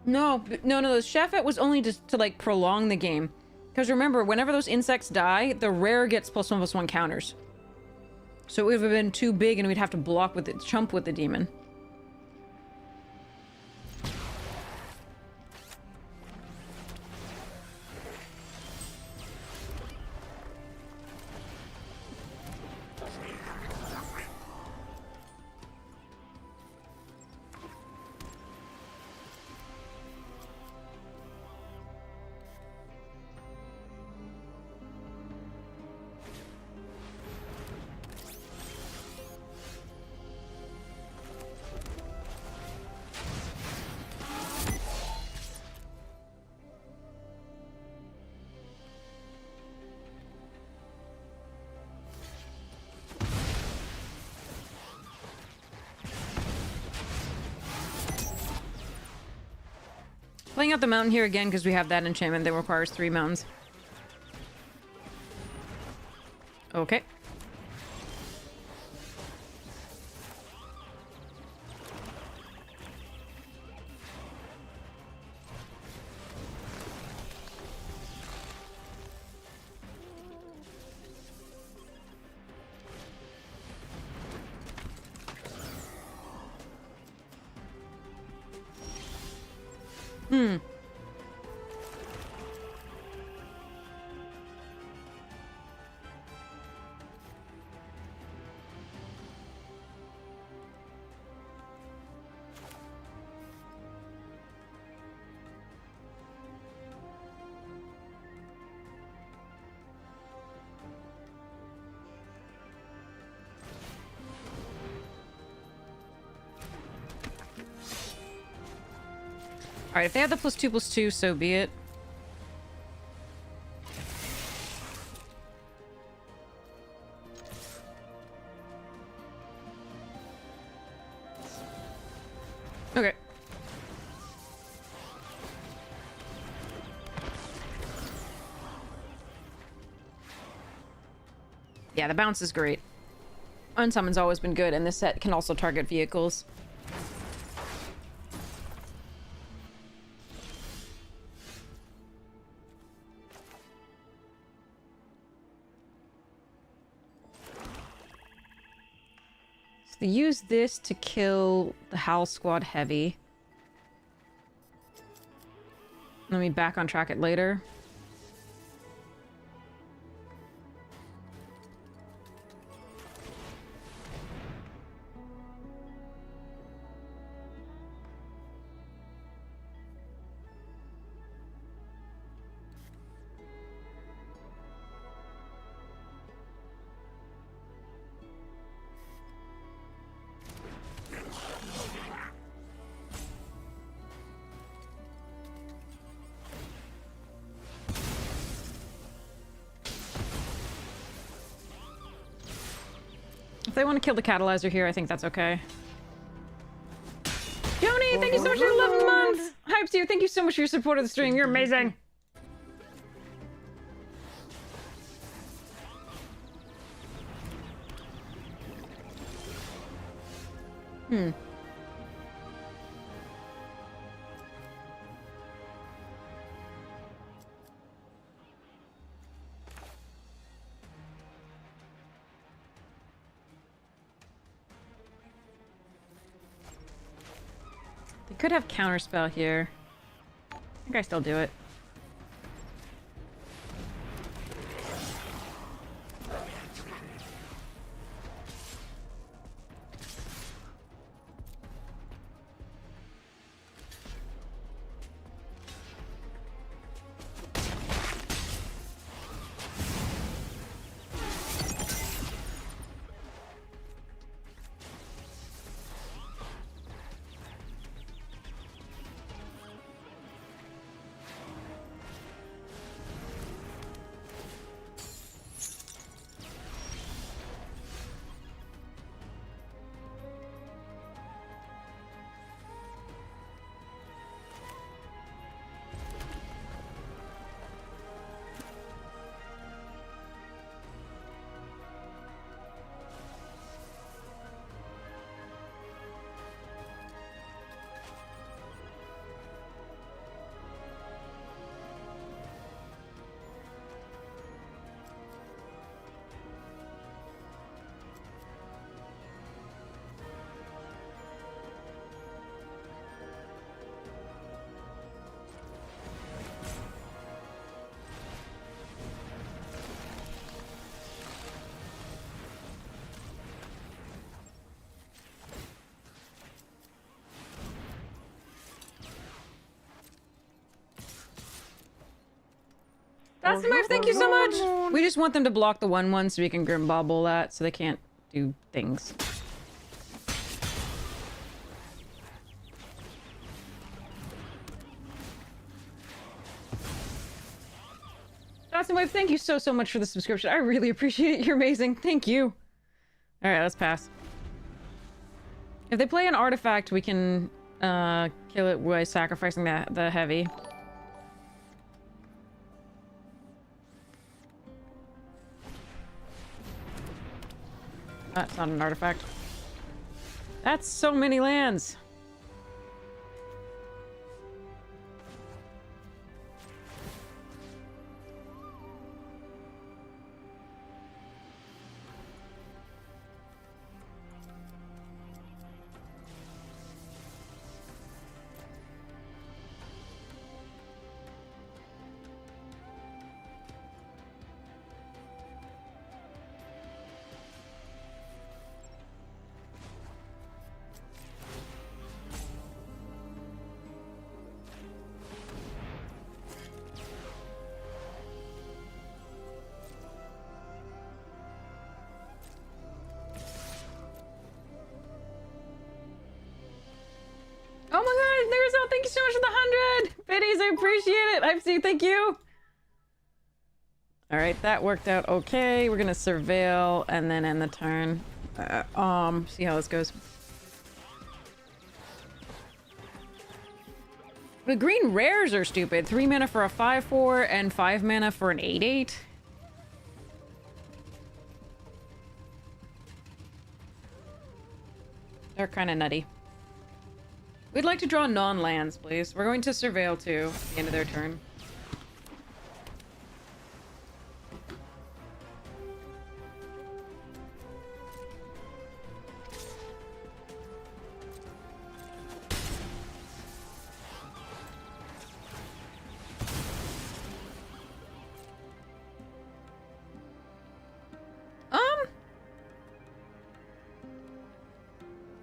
No, the Shephet was only just to like prolong the game. Because remember, whenever those insects die, the rare gets +1/+1 counters. So it would have been too big and we'd have to block with it, chump with the demon. Playing out the mountain here again because we have that enchantment that requires 3 mountains. Okay. Alright, if they have the +2/+2, so be it. Okay. Yeah, the bounce is great. Unsummon's always been good, and this set can also target vehicles. So they use this to kill the Howl Squad Heavy. Let me back on track it later. If they want to kill the catalyzer here, I think that's okay. Joni, thank you so much for 11 months! Hypes you, thank you so much for your support of the stream. You're amazing! They could have counterspell here. I think I still do it. That's my thank you so much! We just want them to block the 1/1 so we can Grim Bobble that so they can't do things. Dawson Wave, thank you so much for the subscription. I really appreciate it. You're amazing. Thank you. Alright, let's pass. If they play an artifact, we can kill it by sacrificing the heavy. That's not an artifact. That's so many lands. you so much for the 100! Biddies, I appreciate it! I've thank you! Alright, that worked out okay. We're gonna surveil and then end the turn. See how this goes. The green rares are stupid. 3 mana for a 5/4 and 5 mana for an 8/8. They're kind of nutty. We'd like to draw non-lands, please. We're going to surveil too at the end of their turn.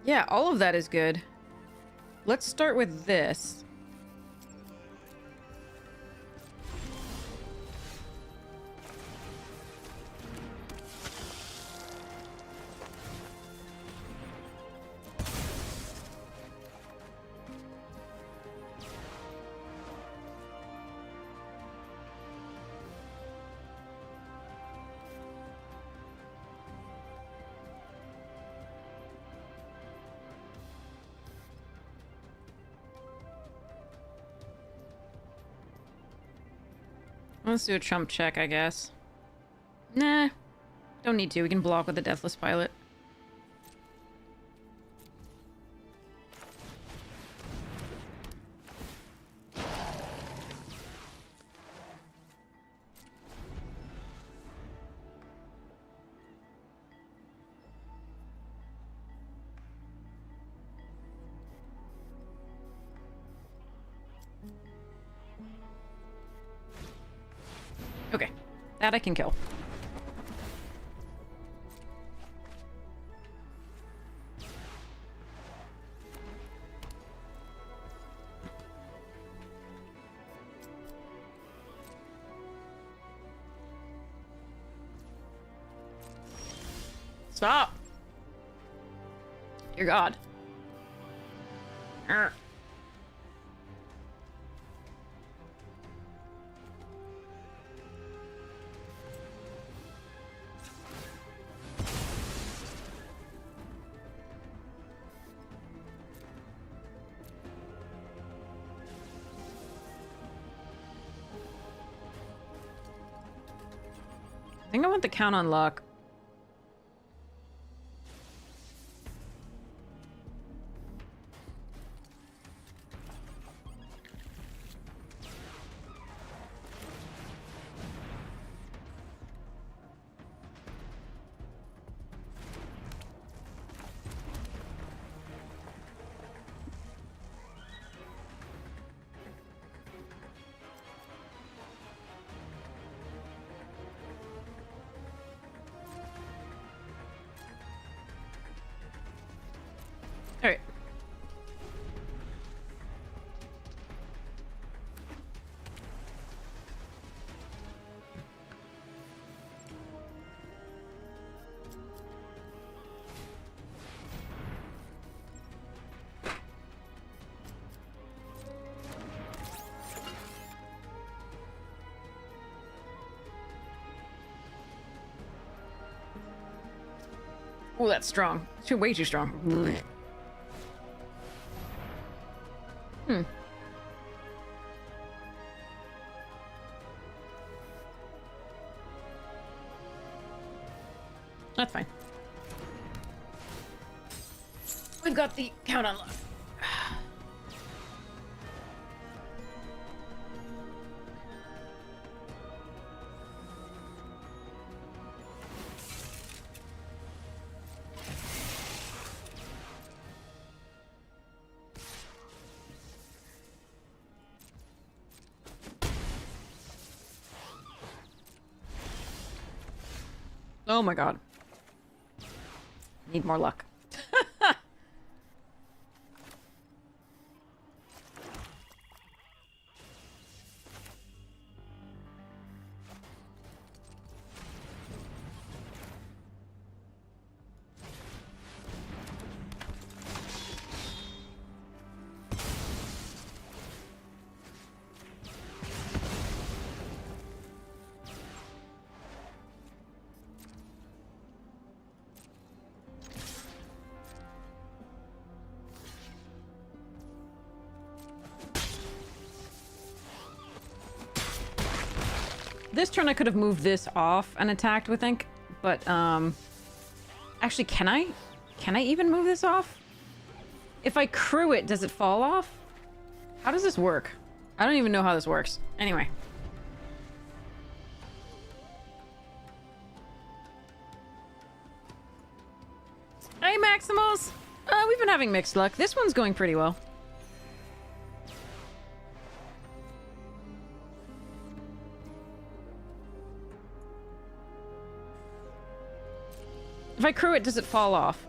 Yeah, all of that is good. Let's start with this. Let's do a trump check, I guess. Nah. Don't need to. We can block with the Deathless Pilot. Okay, that I can kill. Stop! Dear God. Arr. I think I want the count on luck. Alright. Oh, that's strong. Way too strong. Hmm. That's fine. We've got the count on luck. Oh my God. Need more luck. this turn I could have moved this off and attacked with Ink, but, actually, can I? Can I even move this off? If I crew it, does it fall off? How does this work? I don't even know how this works. Anyway. Hey, Maximals! We've been having mixed luck. This one's going pretty well. If I crew it, does it fall off?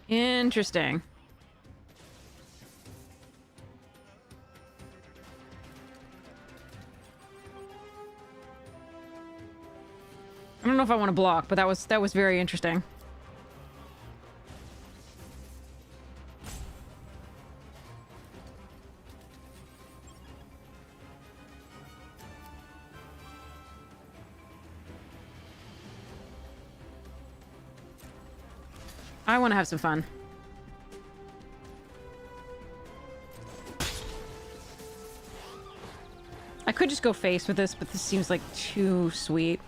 Interesting. I don't know if I want to block, but that was very interesting. I want to have some fun. I could just go face with this, but this seems like too sweet.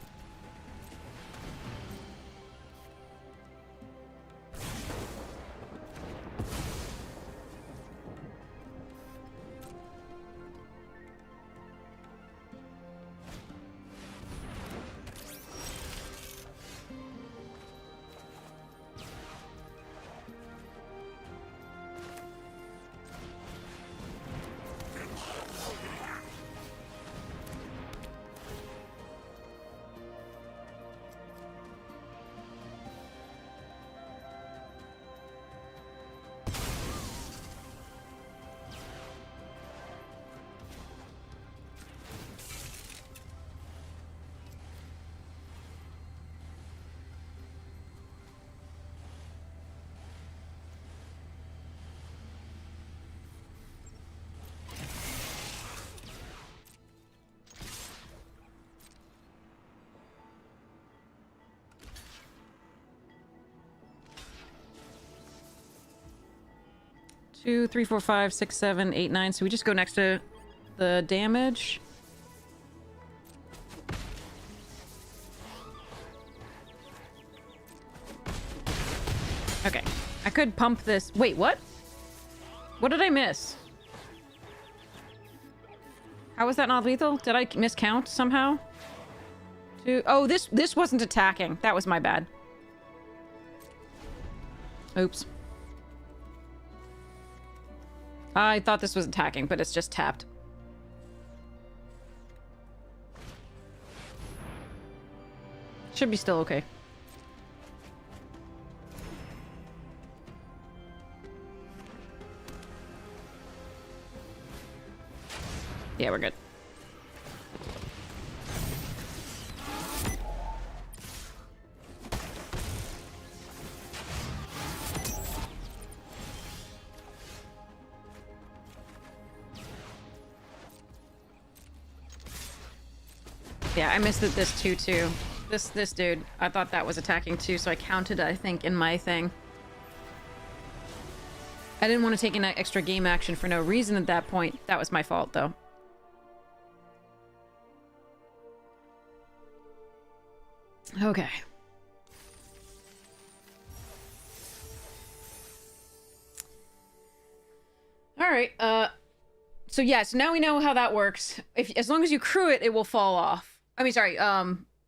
Two, three, four, five, six, seven, eight, nine. So we just go next to the damage. Okay. I could pump this. Wait, what? What did I miss? How was that not lethal? Did I miscount somehow? Two. Oh, this wasn't attacking. That was my bad. Oops. I thought this was attacking, but it's just tapped. Should be still okay. Yeah, we're good. Yeah, I missed it this too. This dude, I thought that was attacking too, so I counted, I think, in my thing. I didn't want to take an extra game action for no reason at that point. That was my fault, though. Okay. Alright, so yeah, so now we know how that works. As long as you crew it, it will fall off. I mean, sorry,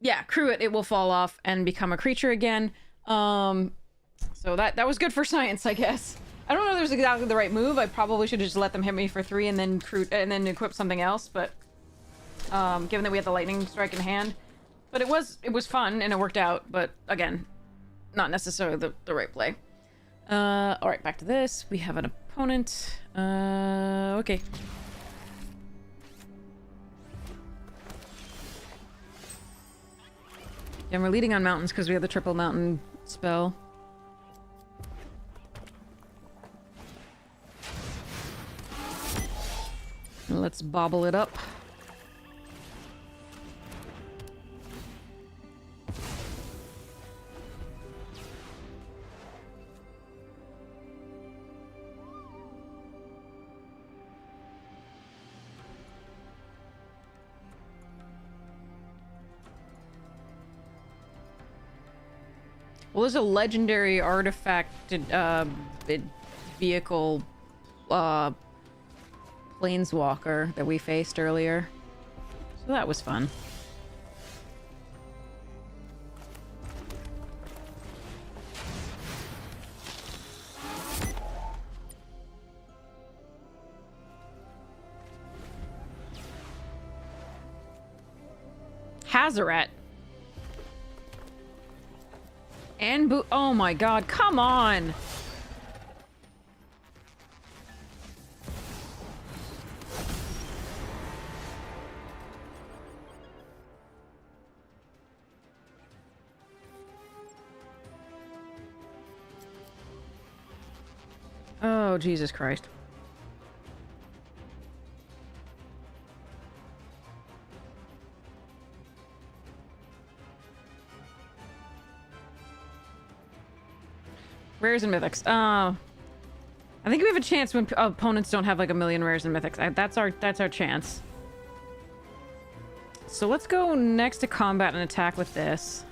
yeah, crew it, it will fall off and become a creature again. So that was good for science, I guess. I don't know if it was exactly the right move. I probably should have just let them hit me for 3 and then equip something else, but given that we had the lightning strike in hand. But it was fun and it worked out, but again, not necessarily the right play. Alright, back to this. We have an opponent. Okay. And we're leading on mountains because we have the triple mountain spell. Let's bobble it up. Well, there's a legendary artifact vehicle planeswalker that we faced earlier. So that was fun. Hazaret. And oh my god, come on! Oh, Jesus Christ. Rares and mythics. I think we have a chance when opponents don't have like a million rares and mythics. That's our chance. So let's go next to combat and attack with this.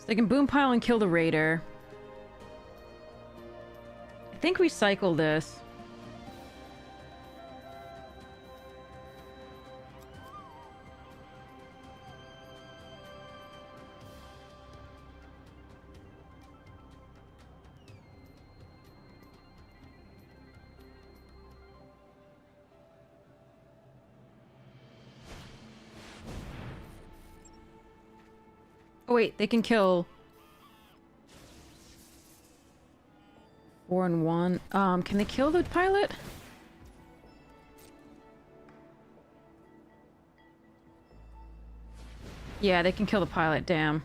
They can boom pile and kill the raider. I think we cycle this. Oh wait, they can kill 4 and 1. Can they kill the pilot? Yeah, they can kill the pilot, damn.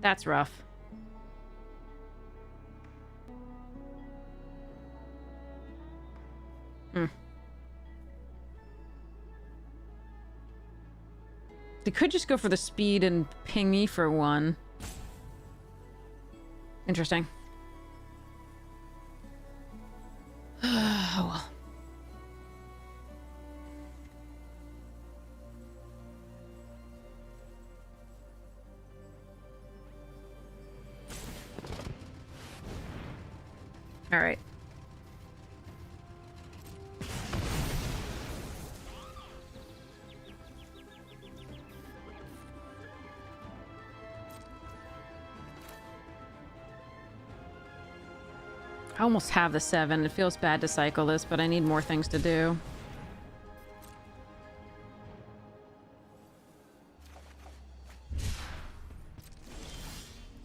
That's rough. Hmm. They could just go for the speed and ping me for 1. Interesting. Oh well. All right. I almost have the 7. It feels bad to cycle this, but I need more things to do.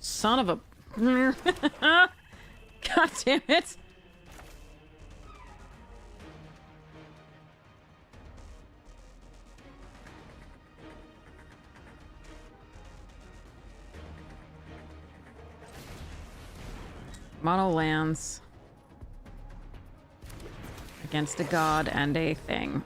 Son of a... God damn it! Mono lands against a god and a thing.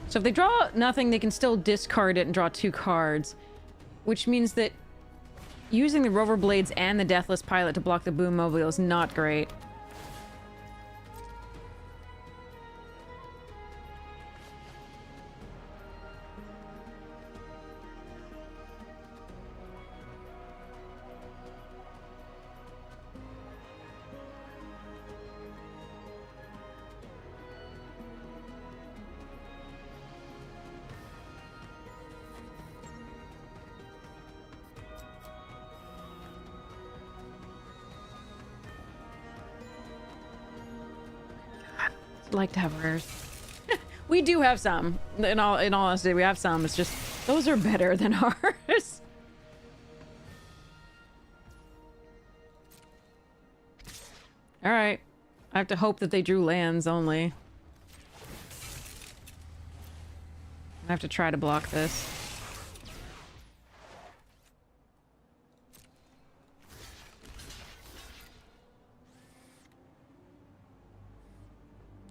So if they draw nothing, they can still discard it and draw 2 cards, which means that using the Rover Blades and the Deathless Pilot to block the Boom Mobile is not great. Like to have rares. We do have some. In all honesty, we have some. It's just those are better than ours. Alright. I have to hope that they drew lands only. I have to try to block this.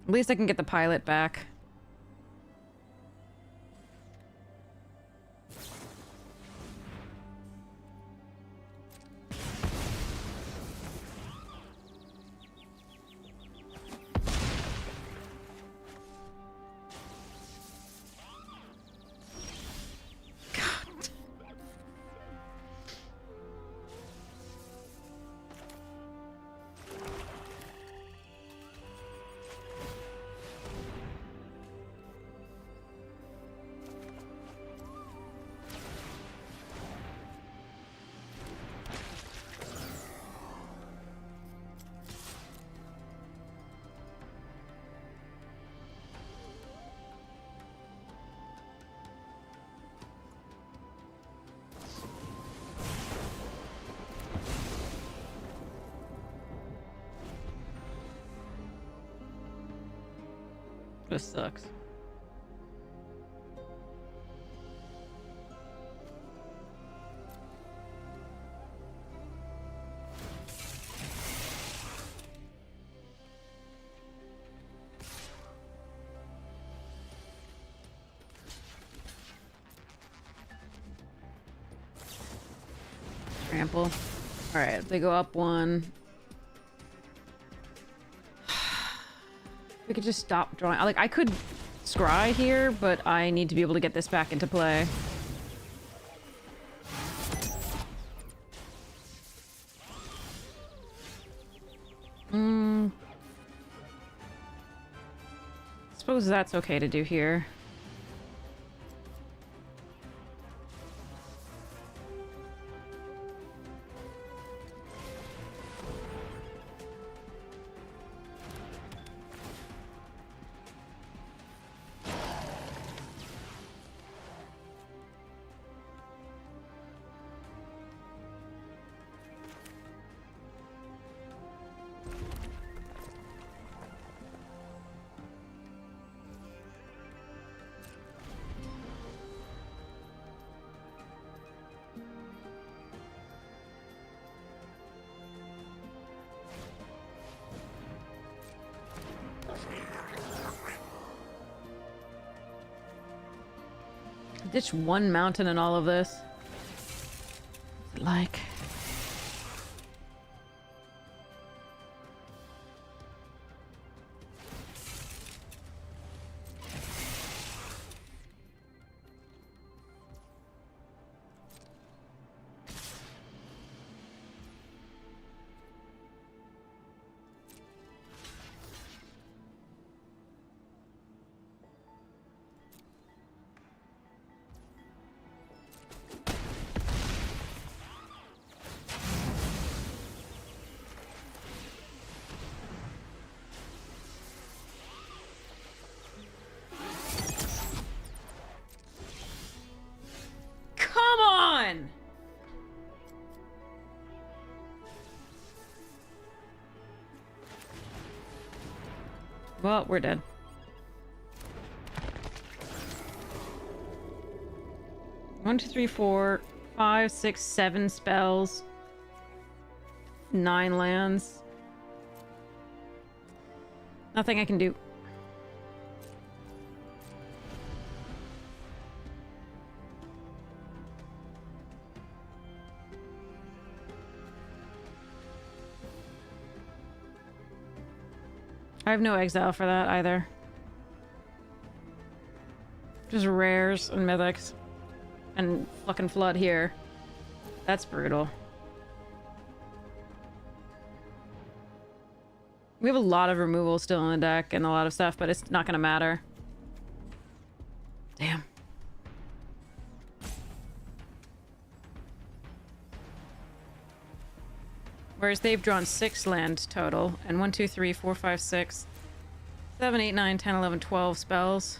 At least I can get the pilot back. This sucks. Trample. Alright, they go up one. We could just stop drawing. Like, I could scry here, but I need to be able to get this back into play. Suppose that's okay to do here. Ditch one mountain in all of this. Like... Well, we're dead. 1, 2, 3, 4, 5, 6, 7 spells. 9 lands. Nothing I can do. I have no exile for that either. Just rares and mythics. And fucking flood here. That's brutal. We have a lot of removal still in the deck and a lot of stuff, but it's not gonna matter. Damn. Whereas they've drawn 6 land total, and 1, 2, 3, 4, 5, 6, 7, 8, 9, 10, 11, 12 spells.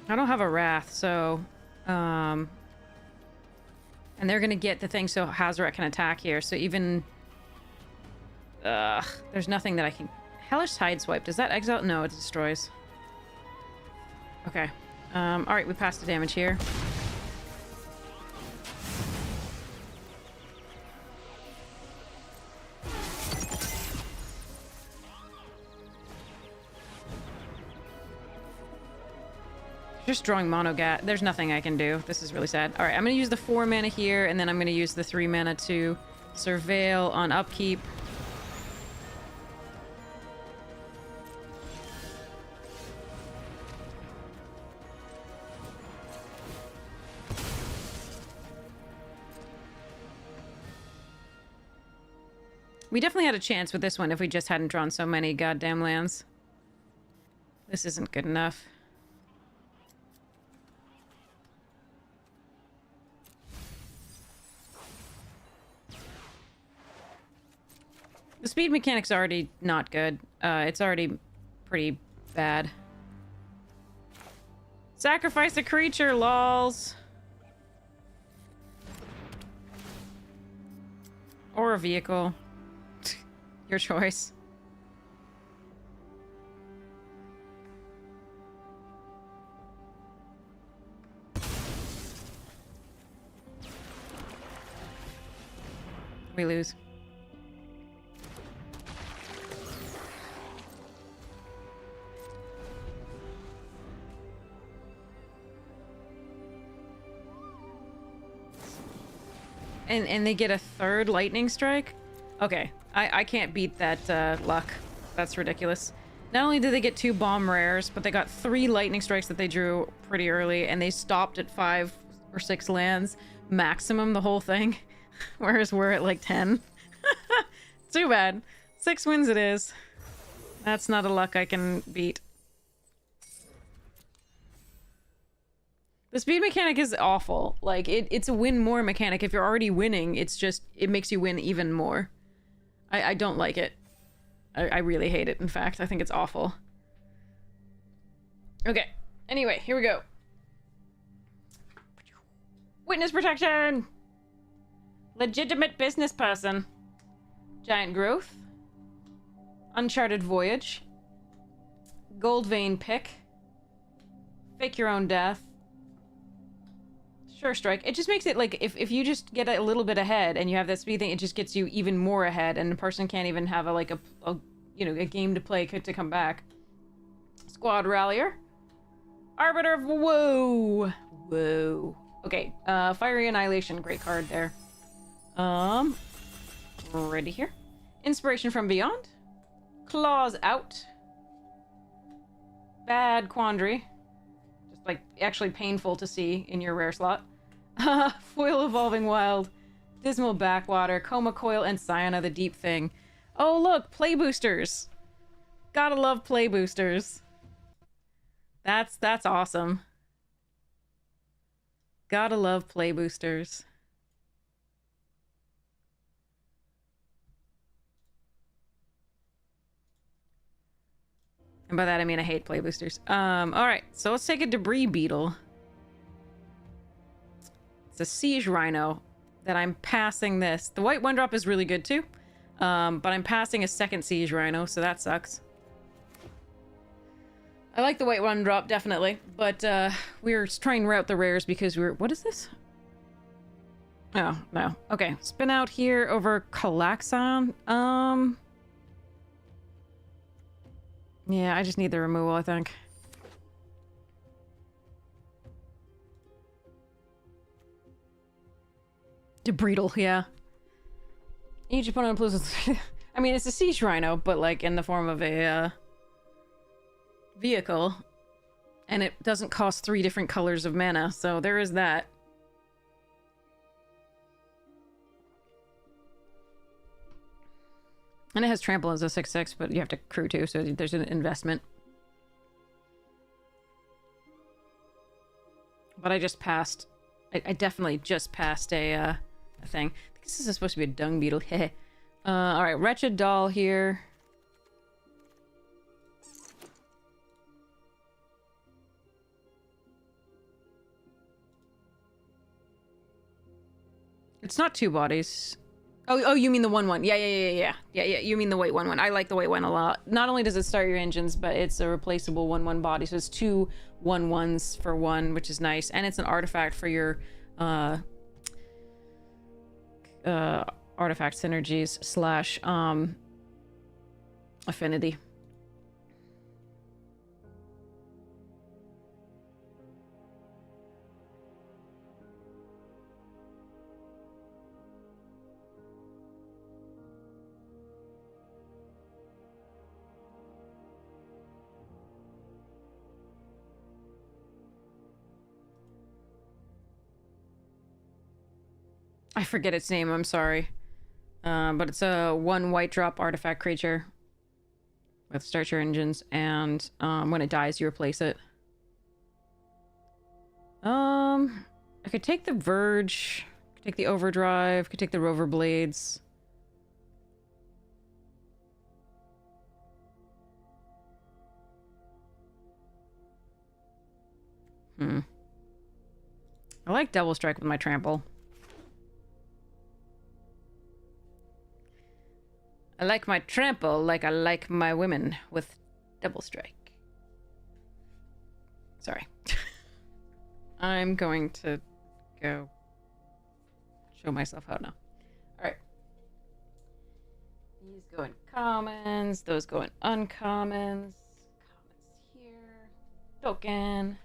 I don't have a Wrath, so... And they're gonna get the thing so Hazaret can attack here, so even... there's nothing that I can... Hellish Sideswipe, does that exile? No, it destroys. Okay. Alright, we passed the damage here. Just drawing Monogat. There's nothing I can do. This is really sad. Alright, I'm gonna use the 4 mana here, and then I'm gonna use the 3 mana to Surveil on upkeep. We definitely had a chance with this one if we just hadn't drawn so many goddamn lands. This isn't good enough. The speed mechanic's already not good. It's already pretty bad. Sacrifice a creature, lols. Or a vehicle. Your choice. We lose. And they get a 3rd lightning strike? Okay, I can't beat that luck. That's ridiculous. Not only did they get 2 bomb rares, but they got 3 lightning strikes that they drew pretty early, and they stopped at 5 or 6 lands maximum the whole thing, whereas we're at like 10. Too bad. 6 wins it is. That's not a luck I can beat. The speed mechanic is awful. Like, it's a win more mechanic. If you're already winning, it's just, it makes you win even more. I don't like it. I really hate it, in fact. I think it's awful. Okay. Anyway, here we go. Witness protection! Legitimate business person. Giant growth. Uncharted voyage. Gold vein pick. Fake your own death. Sure strike. It just makes it like if you just get a little bit ahead and you have that speed thing, it just gets you even more ahead, and the person can't even have a game to play to come back. Squad Rallier. Arbiter of Woe. Whoa. Okay. Fiery Annihilation. Great card there. Ready here. Inspiration from Beyond. Claws Out. Bad Quandary. Like, actually painful to see in your rare slot. Foil Evolving Wild, Dismal Backwater, Coma Coil, and Scion of the Deep Thing. Oh, look! Play boosters! Gotta love play boosters. That's awesome. Gotta love play boosters. And by that I mean I hate play boosters. Alright, so let's take a Debris Beetle. It's a Siege Rhino that I'm passing this. The white 1-drop is really good too. But I'm passing a 2nd Siege Rhino, so that sucks. I like the white 1-drop, definitely. But we're trying to route the rares because we're... What is this? Oh, no. Okay, spin out here over Calaxon. Yeah, I just need the removal, I think. Debreedle, yeah. Each opponent loses... I mean, it's a Siege Rhino, but like in the form of a vehicle. And it doesn't cost 3 different colors of mana, so there is that. And it has trample as a 6/6, but you have to crew too, so there's an investment. But I just passed... I definitely just passed a thing. I think this is supposed to be a dung beetle. Alright, Wretched Doll here. It's not 2 bodies. Oh, you mean the 1-1. Yeah. You mean the white 1-1. I like the white one a lot. Not only does it start your engines, but it's a replaceable 1-1 body. So it's 2 1-1s for 1, which is nice. And it's an artifact for your artifact synergies slash affinity. I forget its name, I'm sorry. But it's a 1 white drop artifact creature with start your engines, and when it dies, you replace it. I could take the Verge, could take the Overdrive, could take the Rover Blades. I like Double Strike with my Trample. I like my trample like I like my women with Double Strike. Sorry. I'm going to go show myself how now. Alright. These go in commons, those go in uncommons. Commons here. Token.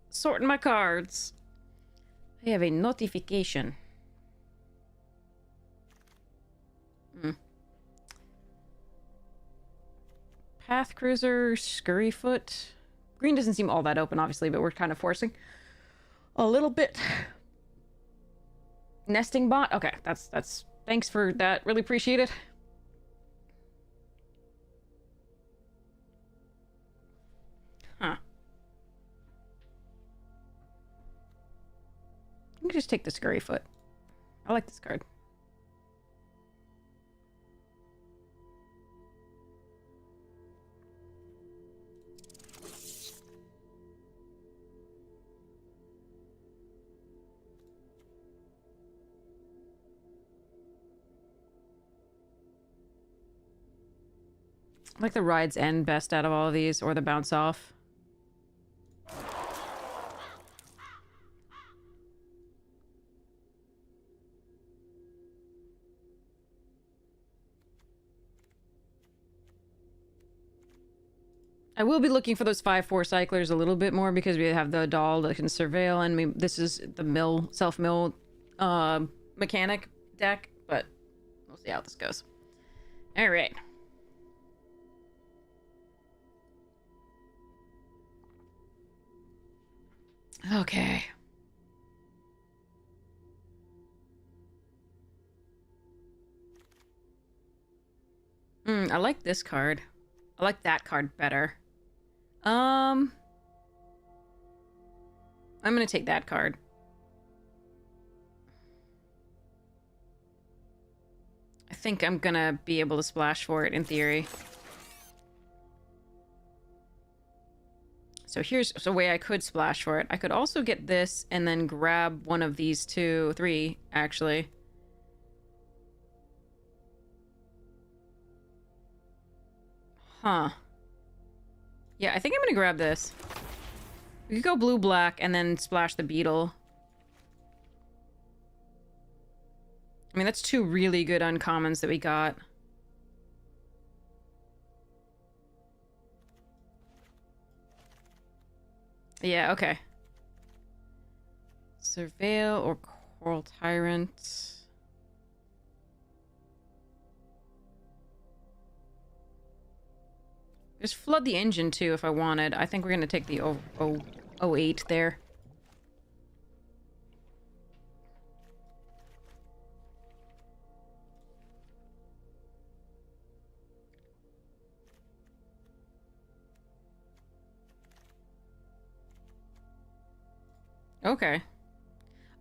Sorting my cards. I have a notification. Path Cruiser, Scurryfoot. Green doesn't seem all that open, obviously, but we're kind of forcing a little bit. Nesting Bot? Okay, that's thanks for that. Really appreciate it. Huh. You can just take the Scurryfoot. I like this card. I like the Ride's End best out of all of these, or the Bounce Off. I will be looking for those 5/4 cyclers a little bit more because we have the doll that can surveil, and this is the self-mill mechanic deck, but we'll see how this goes. All right. Okay. I like this card. I like that card better. I'm gonna take that card. I think I'm gonna be able to splash for it in theory. So here's a way I could splash for it. I could also get this and then grab one of these 3, actually. Huh. Yeah, I think I'm gonna grab this. We could go blue-black and then splash the beetle. I mean, that's 2 really good uncommons that we got. Yeah, okay. Surveil or Coral Tyrant. Just flood the engine too if I wanted. I think we're gonna take the 08 there. Okay.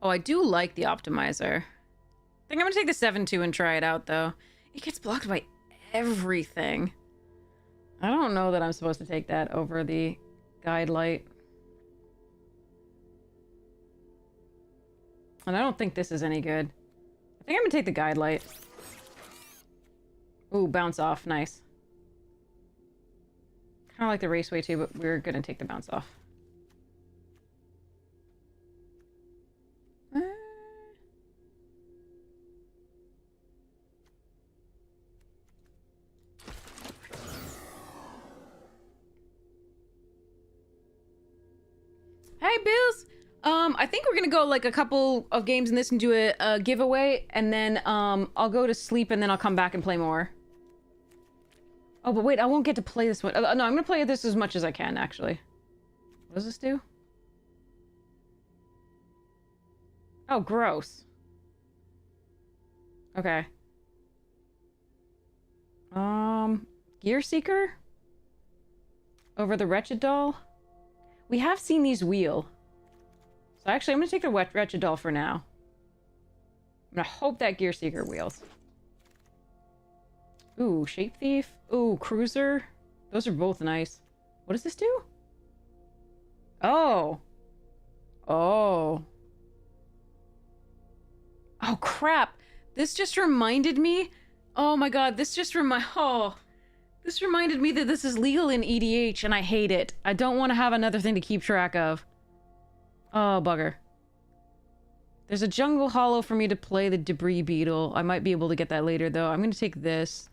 Oh, I do like the optimizer. I think I'm gonna take the 7-2 and try it out though. It gets blocked by everything. I don't know that I'm supposed to take that over the Guildlight. And I don't think this is any good. I think I'm gonna take the Guildlight. Ooh, bounce off. Nice. Kind of like the Raceway too, but we're gonna take the bounce off. Hey, Bills! I think we're gonna go like a couple of games in this and do a giveaway, and then I'll go to sleep and then I'll come back and play more. Oh, but wait, I won't get to play this one. No, I'm gonna play this as much as I can, actually. What does this do? Oh, gross. Okay. Gear Seeker? Over the Wretched Doll? We have seen these wheel. So actually, I'm gonna take the Wretched Doll for now. I'm gonna hope that Gear Seeker wheels. Ooh, Shape Thief. Ooh, Cruiser. Those are both nice. What does this do? Oh. Oh. Oh, crap. This just reminded me. Oh my god, this just this reminded me that this is legal in EDH, and I hate it. I don't want to have another thing to keep track of. Oh, bugger. There's a Jungle Hollow for me to play the Debris Beetle. I might be able to get that later, though. I'm going to take this.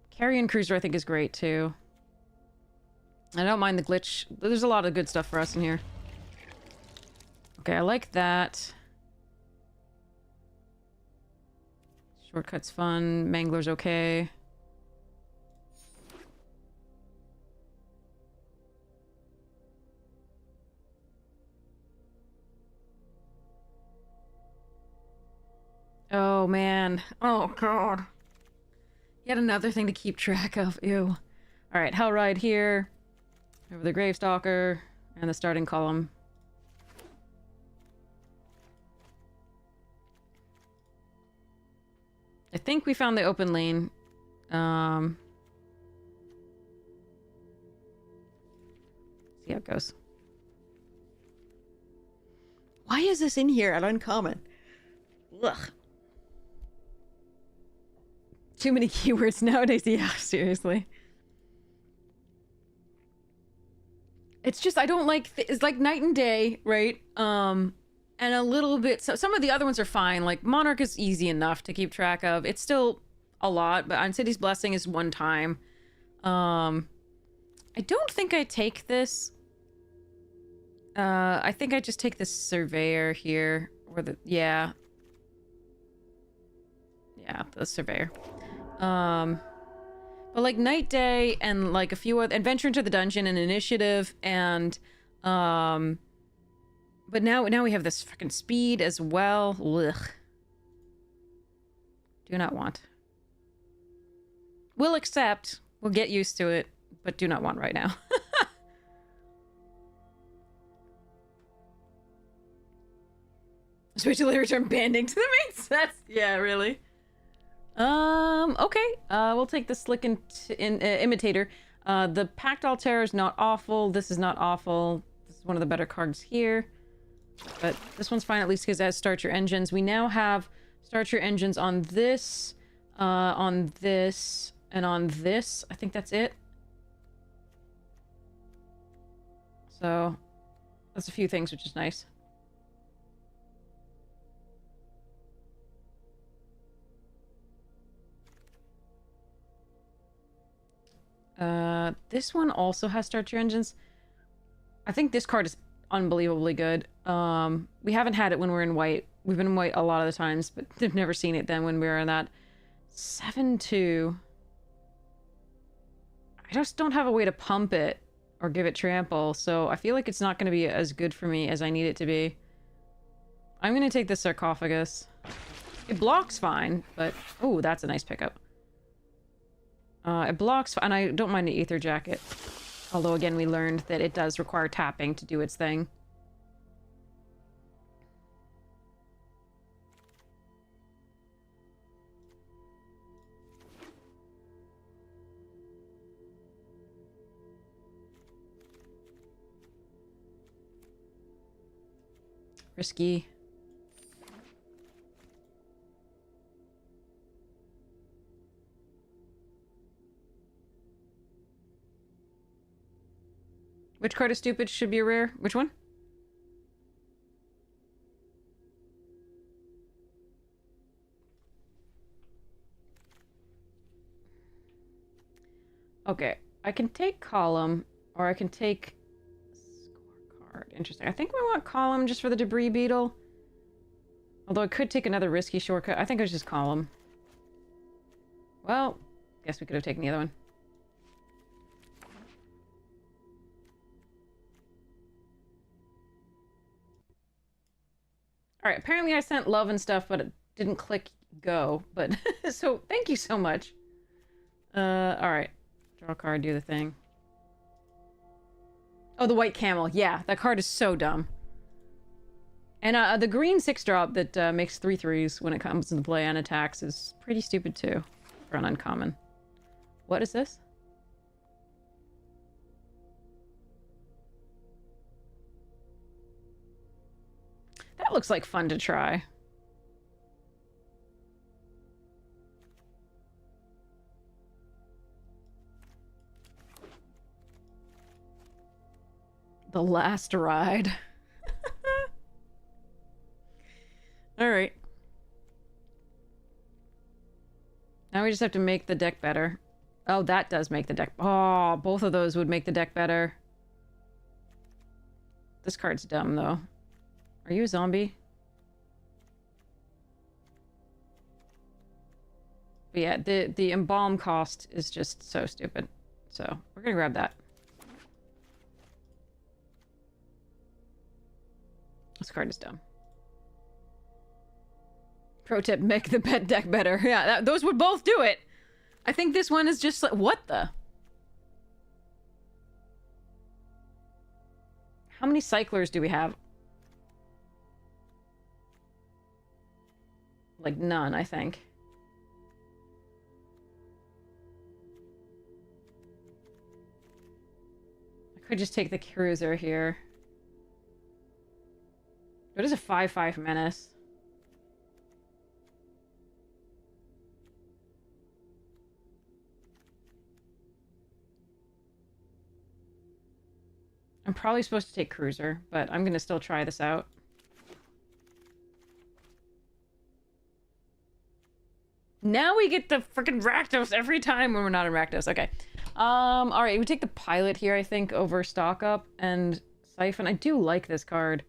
Carrion Cruiser, I think, is great, too. I don't mind the glitch. There's a lot of good stuff for us in here. Okay, I like that. Shortcut's fun. Mangler's okay. Oh, man. Oh, God. Yet another thing to keep track of. Ew. Alright, Hellride here. Over the Gravestalker. And the starting column. I think we found the open lane. See how it goes. Why is this in here at Uncommon? Ugh. Too many keywords nowadays. Yeah, seriously. It's just, I don't like, it's like night and day, right? And a little bit, so some of the other ones are fine. Like Monarch is easy enough to keep track of. It's still a lot, but on City's Blessing is one time. I don't think I take this. I think I just take the Surveyor here. Or the, yeah. Yeah, the Surveyor. But like Night Day and like a few other Adventure into the Dungeon and Initiative and but now we have this fucking Speed as well. Ugh. Do not want. We'll accept. We'll get used to it, but do not want right now. Just wait till they return banding to the main sets. Yeah, really. Okay. We'll take the Slick Imitator. The Pact Altair is not awful. This is not awful. This is one of the better cards here. But this one's fine, at least because it has Start Your Engines. We now have Start Your Engines on this, and on this. I think that's it. So, that's a few things, which is nice. This one also has Start Your Engines. I think this card is unbelievably good. We haven't had it when we're in white. We've been in white a lot of the times, but they've never seen it then when we were in that. 7-2. I just don't have a way to pump it or give it trample, so I feel like it's not going to be as good for me as I need it to be. I'm going to take the Sarcophagus. It blocks fine, but... Oh, that's a nice pickup. It blocks, and I don't mind the Aether Jacket. Although, again, we learned that it does require tapping to do its thing. Risky. Which card is stupid? Should be a rare. Which one? Okay. I can take column, or I can take scorecard. Interesting. I think we want column just for the debris beetle. Although I could take another risky shortcut. I think it was just column. Well, guess we could have taken the other one. Alright, apparently I sent love and stuff, but it didn't click go. But, so, thank you so much. Alright. Draw a card, do the thing. Oh, the white camel. Yeah, that card is so dumb. And the green 6-drop that makes 3/3s when it comes into play and attacks is pretty stupid too. For an uncommon. What is this? That looks like fun to try. The last ride. Alright. Now we just have to make the deck better. Oh, that does make the deck... Oh, both of those would make the deck better. This card's dumb, though. Are you a zombie? But yeah, the embalm cost is just so stupid. So, we're gonna grab that. This card is dumb. Pro tip, make the pet deck better. Yeah, those would both do it. I think this one is just like... What the? How many cyclers do we have? Like, none, I think. I could just take the cruiser here. What is a 5/5 menace? I'm probably supposed to take cruiser, but I'm gonna still try this out. Now we get the freaking Rakdos every time when we're not in Rakdos. Okay. Alright, we take the pilot here, I think, over stock up and siphon. I do like this card.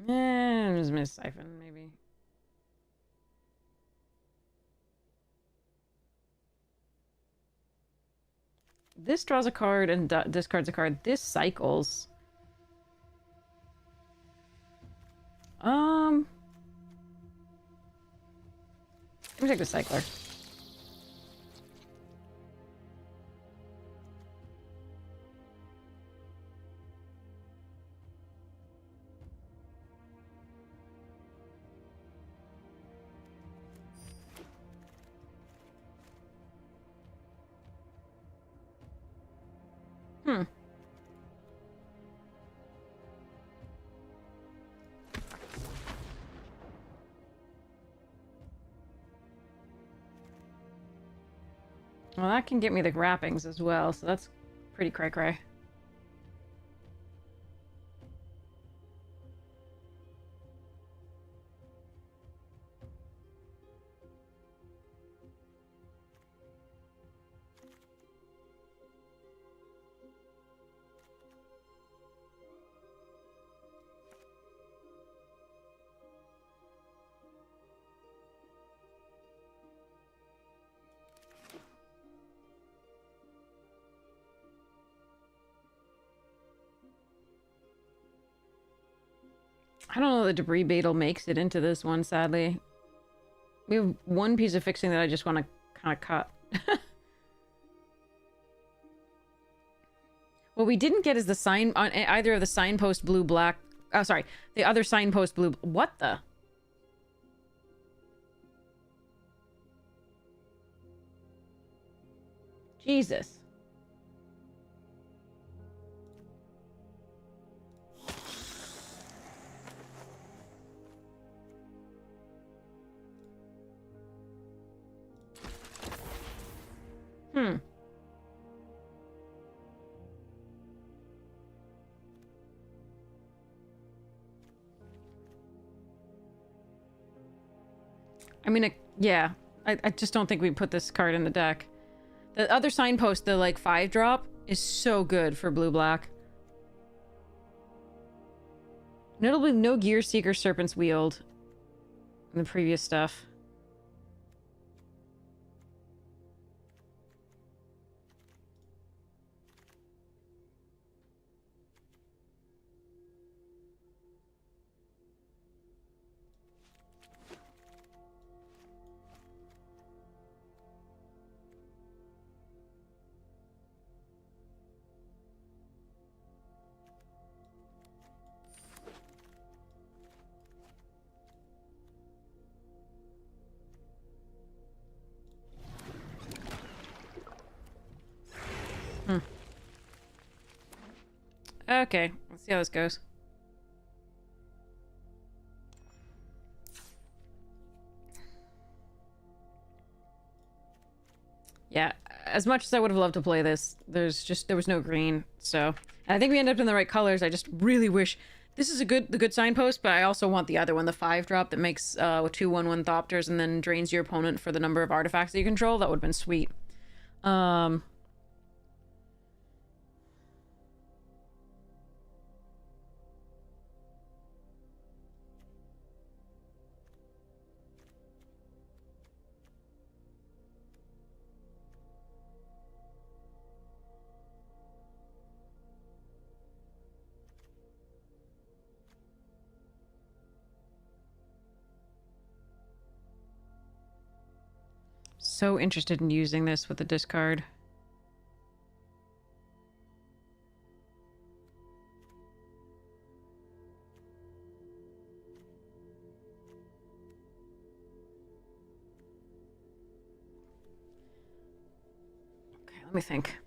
I'm just gonna siphon, maybe. This draws a card and discards a card. This cycles. Let me take the cycler. Well, that can get me the wrappings as well, so that's pretty cray-cray. I don't know the debris beetle makes it into this one, sadly. We have one piece of fixing that I just want to kind of cut. What we didn't get is the sign on either of the signpost blue black. Oh, sorry. The other signpost blue. What the? Jesus. I mean, yeah. I just don't think we put this card in the deck. The other signpost, the like 5-drop, is so good for blue-black. Notably, no Gear Seeker Serpent's Wield in the previous stuff. Okay, let's see how this goes. Yeah, as much as I would have loved to play this, there was no green, so... And I think we ended up in the right colors. I just really wish... This is the good signpost, but I also want the other one, the 5-drop that makes 2/1/1 Thopters and then drains your opponent for the number of artifacts that you control. That would have been sweet. So interested in using this with the discard. Okay, let me think.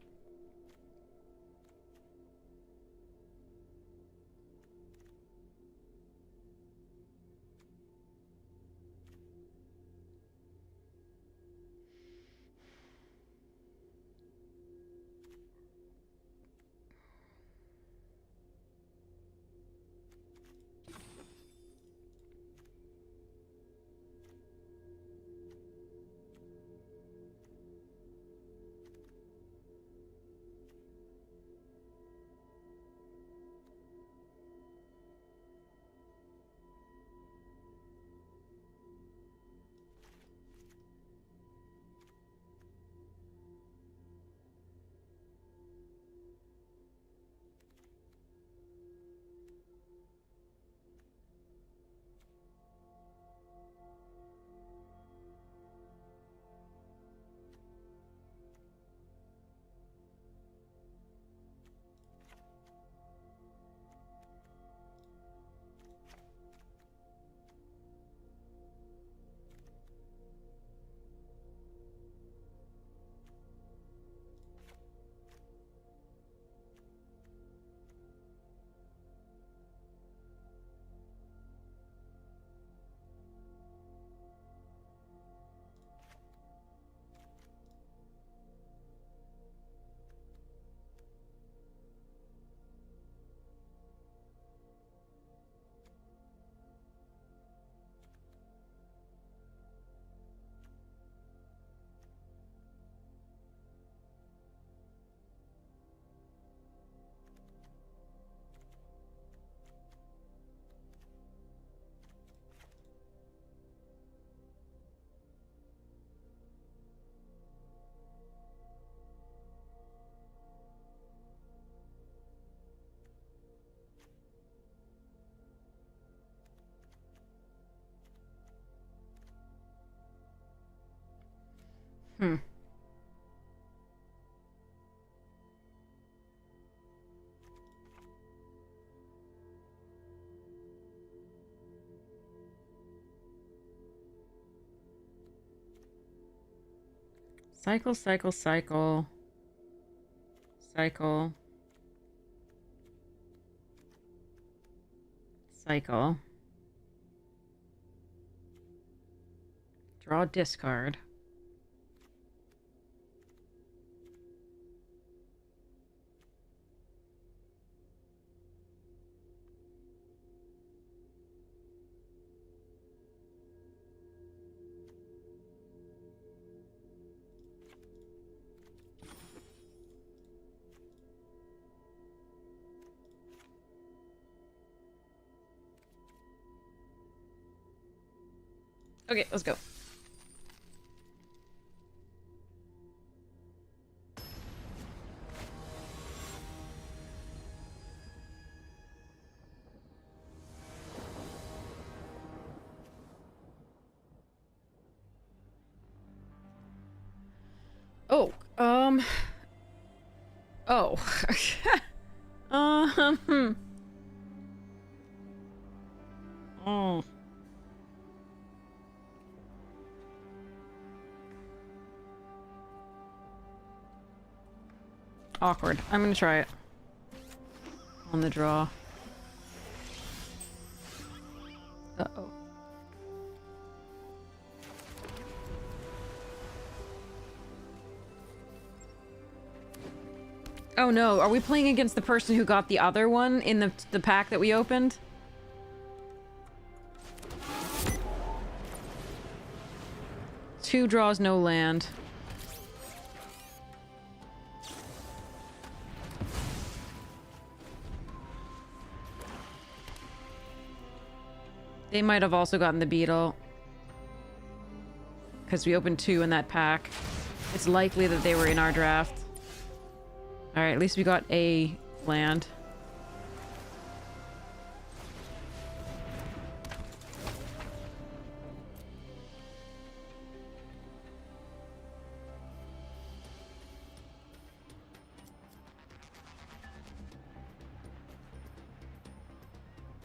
Hmm. Cycle, cycle, cycle. Cycle. Cycle. Draw, discard. Okay, let's go. Oh, oh. Oh. Awkward. I'm gonna try it. On the draw. Uh-oh. Oh no, are we playing against the person who got the other one in the pack that we opened? Two draws, no land. They might have also gotten the beetle. Because we opened 2 in that pack. It's likely that they were in our draft. Alright, at least we got a land.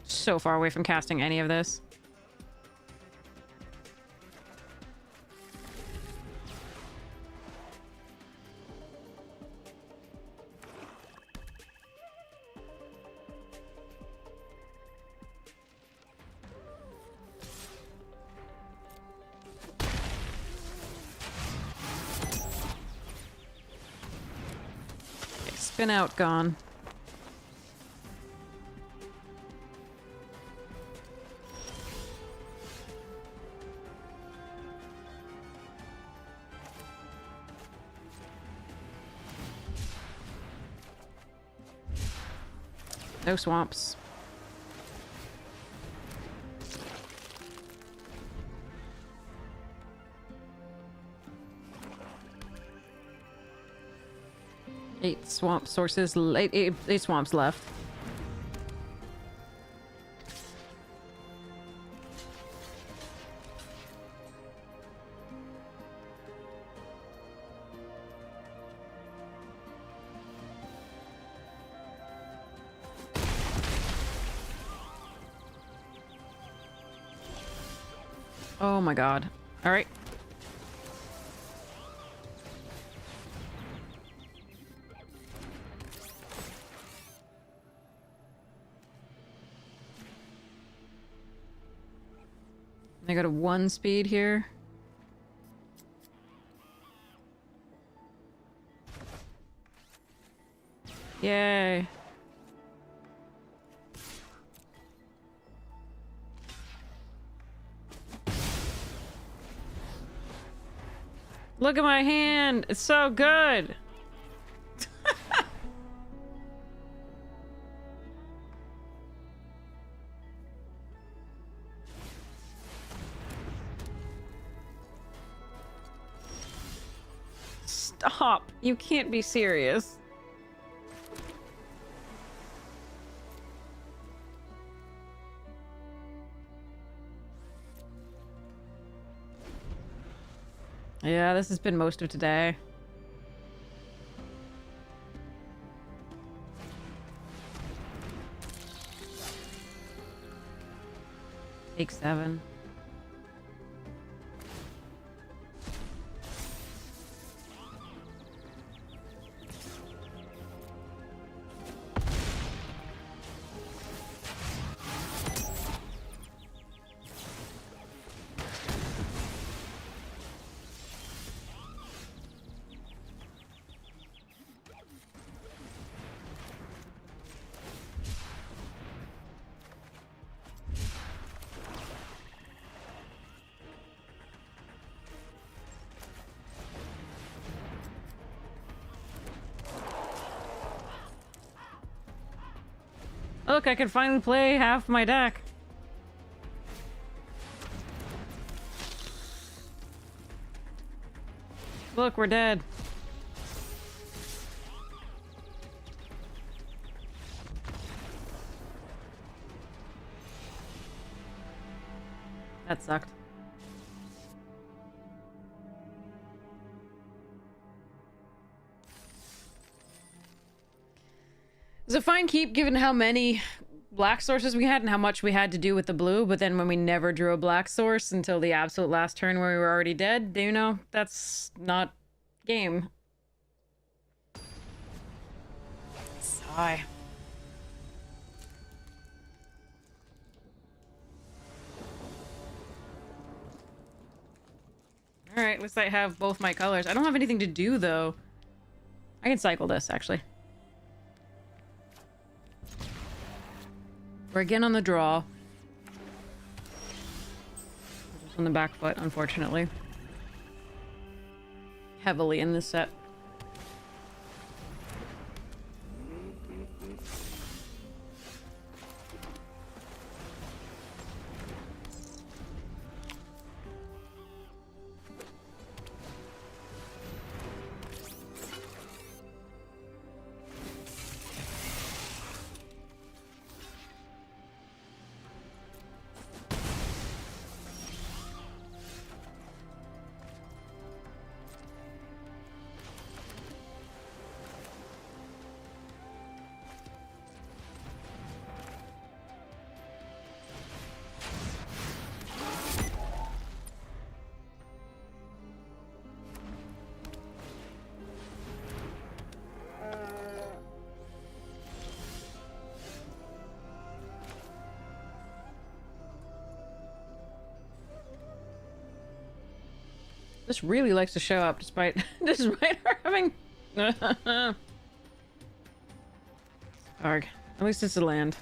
So far away from casting any of this. Okay, spin out, gone. No swamps. Eight swamp sources. Eight swamps left. Oh my god. Alright. I got a 1 speed here. Yay. Look at my hand! It's so good! Stop! You can't be serious. Yeah, this has been most of today. Take 7. Look, I can finally play half my deck. Look, we're dead. That sucked. It was a fine keep given how many black sources we had and how much we had to do with the blue, but then when we never drew a black source until the absolute last turn where we were already dead, you know, that's not game. Sigh. Alright, looks like I have both my colors. I don't have anything to do, though. I can cycle this, actually. We're again on the draw. On the back foot, unfortunately. Heavily in this set. This really likes to show up despite her having Arg. At least it's a land.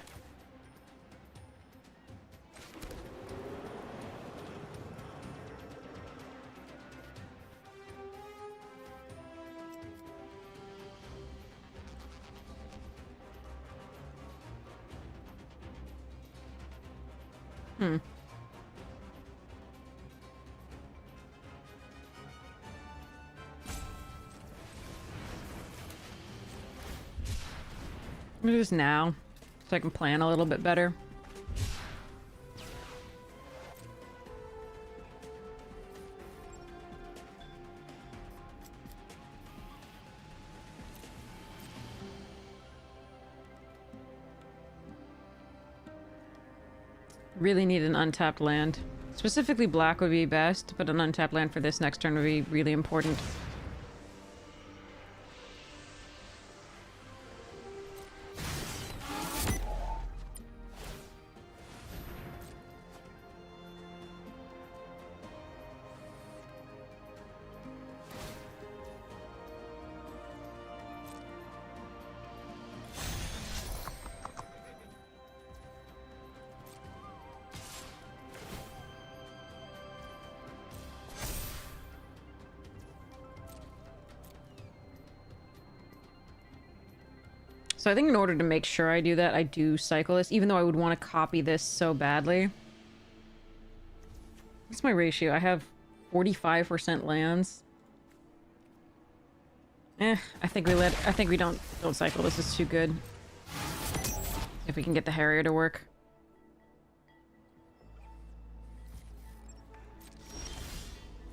I'm gonna do this now, so I can plan a little bit better. Really need an untapped land. Specifically black would be best, but an untapped land for this next turn would be really important. So I think in order to make sure I do that, I do cycle this, even though I would want to copy this so badly. What's my ratio? I have 45% lands. I think we don't cycle this. It's too good. If we can get the Harrier to work.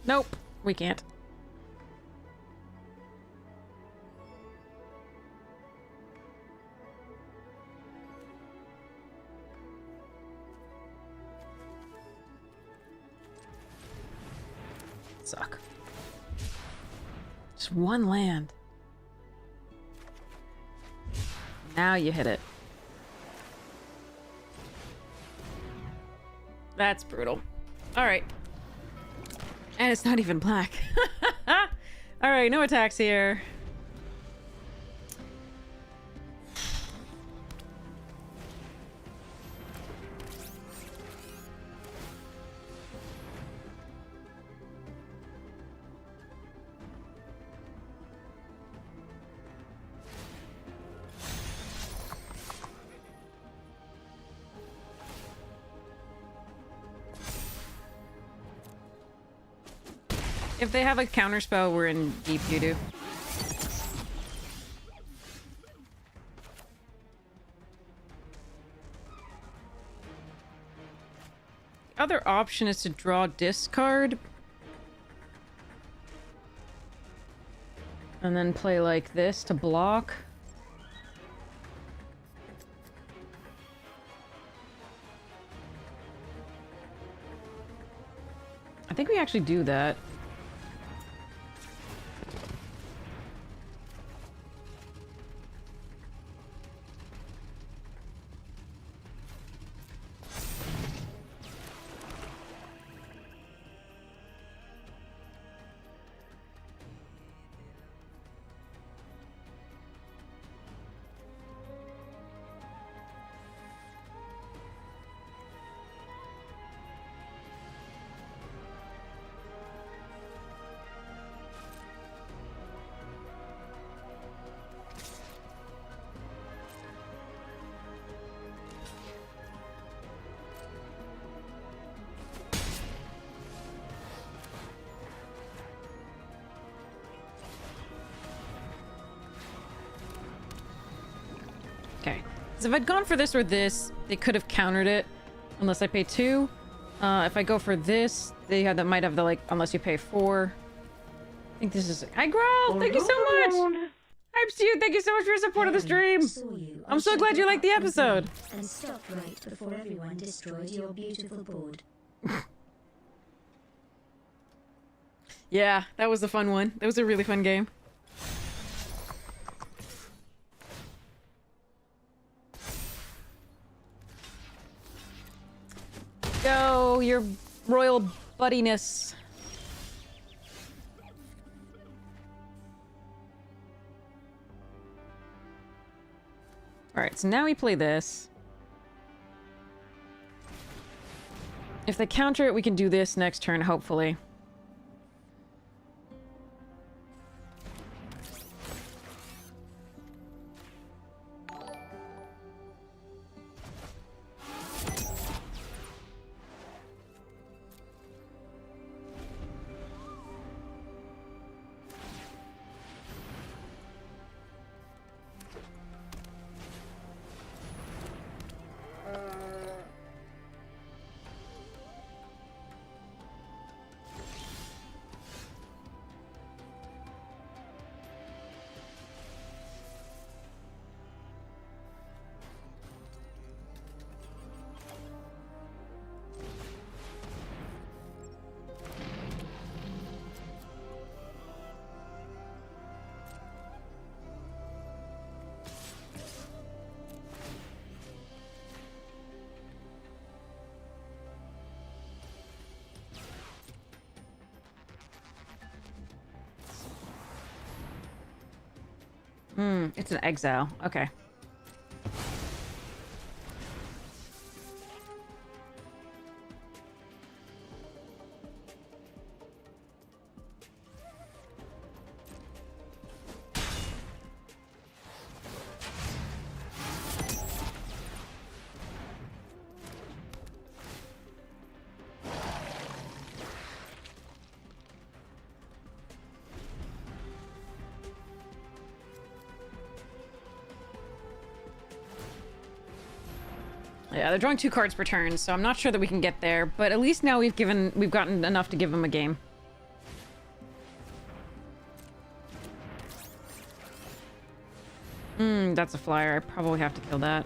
Nope, we can't. Suck. Just one land. Now you hit it. That's brutal. Alright. And it's not even black. Alright, no attacks here. If they have a counterspell, we're in deep doo-doo. Other option is to draw discard. And then play like this to block. I think we actually do that. Okay. Because if I'd gone for this or this, they could have countered it. Unless I pay 2. If I go for this, they have that might have the, like, unless you pay 4. I think this is... Hi, Growl! Thank you so much! Hi, Stu! Thank you so much for your support of the stream! I'm so glad you liked the episode! And stopped right before everyone destroyed your beautiful board. Yeah, that was a fun one. That was a really fun game. Go, your royal buddiness. Alright, so now we play this. If they counter it, we can do this next turn, hopefully. It's an exile. Okay. Yeah, they're drawing 2 cards per turn, so I'm not sure that we can get there, but at least now we've gotten enough to give them a game. That's a flyer. I probably have to kill that.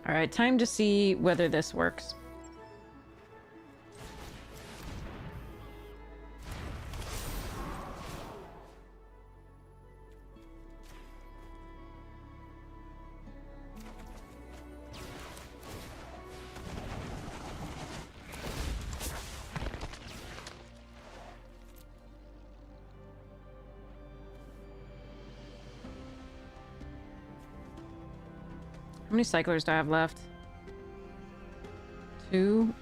Alright, time to see whether this works. How many cyclers do I have left? 2.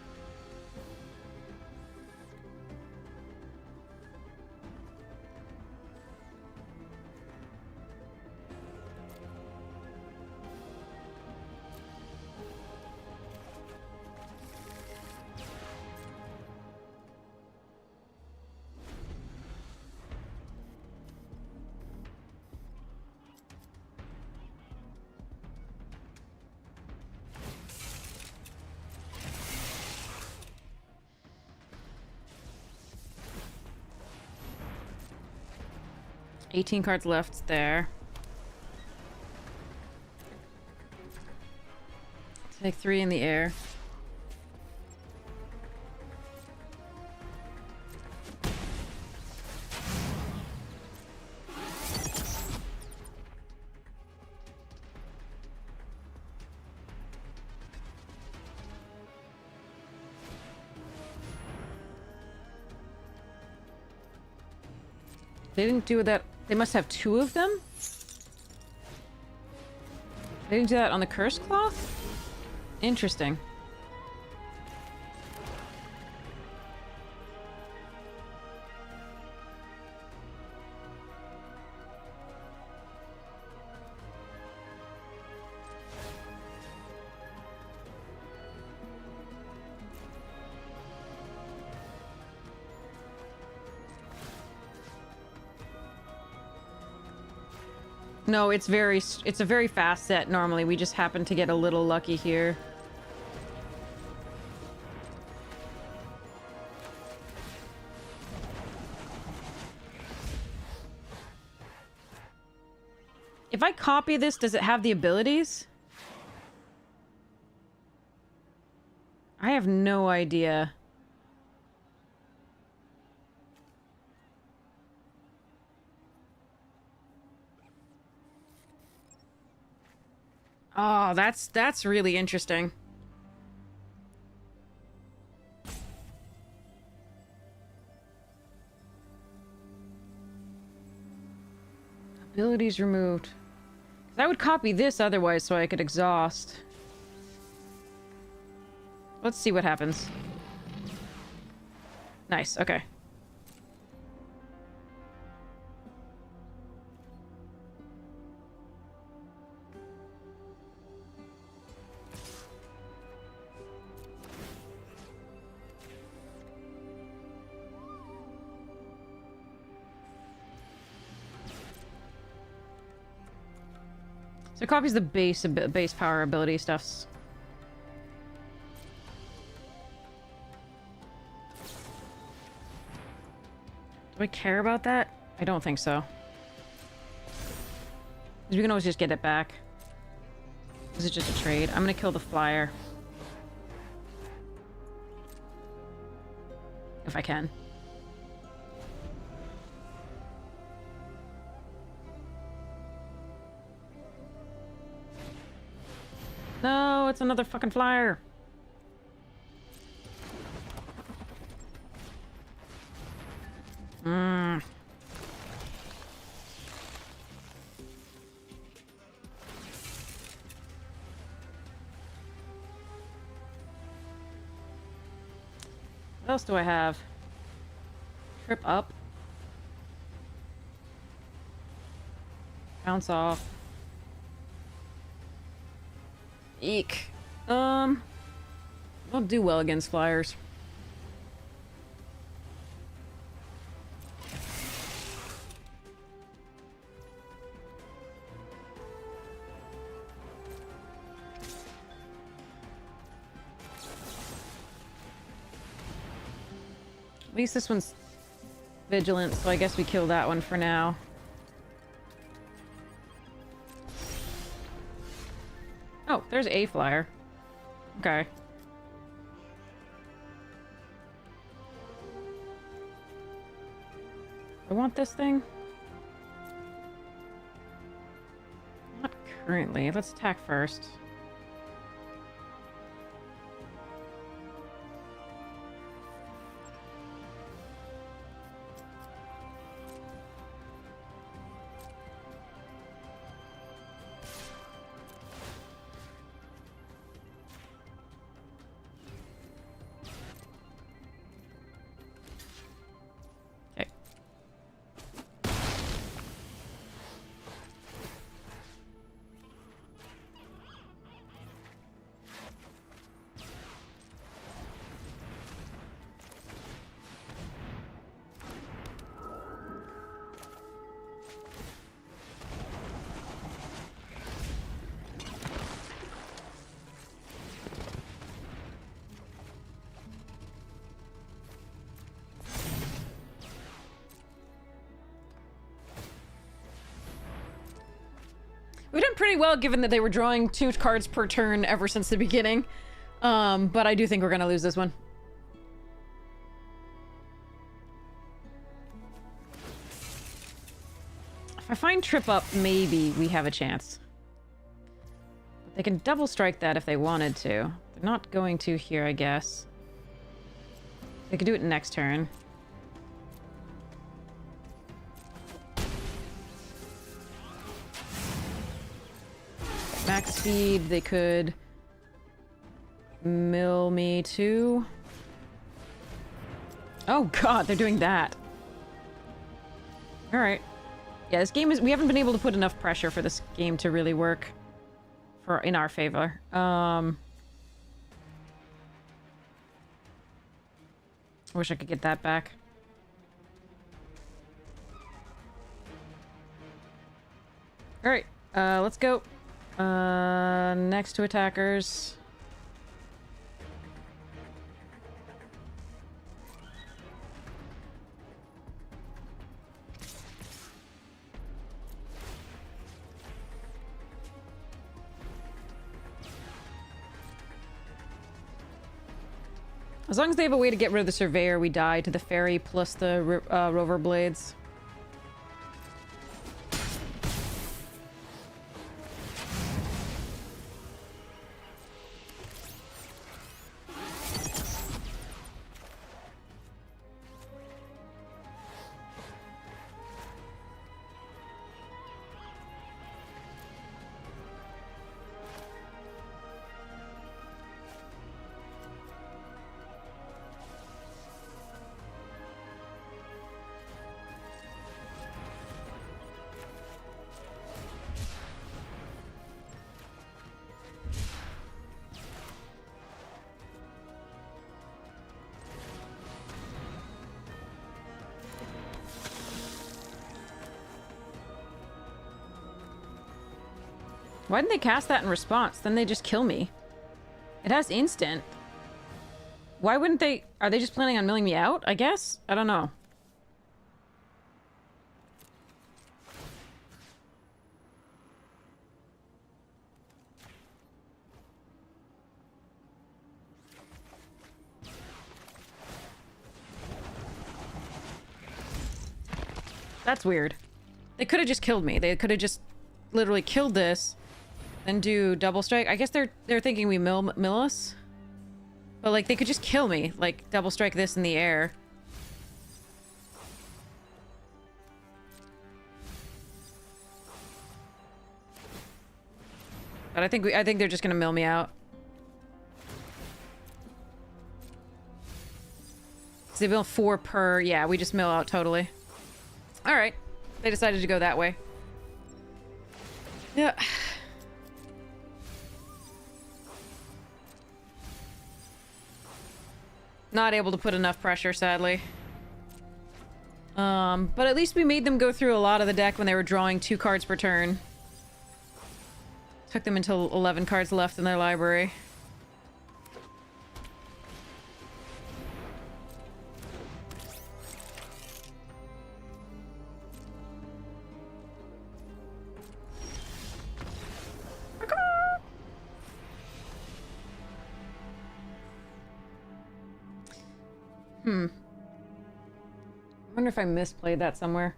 $18 cards left there. Take 3 in the air. They didn't do that. They must have 2 of them? They didn't do that on the curse cloth? Interesting. No, it's a very fast set normally. We just happen to get a little lucky here. If I copy this, does it have the abilities? I have no idea. Oh, that's really interesting. Abilities removed. 'Cause I would copy this otherwise so I could exhaust. Let's see what happens. Nice, okay. So it copies the base power ability stuffs. Do I care about that? I don't think so. Because we can always just get it back. This is just a trade. I'm gonna kill the flyer. If I can. No, it's another fucking flyer. What else do I have? Trip up. Bounce off. Eek. Don't do well against flyers. At least this one's vigilant, so I guess we kill that one for now. Oh, there's a flyer. Okay. I want this thing. Not currently. Let's attack first. We've done pretty well given that they were drawing 2 cards per turn ever since the beginning. But I do think we're gonna lose this one. If I find Trip Up, maybe we have a chance. They can double strike that if they wanted to. They're not going to here, I guess. They could do it next turn. Max speed, they could mill me too. Oh god, they're doing that. Alright. Yeah, this game is... we haven't been able to put enough pressure for this game to really work in our favor. I wish I could get that back. Alright, let's go. Next to attackers. As long as they have a way to get rid of the Surveyor, we die to the Fairy plus the Rover Blades. Why didn't they cast that in response? Then they just kill me. It has instant. Why wouldn't they... are they just planning on milling me out, I guess? I don't know. That's weird. They could have just killed me. They could have just literally killed this. Then do double strike. I guess they're thinking we mill us. But like they could just kill me. Like double strike this in the air. But I think they're just gonna mill me out. So they mill 4 per. Yeah, we just mill out totally. All right. They decided to go that way. Yeah. Not able to put enough pressure, sadly. But at least we made them go through a lot of the deck when they were drawing 2 cards per turn. Took them until 11 cards left in their library. I wonder if I misplayed that somewhere.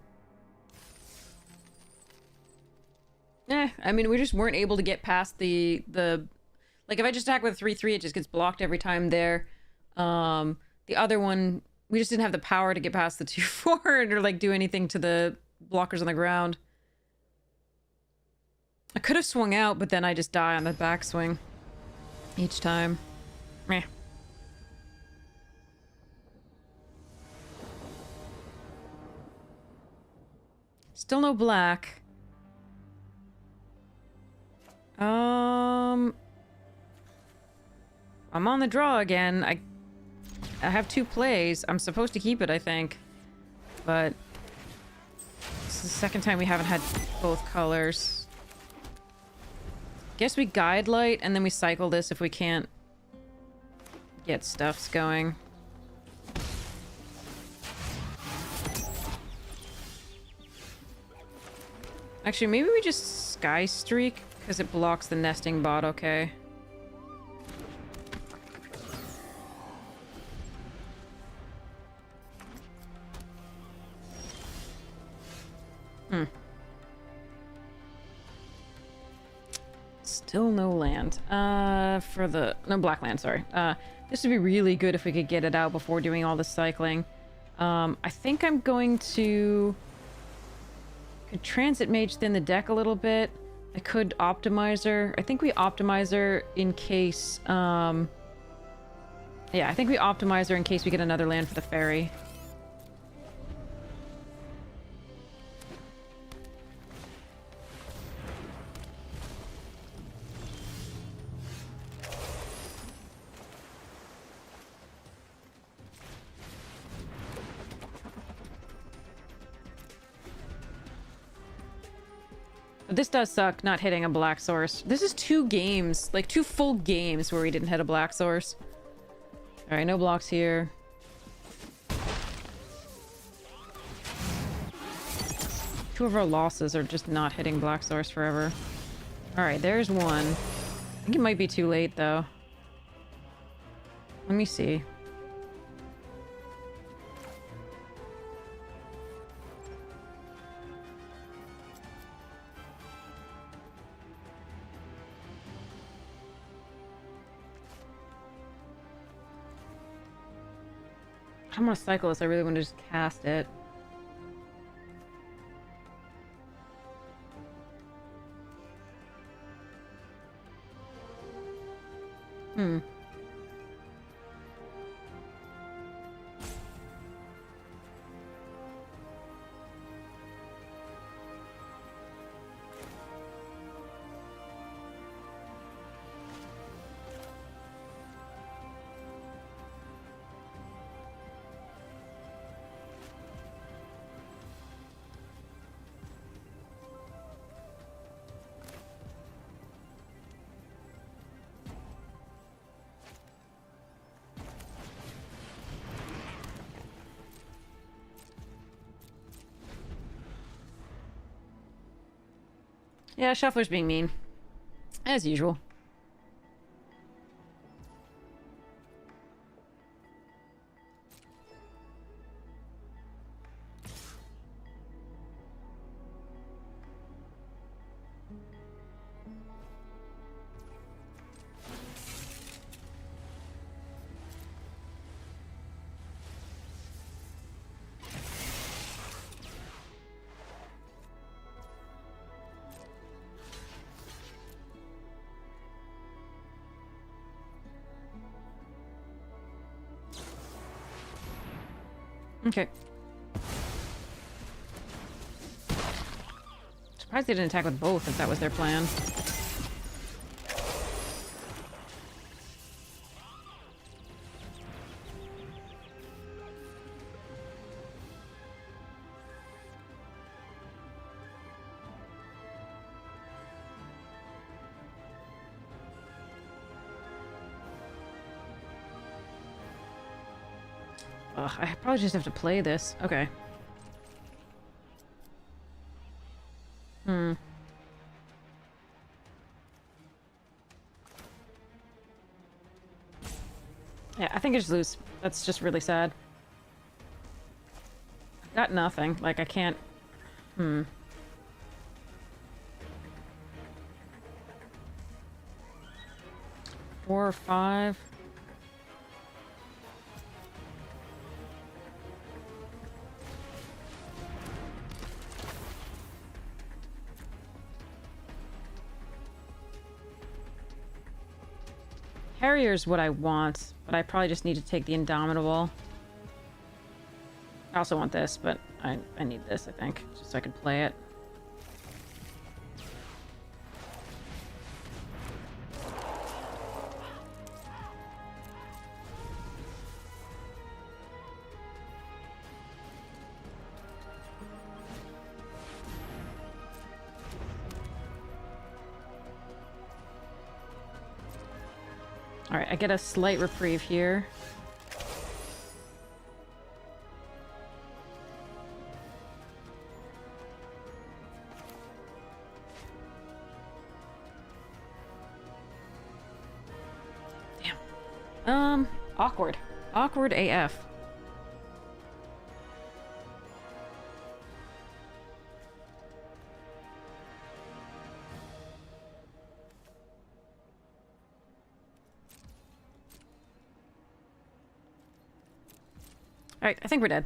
I mean, we just weren't able to get past the... Like, if I just attack with a 3-3, it just gets blocked every time there. The other one, we just didn't have the power to get past the 2-4 or, like, do anything to the blockers on the ground. I could have swung out, but then I just die on the backswing each time. Meh. Still no black. I'm on the draw again. I have 2 plays. I'm supposed to keep it, I think. But this is the second time we haven't had both colors. Guess we Guildlight and then we cycle this if we can't get stuffs going. Actually, maybe we just Sky Streak because it blocks the nesting bot, okay. Still no land. No black land, sorry. This would be really good if we could get it out before doing all this cycling. I think I'm going to... Could Transit Mage thin the deck a little bit. I could Optimizer. I think we Optimizer in case... Yeah, I think we Optimizer in case we get another land for the ferry. But this does suck, not hitting a black source. This is 2 games, like 2 full games where we didn't hit a black source. Alright, no blocks here. Two of our losses are just not hitting black source forever. Alright, there's one. I think it might be too late, though. Let me see. I don't want to cycle this, I really want to just cast it. Yeah, Shuffler's being mean. As usual. Okay. Surprised they didn't attack with both if that was their plan. Ugh, I probably just have to play this. Okay. Yeah, I think I just lose. That's just really sad. Got nothing. Like, I can't... 4 or 5. Harrier's what I want, but I probably just need to take the Indomitable. I also want this, but I need this, I think, just so I can play it. Alright, I get a slight reprieve here. Damn. Awkward. Awkward AF. Alright, I think we're dead.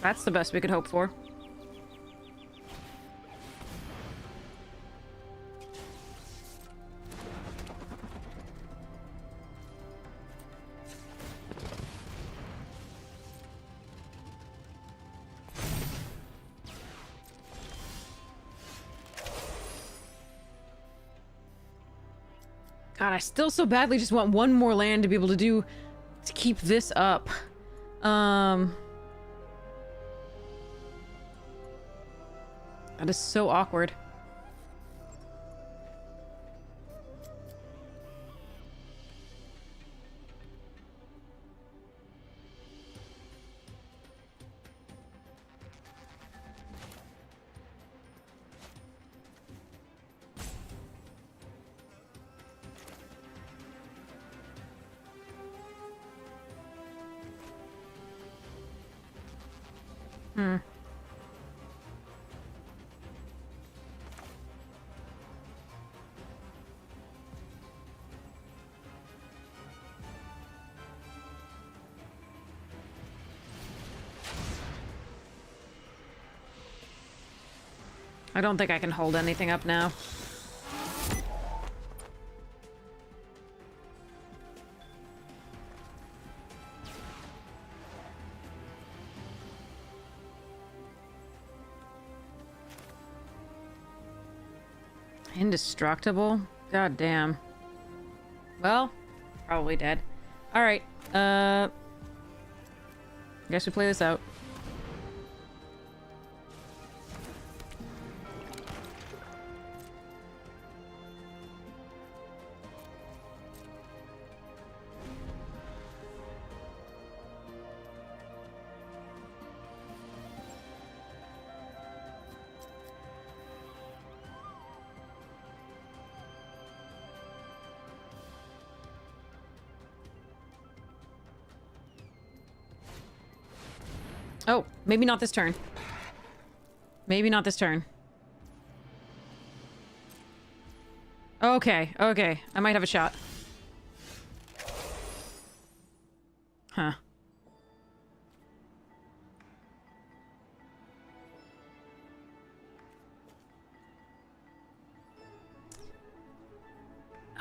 That's the best we could hope for. God, I still so badly just want one more land to be able to keep this up. That is so awkward. I don't think I can hold anything up now. Indestructible? God damn. Well, probably dead. Alright, I guess we play this out. Oh, maybe not this turn. Maybe not this turn. Okay, okay. I might have a shot. Huh.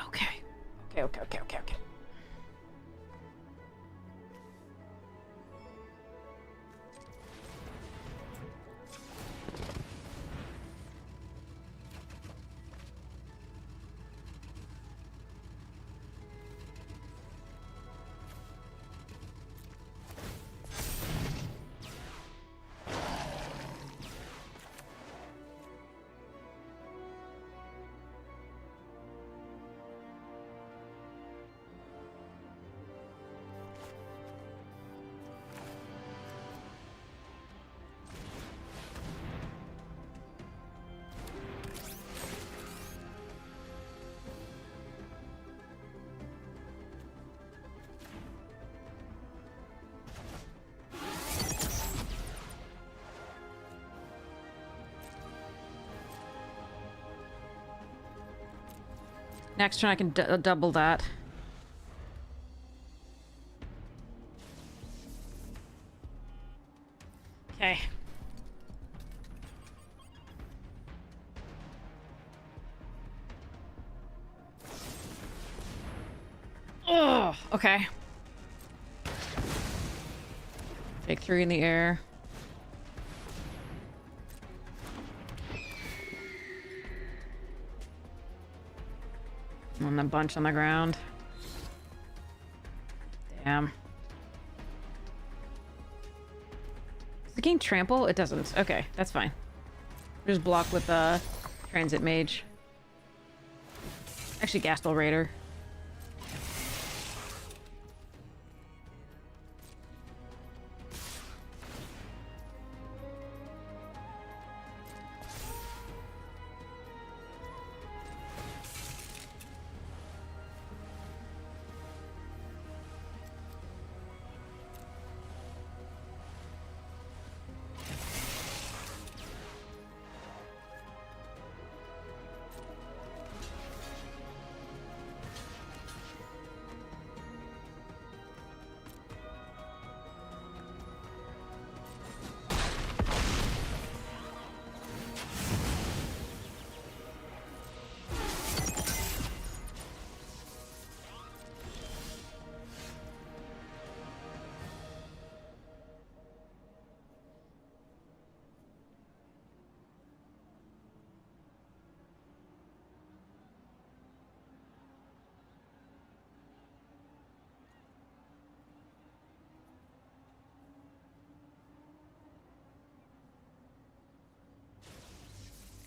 Okay. Okay. Next turn I can double that. Okay. Oh, okay. Take 3 in the air. And a bunch on the ground. Damn. Does the game trample? It doesn't. Okay, that's fine. Just block with Transit Mage. Actually, Gastel Raider.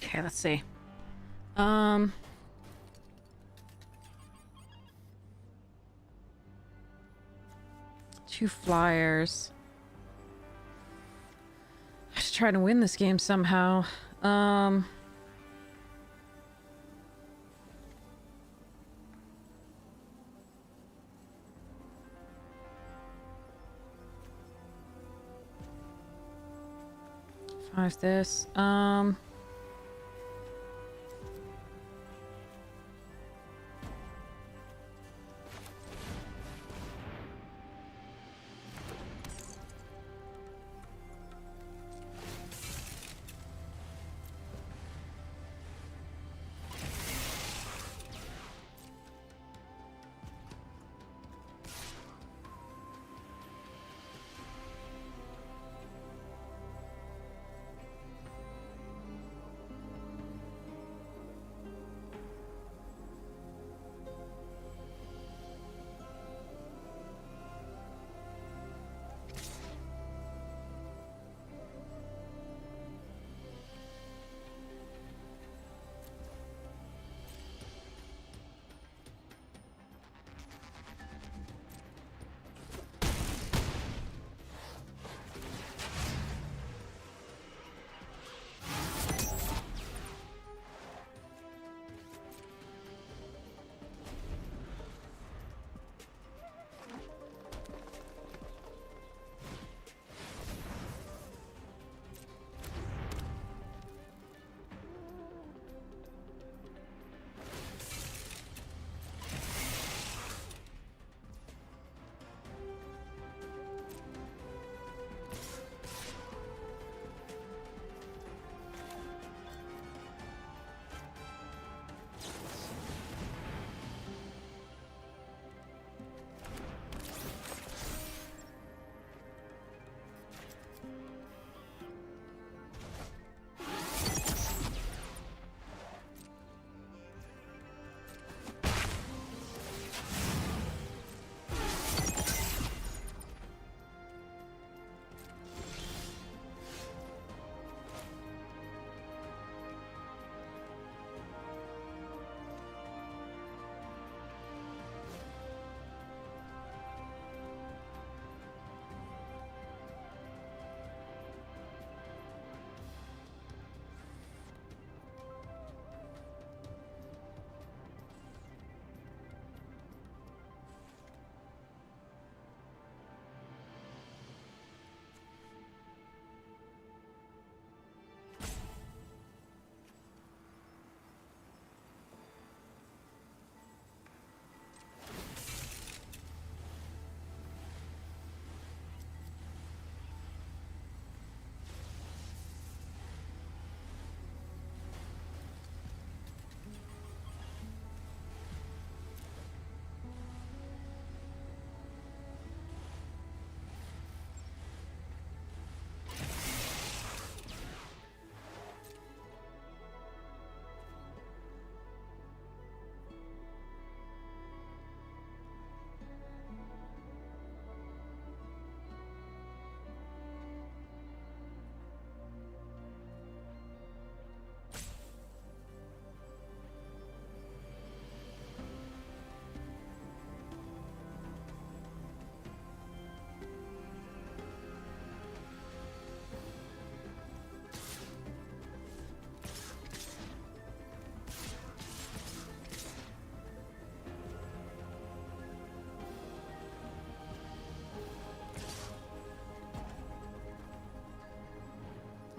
Okay, let's see. 2 flyers. I should try to win this game somehow. Five this.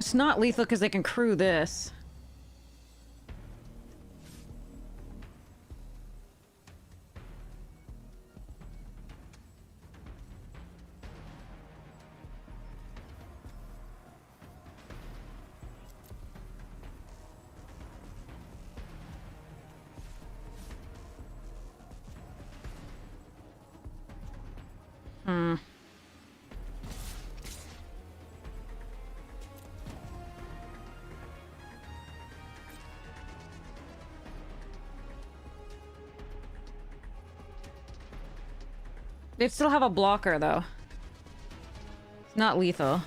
It's not lethal because they can crew this. They still have a blocker, though. It's not lethal.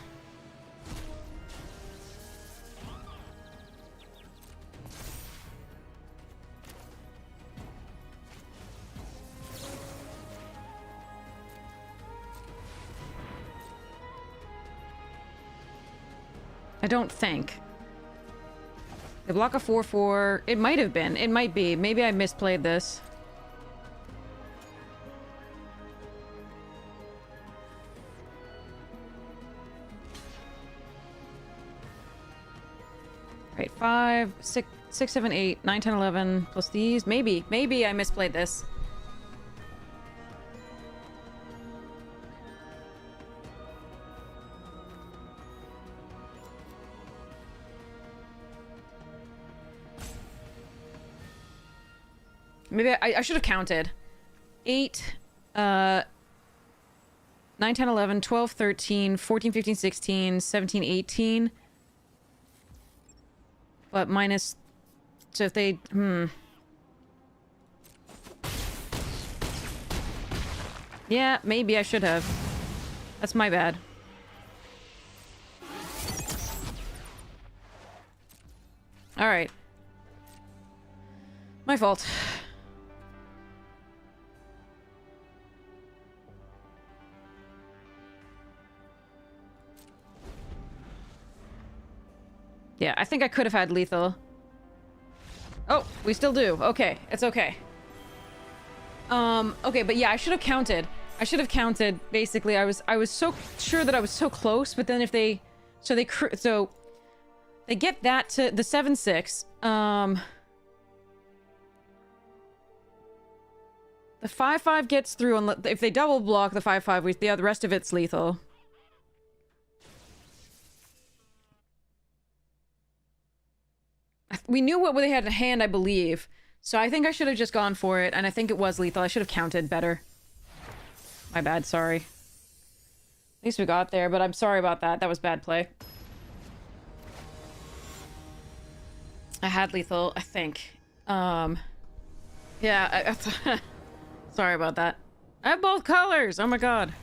I don't think. They block a 4/4. It might have been. It might be. Maybe I misplayed this. Right, 5, 6, 6, 7, 8, 9, 10, 11, plus these. Maybe I misplayed this. Maybe I should have counted. 8, 9, 10, 11, 12, 13, 14, 15, 16, 17, 18. But minus... So if they... Yeah, maybe I should have. That's my bad. Alright. My fault. Yeah, I think I could have had lethal. Oh, we still do. Okay, it's okay. Okay, but yeah, I should have counted. I should have counted. Basically, I was so sure that I was so close, but then if they, so they get that to the 7/6. The 5/5 gets through, and if they double block the 5/5, the rest of it's lethal. We knew what they had in hand, I believe. So I think I should have just gone for it, and I think it was lethal. I should have counted better. My bad, sorry. At least we got there, but I'm sorry about that. That was bad play. I had lethal, I think. Yeah, sorry about that. I have both colors! Oh my god.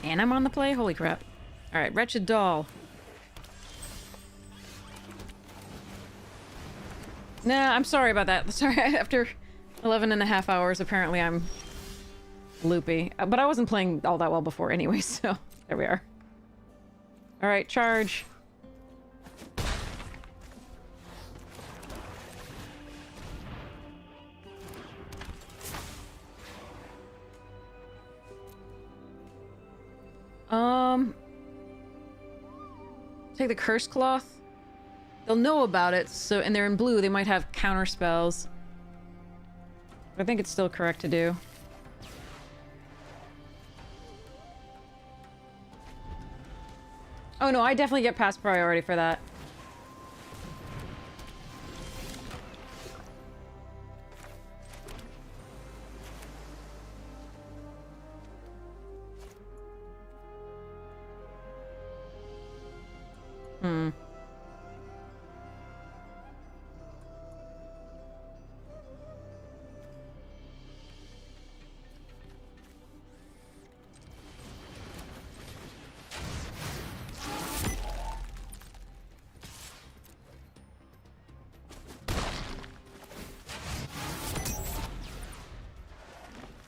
And I'm on the play? Holy crap. Alright, Wretched Doll. Nah, I'm sorry about that. Sorry, after 11.5 hours, apparently I'm loopy. But I wasn't playing all that well before anyway, so there we are. Alright, charge. Take the Curse Cloth. They'll know about it, so, and they're in blue, they might have counter spells. I think it's still correct to do. Oh no, I definitely get past priority for that.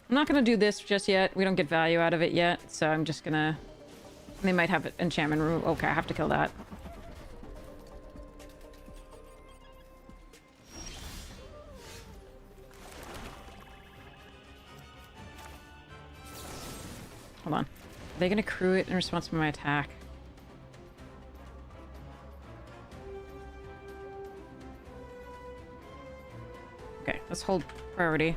I'm not gonna do this just yet. We don't get value out of it yet, so I'm just gonna... They might have enchantment room. Okay, I have to kill that. Hold on. Are they gonna crew it in response to my attack? Let's hold priority.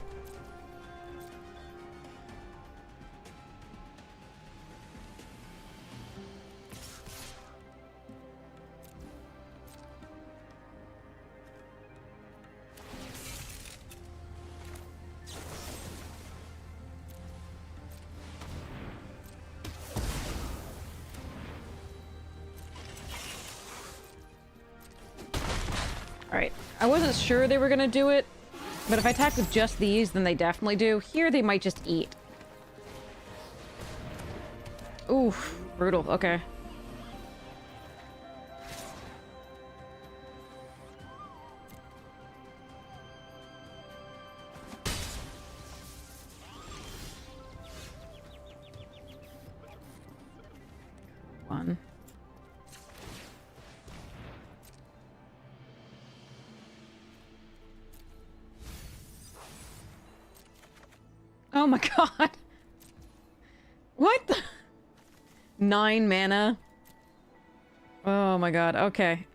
Alright, I wasn't sure they were gonna do it, but if I attack with just these, then they definitely do. Here, they might just eat. Oof, brutal, okay. One. Oh my god. What the? 9 mana. Oh my god. Okay.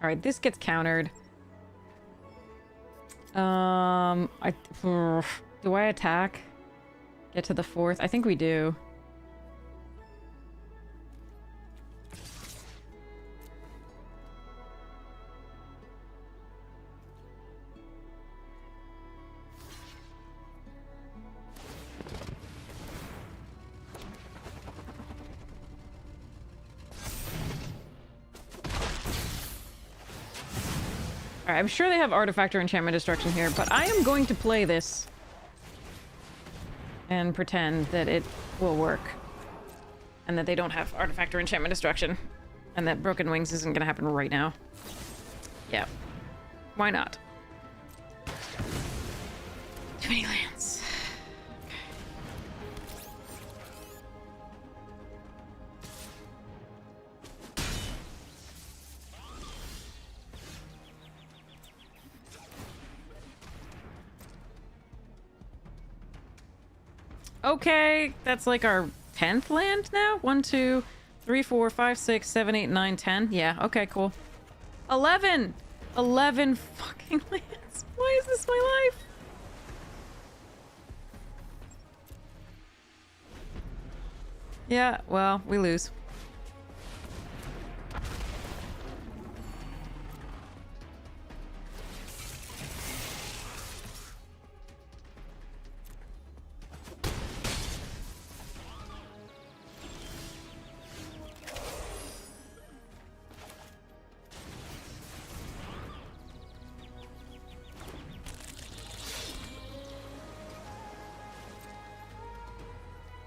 Alright, this gets countered. Do I attack? Get to the 4th? I think we do. Alright, I'm sure they have Artifact or Enchantment Destruction here, but I am going to play this and pretend that it will work. And that they don't have Artifact or Enchantment Destruction. And that Broken Wings isn't gonna happen right now. Yeah. Why not? Too many lands. Okay, that's like our 10th land now? 1, 2, 3, 4, 5, 6, 7, 8, 9, 10. Yeah, okay, cool. 11! 11 fucking lands. Why is this my life? Yeah, well, we lose.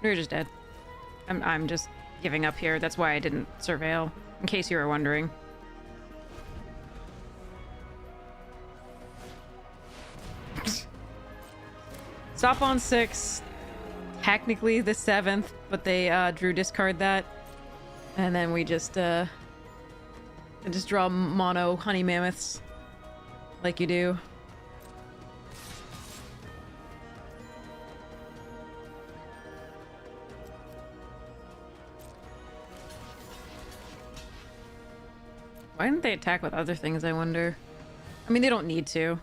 We're just dead. I'm just giving up here. That's why I didn't surveil, in case you were wondering. Stop on 6. Technically the 7th, but they drew discard that. And then we just draw mono honey mammoths. Like you do. Why didn't they attack with other things, I wonder? I mean, they don't need to.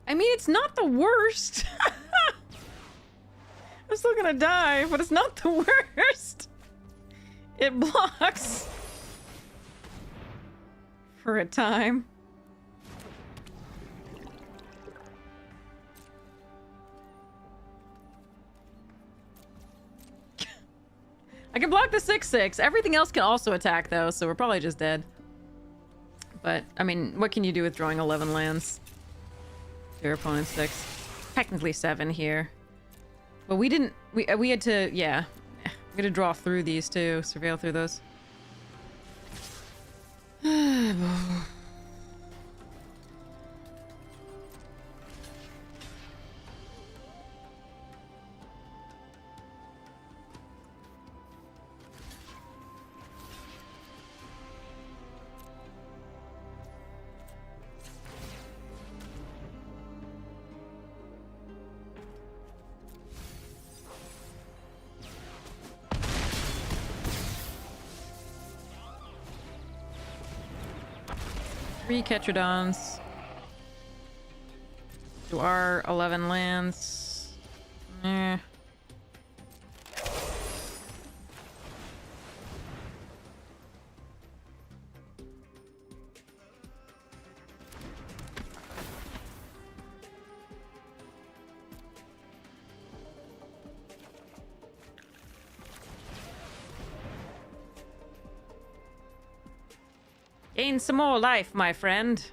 I mean, it's not the worst. I'm still gonna die, but it's not the worst. It blocks. For a time. I can block the 6/6. Everything else can also attack, though, so we're probably just dead. But, I mean, what can you do with drawing 11 lands? Your opponent's 6. Technically 7 here. But we didn't... We had to... Yeah. We had to draw through these, too. Surveil through those. 3 Ketrodons. To our 11 lands. Eh. Gain some more life, my friend.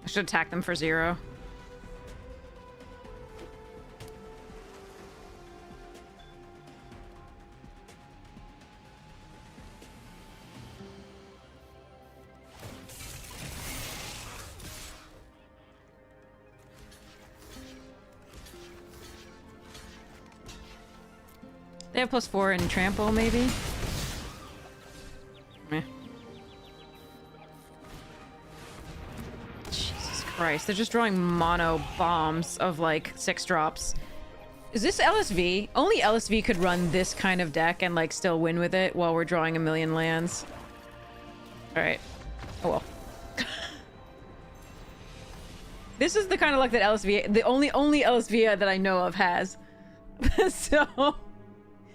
I should attack them for 0. They have +4 in trample, maybe? Meh. Jesus Christ, they're just drawing mono bombs of like 6 drops. Is this LSV? Only LSV could run this kind of deck and like still win with it while we're drawing a million lands. Alright. Oh well. This is the kind of luck that LSV, the only LSV that I know of has. So...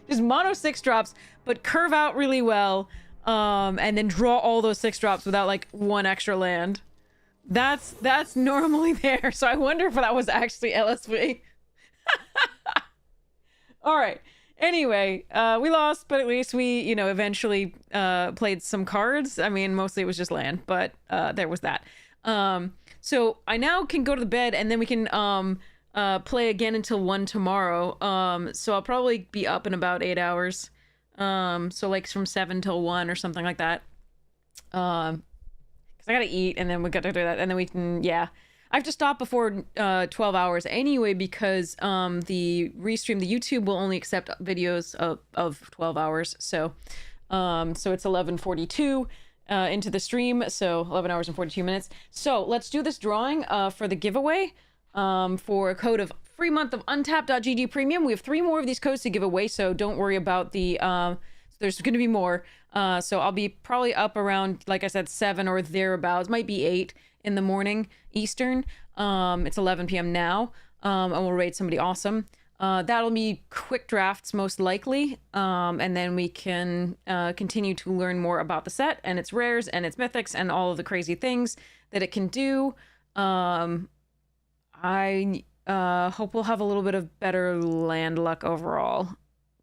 just mono 6 drops, but curve out really well, and then draw all those 6 drops without like 1 extra land. That's normally there, so I wonder if that was actually LSV. All right. Anyway, we lost, but at least we, you know, eventually played some cards. I mean, mostly it was just land, but there was that. So I now can go to the bed, and then we can play again until 1 tomorrow. So I'll probably be up in about 8 hours. So like from 7 till 1 or something like that. Because I gotta eat, and then we gotta do that, and then we can, yeah. I have to stop before 12 hours anyway, because the restream, the YouTube will only accept videos of 12 hours. So so it's 11:42 into the stream, so 11 hours and 42 minutes. So let's do this drawing for the giveaway. For a code of free month of untapped.gg premium. We have 3 more of these codes to give away, so don't worry about the there's going to be more. So I'll be probably up around, like I said, 7 or thereabouts. Might be 8 in the morning Eastern. It's 11 p.m. now. And we'll raid somebody awesome. That'll be quick drafts most likely, and then we can continue to learn more about the set and its rares and its mythics and all of the crazy things that it can do. I hope we'll have a little bit of better land luck overall,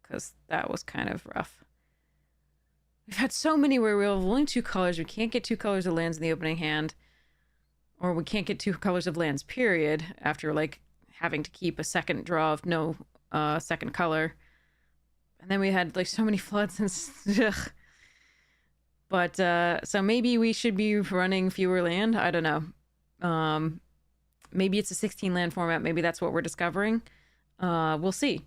because that was kind of rough. We've had so many where we have only 2 colors. We can't get 2 colors of lands in the opening hand, or we can't get 2 colors of lands, period, after like having to keep a second draw of no second color. And then we had like so many floods and ugh. But so maybe we should be running fewer land. I don't know. Maybe it's a 16 land format. Maybe that's what we're discovering. We'll see.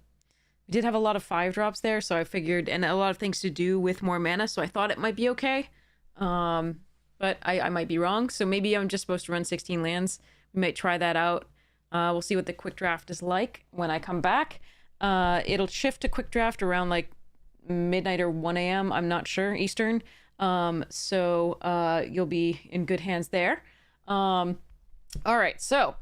We did have a lot of 5 drops there, so I figured, and a lot of things to do with more mana, so I thought it might be okay. But I might be wrong, so maybe I'm just supposed to run 16 lands. We might try that out. We'll see what the quick draft is like when I come back. It'll shift to quick draft around like midnight or 1 a.m. I'm not sure, Eastern. So you'll be in good hands there. All right, so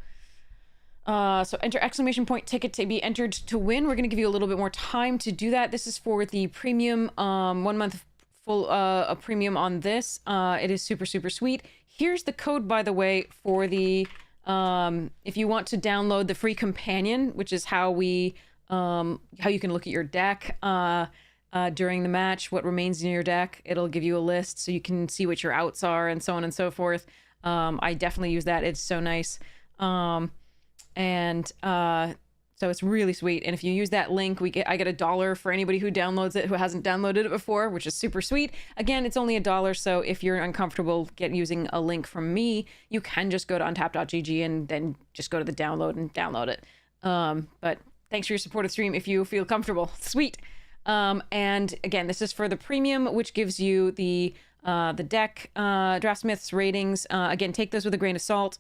enter exclamation point ticket to be entered to win. We're going to give you a little bit more time to do that. This is for the premium, 1 month full a premium on this. It is super, super sweet. Here's the code, by the way, for the, if you want to download the free companion, which is how we, how you can look at your deck during the match, what remains in your deck. It'll give you a list so you can see what your outs are and so on and so forth. I definitely use that. It's so nice. So it's really sweet. And if you use that link, I get $1 for anybody who downloads it, who hasn't downloaded it before, which is super sweet. Again, it's only $1. So if you're uncomfortable using a link from me, you can just go to untapped.gg and then just go to the download and download it. But thanks for your support of the stream if you feel comfortable. Sweet. And again, this is for the premium, which gives you the deck, Draftsmith's ratings. Again, take those with a grain of salt.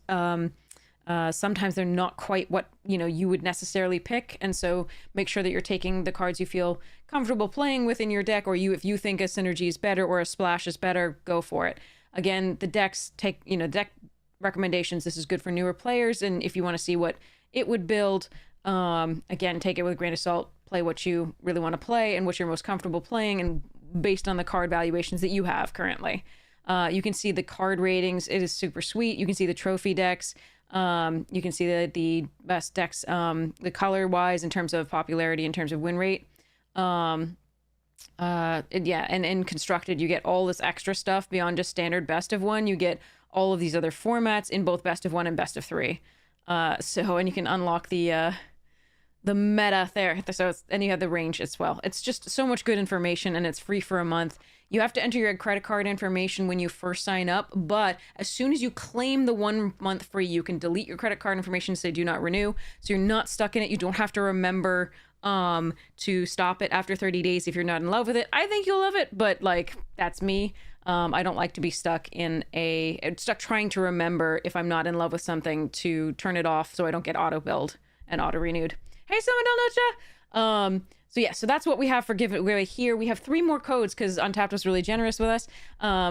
Sometimes they're not quite what, you know, you would necessarily pick. And so make sure that you're taking the cards you feel comfortable playing with in your deck, or if you think a synergy is better or a splash is better, go for it. Again, the decks take, you know, deck recommendations. This is good for newer players. And if you want to see what it would build, again, take it with a grain of salt, play what you really want to play and what you're most comfortable playing, and based on the card valuations that you have currently. You can see the card ratings. It is super sweet. You can see the trophy decks. You can see the best decks, the color wise, in terms of popularity, in terms of win rate. Yeah, and in Constructed, you get all this extra stuff beyond just standard best of one. You get all of these other formats in both best of one and best of three. And you can unlock the meta there. And you have the range as well. It's just so much good information, and it's free for a month. You have to enter your credit card information when you first sign up, but as soon as you claim the 1 month free, you can delete your credit card information, say do not renew. So you're not stuck in it. You don't have to remember to stop it after 30 days if you're not in love with it. I think you'll love it, but like, that's me. I don't like to be stuck trying to remember, if I'm not in love with something, to turn it off so I don't get auto billed and auto renewed. Hey, someone don't know. So that's what we have for giveaway here. We have 3 more codes because Untapped was really generous with us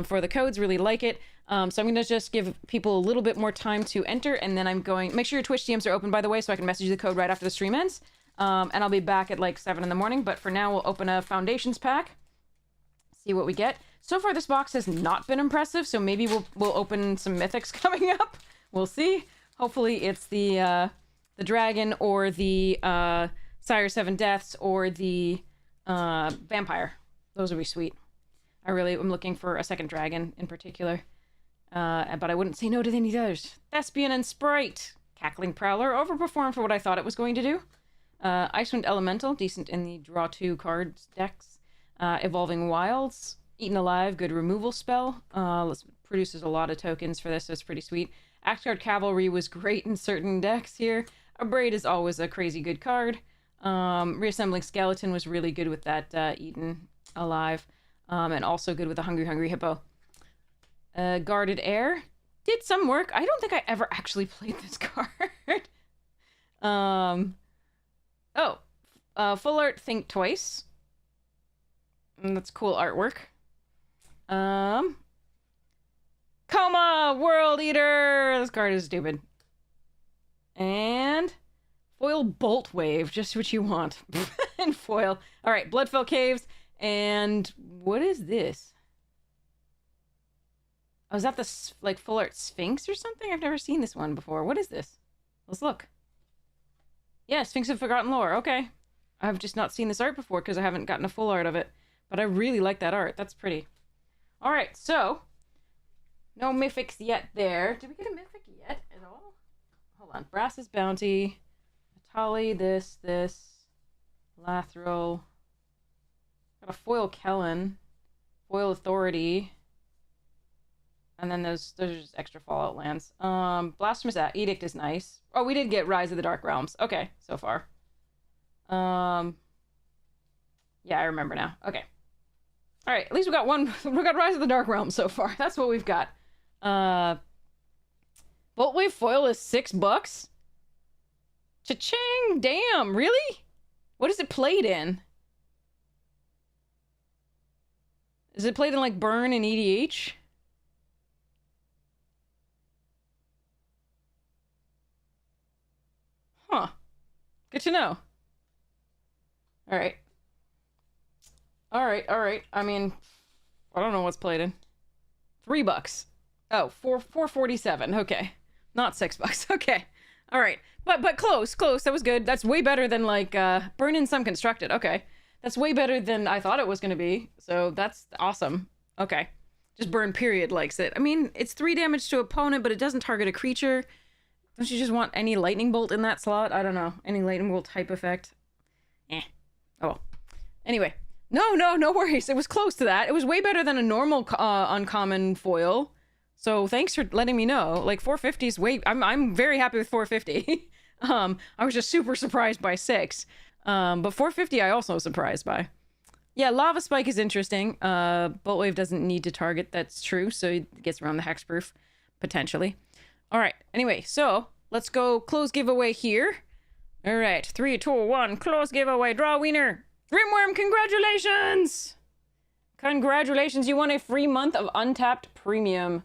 for the codes. Really like it. So I'm going to just give people a little bit more time to enter, and then make sure your Twitch DMs are open, by the way, so I can message you the code right after the stream ends. And I'll be back at like 7 in the morning. But for now, we'll open a Foundations pack, see what we get. So far, this box has not been impressive, so maybe we'll open some Mythics coming up. We'll see. Hopefully, it's the Dragon or the Sire 7 Deaths or the Vampire. Those would be sweet. I really am looking for a second Dragon in particular. But I wouldn't say no to any of the others. Thespian and Sprite. Cackling Prowler overperformed for what I thought it was going to do. Icewind Elemental, decent in the draw 2 cards decks. Evolving Wilds. Eaten Alive, good removal spell. Produces a lot of tokens for this, so it's pretty sweet. Axguard Cavalry was great in certain decks here. Abrade is always a crazy good card. Reassembling Skeleton was really good with that Eaten Alive. And also good with the Hungry Hippo. Guarded Air did some work. I don't think I ever actually played this card. Full Art Think Twice. That's cool artwork. Coma World Eater. This card is stupid. And foil Bolt Wave, just what you want. And foil. All right, Bloodfell Caves. And what is this? Oh, is that the Full Art Sphinx or something? I've never seen this one before. What is this? Let's look. Yeah, Sphinx of Forgotten Lore. Okay. I've just not seen this art before because I haven't gotten a full art of it. But I really like that art. That's pretty. All right, so no mythics yet there. Did we get a mythic yet at all? Hold on. Brass's Bounty. Natali, this. Lathril. Got a foil Kellen. Foil Authority. And then those are just extra Fallout lands. Blasphemous Edict is nice. Oh, we did get Rise of the Dark Realms. Okay, so far. Yeah, I remember now. Okay. All right, at least we got one. We got Rise of the Dark Realms so far. That's what we've got. Boltwave foil is $6. Cha-ching! Damn, really? What is it played in? Is it played in like Burn and EDH? Huh. Good to know. All right. I mean, I don't know what's played in. $3. Oh, $4.47. Okay. Not $6. Okay. All right. But close. That was good. That's way better than like Burn in some Constructed. Okay. That's way better than I thought it was going to be. So that's awesome. Okay. Just Burn period likes it. I mean, it's 3 damage to opponent, but it doesn't target a creature. Don't you just want any lightning bolt in that slot? I don't know. Any lightning bolt type effect? Oh well. Anyway. No worries. It was close to that. It was way better than a normal uncommon foil. So thanks for letting me know. Like 450 is way. I'm very happy with 450. I was just super surprised by 6. But 450 I also was surprised by. Yeah, Lava Spike is interesting. Boltwave doesn't need to target. That's true. So it gets around the hexproof potentially. All right. Anyway, so let's go close giveaway here. All right, 3, 2, 1, close giveaway. Draw winner. Rimworm, congratulations! Congratulations, you won a free month of Untapped Premium.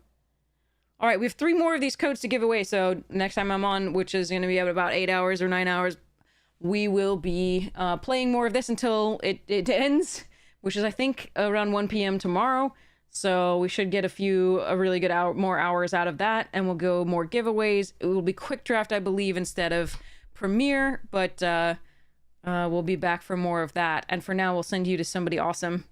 All right, we have 3 more of these codes to give away, so next time I'm on, which is going to be about 8 hours or 9 hours, we will be playing more of this until it ends, which is, I think, around 1 p.m. tomorrow. So we should get a really good more hours out of that, and we'll go more giveaways. It will be quick draft, I believe, instead of premiere, but we'll be back for more of that. And for now, we'll send you to somebody awesome.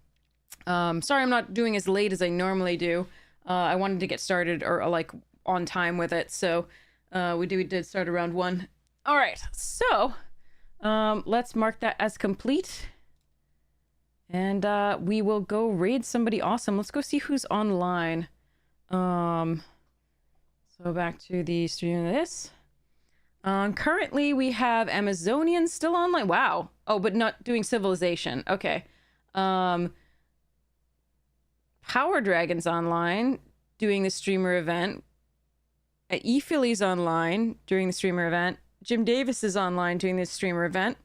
Sorry I'm not doing as late as I normally do. I wanted to get started or like on time with it, so we did start around 1. All right, so let's mark that as complete. And we will go raid somebody awesome. Let's go see who's online. So back to the stream of this. Currently we have Amazonians still online. Wow. Oh, but not doing Civilization. Okay. Power Dragon's online doing the streamer event. E-Philly's online during the streamer event. Jim Davis is online doing the streamer event.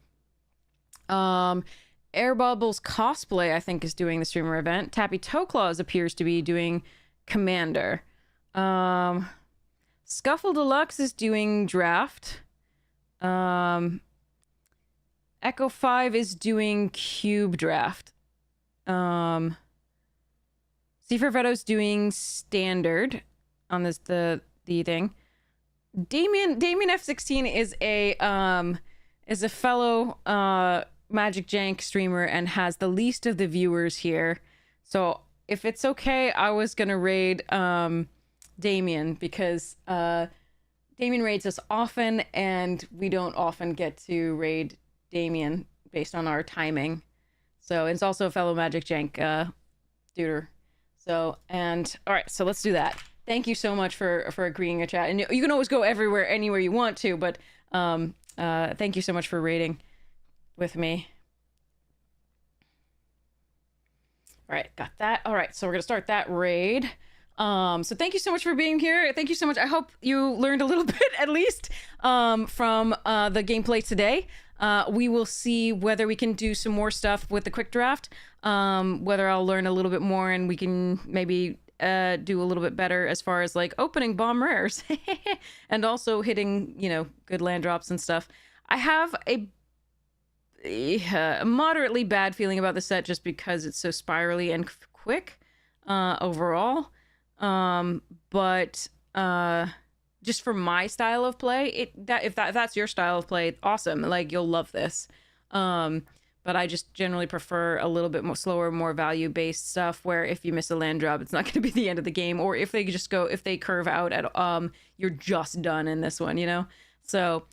Air Bubbles Cosplay, I think, is doing the streamer event. Tappy Toeclaws appears to be doing Commander. Scuffle Deluxe is doing Draft. Echo 5 is doing Cube Draft. Ciphervetto's doing Standard on this the thing. Damien F16 is a fellow Magic Jank streamer and has the least of the viewers here. So if it's okay, I was gonna raid Damien because Damien raids us often and we don't often get to raid Damien based on our timing. So it's also a fellow Magic Jank duder. So, and all right, so let's do that. Thank you so much for agreeing to chat. And you can always go anywhere you want to, but thank you so much for raiding with me. All right, got that. All right, so we're gonna start that raid. So thank you so much for being here. Thank you so much. I hope you learned a little bit at least from the gameplay today. We will see whether we can do some more stuff with the quick draft, whether I'll learn a little bit more and we can maybe do a little bit better as far as like opening bomb rares and also hitting, good land drops and stuff. I have a moderately bad feeling about the set just because it's so spirally and quick overall. But just for my style of play, if that's your style of play, awesome. Like, you'll love this. But I just generally prefer a little bit more slower, more value-based stuff where if you miss a land drop, it's not going to be the end of the game. Or if they curve out at, you're just done in this one, So,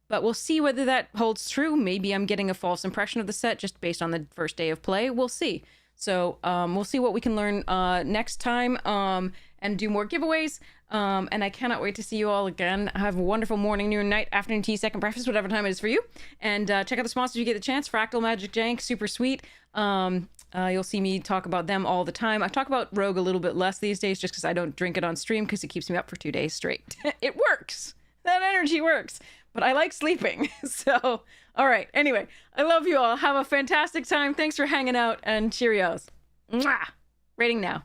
but we'll see whether that holds true. Maybe I'm getting a false impression of the set just based on the first day of play. We'll see. So we'll see what we can learn next time and do more giveaways. And I cannot wait to see you all again. Have a wonderful morning, noon, night, afternoon tea, second breakfast, whatever time it is for you. And check out the sponsors if you get the chance. Fractal Magic Jank, super sweet. You'll see me talk about them all the time. I talk about Rogue a little bit less these days just because I don't drink it on stream because it keeps me up for 2 days straight. It works. That energy works. But I like sleeping. So, all right. Anyway, I love you all. Have a fantastic time. Thanks for hanging out and cheerios. Mwah! Rating now.